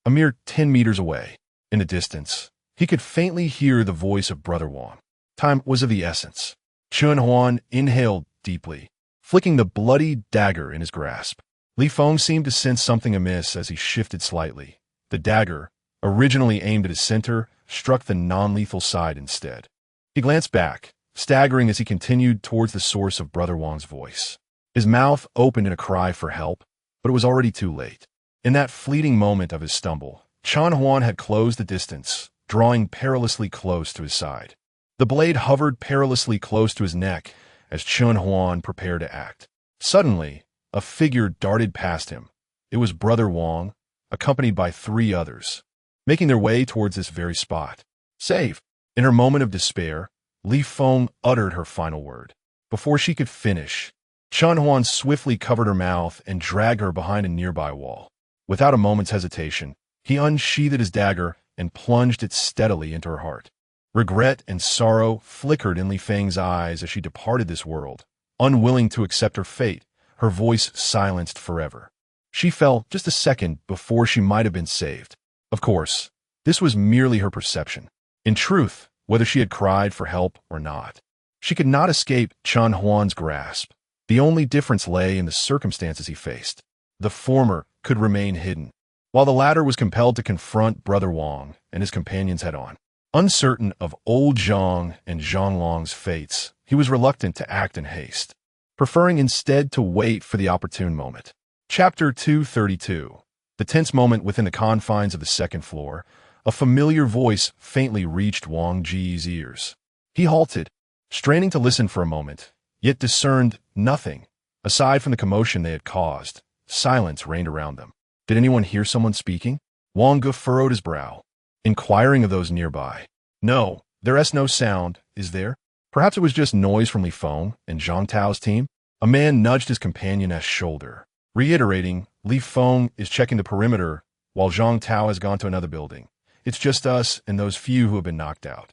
A mere 10 meters away, in the distance, he could faintly hear the voice of Brother Wang. Time was of the essence. Chen Huan inhaled deeply, flicking the bloody dagger in his grasp. Li Feng seemed to sense something amiss as he shifted slightly. The dagger, originally aimed at his center, struck the non-lethal side instead. He glanced back, staggering as he continued towards the source of Brother Wang's voice. His mouth opened in a cry for help, but it was already too late. In that fleeting moment of his stumble, Chen Huan had closed the distance, drawing perilously close to his side. The blade hovered perilously close to his neck as Chen Huan prepared to act. Suddenly, a figure darted past him. It was Brother Wang, accompanied by 3 others, making their way towards this very spot. Save! In her moment of despair, Li Feng uttered her final word. Before she could finish, Chen Huan swiftly covered her mouth and dragged her behind a nearby wall. Without a moment's hesitation, he unsheathed his dagger and plunged it steadily into her heart. Regret and sorrow flickered in Li Feng's eyes as she departed this world, unwilling to accept her fate, her voice silenced forever. She fell just a second before she might have been saved. Of course, this was merely her perception. In truth, whether she had cried for help or not, she could not escape Chen Huan's grasp. The only difference lay in the circumstances he faced. The former could remain hidden, while the latter was compelled to confront Brother Wang and his companions head-on. Uncertain of old Zhang and Zhonglong's fates, he was reluctant to act in haste, preferring instead to wait for the opportune moment. Chapter 232. The tense moment within the confines of the second floor, a familiar voice faintly reached Wang Ji's ears. He halted, straining to listen for a moment, yet discerned nothing. Aside from the commotion they had caused, silence reigned around them. Did anyone hear someone speaking? Wang Ge furrowed his brow, inquiring of those nearby. No, there is no sound, is there? Perhaps it was just noise from Li Feng and Zhang Tao's team? A man nudged his companion's shoulder, reiterating, Li Feng is checking the perimeter, while Zhang Tao has gone to another building. It's just us and those few who have been knocked out.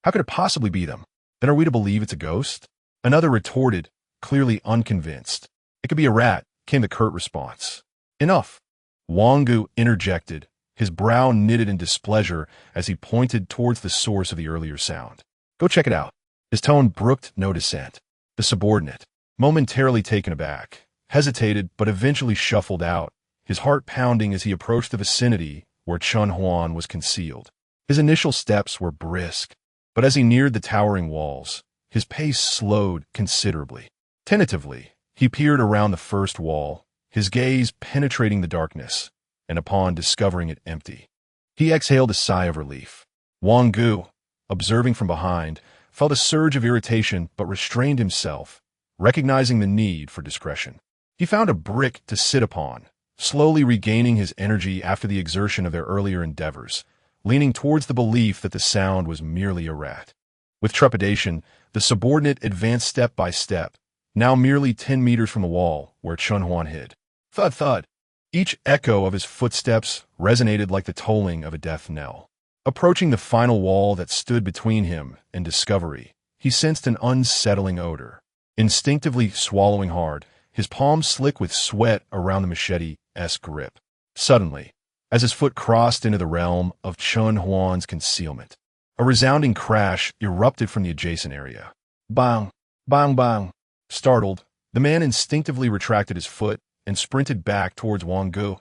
How could it possibly be them? Then are we to believe it's a ghost? Another retorted, clearly unconvinced. It could be a rat, came the curt response. Enough. Wang Gu interjected, his brow knitted in displeasure as he pointed towards the source of the earlier sound. Go check it out. His tone brooked no dissent. The subordinate, momentarily taken aback, hesitated but eventually shuffled out, his heart pounding as he approached the vicinity where Chen Huan was concealed. His initial steps were brisk, but as he neared the towering walls, his pace slowed considerably. Tentatively, he peered around the first wall, his gaze penetrating the darkness, and upon discovering it empty, he exhaled a sigh of relief. Wang Gu, observing from behind, felt a surge of irritation but restrained himself, recognizing the need for discretion. He found a brick to sit upon, slowly regaining his energy after the exertion of their earlier endeavors, leaning towards the belief that the sound was merely a rat. With trepidation, the subordinate advanced step by step, now merely 10 meters from the wall where Chen Huan hid. Thud, thud. Each echo of his footsteps resonated like the tolling of a death knell. Approaching the final wall that stood between him and discovery, he sensed an unsettling odor. Instinctively swallowing hard, his palms slick with sweat around the machete-esque grip. Suddenly, as his foot crossed into the realm of Chen Huan's concealment, a resounding crash erupted from the adjacent area. Bang! Bang bang! Startled, the man instinctively retracted his foot and sprinted back towards Wang Gu,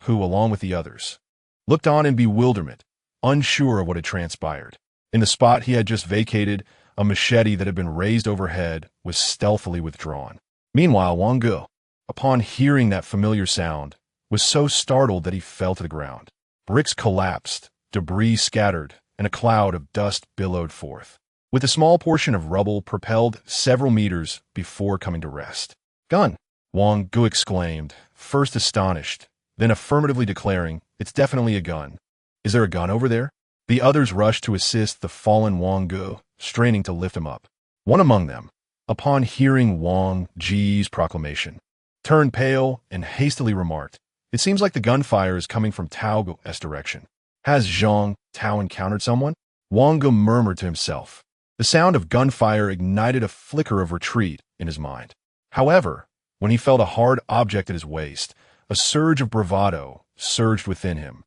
who, along with the others, looked on in bewilderment, unsure of what had transpired. In the spot he had just vacated, a machete that had been raised overhead was stealthily withdrawn. Meanwhile, Wang Gu, upon hearing that familiar sound, was so startled that he fell to the ground. Bricks collapsed, debris scattered, and a cloud of dust billowed forth, with a small portion of rubble propelled several meters before coming to rest. Gun! Wang Gu exclaimed, first astonished, then affirmatively declaring, it's definitely a gun. Is there a gun over there? The others rushed to assist the fallen Wang Gu, straining to lift him up. One among them, upon hearing Wang Ji's proclamation, turned pale and hastily remarked, it seems like the gunfire is coming from Tao Gu's direction. Has Zhang Tao encountered someone? Wang Gu murmured to himself. The sound of gunfire ignited a flicker of retreat in his mind. However, when he felt a hard object at his waist, a surge of bravado surged within him,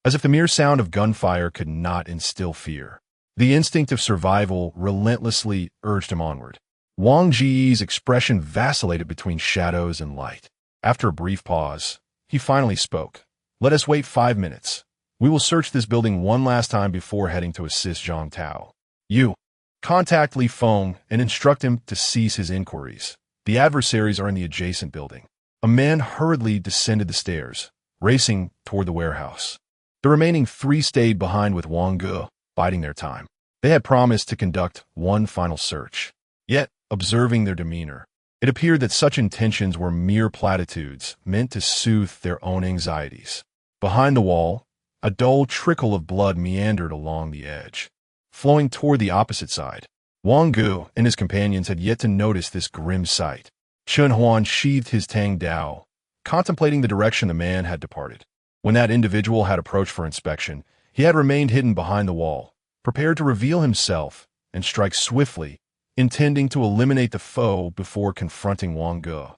as if the mere sound of gunfire could not instill fear. The instinct of survival relentlessly urged him onward. Wang Ji's expression vacillated between shadows and light. After a brief pause, he finally spoke. "Let us wait 5 minutes. We will search this building one last time before heading to assist Zhang Tao. You contact Li Feng and instruct him to cease his inquiries. The adversaries are in the adjacent building." A man hurriedly descended the stairs, racing toward the warehouse. The remaining 3 stayed behind with Wang Ge, biding their time. They had promised to conduct one final search. Yet, observing their demeanor, it appeared that such intentions were mere platitudes meant to soothe their own anxieties. Behind the wall, a dull trickle of blood meandered along the edge, flowing toward the opposite side. Wang Ge and his companions had yet to notice this grim sight. Chen Huan sheathed his Tang Dao, contemplating the direction the man had departed. When that individual had approached for inspection, he had remained hidden behind the wall, prepared to reveal himself and strike swiftly, intending to eliminate the foe before confronting Wang Ge.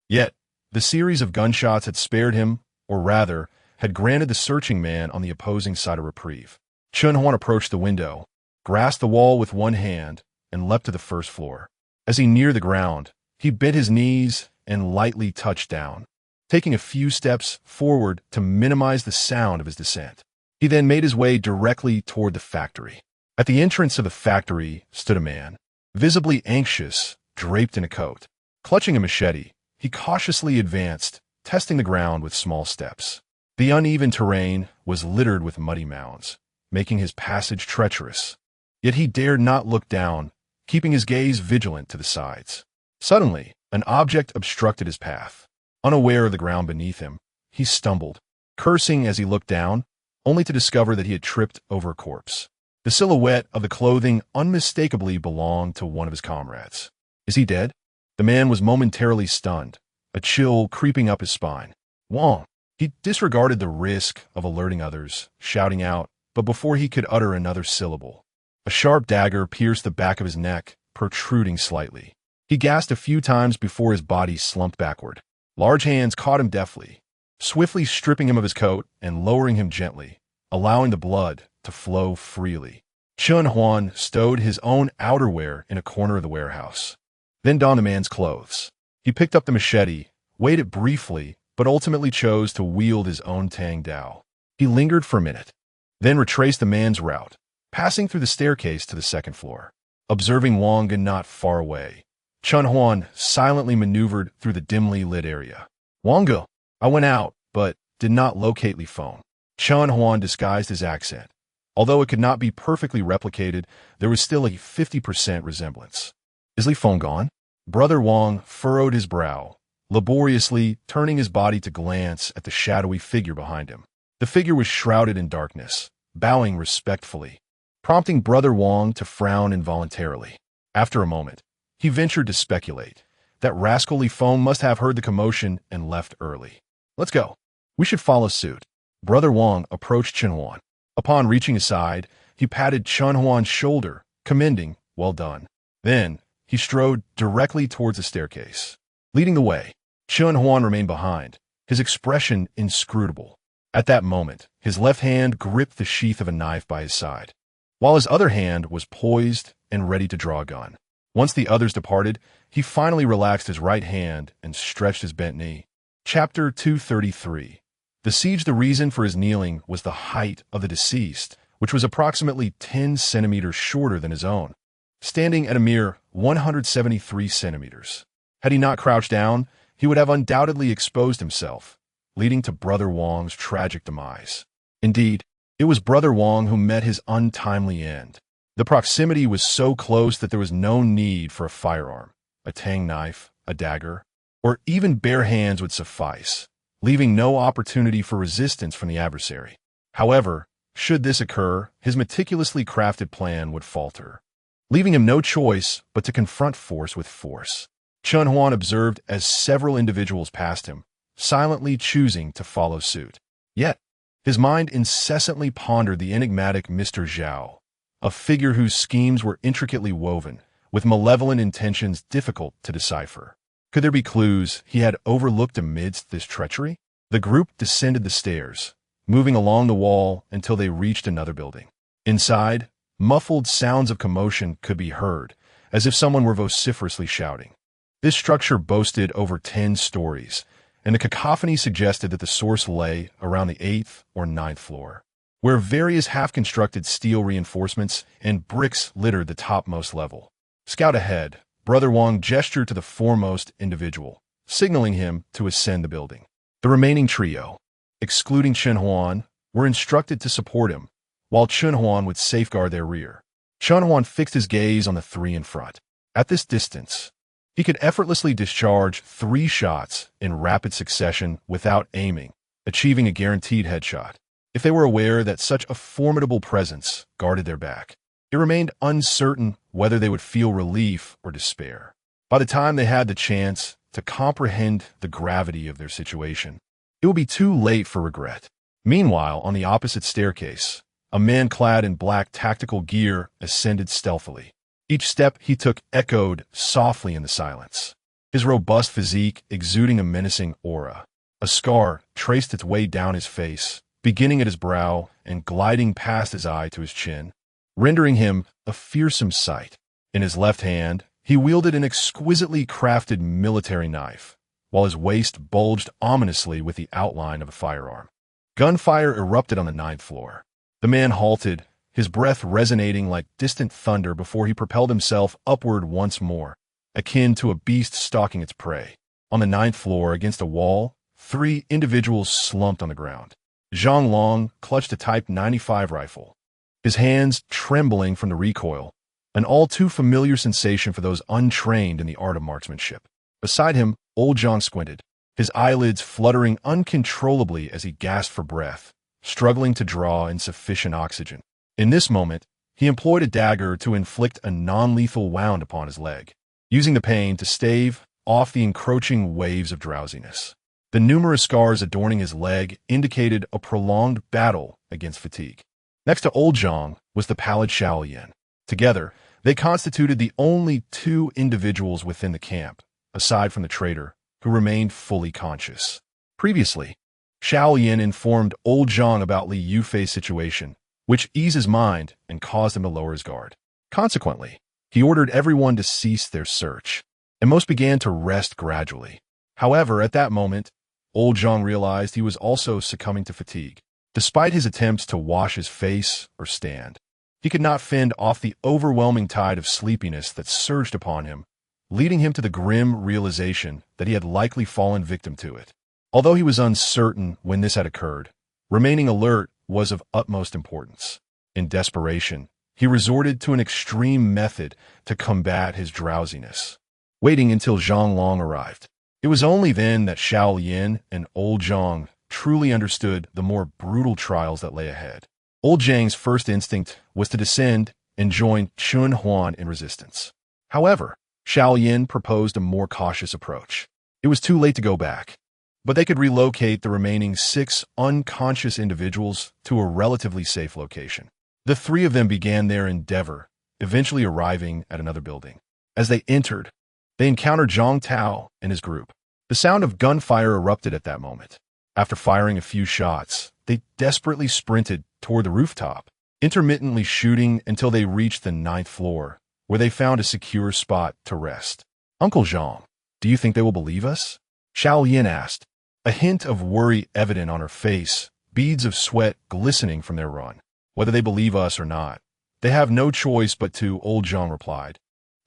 Yet, the series of gunshots had spared him, or rather, had granted the searching man on the opposing side a reprieve. Chen Huan approached the window, grasped the wall with one hand, and leapt to the first floor. As he neared the ground, he bent his knees and lightly touched down, taking a few steps forward to minimize the sound of his descent. He then made his way directly toward the factory. At the entrance of the factory stood a man, visibly anxious, draped in a coat. Clutching a machete, he cautiously advanced, testing the ground with small steps. The uneven terrain was littered with muddy mounds, making his passage treacherous. Yet he dared not look down, keeping his gaze vigilant to the sides. Suddenly, an object obstructed his path. Unaware of the ground beneath him, he stumbled, cursing as he looked down, only to discover that he had tripped over a corpse. The silhouette of the clothing unmistakably belonged to one of his comrades. "Is he dead?" The man was momentarily stunned, a chill creeping up his spine. "Wang!" He disregarded the risk of alerting others, shouting out, but before he could utter another syllable, a sharp dagger pierced the back of his neck, protruding slightly. He gasped a few times before his body slumped backward. Large hands caught him deftly, swiftly stripping him of his coat and lowering him gently, allowing the blood to flow freely. Chen Huan stowed his own outerwear in a corner of the warehouse, then donned the man's clothes. He picked up the machete, weighed it briefly, but ultimately chose to wield his own Tang Dao. He lingered for a minute, then retraced the man's route, passing through the staircase to the second floor. Observing Wang Ge not far away, Chen Huan silently maneuvered through the dimly lit area. "Wang Ge, I went out, but did not locate Li Feng." Chen Huan disguised his accent. Although it could not be perfectly replicated, there was still a 50% resemblance. "Is Li Feng gone?" Brother Wang furrowed his brow, laboriously turning his body to glance at the shadowy figure behind him. The figure was shrouded in darkness, bowing respectfully, prompting Brother Wang to frown involuntarily. After a moment, he ventured to speculate. That rascal Li Feng must have heard the commotion and left early. "Let's go. We should follow suit." Brother Wang approached Chen Huan. Upon reaching his side, he patted Chen Huan's shoulder, commending, "Well done." Then, he strode directly towards the staircase. Leading the way, Chen Huan remained behind, his expression inscrutable. At that moment, his left hand gripped the sheath of a knife by his side, while his other hand was poised and ready to draw a gun. Once the others departed, he finally relaxed his right hand and stretched his bent knee. Chapter 233. The siege. The reason for his kneeling was the height of the deceased, which was approximately 10 centimeters shorter than his own, standing at a mere 173 centimeters. Had he not crouched down, he would have undoubtedly exposed himself, leading to Brother Wang's tragic demise. Indeed, it was Brother Wang who met his untimely end. The proximity was so close that there was no need for a firearm. A tang knife, a dagger, or even bare hands would suffice, leaving no opportunity for resistance from the adversary. However, should this occur, his meticulously crafted plan would falter, leaving him no choice but to confront force with force. Chen Huan observed as several individuals passed him, silently choosing to follow suit. Yet, his mind incessantly pondered the enigmatic Mr. Zhao, a figure whose schemes were intricately woven, with malevolent intentions difficult to decipher. Could there be clues he had overlooked amidst this treachery? The group descended the stairs, moving along the wall until they reached another building. Inside, muffled sounds of commotion could be heard, as if someone were vociferously shouting. This structure boasted over 10 stories, and the cacophony suggested that the source lay around the 8th or 9th floor, where various half-constructed steel reinforcements and bricks littered the topmost level. Scout ahead, Brother Wang gestured to the foremost individual, signaling him to ascend the building. The remaining trio, excluding Chen Huan, were instructed to support him, while Chen Huan would safeguard their rear. Chen Huan fixed his gaze on the three in front. At this distance, he could effortlessly discharge 3 shots in rapid succession without aiming, achieving a guaranteed headshot. If they were aware that such a formidable presence guarded their back, it remained uncertain whether they would feel relief or despair. By the time they had the chance to comprehend the gravity of their situation, it would be too late for regret. Meanwhile, on the opposite staircase, a man clad in black tactical gear ascended stealthily. Each step he took echoed softly in the silence, his robust physique exuding a menacing aura. A scar traced its way down his face, beginning at his brow and gliding past his eye to his chin, rendering him a fearsome sight. In his left hand, he wielded an exquisitely crafted military knife, while his waist bulged ominously with the outline of a firearm. Gunfire erupted on the 9th floor. The man halted, his breath resonating like distant thunder before he propelled himself upward once more, akin to a beast stalking its prey. On the 9th floor, against a wall, 3 individuals slumped on the ground. Zhang Long clutched a Type 95 rifle, his hands trembling from the recoil, an all-too-familiar sensation for those untrained in the art of marksmanship. Beside him, old Zhang squinted, his eyelids fluttering uncontrollably as he gasped for breath, struggling to draw in sufficient oxygen. In this moment, he employed a dagger to inflict a non-lethal wound upon his leg, using the pain to stave off the encroaching waves of drowsiness. The numerous scars adorning his leg indicated a prolonged battle against fatigue. Next to old Zhang was the pallid Xiaoyan. Together, they constituted the only 2 individuals within the camp, aside from the traitor, who remained fully conscious. Previously, Xiaoyan informed old Zhang about Li Yufei's situation, which eased his mind and caused him to lower his guard. Consequently, he ordered everyone to cease their search, and most began to rest gradually. However, at that moment, old Zhang realized he was also succumbing to fatigue. Despite his attempts to wash his face or stand, he could not fend off the overwhelming tide of sleepiness that surged upon him, leading him to the grim realization that he had likely fallen victim to it. Although he was uncertain when this had occurred, remaining alert was of utmost importance. In desperation, he resorted to an extreme method to combat his drowsiness, waiting until Zhang Long arrived. It was only then that Xiao Yin and old Zhang truly understood the more brutal trials that lay ahead. Old Zhang's first instinct was to descend and join Chen Huan in resistance. However, Xiao Yin proposed a more cautious approach. It was too late to go back, but they could relocate the remaining 6 unconscious individuals to a relatively safe location. The 3 of them began their endeavor, eventually arriving at another building. As they entered, they encountered Zhang Tao and his group. The sound of gunfire erupted at that moment. After firing a few shots, they desperately sprinted toward the rooftop, intermittently shooting until they reached the 9th floor, where they found a secure spot to rest. "Uncle Zhang, do you think they will believe us?" Xiao Yin asked, a hint of worry evident on her face, beads of sweat glistening from their run. "Whether they believe us or not, they have no choice but to," old Zhang replied,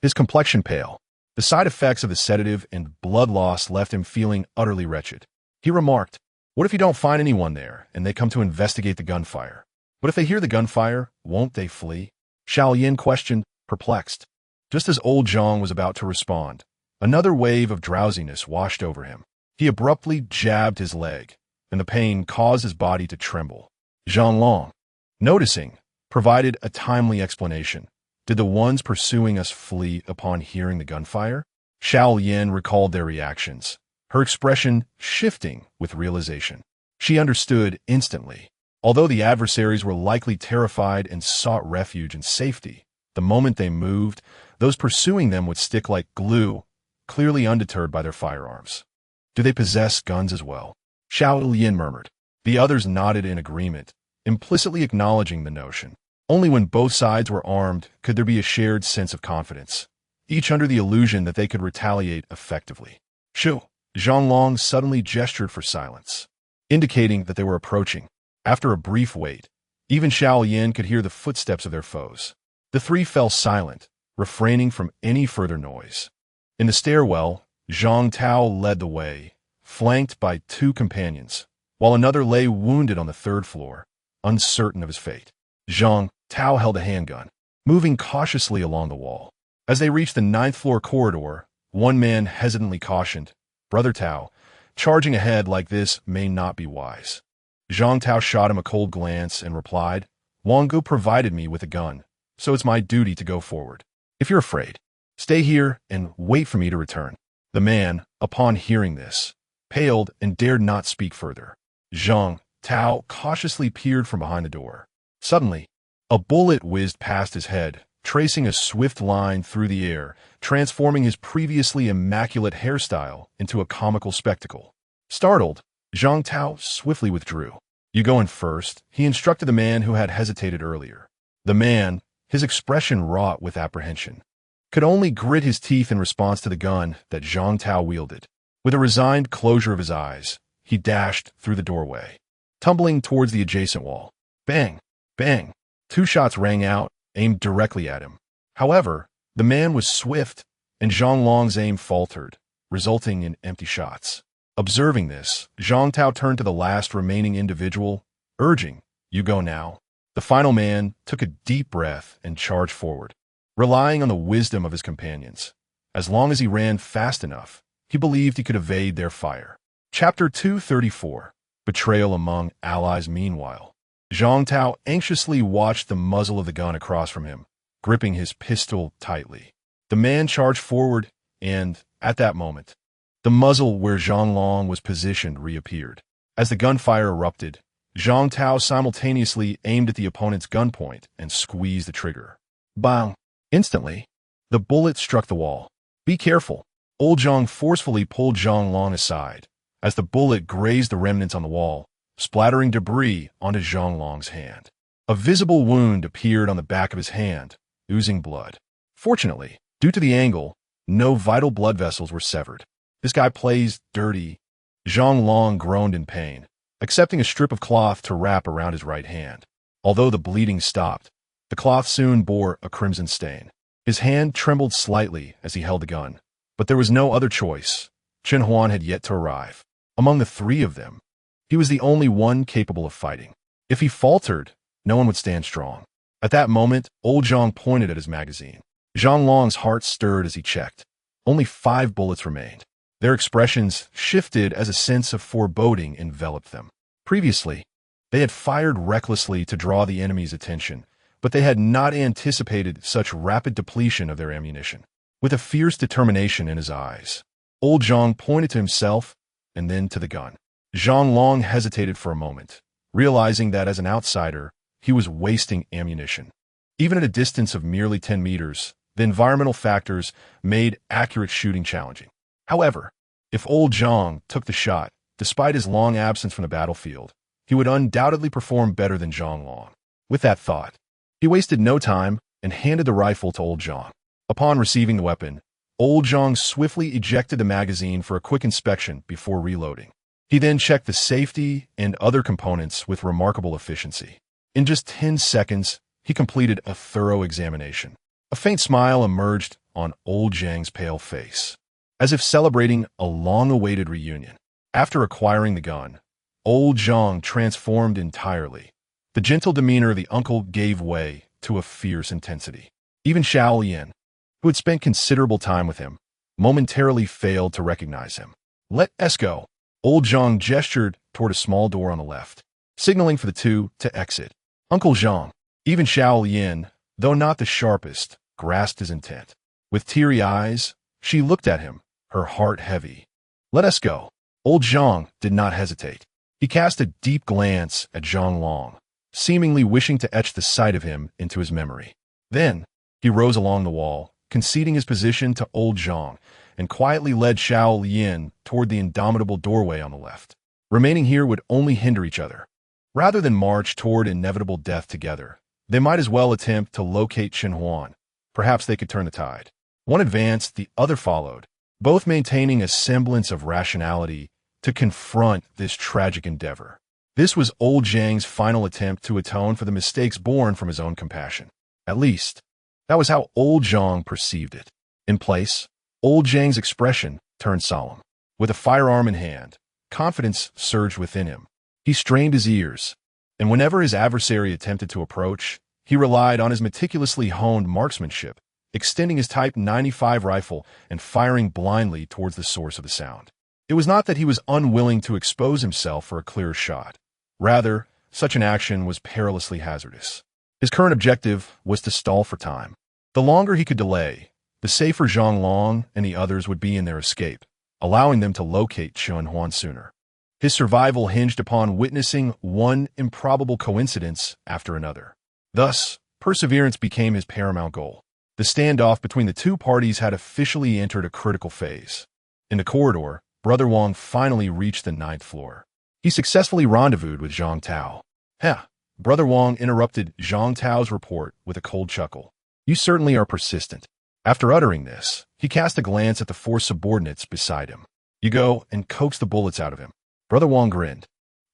his complexion pale. The side effects of the sedative and blood loss left him feeling utterly wretched. He remarked, "What if you don't find anyone there and they come to investigate the gunfire? But if they hear the gunfire, won't they flee?" Xiao Yin questioned, perplexed. Just as old Zhang was about to respond, another wave of drowsiness washed over him. He abruptly jabbed his leg, and the pain caused his body to tremble. Zhang Long, noticing, provided a timely explanation. "Did the ones pursuing us flee upon hearing the gunfire?" Xiao Yin recalled their reactions, her expression shifting with realization. She understood instantly. Although the adversaries were likely terrified and sought refuge and safety, the moment they moved, those pursuing them would stick like glue, clearly undeterred by their firearms. "Do they possess guns as well?" Xiao Yin murmured. The others nodded in agreement, implicitly acknowledging the notion. Only when both sides were armed could there be a shared sense of confidence, each under the illusion that they could retaliate effectively. "Shoo, Zhang suddenly gestured for silence, indicating that they were approaching. After a brief wait, even Xiao Yin could hear the footsteps of their foes. The three fell silent, refraining from any further noise. In the stairwell, Zhang Tao led the way, flanked by two companions, while another lay wounded on the third floor, uncertain of his fate. Zhang Tao held a handgun, moving cautiously along the wall. As they reached the ninth-floor corridor, one man hesitantly cautioned, "Brother Tao, charging ahead like this may not be wise." Zhang Tao shot him a cold glance and replied, "Wanggu provided me with a gun, so it's my duty to go forward. If you're afraid, stay here and wait for me to return." The man, upon hearing this, paled and dared not speak further. Zhang Tao cautiously peered from behind the door. Suddenly, a bullet whizzed past his head, tracing a swift line through the air, transforming his previously immaculate hairstyle into a comical spectacle. Startled, Zhang Tao swiftly withdrew. "You go in first," he instructed the man who had hesitated earlier. The man, his expression wrought with apprehension, could only grit his teeth in response to the gun that Zhang Tao wielded. With a resigned closure of his eyes, he dashed through the doorway, tumbling towards the adjacent wall. Bang! Bang! Two shots rang out, aimed directly at him. However, the man was swift, and Zhang aim faltered, resulting in empty shots. Observing this, Zhang Tao turned to the last remaining individual, urging, "You go now." The final man took a deep breath and charged forward, relying on the wisdom of his companions. As long as he ran fast enough, he believed he could evade their fire. Chapter 234. Betrayal Among Allies. Meanwhile, Zhang Tao anxiously watched the muzzle of the gun across from him, gripping his pistol tightly. The man charged forward, and, at that moment, the muzzle where Zhang was positioned reappeared. As the gunfire erupted, Zhang Tao simultaneously aimed at the opponent's gunpoint and squeezed the trigger. Bang! Instantly, the bullet struck the wall. "Be careful!" Old Zhang forcefully pulled Zhang aside, as the bullet grazed the remnants on the wall, splattering debris onto Zhang hand. A visible wound appeared on the back of his hand, oozing blood. Fortunately, due to the angle, no vital blood vessels were severed. "This guy plays dirty." Zhang groaned in pain, accepting a strip of cloth to wrap around his right hand. Although the bleeding stopped, the cloth soon bore a crimson stain. His hand trembled slightly as he held the gun, but there was no other choice. Chen Huan had yet to arrive. Among the three of them, he was the only one capable of fighting. If he faltered, no one would stand strong. At that moment, old Zhang pointed at his magazine. Zhang heart stirred as he checked. Only 5 bullets remained. Their expressions shifted as a sense of foreboding enveloped them. Previously, they had fired recklessly to draw the enemy's attention, but they had not anticipated such rapid depletion of their ammunition. With a fierce determination in his eyes, old Zhang pointed to himself and then to the gun. Zhang hesitated for a moment, realizing that as an outsider, he was wasting ammunition. Even at a distance of merely 10 meters, the environmental factors made accurate shooting challenging. However, if old Zhang took the shot, despite his long absence from the battlefield, he would undoubtedly perform better than Zhang. With that thought, he wasted no time and handed the rifle to old Zhang. Upon receiving the weapon, old Zhang swiftly ejected the magazine for a quick inspection before reloading. He then checked the safety and other components with remarkable efficiency. In just 10 seconds, he completed a thorough examination. A faint smile emerged on old Zhang's pale face, as if celebrating a long-awaited reunion. After acquiring the gun, old Zhang transformed entirely. The gentle demeanor of the uncle gave way to a fierce intensity. Even Xiao Yin, who had spent considerable time with him, momentarily failed to recognize him. "Let us go." Old Zhang gestured toward a small door on the left, signaling for the two to exit. Uncle Zhang, even Xiao Yin, though not the sharpest, grasped his intent. With teary eyes, she looked at him, her heart heavy. "Let us go." Old Zhang did not hesitate. He cast a deep glance at Zhang, seemingly wishing to etch the sight of him into his memory. Then, he rose along the wall, conceding his position to old Zhang, and quietly led Xiao Yin toward the indomitable doorway on the left. Remaining here would only hinder each other. Rather than march toward inevitable death together, they might as well attempt to locate Chen Huan. Perhaps they could turn the tide. One advanced, the other followed. both maintaining a semblance of rationality to confront this tragic endeavor. This was old Zhang's final attempt to atone for the mistakes born from his own compassion. At least, that was how old Zhang perceived it. In place, old Zhang's expression turned solemn. With a firearm in hand, confidence surged within him. He strained his ears, and whenever his adversary attempted to approach, he relied on his meticulously honed marksmanship, extending his Type 95 rifle and firing blindly towards the source of the sound. It was not that he was unwilling to expose himself for a clearer shot. Rather, such an action was perilously hazardous. His current objective was to stall for time. The longer he could delay, the safer Zhang Long and the others would be in their escape, allowing them to locate Chen Huan sooner. His survival hinged upon witnessing one improbable coincidence after another. Thus, perseverance became his paramount goal. The standoff between the two parties had officially entered a critical phase. In the corridor, Brother Wang finally reached the 9th floor. He successfully rendezvoused with Zhang Tao. Brother Wang interrupted Zhang Tao's report with a cold chuckle. You certainly are persistent. After uttering this, he cast a glance at the 4 subordinates beside him. You go and coax the bullets out of him. Brother Wang grinned.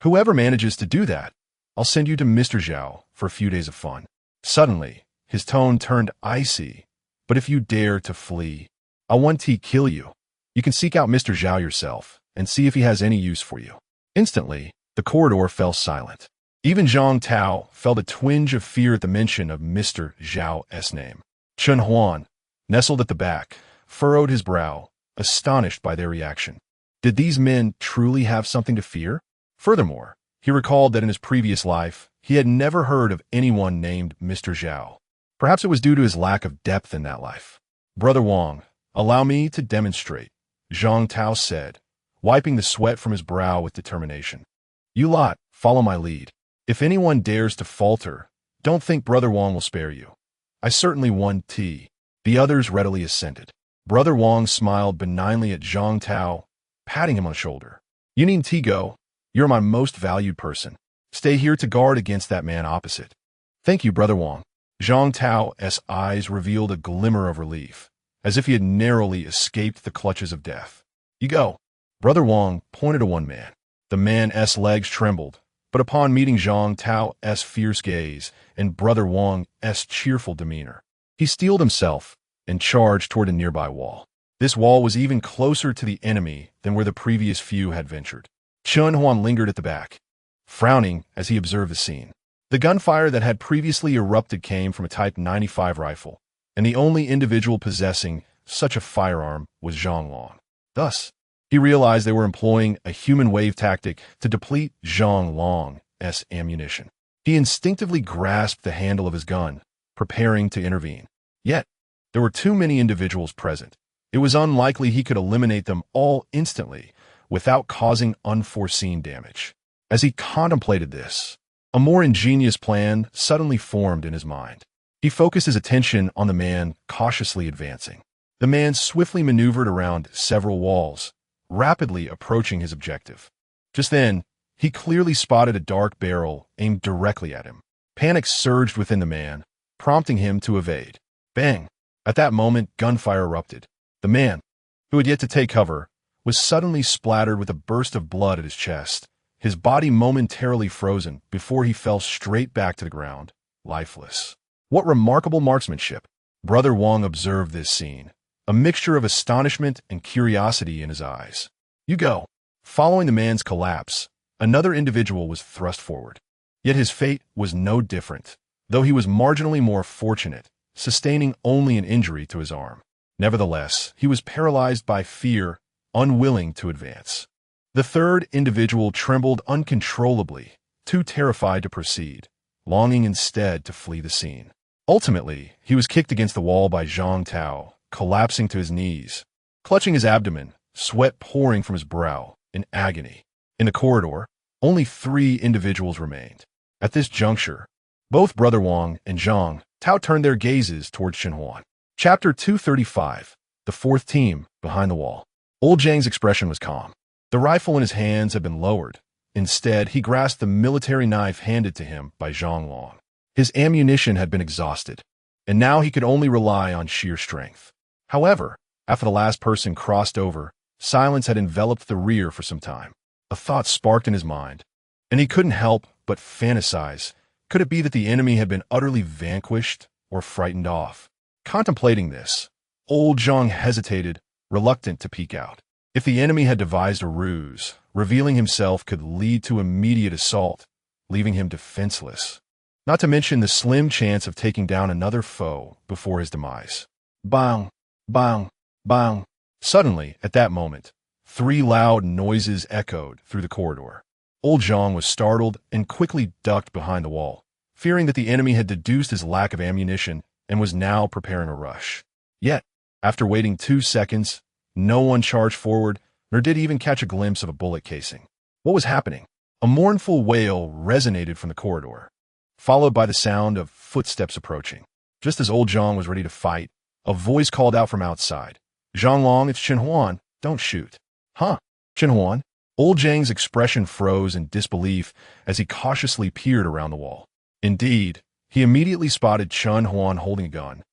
Whoever manages to do that, I'll send you to Mr. Zhao for a few days of fun. Suddenly, his tone turned icy. But if you dare to flee, I'll 1T kill you. You can seek out Mr. Zhao yourself and see if he has any use for you. Instantly, the corridor fell silent. Even Zhang Tao felt a twinge of fear at the mention of Mr. Zhao's name. Chen Huan, nestled at the back, furrowed his brow, astonished by their reaction. Did these men truly have something to fear? Furthermore, he recalled that in his previous life, he had never heard of anyone named Mr. Zhao. Perhaps it was due to his lack of depth in that life. Brother Wang, allow me to demonstrate, Zhang Tao said, wiping the sweat from his brow with determination. You lot, follow my lead. If anyone dares to falter, don't think Brother Wang will spare you. I certainly 1T. The others readily assented. Brother Wang smiled benignly at Zhang Tao, patting him on the shoulder. You needn't go. You're my most valued person. Stay here to guard against that man opposite. Thank you, Brother Wang. Zhang Tao's eyes revealed a glimmer of relief, as if he had narrowly escaped the clutches of death. You go. Brother Wang pointed to one man. The man's legs trembled, but upon meeting Zhang Tao's fierce gaze and Brother Wang's cheerful demeanor, he steeled himself and charged toward a nearby wall. This wall was even closer to the enemy than where the previous few had ventured. Chen Huan lingered at the back, frowning as he observed the scene. The gunfire that had previously erupted came from a Type 95 rifle, and the only individual possessing such a firearm was Zhang Long. Thus, he realized they were employing a human wave tactic to deplete Zhang Long's ammunition. He instinctively grasped the handle of his gun, preparing to intervene. Yet, there were too many individuals present. It was unlikely he could eliminate them all instantly without causing unforeseen damage. As he contemplated this, a more ingenious plan suddenly formed in his mind. He focused his attention on the man cautiously advancing. The man swiftly maneuvered around several walls, rapidly approaching his objective. Just then, he clearly spotted a dark barrel aimed directly at him. Panic surged within the man, prompting him to evade. Bang! At that moment, gunfire erupted. The man, who had yet to take cover, was suddenly splattered with a burst of blood at his chest, his body momentarily frozen before he fell straight back to the ground, lifeless. What remarkable marksmanship! Brother Wang observed this scene, a mixture of astonishment and curiosity in his eyes. You go. Following the man's collapse, another individual was thrust forward. Yet his fate was no different, though he was marginally more fortunate, sustaining only an injury to his arm. Nevertheless, he was paralyzed by fear, unwilling to advance. The third individual trembled uncontrollably, too terrified to proceed, longing instead to flee the scene. Ultimately, he was kicked against the wall by Zhang Tao, collapsing to his knees, clutching his abdomen, sweat pouring from his brow, in agony. In the corridor, only 3 individuals remained. At this juncture, both Brother Wang and Zhang Tao turned their gazes towards Chen Huan. Chapter 235, The Fourth Team Behind the Wall. Old Zhang's expression was calm. The rifle in his hands had been lowered. Instead, he grasped the military knife handed to him by Zhang Long. His ammunition had been exhausted, and now he could only rely on sheer strength. However, After the last person crossed over, silence had enveloped the rear for some time. A thought sparked in his mind, and he couldn't help but fantasize. Could it be that the enemy had been utterly vanquished or frightened off? Contemplating this, old Zhang hesitated, reluctant to peek out. If the enemy had devised a ruse, revealing himself could lead to immediate assault, leaving him defenseless. Not to mention the slim chance of taking down another foe before his demise. Bang! Bang! Bang! Suddenly, at that moment, 3 loud noises echoed through the corridor. Old Zhang was startled and quickly ducked behind the wall, fearing that the enemy had deduced his lack of ammunition and was now preparing a rush. Yet, after waiting 2 seconds, no one charged forward, nor did even catch a glimpse of a bullet casing. What was happening? A mournful wail resonated from the corridor, followed by the sound of footsteps approaching. Just as old Zhang was ready to fight, a voice called out from outside. "Zhang, it's Chen Huan. Don't shoot." "Huh? Chen Huan?" Old Zhang's expression froze in disbelief as he cautiously peered around the wall. Indeed, he immediately spotted Chen Huan holding a gun,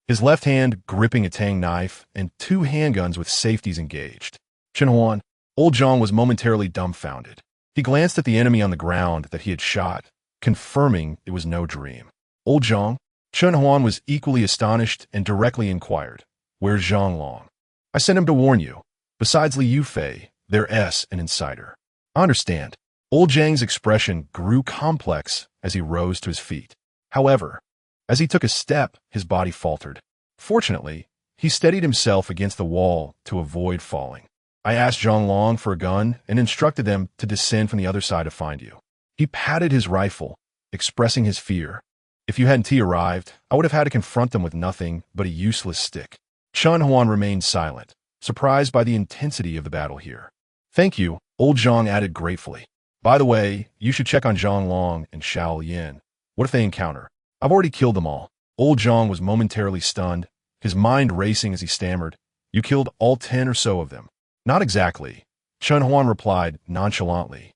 his left hand gripping a tang knife and 2 handguns with safeties engaged. Chen Huan. Old Zhang was momentarily dumbfounded. He glanced at the enemy on the ground that he had shot, confirming it was no dream. "Old Zhang?" Chen Huan was equally astonished and directly inquired, "Where's Zhang Long?" "I sent him to warn you. Besides Li Yufei, there's an insider." "I understand." Old Zhang's expression grew complex as he rose to his feet. However, as he took a step, his body faltered. Fortunately, he steadied himself against the wall to avoid falling. "I asked Zhang Long for a gun and instructed them to descend from the other side to find you." He patted his rifle, expressing his fear. "If you hadn't arrived, I would have had to confront them with nothing but a useless stick." Chen Huan remained silent, surprised by the intensity of the battle here. "Thank you," old Zhang added gratefully. "By the way, you should check on Zhang Long and Xiao Yin. What if they encounter? I've already killed them all." Old Zhang was momentarily stunned, his mind racing as he stammered. "You killed all 10 or so of them?" "Not exactly," Chen Huan replied nonchalantly,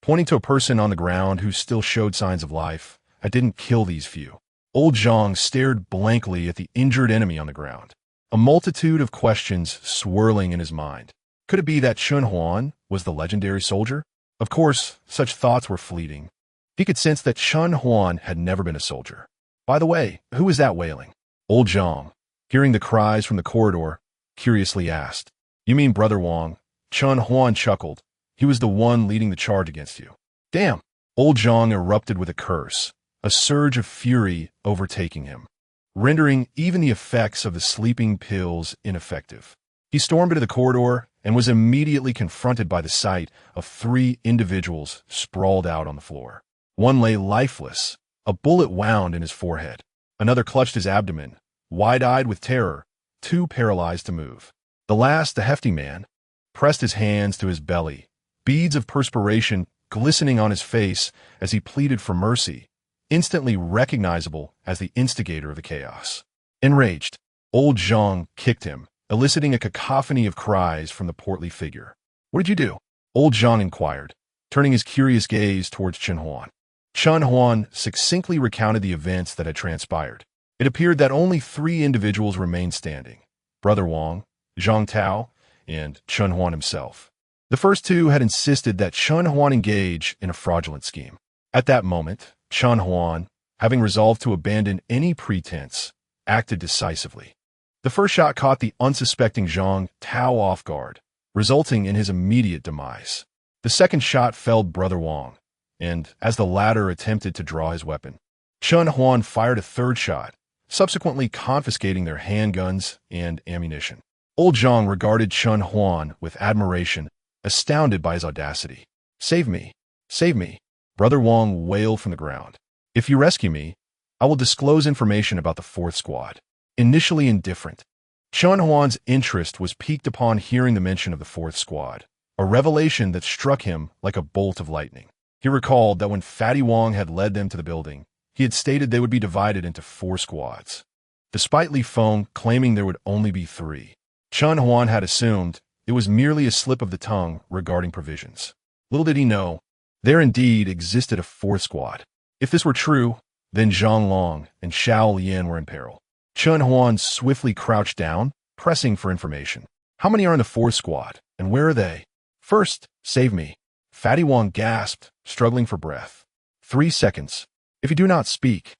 pointing to a person on the ground who still showed signs of life. "I didn't kill these few." Old Zhang stared blankly at the injured enemy on the ground, a multitude of questions swirling in his mind. Could it be that Chen Huan was the legendary soldier? Of course, such thoughts were fleeting. He could sense that Chen Huan had never been a soldier. "By the way, who is that wailing?" Old Zhang, hearing the cries from the corridor, curiously asked. "You mean Brother Wang?" Chen Huan chuckled. "He was the one leading the charge against you." "Damn!" Old Zhang erupted with a curse, a surge of fury overtaking him, rendering even the effects of the sleeping pills ineffective. He stormed into the corridor and was immediately confronted by the sight of 3 individuals sprawled out on the floor. One lay lifeless, a bullet wound in his forehead. Another clutched his abdomen, wide-eyed with terror, too paralyzed to move. The last, a hefty man, pressed his hands to his belly, beads of perspiration glistening on his face as he pleaded for mercy, instantly recognizable as the instigator of the chaos. Enraged, old Zhang kicked him, eliciting a cacophony of cries from the portly figure. "What did you do?" Old Zhang inquired, turning his curious gaze towards Chen Huan. Chen Huan succinctly recounted the events that had transpired. It appeared that only 3 individuals remained standing: Brother Wang, Zhang Tao, and Chen Huan himself. The first 2 had insisted that Chen Huan engage in a fraudulent scheme. At that moment, Chen Huan, having resolved to abandon any pretense, acted decisively. The first shot caught the unsuspecting Zhang Tao off guard, resulting in his immediate demise. The second shot felled Brother Wang, and as the latter attempted to draw his weapon, Chen Huan fired a third shot, subsequently confiscating their handguns and ammunition. Old Zhang regarded Chen Huan with admiration, astounded by his audacity. "Save me! Save me!" Brother Wang wailed from the ground. "If you rescue me, I will disclose information about the 4th squad." Initially indifferent, Chen Huan's interest was piqued upon hearing the mention of the 4th squad, a revelation that struck him like a bolt of lightning. He recalled that when Fatty Wang had led them to the building, he had stated they would be divided into 4 squads, despite Li Feng claiming there would only be 3. Chen Huan had assumed it was merely a slip of the tongue regarding provisions. Little did he know, there indeed existed a 4th squad. If this were true, then Zhang Long and Xiao Lian were in peril. Chen Huan swiftly crouched down, pressing for information. How many are in the fourth squad, and where are they? First, save me. Fatty Wong gasped, struggling for breath. 3 seconds. If you do not speak,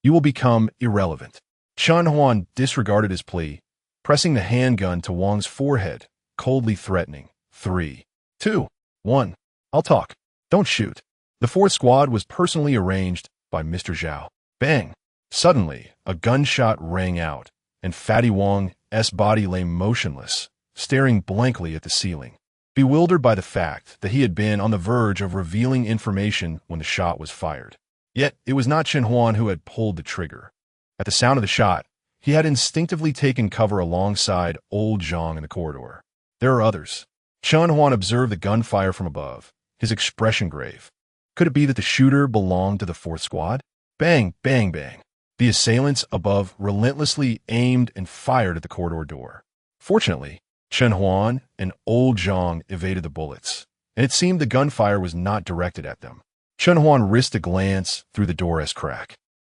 you will become irrelevant. Chen Huan disregarded his plea, pressing the handgun to Wong's forehead, coldly threatening. 3, 2, 1. I'll talk. Don't shoot. The fourth squad was personally arranged by Mr. Zhao. Bang! Suddenly, a gunshot rang out, and Fatty Wong's body lay motionless, staring blankly at the ceiling, bewildered by the fact that he had been on the verge of revealing information when the shot was fired. Yet, it was not Chen Huan who had pulled the trigger. At the sound of the shot, he had instinctively taken cover alongside old Zhang in the corridor. There are others. Chen Huan observed the gunfire from above, his expression grave. Could it be that the shooter belonged to the fourth squad? Bang, bang, bang. The assailants above relentlessly aimed and fired at the corridor door. Fortunately, Chen Huan and old Zhang evaded the bullets, and it seemed the gunfire was not directed at them. Chen Huan risked a glance through the door's crack,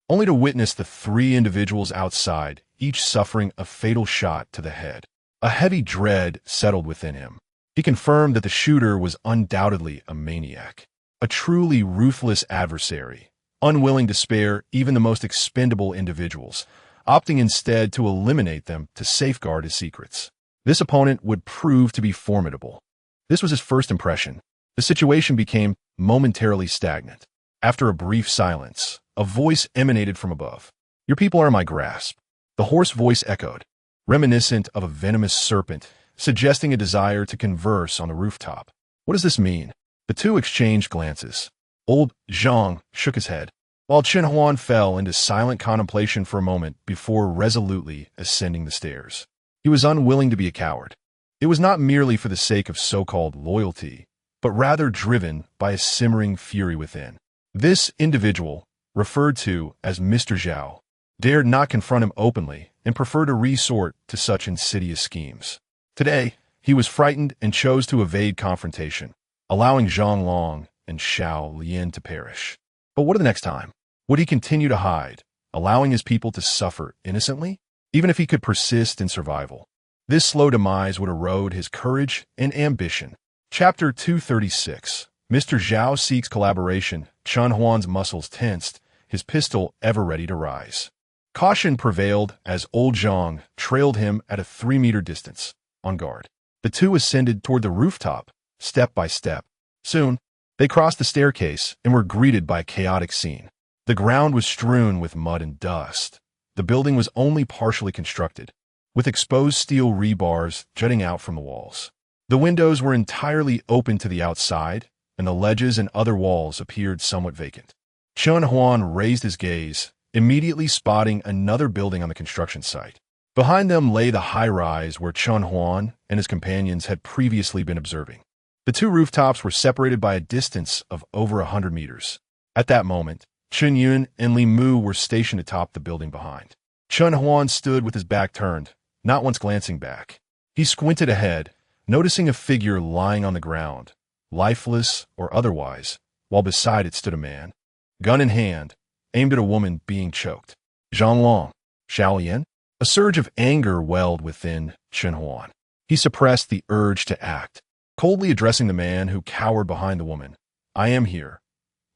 only to witness the 3 individuals outside, each suffering a fatal shot to the head. A heavy dread settled within him. He confirmed that the shooter was undoubtedly a maniac, a truly ruthless adversary, unwilling to spare even the most expendable individuals, opting instead to eliminate them to safeguard his secrets. This opponent would prove to be formidable. This was his first impression. The situation became momentarily stagnant. After a brief silence, a voice emanated from above. Your people are in my grasp. The hoarse voice echoed, reminiscent of a venomous serpent, suggesting a desire to converse on the rooftop. What does this mean? The two exchanged glances. Old Zhang shook his head, while Chen Huan fell into silent contemplation for a moment before resolutely ascending the stairs. He was unwilling to be a coward. It was not merely for the sake of so-called loyalty, but rather driven by a simmering fury within. This individual, referred to as Mr. Zhao, dared not confront him openly and preferred to resort to such insidious schemes. Today, he was frightened and chose to evade confrontation, allowing Zhang Long and Xiao Lian to perish. But what of the next time? Would he continue to hide, allowing his people to suffer innocently? Even if he could persist in survival, this slow demise would erode his courage and ambition. Chapter 236. Mr. Zhao seeks collaboration. Chen Huan's muscles tensed, his pistol ever ready to rise. Caution prevailed as old Zhang trailed him at a 3-meter distance, on guard. The two ascended toward the rooftop, step by step. Soon, they crossed the staircase and were greeted by a chaotic scene. The ground was strewn with mud and dust. The building was only partially constructed, with exposed steel rebars jutting out from the walls. The windows were entirely open to the outside, and the ledges and other walls appeared somewhat vacant. Chen Huan raised his gaze, immediately spotting another building on the construction site. Behind them lay the high-rise where Chen Huan and his companions had previously been observing. The two rooftops were separated by a distance of over 100 meters. At that moment, Chen Yun and Li Mu were stationed atop the building behind. Chen Huan stood with his back turned, not once glancing back. He squinted ahead, noticing a figure lying on the ground, lifeless or otherwise, while beside it stood a man, gun in hand, aimed at a woman being choked. Zhang Long, Xiao Lian? A surge of anger welled within Chen Huan. He suppressed the urge to act, coldly addressing the man who cowered behind the woman. I am here.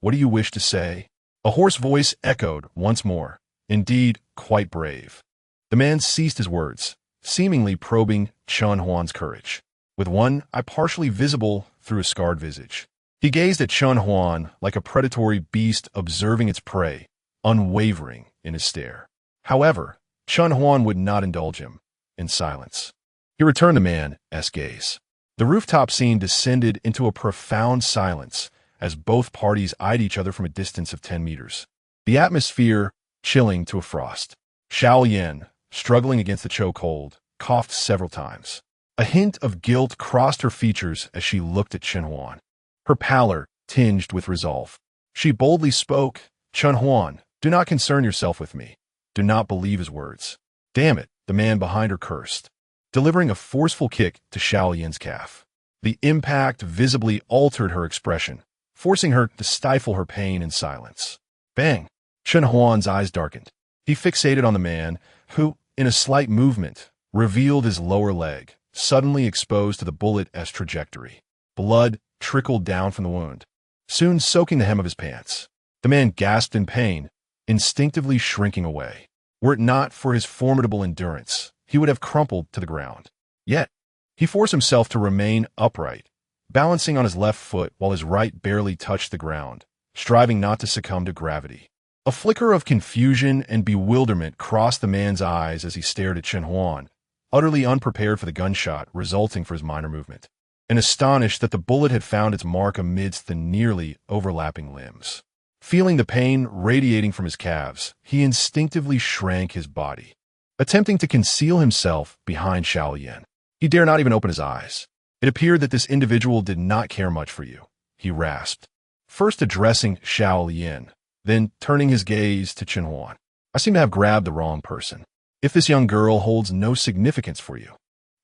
What do you wish to say? A hoarse voice echoed once more, indeed quite brave. The man ceased his words, seemingly probing Chen Huan's courage, with one eye partially visible through a scarred visage. He gazed at Chen Huan like a predatory beast observing its prey, unwavering in his stare. However, Chen Huan would not indulge him, in silence. He returned the man's gaze. The rooftop scene descended into a profound silence as both parties eyed each other from a distance of 10 meters. The atmosphere chilling to a frost. Xiao Yan, struggling against the chokehold, coughed several times. A hint of guilt crossed her features as she looked at Chen Huan, her pallor tinged with resolve. She boldly spoke, Chen Huan, do not concern yourself with me. Do not believe his words. Damn it, the man behind her cursed, delivering a forceful kick to Xiao Yan's calf. The impact visibly altered her expression, forcing her to stifle her pain in silence. Bang! Chen Huan's eyes darkened. He fixated on the man, who, in a slight movement, revealed his lower leg, suddenly exposed to the bullet's trajectory. Blood trickled down from the wound, soon soaking the hem of his pants. The man gasped in pain, instinctively shrinking away. Were it not for his formidable endurance, he would have crumpled to the ground. Yet, he forced himself to remain upright, balancing on his left foot while his right barely touched the ground, striving not to succumb to gravity. A flicker of confusion and bewilderment crossed the man's eyes as he stared at Chen Huan, utterly unprepared for the gunshot resulting for his minor movement, and astonished that the bullet had found its mark amidst the nearly overlapping limbs. Feeling the pain radiating from his calves, he instinctively shrank his body, attempting to conceal himself behind Xiao Yan. He dare not even open his eyes. It appeared that this individual did not care much for you, he rasped, first addressing Xiao Yan, then turning his gaze to Chen Huan. I seem to have grabbed the wrong person. If this young girl holds no significance for you,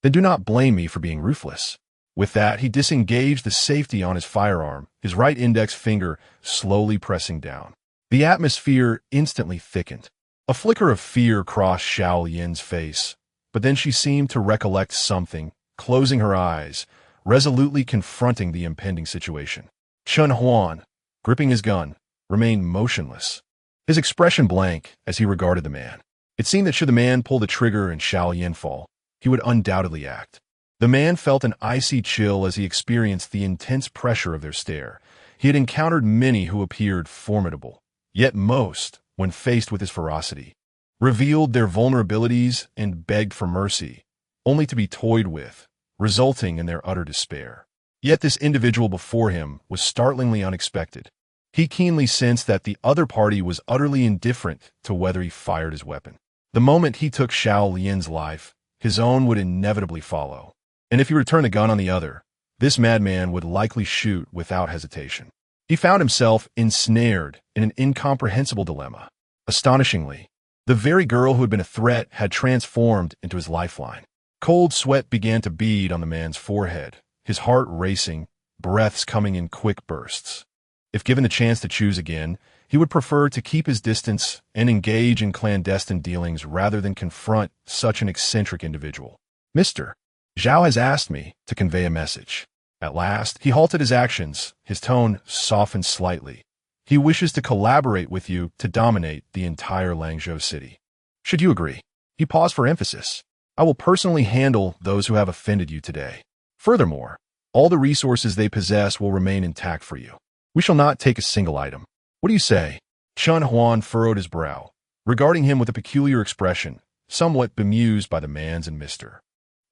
then do not blame me for being ruthless. With that, he disengaged the safety on his firearm, his right index finger slowly pressing down. The atmosphere instantly thickened. A flicker of fear crossed Xiao Yan's face, but then she seemed to recollect something, closing her eyes, resolutely confronting the impending situation. Chen Huan, gripping his gun, remained motionless, his expression blank as he regarded the man. It seemed that should the man pull the trigger and Xiao Yan fall, he would undoubtedly act. The man felt an icy chill as he experienced the intense pressure of their stare. He had encountered many who appeared formidable, yet most, when faced with his ferocity, revealed their vulnerabilities and begged for mercy, only to be toyed with, resulting in their utter despair. Yet this individual before him was startlingly unexpected. He keenly sensed that the other party was utterly indifferent to whether he fired his weapon. The moment he took Xiao Yan's life, his own would inevitably follow. And if he returned the gun on the other, this madman would likely shoot without hesitation. He found himself ensnared in an incomprehensible dilemma. Astonishingly, the very girl who had been a threat had transformed into his lifeline. Cold sweat began to bead on the man's forehead, his heart racing, breaths coming in quick bursts. If given the chance to choose again, he would prefer to keep his distance and engage in clandestine dealings rather than confront such an eccentric individual. Mr. Zhao has asked me to convey a message. At last, he halted his actions, his tone softened slightly. He wishes to collaborate with you to dominate the entire Langzhou city. Should you agree? He paused for emphasis. I will personally handle those who have offended you today. Furthermore, all the resources they possess will remain intact for you. We shall not take a single item. What do you say? Chen Huan furrowed his brow, regarding him with a peculiar expression, somewhat bemused by the man's and Mr.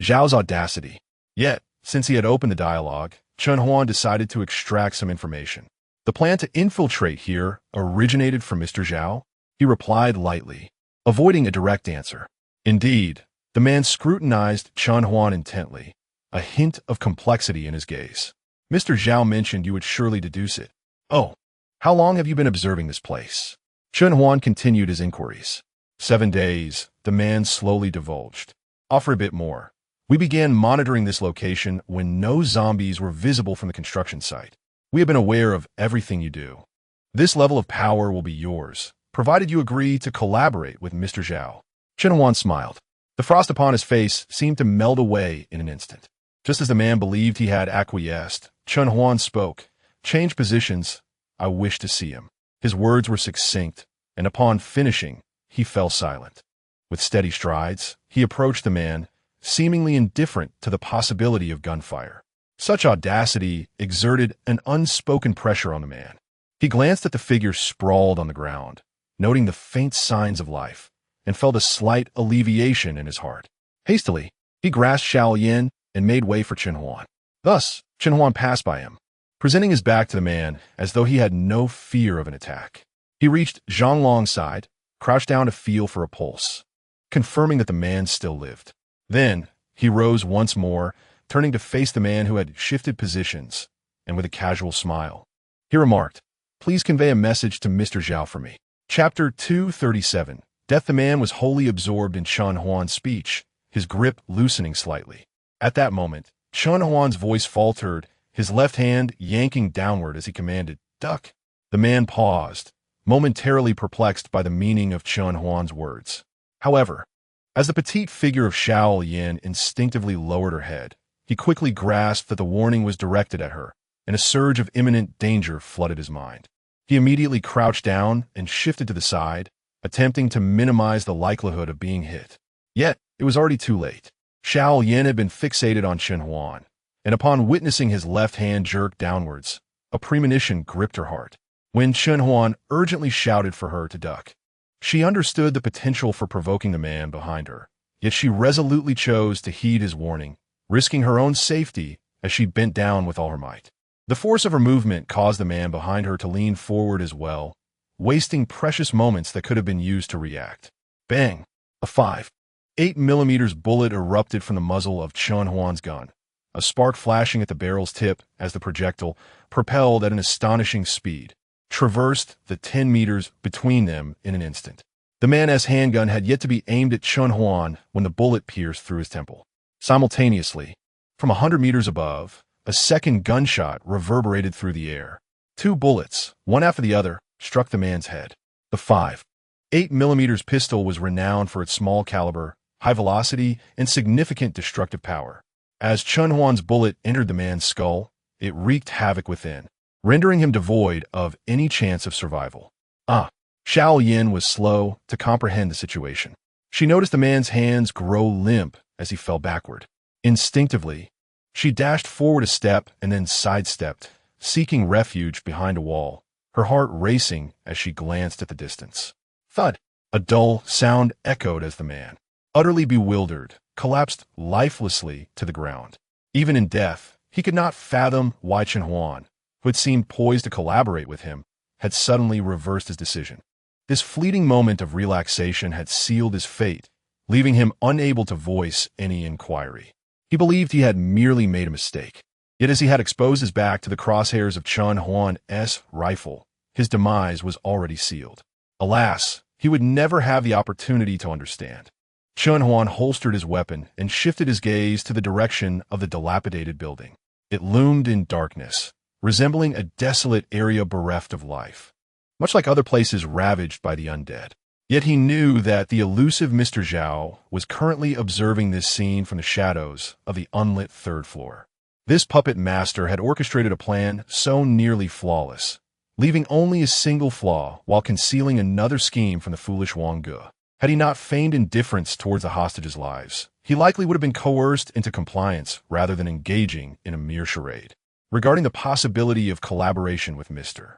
Zhao's audacity. Yet, since he had opened the dialogue, Chen Huan decided to extract some information. The plan to infiltrate here originated from Mr. Zhao? He replied lightly, avoiding a direct answer. Indeed, the man scrutinized Chen Huan intently, a hint of complexity in his gaze. Mr. Zhao mentioned you would surely deduce it. Oh, how long have you been observing this place? Chen Huan continued his inquiries. 7 days, the man slowly divulged. Offer a bit more. We began monitoring this location when no zombies were visible from the construction site. We have been aware of everything you do. This level of power will be yours, provided you agree to collaborate with Mr. Zhao. Chen Huan smiled. The frost upon his face seemed to melt away in an instant. Just as the man believed he had acquiesced, Chen Huan spoke. Change positions. I wish to see him. His words were succinct, and upon finishing, he fell silent. With steady strides, he approached the man, seemingly indifferent to the possibility of gunfire. Such audacity exerted an unspoken pressure on the man. He glanced at the figure sprawled on the ground, noting the faint signs of life, and felt a slight alleviation in his heart. Hastily, he grasped Xiao Yan and made way for Chen Huan. Thus, Chen Huan passed by him, presenting his back to the man as though he had no fear of an attack. He reached Zhang Long's side, crouched down to feel for a pulse, confirming that the man still lived. Then, he rose once more, turning to face the man who had shifted positions, and with a casual smile, he remarked, Please convey a message to Mr. Zhao for me. Chapter 237. Death. The man was wholly absorbed in Chen Huan's speech, his grip loosening slightly. At that moment, Chen Huan's voice faltered, his left hand yanking downward as he commanded, Duck. The man paused, momentarily perplexed by the meaning of Chen Huan's words. However, As the petite figure of Xiao Yin instinctively lowered her head, he quickly grasped that the warning was directed at her, and a surge of imminent danger flooded his mind. He immediately crouched down and shifted to the side, attempting to minimize the likelihood of being hit. Yet, it was already too late. Xiao Yin had been fixated on Chen Huan, and upon witnessing his left hand jerk downwards, a premonition gripped her heart. When Chen Huan urgently shouted for her to duck, she understood the potential for provoking the man behind her, yet she resolutely chose to heed his warning, risking her own safety as she bent down with all her might. The force of her movement caused the man behind her to lean forward as well, wasting precious moments that could have been used to react. Bang! A 5.8mm bullet erupted from the muzzle of Chen Huan's gun, a spark flashing at the barrel's tip as the projectile, propelled at an astonishing speed, traversed the 10 meters between them in an instant. The man's handgun had yet to be aimed at Chen Huan when the bullet pierced through his temple. Simultaneously, from 100 meters above, a second gunshot reverberated through the air. 2 bullets, one after the other, struck the man's head. The 5.8mm pistol was renowned for its small caliber, high velocity, and significant destructive power. As Chen Huan's bullet entered the man's skull, it wreaked havoc within, rendering him devoid of any chance of survival. Xiao Yin was slow to comprehend the situation. She noticed the man's hands grow limp as he fell backward. Instinctively, she dashed forward a step and then sidestepped, seeking refuge behind a wall, her heart racing as she glanced at the distance. Thud! A dull sound echoed as the man, utterly bewildered, collapsed lifelessly to the ground. Even in death, he could not fathom why Chen Huan, who had seemed poised to collaborate with him, had suddenly reversed his decision. This fleeting moment of relaxation had sealed his fate, leaving him unable to voice any inquiry. He believed he had merely made a mistake. Yet as he had exposed his back to the crosshairs of Chen Huan's rifle, his demise was already sealed. Alas, he would never have the opportunity to understand. Chen Huan holstered his weapon and shifted his gaze to the direction of the dilapidated building. It loomed in darkness, resembling a desolate area bereft of life, much like other places ravaged by the undead. Yet he knew that the elusive Mr. Zhao was currently observing this scene from the shadows of the unlit third floor. This puppet master had orchestrated a plan so nearly flawless, leaving only a single flaw while concealing another scheme from the foolish Wang Ge. Had he not feigned indifference towards the hostages' lives, he likely would have been coerced into compliance rather than engaging in a mere charade. Regarding the possibility of collaboration with Mr.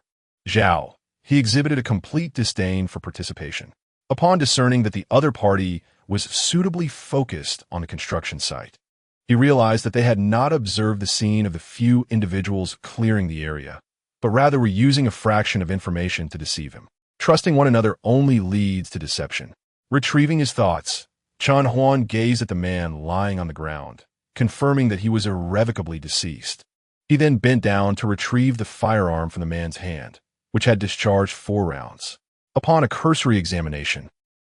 Zhao, he exhibited a complete disdain for participation. Upon discerning that the other party was suitably focused on the construction site, he realized that they had not observed the scene of the few individuals clearing the area, but rather were using a fraction of information to deceive him. Trusting one another only leads to deception. Retrieving his thoughts, Chen Huan gazed at the man lying on the ground, confirming that he was irrevocably deceased. He then bent down to retrieve the firearm from the man's hand, which had discharged 4 rounds. Upon a cursory examination,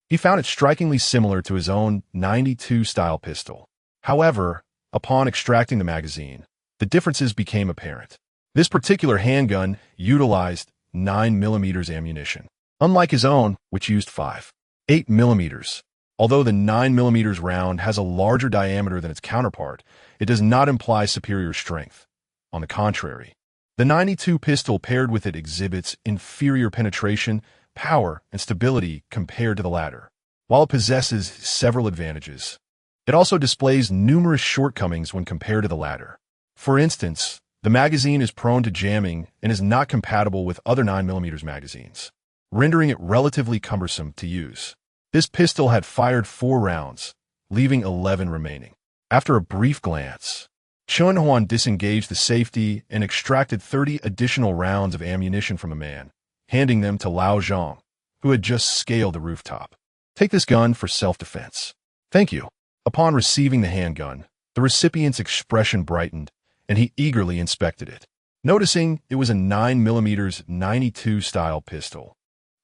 he found it strikingly similar to his own .92-style pistol. However, upon extracting the magazine, the differences became apparent. This particular handgun utilized 9mm ammunition, unlike his own, which used 5.8mm. Although the 9mm round has a larger diameter than its counterpart, it does not imply superior strength. On the contrary, the .92 pistol paired with it exhibits inferior penetration, power, and stability compared to the latter. While it possesses several advantages, it also displays numerous shortcomings when compared to the latter. For instance, the magazine is prone to jamming and is not compatible with other 9mm magazines, rendering it relatively cumbersome to use. This pistol had fired 4 rounds, leaving 11 remaining. After a brief glance, Chen Huan disengaged the safety and extracted 30 additional rounds of ammunition from a man, handing them to Lao Zhang, who had just scaled the rooftop. Take this gun for self-defense. Thank you. Upon receiving the handgun, the recipient's expression brightened, and he eagerly inspected it, noticing it was a 9mm .92-style pistol.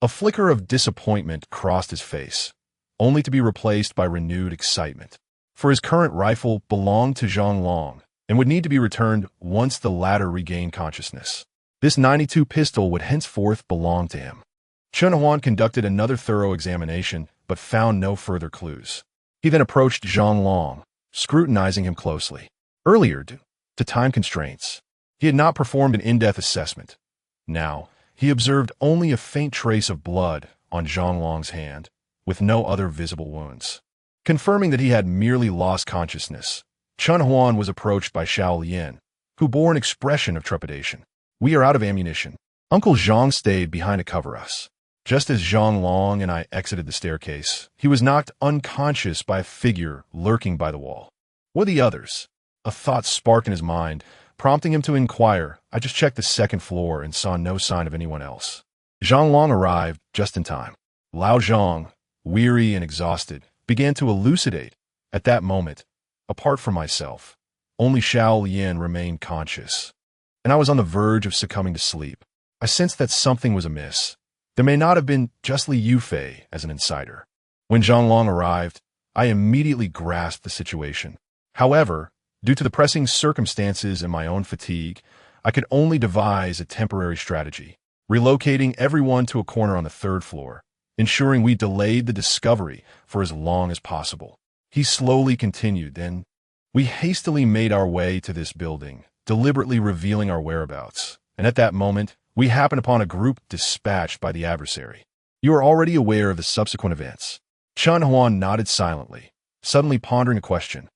A flicker of disappointment crossed his face, only to be replaced by renewed excitement. For his current rifle belonged to Zhang Long and would need to be returned once the latter regained consciousness. This .92 pistol would henceforth belong to him. Chen Huan conducted another thorough examination, but found no further clues. He then approached Zhang Long, scrutinizing him closely. Earlier, due to time constraints, he had not performed an in-depth assessment. Now, he observed only a faint trace of blood on Zhang Long's hand, with no other visible wounds. Confirming that he had merely lost consciousness, Chun Huan was approached by Xiao Lian, who bore an expression of trepidation. "We are out of ammunition. Uncle Zhang stayed behind to cover us." Just as Zhang Long and I exited the staircase, he was knocked unconscious by a figure lurking by the wall. "What are the others?" A thought sparked in his mind, prompting him to inquire. I just checked the second floor and saw no sign of anyone else. Zhang Long arrived just in time. Lao Zhang, weary and exhausted, began to elucidate. At that moment, apart from myself, only Xiao Lian remained conscious, and I was on the verge of succumbing to sleep. I sensed that something was amiss. There may not have been just Li Yufei as an insider. When Zhang Long arrived, I immediately grasped the situation. However, due to the pressing circumstances and my own fatigue, I could only devise a temporary strategy, relocating everyone to a corner on the third floor, ensuring we delayed the discovery for as long as possible. He slowly continued, then we hastily made our way to this building, deliberately revealing our whereabouts, and at that moment, we happened upon a group dispatched by the adversary. You are already aware of the subsequent events. Chun Huan nodded silently, suddenly pondering a question.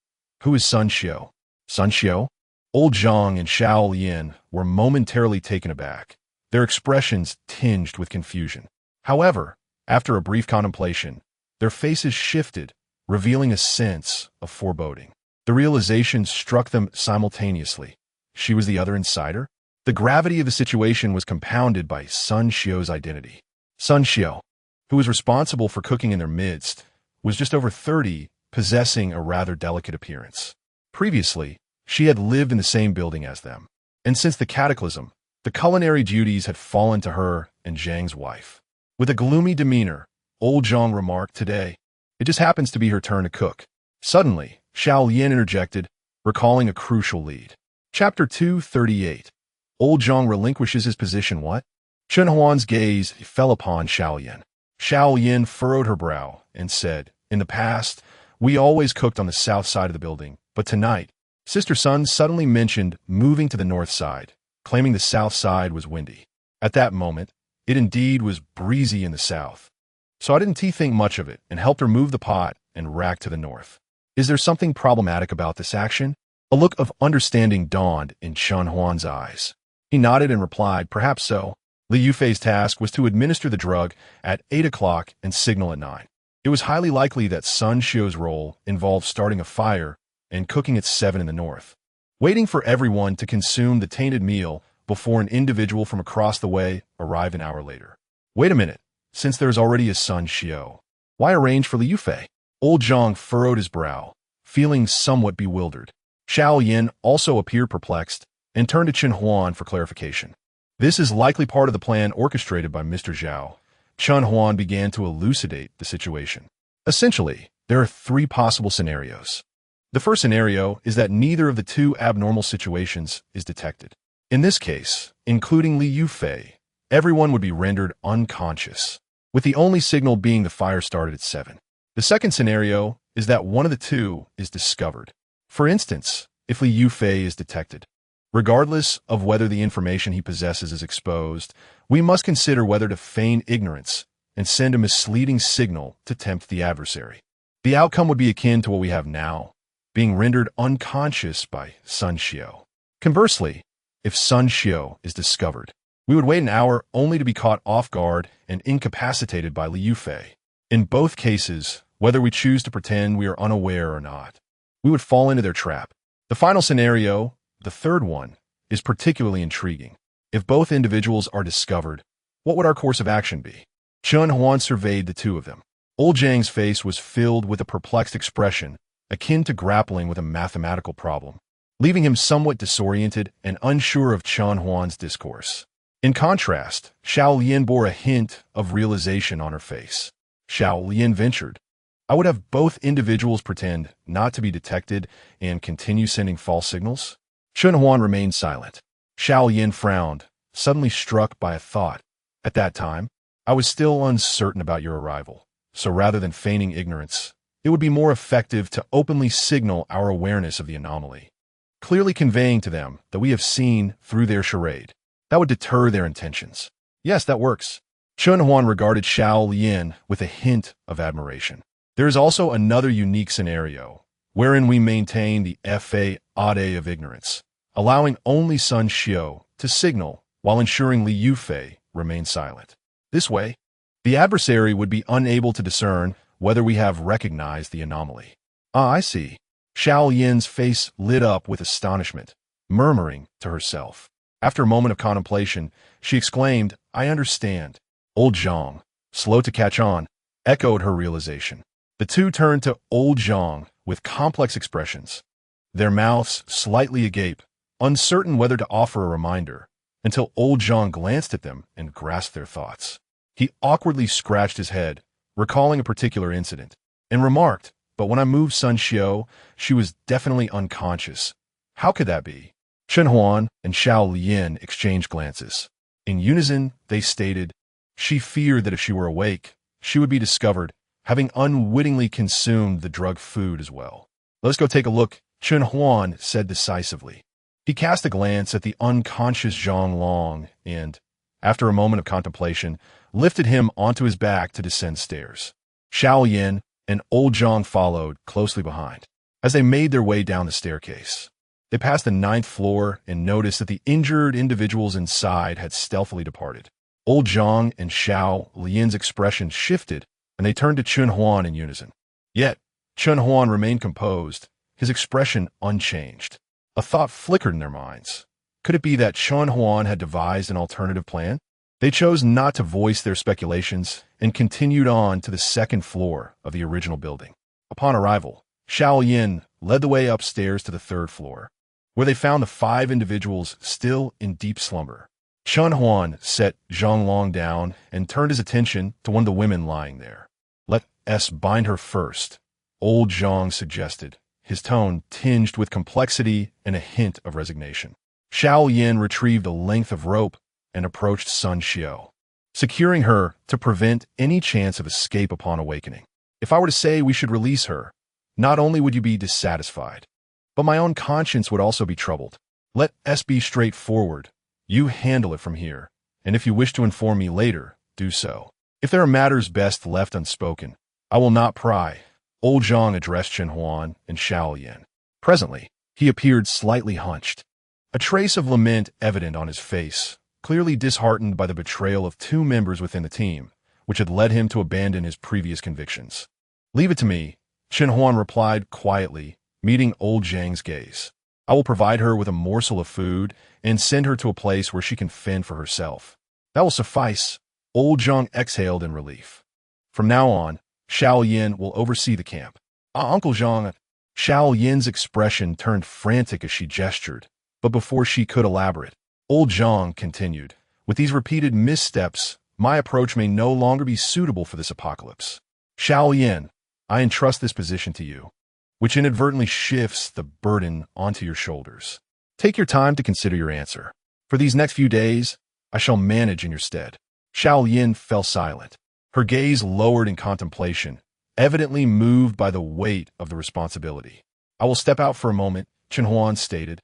Who is Sun Xiao? Sun Xiao? Old Zhang and Xiao Lian were momentarily taken aback, their expressions tinged with confusion. However, after a brief contemplation, their faces shifted, revealing a sense of foreboding. The realization struck them simultaneously. She was the other insider? The gravity of the situation was compounded by Sun Xiao's identity. Sun Xiao, who was responsible for cooking in their midst, was just over 30, possessing a rather delicate appearance. Previously, she had lived in the same building as them, and since the cataclysm, the culinary duties had fallen to her and Zhang's wife. With a gloomy demeanor, old Zhang remarked, "Today, it just happens to be her turn to cook." Suddenly, Xiao Lian interjected, recalling a crucial lead. Chapter 238. Old Zhang relinquishes his position. What? Chun Huan's gaze fell upon Xiao Lian. Xiao Lian furrowed her brow and said, "In the past, we always cooked on the south side of the building, but tonight, Sister Sun suddenly mentioned moving to the north side, claiming the south side was windy. At that moment, it indeed was breezy in the south. So I didn't think much of it and helped her move the pot and rack to the north. Is there something problematic about this action?" A look of understanding dawned in Chun Huan's eyes. He nodded and replied, "Perhaps so. Li Yufei's task was to administer the drug at 8 o'clock and signal at 9. It was highly likely that Sun Xiao's role involved starting a fire and cooking at 7 in the north, waiting for everyone to consume the tainted meal before an individual from across the way arrived an hour later. Wait a minute, since there is already a Sun Xiao, why arrange for Li Yufei?" Old Zhang furrowed his brow, feeling somewhat bewildered. Xiao Yin also appeared perplexed and turned to Chun Huan for clarification. "This is likely part of the plan orchestrated by Mr. Zhao." Chun Huan began to elucidate the situation. Essentially, there are 3 possible scenarios. The first scenario is that neither of the 2 abnormal situations is detected. In this case, including Li Yufei, everyone would be rendered unconscious, with the only signal being the fire started at 7. The second scenario is that one of the 2 is discovered. For instance, if Li Yufei is detected. Regardless of whether the information he possesses is exposed, we must consider whether to feign ignorance and send a misleading signal to tempt the adversary. The outcome would be akin to what we have now, being rendered unconscious by Sun Xiao. Conversely, if Sun Xiao is discovered, we would wait an hour only to be caught off guard and incapacitated by Li Yufei. In both cases, whether we choose to pretend we are unaware or not, we would fall into their trap. The final scenario, the third one, is particularly intriguing. If both individuals are discovered, what would our course of action be? Chun Huan surveyed the 2 of them. Old Zhang's face was filled with a perplexed expression, akin to grappling with a mathematical problem, leaving him somewhat disoriented and unsure of Chun Huan's discourse. In contrast, Xiao Lian bore a hint of realization on her face. Xiao Lian ventured, "I would have both individuals pretend not to be detected and continue sending false signals?" Chun Huan remained silent. Xiao Yin frowned, suddenly struck by a thought. "At that time, I was still uncertain about your arrival, so rather than feigning ignorance, it would be more effective to openly signal our awareness of the anomaly, clearly conveying to them that we have seen through their charade. That would deter their intentions. Yes, that works. Chun Huan regarded Xiao Lian with a hint of admiration. There is also another unique scenario, wherein we maintain the fa ade of ignorance, allowing only Sun Xiao to signal while ensuring Li Yufei remains silent. This way, the adversary would be unable to discern whether we have recognized the anomaly. Ah, I see. Xiao Lian's face lit up with astonishment, murmuring to herself. After a moment of contemplation, she exclaimed, I understand. Old Zhang, slow to catch on, echoed her realization. The two turned to Old Zhang with complex expressions, their mouths slightly agape, uncertain whether to offer a reminder, until Old Zhang glanced at them and grasped their thoughts. He awkwardly scratched his head, recalling a particular incident, and remarked, but when I moved Sun Xiao, she was definitely unconscious. How could that be? Chen Huan and Xiao Lian exchanged glances. In unison, they stated, she feared that if she were awake, she would be discovered, having unwittingly consumed the drug food as well. Let's go take a look, Chen Huan said decisively. He cast a glance at the unconscious Zhang Long and, after a moment of contemplation, lifted him onto his back to descend stairs. Xiao Yin and Old Zhang followed closely behind. As they made their way down the staircase, they passed the 9th floor and noticed that the injured individuals inside had stealthily departed. Old Zhang and Xiao Lian's expression shifted, and they turned to Chun Huan in unison. Yet, Chun Huan remained composed, his expression unchanged. A thought flickered in their minds. Could it be that Chun Huan had devised an alternative plan? They chose not to voice their speculations and continued on to the 2nd floor of the original building. Upon arrival, Xiao Yin led the way upstairs to the 3rd floor, where they found the 5 individuals still in deep slumber. Chun Huan set Zhang Long down and turned his attention to one of the women lying there. Let us bind her first, Old Zhang suggested, his tone tinged with complexity and a hint of resignation. Xiao Yin retrieved a length of rope and approached Sun Xiao, securing her to prevent any chance of escape upon awakening. If I were to say we should release her, not only would you be dissatisfied, but my own conscience would also be troubled. Let us be straightforward. You handle it from here, and if you wish to inform me later, do so. If there are matters best left unspoken, I will not pry. Old Zhang addressed Chen Huan and Xiao Yin. Presently, he appeared slightly hunched, a trace of lament evident on his face, clearly disheartened by the betrayal of 2 members within the team, which had led him to abandon his previous convictions. Leave it to me, Chen Huan replied quietly, meeting Old Zhang's gaze. I will provide her with a morsel of food and send her to a place where she can fend for herself. That will suffice. Old Zhang exhaled in relief. From now on, Xiao Yin will oversee the camp. Uncle Zhang. Xiao Yin's expression turned frantic as she gestured, but before she could elaborate, Old Zhang continued, with these repeated missteps, my approach may no longer be suitable for this apocalypse. Xiao Yin, I entrust this position to you, which inadvertently shifts the burden onto your shoulders. Take your time to consider your answer. For these next few days, I shall manage in your stead. Xiao Yin fell silent, her gaze lowered in contemplation, evidently moved by the weight of the responsibility. I will step out for a moment, Chen Huan stated,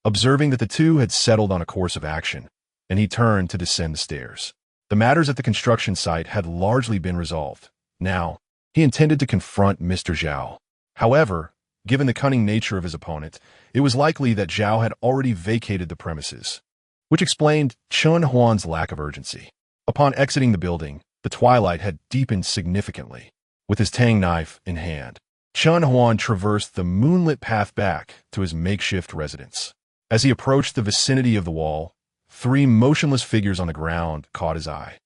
observing that the two had settled on a course of action, and he turned to descend the stairs. The matters at the construction site had largely been resolved. Now, he intended to confront Mr. Zhao. However, given the cunning nature of his opponent, it was likely that Zhao had already vacated the premises, which explained Chun Huan's lack of urgency. Upon exiting the building, the twilight had deepened significantly. With his tang knife in hand, Chun Huan traversed the moonlit path back to his makeshift residence. As he approached the vicinity of the wall, 3 motionless figures on the ground caught his eye.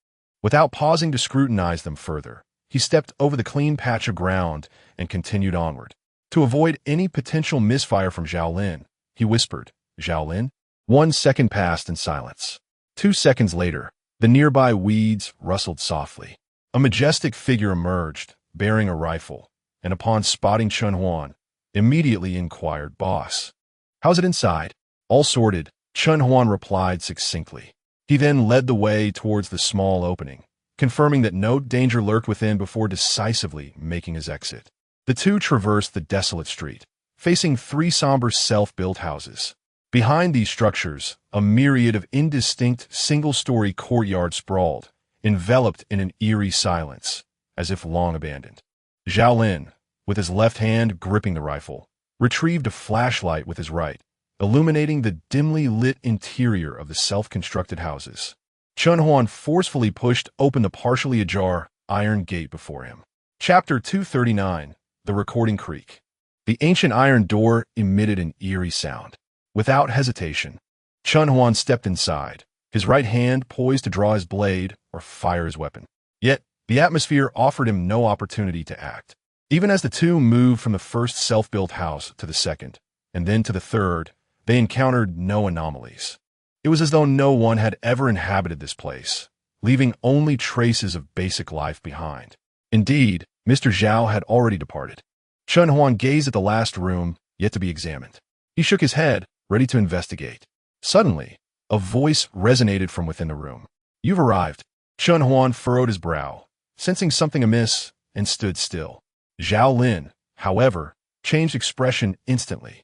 Without pausing to scrutinize them further, he stepped over the clean patch of ground and continued onward. To avoid any potential misfire from Zhao Lin, he whispered, Zhao Lin? 1 second passed in silence. 2 seconds later, the nearby weeds rustled softly. A majestic figure emerged, bearing a rifle, and upon spotting Chun Huan, immediately inquired, Boss, how's it inside? All sorted, Chun Huan replied succinctly. He then led the way towards the small opening, confirming that no danger lurked within before decisively making his exit. The two traversed the desolate street, facing three somber self-built houses. Behind these structures, a myriad of indistinct single-story courtyards sprawled, enveloped in an eerie silence, as if long abandoned. Zhao Lin, with his left hand gripping the rifle, retrieved a flashlight with his right, illuminating the dimly lit interior of the self-constructed houses. Chun Huan forcefully pushed open the partially ajar iron gate before him. Chapter 239, The Recording Creek. The ancient iron door emitted an eerie sound. Without hesitation, Chun Huan stepped inside, his right hand poised to draw his blade or fire his weapon. Yet, the atmosphere offered him no opportunity to act. Even as the two moved from the first self-built house to the second, and then to the third, they encountered no anomalies. It was as though no one had ever inhabited this place, leaving only traces of basic life behind. Indeed, Mr. Zhao had already departed. Chun Huan gazed at the last room, yet to be examined. He shook his head, ready to investigate. Suddenly, a voice resonated from within the room. "You've arrived." Chun Huan furrowed his brow, sensing something amiss, and stood still. Zhao Lin, however, changed expression instantly.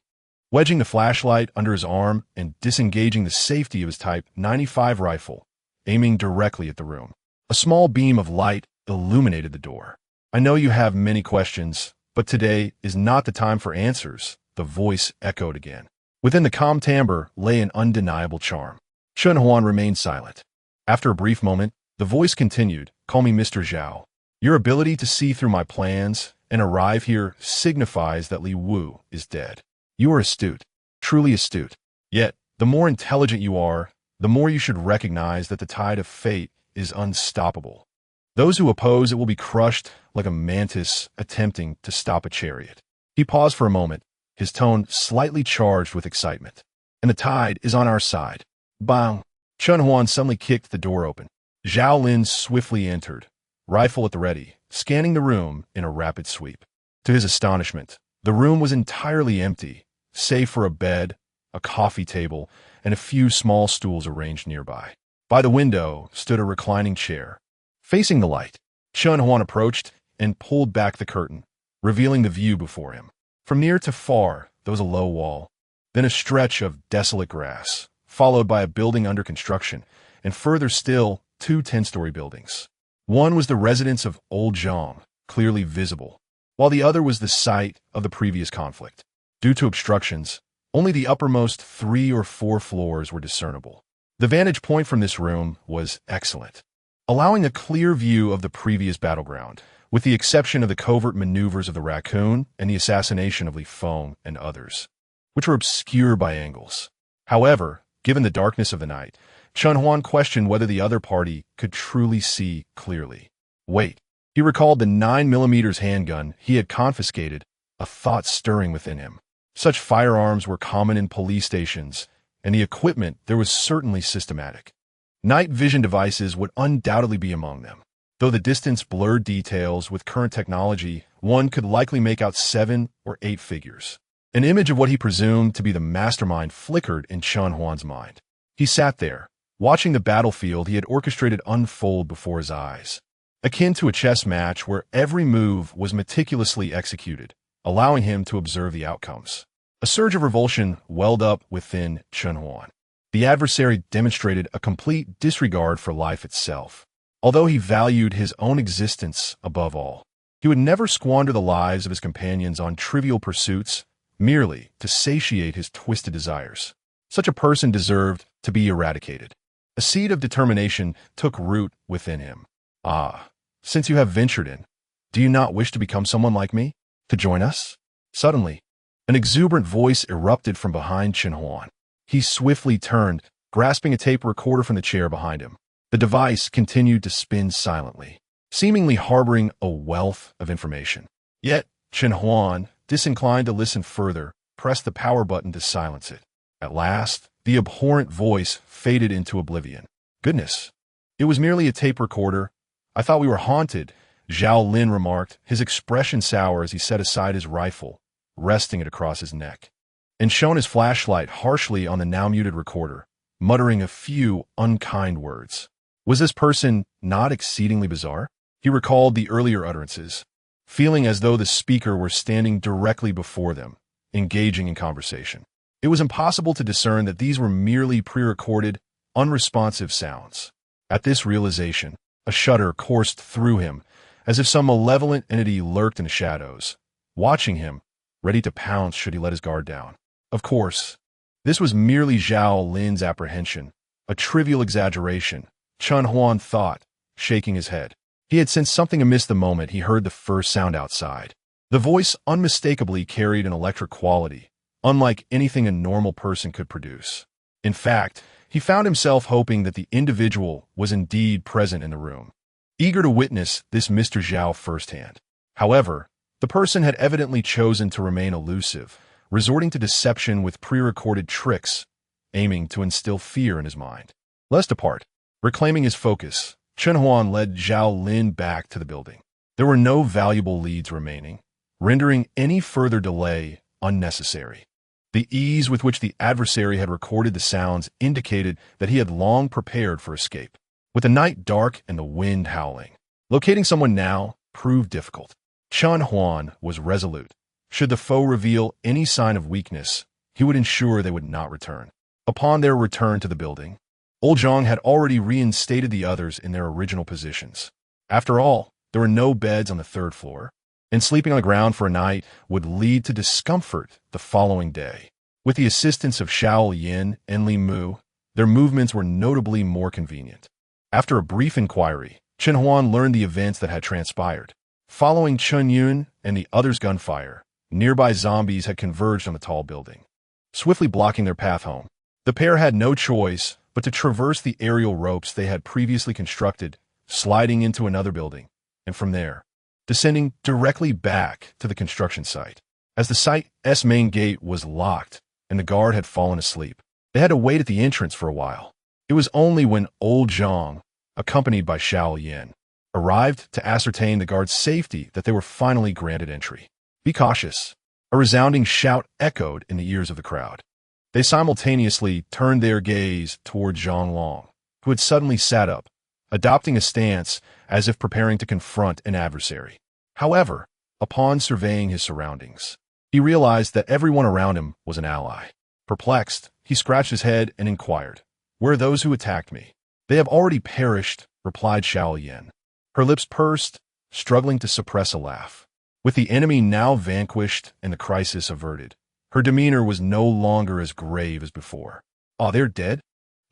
Wedging the flashlight under his arm and disengaging the safety of his Type 95 rifle, aiming directly at the room. A small beam of light illuminated the door. "I know you have many questions, but today is not the time for answers," the voice echoed again. Within the calm timbre lay an undeniable charm. Chun Huan remained silent. After a brief moment, the voice continued, "Call me Mr. Zhao. Your ability to see through my plans and arrive here signifies that Li Wu is dead. You are astute, truly astute. Yet, the more intelligent you are, the more you should recognize that the tide of fate is unstoppable. Those who oppose it will be crushed like a mantis attempting to stop a chariot." He paused for a moment, his tone slightly charged with excitement. "And the tide is on our side." Bang! Chun Huan suddenly kicked the door open. Zhao Lin swiftly entered, rifle at the ready, scanning the room in a rapid sweep. To his astonishment, the room was entirely empty, save for a bed, a coffee table, and a few small stools arranged nearby. By the window stood a reclining chair. Facing the light, Chun Huan approached and pulled back the curtain, revealing the view before him. From near to far, there was a low wall, then a stretch of desolate grass, followed by a building under construction, and further still, two 10-story buildings. One was the residence of Old Zhang, clearly visible, while the other was the site of the previous conflict. Due to obstructions, only the uppermost 3 or 4 floors were discernible. The vantage point from this room was excellent, allowing a clear view of the previous battleground, with the exception of the covert maneuvers of the raccoon and the assassination of Li Feng and others, which were obscured by angles. However, given the darkness of the night, Chun Huan questioned whether the other party could truly see clearly. Wait, he recalled the 9mm handgun he had confiscated, a thought stirring within him. Such firearms were common in police stations, and the equipment there was certainly systematic. Night vision devices would undoubtedly be among them. Though the distance blurred details, with current technology, one could likely make out 7 or 8 figures. An image of what he presumed to be the mastermind flickered in Chun Huan's mind. He sat there, watching the battlefield he had orchestrated unfold before his eyes, akin to a chess match where every move was meticulously executed, allowing him to observe the outcomes. A surge of revulsion welled up within Chun Huan. The adversary demonstrated a complete disregard for life itself. Although he valued his own existence above all, he would never squander the lives of his companions on trivial pursuits merely to satiate his twisted desires. Such a person deserved to be eradicated. A seed of determination took root within him. "Ah, since you have ventured in, do you not wish to become someone like me? To join us?" Suddenly, an exuberant voice erupted from behind Chun Huan. He swiftly turned, grasping a tape recorder from the chair behind him. The device continued to spin silently, seemingly harboring a wealth of information. Yet, Chun Huan, disinclined to listen further, pressed the power button to silence it. At last, the abhorrent voice faded into oblivion. "Goodness, it was merely a tape recorder. I thought we were haunted," Zhao Lin remarked, his expression sour as he set aside his rifle, resting it across his neck, and shone his flashlight harshly on the now-muted recorder, muttering a few unkind words. Was this person not exceedingly bizarre? He recalled the earlier utterances. feeling as though the speaker were standing directly before them, engaging in conversation. It was impossible to discern that these were merely pre-recorded, unresponsive sounds. At this realization, a shudder coursed through him, as if some malevolent entity lurked in the shadows, watching him, ready to pounce should he let his guard down. Of course, this was merely Zhao Lin's apprehension, a trivial exaggeration, Chun Huan thought, shaking his head. He had sensed something amiss the moment he heard the first sound outside. The voice unmistakably carried an electric quality, unlike anything a normal person could produce. In fact, he found himself hoping that the individual was indeed present in the room, eager to witness this Mr. Zhao firsthand. However, the person had evidently chosen to remain elusive, resorting to deception with pre-recorded tricks, aiming to instill fear in his mind. Lest apart, reclaiming his focus, Chun Huan led Zhao Lin back to the building. There were no valuable leads remaining, rendering any further delay unnecessary. The ease with which the adversary had recorded the sounds indicated that he had long prepared for escape. With the night dark and the wind howling, locating someone now proved difficult. Chun Huan was resolute. Should the foe reveal any sign of weakness, he would ensure they would not return. Upon their return to the building, Old Zhang had already reinstated the others in their original positions. After all, there were no beds on the third floor, and sleeping on the ground for a night would lead to discomfort the following day. With the assistance of Xiao Yin and Li Mu, their movements were notably more convenient. After a brief inquiry, Chen Huan learned the events that had transpired. Following Chun Yun and the others' gunfire, nearby zombies had converged on the tall building, swiftly blocking their path home. The pair had no choice but to traverse the aerial ropes they had previously constructed, sliding into another building, and from there, descending directly back to the construction site. As the site's main gate was locked and the guard had fallen asleep, they had to wait at the entrance for a while. It was only when Old Zhang, accompanied by Xiao Yin, arrived to ascertain the guard's safety that they were finally granted entry. "Be cautious," a resounding shout echoed in the ears of the crowd. They simultaneously turned their gaze toward Zhang Long, who had suddenly sat up, adopting a stance as if preparing to confront an adversary. However, upon surveying his surroundings, he realized that everyone around him was an ally. Perplexed, he scratched his head and inquired, "Where are those who attacked me?" "They have already perished," replied Xiao Yin. Her lips pursed, struggling to suppress a laugh. With the enemy now vanquished and the crisis averted, her demeanor was no longer as grave as before. "Ah, they're dead?"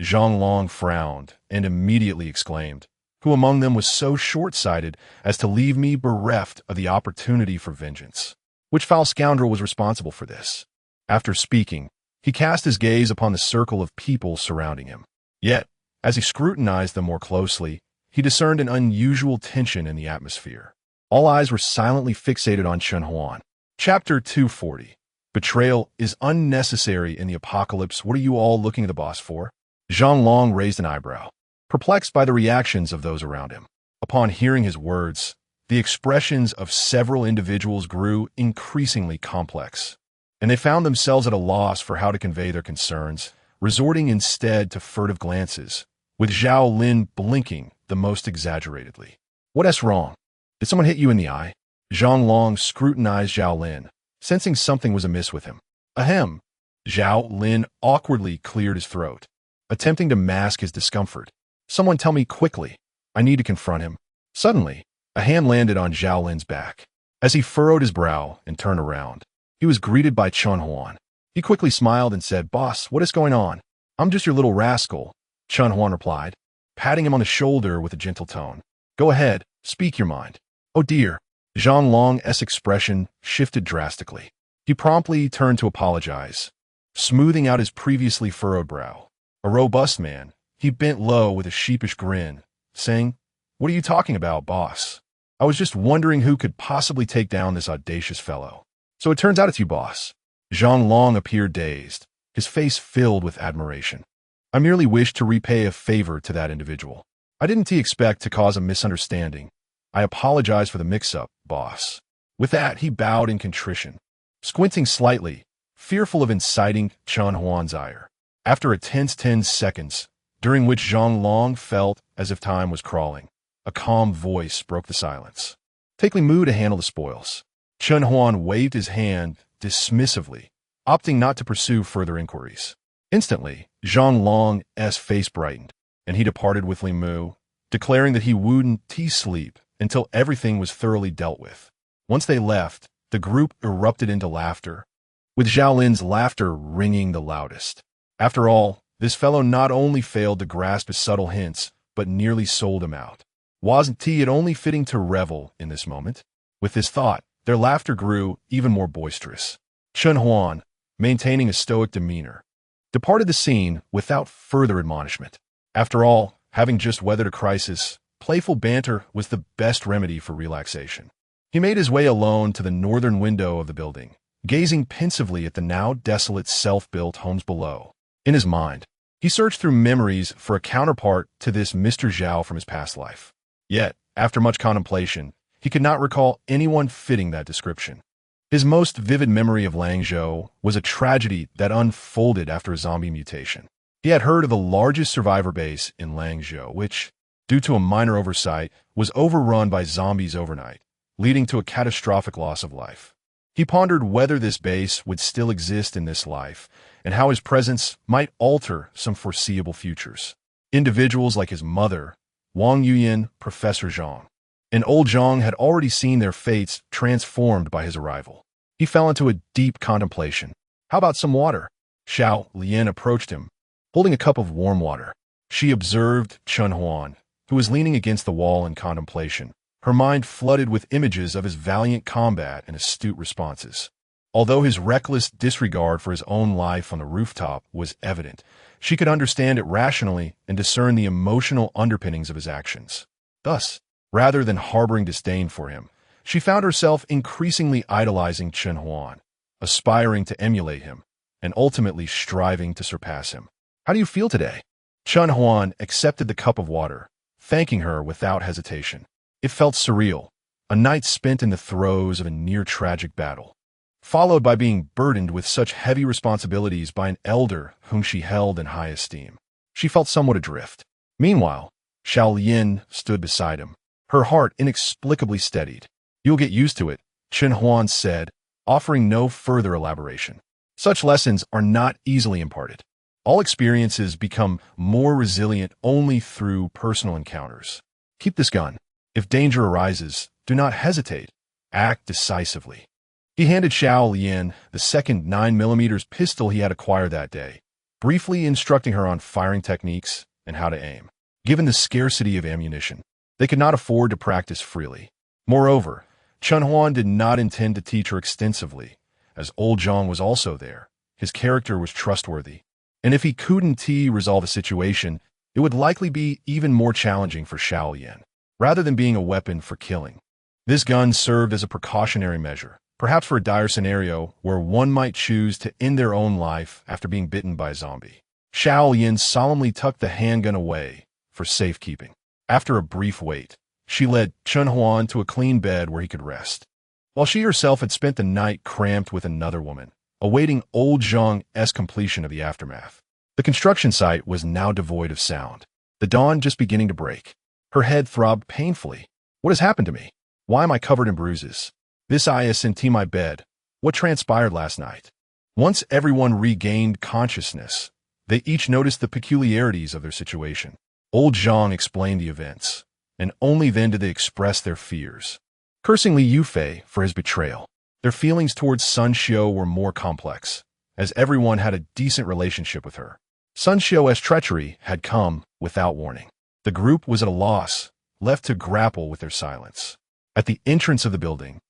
Zhang Long frowned and immediately exclaimed, "Who among them was so short-sighted as to leave me bereft of the opportunity for vengeance? Which foul scoundrel was responsible for this?" After speaking, he cast his gaze upon the circle of people surrounding him. Yet, as he scrutinized them more closely, he discerned an unusual tension in the atmosphere. All eyes were silently fixated on Chun Huan. Chapter 240. Betrayal is unnecessary in the apocalypse. What are you all looking at the boss for? Zhang Long raised an eyebrow, perplexed by the reactions of those around him. Upon hearing his words, the expressions of several individuals grew increasingly complex, and they found themselves at a loss for how to convey their concerns, resorting instead to furtive glances, with Zhao Lin blinking the most exaggeratedly. "What's wrong? Did someone hit you in the eye?" Zhang Long scrutinized Zhao Lin, sensing something was amiss with him. "Ahem." Zhao Lin awkwardly cleared his throat, attempting to mask his discomfort. "Someone tell me quickly. I need to confront him." Suddenly, a hand landed on Zhao Lin's back. As he furrowed his brow and turned around, he was greeted by Chun Huan. He quickly smiled and said, "Boss, what is going on?" "I'm just your little rascal," Chun Huan replied, patting him on the shoulder with a gentle tone. "Go ahead, speak your mind." "Oh dear." Zhang Long's expression shifted drastically. He promptly turned to apologize, smoothing out his previously furrowed brow. A robust man, he bent low with a sheepish grin, saying, "What are you talking about, boss? I was just wondering who could possibly take down this audacious fellow. So it turns out it's you, boss." Zhang Long appeared dazed, his face filled with admiration. "I merely wished to repay a favor to that individual. I didn't expect to cause a misunderstanding. I apologize for the mix-up, boss." With that, he bowed in contrition, squinting slightly, fearful of inciting Chun Huan's ire. After a tense 10 seconds, during which Zhang Long felt as if time was crawling, a calm voice broke the silence. Take Li Mu to handle the spoils. Chen Huan waved his hand dismissively, opting not to pursue further inquiries. Instantly, Zhang Long's face brightened, and he departed with Li Mu, declaring that he wouldn't sleep until everything was thoroughly dealt with. Once they left, the group erupted into laughter, with Zhao Lin's laughter ringing the loudest. After all, this fellow not only failed to grasp his subtle hints, but nearly sold him out. Wasn't it only fitting to revel in this moment? With this thought, their laughter grew even more boisterous. Chen Huan, maintaining a stoic demeanor, departed the scene without further admonishment. After all, having just weathered a crisis, playful banter was the best remedy for relaxation. He made his way alone to the northern window of the building, gazing pensively at the now desolate self-built homes below. In his mind, he searched through memories for a counterpart to this Mr. Zhao from his past life. Yet, after much contemplation, he could not recall anyone fitting that description. His most vivid memory of Langzhou was a tragedy that unfolded after a zombie mutation. He had heard of the largest survivor base in Langzhou, which, due to a minor oversight, was overrun by zombies overnight, leading to a catastrophic loss of life. He pondered whether this base would still exist in this life, and how his presence might alter some foreseeable futures. Individuals like his mother, Wang Yuyan, Professor Zhang, and old Zhang had already seen their fates transformed by his arrival. He fell into a deep contemplation. How about some water? Xiao Lian approached him, holding a cup of warm water. She observed Chen Huan, who was leaning against the wall in contemplation, her mind flooded with images of his valiant combat and astute responses. Although his reckless disregard for his own life on the rooftop was evident, she could understand it rationally and discern the emotional underpinnings of his actions. Thus, rather than harboring disdain for him, she found herself increasingly idolizing Chen Huan, aspiring to emulate him, and ultimately striving to surpass him. How do you feel today? Chen Huan accepted the cup of water, thanking her without hesitation. It felt surreal, a night spent in the throes of a near-tragic battle, followed by being burdened with such heavy responsibilities by an elder whom she held in high esteem. She felt somewhat adrift. Meanwhile, Xiao Lian stood beside him, her heart inexplicably steadied. You'll get used to it, Chen Huan said, offering no further elaboration. Such lessons are not easily imparted. All experiences become more resilient only through personal encounters. Keep this gun. If danger arises, do not hesitate. Act decisively. He handed Xiao Lian the second 9mm pistol he had acquired that day, briefly instructing her on firing techniques and how to aim. Given the scarcity of ammunition, they could not afford to practice freely. Moreover, Chen Huan did not intend to teach her extensively, as old Zhang was also there. His character was trustworthy, and if he couldn't resolve a situation, it would likely be even more challenging for Xiao Lian, rather than being a weapon for killing. This gun served as a precautionary measure, perhaps for a dire scenario where one might choose to end their own life after being bitten by a zombie. Xiao Lian solemnly tucked the handgun away for safekeeping. After a brief wait, she led Chen Huan to a clean bed where he could rest, while she herself had spent the night cramped with another woman, awaiting old Zhang's completion of the aftermath. The construction site was now devoid of sound, the dawn just beginning to break. Her head throbbed painfully. What has happened to me? Why am I covered in bruises? This isn't my bed. What transpired last night? Once everyone regained consciousness, they each noticed the peculiarities of their situation. Old Zhang explained the events, and only then did they express their fears, cursing Li Yufei for his betrayal. Their feelings towards Sun Xiu were more complex, as everyone had a decent relationship with her. Sun Xiu's treachery had come without warning. The group was at a loss, left to grapple with their silence. At the entrance of the building,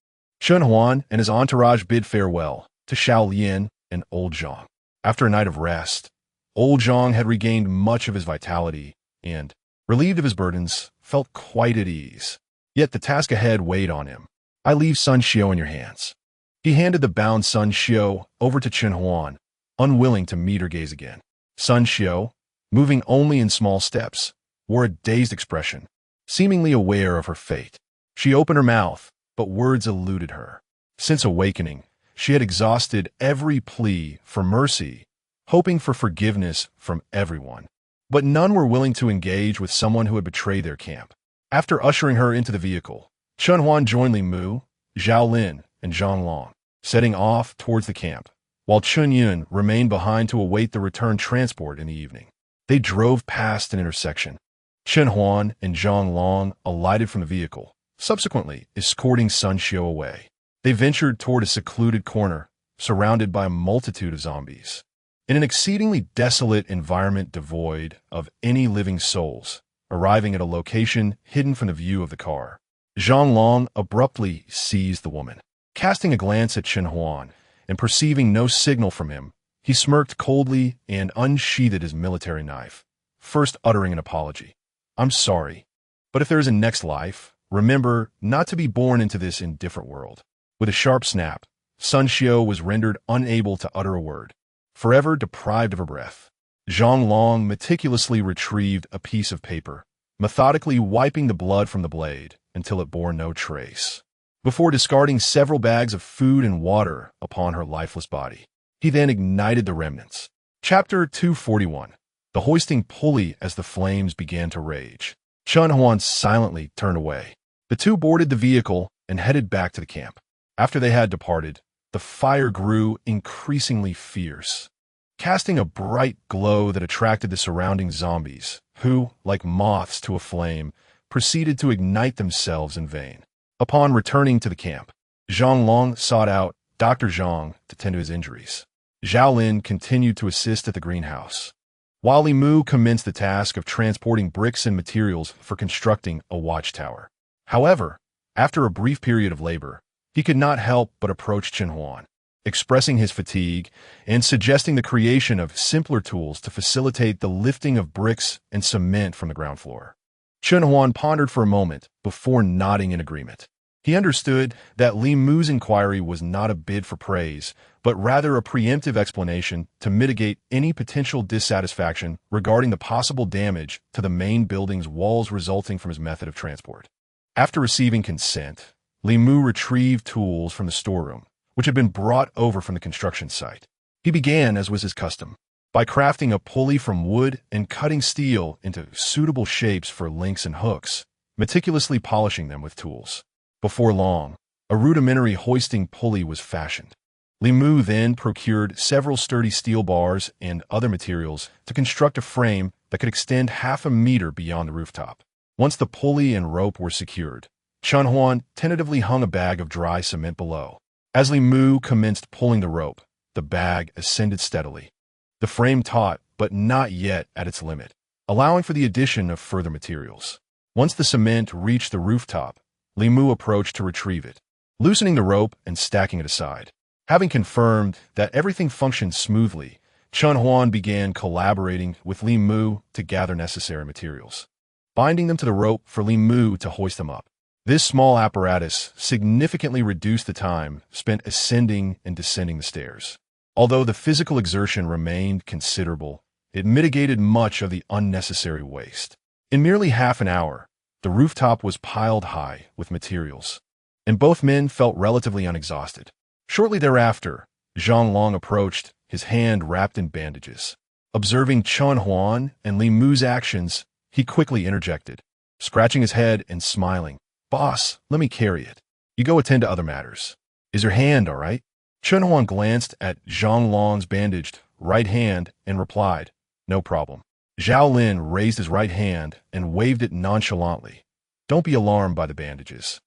Chen Huan and his entourage bid farewell to Xiao Lian and old Zhang. After a night of rest, old Zhang had regained much of his vitality and, relieved of his burdens, felt quite at ease. Yet the task ahead weighed on him. I leave Sun Xiu in your hands. He handed the bound Sun Xiu over to Chen Huan, unwilling to meet her gaze again. Sun Xiu, moving only in small steps, wore a dazed expression, seemingly aware of her fate. She opened her mouth, but words eluded her. Since awakening, she had exhausted every plea for mercy, hoping for forgiveness from everyone. But none were willing to engage with someone who had betrayed their camp. After ushering her into the vehicle, Chen Huan joined Li Mu, Zhao Lin, and Zhang Long, setting off towards the camp, while Chun Yun remained behind to await the return transport in the evening. They drove past an intersection. Chen Huan and Zhang Long alighted from the vehicle, subsequently escorting Sun Xiu away. They ventured toward a secluded corner, surrounded by a multitude of zombies. In an exceedingly desolate environment devoid of any living souls, arriving at a location hidden from the view of the car, Zhang Long abruptly seized the woman. Casting a glance at Chen Huan and perceiving no signal from him, he smirked coldly and unsheathed his military knife, first uttering an apology. "I'm sorry, but if there is a next life, remember not to be born into this indifferent world." With a sharp snap, Sun Xiu was rendered unable to utter a word, forever deprived of her breath. Zhang Long meticulously retrieved a piece of paper, methodically wiping the blood from the blade until it bore no trace, before discarding several bags of food and water upon her lifeless body. He then ignited the remnants. Chapter 241. The hoisting pulley as the flames began to rage. Chen Huan silently turned away. The two boarded the vehicle and headed back to the camp. After they had departed, the fire grew increasingly fierce, casting a bright glow that attracted the surrounding zombies, who, like moths to a flame, proceeded to ignite themselves in vain. Upon returning to the camp, Zhang Long sought out Dr. Zhang to tend to his injuries. Zhao Lin continued to assist at the greenhouse, while Li Mu commenced the task of transporting bricks and materials for constructing a watchtower. However, after a brief period of labor, he could not help but approach Chen Huan, expressing his fatigue and suggesting the creation of simpler tools to facilitate the lifting of bricks and cement from the ground floor. Chen Huan pondered for a moment before nodding in agreement. He understood that Li Mu's inquiry was not a bid for praise, but rather a preemptive explanation to mitigate any potential dissatisfaction regarding the possible damage to the main building's walls resulting from his method of transport. After receiving consent, Li Mu retrieved tools from the storeroom, which had been brought over from the construction site. He began, as was his custom, by crafting a pulley from wood and cutting steel into suitable shapes for links and hooks, meticulously polishing them with tools. Before long, a rudimentary hoisting pulley was fashioned. Li Mu then procured several sturdy steel bars and other materials to construct a frame that could extend half a meter beyond the rooftop. Once the pulley and rope were secured, Chen Huan tentatively hung a bag of dry cement below. As Li Mu commenced pulling the rope, the bag ascended steadily. The frame taut, but not yet at its limit, allowing for the addition of further materials. Once the cement reached the rooftop, Li Mu approached to retrieve it, loosening the rope and stacking it aside. Having confirmed that everything functioned smoothly, Chen Huan began collaborating with Li Mu to gather necessary materials, binding them to the rope for Li Mu to hoist them up. This small apparatus significantly reduced the time spent ascending and descending the stairs. Although the physical exertion remained considerable, it mitigated much of the unnecessary waste. In merely half an hour, the rooftop was piled high with materials, and both men felt relatively unexhausted. Shortly thereafter, Zhang Long approached, his hand wrapped in bandages. Observing Chen Huan and Li Mu's actions, he quickly interjected, scratching his head and smiling. "Boss, let me carry it. You go attend to other matters. Is your hand all right?" Chen Huan glanced at Zhang Long's bandaged right hand and replied, "No problem." Zhao Lin raised his right hand and waved it nonchalantly. "Don't be alarmed by the bandages.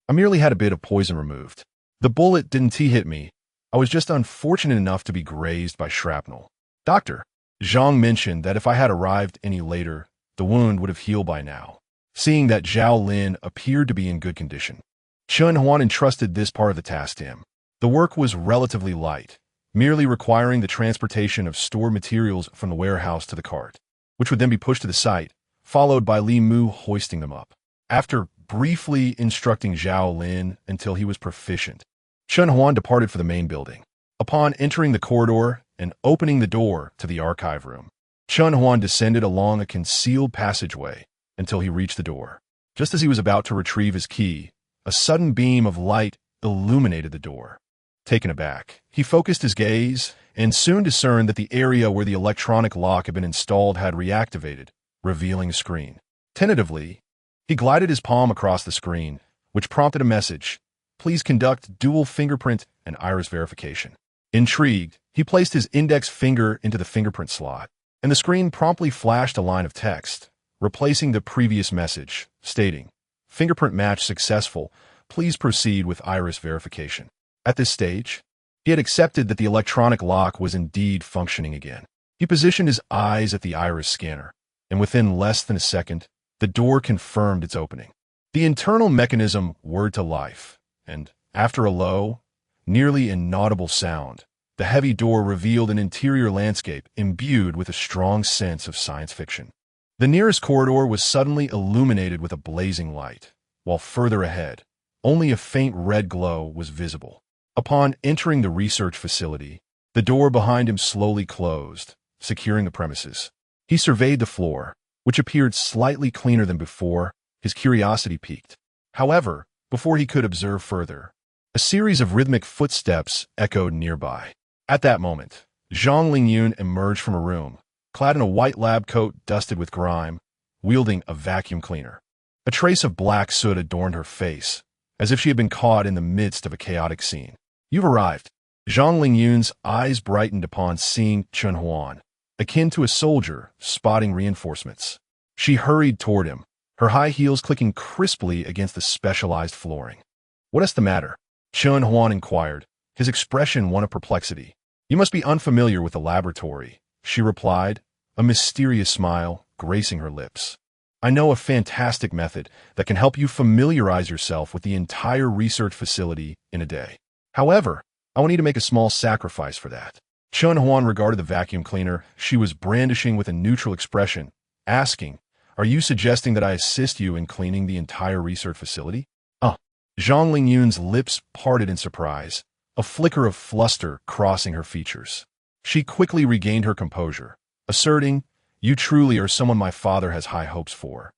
I merely had a bit of poison removed. The bullet didn't hit me. I was just unfortunate enough to be grazed by shrapnel." "Doctor," Zhang mentioned that if I had arrived any later, the wound would have healed by now. Seeing that Zhao Lin appeared to be in good condition, Chen Huan entrusted this part of the task to him. The work was relatively light, merely requiring the transportation of stored materials from the warehouse to the cart, which would then be pushed to the site, followed by Li Mu hoisting them up. After briefly instructing Zhao Lin until he was proficient, Chen Huan departed for the main building. Upon entering the corridor and opening the door to the archive room, Chen Huan descended along a concealed passageway until he reached the door. Just as he was about to retrieve his key, a sudden beam of light illuminated the door. Taken aback, he focused his gaze and soon discerned that the area where the electronic lock had been installed had reactivated, revealing a screen. Tentatively, he glided his palm across the screen, which prompted a message. Please conduct dual fingerprint and iris verification. Intrigued, he placed his index finger into the fingerprint slot, and the screen promptly flashed a line of text, replacing the previous message, stating, "Fingerprint match successful. Please proceed with iris verification." At this stage, he had accepted that the electronic lock was indeed functioning again. He positioned his eyes at the iris scanner, and within less than a second, the door confirmed its opening. The internal mechanism whirred to life, and after a low, nearly inaudible sound, the heavy door revealed an interior landscape imbued with a strong sense of science fiction. The nearest corridor was suddenly illuminated with a blazing light, while further ahead, only a faint red glow was visible. Upon entering the research facility, the door behind him slowly closed, securing the premises. He surveyed the floor, which appeared slightly cleaner than before. His curiosity piqued. However, before he could observe further, a series of rhythmic footsteps echoed nearby. At that moment, Zhang Lingyun emerged from a room, clad in a white lab coat dusted with grime, wielding a vacuum cleaner. A trace of black soot adorned her face, as if she had been caught in the midst of a chaotic scene. "You've arrived." Zhang Lingyun's eyes brightened upon seeing Chen Huan, akin to a soldier spotting reinforcements. She hurried toward him, her high heels clicking crisply against the specialized flooring. "What is the matter?" Chen Huan inquired, his expression one of perplexity. "You must be unfamiliar with the laboratory," she replied, a mysterious smile gracing her lips. "I know a fantastic method that can help you familiarize yourself with the entire research facility in a day. However, I will need to make a small sacrifice for that." Chen Huan regarded the vacuum cleaner she was brandishing with a neutral expression, asking, "Are you suggesting that I assist you in cleaning the entire research facility?" Zhang Lingyun's lips parted in surprise, a flicker of fluster crossing her features. She quickly regained her composure, asserting, "You truly are someone my father has high hopes for."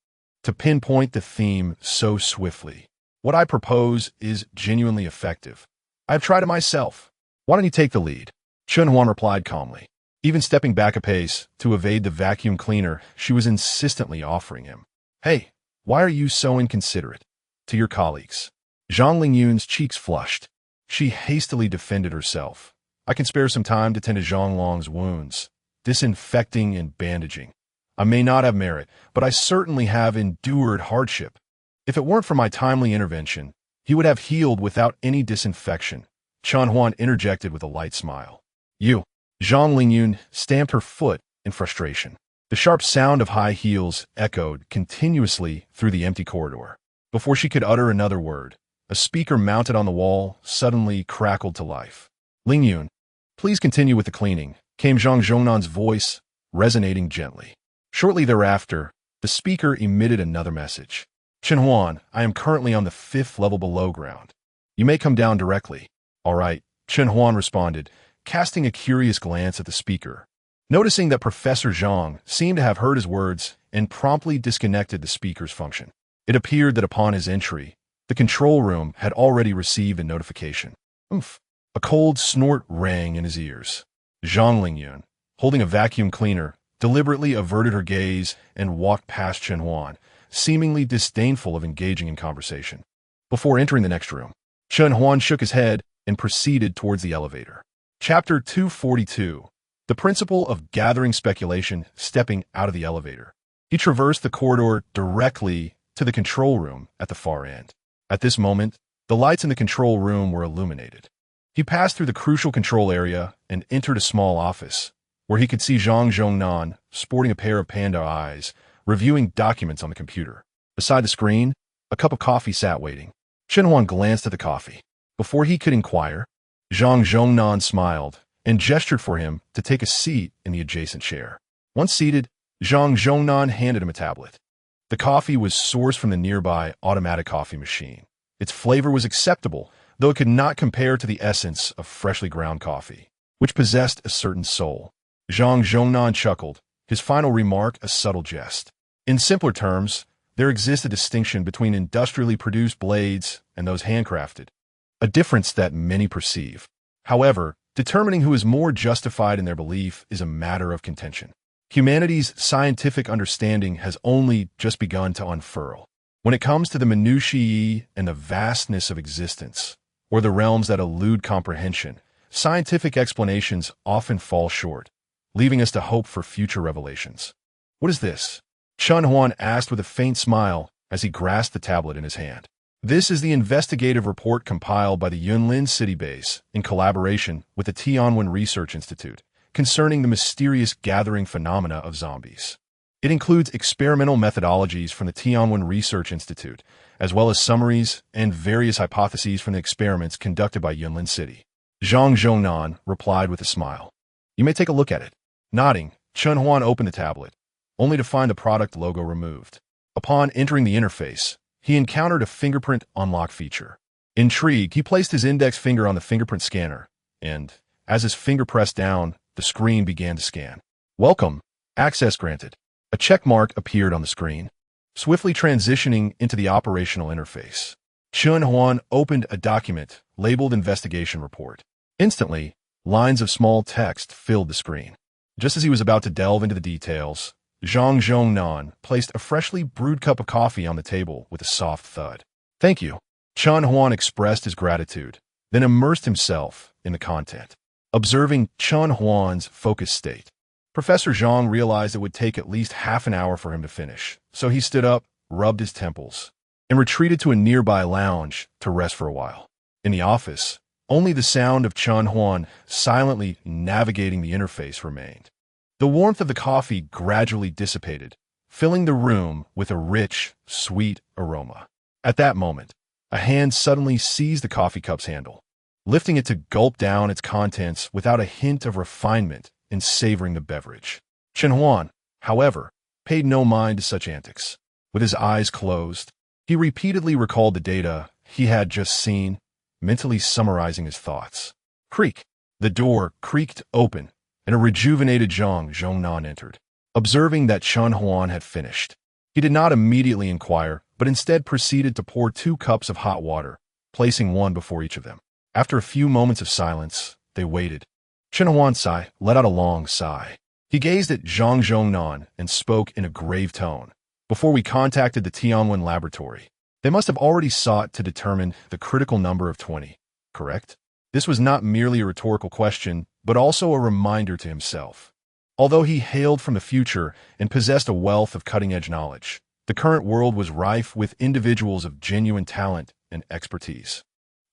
To pinpoint the theme so swiftly, "What I propose is genuinely effective. I've tried it myself. Why don't you take the lead?" Chen Huan replied calmly, even stepping back a pace to evade the vacuum cleaner she was insistently offering him. "Hey, why are you so inconsiderate to your colleagues?" Zhang Lingyun's cheeks flushed. She hastily defended herself. "I can spare some time to tend to Zhang Long's wounds, disinfecting and bandaging. I may not have merit, but I certainly have endured hardship. If it weren't for my timely intervention, he would have healed without any disinfection." Chen Huan interjected with a light smile. "You." Zhang Lingyun stamped her foot in frustration. The sharp sound of high heels echoed continuously through the empty corridor. Before she could utter another word, a speaker mounted on the wall suddenly crackled to life. "Lingyun, please continue with the cleaning," came Zhang Zhongnan's voice, resonating gently. Shortly thereafter, the speaker emitted another message. "Chen Huan, I am currently on the 5th level below ground. You may come down directly." "All right," Chen Huan responded, casting a curious glance at the speaker. Noticing that Professor Zhang seemed to have heard his words and promptly disconnected the speaker's function. It appeared that upon his entry, the control room had already received a notification. Oomph! A cold snort rang in his ears. Zhang Lingyun, holding a vacuum cleaner, deliberately averted her gaze and walked past Chen Huan, seemingly disdainful of engaging in conversation. Before entering the next room, Chen Huan shook his head and proceeded towards the elevator. Chapter 242. The Principle of Gathering Speculation. Stepping out of the elevator, he traversed the corridor directly to the control room at the far end. At this moment, the lights in the control room were illuminated. He passed through the crucial control area and entered a small office, where he could see Zhang Zhongnan, sporting a pair of panda eyes, reviewing documents on the computer. Beside the screen, a cup of coffee sat waiting. Chen Huan glanced at the coffee. Before he could inquire, Zhang Zhongnan smiled and gestured for him to take a seat in the adjacent chair. Once seated, Zhang Zhongnan handed him a tablet. The coffee was sourced from the nearby automatic coffee machine. Its flavor was acceptable, though it could not compare to the essence of freshly ground coffee, which possessed a certain soul. Zhang Zhongnan chuckled, his final remark a subtle jest. In simpler terms, there exists a distinction between industrially produced blades and those handcrafted, a difference that many perceive. However, determining who is more justified in their belief is a matter of contention. Humanity's scientific understanding has only just begun to unfurl. When it comes to the minutiae and the vastness of existence, or the realms that elude comprehension, scientific explanations often fall short, leaving us to hope for future revelations. What is this? Chun Huan asked with a faint smile as he grasped the tablet in his hand. This is the investigative report compiled by the Yunlin City Base in collaboration with the Tianwen Research Institute concerning the mysterious gathering phenomena of zombies. It includes experimental methodologies from the Tianwen Research Institute, as well as summaries and various hypotheses from the experiments conducted by Yunlin City. Zhang Zhongnan replied with a smile. You may take a look at it. Nodding, Chun Huan opened the tablet, only to find the product logo removed. Upon entering the interface, he encountered a fingerprint unlock feature. Intrigued, he placed his index finger on the fingerprint scanner, and, as his finger pressed down, the screen began to scan. Welcome. Access granted. A check mark appeared on the screen, swiftly transitioning into the operational interface. Chun Huan opened a document labeled Investigation Report. Instantly, lines of small text filled the screen. Just as he was about to delve into the details, Zhang Zhongnan placed a freshly brewed cup of coffee on the table with a soft thud. Thank you. Chun Huan expressed his gratitude, then immersed himself in the content. Observing Chun Huan's focused state, Professor Zhang realized it would take at least half an hour for him to finish, so he stood up, rubbed his temples, and retreated to a nearby lounge to rest for a while. In the office, only the sound of Chun Huan silently navigating the interface remained. The warmth of the coffee gradually dissipated, filling the room with a rich, sweet aroma. At that moment, a hand suddenly seized the coffee cup's handle, lifting it to gulp down its contents without a hint of refinement in savoring the beverage. Chun Huan, however, paid no mind to such antics. With his eyes closed, he repeatedly recalled the data he had just seen, mentally summarizing his thoughts. Creak! The door creaked open, and a rejuvenated Zhang Zhongnan entered. Observing that Chun Huan had finished, he did not immediately inquire, but instead proceeded to pour 2 cups of hot water, placing one before each of them. After a few moments of silence, they waited. Chun Huan let out a long sigh. He gazed at Zhang Zhongnan and spoke in a grave tone. Before we contacted the Tianwen laboratory, they must have already sought to determine the critical number of 20, correct? This was not merely a rhetorical question, but also a reminder to himself. Although he hailed from the future and possessed a wealth of cutting-edge knowledge, the current world was rife with individuals of genuine talent and expertise.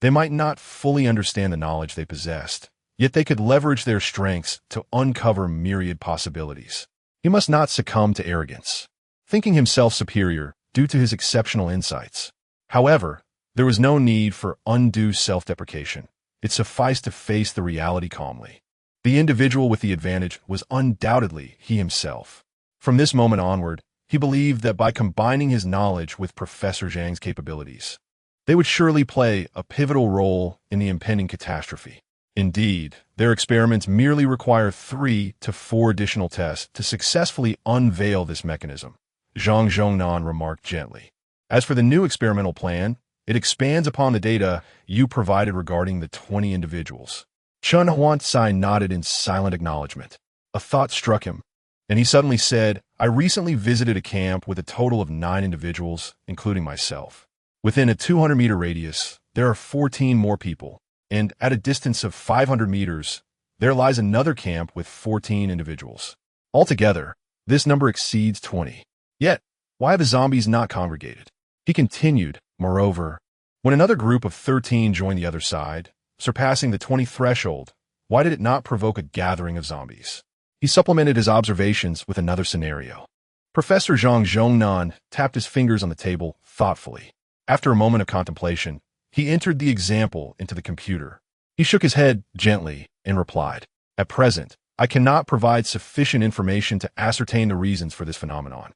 They might not fully understand the knowledge they possessed, yet they could leverage their strengths to uncover myriad possibilities. He must not succumb to arrogance, thinking himself superior due to his exceptional insights. However, there was no need for undue self-deprecation. It sufficed to face the reality calmly. The individual with the advantage was undoubtedly he himself. From this moment onward, he believed that by combining his knowledge with Professor Zhang's capabilities, they would surely play a pivotal role in the impending catastrophe. Indeed, their experiments merely require 3 to 4 additional tests to successfully unveil this mechanism, Zhang Zhongnan remarked gently. As for the new experimental plan, it expands upon the data you provided regarding the 20 individuals. Chun Huan nodded in silent acknowledgement. A thought struck him, and he suddenly said, I recently visited a camp with a total of 9 individuals, including myself. Within a 200-meter radius, there are 14 more people, and at a distance of 500 meters, there lies another camp with 14 individuals. Altogether, this number exceeds 20. Yet, why have the zombies not congregated? He continued, moreover, when another group of 13 joined the other side, surpassing the 20 threshold, why did it not provoke a gathering of zombies? He supplemented his observations with another scenario. Professor Zhang Zhongnan tapped his fingers on the table thoughtfully. After a moment of contemplation, he entered the example into the computer. He shook his head gently and replied, At present, I cannot provide sufficient information to ascertain the reasons for this phenomenon.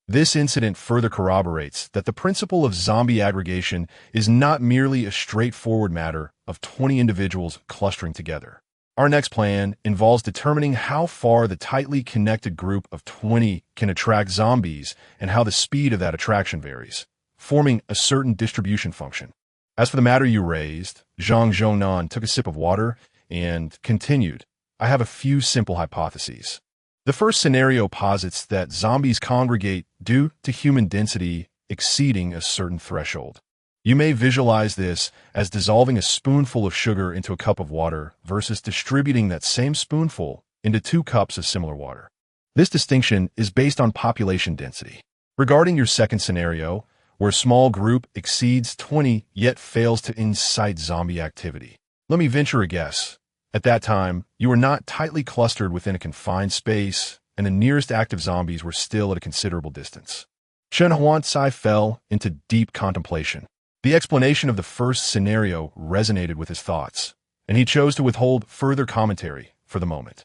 This incident further corroborates that the principle of zombie aggregation is not merely a straightforward matter of 20 individuals clustering together. Our next plan involves determining how far the tightly connected group of 20 can attract zombies and how the speed of that attraction varies, forming a certain distribution function. As for the matter you raised, Zhang Zhongnan took a sip of water and continued, I have a few simple hypotheses. The first scenario posits that zombies congregate due to human density exceeding a certain threshold. You may visualize this as dissolving a spoonful of sugar into a cup of water versus distributing that same spoonful into 2 cups of similar water. This distinction is based on population density. Regarding your second scenario, where a small group exceeds 20 yet fails to incite zombie activity, let me venture a guess. At that time, you were not tightly clustered within a confined space, and the nearest active zombies were still at a considerable distance. Chen Huansai fell into deep contemplation. The explanation of the first scenario resonated with his thoughts, and he chose to withhold further commentary for the moment.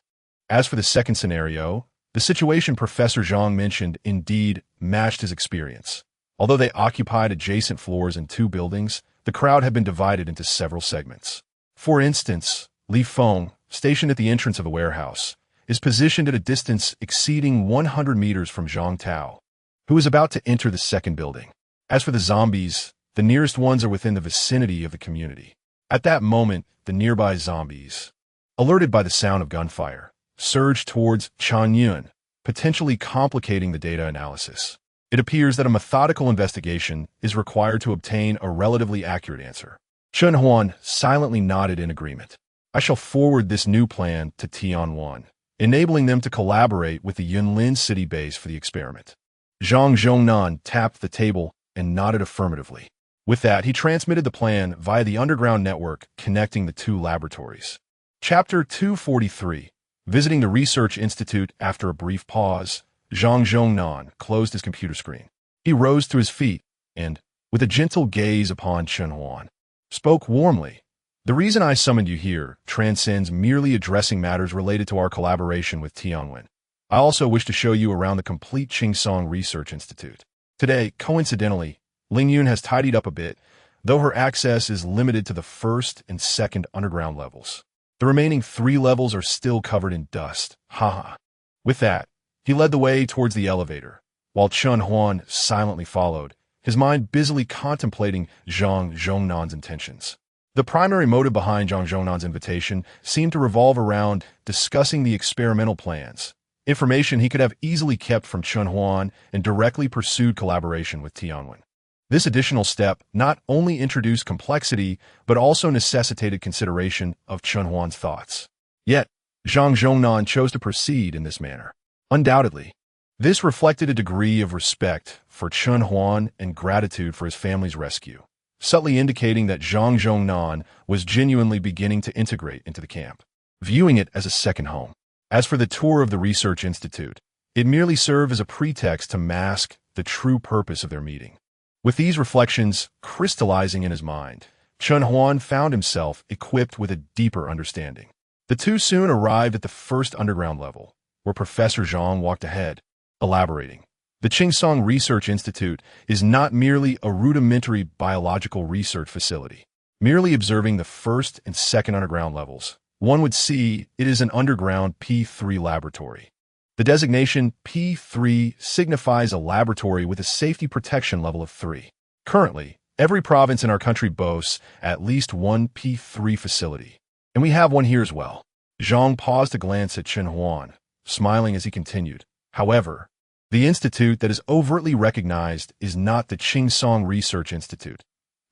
As for the second scenario, the situation Professor Zhang mentioned indeed matched his experience. Although they occupied adjacent floors in 2 buildings, the crowd had been divided into several segments. For instance, Li Feng, stationed at the entrance of a warehouse, is positioned at a distance exceeding 100 meters from Zhang Tao, who is about to enter the second building. As for the zombies, the nearest ones are within the vicinity of the community. At that moment, the nearby zombies, alerted by the sound of gunfire, surged towards Chen Yun, potentially complicating the data analysis. It appears that a methodical investigation is required to obtain a relatively accurate answer. Chen Huan silently nodded in agreement. I shall forward this new plan to Tianwan, enabling them to collaborate with the Yunlin city base for the experiment. Zhang Zhongnan tapped the table and nodded affirmatively. With that, he transmitted the plan via the underground network connecting the 2 laboratories. Chapter 243. Visiting the Research Institute. After a brief pause, Zhang Zhongnan closed his computer screen. He rose to his feet and, with a gentle gaze upon Chen Huan, spoke warmly. The reason I summoned you here transcends merely addressing matters related to our collaboration with Tianwen. I also wish to show you around the complete Qingsong Research Institute. Today, coincidentally, Ling Yun has tidied up a bit, though her access is limited to the 1st and 2nd underground levels. The remaining 3 levels are still covered in dust. Haha. With that, he led the way towards the elevator, while Chen Huan silently followed, his mind busily contemplating Zhang Zhongnan's intentions. The primary motive behind Zhang Zhongnan's invitation seemed to revolve around discussing the experimental plans, information he could have easily kept from Chen Huan, and directly pursued collaboration with Tianwen. This additional step not only introduced complexity, but also necessitated consideration of Chen Huan's thoughts. Yet, Zhang Zhongnan chose to proceed in this manner. Undoubtedly, this reflected a degree of respect for Chen Huan and gratitude for his family's rescue, subtly indicating that Zhang Zhongnan was genuinely beginning to integrate into the camp, viewing it as a second home. As for the tour of the Research Institute, it merely served as a pretext to mask the true purpose of their meeting. With these reflections crystallizing in his mind, Chen Huan found himself equipped with a deeper understanding. The 2 soon arrived at the 1st underground level, where Professor Zhang walked ahead, elaborating. The Qingsong Research Institute is not merely a rudimentary biological research facility. Merely observing the 1st and 2nd underground levels, one would see it is an underground P3 laboratory. The designation P3 signifies a laboratory with a safety protection level of 3. Currently, every province in our country boasts at least one P3 facility, and we have one here as well. Zhang paused to glance at Chen Huan, smiling as he continued. However, the institute that is overtly recognized is not the Qingsong Research Institute,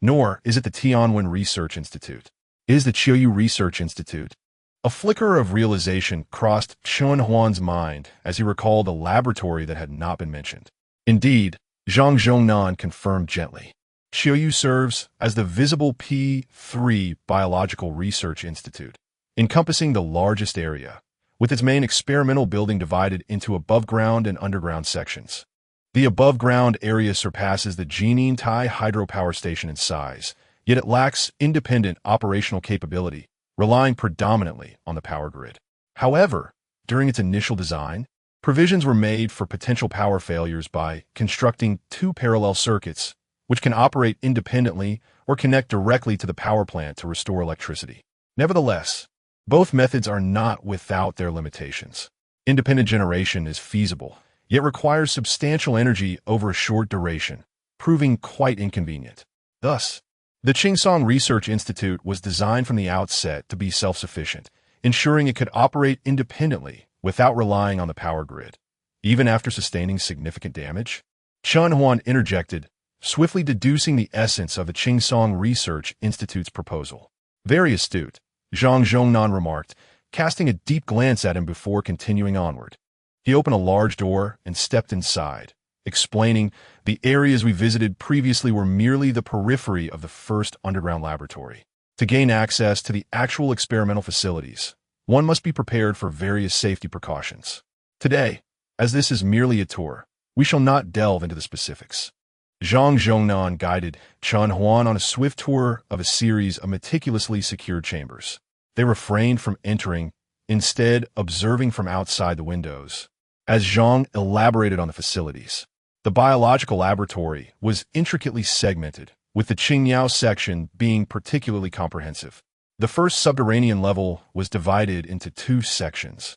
nor is it the Tianwen Research Institute. It is the Qiuyu Research Institute. A flicker of realization crossed Chen Huan's mind as he recalled a laboratory that had not been mentioned. Indeed, Zhang Zhongnan confirmed gently. Qiuyu serves as the visible P3 Biological Research Institute, encompassing the largest area, with its main experimental building divided into above-ground and underground sections. The above-ground area surpasses the Jining Tai hydropower station in size, yet it lacks independent operational capability, relying predominantly on the power grid. However, during its initial design, provisions were made for potential power failures by constructing 2 parallel circuits, which can operate independently or connect directly to the power plant to restore electricity. Nevertheless, both methods are not without their limitations. Independent generation is feasible, yet requires substantial energy over a short duration, proving quite inconvenient. Thus, the Qingsong Research Institute was designed from the outset to be self-sufficient, ensuring it could operate independently without relying on the power grid. Even after sustaining significant damage, Chen Huan interjected, swiftly deducing the essence of the Qingsong Research Institute's proposal. Very astute, Zhang Zhongnan remarked, casting a deep glance at him before continuing onward. He opened a large door and stepped inside, explaining, "The areas we visited previously were merely the periphery of the first underground laboratory. To gain access to the actual experimental facilities, one must be prepared for various safety precautions. Today, as this is merely a tour, we shall not delve into the specifics." Zhang Zhongnan guided Chen Huan on a swift tour of a series of meticulously secured chambers. They refrained from entering, instead observing from outside the windows. As Zhang elaborated on the facilities, the biological laboratory was intricately segmented, with the Qingyao section being particularly comprehensive. The first subterranean level was divided into 2 sections,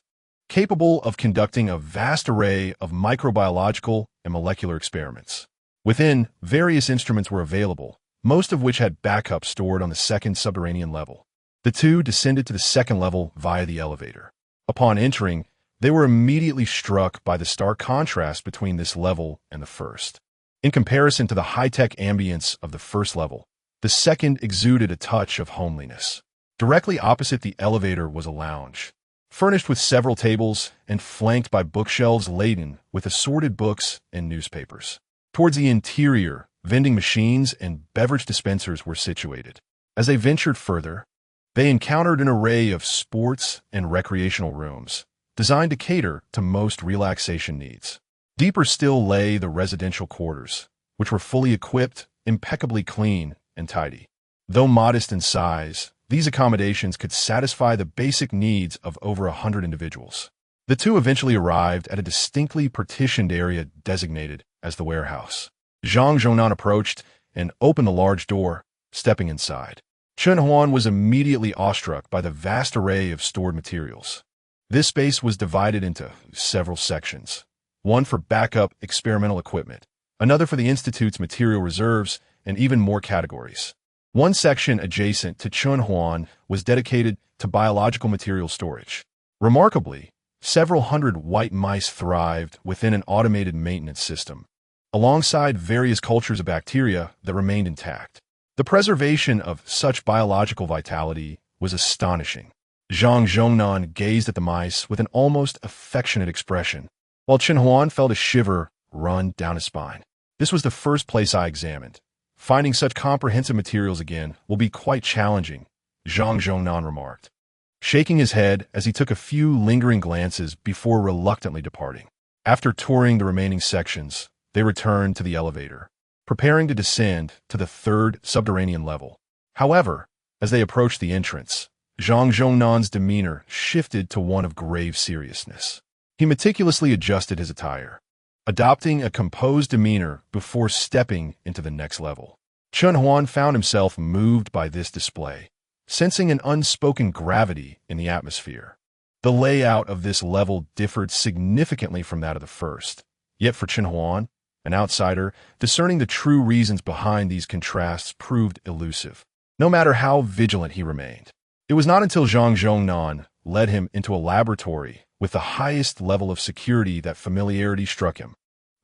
capable of conducting a vast array of microbiological and molecular experiments. Within, various instruments were available, most of which had backups stored on the second subterranean level. The 2 descended to the second level via the elevator. Upon entering, they were immediately struck by the stark contrast between this level and the first. In comparison to the high-tech ambience of the first level, the second exuded a touch of homeliness. Directly opposite the elevator was a lounge, furnished with several tables and flanked by bookshelves laden with assorted books and newspapers. Towards the interior, vending machines and beverage dispensers were situated. As they ventured further, they encountered an array of sports and recreational rooms, designed to cater to most relaxation needs. Deeper still lay the residential quarters, which were fully equipped, impeccably clean, and tidy. Though modest in size, these accommodations could satisfy the basic needs of over 100 individuals. The 2 eventually arrived at a distinctly partitioned area designated as the warehouse. Zhang Zhongnan approached and opened the large door, stepping inside. Chen Huan was immediately awestruck by the vast array of stored materials. This space was divided into several sections, one for backup experimental equipment, another for the Institute's material reserves, and even more categories. One section adjacent to Chen Huan was dedicated to biological material storage. Remarkably, several hundred white mice thrived within an automated maintenance system, alongside various cultures of bacteria that remained intact. The preservation of such biological vitality was astonishing. Zhang Zhongnan gazed at the mice with an almost affectionate expression, while Chen Huan felt a shiver run down his spine. "This was the first place I examined. Finding such comprehensive materials again will be quite challenging," Zhang Zhongnan remarked, shaking his head as he took a few lingering glances before reluctantly departing. After touring the remaining sections, they returned to the elevator, preparing to descend to the 3rd subterranean level. However, as they approached the entrance, Zhang Zhongnan's demeanor shifted to one of grave seriousness. He meticulously adjusted his attire, adopting a composed demeanor before stepping into the next level. Chen Huan found himself moved by this display, sensing an unspoken gravity in the atmosphere. The layout of this level differed significantly from that of the first, yet for Chen Huan, an outsider, discerning the true reasons behind these contrasts proved elusive, no matter how vigilant he remained. It was not until Zhang Zhongnan led him into a laboratory with the highest level of security that familiarity struck him.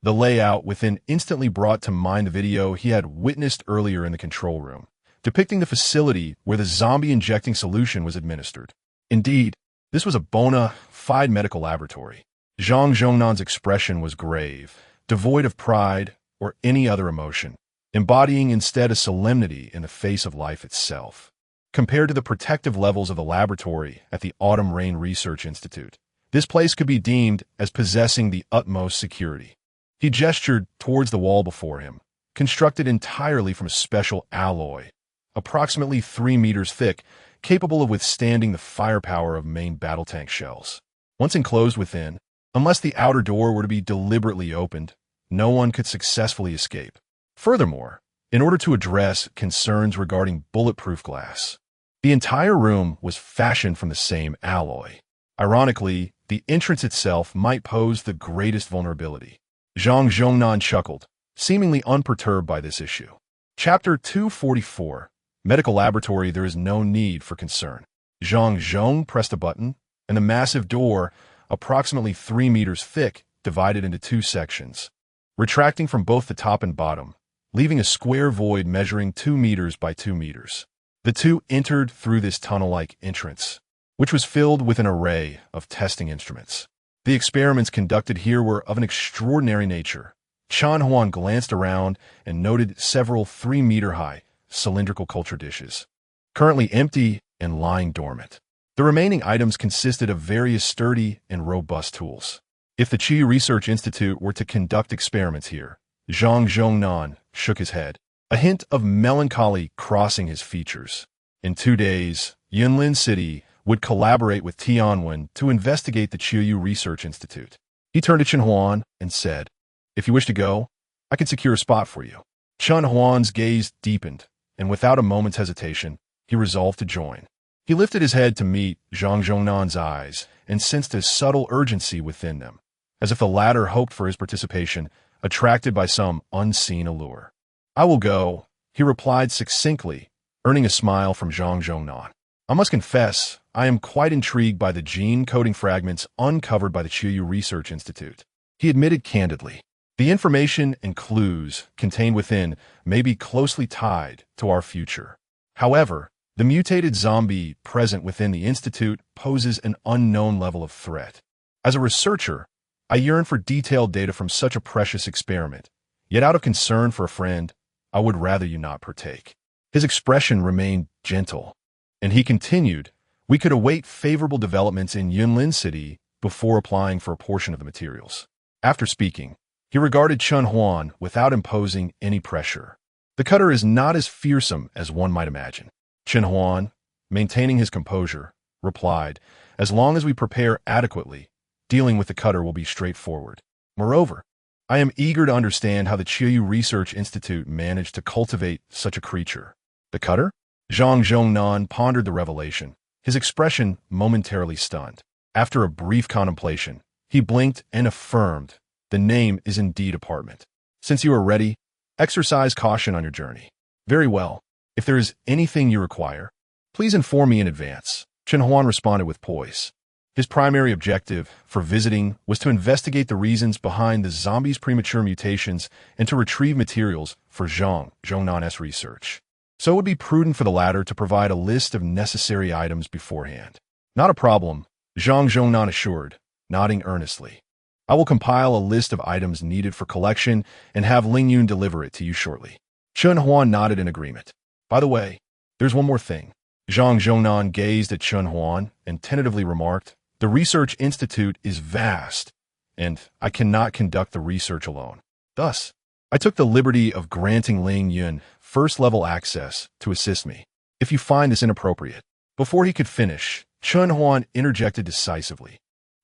The layout within instantly brought to mind the video he had witnessed earlier in the control room, depicting the facility where the zombie-injecting solution was administered. Indeed, this was a bona fide medical laboratory. Zhang Zhongnan's expression was grave, devoid of pride or any other emotion, embodying instead a solemnity in the face of life itself. Compared to the protective levels of the laboratory at the Autumn Rain Research Institute, this place could be deemed as possessing the utmost security. He gestured towards the wall before him, constructed entirely from a special alloy, approximately 3 meters thick, capable of withstanding the firepower of main battle tank shells. Once enclosed within, unless the outer door were to be deliberately opened, no one could successfully escape. Furthermore, in order to address concerns regarding bulletproof glass, the entire room was fashioned from the same alloy. Ironically, the entrance itself might pose the greatest vulnerability. Zhang Zhongnan chuckled, seemingly unperturbed by this issue. Chapter 244, Medical Laboratory. There is no need for concern. Zhang Zhong pressed a button, and the massive door, approximately 3 meters thick, divided into 2 sections. Retracting from both the top and bottom, leaving a square void measuring 2 meters by 2 meters. The two entered through this tunnel-like entrance, which was filled with an array of testing instruments. The experiments conducted here were of an extraordinary nature. Chen Huan glanced around and noted several 3-meter-high cylindrical culture dishes, currently empty and lying dormant. The remaining items consisted of various sturdy and robust tools. If the Qiyu Research Institute were to conduct experiments here, Zhang Zhongnan shook his head, a hint of melancholy crossing his features. In 2 days, Yunlin City would collaborate with Tianwen to investigate the Qiyu Research Institute. He turned to Chen Huan and said, "If you wish to go, I can secure a spot for you." Chen Huan's gaze deepened, and without a moment's hesitation, he resolved to join. He lifted his head to meet Zhang Zhongnan's eyes and sensed a subtle urgency within them, as if the latter hoped for his participation, attracted by some unseen allure. "I will go," he replied succinctly, earning a smile from Zhang Zhongnan. "I must confess, I am quite intrigued by the gene-coding fragments uncovered by the Qiyu Research Institute," he admitted candidly. "The information and clues contained within may be closely tied to our future. However, the mutated zombie present within the Institute poses an unknown level of threat. As a researcher, I yearn for detailed data from such a precious experiment, yet out of concern for a friend, I would rather you not partake." His expression remained gentle, and he continued, "We could await favorable developments in Yunlin City before applying for a portion of the materials." After speaking, he regarded Chen Huan without imposing any pressure. "The cutter is not as fearsome as one might imagine." Chen Huan, maintaining his composure, replied, "As long as we prepare adequately, dealing with the cutter will be straightforward. Moreover, I am eager to understand how the Qiyu Research Institute managed to cultivate such a creature." "The cutter?" Zhang Zhongnan pondered the revelation, his expression momentarily stunned. After a brief contemplation, he blinked and affirmed, "The name is indeed Apartment. Since you are ready, exercise caution on your journey." "Very well. If there is anything you require, please inform me in advance," Chen Huan responded with poise. His primary objective for visiting was to investigate the reasons behind the zombies' premature mutations and to retrieve materials for Zhang Zhongnan's research. So it would be prudent for the latter to provide a list of necessary items beforehand. "Not a problem," Zhang Zhongnan assured, nodding earnestly. "I will compile a list of items needed for collection and have Ling Yun deliver it to you shortly." Chen Huan nodded in agreement. "By the way, there's one more thing." Zhang Zhongnan gazed at Chen Huan and tentatively remarked, "The Research Institute is vast, and I cannot conduct the research alone. Thus, I took the liberty of granting Ling Yun first-level access to assist me, if you find this inappropriate." Before he could finish, Chen Huan interjected decisively,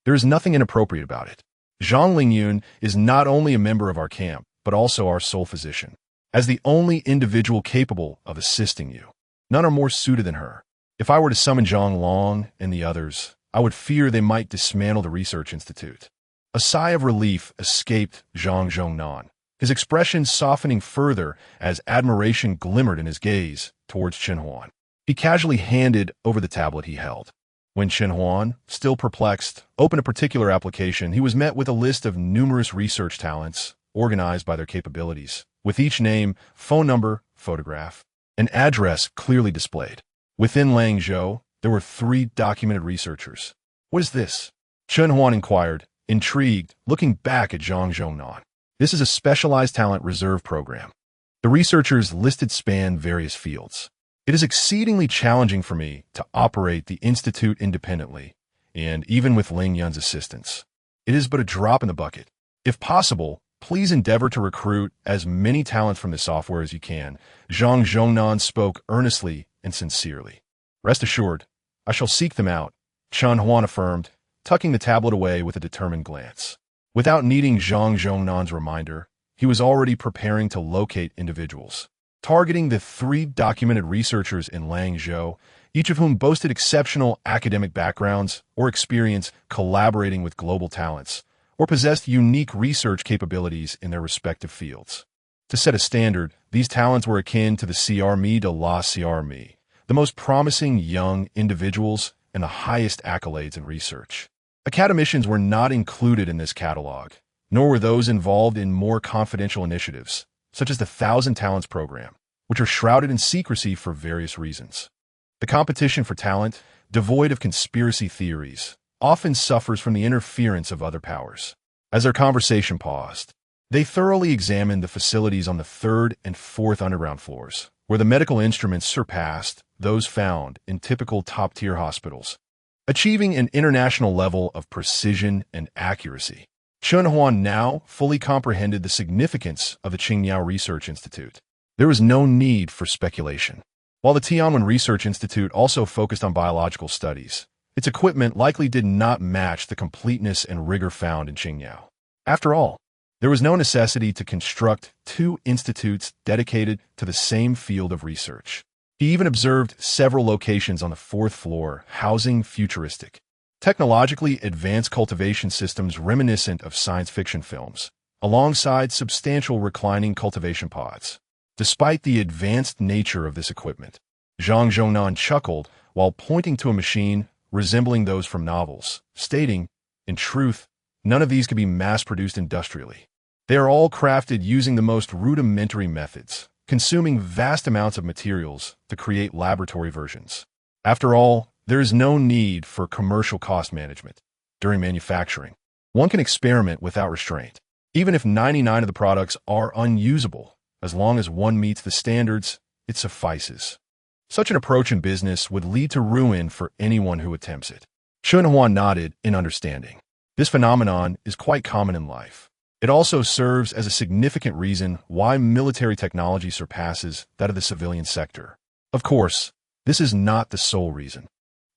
"There is nothing inappropriate about it. Zhang Ling Yun is not only a member of our camp, but also our sole physician. As the only individual capable of assisting you, none are more suited than her. If I were to summon Zhang Long and the others, I would fear they might dismantle the Research Institute." A sigh of relief escaped Zhang Zhongnan, his expression softening further as admiration glimmered in his gaze towards Chen Huan. He casually handed over the tablet he held. When Chen Huan, still perplexed, opened a particular application, he was met with a list of numerous research talents, organized by their capabilities, with each name, phone number, photograph, and address clearly displayed. Within Langzhou, there were 3 documented researchers. "What is this?" Chen Huan inquired, intrigued, looking back at Zhang Zhongnan. "This is a specialized talent reserve program. The researchers listed span various fields. It is exceedingly challenging for me to operate the Institute independently, and even with Ling Yun's assistance. It is but a drop in the bucket. If possible, please endeavor to recruit as many talents from this software as you can." Zhang Zhongnan spoke earnestly and sincerely. "Rest assured, I shall seek them out," Chen Huan affirmed, tucking the tablet away with a determined glance. Without needing Zhang Zhongnan's reminder, he was already preparing to locate individuals. Targeting the 3 documented researchers in Langzhou, each of whom boasted exceptional academic backgrounds or experience collaborating with global talents, or possessed unique research capabilities in their respective fields. To set a standard, these talents were akin to the CRME de la CRME, the most promising young individuals and the highest accolades in research. Academicians were not included in this catalog, nor were those involved in more confidential initiatives, such as the Thousand Talents program, which are shrouded in secrecy for various reasons. The competition for talent, devoid of conspiracy theories, often suffers from the interference of other powers. As their conversation paused, they thoroughly examined the facilities on the third and fourth underground floors, where the medical instruments surpassed those found in typical top-tier hospitals, achieving an international level of precision and accuracy. Chen Huan now fully comprehended the significance of the Qingyao Research Institute. There was no need for speculation. While the Tianwen Research Institute also focused on biological studies, its equipment likely did not match the completeness and rigor found in Qingyao. After all, there was no necessity to construct two institutes dedicated to the same field of research. He even observed several locations on the fourth floor housing futuristic, technologically advanced cultivation systems reminiscent of science fiction films, alongside substantial reclining cultivation pods. Despite the advanced nature of this equipment, Zhang Zhongnan chuckled while pointing to a machine resembling those from novels, stating, "In truth, none of these could be mass-produced industrially. They are all crafted using the most rudimentary methods, consuming vast amounts of materials to create laboratory versions. After all, there is no need for commercial cost management. During manufacturing, one can experiment without restraint, even if 99 of the products are unusable. As long as one meets the standards, it suffices." Such an approach in business would lead to ruin for anyone who attempts it. Chen Huan nodded in understanding. This phenomenon is quite common in life. It also serves as a significant reason why military technology surpasses that of the civilian sector. Of course, this is not the sole reason.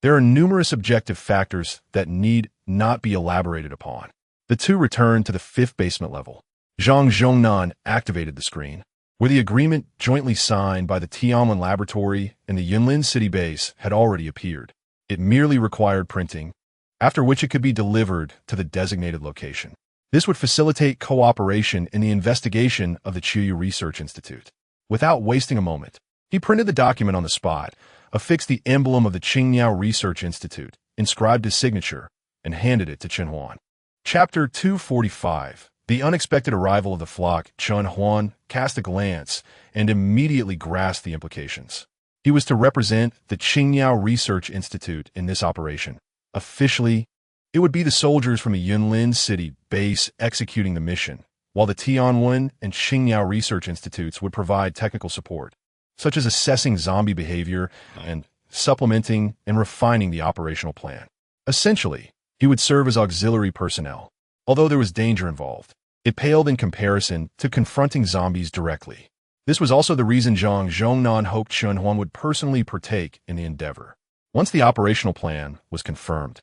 There are numerous objective factors that need not be elaborated upon. The two returned to the fifth basement level. Zhang Zhongnan activated the screen, where the agreement jointly signed by the Tianwen Laboratory and the Yunlin City base had already appeared. It merely required printing, after which it could be delivered to the designated location. This would facilitate cooperation in the investigation of the Qiyu Research Institute. Without wasting a moment, he printed the document on the spot, affixed the emblem of the Qingyao Research Institute, inscribed his signature, and handed it to Chen Huan. Chapter 245. The unexpected arrival of the flock. Chen Huan cast a glance and immediately grasped the implications. He was to represent the Qingyao Research Institute in this operation. Officially, it would be the soldiers from the Yunlin City base executing the mission, while the Tianwen and Qingyao Research Institutes would provide technical support, such as assessing zombie behavior and supplementing and refining the operational plan. Essentially, he would serve as auxiliary personnel. Although there was danger involved, it paled in comparison to confronting zombies directly. This was also the reason Zhang Zhongnan hoped Chen Huan would personally partake in the endeavor. Once the operational plan was confirmed,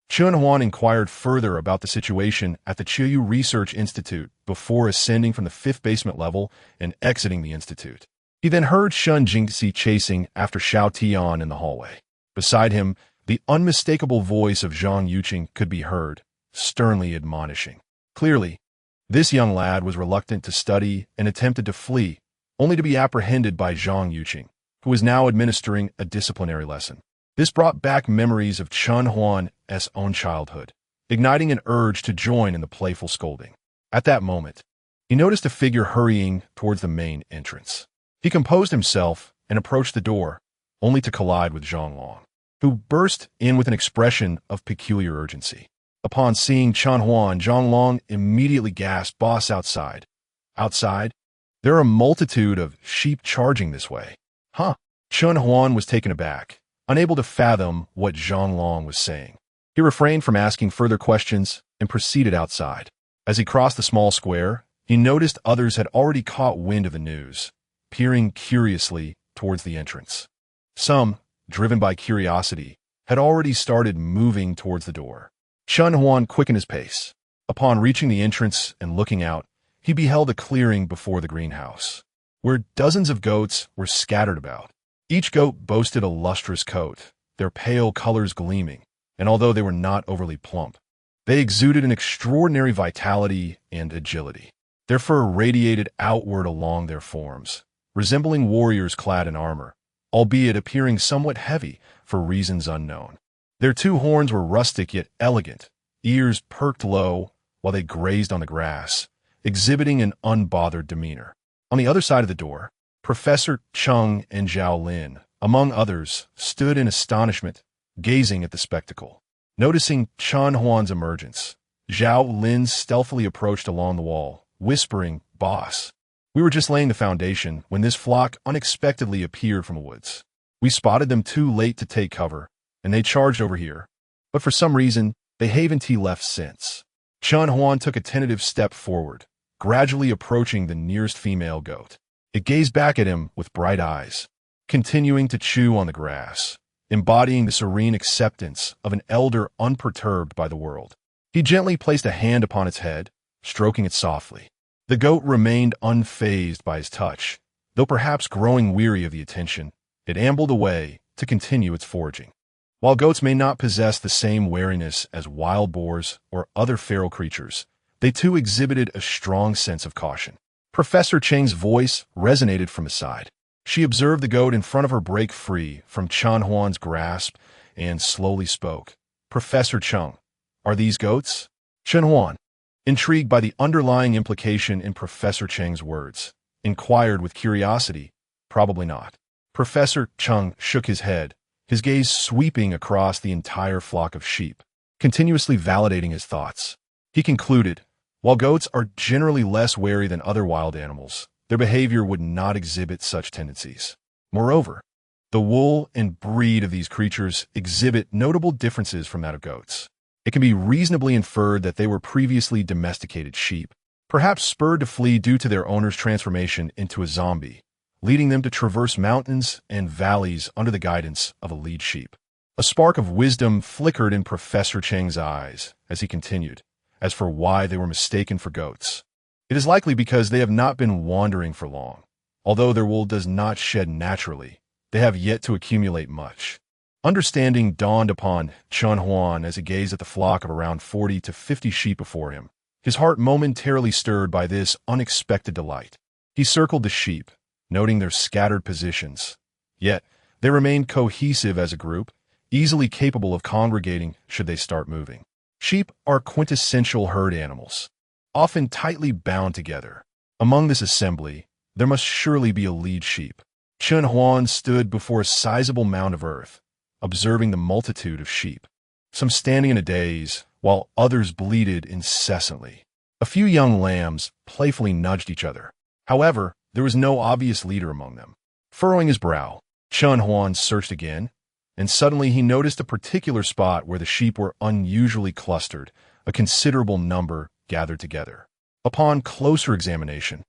Chen Huan inquired further about the situation at the Qiyu Research Institute before ascending from the fifth basement level and exiting the institute. He then heard Shun Jingxi chasing after Xiao Tian in the hallway. Beside him, the unmistakable voice of Zhang Yuqing could be heard, sternly admonishing. Clearly, this young lad was reluctant to study and attempted to flee, only to be apprehended by Zhang Yuqing, who was now administering a disciplinary lesson. This brought back memories of Chen Huan's own childhood, igniting an urge to join in the playful scolding. At that moment, he noticed a figure hurrying towards the main entrance. He composed himself and approached the door, only to collide with Zhang Long, who burst in with an expression of peculiar urgency. Upon seeing Chen Huan, Zhang Long immediately gasped, "Boss, outside." "Outside? There are a multitude of sheep charging this way." "Huh?" Chen Huan was taken aback, unable to fathom what Zhang Long was saying. He refrained from asking further questions and proceeded outside. As he crossed the small square, he noticed others had already caught wind of the news, peering curiously towards the entrance. Some, driven by curiosity, had already started moving towards the door. Chen Huan quickened his pace. Upon reaching the entrance and looking out, he beheld a clearing before the greenhouse, where dozens of goats were scattered about. Each goat boasted a lustrous coat, their pale colors gleaming, and although they were not overly plump, they exuded an extraordinary vitality and agility. Their fur radiated outward along their forms, resembling warriors clad in armor, albeit appearing somewhat heavy for reasons unknown. Their two horns were rustic yet elegant, ears perked low while they grazed on the grass, exhibiting an unbothered demeanor. On the other side of the door, Professor Chung and Zhao Lin, among others, stood in astonishment, gazing at the spectacle. Noticing Chen Huan's emergence, Zhao Lin stealthily approached along the wall, whispering, "Boss, we were just laying the foundation when this flock unexpectedly appeared from the woods. We spotted them too late to take cover, and they charged over here. But for some reason, they haven't left since." Chen Huan took a tentative step forward, gradually approaching the nearest female goat. It gazed back at him with bright eyes, continuing to chew on the grass, embodying the serene acceptance of an elder unperturbed by the world. He gently placed a hand upon its head, stroking it softly. The goat remained unfazed by his touch, though perhaps growing weary of the attention. It ambled away to continue its foraging. While goats may not possess the same wariness as wild boars or other feral creatures, they too exhibited a strong sense of caution. Professor Cheng's voice resonated from the side. She observed the goat in front of her break free from Chen Huan's grasp and slowly spoke. "Professor Cheng, are these goats?" Chen Huan, intrigued by the underlying implication in Professor Cheng's words, inquired with curiosity. "Probably not." Professor Cheng shook his head, his gaze sweeping across the entire flock of sheep, continuously validating his thoughts. He concluded, while goats are generally less wary than other wild animals, their behavior would not exhibit such tendencies. Moreover, the wool and breed of these creatures exhibit notable differences from that of goats. It can be reasonably inferred that they were previously domesticated sheep, perhaps spurred to flee due to their owner's transformation into a zombie, leading them to traverse mountains and valleys under the guidance of a lead sheep. A spark of wisdom flickered in Professor Cheng's eyes as he continued. As for why they were mistaken for goats, it is likely because they have not been wandering for long. Although their wool does not shed naturally, they have yet to accumulate much. Understanding dawned upon Chen Huan as he gazed at the flock of around 40 to 50 sheep before him, his heart momentarily stirred by this unexpected delight. He circled the sheep, noting their scattered positions. Yet, they remained cohesive as a group, easily capable of congregating should they start moving. Sheep are quintessential herd animals, often tightly bound together. Among this assembly, there must surely be a lead sheep. Chen Huan stood before a sizable mound of earth, observing the multitude of sheep, some standing in a daze, while others bleated incessantly. A few young lambs playfully nudged each other. However, there was no obvious leader among them. Furrowing his brow, Chen Huan searched again, and suddenly he noticed a particular spot where the sheep were unusually clustered, a considerable number gathered together. Upon closer examination,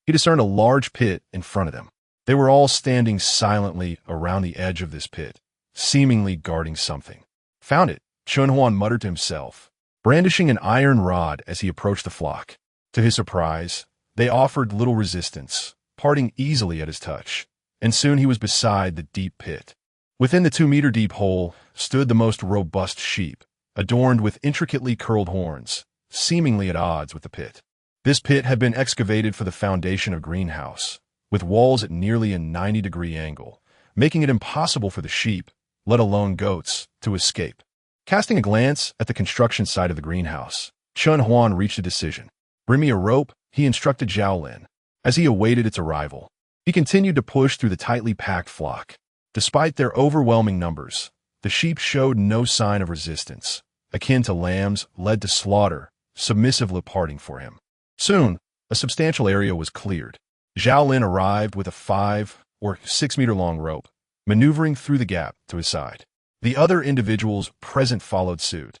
he discerned a large pit in front of them. They were all standing silently around the edge of this pit, seemingly guarding something. "Found it," Chen Huan muttered to himself, brandishing an iron rod as he approached the flock. To his surprise, they offered little resistance, parting easily at his touch, and soon he was beside the deep pit. Within the 2-meter-deep hole stood the most robust sheep, adorned with intricately curled horns, seemingly at odds with the pit. This pit had been excavated for the foundation of greenhouse, with walls at nearly a 90-degree angle, making it impossible for the sheep, let alone goats, to escape. Casting a glance at the construction site of the greenhouse, Chen Huan reached a decision. "Bring me a rope," he instructed Zhao Lin. As he awaited its arrival, he continued to push through the tightly packed flock. Despite their overwhelming numbers, the sheep showed no sign of resistance, akin to lambs led to slaughter, submissively parting for him. Soon, a substantial area was cleared. Zhao Lin arrived with a 5 or 6-meter-long rope, maneuvering through the gap to his side. The other individuals present followed suit,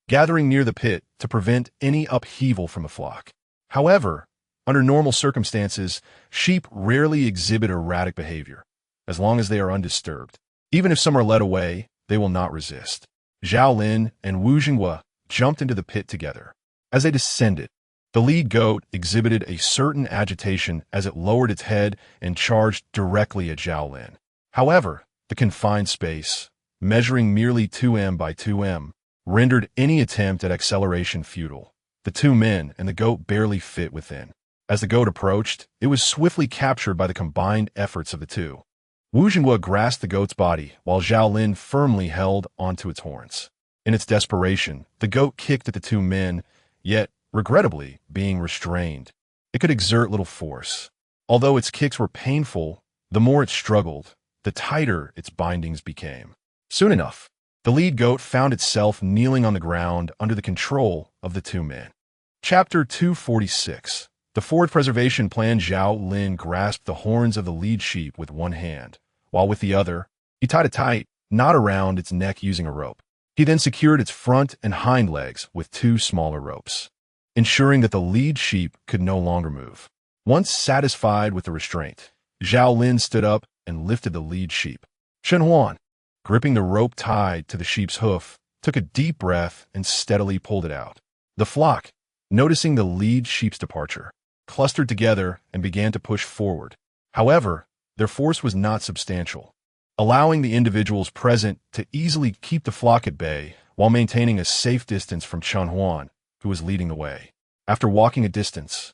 gathering near the pit to prevent any upheaval from the flock. However, under normal circumstances, sheep rarely exhibit erratic behavior, as long as they are undisturbed. Even if some are led away, they will not resist. Zhao Lin and Wu Jinghua jumped into the pit together. As they descended, the lead goat exhibited a certain agitation as it lowered its head and charged directly at Zhao Lin. However, the confined space, measuring merely 2m by 2m, rendered any attempt at acceleration futile. The two men and the goat barely fit within. As the goat approached, it was swiftly captured by the combined efforts of the two. Wu Jinghua grasped the goat's body, while Zhao Lin firmly held onto its horns. In its desperation, the goat kicked at the two men, yet, regrettably, being restrained, it could exert little force. Although its kicks were painful, the more it struggled, the tighter its bindings became. Soon enough, the lead goat found itself kneeling on the ground under the control of the two men. Chapter 246. The forward preservation plan. Zhao Lin grasped the horns of the lead sheep with one hand, while with the other, he tied a tight knot around its neck using a rope. He then secured its front and hind legs with two smaller ropes, ensuring that the lead sheep could no longer move. Once satisfied with the restraint, Zhao Lin stood up and lifted the lead sheep. Chen Huan, gripping the rope tied to the sheep's hoof, took a deep breath and steadily pulled it out. The flock, noticing the lead sheep's departure, clustered together and began to push forward. However, their force was not substantial, allowing the individuals present to easily keep the flock at bay while maintaining a safe distance from Chen Huan, who was leading the way. After walking a distance,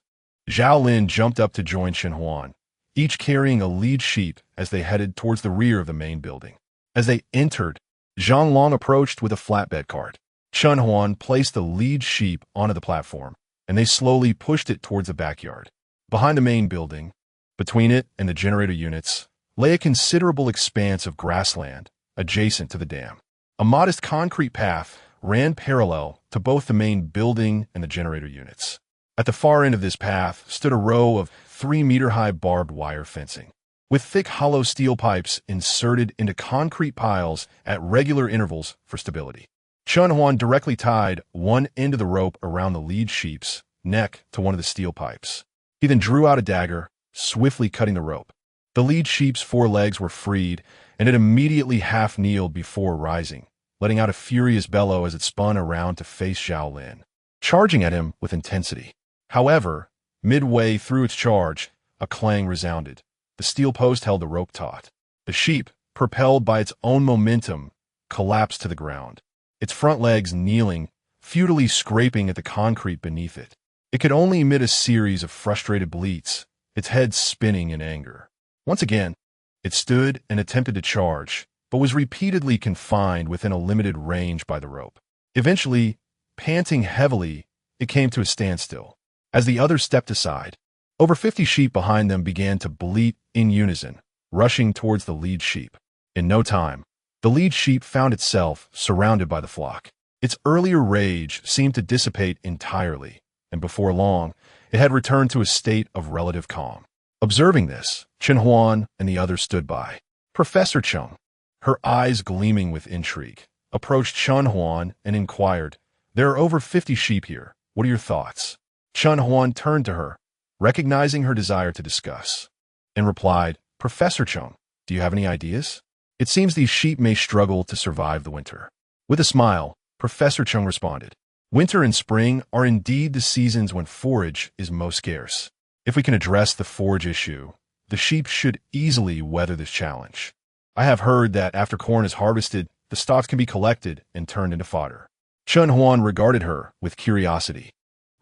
Zhao Lin jumped up to join Chen Huan, each carrying a lead sheep as they headed towards the rear of the main building. As they entered, Zhang Long approached with a flatbed cart. Chen Huan placed the lead sheep onto the platform, and they slowly pushed it towards the backyard. Behind the main building, between it and the generator units, lay a considerable expanse of grassland adjacent to the dam. A modest concrete path ran parallel to both the main building and the generator units. At the far end of this path stood a row of 3-meter-high barbed wire fencing, with thick hollow steel pipes inserted into concrete piles at regular intervals for stability. Chen Huan directly tied one end of the rope around the lead sheep's neck to one of the steel pipes. He then drew out a dagger, swiftly cutting the rope. The lead sheep's 4 legs were freed, and it immediately half-kneeled before rising, letting out a furious bellow as it spun around to face Zhao Lin, charging at him with intensity. However, midway through its charge, a clang resounded. The steel post held the rope taut. The sheep, propelled by its own momentum, collapsed to the ground, its front legs kneeling, futilely scraping at the concrete beneath it. It could only emit a series of frustrated bleats, its head spinning in anger. Once again, it stood and attempted to charge, but was repeatedly confined within a limited range by the rope. Eventually, panting heavily, it came to a standstill. As the others stepped aside, over 50 sheep behind them began to bleat in unison, rushing towards the lead sheep. In no time, the lead sheep found itself surrounded by the flock. Its earlier rage seemed to dissipate entirely, and before long, it had returned to a state of relative calm. Observing this, Chen Huan and the others stood by. Professor Cheng, her eyes gleaming with intrigue, approached Chen Huan and inquired, "There are over 50 sheep here. What are your thoughts?" Chen Huan turned to her, recognizing her desire to discuss, and replied, "Professor Cheng, do you have any ideas? It seems these sheep may struggle to survive the winter." With a smile, Professor Cheng responded, "Winter and spring are indeed the seasons when forage is most scarce. If we can address the forage issue, the sheep should easily weather this challenge. I have heard that after corn is harvested, the stalks can be collected and turned into fodder." Chen Huan regarded her with curiosity,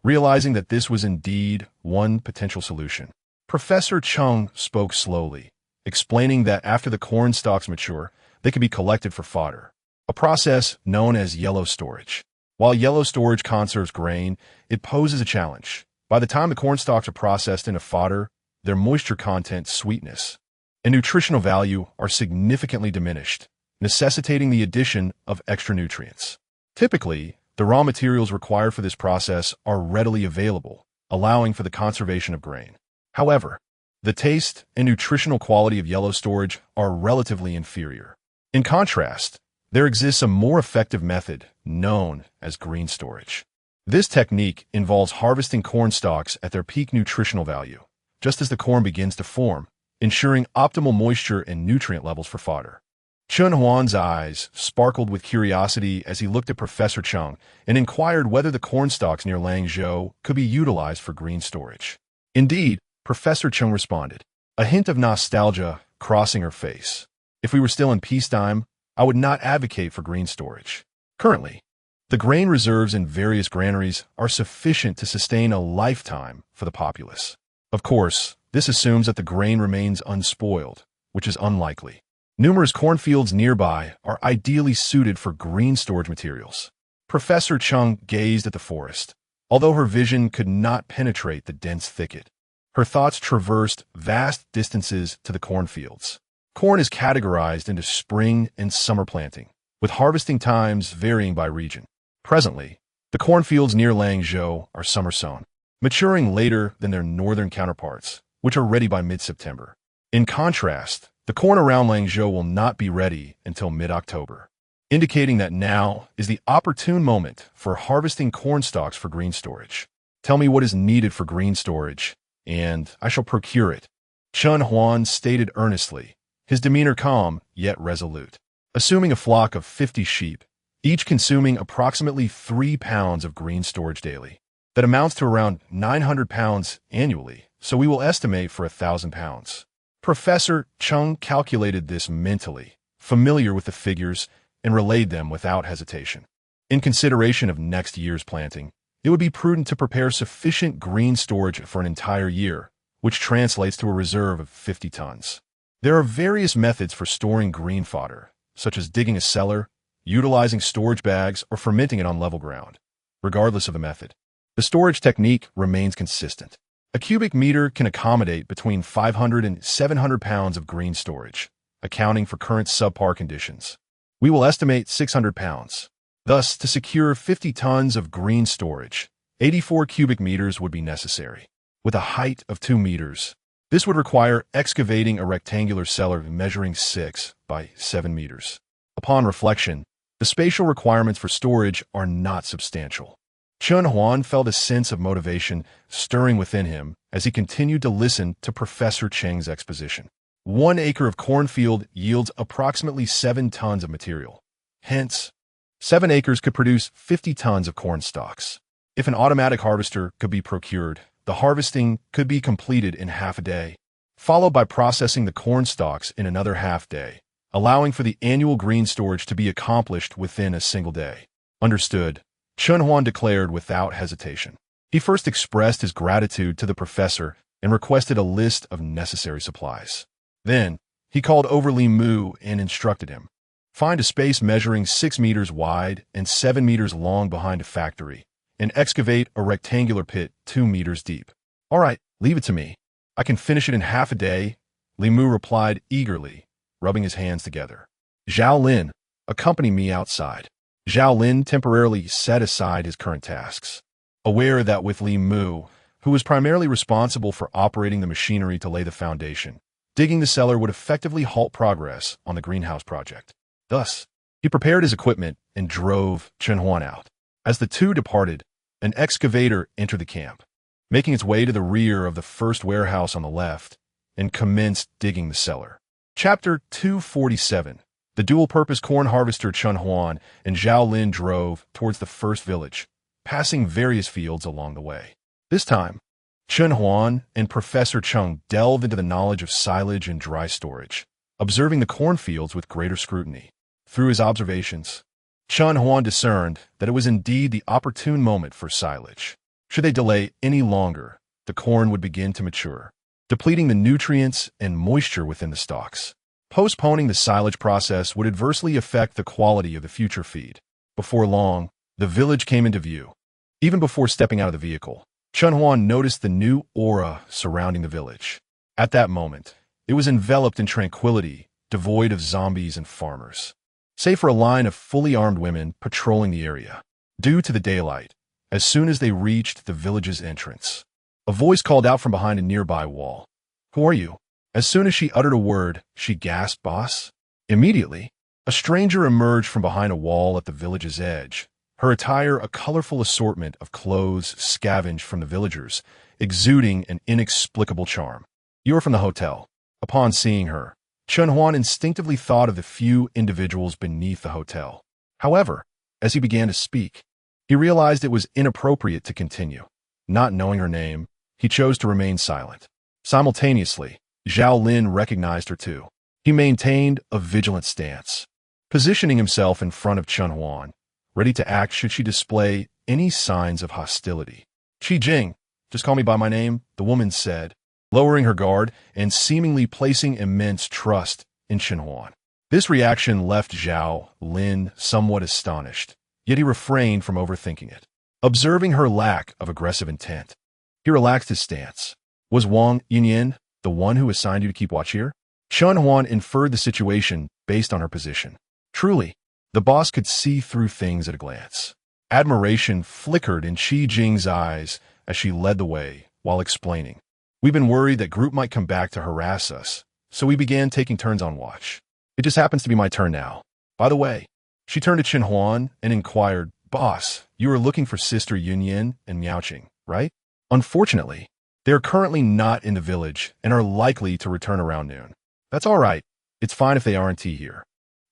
realizing that this was indeed one potential solution. Professor Cheng spoke slowly, explaining that after the corn stalks mature, they can be collected for fodder, a process known as yellow storage. While yellow storage conserves grain, it poses a challenge. By the time the corn stalks are processed into fodder, their moisture content, sweetness, and nutritional value are significantly diminished, necessitating the addition of extra nutrients. Typically, the raw materials required for this process are readily available, allowing for the conservation of grain. However, the taste and nutritional quality of yellow storage are relatively inferior. In contrast, there exists a more effective method known as green storage. This technique involves harvesting corn stalks at their peak nutritional value, just as the corn begins to form, ensuring optimal moisture and nutrient levels for fodder. Chen Huan's eyes sparkled with curiosity as he looked at Professor Cheng and inquired whether the corn stalks near Langzhou could be utilized for green storage. Indeed, Professor Cheng responded, a hint of nostalgia crossing her face. "If we were still in peacetime, I would not advocate for green storage. Currently, the grain reserves in various granaries are sufficient to sustain a lifetime for the populace. Of course, this assumes that the grain remains unspoiled, which is unlikely. Numerous cornfields nearby are ideally suited for green storage materials." Professor Cheng gazed at the forest, although her vision could not penetrate the dense thicket. Her thoughts traversed vast distances to the cornfields. Corn is categorized into spring and summer planting, with harvesting times varying by region. Presently, the cornfields near Langzhou are summer sown, maturing later than their northern counterparts, which are ready by mid-September. In contrast, the corn around Langzhou will not be ready until mid-October, indicating that now is the opportune moment for harvesting corn stalks for green storage. Tell me what is needed for green storage, and I shall procure it, Chen Huan stated earnestly, his demeanor calm yet resolute. Assuming a flock of 50 sheep, each consuming approximately 3 pounds of green storage daily. That amounts to around 900 pounds annually, so we will estimate for 1,000 pounds. Professor Chung calculated this mentally, familiar with the figures, and relayed them without hesitation. In consideration of next year's planting, it would be prudent to prepare sufficient green storage for an entire year, which translates to a reserve of 50 tons. There are various methods for storing green fodder, such as digging a cellar, utilizing storage bags, or fermenting it on level ground. Regardless of the method, the storage technique remains consistent. A cubic meter can accommodate between 500 and 700 pounds of green storage, accounting for current subpar conditions. We will estimate 600 pounds. Thus, to secure 50 tons of green storage, 84 cubic meters would be necessary. With a height of 2 meters, this would require excavating a rectangular cellar measuring 6 by 7 meters. Upon reflection, the spatial requirements for storage are not substantial. Chen Huan felt a sense of motivation stirring within him as he continued to listen to Professor Cheng's exposition. 1 acre of cornfield yields approximately 7 tons of material. Hence, 7 acres could produce 50 tons of corn stalks. If an automatic harvester could be procured, the harvesting could be completed in half a day, followed by processing the corn stalks in another half day, allowing for the annual green storage to be accomplished within a single day. Understood, Chen Huan declared without hesitation. He first expressed his gratitude to the professor and requested a list of necessary supplies. Then, he called over Li Mu and instructed him. Find a space measuring 6 meters wide and 7 meters long behind a factory, and excavate a rectangular pit 2 meters deep. All right, leave it to me. I can finish it in half a day, Li Mu replied eagerly, rubbing his hands together. Zhao Lin, accompany me outside. Zhao Lin temporarily set aside his current tasks, aware that with Li Mu, who was primarily responsible for operating the machinery to lay the foundation, digging the cellar would effectively halt progress on the greenhouse project. Thus, he prepared his equipment and drove Chen Huan out. As the two departed, an excavator entered the camp, making its way to the rear of the first warehouse on the left, and commenced digging the cellar. Chapter 247. The dual-purpose corn harvester Chen Huan and Zhao Lin drove towards the first village, passing various fields along the way. This time, Chen Huan and Professor Chung delved into the knowledge of silage and dry storage, observing the cornfields with greater scrutiny. Through his observations, Chen Huan discerned that it was indeed the opportune moment for silage. Should they delay any longer, the corn would begin to mature, depleting the nutrients and moisture within the stalks. Postponing the silage process would adversely affect the quality of the future feed. Before long, the village came into view. Even before stepping out of the vehicle, Chen Huan noticed the new aura surrounding the village. At that moment, it was enveloped in tranquility, devoid of zombies and farmers, save for a line of fully armed women patrolling the area. Due to the daylight, as soon as they reached the village's entrance, a voice called out from behind a nearby wall. "Who are you?" As soon as she uttered a word, she gasped, "Boss?" Immediately, a stranger emerged from behind a wall at the village's edge, her attire a colorful assortment of clothes scavenged from the villagers, exuding an inexplicable charm. "You are from the hotel." Upon seeing her, Chen Huan instinctively thought of the few individuals beneath the hotel. However, as he began to speak, he realized it was inappropriate to continue. Not knowing her name, he chose to remain silent. Simultaneously, Zhao Lin recognized her too. He maintained a vigilant stance, positioning himself in front of Chen Huan, ready to act should she display any signs of hostility. "Qi Jing, just call me by my name," the woman said, lowering her guard and seemingly placing immense trust in Chen Huan. This reaction left Zhao Lin somewhat astonished, yet he refrained from overthinking it. Observing her lack of aggressive intent, he relaxed his stance, Was Wang Yinyan the one who assigned you to keep watch here? Chen Huan inferred the situation based on her position. Truly, the boss could see through things at a glance. Admiration flickered in Qi Jing's eyes as she led the way while explaining. We've been worried that group might come back to harass us, so we began taking turns on watch. It just happens to be my turn now. By the way, she turned to Chen Huan and inquired, Boss, you are looking for Sister Yunyan and Miaoqing, right? Unfortunately, they are currently not in the village and are likely to return around noon. That's all right. It's fine if they aren't here.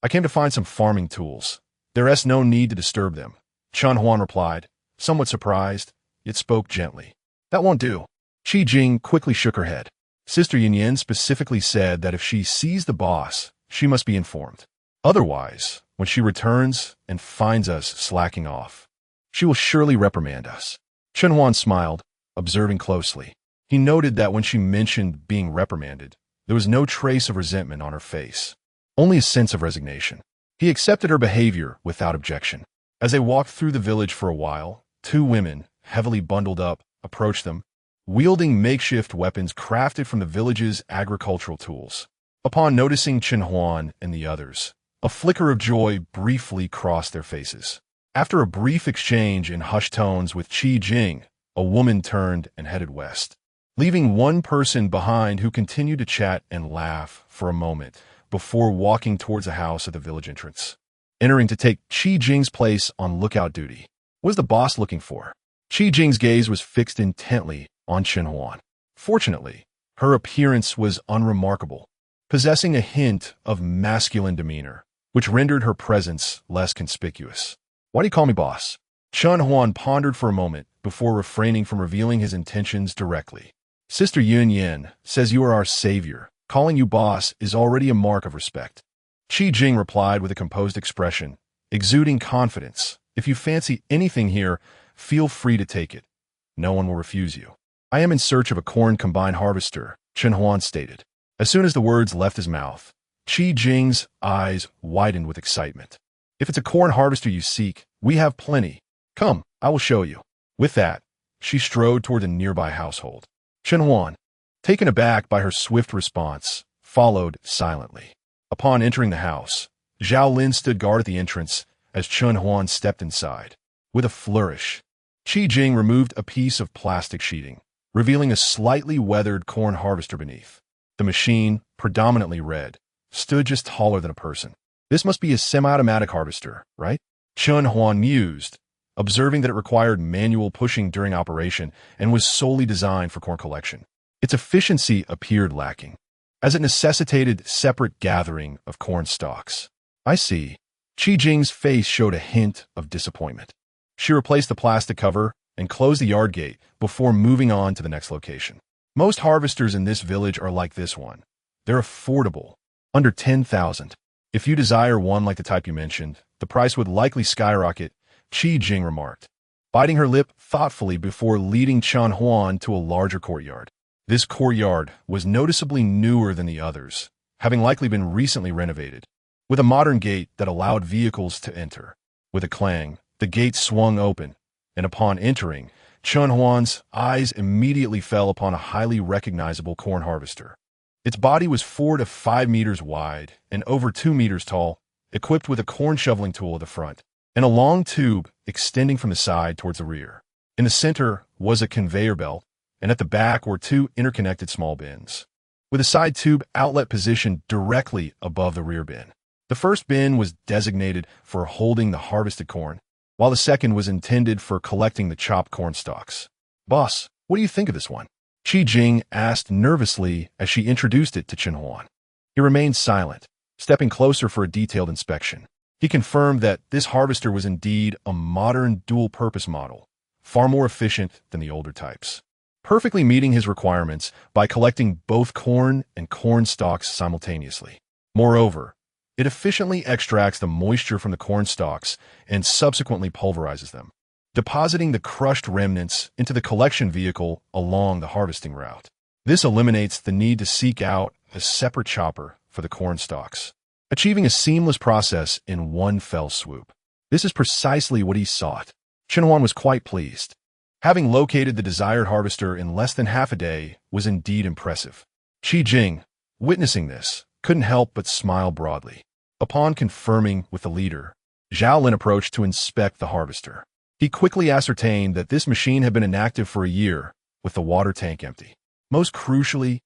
I came to find some farming tools. There is no need to disturb them. Chen Huan replied, somewhat surprised, yet spoke gently. That won't do. Qi Jing quickly shook her head. Sister Yunyan specifically said that if she sees the boss, she must be informed. Otherwise, when she returns and finds us slacking off, she will surely reprimand us. Chen Huan smiled, observing closely. He noted that when she mentioned being reprimanded, there was no trace of resentment on her face, only a sense of resignation. He accepted her behavior without objection. As they walked through the village for a while, two women, heavily bundled up, approached them, wielding makeshift weapons crafted from the village's agricultural tools. Upon noticing Chen Huan and the others, a flicker of joy briefly crossed their faces. After a brief exchange in hushed tones with Qi Jing, a woman turned and headed west, leaving one person behind who continued to chat and laugh for a moment before walking towards the house at the village entrance. Entering to take Qi Jing's place on lookout duty. What was the boss looking for? Qi Jing's gaze was fixed intently on Chen Huan. Fortunately, her appearance was unremarkable, possessing a hint of masculine demeanor, which rendered her presence less conspicuous. Why do you call me boss? Chen Huan pondered for a moment before refraining from revealing his intentions directly. Sister Yunyan says you are our savior. Calling you boss is already a mark of respect. Qi Jing replied with a composed expression, exuding confidence. If you fancy anything here, feel free to take it. No one will refuse you. I am in search of a corn combine harvester, Chen Huan stated. As soon as the words left his mouth, Qi Jing's eyes widened with excitement. If it's a corn harvester you seek, we have plenty. Come, I will show you. With that, she strode toward the nearby household. Chen Huan, taken aback by her swift response, followed silently. Upon entering the house, Zhao Lin stood guard at the entrance as Chen Huan stepped inside. With a flourish, Qi Jing removed a piece of plastic sheeting, revealing a slightly weathered corn harvester beneath. The machine, predominantly red, stood just taller than a person. This must be a semi-automatic harvester, right? Chen Huan mused, observing that it required manual pushing during operation and was solely designed for corn collection. Its efficiency appeared lacking, as it necessitated separate gathering of corn stalks. I see. Qi Jing's face showed a hint of disappointment. She replaced the plastic cover and closed the yard gate before moving on to the next location. Most harvesters in this village are like this one. They're affordable, under 10,000. If you desire one like the type you mentioned, the price would likely skyrocket, Qi Jing remarked, biting her lip thoughtfully before leading Chen Huan to a larger courtyard. This courtyard was noticeably newer than the others, having likely been recently renovated, with a modern gate that allowed vehicles to enter. With a clang, the gate swung open, and upon entering, Chen Huan's eyes immediately fell upon a highly recognizable corn harvester. Its body was 4 to 5 meters wide and over 2 meters tall, equipped with a corn shoveling tool at the front, and a long tube extending from the side towards the rear. In the center was a conveyor belt, and at the back were 2 interconnected small bins, with a side tube outlet positioned directly above the rear bin. The first bin was designated for holding the harvested corn, while the second was intended for collecting the chopped corn stalks. Boss, what do you think of this one? Qi Jing asked nervously as she introduced it to Chen Huan. He remained silent, stepping closer for a detailed inspection. He confirmed that this harvester was indeed a modern dual-purpose model, far more efficient than the older types, perfectly meeting his requirements by collecting both corn and corn stalks simultaneously. Moreover, it efficiently extracts the moisture from the corn stalks and subsequently pulverizes them, depositing the crushed remnants into the collection vehicle along the harvesting route. This eliminates the need to seek out a separate chopper for the corn stalks, achieving a seamless process in one fell swoop. This is precisely what he sought. Chen Huan was quite pleased. Having located the desired harvester in less than half a day was indeed impressive. Qi Jing, witnessing this, couldn't help but smile broadly. Upon confirming with the leader, Zhao Lin approached to inspect the harvester. He quickly ascertained that this machine had been inactive for a year, with the water tank empty. Most crucially,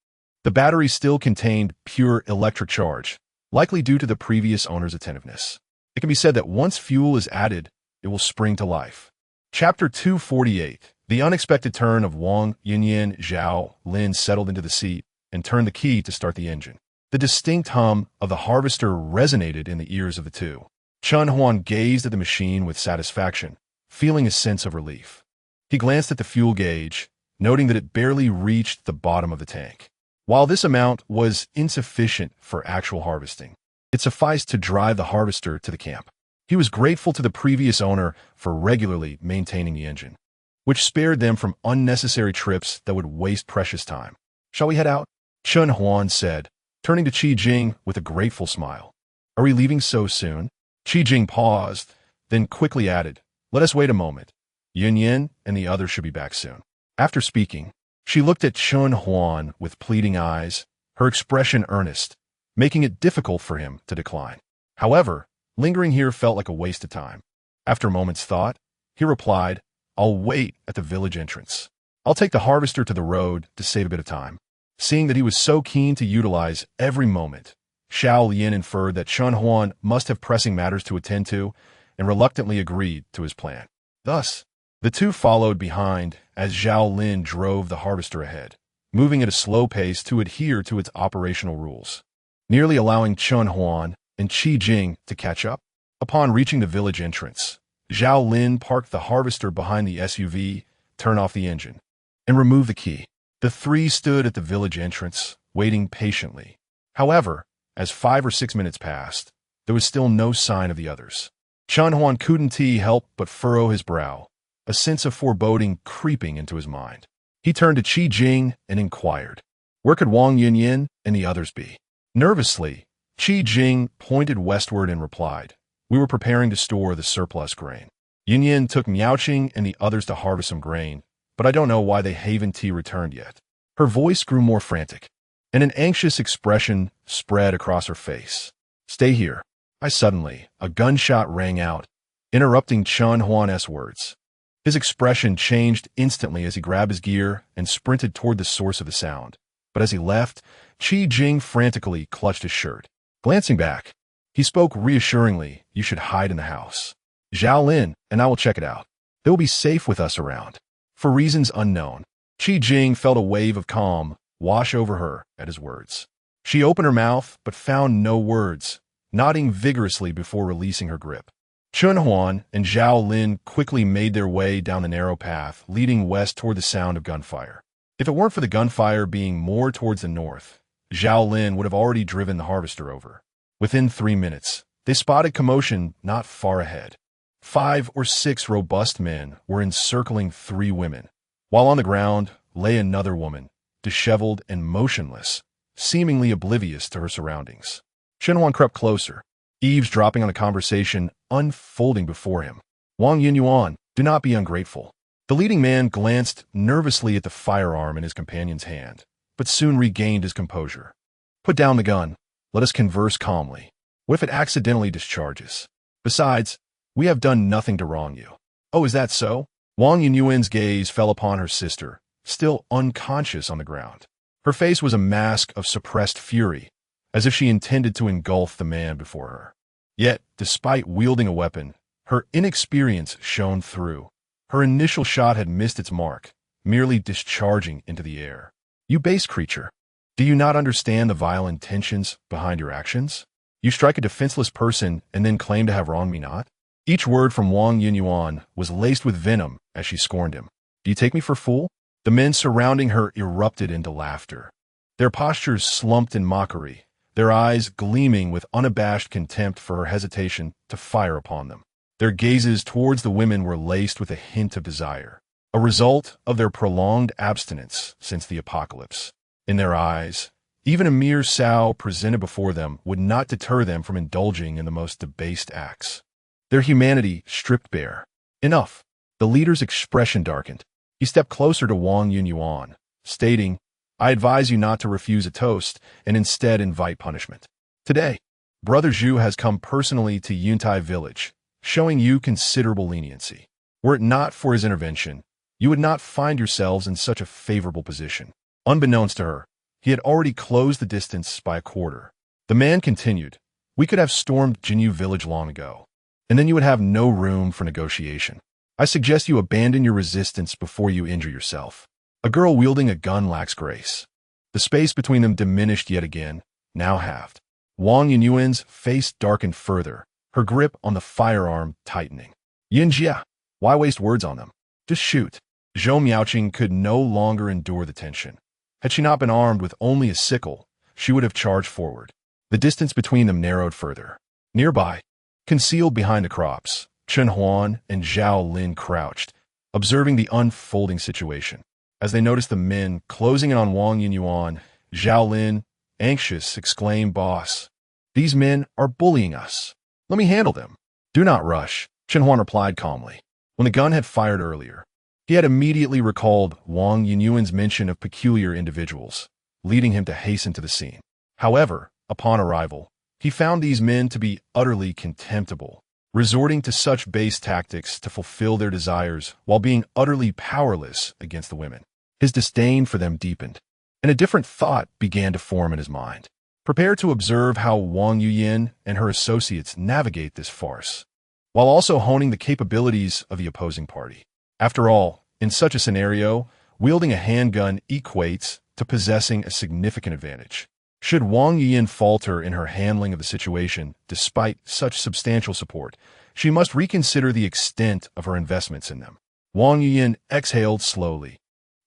the battery still contained pure electric charge, likely due to the previous owner's attentiveness. It can be said that once fuel is added, it will spring to life. Chapter 248. The unexpected turn of Wang Yunyan. Zhao Lin settled into the seat and turned the key to start the engine. The distinct hum of the harvester resonated in the ears of the two. Chen Huan gazed at the machine with satisfaction, feeling a sense of relief. He glanced at the fuel gauge, noting that it barely reached the bottom of the tank. While this amount was insufficient for actual harvesting, it sufficed to drive the harvester to the camp. He was grateful to the previous owner for regularly maintaining the engine, which spared them from unnecessary trips that would waste precious time. "Shall we head out?" Chen Huan said, turning to Qi Jing with a grateful smile. "Are we leaving so soon?" Qi Jing paused, then quickly added, "Let us wait a moment. Yun Yin and the others should be back soon." After speaking, she looked at Chen Huan with pleading eyes, her expression earnest, making it difficult for him to decline. However, lingering here felt like a waste of time. After a moment's thought, he replied, "I'll wait at the village entrance. I'll take the harvester to the road to save a bit of time." Seeing that he was so keen to utilize every moment, Xiao Lian inferred that Chen Huan must have pressing matters to attend to and reluctantly agreed to his plan. Thus, the two followed behind as Zhao Lin drove the harvester ahead, moving at a slow pace to adhere to its operational rules, nearly allowing Chen Huan and Qi Jing to catch up. Upon reaching the village entrance, Zhao Lin parked the harvester behind the SUV, turned off the engine, and removed the key. The three stood at the village entrance, waiting patiently. However, as 5 or 6 minutes passed, there was still no sign of the others. Chen Huan couldn't help but furrow his brow, a sense of foreboding creeping into his mind. He turned to Qi Jing and inquired, "Where could Wang Yunyan and the others be?" Nervously, Qi Jing pointed westward and replied, "We were preparing to store the surplus grain. Yunyan took Miaoqing and the others to harvest some grain, but I don't know why they haven't returned yet." Her voice grew more frantic, and an anxious expression spread across her face. "Stay here." Suddenly, a gunshot rang out, interrupting Chen Huan's words. His expression changed instantly as he grabbed his gear and sprinted toward the source of the sound. But as he left, Qi Jing frantically clutched his shirt. Glancing back, he spoke reassuringly, "You should hide in the house. Zhao Lin and I will check it out. They will be safe with us around." For reasons unknown, Qi Jing felt a wave of calm wash over her at his words. She opened her mouth but found no words, nodding vigorously before releasing her grip. Chen Huan and Zhao Lin quickly made their way down the narrow path leading west toward the sound of gunfire. If it weren't for the gunfire being more towards the north, Zhao Lin would have already driven the harvester over. Within 3 minutes, they spotted commotion not far ahead. 5 or 6 robust men were encircling 3 women, while on the ground lay another woman, disheveled and motionless, seemingly oblivious to her surroundings. Chen Huan crept closer, eavesdropping on a conversation unfolding before him. "Wang Yunyuan, do not be ungrateful." The leading man glanced nervously at the firearm in his companion's hand, but soon regained his composure. "Put down the gun. Let us converse calmly. What if it accidentally discharges? Besides, we have done nothing to wrong you." "Oh, is that so?" Wang Yunyuan's gaze fell upon her sister, still unconscious on the ground. Her face was a mask of suppressed fury, as if she intended to engulf the man before her. Yet, despite wielding a weapon, her inexperience shone through. Her initial shot had missed its mark, merely discharging into the air. "You base creature. Do you not understand the vile intentions behind your actions? You strike a defenseless person and then claim to have wronged me not?" Each word from Wang Yunyuan was laced with venom as she scorned him. "Do you take me for a fool?" The men surrounding her erupted into laughter. Their postures slumped in mockery, their eyes gleaming with unabashed contempt for her hesitation to fire upon them. Their gazes towards the women were laced with a hint of desire, a result of their prolonged abstinence since the apocalypse. In their eyes, even a mere sow presented before them would not deter them from indulging in the most debased acts. Their humanity stripped bare. Enough. The leader's expression darkened. He stepped closer to Wang Yunyuan, stating, "I advise you not to refuse a toast and instead invite punishment. Today, Brother Zhu has come personally to Yuntai village, showing you considerable leniency. Were it not for his intervention, you would not find yourselves in such a favorable position." Unbeknownst to her, he had already closed the distance by a quarter. The man continued, "We could have stormed Jinyu village long ago, and then you would have no room for negotiation. I suggest you abandon your resistance before you injure yourself." A girl wielding a gun lacks grace. The space between them diminished yet again, now halved. Wang Yunyuan's face darkened further, her grip on the firearm tightening. "Yinjia, why waste words on them? Just shoot." Zhou Miaoqing could no longer endure the tension. Had she not been armed with only a sickle, she would have charged forward. The distance between them narrowed further. Nearby, concealed behind the crops, Chen Huan and Zhao Lin crouched, observing the unfolding situation. As they noticed the men closing in on Wang Yunyuan, Zhao Lin, anxious, exclaimed, "Boss, these men are bullying us. Let me handle them." "Do not rush," Chen Huan replied calmly. When the gun had fired earlier, he had immediately recalled Wang Yunyuan's mention of peculiar individuals, leading him to hasten to the scene. However, upon arrival, he found these men to be utterly contemptible, resorting to such base tactics to fulfill their desires while being utterly powerless against the women. His disdain for them deepened, and a different thought began to form in his mind. Prepare to observe how Wang Yuyin and her associates navigate this farce, while also honing the capabilities of the opposing party. After all, in such a scenario, wielding a handgun equates to possessing a significant advantage. Should Wang Yuyin falter in her handling of the situation despite such substantial support, she must reconsider the extent of her investments in them. Wang Yuyin exhaled slowly,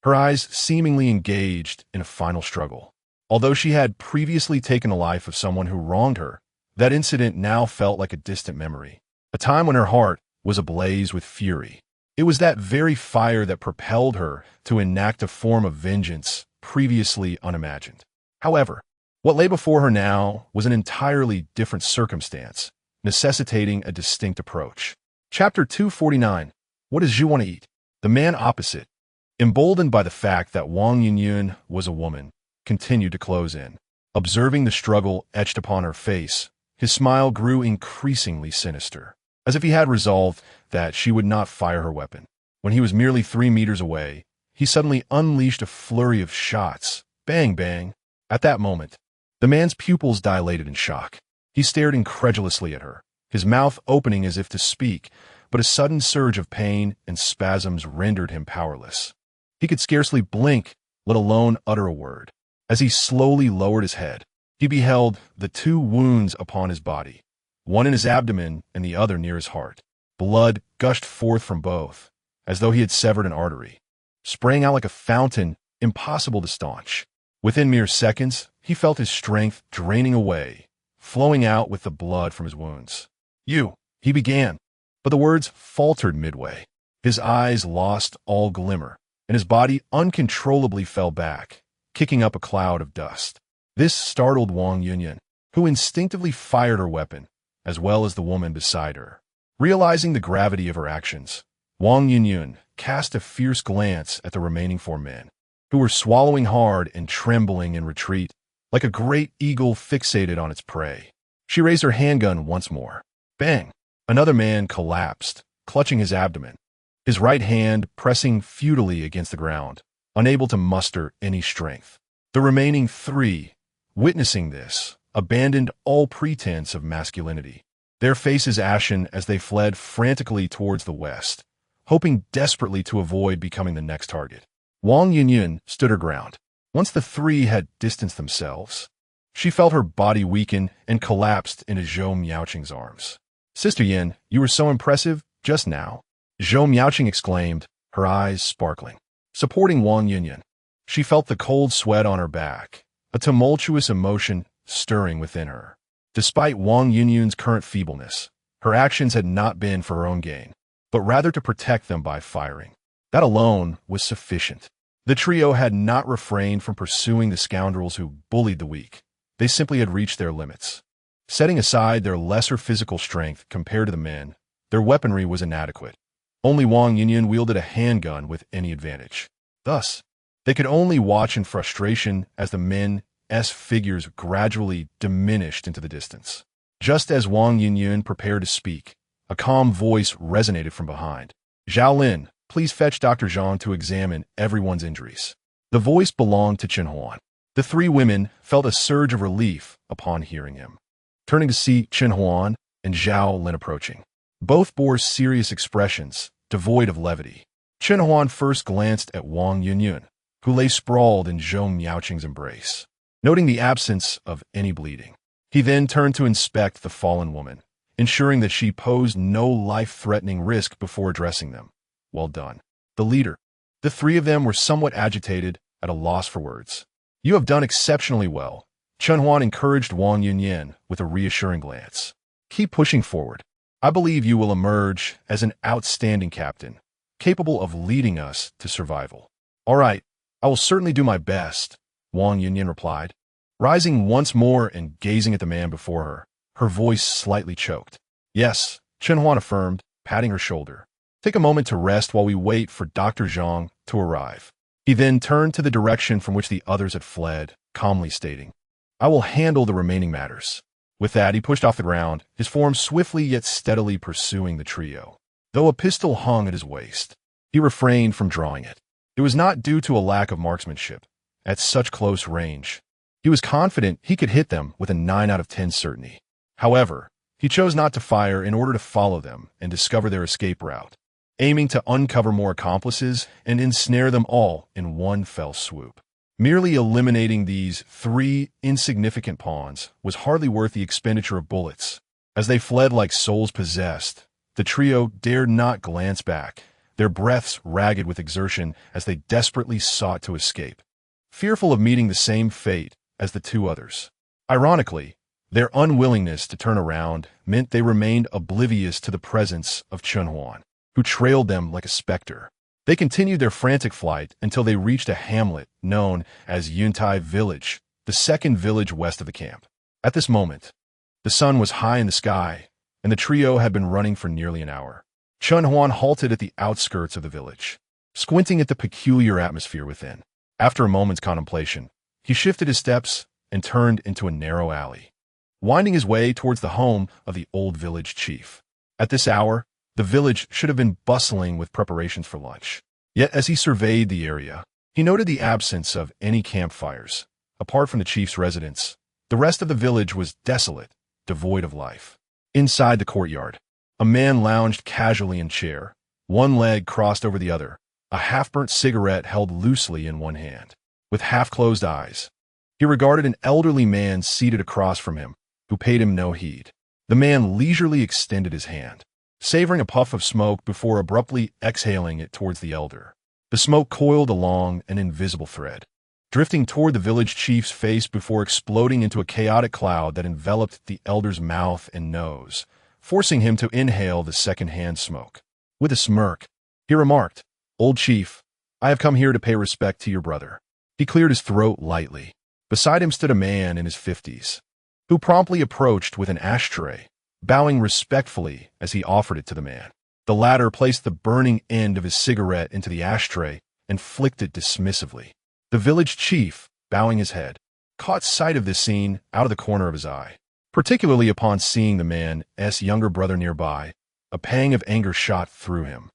her eyes seemingly engaged in a final struggle. Although she had previously taken the life of someone who wronged her, that incident now felt like a distant memory, a time when her heart was ablaze with fury. It was that very fire that propelled her to enact a form of vengeance previously unimagined. However, what lay before her now was an entirely different circumstance, necessitating a distinct approach. Chapter 249. What does Zhu want to eat? The man opposite, emboldened by the fact that Wang Yunyun was a woman, continued to close in. Observing the struggle etched upon her face, his smile grew increasingly sinister, as if he had resolved that she would not fire her weapon. When he was merely 3 meters away, he suddenly unleashed a flurry of shots. Bang, bang. At that moment, the man's pupils dilated in shock. He stared incredulously at her, his mouth opening as if to speak, but a sudden surge of pain and spasms rendered him powerless. He could scarcely blink, let alone utter a word. As he slowly lowered his head, he beheld the 2 wounds upon his body, one in his abdomen and the other near his heart. Blood gushed forth from both, as though he had severed an artery, spraying out like a fountain, impossible to staunch. Within mere seconds, he felt his strength draining away, flowing out with the blood from his wounds. "You," he began, but the words faltered midway. His eyes lost all glimmer, and his body uncontrollably fell back, kicking up a cloud of dust. This startled Wang Yunyun, who instinctively fired her weapon, as well as the woman beside her. Realizing the gravity of her actions, Wang Yunyun cast a fierce glance at the remaining 4 men, who were swallowing hard and trembling in retreat, like a great eagle fixated on its prey. She raised her handgun once more. Bang! Another man collapsed, clutching his abdomen, his right hand pressing futilely against the ground, unable to muster any strength. The remaining 3, witnessing this, abandoned all pretense of masculinity, their faces ashen as they fled frantically towards the west, hoping desperately to avoid becoming the next target. Wang Yunyun stood her ground. Once the 3 had distanced themselves, she felt her body weaken and collapsed into Zhou Miaoqing's arms. "Sister Yin, you were so impressive just now," Zhou Miaoqing exclaimed, her eyes sparkling. Supporting Wang Yunyun, she felt the cold sweat on her back, a tumultuous emotion stirring within her. Despite Wang Yunyun's current feebleness, her actions had not been for her own gain, but rather to protect them by firing. That alone was sufficient. The trio had not refrained from pursuing the scoundrels who bullied the weak. They simply had reached their limits. Setting aside their lesser physical strength compared to the men, their weaponry was inadequate. Only Wang Yinyan wielded a handgun with any advantage. Thus, they could only watch in frustration as the men's figures gradually diminished into the distance. Just as Wang Yinyan prepared to speak, a calm voice resonated from behind. "Zhao Lin, please fetch Dr. Zhang to examine everyone's injuries." The voice belonged to Chen Huan. The three women felt a surge of relief upon hearing him. Turning to see Chen Huan and Zhao Lin approaching. Both bore serious expressions, devoid of levity. Chen Huan first glanced at Wang Yunyan, who lay sprawled in Zhou Miaoqing's embrace, noting the absence of any bleeding. He then turned to inspect the fallen woman, ensuring that she posed no life-threatening risk before addressing them. "Well done." The leader. The three of them were somewhat agitated, at a loss for words. "You have done exceptionally well." Chen Huan encouraged Wang Yunyan with a reassuring glance. "Keep pushing forward. I believe you will emerge as an outstanding captain, capable of leading us to survival." "All right, I will certainly do my best," Wang Yunyan replied, rising once more and gazing at the man before her, her voice slightly choked. "Yes," Chen Huan affirmed, patting her shoulder. "Take a moment to rest while we wait for Dr. Zhang to arrive." He then turned to the direction from which the others had fled, calmly stating, "I will handle the remaining matters." With that, he pushed off the ground, his form swiftly yet steadily pursuing the trio. Though a pistol hung at his waist, he refrained from drawing it. It was not due to a lack of marksmanship. At such close range, he was confident he could hit them with a 9 out of 10 certainty. However, he chose not to fire in order to follow them and discover their escape route, aiming to uncover more accomplices and ensnare them all in one fell swoop. Merely eliminating these three insignificant pawns was hardly worth the expenditure of bullets. As they fled like souls possessed, the trio dared not glance back, their breaths ragged with exertion as they desperately sought to escape, fearful of meeting the same fate as the two others. Ironically, their unwillingness to turn around meant they remained oblivious to the presence of Chen Huan, who trailed them like a specter. They continued their frantic flight until they reached a hamlet known as Yuntai Village, the second village west of the camp. At this moment, the sun was high in the sky, and the trio had been running for nearly an hour. Chen Huan halted at the outskirts of the village, squinting at the peculiar atmosphere within. After a moment's contemplation, he shifted his steps and turned into a narrow alley, winding his way towards the home of the old village chief. At this hour, the village should have been bustling with preparations for lunch. Yet as he surveyed the area, he noted the absence of any campfires. Apart from the chief's residence, the rest of the village was desolate, devoid of life. Inside the courtyard, a man lounged casually in a chair, one leg crossed over the other, a half-burnt cigarette held loosely in one hand. With half-closed eyes, he regarded an elderly man seated across from him, who paid him no heed. The man leisurely extended his hand, savoring a puff of smoke before abruptly exhaling it towards the elder. The smoke coiled along an invisible thread, drifting toward the village chief's face before exploding into a chaotic cloud that enveloped the elder's mouth and nose, forcing him to inhale the second-hand smoke. With a smirk, he remarked, "Old chief, I have come here to pay respect to your brother." He cleared his throat lightly. Beside him stood a man in his 50s, who promptly approached with an ashtray, bowing respectfully as he offered it to the man. The latter placed the burning end of his cigarette into the ashtray and flicked it dismissively. The village chief, bowing his head, caught sight of this scene out of the corner of his eye. Particularly upon seeing the man's younger brother nearby, a pang of anger shot through him.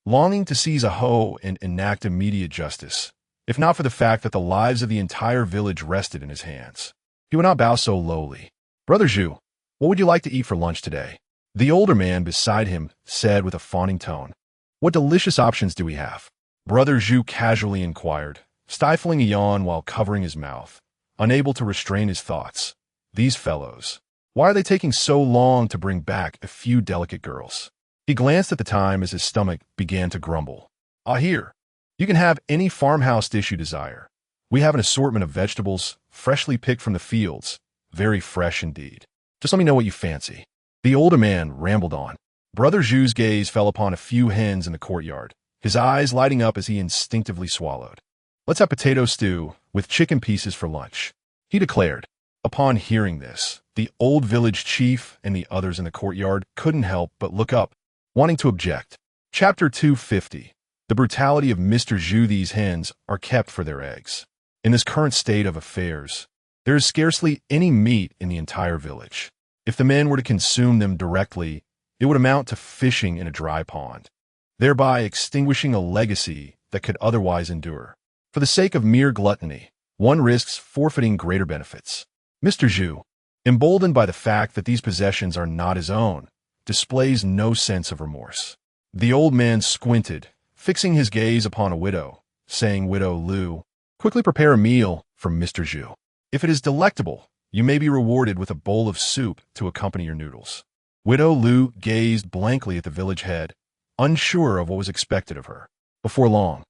Longing to seize a hoe and enact immediate justice, if not for the fact that the lives of the entire village rested in his hands, he would not bow so lowly. "Brother Zhu, what would you like to eat for lunch today?" The older man beside him said with a fawning tone. "What delicious options do we have?" Brother Zhu casually inquired, stifling a yawn while covering his mouth, unable to restrain his thoughts. These fellows, why are they taking so long to bring back a few delicate girls? He glanced at the time as his stomach began to grumble. "Ah, here, you can have any farmhouse dish you desire. We have an assortment of vegetables, freshly picked from the fields, very fresh indeed. Just let me know what you fancy." The older man rambled on. Brother Zhu's gaze fell upon a few hens in the courtyard, his eyes lighting up as he instinctively swallowed. "Let's have potato stew with chicken pieces for lunch," he declared. Upon hearing this, the old village chief and the others in the courtyard couldn't help but look up, wanting to object. Chapter 250. The brutality of Mr. Zhu. These hens are kept for their eggs. In this current state of affairs, there is scarcely any meat in the entire village. If the men were to consume them directly, it would amount to fishing in a dry pond, thereby extinguishing a legacy that could otherwise endure. For the sake of mere gluttony, one risks forfeiting greater benefits. Mr. Zhu, emboldened by the fact that these possessions are not his own, displays no sense of remorse. The old man squinted, fixing his gaze upon a widow, saying, "Widow Lu, quickly prepare a meal for Mr. Zhu. If it is delectable, you may be rewarded with a bowl of soup to accompany your noodles." Widow Lu gazed blankly at the village head, unsure of what was expected of her. Before long,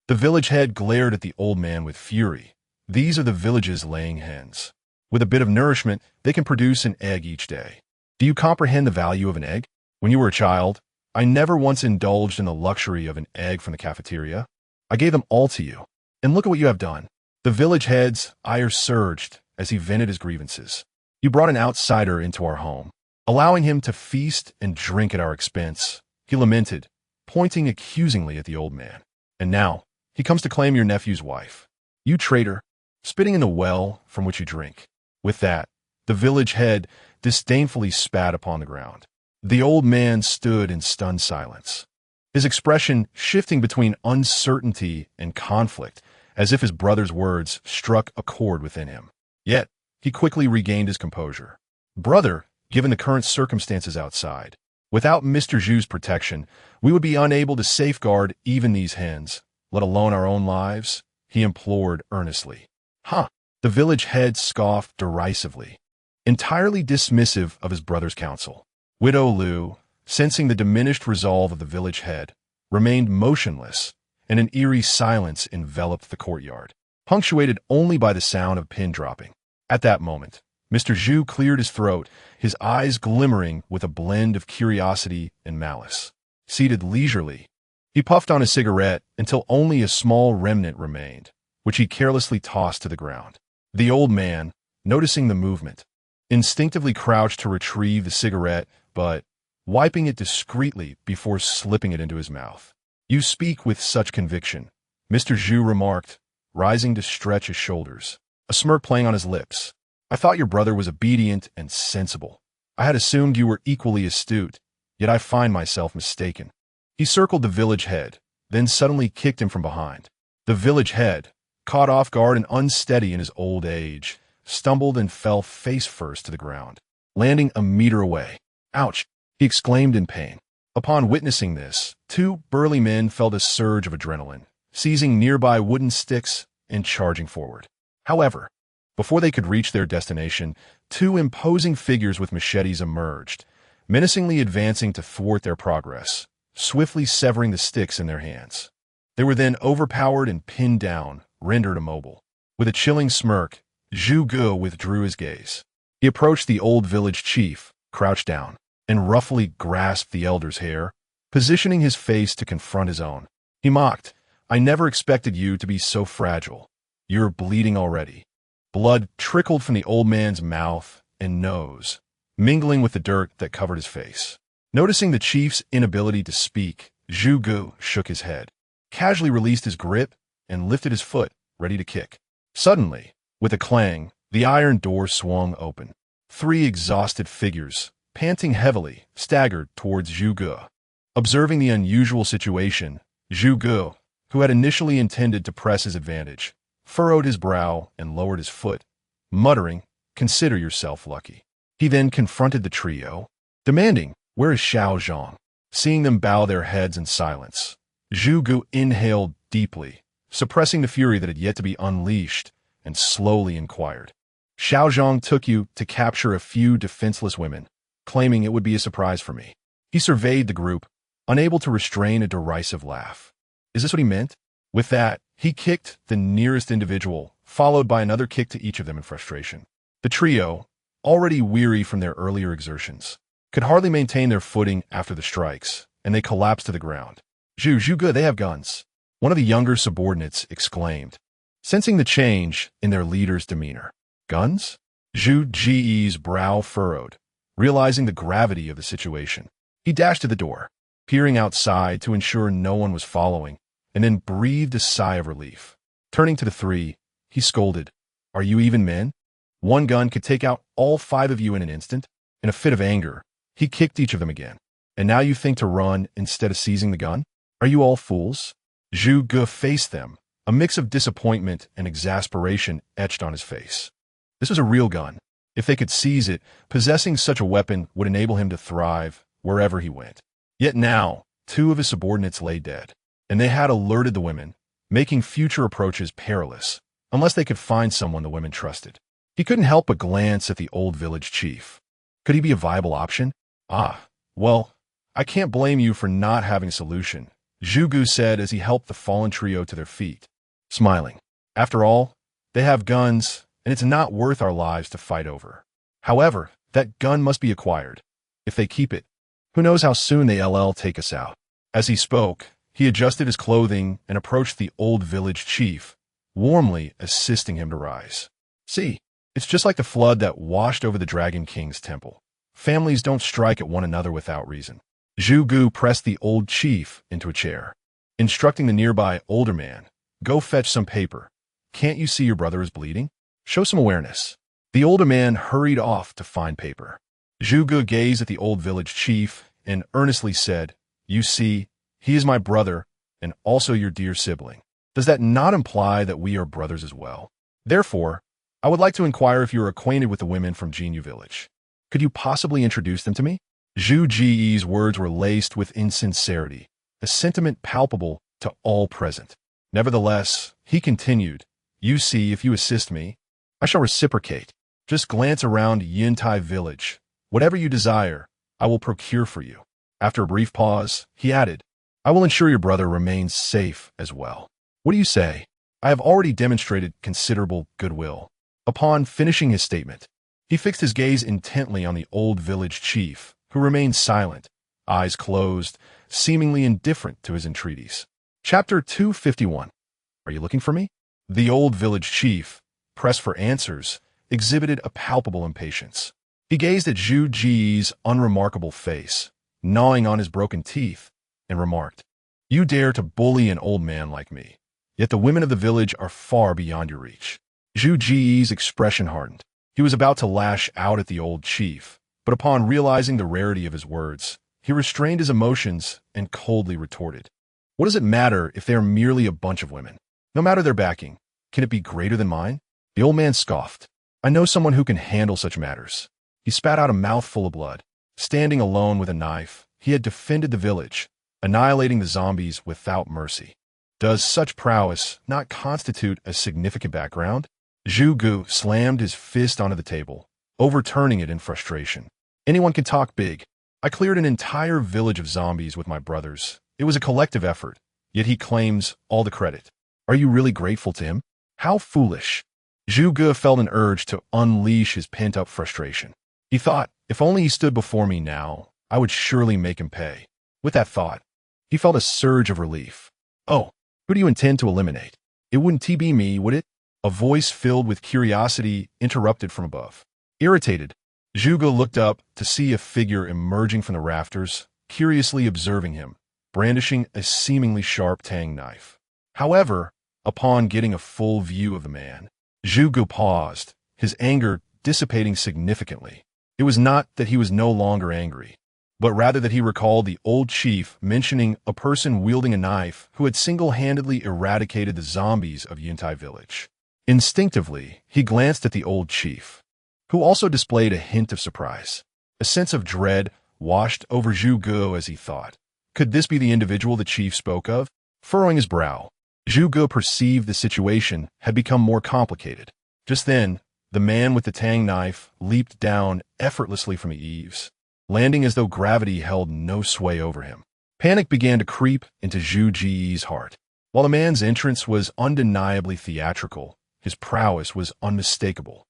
the village head glared at the old man with fury. These are the village's laying hens. With a bit of nourishment, they can produce an egg each day. Do you comprehend the value of an egg? When you were a child, I never once indulged in the luxury of an egg from the cafeteria. I gave them all to you. And look at what you have done. The village head's ire surged as he vented his grievances. You brought an outsider into our home, allowing him to feast and drink at our expense. He lamented, pointing accusingly at the old man. And now, he comes to claim your nephew's wife. You traitor, spitting in the well from which you drink. With that, the village head disdainfully spat upon the ground. The old man stood in stunned silence, his expression shifting between uncertainty and conflict, as if his brother's words struck a chord within him. Yet, he quickly regained his composure. Brother, given the current circumstances outside, without Mr. Zhu's protection, we would be unable to safeguard even these hens, let alone our own lives, he implored earnestly. Huh! The village head scoffed derisively, entirely dismissive of his brother's counsel. Widow Lu, sensing the diminished resolve of the village head, remained motionless, and an eerie silence enveloped the courtyard, punctuated only by the sound of pin dropping. At that moment, Mr. Zhu cleared his throat, his eyes glimmering with a blend of curiosity and malice. Seated leisurely, he puffed on a cigarette until only a small remnant remained, which he carelessly tossed to the ground. The old man, noticing the movement, instinctively crouched to retrieve the cigarette, but wiping it discreetly before slipping it into his mouth. You speak with such conviction, Mr. Zhu remarked, rising to stretch his shoulders, a smirk playing on his lips. I thought your brother was obedient and sensible. I had assumed you were equally astute, yet I find myself mistaken. He circled the village head, then suddenly kicked him from behind. The village head, caught off guard and unsteady in his old age, stumbled and fell face first to the ground, landing a meter away. Ouch! He exclaimed in pain. Upon witnessing this, two burly men felt a surge of adrenaline, seizing nearby wooden sticks and charging forward. However, before they could reach their destination, two imposing figures with machetes emerged, menacingly advancing to thwart their progress, swiftly severing the sticks in their hands. They were then overpowered and pinned down, rendered immobile. With a chilling smirk, Zhu Ge withdrew his gaze. He approached the old village chief, crouched down, and roughly grasped the elder's hair, positioning his face to confront his own. He mocked, I never expected you to be so fragile. You're bleeding already. Blood trickled from the old man's mouth and nose, mingling with the dirt that covered his face. Noticing the chief's inability to speak, Zhu Ge shook his head, casually released his grip, and lifted his foot, ready to kick. Suddenly, with a clang, the iron door swung open. Three exhausted figures, panting heavily, staggered towards Zhu Ge. Observing the unusual situation, Zhu Ge, who had initially intended to press his advantage, furrowed his brow and lowered his foot, muttering, "Consider yourself lucky." He then confronted the trio, demanding, "Where is Xiao Zhang?" Seeing them bow their heads in silence, Zhu Ge inhaled deeply, suppressing the fury that had yet to be unleashed, and slowly inquired, "Xiao Zhang took you to capture a few defenseless women, claiming it would be a surprise for me." He surveyed the group, unable to restrain a derisive laugh. Is this what he meant? With that, he kicked the nearest individual, followed by another kick to each of them in frustration. The trio, already weary from their earlier exertions, could hardly maintain their footing after the strikes, and they collapsed to the ground. Zhu Ge, they have guns," one of the younger subordinates exclaimed, sensing the change in their leader's demeanor. Guns? Zhu Ge's brow furrowed, realizing the gravity of the situation. He dashed to the door, peering outside to ensure no one was following, and then breathed a sigh of relief. Turning to the three, he scolded, "Are you even men? One gun could take out all 5 of you in an instant." In a fit of anger, he kicked each of them again. "And now you think to run instead of seizing the gun? Are you all fools?" Zhu Ge faced them, a mix of disappointment and exasperation etched on his face. This was a real gun. If they could seize it, possessing such a weapon would enable him to thrive wherever he went. Yet now, 2 of his subordinates lay dead, and they had alerted the women, making future approaches perilous, unless they could find someone the women trusted. He couldn't help but glance at the old village chief. Could he be a viable option? Well, I can't blame you for not having a solution, Zhu Ge said as he helped the fallen trio to their feet, smiling. After all, they have guns, and it's not worth our lives to fight over. However, that gun must be acquired. If they keep it, who knows how soon they'll take us out. As he spoke, he adjusted his clothing and approached the old village chief, warmly assisting him to rise. "See, it's just like the flood that washed over the Dragon King's temple. Families don't strike at one another without reason." Zhu Ge pressed the old chief into a chair, instructing the nearby older man, "Go fetch some paper. Can't you see your brother is bleeding? Show some awareness." The older man hurried off to find paper. Zhu Ge gazed at the old village chief and earnestly said, "You see, he is my brother and also your dear sibling. Does that not imply that we are brothers as well? Therefore, I would like to inquire if you are acquainted with the women from Jinyu village. Could you possibly introduce them to me?" Zhu Ge's words were laced with insincerity, a sentiment palpable to all present. Nevertheless, he continued, "You see, if you assist me, I shall reciprocate. Just glance around Yuntai village. Whatever you desire, I will procure for you." After a brief pause, he added, "I will ensure your brother remains safe as well. What do you say? I have already demonstrated considerable goodwill." Upon finishing his statement, he fixed his gaze intently on the old village chief, who remained silent, eyes closed, seemingly indifferent to his entreaties. Chapter 251. Are you looking for me? The old village chief, pressed for answers, exhibited a palpable impatience. He gazed at Zhu Ge's unremarkable face, gnawing on his broken teeth, and remarked, "You dare to bully an old man like me, yet the women of the village are far beyond your reach." Zhu Ge's expression hardened. He was about to lash out at the old chief, but upon realizing the rarity of his words, he restrained his emotions and coldly retorted, "What does it matter if they are merely a bunch of women? No matter their backing, can it be greater than mine?" The old man scoffed. "I know someone who can handle such matters." He spat out a mouthful of blood. Standing alone with a knife, he had defended the village, annihilating the zombies without mercy. Does such prowess not constitute a significant background? Zhu Ge slammed his fist onto the table, overturning it in frustration. "Anyone can talk big. I cleared an entire village of zombies with my brothers. It was a collective effort, yet he claims all the credit. Are you really grateful to him? How foolish." Zhu Ge felt an urge to unleash his pent-up frustration. He thought, if only he stood before me now, I would surely make him pay. With that thought, he felt a surge of relief. "Oh, who do you intend to eliminate? It wouldn't be me, would it?" A voice filled with curiosity interrupted from above. Irritated, Zhu Ge looked up to see a figure emerging from the rafters, curiously observing him, brandishing a seemingly sharp tang knife. However, upon getting a full view of the man, Zhu Ge paused, his anger dissipating significantly. It was not that he was no longer angry, but rather that he recalled the old chief mentioning a person wielding a knife who had single-handedly eradicated the zombies of Yuntai village. Instinctively, he glanced at the old chief, who also displayed a hint of surprise. A sense of dread washed over Zhu Ge as he thought, could this be the individual the chief spoke of? Furrowing his brow, Zhu Ge perceived the situation had become more complicated. Just then, the man with the tang knife leaped down effortlessly from the eaves, landing as though gravity held no sway over him. Panic began to creep into Zhu Ge's heart. While the man's entrance was undeniably theatrical, his prowess was unmistakable.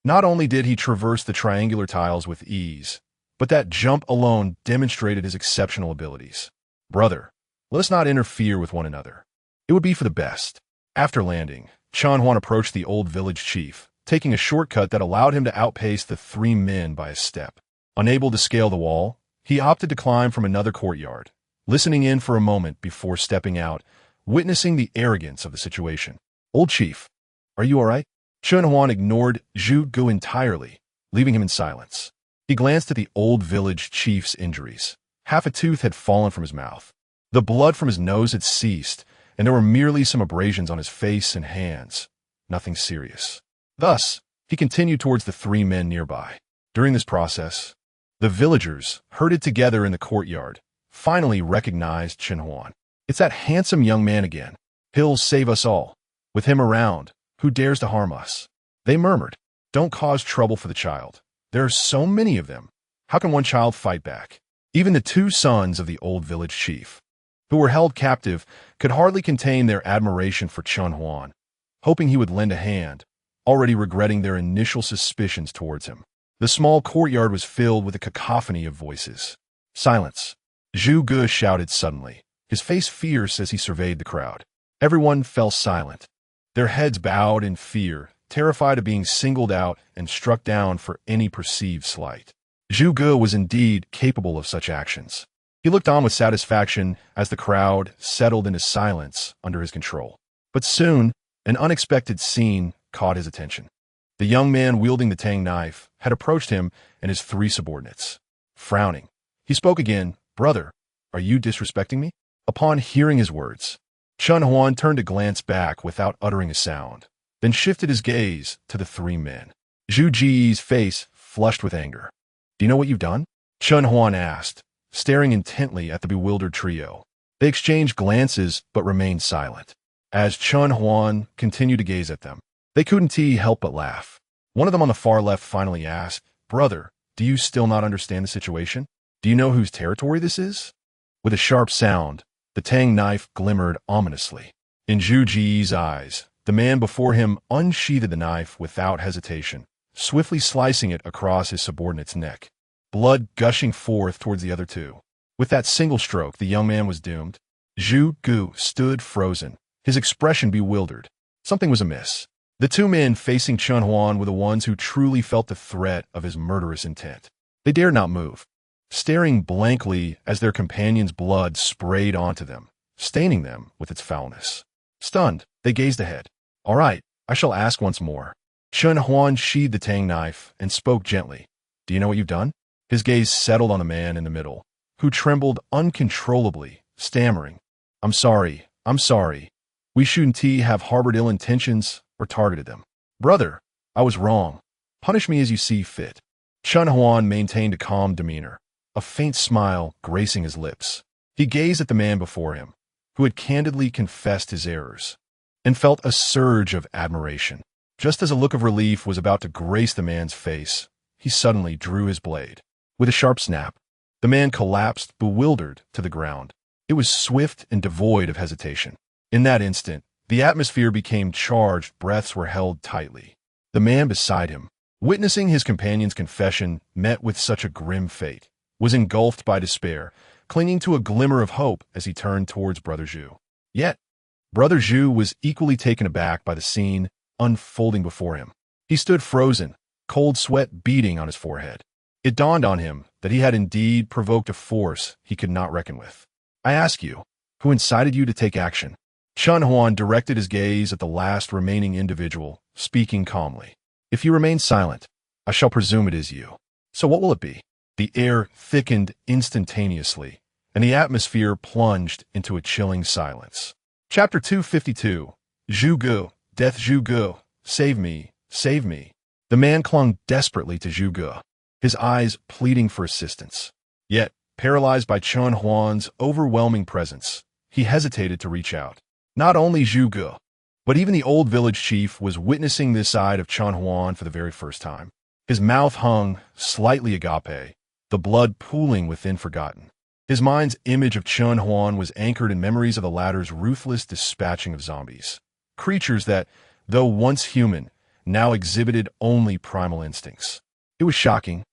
Not only did he traverse the triangular tiles with ease, but that jump alone demonstrated his exceptional abilities. "Brother, let us not interfere with one another. It would be for the best." After landing, Chan Huan approached the old village chief, taking a shortcut that allowed him to outpace the 3 men by a step. Unable to scale the wall, he opted to climb from another courtyard, listening in for a moment before stepping out, witnessing the arrogance of the situation. "Old chief, are you all right?" Chen Huan ignored Zhu Gu entirely, leaving him in silence. He glanced at the old village chief's injuries. Half a tooth had fallen from his mouth. The blood from his nose had ceased, and there were merely some abrasions on his face and hands. Nothing serious. Thus, he continued towards the three men nearby. During this process, the villagers, herded together in the courtyard, finally recognized Chen Huan. "It's that handsome young man again. He'll save us all. With him around, who dares to harm us?" They murmured, "Don't cause trouble for the child. There are so many of them. How can one child fight back?" Even the two sons of the old village chief, who were held captive, could hardly contain their admiration for Chen Huan, hoping he would lend a hand, already regretting their initial suspicions towards him. The small courtyard was filled with a cacophony of voices. "Silence!" Zhu Gu shouted suddenly, his face fierce as he surveyed the crowd. Everyone fell silent, their heads bowed in fear, terrified of being singled out and struck down for any perceived slight. Zhu Gu was indeed capable of such actions. He looked on with satisfaction as the crowd settled into silence under his control. But soon, an unexpected scene caught his attention. The young man wielding the tang knife had approached him and his three subordinates. Frowning, he spoke again. "Brother, are you disrespecting me?" Upon hearing his words, Chen Huan turned to glance back without uttering a sound, then shifted his gaze to the three men. Zhu Ji's face flushed with anger. "Do you know what you've done?" Chen Huan asked, staring intently at the bewildered trio. They exchanged glances but remained silent. As Chen Huan continued to gaze at them, they couldn't help but laugh. One of them on the far left finally asked, "Brother, do you still not understand the situation? Do you know whose territory this is?" With a sharp sound, the tang knife glimmered ominously. In Zhu Ji's eyes, the man before him unsheathed the knife without hesitation, swiftly slicing it across his subordinate's neck, blood gushing forth towards the other two. With that single stroke, the young man was doomed. Zhu Gu stood frozen, his expression bewildered. Something was amiss. The two men facing Chen Huan were the ones who truly felt the threat of his murderous intent. They dared not move, staring blankly as their companion's blood sprayed onto them, staining them with its foulness. Stunned, they gazed ahead. "All right, I shall ask once more." Chen Huan sheathed the tang knife and spoke gently. "Do you know what you've done?" His gaze settled on the man in the middle, who trembled uncontrollably, stammering, I'm sorry. We shouldn't have harbored ill intentions or targeted them. Brother, I was wrong. Punish me as you see fit." Chen Huan maintained a calm demeanor, a faint smile gracing his lips. He gazed at the man before him, who had candidly confessed his errors, and felt a surge of admiration. Just as a look of relief was about to grace the man's face, he suddenly drew his blade. With a sharp snap, the man collapsed, bewildered, to the ground. It was swift and devoid of hesitation. In that instant, the atmosphere became charged, breaths were held tightly. The man beside him, witnessing his companion's confession met with such a grim fate, was engulfed by despair, clinging to a glimmer of hope as he turned towards Brother Zhu. Yet, Brother Zhu was equally taken aback by the scene unfolding before him. He stood frozen, cold sweat beading on his forehead. It dawned on him that he had indeed provoked a force he could not reckon with. "I ask you, who incited you to take action?" Chen Huan directed his gaze at the last remaining individual, speaking calmly. "If you remain silent, I shall presume it is you. So what will it be?" The air thickened instantaneously, and the atmosphere plunged into a chilling silence. Chapter 252. Zhu Gu, Death Zhu Gu, save me, save me. The man clung desperately to Zhu Gu, his eyes pleading for assistance. Yet, paralyzed by Chen Huan's overwhelming presence, he hesitated to reach out. Not only Zhu Gu, but even the old village chief was witnessing this side of Chen Huan for the very first time. His mouth hung, slightly agape, the blood pooling within forgotten. His mind's image of Chen Huan was anchored in memories of the latter's ruthless dispatching of zombies. Creatures that, though once human, now exhibited only primal instincts. It was shocking,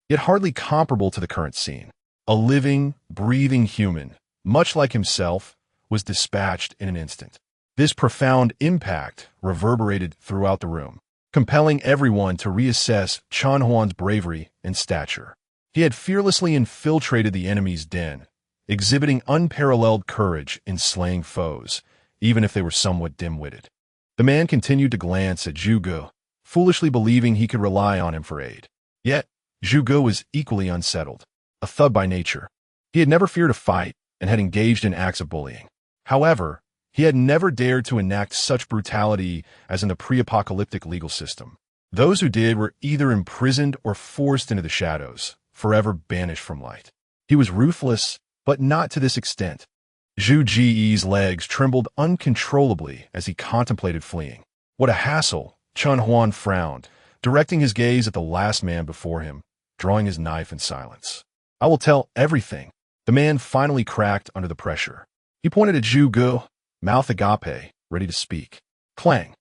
yet hardly comparable to the current scene. A living, breathing human, much like himself, was dispatched in an instant. This profound impact reverberated throughout the room, compelling everyone to reassess Chen Huan's bravery and stature. He had fearlessly infiltrated the enemy's den, exhibiting unparalleled courage in slaying foes, even if they were somewhat dim-witted. The man continued to glance at Zhu Gu, foolishly believing he could rely on him for aid. Yet, Zhu Gu was equally unsettled, a thug by nature. He had never feared a fight and had engaged in acts of bullying. However, he had never dared to enact such brutality as in the pre-apocalyptic legal system. Those who did were either imprisoned or forced into the shadows, forever banished from light. He was ruthless, but not to this extent. Zhu Ji's legs trembled uncontrollably as he contemplated fleeing. What a hassle! Chen Huan frowned, directing his gaze at the last man before him, drawing his knife in silence. I will tell everything. The man finally cracked under the pressure. He pointed at Zhu Gu, mouth agape, ready to speak. Clang!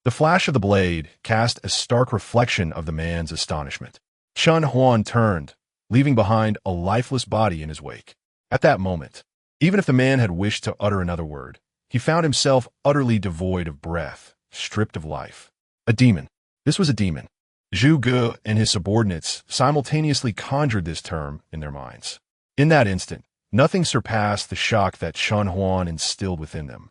The flash of the blade cast a stark reflection of the man's astonishment. Chen Huan turned, leaving behind a lifeless body in his wake. At that moment, even if the man had wished to utter another word, he found himself utterly devoid of breath, stripped of life. A demon. This was a demon. Zhu Gu and his subordinates simultaneously conjured this term in their minds. In that instant, nothing surpassed the shock that Chen Huan instilled within them,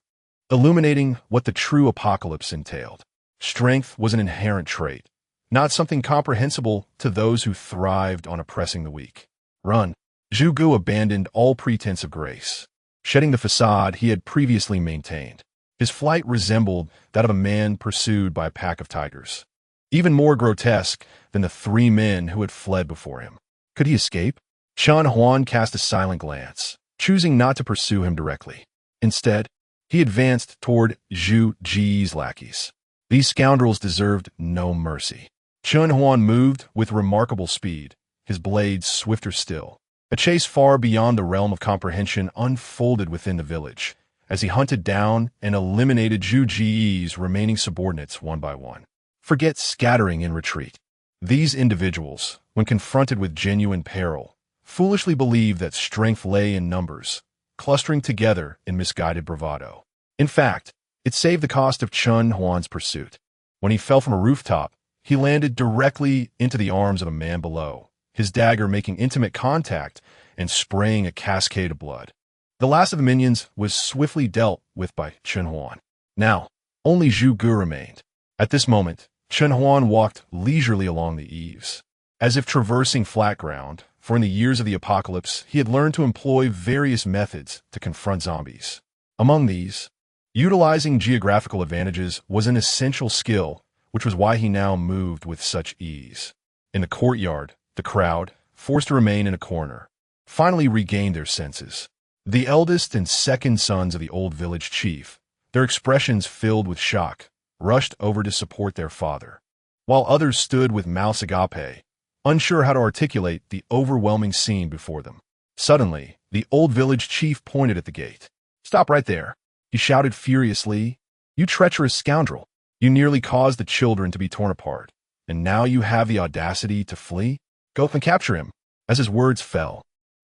illuminating what the true apocalypse entailed. Strength was an inherent trait, not something comprehensible to those who thrived on oppressing the weak. Run. Zhu Gu abandoned all pretense of grace, shedding the facade he had previously maintained. His flight resembled that of a man pursued by a pack of tigers, even more grotesque than the three men who had fled before him. Could he escape? Chen Huan cast a silent glance, choosing not to pursue him directly. Instead, he advanced toward Zhu Ji's lackeys. These scoundrels deserved no mercy. Chen Huan moved with remarkable speed, his blades swifter still. A chase far beyond the realm of comprehension unfolded within the village, as he hunted down and eliminated Zhu Ji's remaining subordinates one by one. Forget scattering in retreat. These individuals, when confronted with genuine peril, foolishly believed that strength lay in numbers, clustering together in misguided bravado. In fact, it saved the cost of Chen Huan's pursuit. When he fell from a rooftop, he landed directly into the arms of a man below, his dagger making intimate contact and spraying a cascade of blood. The last of the minions was swiftly dealt with by Chen Huan. Now, only Zhu Gu remained. At this moment, Chen Huan walked leisurely along the eaves, as if traversing flat ground, for in the years of the apocalypse, he had learned to employ various methods to confront zombies. Among these, utilizing geographical advantages was an essential skill, which was why he now moved with such ease. In the courtyard, the crowd, forced to remain in a corner, finally regained their senses. The eldest and second sons of the old village chief, their expressions filled with shock, rushed over to support their father, while others stood with mouths agape, unsure how to articulate the overwhelming scene before them. Suddenly, the old village chief pointed at the gate. "Stop right there," he shouted furiously. "You treacherous scoundrel! You nearly caused the children to be torn apart, and now you have the audacity to flee? Go up and capture him." As his words fell,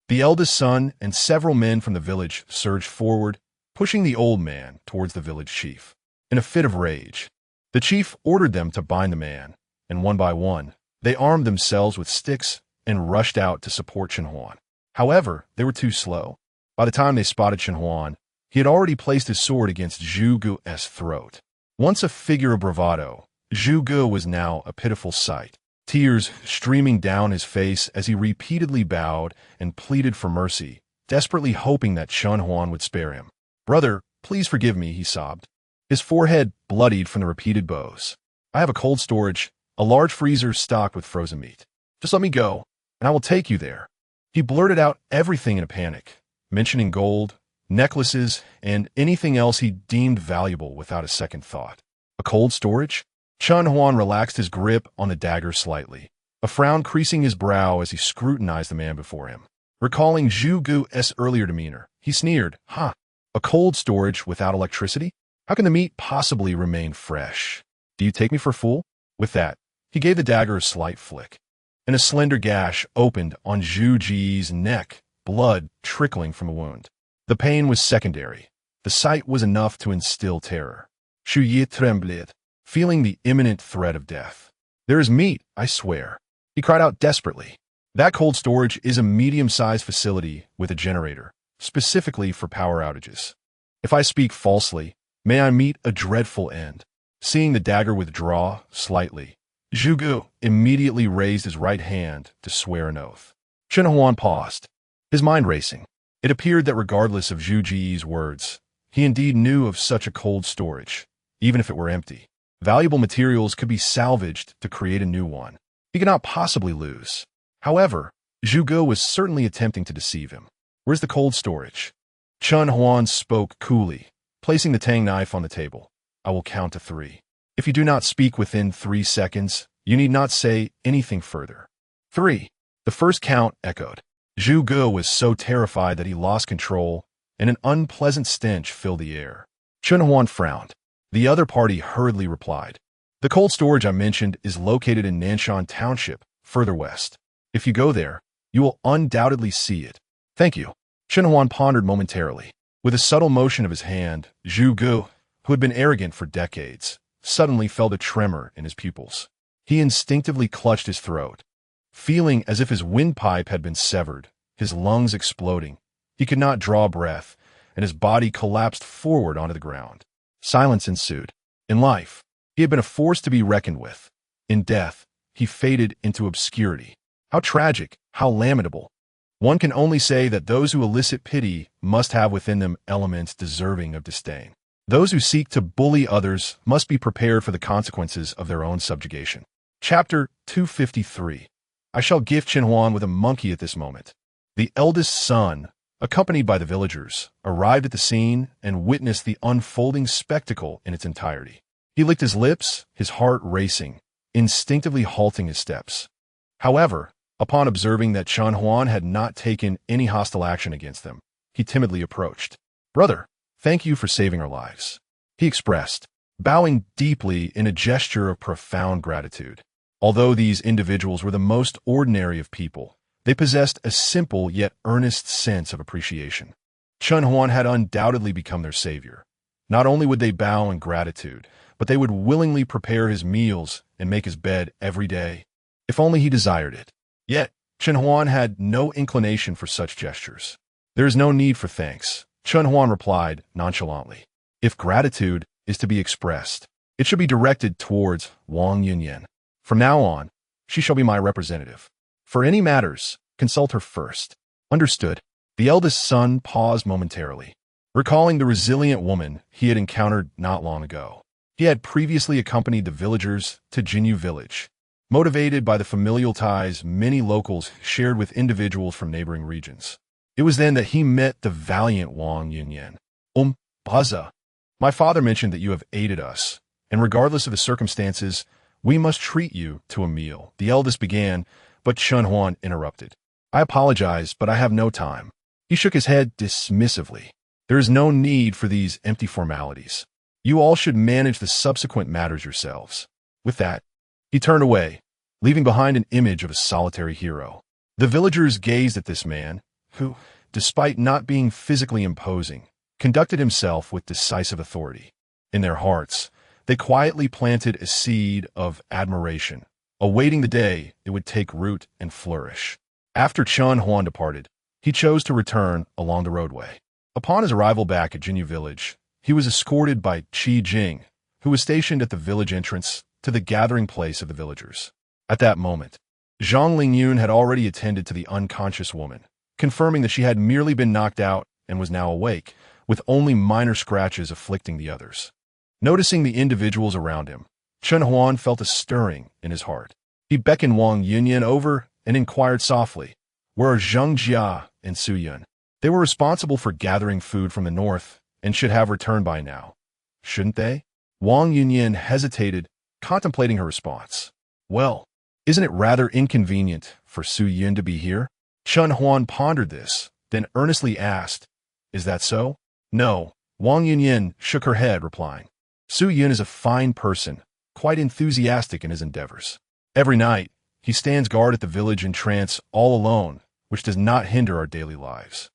the eldest son and several men from the village surged forward, pushing the old man towards the village chief. In a fit of rage, the chief ordered them to bind the man, and one by one, they armed themselves with sticks and rushed out to support Chen Huan. However, they were too slow. By the time they spotted Chen Huan, he had already placed his sword against Zhu Gu's throat. Once a figure of bravado, Zhu Gu was now a pitiful sight, tears streaming down his face as he repeatedly bowed and pleaded for mercy, desperately hoping that Chen Huan would spare him. "Brother, please forgive me," he sobbed, his forehead bloodied from the repeated blows. "I have a cold storage, a large freezer stocked with frozen meat. Just let me go, and I will take you there." He blurted out everything in a panic, mentioning gold, necklaces, and anything else he deemed valuable without a second thought. A cold storage? Chen Huan relaxed his grip on the dagger slightly, a frown creasing his brow as he scrutinized the man before him. Recalling Zhu Gu's earlier demeanor, he sneered, "Ha! A cold storage without electricity? How can the meat possibly remain fresh? Do you take me for a fool?" With that, he gave the dagger a slight flick, and a slender gash opened on Zhu Ji's neck, blood trickling from a wound. The pain was secondary. The sight was enough to instill terror. Zhu Yi trembled, feeling the imminent threat of death. "There is meat, I swear," he cried out desperately. "That cold storage is a medium-sized facility with a generator. specifically for power outages. If I speak falsely, may I meet a dreadful end. Seeing the dagger withdraw slightly, Zhuge immediately raised his right hand to swear an oath. Chen Huan paused, his mind racing. It appeared that regardless of Zhu Ji's words, he indeed knew of such a cold storage, even if it were empty. Valuable materials could be salvaged to create a new one. He could not possibly lose. However, Zhuge was certainly attempting to deceive him. Where's the cold storage? Chen Huan spoke coolly, placing the tang knife on the table. I will count to 3. If you do not speak within 3 seconds, you need not say anything further. 3. The first count echoed. Zhuge was so terrified that he lost control, and an unpleasant stench filled the air. Chen Huan frowned. The other party hurriedly replied. The cold storage I mentioned is located in Nanshan Township, further west. If you go there, you will undoubtedly see it. Thank you. Chen Huan pondered momentarily. With a subtle motion of his hand, Zhuge, who had been arrogant for decades, suddenly felt a tremor in his pupils. He instinctively clutched his throat, feeling as if his windpipe had been severed, his lungs exploding. He could not draw breath, and his body collapsed forward onto the ground. Silence ensued. In life, he had been a force to be reckoned with. In death, he faded into obscurity. How tragic, how lamentable. One can only say that those who elicit pity must have within them elements deserving of disdain. Those who seek to bully others must be prepared for the consequences of their own subjugation. Chapter 253. I shall gift Chen Huan with a monkey at this moment. The eldest son, accompanied by the villagers, arrived at the scene and witnessed the unfolding spectacle in its entirety. He licked his lips, his heart racing, instinctively halting his steps. However, upon observing that Chen Huan had not taken any hostile action against them, he timidly approached. Brother, thank you for saving our lives, he expressed, bowing deeply in a gesture of profound gratitude. Although these individuals were the most ordinary of people, they possessed a simple yet earnest sense of appreciation. Chen Huan had undoubtedly become their savior. Not only would they bow in gratitude, but they would willingly prepare his meals and make his bed every day, if only he desired it. Yet, Chen Huan had no inclination for such gestures. There is no need for thanks, Chen Huan replied nonchalantly. If gratitude is to be expressed, it should be directed towards Wang Yunyan. From now on, she shall be my representative. For any matters, consult her first. Understood. The eldest son paused momentarily, recalling the resilient woman he had encountered not long ago. He had previously accompanied the villagers to Jinyu village, motivated by the familial ties many locals shared with individuals from neighboring regions. It was then that he met the valiant Wang Yunyan. Baza, my father mentioned that you have aided us, and regardless of the circumstances, we must treat you to a meal, the eldest began, but Chen Huan interrupted. I apologize, but I have no time. He shook his head dismissively. There is no need for these empty formalities. You all should manage the subsequent matters yourselves. With that, he turned away, leaving behind an image of a solitary hero. The villagers gazed at this man, who, despite not being physically imposing, conducted himself with decisive authority. In their hearts, they quietly planted a seed of admiration, awaiting the day it would take root and flourish. After Chen Huan departed, he chose to return along the roadway. Upon his arrival back at Jinyu village, he was escorted by Qi Jing, who was stationed at the village entrance to the gathering place of the villagers. At that moment, Zhang Lingyun had already attended to the unconscious woman, confirming that she had merely been knocked out and was now awake, with only minor scratches afflicting the others. Noticing the individuals around him, Chen Huan felt a stirring in his heart. He beckoned Wang Yunyan over and inquired softly, "Where are Zheng Jia and Su Yun? They were responsible for gathering food from the north and should have returned by now, shouldn't they?" Wang Yunyan hesitated, contemplating her response. Well, isn't it rather inconvenient for Su Yun to be here? Chen Huan pondered this, then earnestly asked, "Is that so?" No, Wang Yunyan shook her head, replying, "Su Yun is a fine person, quite enthusiastic in his endeavors. Every night, he stands guard at the village entrance all alone, which does not hinder our daily lives."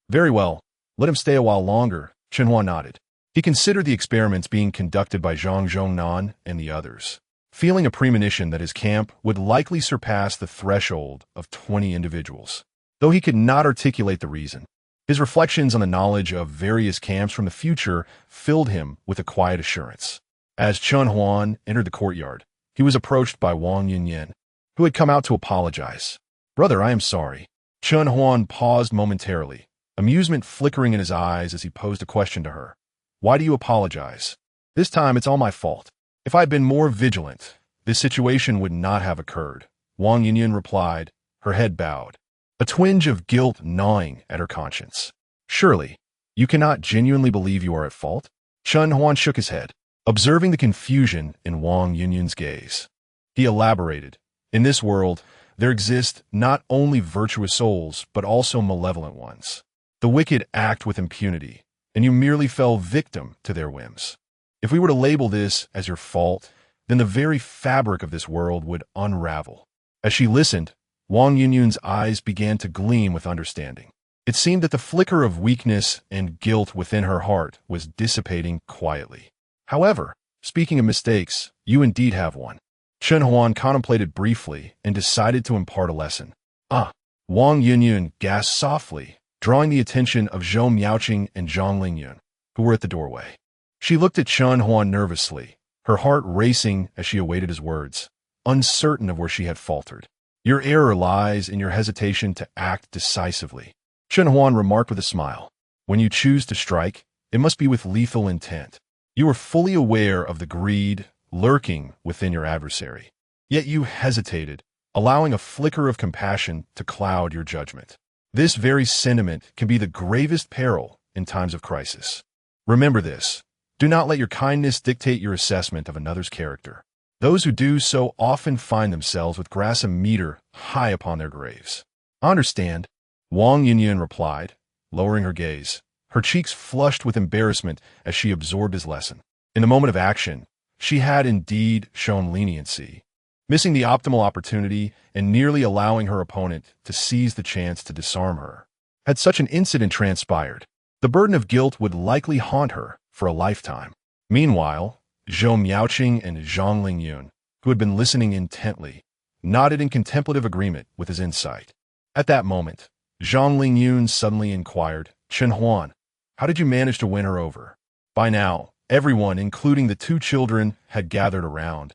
Very well, let him stay a while longer, Chen Huan nodded. He considered the experiments being conducted by Zhang Zhongnan and the others, feeling a premonition that his camp would likely surpass the threshold of 20 individuals. Though he could not articulate the reason, His reflections on the knowledge of various camps from the future filled him with a quiet assurance. As Chen Huan entered the courtyard, he was approached by Wang Yunyan, who had come out to apologize. "Brother, I am sorry." Chen Huan paused momentarily, amusement flickering in his eyes as he posed a question to her. "Why do you apologize?" "This time it's all my fault. If I had been more vigilant, this situation would not have occurred," Wang Yunyan replied, her head bowed, a twinge of guilt gnawing at her conscience. "Surely, you cannot genuinely believe you are at fault?" Chen Huan shook his head, observing the confusion in Wang Yunyan's gaze. He elaborated, "In this world, there exist not only virtuous souls, but also malevolent ones. The wicked act with impunity, and you merely fell victim to their whims. If we were to label this as your fault, then the very fabric of this world would unravel." As she listened, Wang Yunyan's eyes began to gleam with understanding. It seemed that the flicker of weakness and guilt within her heart was dissipating quietly. "However, speaking of mistakes, you indeed have one." Chen Huan contemplated briefly and decided to impart a lesson. "Ah!" Wang Yunyan gasped softly, drawing the attention of Zhou Miaoqing and Zhang Lingyun, who were at the doorway. She looked at Chen Huan nervously, her heart racing as she awaited his words, uncertain of where she had faltered. "Your error lies in your hesitation to act decisively," Chen Huan remarked with a smile. "When you choose to strike, it must be with lethal intent. You are fully aware of the greed lurking within your adversary. Yet you hesitated, allowing a flicker of compassion to cloud your judgment. This very sentiment can be the gravest peril in times of crisis. Remember this. Do not let your kindness dictate your assessment of another's character. Those who do so often find themselves with grass a meter high upon their graves." "I understand," Wang Yunyan replied, lowering her gaze. Her cheeks flushed with embarrassment as she absorbed his lesson. In the moment of action, she had indeed shown leniency, missing the optimal opportunity and nearly allowing her opponent to seize the chance to disarm her. Had such an incident transpired, the burden of guilt would likely haunt her for a lifetime. Meanwhile, Zhou Miaoqing and Zhang Lingyun, who had been listening intently, nodded in contemplative agreement with his insight. At that moment, Zhang Lingyun suddenly inquired, "Chen Huan, how did you manage to win her over?" By now, everyone, including the two children, had gathered around,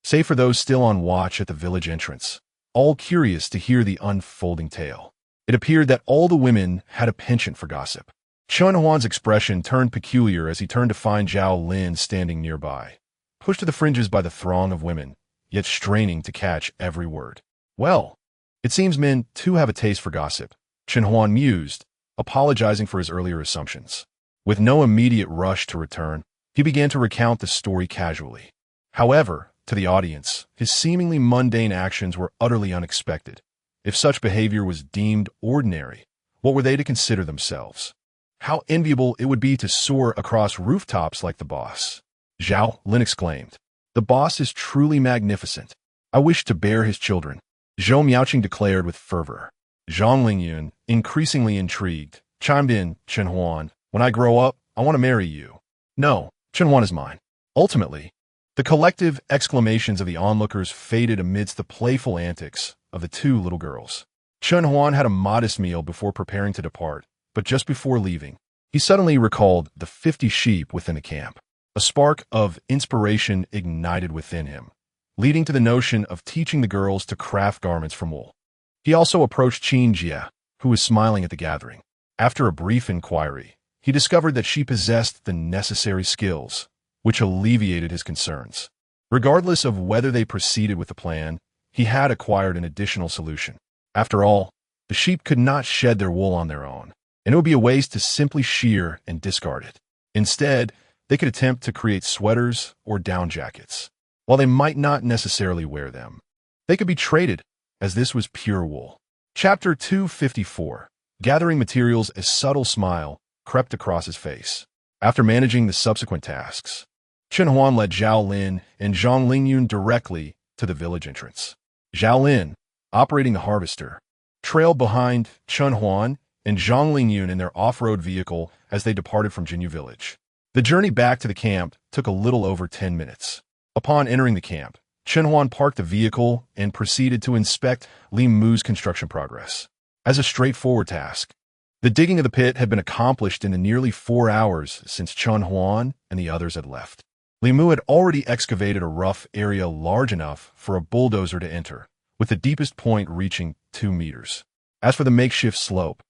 save for those still on watch at the village entrance, all curious to hear the unfolding tale. It appeared that all the women had a penchant for gossip. Chen Huan's expression turned peculiar as he turned to find Zhao Lin standing nearby, pushed to the fringes by the throng of women, yet straining to catch every word. "Well, it seems men too have a taste for gossip," Chen Huan mused, apologizing for his earlier assumptions. With no immediate rush to return, he began to recount the story casually. However, to the audience, his seemingly mundane actions were utterly unexpected. If such behavior was deemed ordinary, what were they to consider themselves? How enviable it would be to soar across rooftops like the boss. Zhao Lin exclaimed, "The boss is truly magnificent. I wish to bear his children," Zhou Miaoqing declared with fervor. Zhang Lingyun, increasingly intrigued, chimed in, "Chen Huan, when I grow up, I want to marry you." "No, Chen Huan is mine." Ultimately, the collective exclamations of the onlookers faded amidst the playful antics of the two little girls. Chen Huan had a modest meal before preparing to depart, but just before leaving, he suddenly recalled the 50 sheep within the camp. A spark of inspiration ignited within him, leading to the notion of teaching the girls to craft garments from wool. He also approached Qin Jia, who was smiling at the gathering. After a brief inquiry, he discovered that she possessed the necessary skills, which alleviated his concerns. Regardless of whether they proceeded with the plan, he had acquired an additional solution. After all, the sheep could not shed their wool on their own, and it would be a waste to simply shear and discard it. Instead, they could attempt to create sweaters or down jackets. While they might not necessarily wear them, they could be traded, as this was pure wool. Chapter 254. Gathering materials. A subtle smile crept across his face. After managing the subsequent tasks, Chen Huan led Zhao Lin and Zhang Lingyun directly to the village entrance. Zhao Lin, operating the harvester, trailed behind Chen Huan and Zhang Lingyun in their off-road vehicle as they departed from Jinyu village. The journey back to the camp took a little over 10 minutes. Upon entering the camp, Chen Huan parked the vehicle and proceeded to inspect Li Mu's construction progress. As a straightforward task, The digging of the pit had been accomplished in the nearly 4 hours since Chun Huan and the others had left. Li Mu had already excavated a rough area large enough for a bulldozer to enter, with the deepest point reaching 2 meters. As for the makeshift slope,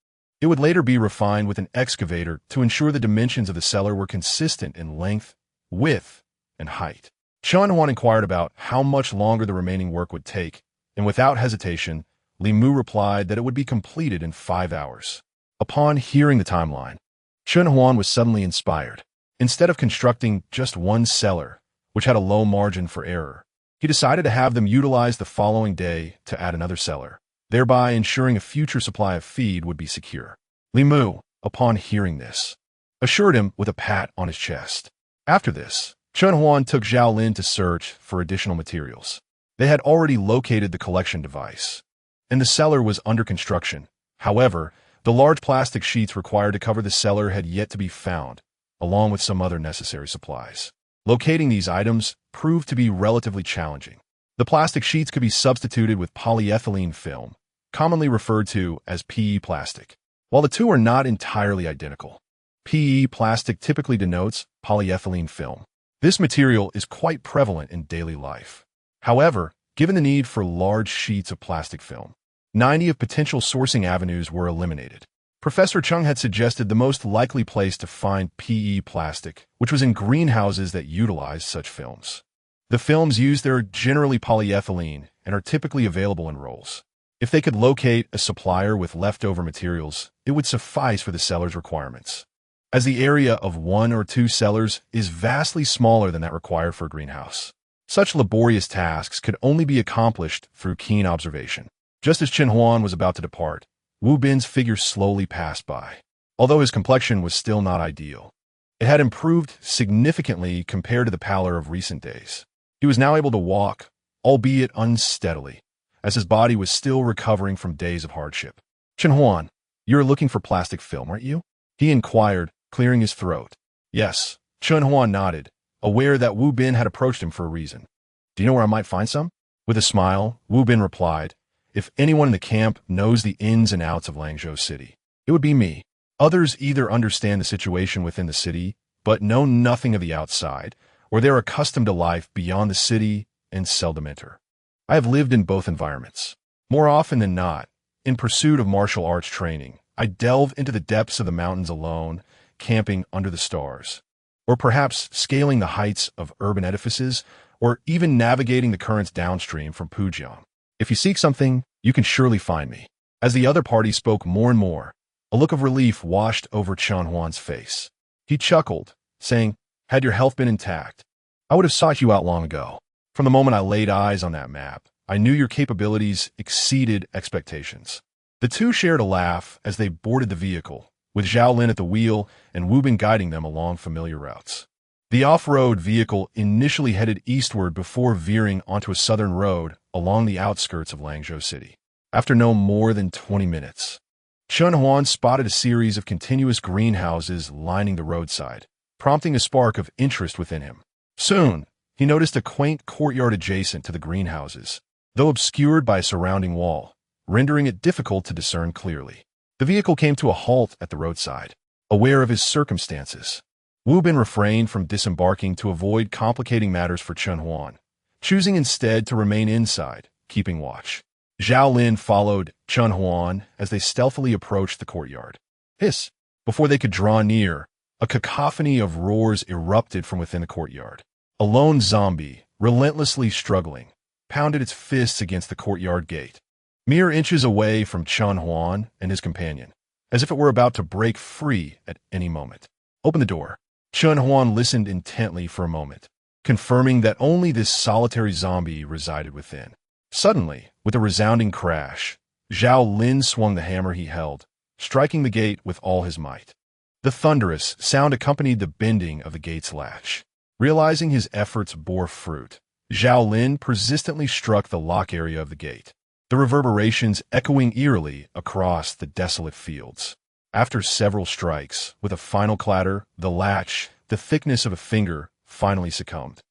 it would later be refined with an excavator to ensure the dimensions of the cellar were consistent in length, width, and height. Chun Huan inquired about how much longer the remaining work would take, and without hesitation, Li Mu replied that it would be completed in 5 hours. Upon hearing the timeline, Chun Huan was suddenly inspired. Instead of constructing just one cellar, which had a low margin for error, he decided to have them utilize the following day to add another cellar, thereby ensuring a future supply of feed would be secure. Li Mu, upon hearing this, assured him with a pat on his chest. After this, Chun Huan took Zhao Lin to search for additional materials. They had already located the collection device, and the cellar was under construction. However, the large plastic sheets required to cover the cellar had yet to be found, along with some other necessary supplies. Locating these items proved to be relatively challenging. The plastic sheets could be substituted with polyethylene film, commonly referred to as PE plastic. While the two are not entirely identical, PE plastic typically denotes polyethylene film. This material is quite prevalent in daily life. However, given the need for large sheets of plastic film, 90 of potential sourcing avenues were eliminated. Professor Chung had suggested the most likely place to find PE plastic, which was in greenhouses that utilize such films. The films used there are generally polyethylene and are typically available in rolls. If they could locate a supplier with leftover materials, it would suffice for the cellar's requirements, as the area of 1 or 2 cellars is vastly smaller than that required for a greenhouse. Such laborious tasks could only be accomplished through keen observation. Just as Chun Huan was about to depart, Wu Bin's figure slowly passed by. Although his complexion was still not ideal, it had improved significantly compared to the pallor of recent days. He was now able to walk, albeit unsteadily, as his body was still recovering from days of hardship. Chun Huan, you're looking for plastic film, aren't you? He inquired, clearing his throat. Yes, Chun Huan nodded, aware that Wu Bin had approached him for a reason. Do you know where I might find some? With a smile, Wu Bin replied, if anyone in the camp knows the ins and outs of Langzhou City, it would be me. Others either understand the situation within the city, but know nothing of the outside, or they're accustomed to life beyond the city and seldom enter. I have lived in both environments. More often than not, in pursuit of martial arts training, I delve into the depths of the mountains alone, camping under the stars, or perhaps scaling the heights of urban edifices, or even navigating the currents downstream from Pujiang. If you seek something, you can surely find me. As the other party spoke more and more, a look of relief washed over Chun Huan's face. He chuckled, saying, had your health been intact, I would have sought you out long ago. From the moment I laid eyes on that map, I knew your capabilities exceeded expectations. The two shared a laugh as they boarded the vehicle, with Zhao Lin at the wheel and Wu Bin guiding them along familiar routes. The off-road vehicle initially headed eastward before veering onto a southern road along the outskirts of Langzhou City. After no more than 20 minutes, Chun Huan spotted a series of continuous greenhouses lining the roadside, prompting a spark of interest within him. Soon, he noticed a quaint courtyard adjacent to the greenhouses, though obscured by a surrounding wall, rendering it difficult to discern clearly. The vehicle came to a halt at the roadside. Aware of his circumstances, Wu Bin refrained from disembarking to avoid complicating matters for Chun Huan, choosing instead to remain inside, keeping watch. Zhao Lin followed Chun Huan as they stealthily approached the courtyard. Hiss! Before they could draw near, a cacophony of roars erupted from within the courtyard. A lone zombie, relentlessly struggling, pounded its fists against the courtyard gate, mere inches away from Chun Huan and his companion, as if it were about to break free at any moment. Open the door. Chun Huan listened intently for a moment, confirming that only this solitary zombie resided within. Suddenly, with a resounding crash, Zhao Lin swung the hammer he held, striking the gate with all his might. The thunderous sound accompanied the bending of the gate's latch. Realizing his efforts bore fruit, Zhao Lin persistently struck the lock area of the gate, the reverberations echoing eerily across the desolate fields. After several strikes, with a final clatter, the latch, the thickness of a finger, finally succumbed.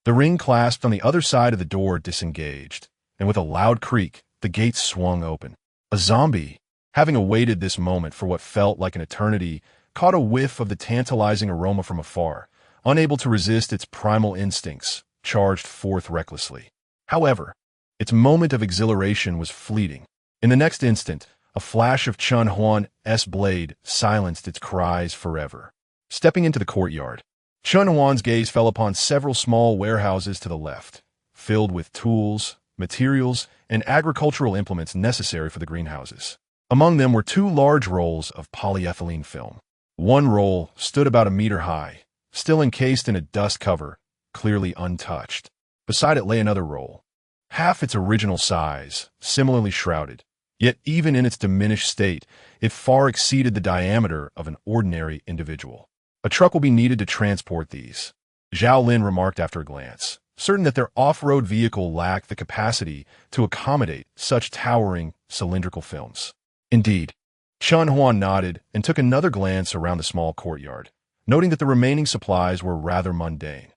The ring clasped on the other side of the door disengaged, and with a loud creak, the gate swung open. A zombie! Having awaited this moment for what felt like an eternity, caught a whiff of the tantalizing aroma from afar, unable to resist its primal instincts, charged forth recklessly. However, its moment of exhilaration was fleeting. In the next instant, a flash of Chun Huan's blade silenced its cries forever. Stepping into the courtyard, Chun Huan's gaze fell upon several small warehouses to the left, filled with tools, materials, and agricultural implements necessary for the greenhouses. Among them were 2 large rolls of polyethylene film. One roll stood about a meter high, still encased in a dust cover, clearly untouched. Beside it lay another roll, half its original size, similarly shrouded. Yet even in its diminished state, it far exceeded the diameter of an ordinary individual. A truck will be needed to transport these, Zhao Lin remarked after a glance, certain that their off-road vehicle lacked the capacity to accommodate such towering cylindrical films. Indeed, Chun Huan nodded and took another glance around the small courtyard, noting that the remaining supplies were rather mundane,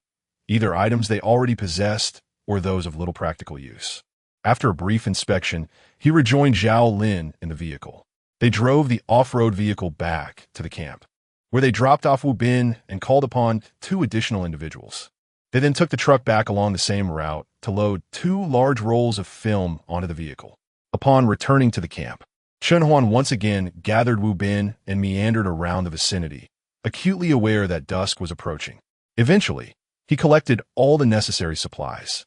either items they already possessed or those of little practical use. After a brief inspection, he rejoined Zhao Lin in the vehicle. They drove the off-road vehicle back to the camp, where they dropped off Wu Bin and called upon 2 additional individuals. They then took the truck back along the same route to load 2 large rolls of film onto the vehicle. Upon returning to the camp, Chun Huan once again gathered Wu Bin and meandered around the vicinity, acutely aware that dusk was approaching. Eventually, he collected all the necessary supplies.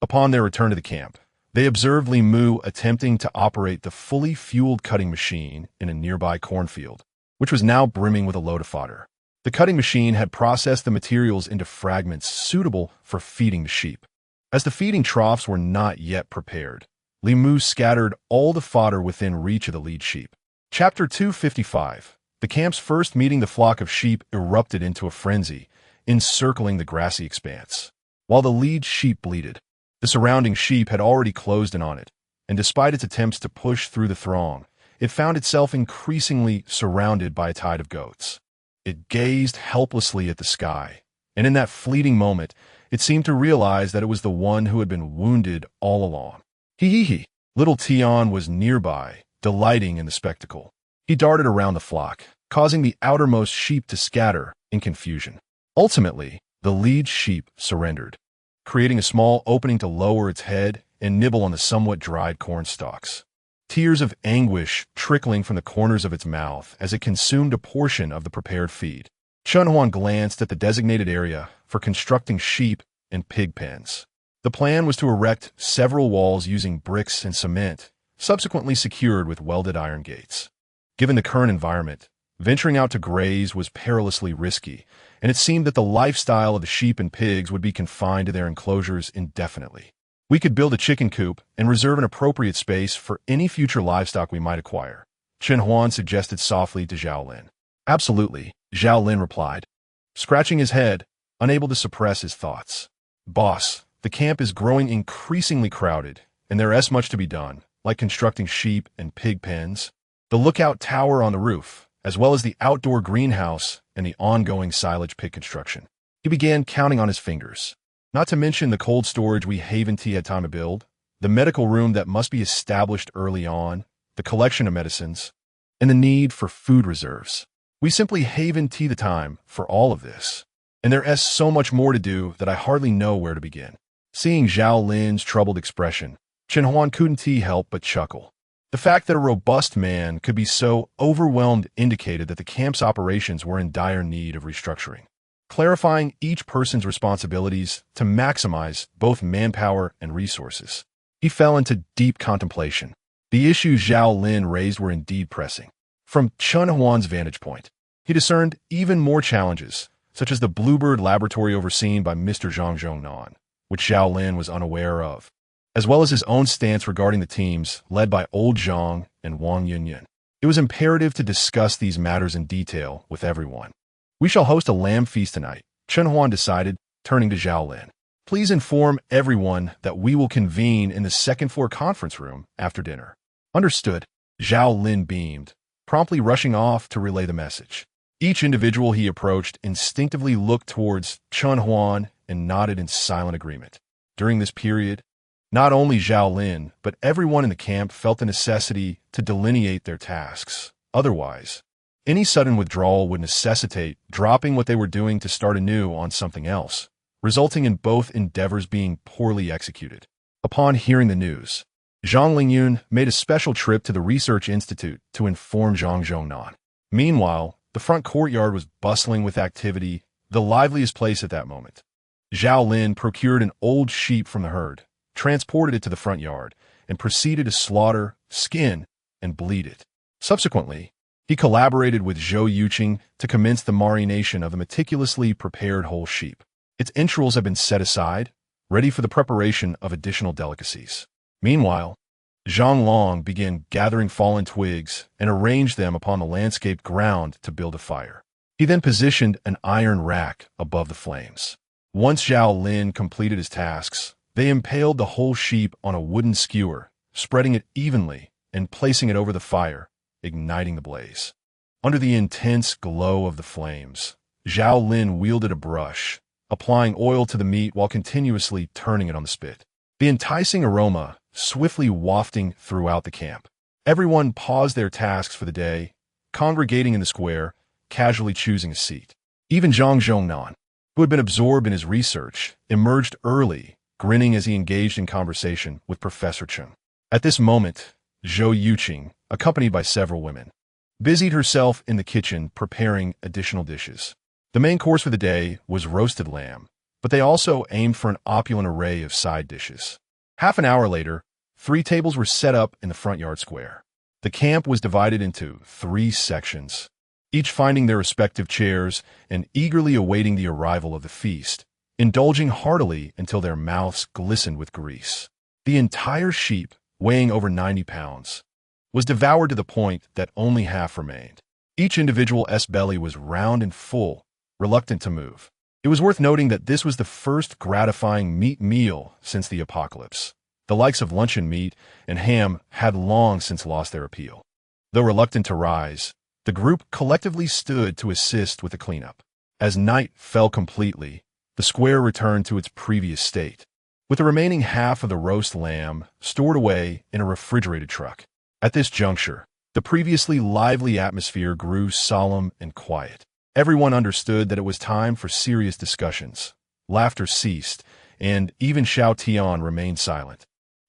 Upon their return to the camp, they observed Li Mu attempting to operate the fully fueled cutting machine in a nearby cornfield, which was now brimming with a load of fodder. The cutting machine had processed the materials into fragments suitable for feeding the sheep. As the feeding troughs were not yet prepared, Li Mu scattered all the fodder within reach of the lead sheep. Chapter 255. The camp's first meeting, the flock of sheep erupted into a frenzy, encircling the grassy expanse. While the lead sheep bleated, the surrounding sheep had already closed in on it, and despite its attempts to push through the throng, it found itself increasingly surrounded by a tide of goats. It gazed helplessly at the sky, and in that fleeting moment, it seemed to realize that it was the one who had been wounded all along. Hee. Little Tian was nearby, delighting in the spectacle. He darted around the flock, causing the outermost sheep to scatter in confusion. Ultimately, the lead sheep surrendered, creating a small opening to lower its head and nibble on the somewhat dried corn stalks. Tears of anguish trickling from the corners of its mouth as it consumed a portion of the prepared feed. Chun Huan glanced at the designated area for constructing sheep and pig pens. The plan was to erect several walls using bricks and cement, subsequently secured with welded iron gates. Given the current environment, venturing out to graze was perilously risky, and it seemed that the lifestyle of the sheep and pigs would be confined to their enclosures indefinitely. We could build a chicken coop and reserve an appropriate space for any future livestock we might acquire, Chun Huan suggested softly to Zhao Lin. Absolutely, Zhao Lin replied, scratching his head, unable to suppress his thoughts. Boss, the camp is growing increasingly crowded, and there is much to be done, like constructing sheep and pig pens, the lookout tower on the roof, as well as the outdoor greenhouse and the ongoing silage pit construction. He began counting on his fingers. Not to mention the cold storage we Haven Tea had time to build, the medical room that must be established early on, the collection of medicines, and the need for food reserves. We simply Haven Tea the time for all of this. And there is so much more to do that I hardly know where to begin. Seeing Zhao Lin's troubled expression, Chun Huan couldn't help but chuckle. The fact that a robust man could be so overwhelmed indicated that the camp's operations were in dire need of restructuring. Clarifying each person's responsibilities to maximize both manpower and resources, he fell into deep contemplation. The issues Zhao Lin raised were indeed pressing. From Chun Huan's vantage point, he discerned even more challenges, such as the Bluebird laboratory overseen by Mr. Zhang Zhongnan, which Zhao Lin was unaware of, as well as his own stance regarding the teams led by Old Zhang and Wang Yunyan. It was imperative to discuss these matters in detail with everyone. We shall host a lamb feast tonight, Chun Huan decided, turning to Zhao Lin. Please inform everyone that we will convene in the second-floor conference room after dinner. Understood, Zhao Lin beamed, promptly rushing off to relay the message. Each individual he approached instinctively looked towards Chun Huan and nodded in silent agreement. During this period, Not only Zhao Lin, but everyone in the camp felt the necessity to delineate their tasks. Otherwise, any sudden withdrawal would necessitate dropping what they were doing to start anew on something else, resulting in both endeavors being poorly executed. Upon hearing the news, Zhang Lingyun made a special trip to the Research Institute to inform Zhang Zhongnan. Meanwhile, the front courtyard was bustling with activity, the liveliest place at that moment. Zhao Lin procured an old sheep from the herd, transported it to the front yard, and proceeded to slaughter, skin, and bleed it. Subsequently, he collaborated with Zhou Yuqing to commence the marination of the meticulously prepared whole sheep. Its entrails have been set aside, ready for the preparation of additional delicacies. Meanwhile, Zhang Long began gathering fallen twigs and arranged them upon the landscaped ground to build a fire. He then positioned an iron rack above the flames. Once Zhao Lin completed his tasks, they impaled the whole sheep on a wooden skewer, spreading it evenly and placing it over the fire, igniting the blaze. Under the intense glow of the flames, Zhao Lin wielded a brush, applying oil to the meat while continuously turning it on the spit. The enticing aroma swiftly wafting throughout the camp. Everyone paused their tasks for the day, congregating in the square, casually choosing a seat. Even Zhang Zhongnan, who had been absorbed in his research, emerged early, grinning as he engaged in conversation with Professor Chen. At this moment, Zhou Yuqing, accompanied by several women, busied herself in the kitchen preparing additional dishes. The main course for the day was roasted lamb, but they also aimed for an opulent array of side dishes. Half an hour later, 3 tables were set up in the front yard square. The camp was divided into 3 sections, each finding their respective chairs and eagerly awaiting the arrival of the feast, indulging heartily until their mouths glistened with grease. The entire sheep, weighing over 90 pounds, was devoured to the point that only half remained. Each individual's belly was round and full, reluctant to move. It was worth noting that this was the first gratifying meat meal since the apocalypse. The likes of luncheon meat and ham had long since lost their appeal. Though reluctant to rise, the group collectively stood to assist with the cleanup. As night fell completely, the square returned to its previous state, with the remaining half of the roast lamb stored away in a refrigerated truck. At this juncture, the previously lively atmosphere grew solemn and quiet. Everyone understood that it was time for serious discussions. Laughter ceased, and even Xiao Tian remained silent,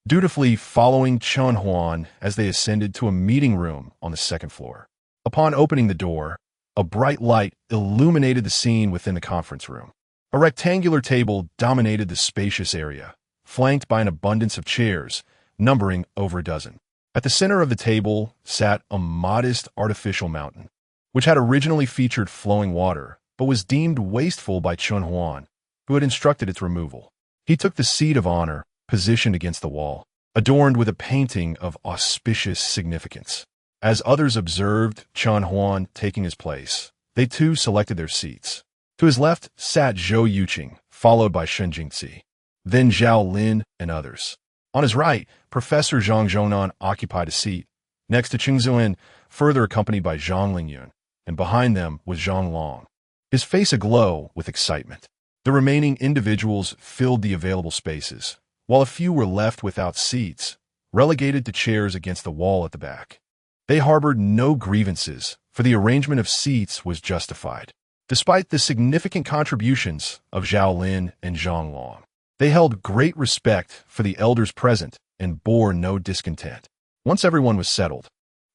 dutifully following Chen Huan as they ascended to a meeting room on the 2nd floor. Upon opening the door, a bright light illuminated the scene within the conference room. A rectangular table dominated the spacious area, flanked by an abundance of chairs, numbering over a dozen. At the center of the table sat a modest artificial mountain, which had originally featured flowing water, but was deemed wasteful by Chen Huan, who had instructed its removal. He took the seat of honor, positioned against the wall, adorned with a painting of auspicious significance. As others observed Chen Huan taking his place, they too selected their seats. To his left sat Zhou Yuqing, followed by Shen Jingzi, then Zhao Lin and others. On his right, Professor Zhang Zhongnan occupied a seat, next to Qing Zuan, further accompanied by Zhang Lingyun, and behind them was Zhang Long, his face aglow with excitement. The remaining individuals filled the available spaces, while a few were left without seats, relegated to chairs against the wall at the back. They harbored no grievances, for the arrangement of seats was justified. Despite the significant contributions of Zhao Lin and Zhang Long, they held great respect for the elders present and bore no discontent. Once everyone was settled,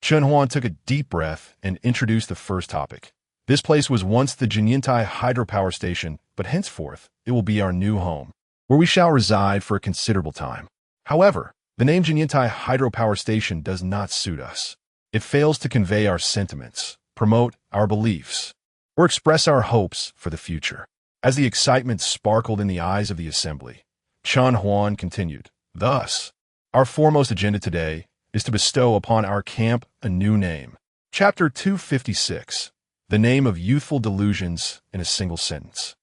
Chen Huan took a deep breath and introduced the first topic. This place was once the Jinyintai hydropower station, but henceforth it will be our new home, where we shall reside for a considerable time. However, the name Jinyintai hydropower station does not suit us. It fails to convey our sentiments, promote our beliefs, or express our hopes for the future. As the excitement sparkled in the eyes of the assembly, Chen Huan continued, "Thus, our foremost agenda today is to bestow upon our camp a new name." Chapter 256, The Name of Youthful Delusions in a Single Sentence.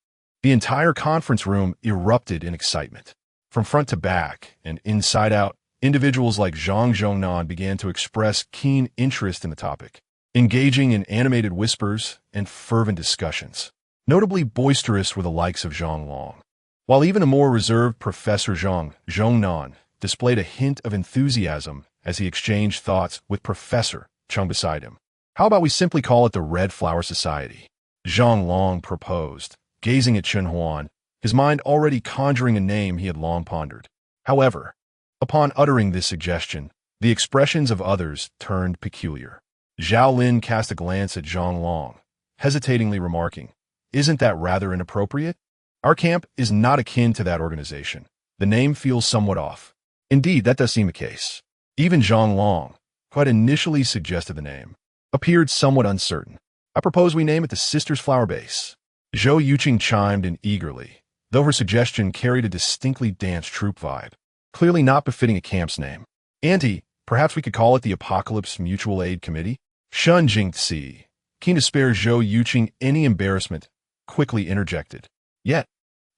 The entire conference room erupted in excitement. From front to back and inside out, individuals like Zhang Zhongnan began to express keen interest in the topic, engaging in animated whispers and fervent discussions. Notably boisterous were the likes of Zhang Long, while even a more reserved Professor Zhang Zhongnan displayed a hint of enthusiasm as he exchanged thoughts with Professor Chung beside him. How about we simply call it the Red Flower Society? Zhang Long proposed, gazing at Chen Huan, his mind already conjuring a name he had long pondered. However, upon uttering this suggestion, the expressions of others turned peculiar. Zhao Lin cast a glance at Zhang Long, hesitatingly remarking, "Isn't that rather inappropriate? Our camp is not akin to that organization. The name feels somewhat off." Indeed, that does seem the case. Even Zhang Long, who had initially suggested the name, appeared somewhat uncertain. "I propose we name it the Sisters Flower Base." Zhou Yuqing chimed in eagerly, though her suggestion carried a distinctly dance troupe vibe, clearly not befitting a camp's name. "Auntie, perhaps we could call it the Apocalypse Mutual Aid Committee?" Shun Jingzi, keen to spare Zhou Yuqing any embarrassment, quickly interjected. Yet,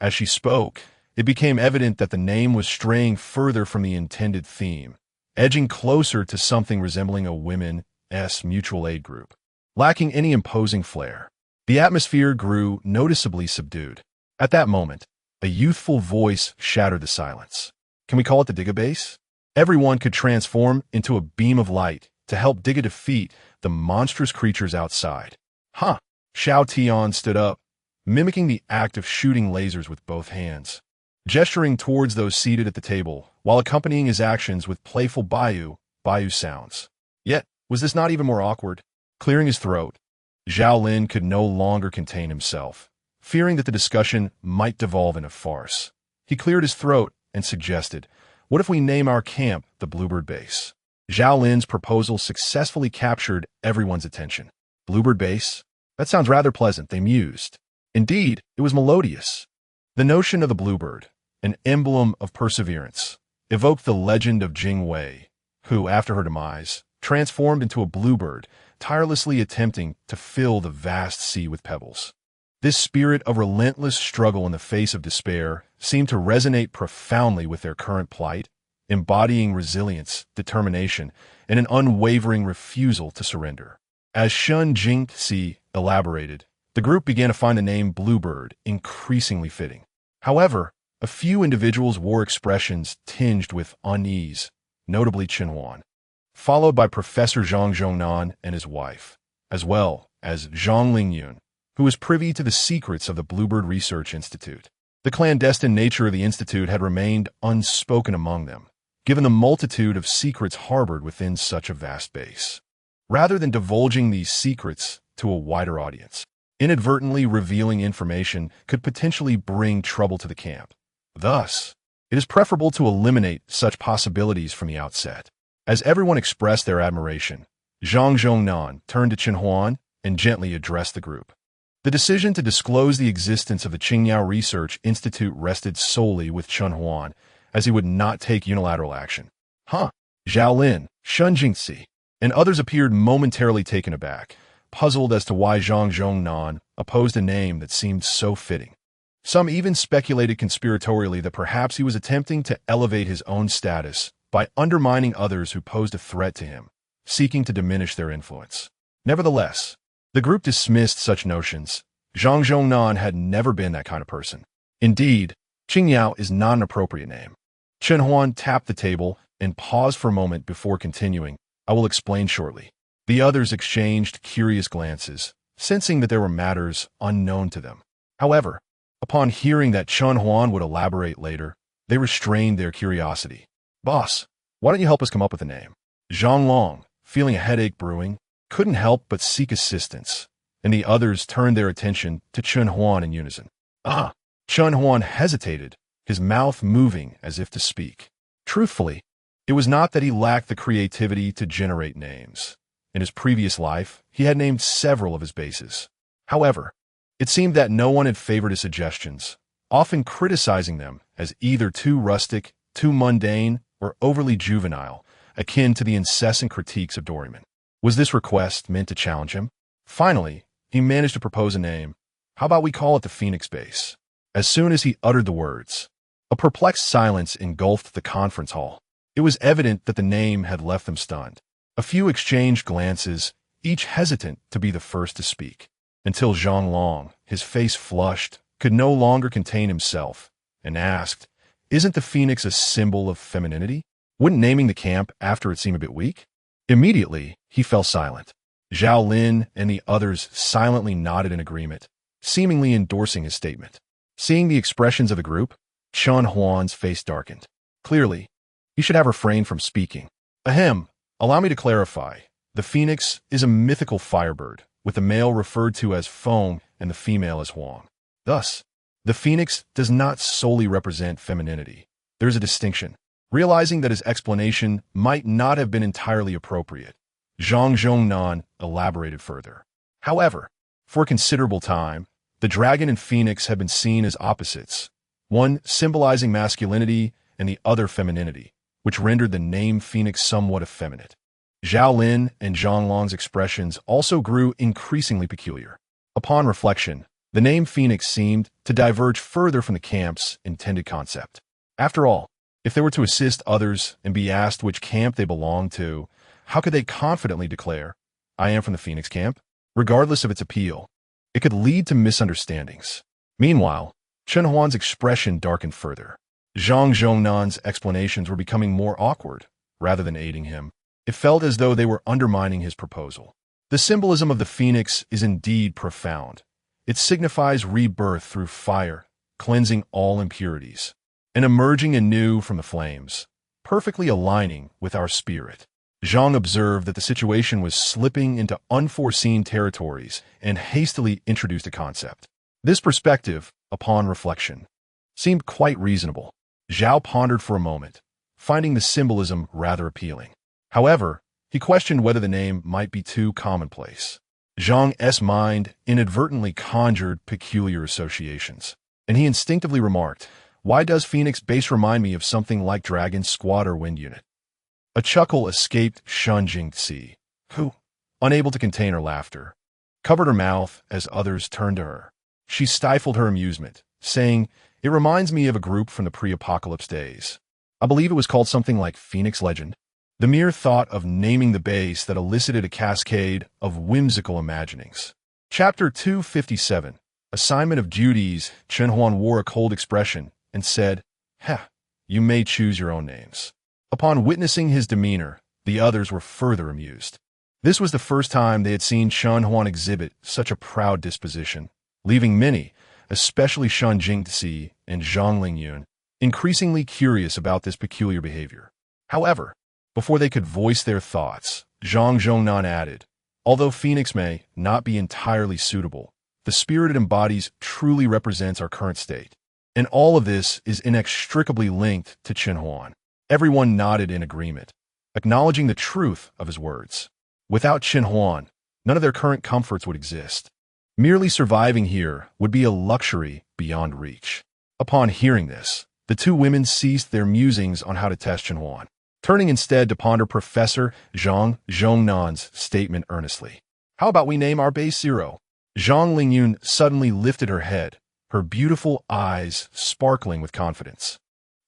as she spoke, it became evident that the name was straying further from the intended theme, edging closer to something resembling a women's mutual aid group, lacking any imposing flair. The atmosphere grew noticeably subdued. At that moment, a youthful voice shattered the silence. "Can we call it the Dig-A-Base?" Everyone could transform into a beam of light to help Digga defeat the monstrous creatures outside. "Huh!" Xiao Tian stood up, mimicking the act of shooting lasers with both hands, gesturing towards those seated at the table while accompanying his actions with playful Bayou sounds. Yet, was this not even more awkward? Clearing his throat, Zhao Lin could no longer contain himself, fearing that the discussion might devolve in a farce. He cleared his throat and suggested, "What if we name our camp the Bluebird Base?" Zhao Lin's proposal successfully captured everyone's attention. Bluebird Base? That sounds rather pleasant, they mused. Indeed, it was melodious. The notion of the bluebird, an emblem of perseverance, evoked the legend of Jing Wei, who, after her demise, transformed into a bluebird, tirelessly attempting to fill the vast sea with pebbles. This spirit of relentless struggle in the face of despair seemed to resonate profoundly with their current plight, embodying resilience, determination, and an unwavering refusal to surrender. As Shun Jingxi elaborated, the group began to find the name Bluebird increasingly fitting. However, a few individuals wore expressions tinged with unease, notably Chen Huan, followed by Professor Zhang Zhongnan and his wife, as well as Zhang Lingyun, who was privy to the secrets of the Bluebird Research Institute. The clandestine nature of the institute had remained unspoken among them, given the multitude of secrets harbored within such a vast base. Rather than divulging these secrets to a wider audience, inadvertently revealing information could potentially bring trouble to the camp. Thus, it is preferable to eliminate such possibilities from the outset. As everyone expressed their admiration, Zhang Zhongnan turned to Chen Huan and gently addressed the group. The decision to disclose the existence of the Qingyao Research Institute rested solely with Chen Huan, as he would not take unilateral action. "Huh?" Zhao Lin, Shun Jingxi, and others appeared momentarily taken aback, puzzled as to why Zhang Zhongnan opposed a name that seemed so fitting. Some even speculated conspiratorially that perhaps he was attempting to elevate his own status by undermining others who posed a threat to him, seeking to diminish their influence. Nevertheless, the group dismissed such notions. Zhang Zhongnan had never been that kind of person. Indeed, Qingyao is not an appropriate name. Chen Huan tapped the table and paused for a moment before continuing, "I will explain shortly." The others exchanged curious glances, sensing that there were matters unknown to them. However, upon hearing that Chen Huan would elaborate later, they restrained their curiosity. "Boss, why don't you help us come up with a name?" Zhang Long, feeling a headache brewing, couldn't help but seek assistance, and the others turned their attention to Chen Huan in unison. "Ah!" Chen Huan hesitated, his mouth moving as if to speak. Truthfully, it was not that he lacked the creativity to generate names. In his previous life, he had named several of his bases. However, it seemed that no one had favored his suggestions, often criticizing them as either too rustic, too mundane, or overly juvenile, akin to the incessant critiques of Doryman. Was this request meant to challenge him? Finally, he managed to propose a name. "How about we call it the Phoenix Base?" As soon as he uttered the words, a perplexed silence engulfed the conference hall. It was evident that the name had left them stunned. A few exchanged glances, each hesitant to be the first to speak, until Zhang Long, his face flushed, could no longer contain himself, and asked, Isn't the phoenix a symbol of femininity? Wouldn't naming the camp after it seem a bit weak? Immediately, he fell silent. Zhao Lin and the others silently nodded in agreement, seemingly endorsing his statement. Seeing the expressions of the group, Chen Huan's face darkened. Clearly, he should have refrained from speaking. Ahem, allow me to clarify. The phoenix is a mythical firebird, with the male referred to as Feng and the female as Huang. Thus, the phoenix does not solely represent femininity. There is a distinction. Realizing that his explanation might not have been entirely appropriate, Zhang Zhongnan elaborated further. However, for a considerable time, the dragon and phoenix have been seen as opposites, one symbolizing masculinity and the other femininity, which rendered the name phoenix somewhat effeminate. Zhao Lin and Zhang Long's expressions also grew increasingly peculiar. Upon reflection, the name phoenix seemed to diverge further from the camp's intended concept. After all, if they were to assist others and be asked which camp they belonged to, how could they confidently declare, "I am from the Phoenix camp"? Regardless of its appeal, it could lead to misunderstandings. Meanwhile, Chen Huan's expression darkened further. Zhang Zhongnan's explanations were becoming more awkward, rather than aiding him. It felt as though they were undermining his proposal. The symbolism of the phoenix is indeed profound. It signifies rebirth through fire, cleansing all impurities, and emerging anew from the flames, perfectly aligning with our spirit. Zhang observed that the situation was slipping into unforeseen territories and hastily introduced a concept. This perspective, upon reflection, seemed quite reasonable. Zhao pondered for a moment, finding the symbolism rather appealing. However, he questioned whether the name might be too commonplace. Zhang's mind inadvertently conjured peculiar associations, and he instinctively remarked, "Why does Phoenix Base remind me of something like Dragon's Squad or Wind Unit?" A chuckle escaped Shen Jingzi, who, unable to contain her laughter, covered her mouth as others turned to her. She stifled her amusement, saying, "It reminds me of a group from the pre-apocalypse days. I believe it was called something like Phoenix Legend." The mere thought of naming the base that elicited a cascade of whimsical imaginings. Chapter 257, Assignment of Duties. Chen Huan wore a cold expression and said, "You may choose your own names." Upon witnessing his demeanor, the others were further amused. This was the first time they had seen Chen Huan exhibit such a proud disposition, leaving many, especially Shen Jingzi and Zhang Lingyun, increasingly curious about this peculiar behavior. However, before they could voice their thoughts, Zhang Zhongnan added, "Although Phoenix may not be entirely suitable, the spirit it embodies truly represents our current state, and all of this is inextricably linked to Chen Huan." Everyone nodded in agreement, acknowledging the truth of his words. Without Chen Huan, none of their current comforts would exist. Merely surviving here would be a luxury beyond reach. Upon hearing this, the two women ceased their musings on how to test Chen Huan, turning instead to ponder Professor Zhang Zhongnan's statement earnestly. "How about we name our base Zero?" Zhang Lingyun suddenly lifted her head, her beautiful eyes sparkling with confidence.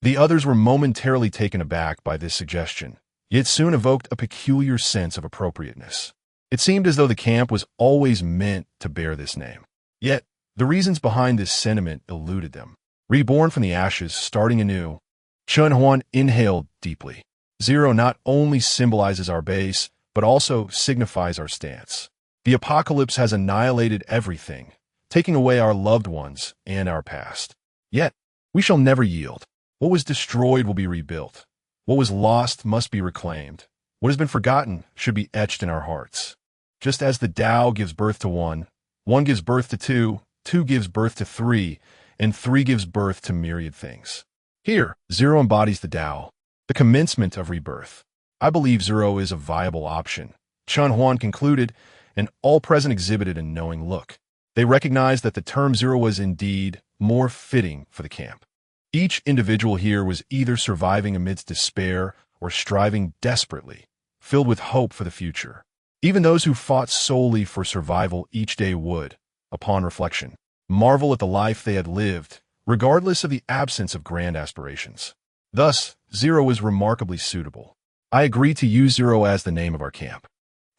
The others were momentarily taken aback by this suggestion, yet soon evoked a peculiar sense of appropriateness. It seemed as though the camp was always meant to bear this name. Yet, the reasons behind this sentiment eluded them. Reborn from the ashes, starting anew, Chen Huan inhaled deeply. Zero not only symbolizes our base, but also signifies our stance. The apocalypse has annihilated everything, taking away our loved ones and our past. Yet, we shall never yield. What was destroyed will be rebuilt. What was lost must be reclaimed. What has been forgotten should be etched in our hearts. Just as the Tao gives birth to one, one gives birth to two, two gives birth to three, and three gives birth to myriad things. Here, Zero embodies the Tao, the commencement of rebirth. I believe Zero is a viable option, Chen Huan concluded, and all present exhibited a knowing look. They recognized that the term Zero was indeed more fitting for the camp. Each individual here was either surviving amidst despair or striving desperately, filled with hope for the future. Even those who fought solely for survival each day would, upon reflection, marvel at the life they had lived, regardless of the absence of grand aspirations. Thus, Zero is remarkably suitable. I agree to use Zero as the name of our camp.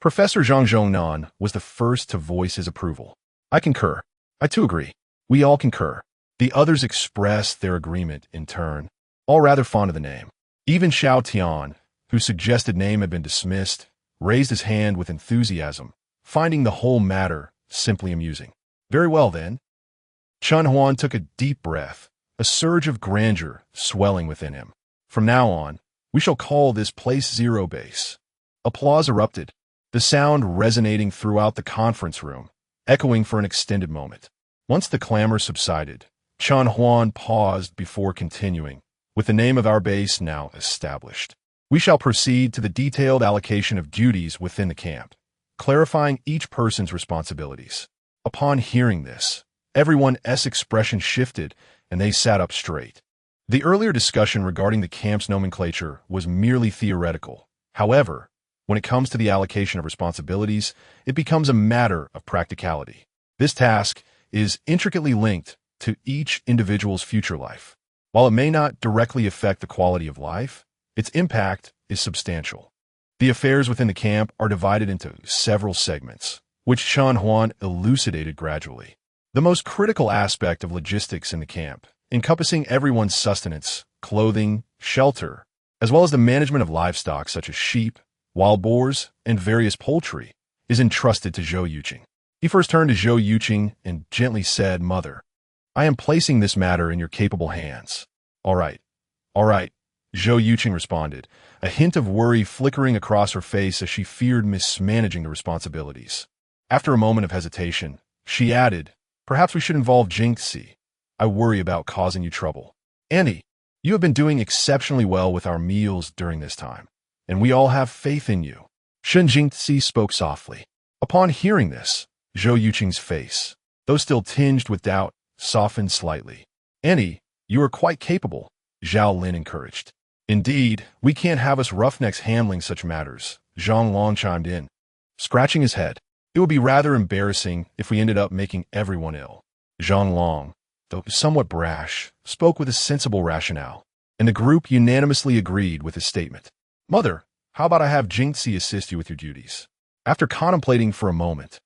Professor Zhang Zhongnan was the first to voice his approval. I concur. I too agree. We all concur. The others expressed their agreement in turn, all rather fond of the name. Even Xiao Tian, whose suggested name had been dismissed, raised his hand with enthusiasm, finding the whole matter simply amusing. Very well, then. Chen Huan took a deep breath, a surge of grandeur swelling within him. From now on, we shall call this place Zero Base. Applause erupted, the sound resonating throughout the conference room, echoing for an extended moment. Once the clamor subsided, Chen Huan paused before continuing, with the name of our base now established. We shall proceed to the detailed allocation of duties within the camp, clarifying each person's responsibilities. Upon hearing this, everyone's expression shifted and they sat up straight. The earlier discussion regarding the camp's nomenclature was merely theoretical. However, when it comes to the allocation of responsibilities, it becomes a matter of practicality. This task is intricately linked to each individual's future life. While it may not directly affect the quality of life, its impact is substantial. The affairs within the camp are divided into several segments, which Chen Huan elucidated gradually. The most critical aspect of logistics in the camp, encompassing everyone's sustenance, clothing, shelter, as well as the management of livestock such as sheep, wild boars, and various poultry, is entrusted to Zhou Yuqing. He first turned to Zhou Yuqing and gently said, "Mother, I am placing this matter in your capable hands." All right, Zhou Yuqing responded, a hint of worry flickering across her face as she feared mismanaging the responsibilities. After a moment of hesitation, she added, "Perhaps we should involve Jingxi. I worry about causing you trouble. Annie, you have been doing exceptionally well with our meals during this time, and we all have faith in you." Shen Jingxi spoke softly. Upon hearing this, Zhou Yuqing's face, though still tinged with doubt, softened slightly. "Annie, you are quite capable," Zhao Lin encouraged. "Indeed, we can't have us roughnecks handling such matters," Zhang Long chimed in, scratching his head. "It would be rather embarrassing if we ended up making everyone ill." Zhang Long, though somewhat brash, spoke with a sensible rationale, and the group unanimously agreed with his statement. "Mother, how about I have Jingxi assist you with your duties?" After contemplating for a moment,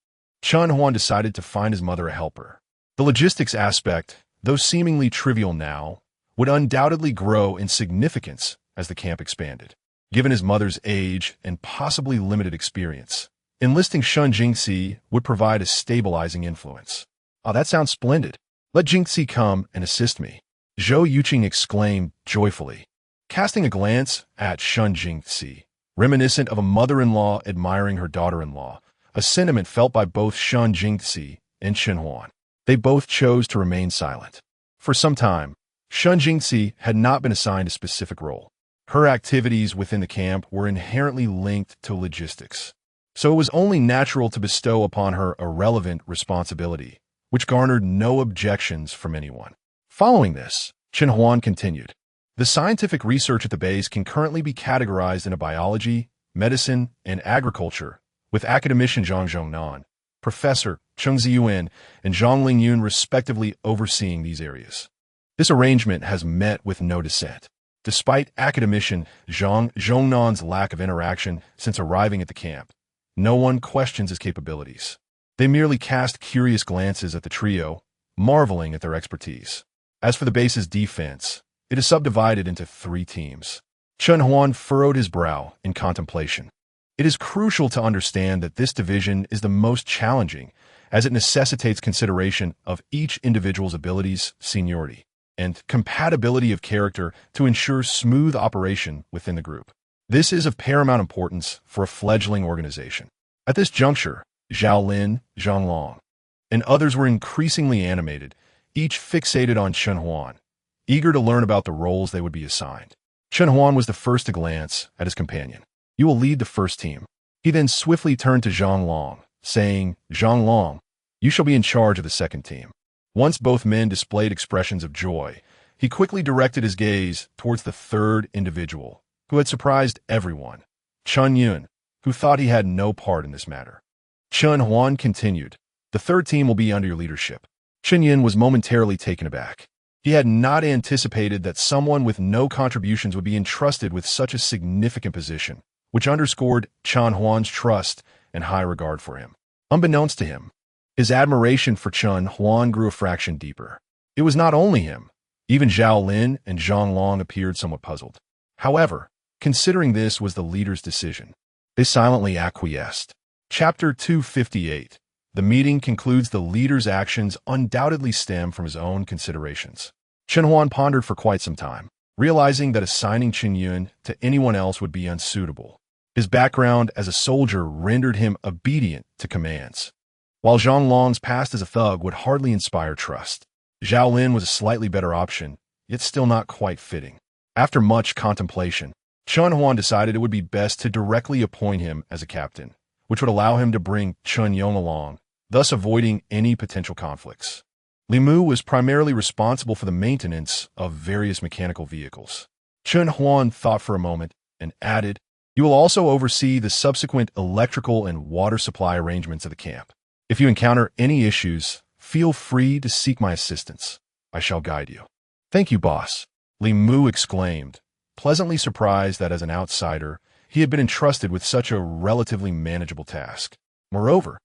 Chen Huan decided to find his mother a helper. The logistics aspect, though seemingly trivial now, would undoubtedly grow in significance as the camp expanded. Given his mother's age and possibly limited experience, enlisting Shen Jingxi would provide a stabilizing influence. "Oh, that sounds splendid. Let Jingxi come and assist me," Zhou Yuqing exclaimed joyfully, casting a glance at Shen Jingxi, reminiscent of a mother-in-law admiring her daughter-in-law, a sentiment felt by both Shen Jingxi and Chen Huan. They both chose to remain silent. For some time, Shen Jingxi had not been assigned a specific role. Her activities within the camp were inherently linked to logistics, so it was only natural to bestow upon her a relevant responsibility, which garnered no objections from anyone. Following this, Chen Huan continued, "The scientific research at the base can currently be categorized into biology, medicine, and agriculture, with academician Zhang Zhongnan, Professor Cheng Ziyuan, and Zhang Lingyun respectively overseeing these areas. This arrangement has met with no dissent. Despite academician Zhang Zhongnan's lack of interaction since arriving at the camp, no one questions his capabilities. They merely cast curious glances at the trio, marveling at their expertise. As for the base's defense, it is subdivided into 3 teams. Chen Huan furrowed his brow in contemplation. It is crucial to understand that this division is the most challenging, as it necessitates consideration of each individual's abilities, seniority, and compatibility of character to ensure smooth operation within the group. This is of paramount importance for a fledgling organization. At this juncture, Zhao Lin, Zhang Long, and others were increasingly animated, each fixated on Chen Huan, eager to learn about the roles they would be assigned. Chen Huan was the first to glance at his companion. "You will lead the first team." He then swiftly turned to Zhang Long, saying, "Zhang Long, you shall be in charge of the second team." Once both men displayed expressions of joy, he quickly directed his gaze towards the third individual, who had surprised everyone, Chen Yun, who thought he had no part in this matter. Chen Huan continued, "The third team will be under your leadership." Chen Yun was momentarily taken aback. He had not anticipated that someone with no contributions would be entrusted with such a significant position, which underscored Chen Huan's trust and high regard for him. Unbeknownst to him, his admiration for Chen Huan grew a fraction deeper. It was not only him, Even Zhao Lin and Zhang Long appeared somewhat puzzled. However, considering this was the leader's decision, they silently acquiesced. Chapter 258. The meeting concludes the leader's actions undoubtedly stem from his own considerations. Chen Huan pondered for quite some time, realizing that assigning Qin Yun to anyone else would be unsuitable. His background as a soldier rendered him obedient to commands, while Zhang Long's past as a thug would hardly inspire trust. Zhao Lin was a slightly better option, yet still not quite fitting. After much contemplation, Chen Huan decided it would be best to directly appoint him as a captain, which would allow him to bring Chen Yong along, thus avoiding any potential conflicts. Li Mu was primarily responsible for the maintenance of various mechanical vehicles. Chen Huan thought for a moment and added, "You will also oversee the subsequent electrical and water supply arrangements of the camp. If you encounter any issues, feel free to seek my assistance. I shall guide you." "Thank you, boss," Li Mu exclaimed, pleasantly surprised that as an outsider, he had been entrusted with such a relatively manageable task. Moreover,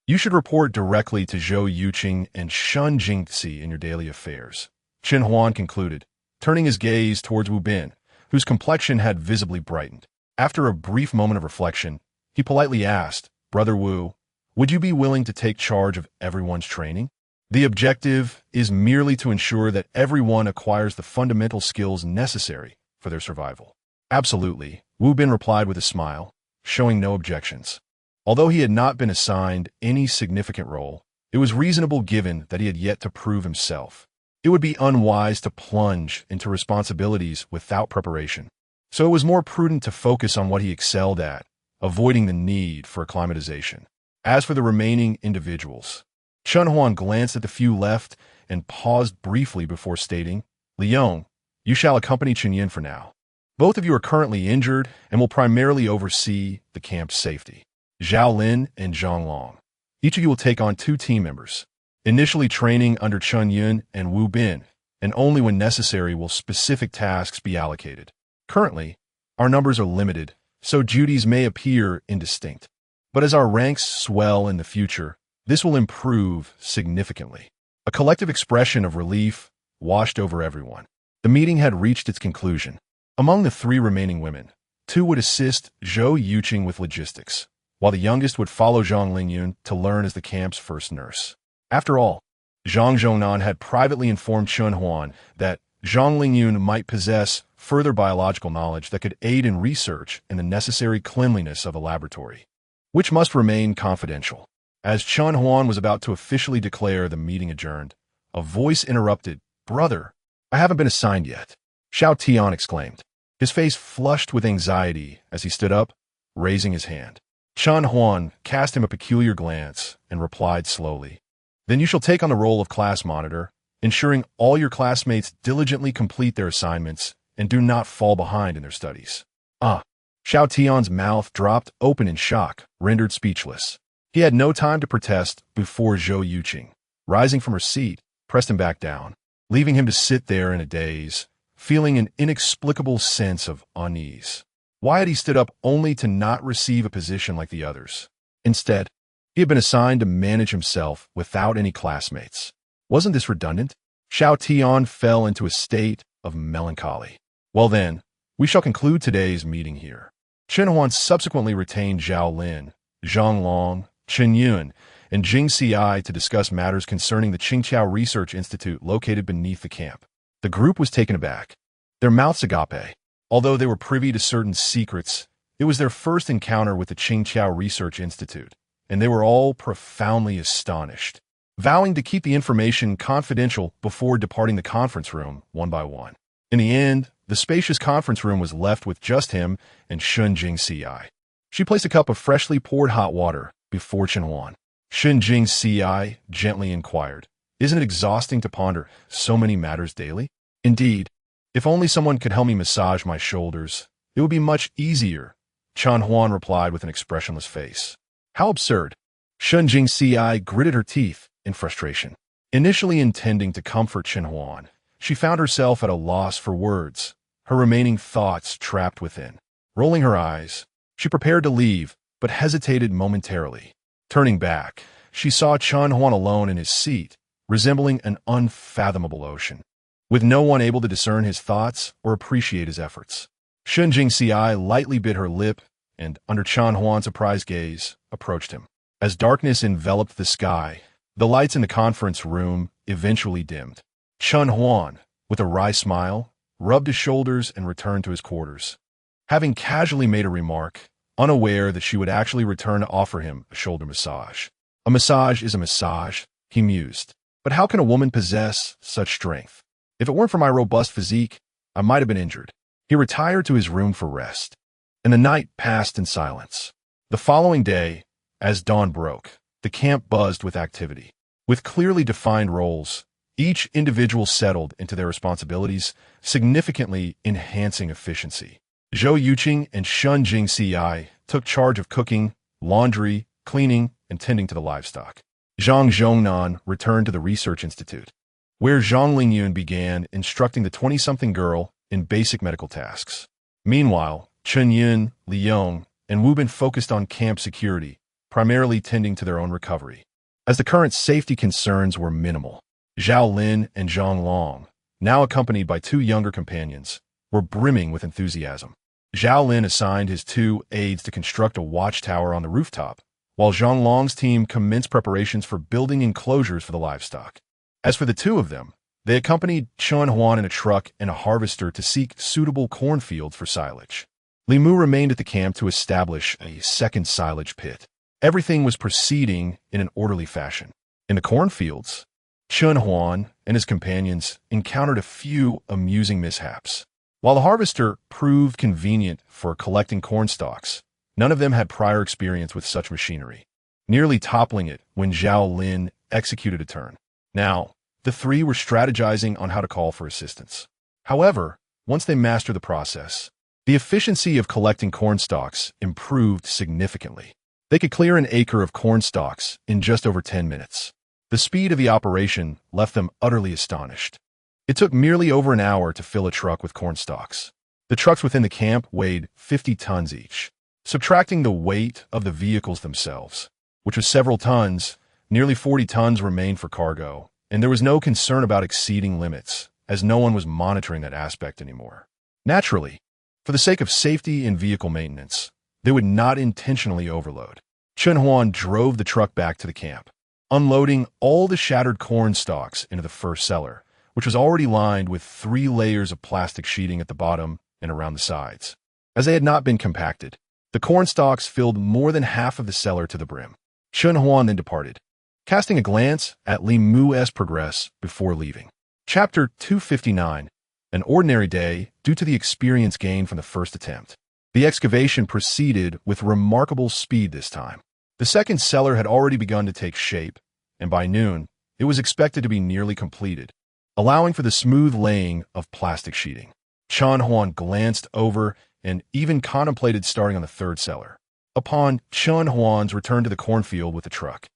you should report directly to Zhou Yuqing and Shun Jingxi in your daily affairs, Chen Huan concluded, turning his gaze towards Wu Bin, whose complexion had visibly brightened. After a brief moment of reflection, he politely asked, "Brother Wu, would you be willing to take charge of everyone's training? The objective is merely to ensure that everyone acquires the fundamental skills necessary for their survival." "Absolutely," Wu Bin replied with a smile, showing no objections. Although he had not been assigned any significant role, it was reasonable given that he had yet to prove himself. It would be unwise to plunge into responsibilities without preparation, so it was more prudent to focus on what he excelled at, avoiding the need for acclimatization. As for the remaining individuals, Chen Huan glanced at the few left and paused briefly before stating, "Liang, you shall accompany Chen Yin for now. Both of you are currently injured and will primarily oversee the camp's safety. Zhao Lin and Zhang Long. Each of you will take on 2 team members, initially training under Chen Yun and Wu Bin, and only when necessary will specific tasks be allocated. Currently, our numbers are limited, so duties may appear indistinct. But as our ranks swell in the future, this will improve significantly." A collective expression of relief washed over everyone. The meeting had reached its conclusion. Among the 3 remaining women, 2 would assist Zhou Yuqing with logistics, while the youngest would follow Zhang Lingyun to learn as the camp's first nurse. After all, Zhang Zhongnan had privately informed Chen Huan that Zhang Lingyun might possess further biological knowledge that could aid in research and the necessary cleanliness of a laboratory, which must remain confidential. As Chen Huan was about to officially declare the meeting adjourned, a voice interrupted, "Brother, I haven't been assigned yet," Xiao Tian exclaimed, his face flushed with anxiety as he stood up, raising his hand. Chen Huan cast him a peculiar glance and replied slowly, "Then you shall take on the role of class monitor, ensuring all your classmates diligently complete their assignments and do not fall behind in their studies." Xiao Tian's mouth dropped open in shock, rendered speechless. He had no time to protest before Zhou Yuqing, rising from her seat, pressed him back down, leaving him to sit there in a daze, feeling an inexplicable sense of unease. Why had he stood up only to not receive a position like the others? Instead, he had been assigned to manage himself without any classmates. Wasn't this redundant? Xiao Tian fell into a state of melancholy. "Well then, we shall conclude today's meeting here." Chen Huan subsequently retained Zhao Lin, Zhang Long, Chen Yun, and Jing Ci to discuss matters concerning the Qingqiao Research Institute located beneath the camp. The group was taken aback. Their mouths agape. Although they were privy to certain secrets, it was their first encounter with the Qingqiao Research Institute, and they were all profoundly astonished, vowing to keep the information confidential before departing the conference room one by one. In the end, the spacious conference room was left with just him and Shun Jingxi. She placed a cup of freshly poured hot water before Chen Huan. Shun Jingxi gently inquired, "Isn't it exhausting to ponder so many matters daily?" "Indeed. If only someone could help me massage my shoulders, it would be much easier," Chen Huan replied with an expressionless face. "How absurd." Shun Jingxi gritted her teeth in frustration. Initially intending to comfort Chen Huan, she found herself at a loss for words, her remaining thoughts trapped within. Rolling her eyes, she prepared to leave, but hesitated momentarily. Turning back, she saw Chen Huan alone in his seat, resembling an unfathomable ocean. with no one able to discern his thoughts or appreciate his efforts. Shun Jingxiai lightly bit her lip and, under Chen Huan's surprised gaze, approached him. As darkness enveloped the sky, the lights in the conference room eventually dimmed. Chen Huan, with a wry smile, rubbed his shoulders and returned to his quarters. Having casually made a remark, unaware that she would actually return to offer him a shoulder massage. A massage is a massage, he mused. But how can a woman possess such strength? If it weren't for my robust physique, I might have been injured. He retired to his room for rest, and the night passed in silence. The following day, as dawn broke, the camp buzzed with activity. With clearly defined roles, each individual settled into their responsibilities, significantly enhancing efficiency. Zhou Yuqing and Shun Jingxiai took charge of cooking, laundry, cleaning, and tending to the livestock. Zhang Zhongnan returned to the research institute, where Zhang Lingyun began instructing the 20-something girl in basic medical tasks. Meanwhile, Chen Yun, Li Yong, and Wu Bin focused on camp security, primarily tending to their own recovery. As the current safety concerns were minimal, Zhao Lin and Zhang Long, now accompanied by 2 younger companions, were brimming with enthusiasm. Zhao Lin assigned his 2 aides to construct a watchtower on the rooftop, while Zhang Long's team commenced preparations for building enclosures for the livestock. As for the 2 of them, they accompanied Chen Huan in a truck and a harvester to seek suitable cornfields for silage. Li Mu remained at the camp to establish a second silage pit. Everything was proceeding in an orderly fashion. In the cornfields, Chen Huan and his companions encountered a few amusing mishaps. While the harvester proved convenient for collecting corn stalks, none of them had prior experience with such machinery, nearly toppling it when Zhao Lin executed a turn. Now, the 3 were strategizing on how to call for assistance. However, once they mastered the process, the efficiency of collecting corn stalks improved significantly. They could clear an acre of corn stalks in just over 10 minutes. The speed of the operation left them utterly astonished. It took merely over an hour to fill a truck with corn stalks. The trucks within the camp weighed 50 tons each. Subtracting the weight of the vehicles themselves, which was several tons, nearly 40 tons remained for cargo, and there was no concern about exceeding limits, as no one was monitoring that aspect anymore. Naturally, for the sake of safety and vehicle maintenance, they would not intentionally overload. Chen Huan drove the truck back to the camp, unloading all the shattered corn stalks into the first cellar, which was already lined with 3 layers of plastic sheeting at the bottom and around the sides. As they had not been compacted, the corn stalks filled more than half of the cellar to the brim. Chen Huan then departed, casting a glance at Li Mu's progress before leaving. Chapter 259, An Ordinary Day Due to the experience gained from the first attempt. The excavation proceeded with remarkable speed this time. The second cellar had already begun to take shape, and by noon, it was expected to be nearly completed, allowing for the smooth laying of plastic sheeting. Chen Huan glanced over and even contemplated starting on the 3rd cellar. Upon Chen Huan's return to the cornfield with the truck,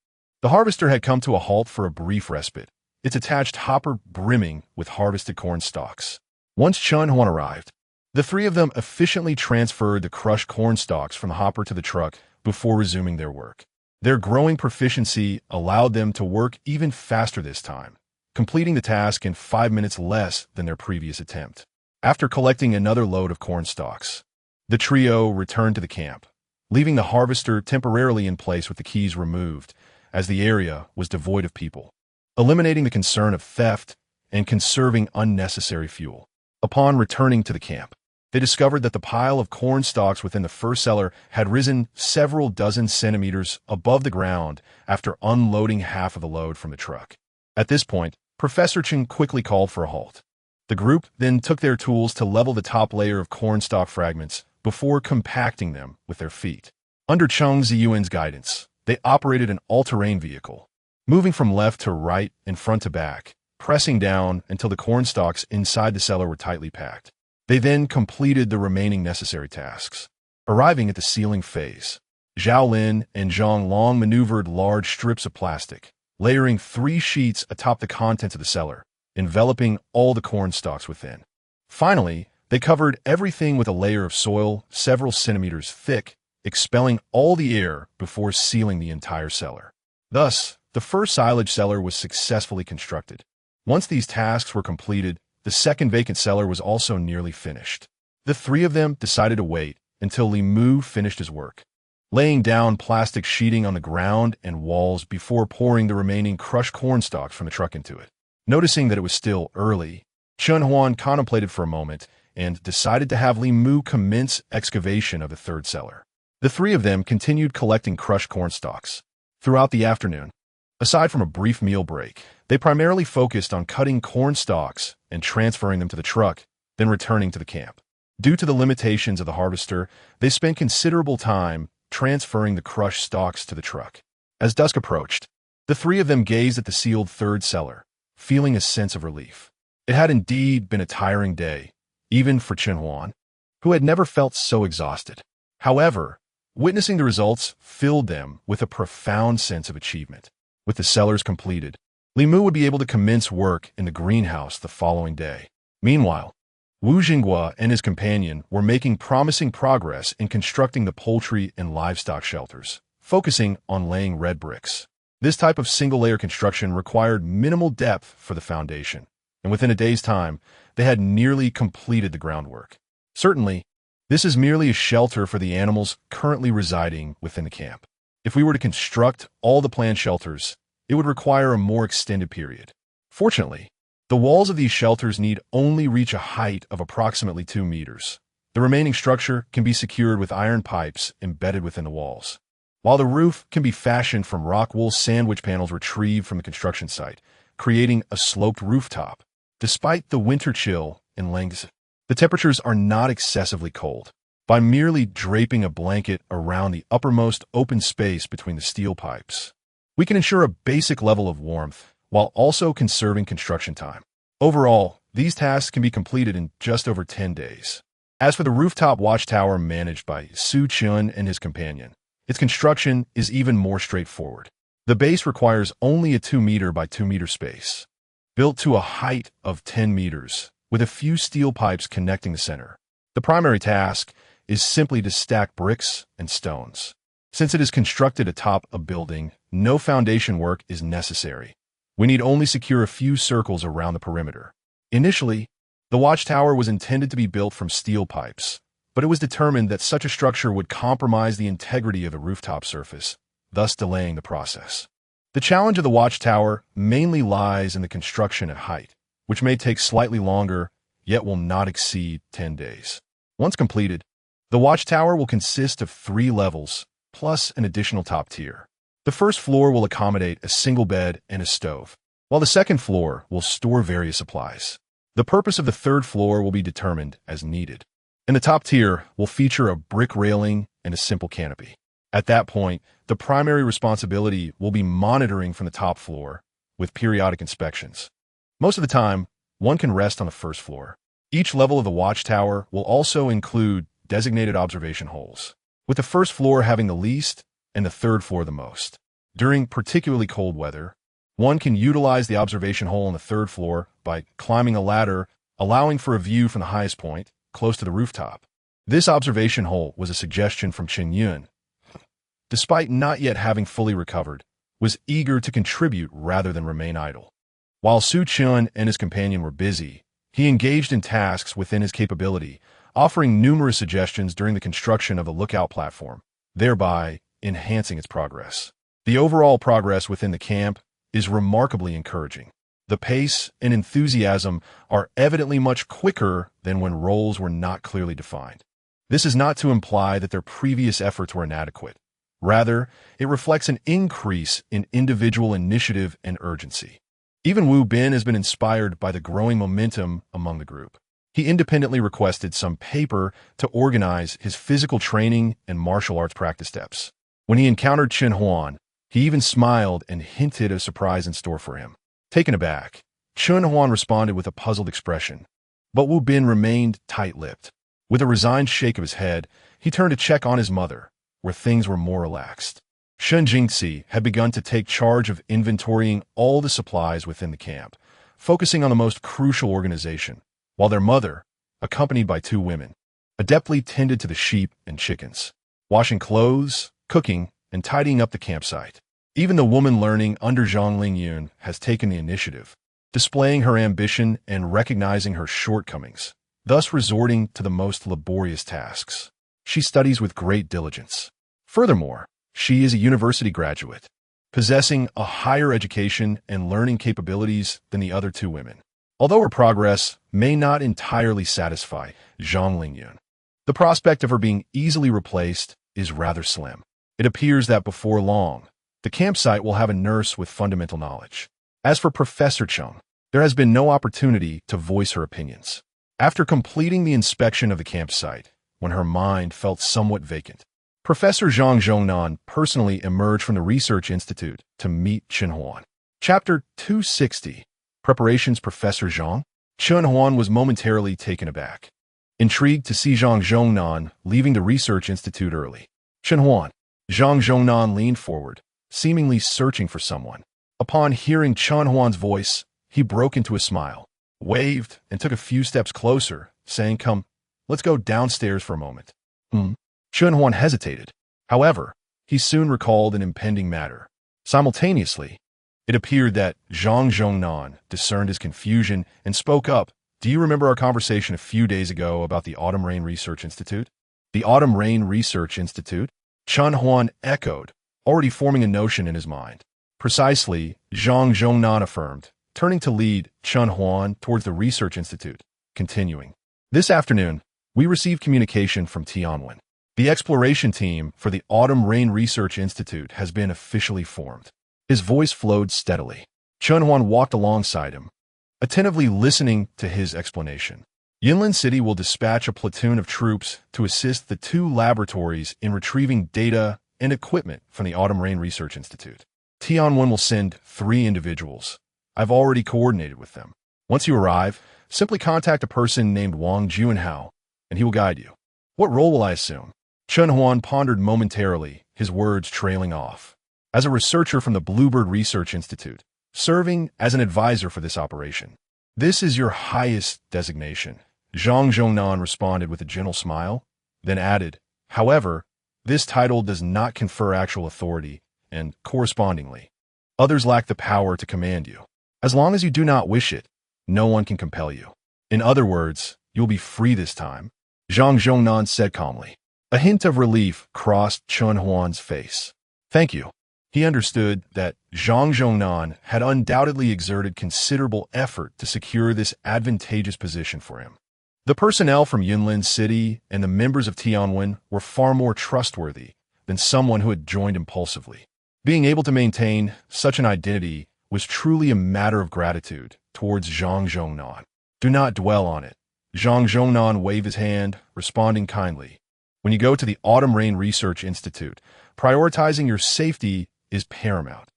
the harvester had come to a halt for a brief respite, its attached hopper brimming with harvested corn stalks. Once Chen Huan arrived, the 3 of them efficiently transferred the crushed corn stalks from the hopper to the truck before resuming their work. Their growing proficiency allowed them to work even faster this time, completing the task in 5 minutes less than their previous attempt. After collecting another load of corn stalks, the trio returned to the camp, leaving the harvester temporarily in place with the keys removed, as the area was devoid of people, eliminating the concern of theft and conserving unnecessary fuel. Upon returning to the camp, they discovered that the pile of corn stalks within the first cellar had risen several dozen centimeters above the ground after unloading half of the load from the truck. At this point, Professor Chen quickly called for a halt. The group then took their tools to level the top layer of cornstalk fragments before compacting them with their feet. Under Cheng Ziyuan's guidance, they operated an all-terrain vehicle, moving from left to right and front to back, pressing down until the cornstalks inside the cellar were tightly packed. They then completed the remaining necessary tasks. Arriving at the sealing phase, Zhao Lin and Zhang Long maneuvered large strips of plastic, layering 3 sheets atop the contents of the cellar, enveloping all the corn stalks within. Finally, they covered everything with a layer of soil several centimeters thick, expelling all the air before sealing the entire cellar. Thus, the first silage cellar was successfully constructed. Once these tasks were completed, the second vacant cellar was also nearly finished. The three of them decided to wait until Li Mu finished his work, laying down plastic sheeting on the ground and walls before pouring the remaining crushed corn stalks from the truck into it. Noticing that it was still early, Chen Huan contemplated for a moment and decided to have Li Mu commence excavation of the third cellar. The three of them continued collecting crushed corn stalks throughout the afternoon. Aside from a brief meal break, they primarily focused on cutting corn stalks and transferring them to the truck, then returning to the camp. Due to the limitations of the harvester, they spent considerable time transferring the crushed stalks to the truck. As dusk approached, the three of them gazed at the sealed third cellar, feeling a sense of relief. It had indeed been a tiring day, even for Chen Huan, who had never felt so exhausted. However, witnessing the results filled them with a profound sense of achievement. With the cellars completed, Li Mu would be able to commence work in the greenhouse the following day. Meanwhile, Wu Jinghua and his companion were making promising progress in constructing the poultry and livestock shelters, focusing on laying red bricks. This type of single-layer construction required minimal depth for the foundation, and within a day's time, they had nearly completed the groundwork. Certainly, this is merely a shelter for the animals currently residing within the camp. If we were to construct all the planned shelters, it would require a more extended period. Fortunately, the walls of these shelters need only reach a height of approximately 2 meters. The remaining structure can be secured with iron pipes embedded within the walls, while the roof can be fashioned from rock wool sandwich panels retrieved from the construction site, creating a sloped rooftop. Despite the winter chill in Lang's, the temperatures are not excessively cold. By merely draping a blanket around the uppermost open space between the steel pipes, we can ensure a basic level of warmth while also conserving construction time. Overall, these tasks can be completed in just over 10 days. As for the rooftop watchtower managed by Su Chun and his companion, its construction is even more straightforward. The base requires only a 2-meter by 2-meter space, built to a height of 10 meters, with a few steel pipes connecting the center. The primary task is simply to stack bricks and stones. Since it is constructed atop a building, no foundation work is necessary. We need only secure a few circles around the perimeter. Initially, the watchtower was intended to be built from steel pipes, but it was determined that such a structure would compromise the integrity of the rooftop surface, thus delaying the process. The challenge of the watchtower mainly lies in the construction at height, which may take slightly longer, yet will not exceed 10 days. Once completed, the watchtower will consist of 3 levels, plus an additional top tier. The first floor will accommodate a single bed and a stove, while the second floor will store various supplies. The purpose of the third floor will be determined as needed, and the top tier will feature a brick railing and a simple canopy. At that point, the primary responsibility will be monitoring from the top floor, with periodic inspections. Most of the time, one can rest on the first floor. Each level of the watchtower will also include designated observation holes, with the first floor having the least and the third floor the most. During particularly cold weather, one can utilize the observation hole on the third floor by climbing a ladder, allowing for a view from the highest point, close to the rooftop. This observation hole was a suggestion from Chen Yun. Despite not yet having fully recovered, was eager to contribute rather than remain idle. While Su Chun and his companion were busy, he engaged in tasks within his capability, offering numerous suggestions during the construction of the lookout platform, thereby enhancing its progress. The overall progress within the camp is remarkably encouraging. The pace and enthusiasm are evidently much quicker than when roles were not clearly defined. This is not to imply that their previous efforts were inadequate. Rather, it reflects an increase in individual initiative and urgency. Even Wu Bin has been inspired by the growing momentum among the group. He independently requested some paper to organize his physical training and martial arts practice steps. When he encountered Chen Huan, he even smiled and hinted a surprise in store for him. Taken aback, Chen Huan responded with a puzzled expression, but Wu Bin remained tight-lipped. With a resigned shake of his head, he turned to check on his mother, where things were more relaxed. Shen Jingxi had begun to take charge of inventorying all the supplies within the camp, focusing on the most crucial organization, while their mother, accompanied by 2 women, adeptly tended to the sheep and chickens, washing clothes, cooking, and tidying up the campsite. Even the woman learning under Zhang Lingyun has taken the initiative, displaying her ambition and recognizing her shortcomings, thus resorting to the most laborious tasks. She studies with great diligence. Furthermore, she is a university graduate, possessing a higher education and learning capabilities than the other two women. Although her progress may not entirely satisfy Zhang Lingyun, the prospect of her being easily replaced is rather slim. It appears that before long, the campsite will have a nurse with fundamental knowledge. As for Professor Chung, there has been no opportunity to voice her opinions. After completing the inspection of the campsite, when her mind felt somewhat vacant, Professor Zhang Zhongnan personally emerged from the Research Institute to meet Chen Huan. Chapter 260. Preparations. Professor Zhang? Chen Huan was momentarily taken aback, intrigued to see Zhang Zhongnan leaving the Research Institute early. Chen Huan. Zhang Zhongnan leaned forward, seemingly searching for someone. Upon hearing Chen Huan's voice, he broke into a smile, waved, and took a few steps closer, saying, "Come, let's go downstairs for a moment." Chen Huan hesitated. However, he soon recalled an impending matter. Simultaneously, it appeared that Zhang Zhongnan discerned his confusion and spoke up. "Do you remember our conversation a few days ago about the Autumn Rain Research Institute?" "The Autumn Rain Research Institute?" Chen Huan echoed, already forming a notion in his mind. "Precisely," Zhang Zhongnan affirmed, turning to lead Chen Huan towards the Research Institute, continuing. "This afternoon, we received communication from Tianwen. The exploration team for the Autumn Rain Research Institute has been officially formed." His voice flowed steadily. Chen Huan walked alongside him, attentively listening to his explanation. Yinlin City will dispatch a platoon of troops to assist the two laboratories in retrieving data and equipment from the Autumn Rain Research Institute. Tianwen will send 3 individuals. I've already coordinated with them. Once you arrive, simply contact a person named Wang Juanhao, and he will guide you. What role will I assume? Chen Huan pondered momentarily, his words trailing off. As a researcher from the Bluebird Research Institute, serving as an advisor for this operation. This is your highest designation. Zhang Zhongnan responded with a gentle smile, then added, "However, this title does not confer actual authority, and correspondingly, others lack the power to command you. As long as you do not wish it, no one can compel you. In other words, you'll be free this time," Zhang Zhongnan said calmly. A hint of relief crossed Chen Huan's face. "Thank you." He understood that Zhang Zhongnan had undoubtedly exerted considerable effort to secure this advantageous position for him. The personnel from Yinlin City and the members of Tianwen were far more trustworthy than someone who had joined impulsively. Being able to maintain such an identity was truly a matter of gratitude towards Zhang Zhongnan. "Do not dwell on it." Zhang Zhongnan waved his hand, responding kindly. "When you go to the Autumn Rain Research Institute, prioritizing your safety is paramount.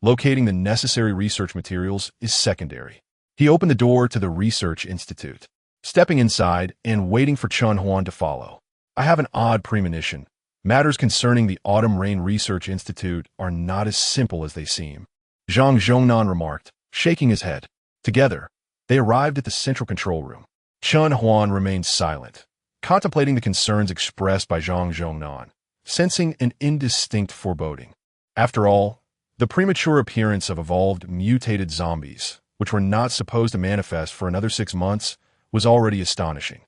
Locating the necessary research materials is secondary." He opened the door to the Research Institute, stepping inside and waiting for Chen Huan to follow. "I have an odd premonition. Matters concerning the Autumn Rain Research Institute are not as simple as they seem," Zhang Zhongnan remarked, shaking his head. Together, they arrived at the central control room. Chen Huan remained silent, contemplating the concerns expressed by Zhang Zhongnan, sensing an indistinct foreboding. After all, the premature appearance of evolved mutated zombies, which were not supposed to manifest for another 6 months, was already astonishing.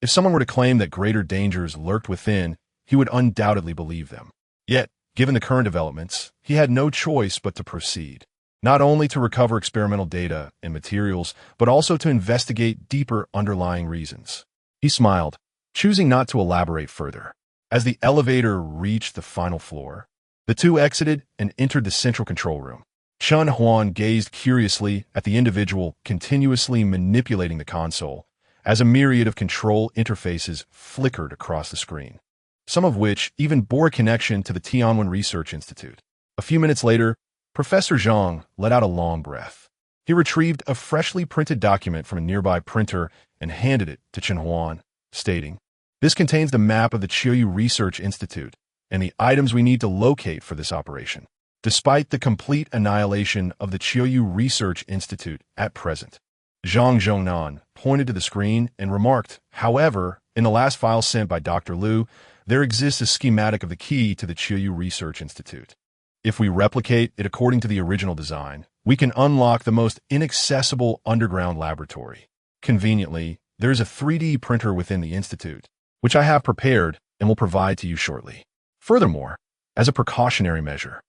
If someone were to claim that greater dangers lurked within, he would undoubtedly believe them. Yet, given the current developments, he had no choice but to proceed, not only to recover experimental data and materials, but also to investigate deeper underlying reasons. He smiled, choosing not to elaborate further. As the elevator reached the final floor, the two exited and entered the central control room. Chen Huan gazed curiously at the individual continuously manipulating the console as a myriad of control interfaces flickered across the screen, some of which even bore a connection to the Tianwen Research Institute. A few minutes later, Professor Zhang let out a long breath. He retrieved a freshly printed document from a nearby printer and handed it to Chen Huan, stating, "This contains the map of the Qiuyu Research Institute and the items we need to locate for this operation. Despite the complete annihilation of the Qiuyu Research Institute at present," Zhang Zhongnan pointed to the screen and remarked, "However, in the last file sent by Dr. Liu, there exists a schematic of the key to the Qiuyu Research Institute. If we replicate it according to the original design, we can unlock the most inaccessible underground laboratory. Conveniently, there is a 3D printer within the Institute, which I have prepared and will provide to you shortly. Furthermore, as a precautionary measure,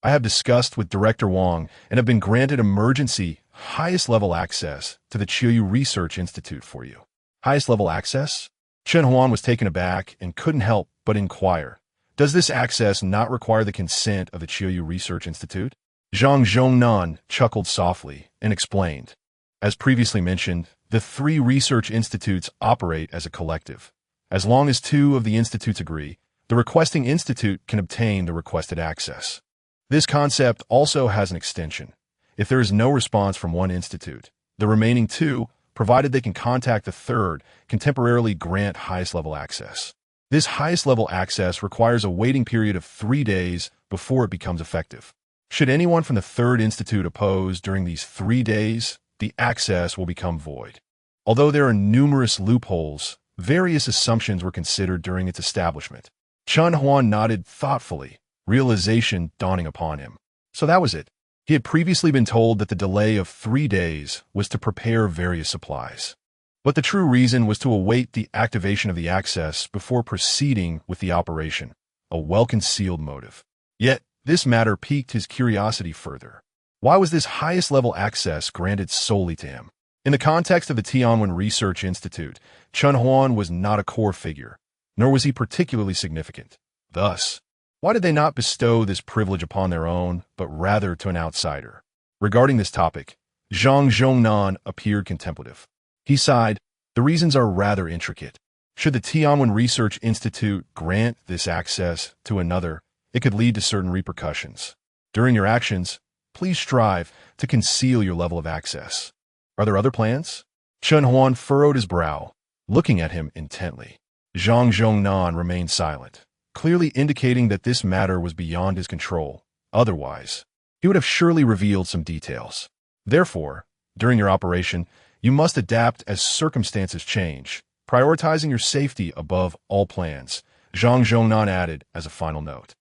I have discussed with Director Wang and have been granted emergency, highest-level access to the Qiuyu Research Institute for you. Highest-level access? Chen Huan was taken aback and couldn't help but inquire. Does this access not require the consent of the Qiuyu Research Institute? Zhang Zhongnan chuckled softly and explained. As previously mentioned, the 3 research institutes operate as a collective. As long as 2 of the institutes agree, the requesting institute can obtain the requested access. This concept also has an extension. If there is no response from one institute, the remaining 2, provided they can contact the 3rd, can temporarily grant highest-level access. This highest-level access requires a waiting period of 3 days before it becomes effective. Should anyone from the 3rd institute oppose during these 3 days, the access will become void. Although there are numerous loopholes, various assumptions were considered during its establishment. Chen Huan nodded thoughtfully, realization dawning upon him. So that was it. He had previously been told that the delay of 3 days was to prepare various supplies. But the true reason was to await the activation of the access before proceeding with the operation, a well-concealed motive. Yet, this matter piqued his curiosity further. Why was this highest-level access granted solely to him? In the context of the Tianwen Research Institute, Chen Huan was not a core figure, nor was he particularly significant. Thus, why did they not bestow this privilege upon their own, but rather to an outsider? Regarding this topic, Zhang Zhongnan appeared contemplative. He sighed, the reasons are rather intricate. Should the Tianwen Research Institute grant this access to another, it could lead to certain repercussions. During your actions, please strive to conceal your level of access. Are there other plans? Chen Huan furrowed his brow, looking at him intently. Zhang Zhongnan remained silent, clearly indicating that this matter was beyond his control. Otherwise, he would have surely revealed some details. Therefore, during your operation, you must adapt as circumstances change, prioritizing your safety above all plans, Zhang Zhongnan added as a final note.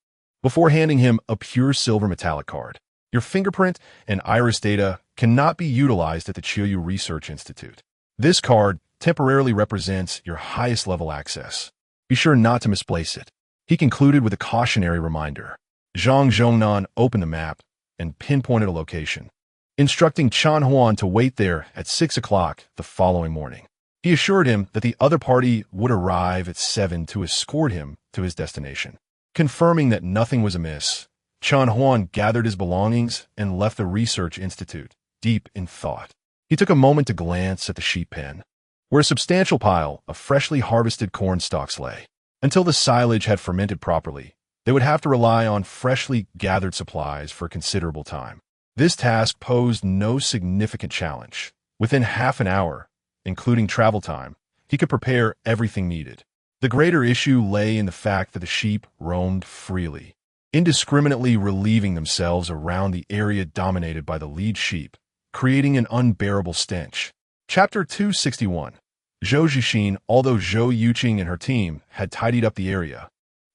Before handing him a pure silver metallic card, your fingerprint and iris data cannot be utilized at the Qiuyu Research Institute. This card temporarily represents your highest level access. Be sure not to misplace it. He concluded with a cautionary reminder. Zhang Zhongnan opened the map and pinpointed a location, instructing Chen Huan to wait there at 6 o'clock the following morning. He assured him that the other party would arrive at 7 to escort him to his destination. Confirming that nothing was amiss, Chen Huan gathered his belongings and left the research institute, deep in thought. He took a moment to glance at the sheep pen, where a substantial pile of freshly harvested corn stalks lay. Until the silage had fermented properly, they would have to rely on freshly gathered supplies for a considerable time. This task posed no significant challenge. Within half an hour, including travel time, he could prepare everything needed. The greater issue lay in the fact that the sheep roamed freely, indiscriminately relieving themselves around the area dominated by the lead sheep, creating an unbearable stench. Chapter 261. Zhou Zhixin. Although Zhou Yuqing and her team had tidied up the area,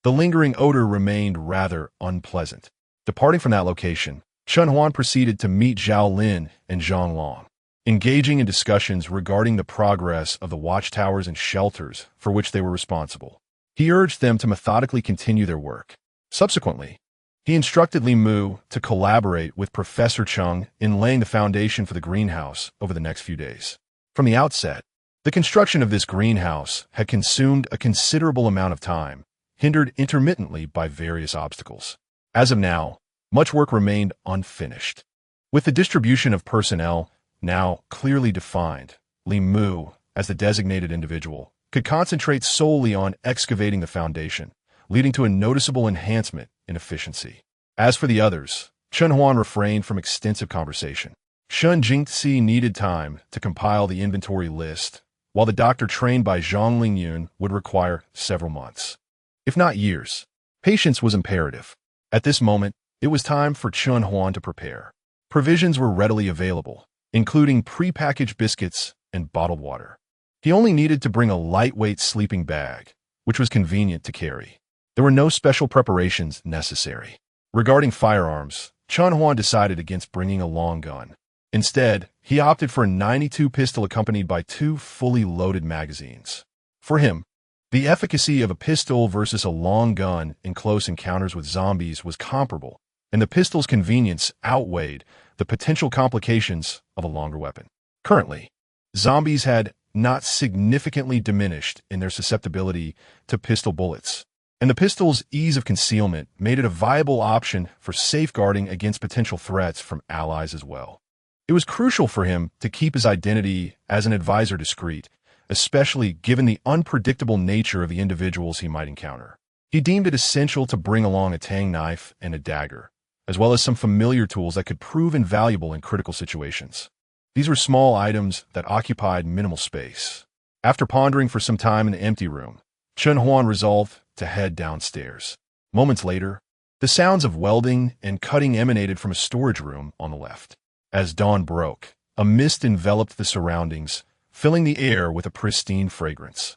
the lingering odor remained rather unpleasant. Departing from that location, Chen Huan proceeded to meet Zhao Lin and Zhang Long, engaging in discussions regarding the progress of the watchtowers and shelters for which they were responsible. He urged them to methodically continue their work. Subsequently, he instructed Li Mu to collaborate with Professor Cheng in laying the foundation for the greenhouse over the next few days. From the outset, the construction of this greenhouse had consumed a considerable amount of time, hindered intermittently by various obstacles. As of now, much work remained unfinished. With the distribution of personnel now clearly defined, Li Mu, as the designated individual, could concentrate solely on excavating the foundation, leading to a noticeable enhancement in efficiency. As for the others, Chen Huan refrained from extensive conversation. Shun Jingxi needed time to compile the inventory list, while the doctor trained by Zhang Lingyun would require several months, if not years. Patience was imperative. At this moment, it was time for Chen Huan to prepare. Provisions were readily available, including pre-packaged biscuits and bottled water. He only needed to bring a lightweight sleeping bag, which was convenient to carry. There were no special preparations necessary. Regarding firearms, Chun Huan decided against bringing a long gun. Instead, he opted for a 92 pistol accompanied by 2 fully loaded magazines. For him, the efficacy of a pistol versus a long gun in close encounters with zombies was comparable, and the pistol's convenience outweighed the potential complications of a longer weapon. Currently, zombies had not significantly diminished in their susceptibility to pistol bullets, and the pistol's ease of concealment made it a viable option for safeguarding against potential threats from allies as well. It was crucial for him to keep his identity as an advisor discreet, especially given the unpredictable nature of the individuals he might encounter. He deemed it essential to bring along a tang knife and a dagger, as well as some familiar tools that could prove invaluable in critical situations. These were small items that occupied minimal space. After pondering for some time in the empty room, Chun Huan resolved to head downstairs. Moments later, the sounds of welding and cutting emanated from a storage room on the left. As dawn broke, a mist enveloped the surroundings, filling the air with a pristine fragrance.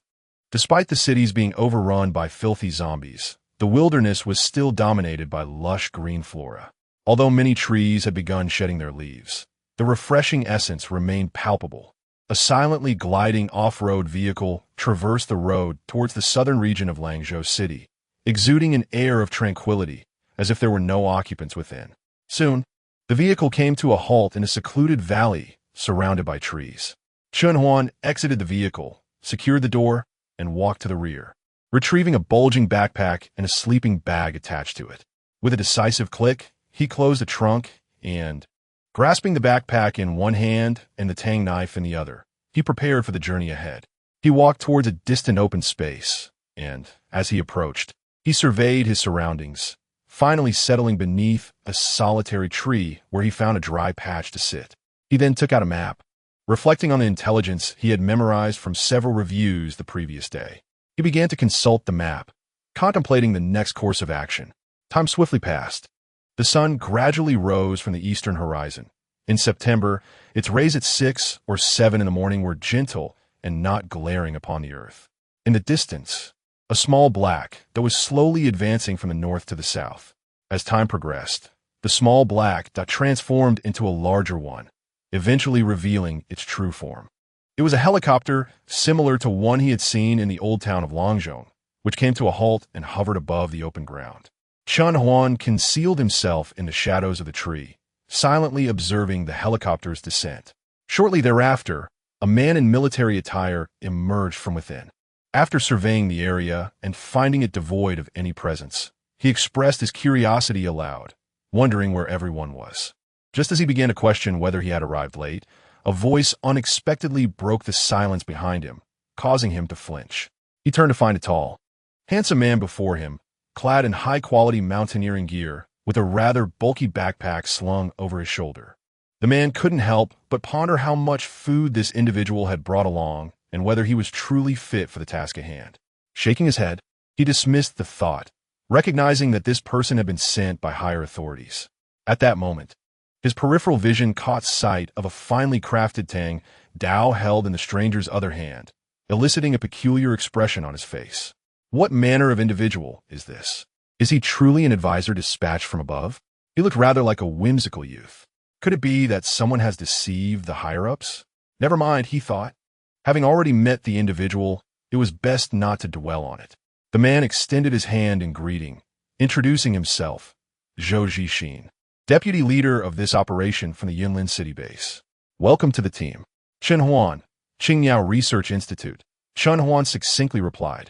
Despite the cities being overrun by filthy zombies, the wilderness was still dominated by lush green flora. Although many trees had begun shedding their leaves, the refreshing essence remained palpable. A silently gliding off-road vehicle traversed the road towards the southern region of Langzhou City, exuding an air of tranquility, as if there were no occupants within. Soon, the vehicle came to a halt in a secluded valley surrounded by trees. Chun Huan exited the vehicle, secured the door, and walked to the rear, retrieving a bulging backpack and a sleeping bag attached to it. With a decisive click, he closed the trunk and, grasping the backpack in one hand and the tang knife in the other, he prepared for the journey ahead. He walked towards a distant open space, and, as he approached, he surveyed his surroundings, finally settling beneath a solitary tree where he found a dry patch to sit. He then took out a map, reflecting on the intelligence he had memorized from several reviews the previous day. He began to consult the map, contemplating the next course of action. Time swiftly passed. The sun gradually rose from the eastern horizon. In September, its rays at 6 or 7 in the morning were gentle and not glaring upon the earth. In the distance, a small black that was slowly advancing from the north to the south. As time progressed, the small black dot transformed into a larger one, eventually revealing its true form. It was a helicopter similar to one he had seen in the old town of Langzhou, which came to a halt and hovered above the open ground. Chun Huan concealed himself in the shadows of the tree, silently observing the helicopter's descent. Shortly thereafter, a man in military attire emerged from within. After surveying the area and finding it devoid of any presence, he expressed his curiosity aloud, wondering where everyone was. Just as he began to question whether he had arrived late, a voice unexpectedly broke the silence behind him, causing him to flinch. He turned to find a tall, handsome man before him, clad in high-quality mountaineering gear, with a rather bulky backpack slung over his shoulder. The man couldn't help but ponder how much food this individual had brought along and whether he was truly fit for the task at hand. Shaking his head, he dismissed the thought, recognizing that this person had been sent by higher authorities. At that moment, his peripheral vision caught sight of a finely crafted tang Dao held in the stranger's other hand, eliciting a peculiar expression on his face. What manner of individual is this? Is he truly an advisor dispatched from above? He looked rather like a whimsical youth. Could it be that someone has deceived the higher-ups? Never mind, he thought. Having already met the individual, it was best not to dwell on it. The man extended his hand in greeting, introducing himself, Zhou Zhixin, deputy leader of this operation from the Yunlin City base. Welcome to the team. Chun Huan, Qingyao Research Institute, Chun Huan succinctly replied,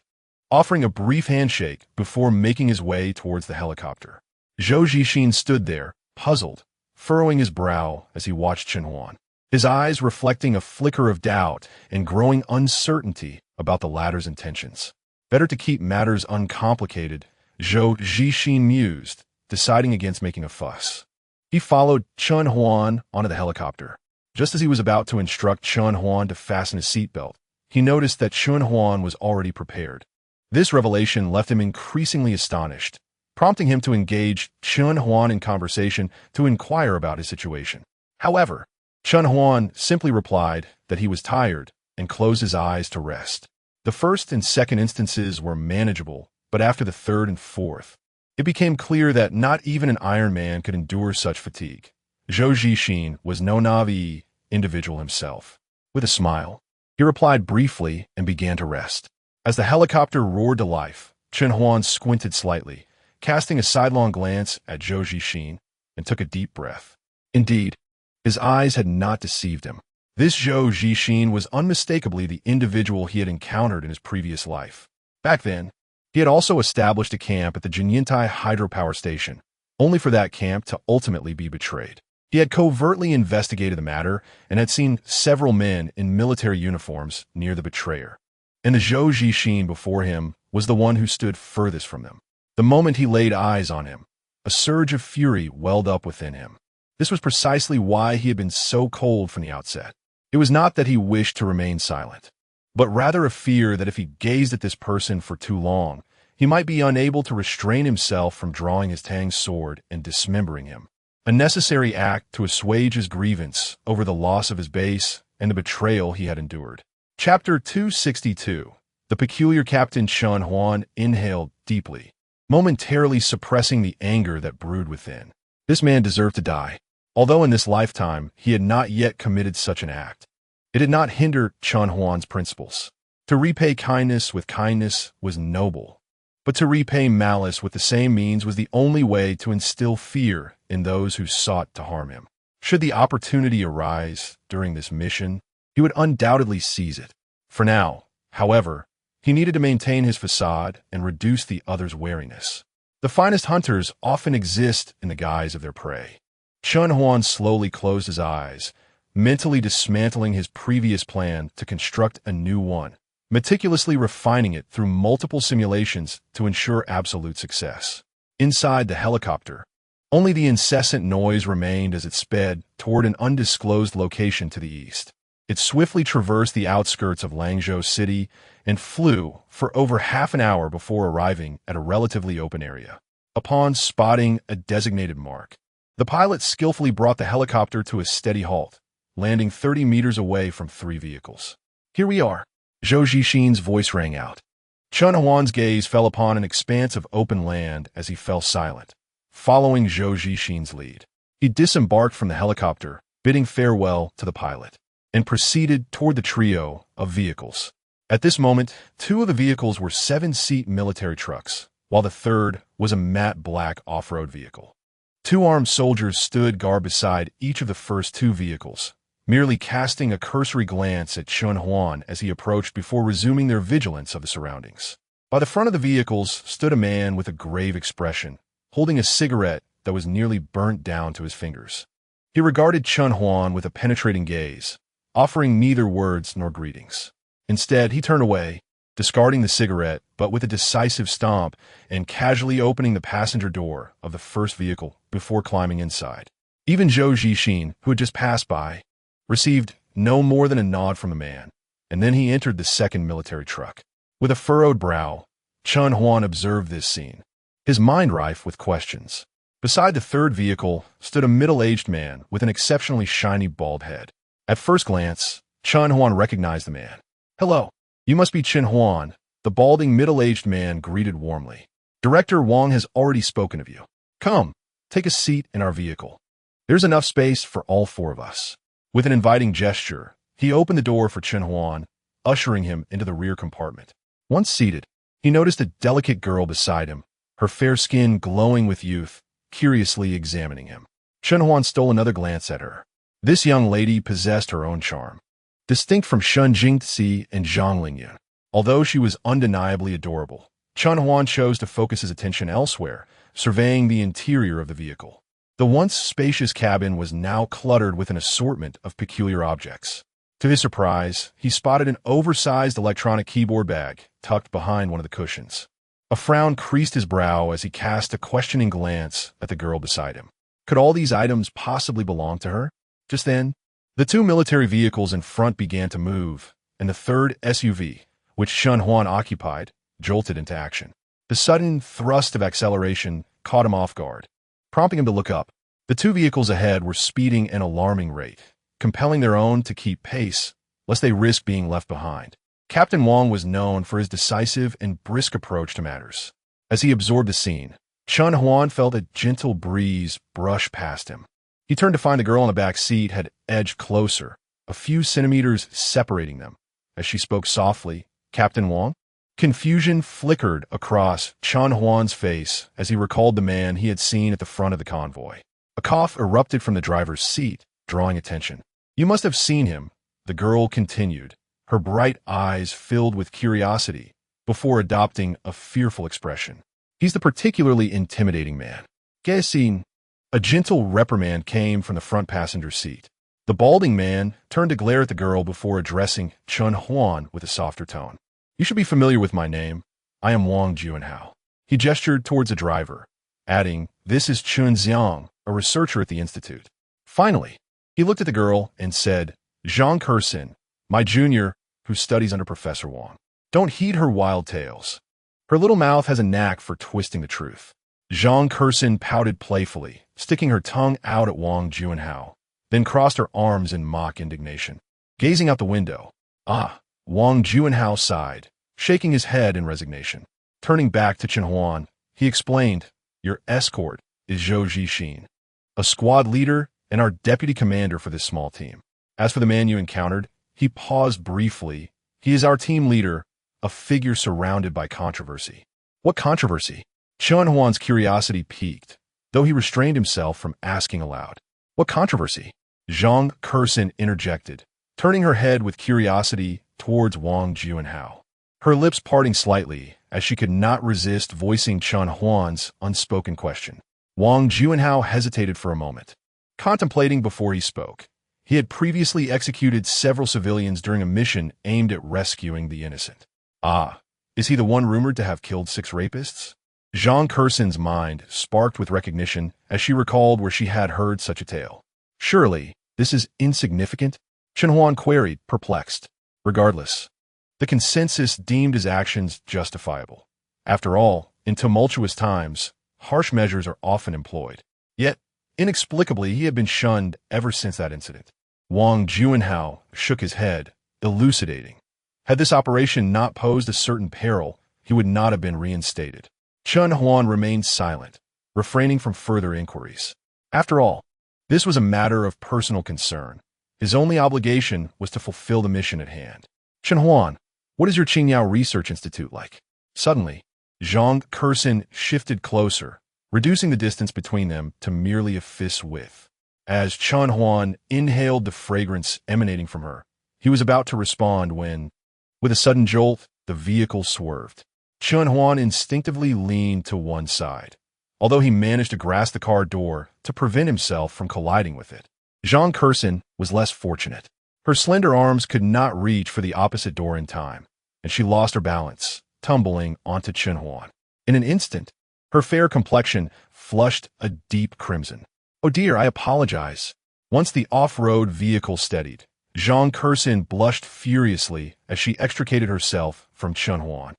offering a brief handshake before making his way towards the helicopter. Zhou Zhixin stood there, puzzled, furrowing his brow as he watched Chun Huan, his eyes reflecting a flicker of doubt and growing uncertainty about the latter's intentions. Better to keep matters uncomplicated, Zhou Zhixin mused, deciding against making a fuss. He followed Chun Huan onto the helicopter. Just as he was about to instruct Chun Huan to fasten his seatbelt, he noticed that Chun Huan was already prepared. This revelation left him increasingly astonished, prompting him to engage Chun Huan in conversation to inquire about his situation. However, Chun Huan simply replied that he was tired and closed his eyes to rest. The first and second instances were manageable, but after the third and fourth, It became clear that not even an Iron Man could endure such fatigue. Zhou Zixin was no naive individual himself. With a smile, he replied briefly and began to rest. As the helicopter roared to life, Chen Huan squinted slightly, casting a sidelong glance at Zhou Zixin, and took a deep breath. Indeed, his eyes had not deceived him. This Zhou Zixin was unmistakably the individual he had encountered in his previous life. Back then, he had also established a camp at the Jinyintai hydropower station, only for that camp to ultimately be betrayed. He had covertly investigated the matter and had seen several men in military uniforms near the betrayer. And the Zhou Zixin before him was the one who stood furthest from them. The moment he laid eyes on him, a surge of fury welled up within him. This was precisely why he had been so cold from the outset. It was not that he wished to remain silent, but rather a fear that if he gazed at this person for too long, he might be unable to restrain himself from drawing his Tang sword and dismembering him. A necessary act to assuage his grievance over the loss of his base and the betrayal he had endured. Chapter 262. The peculiar Captain Chen Huan inhaled deeply, momentarily suppressing the anger that brewed within. This man deserved to die. Although in this lifetime he had not yet committed such an act, it did not hinder Chen Huan's principles. To repay kindness with kindness was noble, but to repay malice with the same means was the only way to instill fear in those who sought to harm him. Should the opportunity arise during this mission, he would undoubtedly seize it. For now, however, he needed to maintain his facade and reduce the other's wariness. The finest hunters often exist in the guise of their prey. Chen Huan slowly closed his eyes, mentally dismantling his previous plan to construct a new one, meticulously refining it through multiple simulations to ensure absolute success. Inside the helicopter, only the incessant noise remained as it sped toward an undisclosed location to the east. It swiftly traversed the outskirts of Langzhou City and flew for over half an hour before arriving at a relatively open area. Upon spotting a designated mark, the pilot skillfully brought the helicopter to a steady halt, landing 30 meters away from 3 vehicles. "Here we are," Zhou Zixin's voice rang out. Chen Huan's gaze fell upon an expanse of open land as he fell silent, following Zhou Zixin's lead. He disembarked from the helicopter, bidding farewell to the pilot, and proceeded toward the trio of vehicles. At this moment, 2 of the vehicles were 7-seat military trucks, while the third was a matte black off-road vehicle. 2 armed soldiers stood guard beside each of the first 2 vehicles, merely casting a cursory glance at Chen Huan as he approached before resuming their vigilance of the surroundings. By the front of the vehicles stood a man with a grave expression, holding a cigarette that was nearly burnt down to his fingers. He regarded Chen Huan with a penetrating gaze, offering neither words nor greetings. Instead, he turned away, discarding the cigarette, but with a decisive stomp and casually opening the passenger door of the first vehicle before climbing inside. Even Zhou Zixin, who had just passed by, received no more than a nod from the man, and then he entered the second military truck. With a furrowed brow, Chen Huan observed this scene, his mind rife with questions. Beside the third vehicle stood a middle-aged man with an exceptionally shiny bald head. At first glance, Chen Huan recognized the man. "Hello, you must be Chen Huan," the balding middle-aged man greeted warmly. "Director Wang has already spoken of you. Come, take a seat in our vehicle. There's enough space for all 4 of us." With an inviting gesture, he opened the door for Chen Huan, ushering him into the rear compartment. Once seated, he noticed a delicate girl beside him, her fair skin glowing with youth, curiously examining him. Chen Huan stole another glance at her. This young lady possessed her own charm, distinct from Shun Jingzi and Zhang Lingyun. Although she was undeniably adorable, Chen Huan chose to focus his attention elsewhere, surveying the interior of the vehicle. The once spacious cabin was now cluttered with an assortment of peculiar objects. To his surprise, he spotted an oversized electronic keyboard bag tucked behind one of the cushions. A frown creased his brow as he cast a questioning glance at the girl beside him. Could all these items possibly belong to her? Just then, the 2 military vehicles in front began to move, and the third SUV, which Chen Huan occupied, jolted into action. The sudden thrust of acceleration caught him off guard, prompting him to look up. The 2 vehicles ahead were speeding at an alarming rate, compelling their own to keep pace, lest they risk being left behind. Captain Wang was known for his decisive and brisk approach to matters. As he absorbed the scene, Chun Huan felt a gentle breeze brush past him. He turned to find the girl in the back seat had edged closer, a few centimeters separating them. As she spoke softly, "Captain Wang?" Confusion flickered across Chun Huan's face as he recalled the man he had seen at the front of the convoy. A cough erupted from the driver's seat, drawing attention. "You must have seen him," the girl continued, her bright eyes filled with curiosity, before adopting a fearful expression. "He's the particularly intimidating man." Guessing, a gentle reprimand came from the front passenger seat. The balding man turned to glare at the girl before addressing Chun Huan with a softer tone. "You should be familiar with my name. I am Wang Juanhao." He gestured towards a driver, adding, "This is Chun Xiang, a researcher at the institute." Finally, he looked at the girl and said, "Zhang Kersin, my junior, who studies under Professor Wang. Don't heed her wild tales. Her little mouth has a knack for twisting the truth." Zhang Kersin pouted playfully, sticking her tongue out at Wang Juanhao, then crossed her arms in mock indignation. Gazing out the window, "Ah," Wang Juanhao sighed, shaking his head in resignation. Turning back to Chen Huan, he explained, "Your escort is Zhou Jixin, a squad leader and our deputy commander for this small team. As for the man you encountered," he paused briefly, "he is our team leader, a figure surrounded by controversy." "What controversy?" Chun Huan's curiosity piqued, though he restrained himself from asking aloud. "What controversy?" Zhang Kersin interjected, turning her head with curiosity towards Wang Juanhao, her lips parting slightly as she could not resist voicing Chun Huan's unspoken question. Wang Juanhao hesitated for a moment, contemplating before he spoke. He had previously executed several civilians during a mission aimed at rescuing the innocent. "Ah, is he the one rumored to have killed 6 rapists?" Zhang Kersin's mind sparked with recognition as she recalled where she had heard such a tale. "Surely, this is insignificant?" Chen Huan queried, perplexed. Regardless, the consensus deemed his actions justifiable. After all, in tumultuous times, harsh measures are often employed. Yet, inexplicably, he had been shunned ever since that incident. Wang Juanhao shook his head, elucidating. Had this operation not posed a certain peril, he would not have been reinstated. Chun Huan remained silent, refraining from further inquiries. After all, this was a matter of personal concern. His only obligation was to fulfill the mission at hand. "Chen Huan, what is your Qingyao Research Institute like?" Suddenly, Zhang Kersin shifted closer, reducing the distance between them to merely a fist's width. As Chun Huan inhaled the fragrance emanating from her, he was about to respond when, with a sudden jolt, the vehicle swerved. Chun Huan instinctively leaned to one side, although he managed to grasp the car door to prevent himself from colliding with it. Zhang Kersin was less fortunate. Her slender arms could not reach for the opposite door in time, and she lost her balance, tumbling onto Chun Huan. In an instant, her fair complexion flushed a deep crimson. "Oh dear, I apologize." Once the off-road vehicle steadied, Zhang Kersin blushed furiously as she extricated herself from Chun Huan,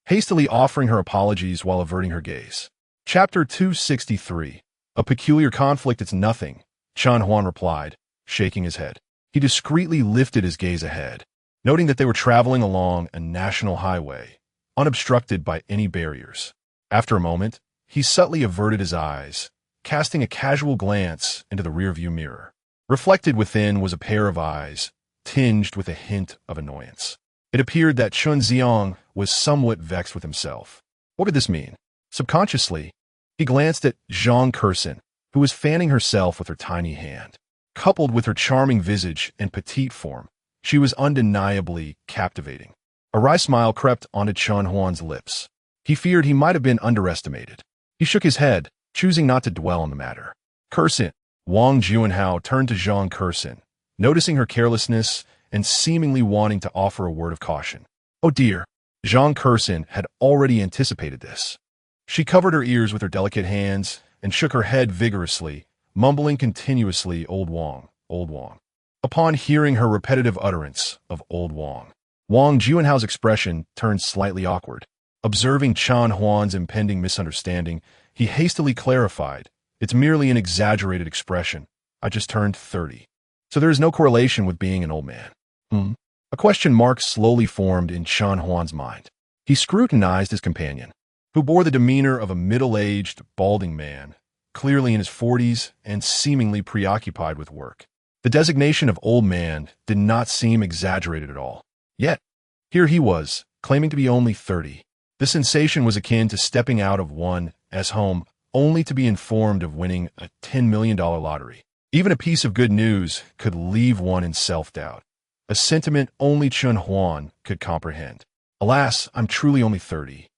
hastily offering her apologies while averting her gaze. Chapter 263. A peculiar conflict, it's nothing, Chun Huan replied, shaking his head. He discreetly lifted his gaze ahead, noting that they were traveling along a national highway, unobstructed by any barriers. After a moment, he subtly averted his eyes, casting a casual glance into the rearview mirror. Reflected within was a pair of eyes, tinged with a hint of annoyance. It appeared that Chun Xiang was somewhat vexed with himself. What could this mean? Subconsciously, he glanced at Zhang Kersin, who was fanning herself with her tiny hand. Coupled with her charming visage and petite form, she was undeniably captivating. A wry smile crept onto Chun Huan's lips. He feared he might have been underestimated. He shook his head, choosing not to dwell on the matter. "Kersin." Wang Juanhao turned to Zhang Kersin, noticing her carelessness and seemingly wanting to offer a word of caution. "Oh dear." Zhang Kersin had already anticipated this. She covered her ears with her delicate hands and shook her head vigorously, mumbling continuously, "Old Wang, old Wang." Upon hearing her repetitive utterance of "old Wang," Wang Juanhao's expression turned slightly awkward. Observing Chun Huan's impending misunderstanding, he hastily clarified, "It's merely an exaggerated expression. I just turned 30. So there is no correlation with being an old man." A question mark slowly formed in Chun Huan's mind. He scrutinized his companion. who bore the demeanor of a middle-aged, balding man, clearly in his 40s and seemingly preoccupied with work. The designation of old man did not seem exaggerated at all. Yet, here he was, claiming to be only 30. The sensation was akin to stepping out of one's home only to be informed of winning a $10 million lottery. Even a piece of good news could leave one in self-doubt, a sentiment only Chen Huan could comprehend. Alas, I'm truly only 30.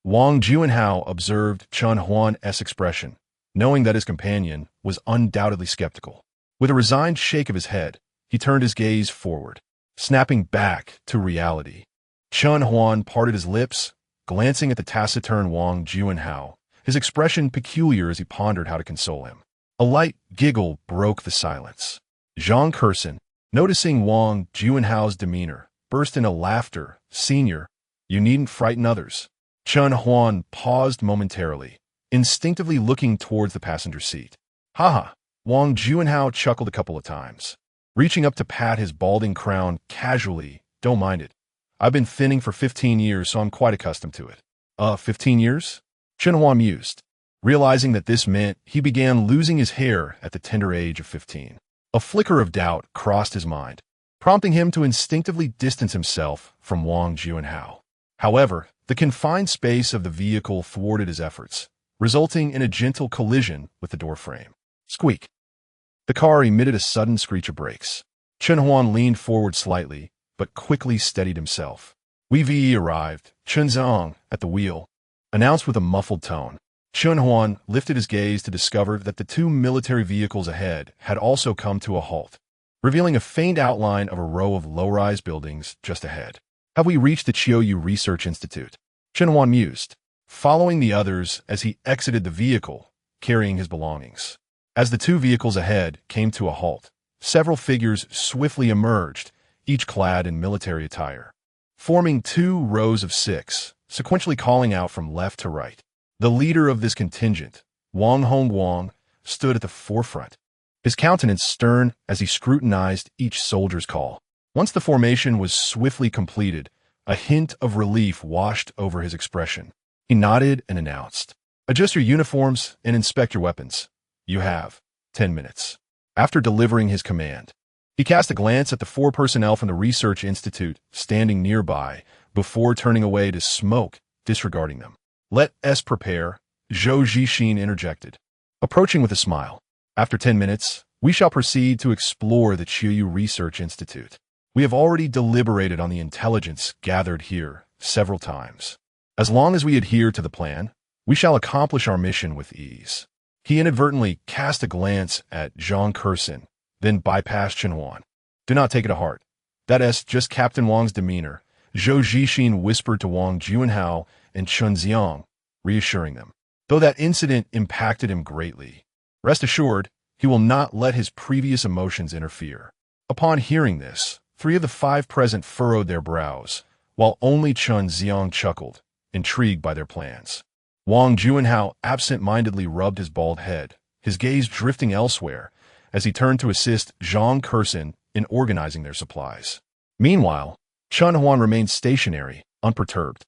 Wang Juanhao observed Chen Huan's expression, knowing that his companion was undoubtedly skeptical. With a resigned shake of his head, he turned his gaze forward, snapping back to reality. Chen Huan parted his lips, glancing at the taciturn Wang Juanhao, his expression peculiar as he pondered how to console him. A light giggle broke the silence. Zhang Curson, noticing Wang Juanhao's demeanor, burst into laughter. "Senior, you needn't frighten others." Chen Huan paused momentarily, instinctively looking towards the passenger seat. "Haha," Wang Juanhao chuckled a couple of times, reaching up to pat his balding crown casually. "Don't mind it. I've been thinning for 15 years, so I'm quite accustomed to it." 15 years? Chen Huan mused, realizing that this meant he began losing his hair at the tender age of 15. A flicker of doubt crossed his mind, prompting him to instinctively distance himself from Wang Juanhao. However, the confined space of the vehicle thwarted his efforts, resulting in a gentle collision with the door frame. Squeak. The car emitted a sudden screech of brakes. Chen Huan leaned forward slightly, but quickly steadied himself. "We arrived." Chen Zhang, at the wheel, announced with a muffled tone. Chen Huan lifted his gaze to discover that the two military vehicles ahead had also come to a halt, revealing a faint outline of a row of low-rise buildings just ahead. "Have we reached the Qiuyu Research Institute?" Chen Huan mused, following the others as he exited the vehicle, carrying his belongings. As the two vehicles ahead came to a halt, several figures swiftly emerged, each clad in military attire, forming two rows of 6, sequentially calling out from left to right. The leader of this contingent, Wang Hongguang, stood at the forefront, his countenance stern as he scrutinized each soldier's call. Once the formation was swiftly completed, a hint of relief washed over his expression. He nodded and announced, "Adjust your uniforms and inspect your weapons. You have 10 minutes." After delivering his command, he cast a glance at the 4 personnel from the Research Institute standing nearby before turning away to smoke, disregarding them. "Let us prepare," Zhou Zhixin interjected, approaching with a smile. "After 10 minutes, we shall proceed to explore the Qiuyu Research Institute. We have already deliberated on the intelligence gathered here several times. As long as we adhere to the plan, we shall accomplish our mission with ease." He inadvertently cast a glance at Zhang Curson, then bypassed Chen Huan. "Do not take it to heart. That's just Captain Wang's demeanor," Zhou Zhixin whispered to Wang Juanhao and Chen Xiang, reassuring them. "Though that incident impacted him greatly, rest assured, he will not let his previous emotions interfere." Upon hearing this, 3 of the 5 present furrowed their brows, while only Chen Xiang chuckled, intrigued by their plans. Wang Juanhao absent-mindedly rubbed his bald head, his gaze drifting elsewhere, as he turned to assist Zhang Curson in organizing their supplies. Meanwhile, Chen Huan remained stationary, unperturbed.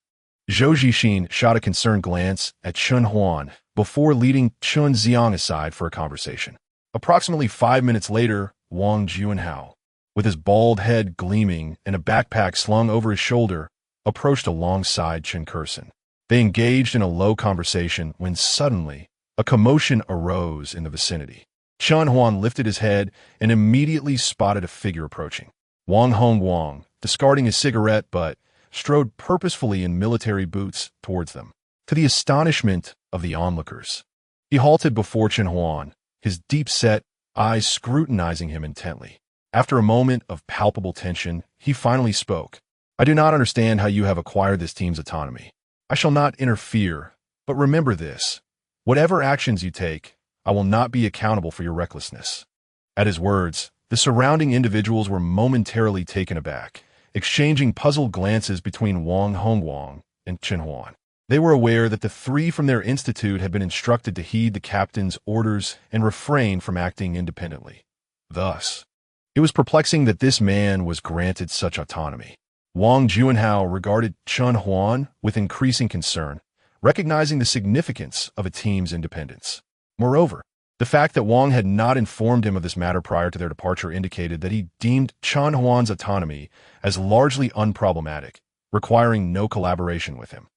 Zhou Zhixin shot a concerned glance at Chen Huan before leading Chen Xiang aside for a conversation. Approximately 5 minutes later, Wang Juanhao, with his bald head gleaming and a backpack slung over his shoulder, approached alongside Chen Curson. They engaged in a low conversation when suddenly a commotion arose in the vicinity. Chen Huan lifted his head and immediately spotted a figure approaching. Wang Hongguang, discarding his cigarette but strode purposefully in military boots towards them. To the astonishment of the onlookers, he halted before Chen Huan, his deep-set eyes scrutinizing him intently. After a moment of palpable tension, he finally spoke. "I do not understand how you have acquired this team's autonomy. I shall not interfere, but remember this. Whatever actions you take, I will not be accountable for your recklessness." At his words, the surrounding individuals were momentarily taken aback, exchanging puzzled glances between Wang Hongguang and Chen Huan. They were aware that the 3 from their institute had been instructed to heed the captain's orders and refrain from acting independently. Thus, it was perplexing that this man was granted such autonomy. Wang Juanhao regarded Chen Huan with increasing concern, recognizing the significance of a team's independence. Moreover, the fact that Wang had not informed him of this matter prior to their departure indicated that he deemed Chen Huan's autonomy as largely unproblematic, requiring no collaboration with him.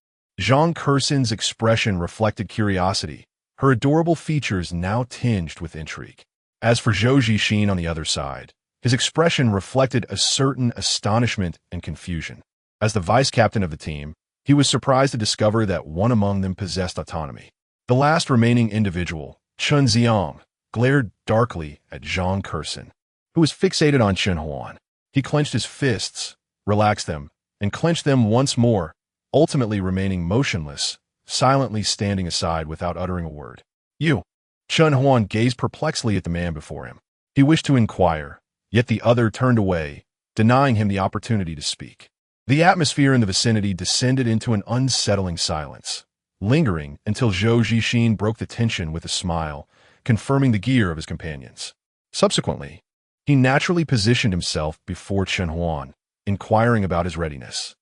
Zhang Kerson's expression reflected curiosity, her adorable features now tinged with intrigue. As for Zhou Zixin on the other side, his expression reflected a certain astonishment and confusion. As the vice-captain of the team, he was surprised to discover that one among them possessed autonomy. The last remaining individual, Chen Xiang, glared darkly at Zhang Kerson, who was fixated on Chen Huan. He clenched his fists, relaxed them, and clenched them once more, ultimately remaining motionless, silently standing aside without uttering a word. You! Chen Huan gazed perplexedly at the man before him. He wished to inquire, yet the other turned away, denying him the opportunity to speak. The atmosphere in the vicinity descended into an unsettling silence, lingering until Zhou Zixin broke the tension with a smile, confirming the gear of his companions. Subsequently, he naturally positioned himself before Chen Huan, inquiring about his readiness.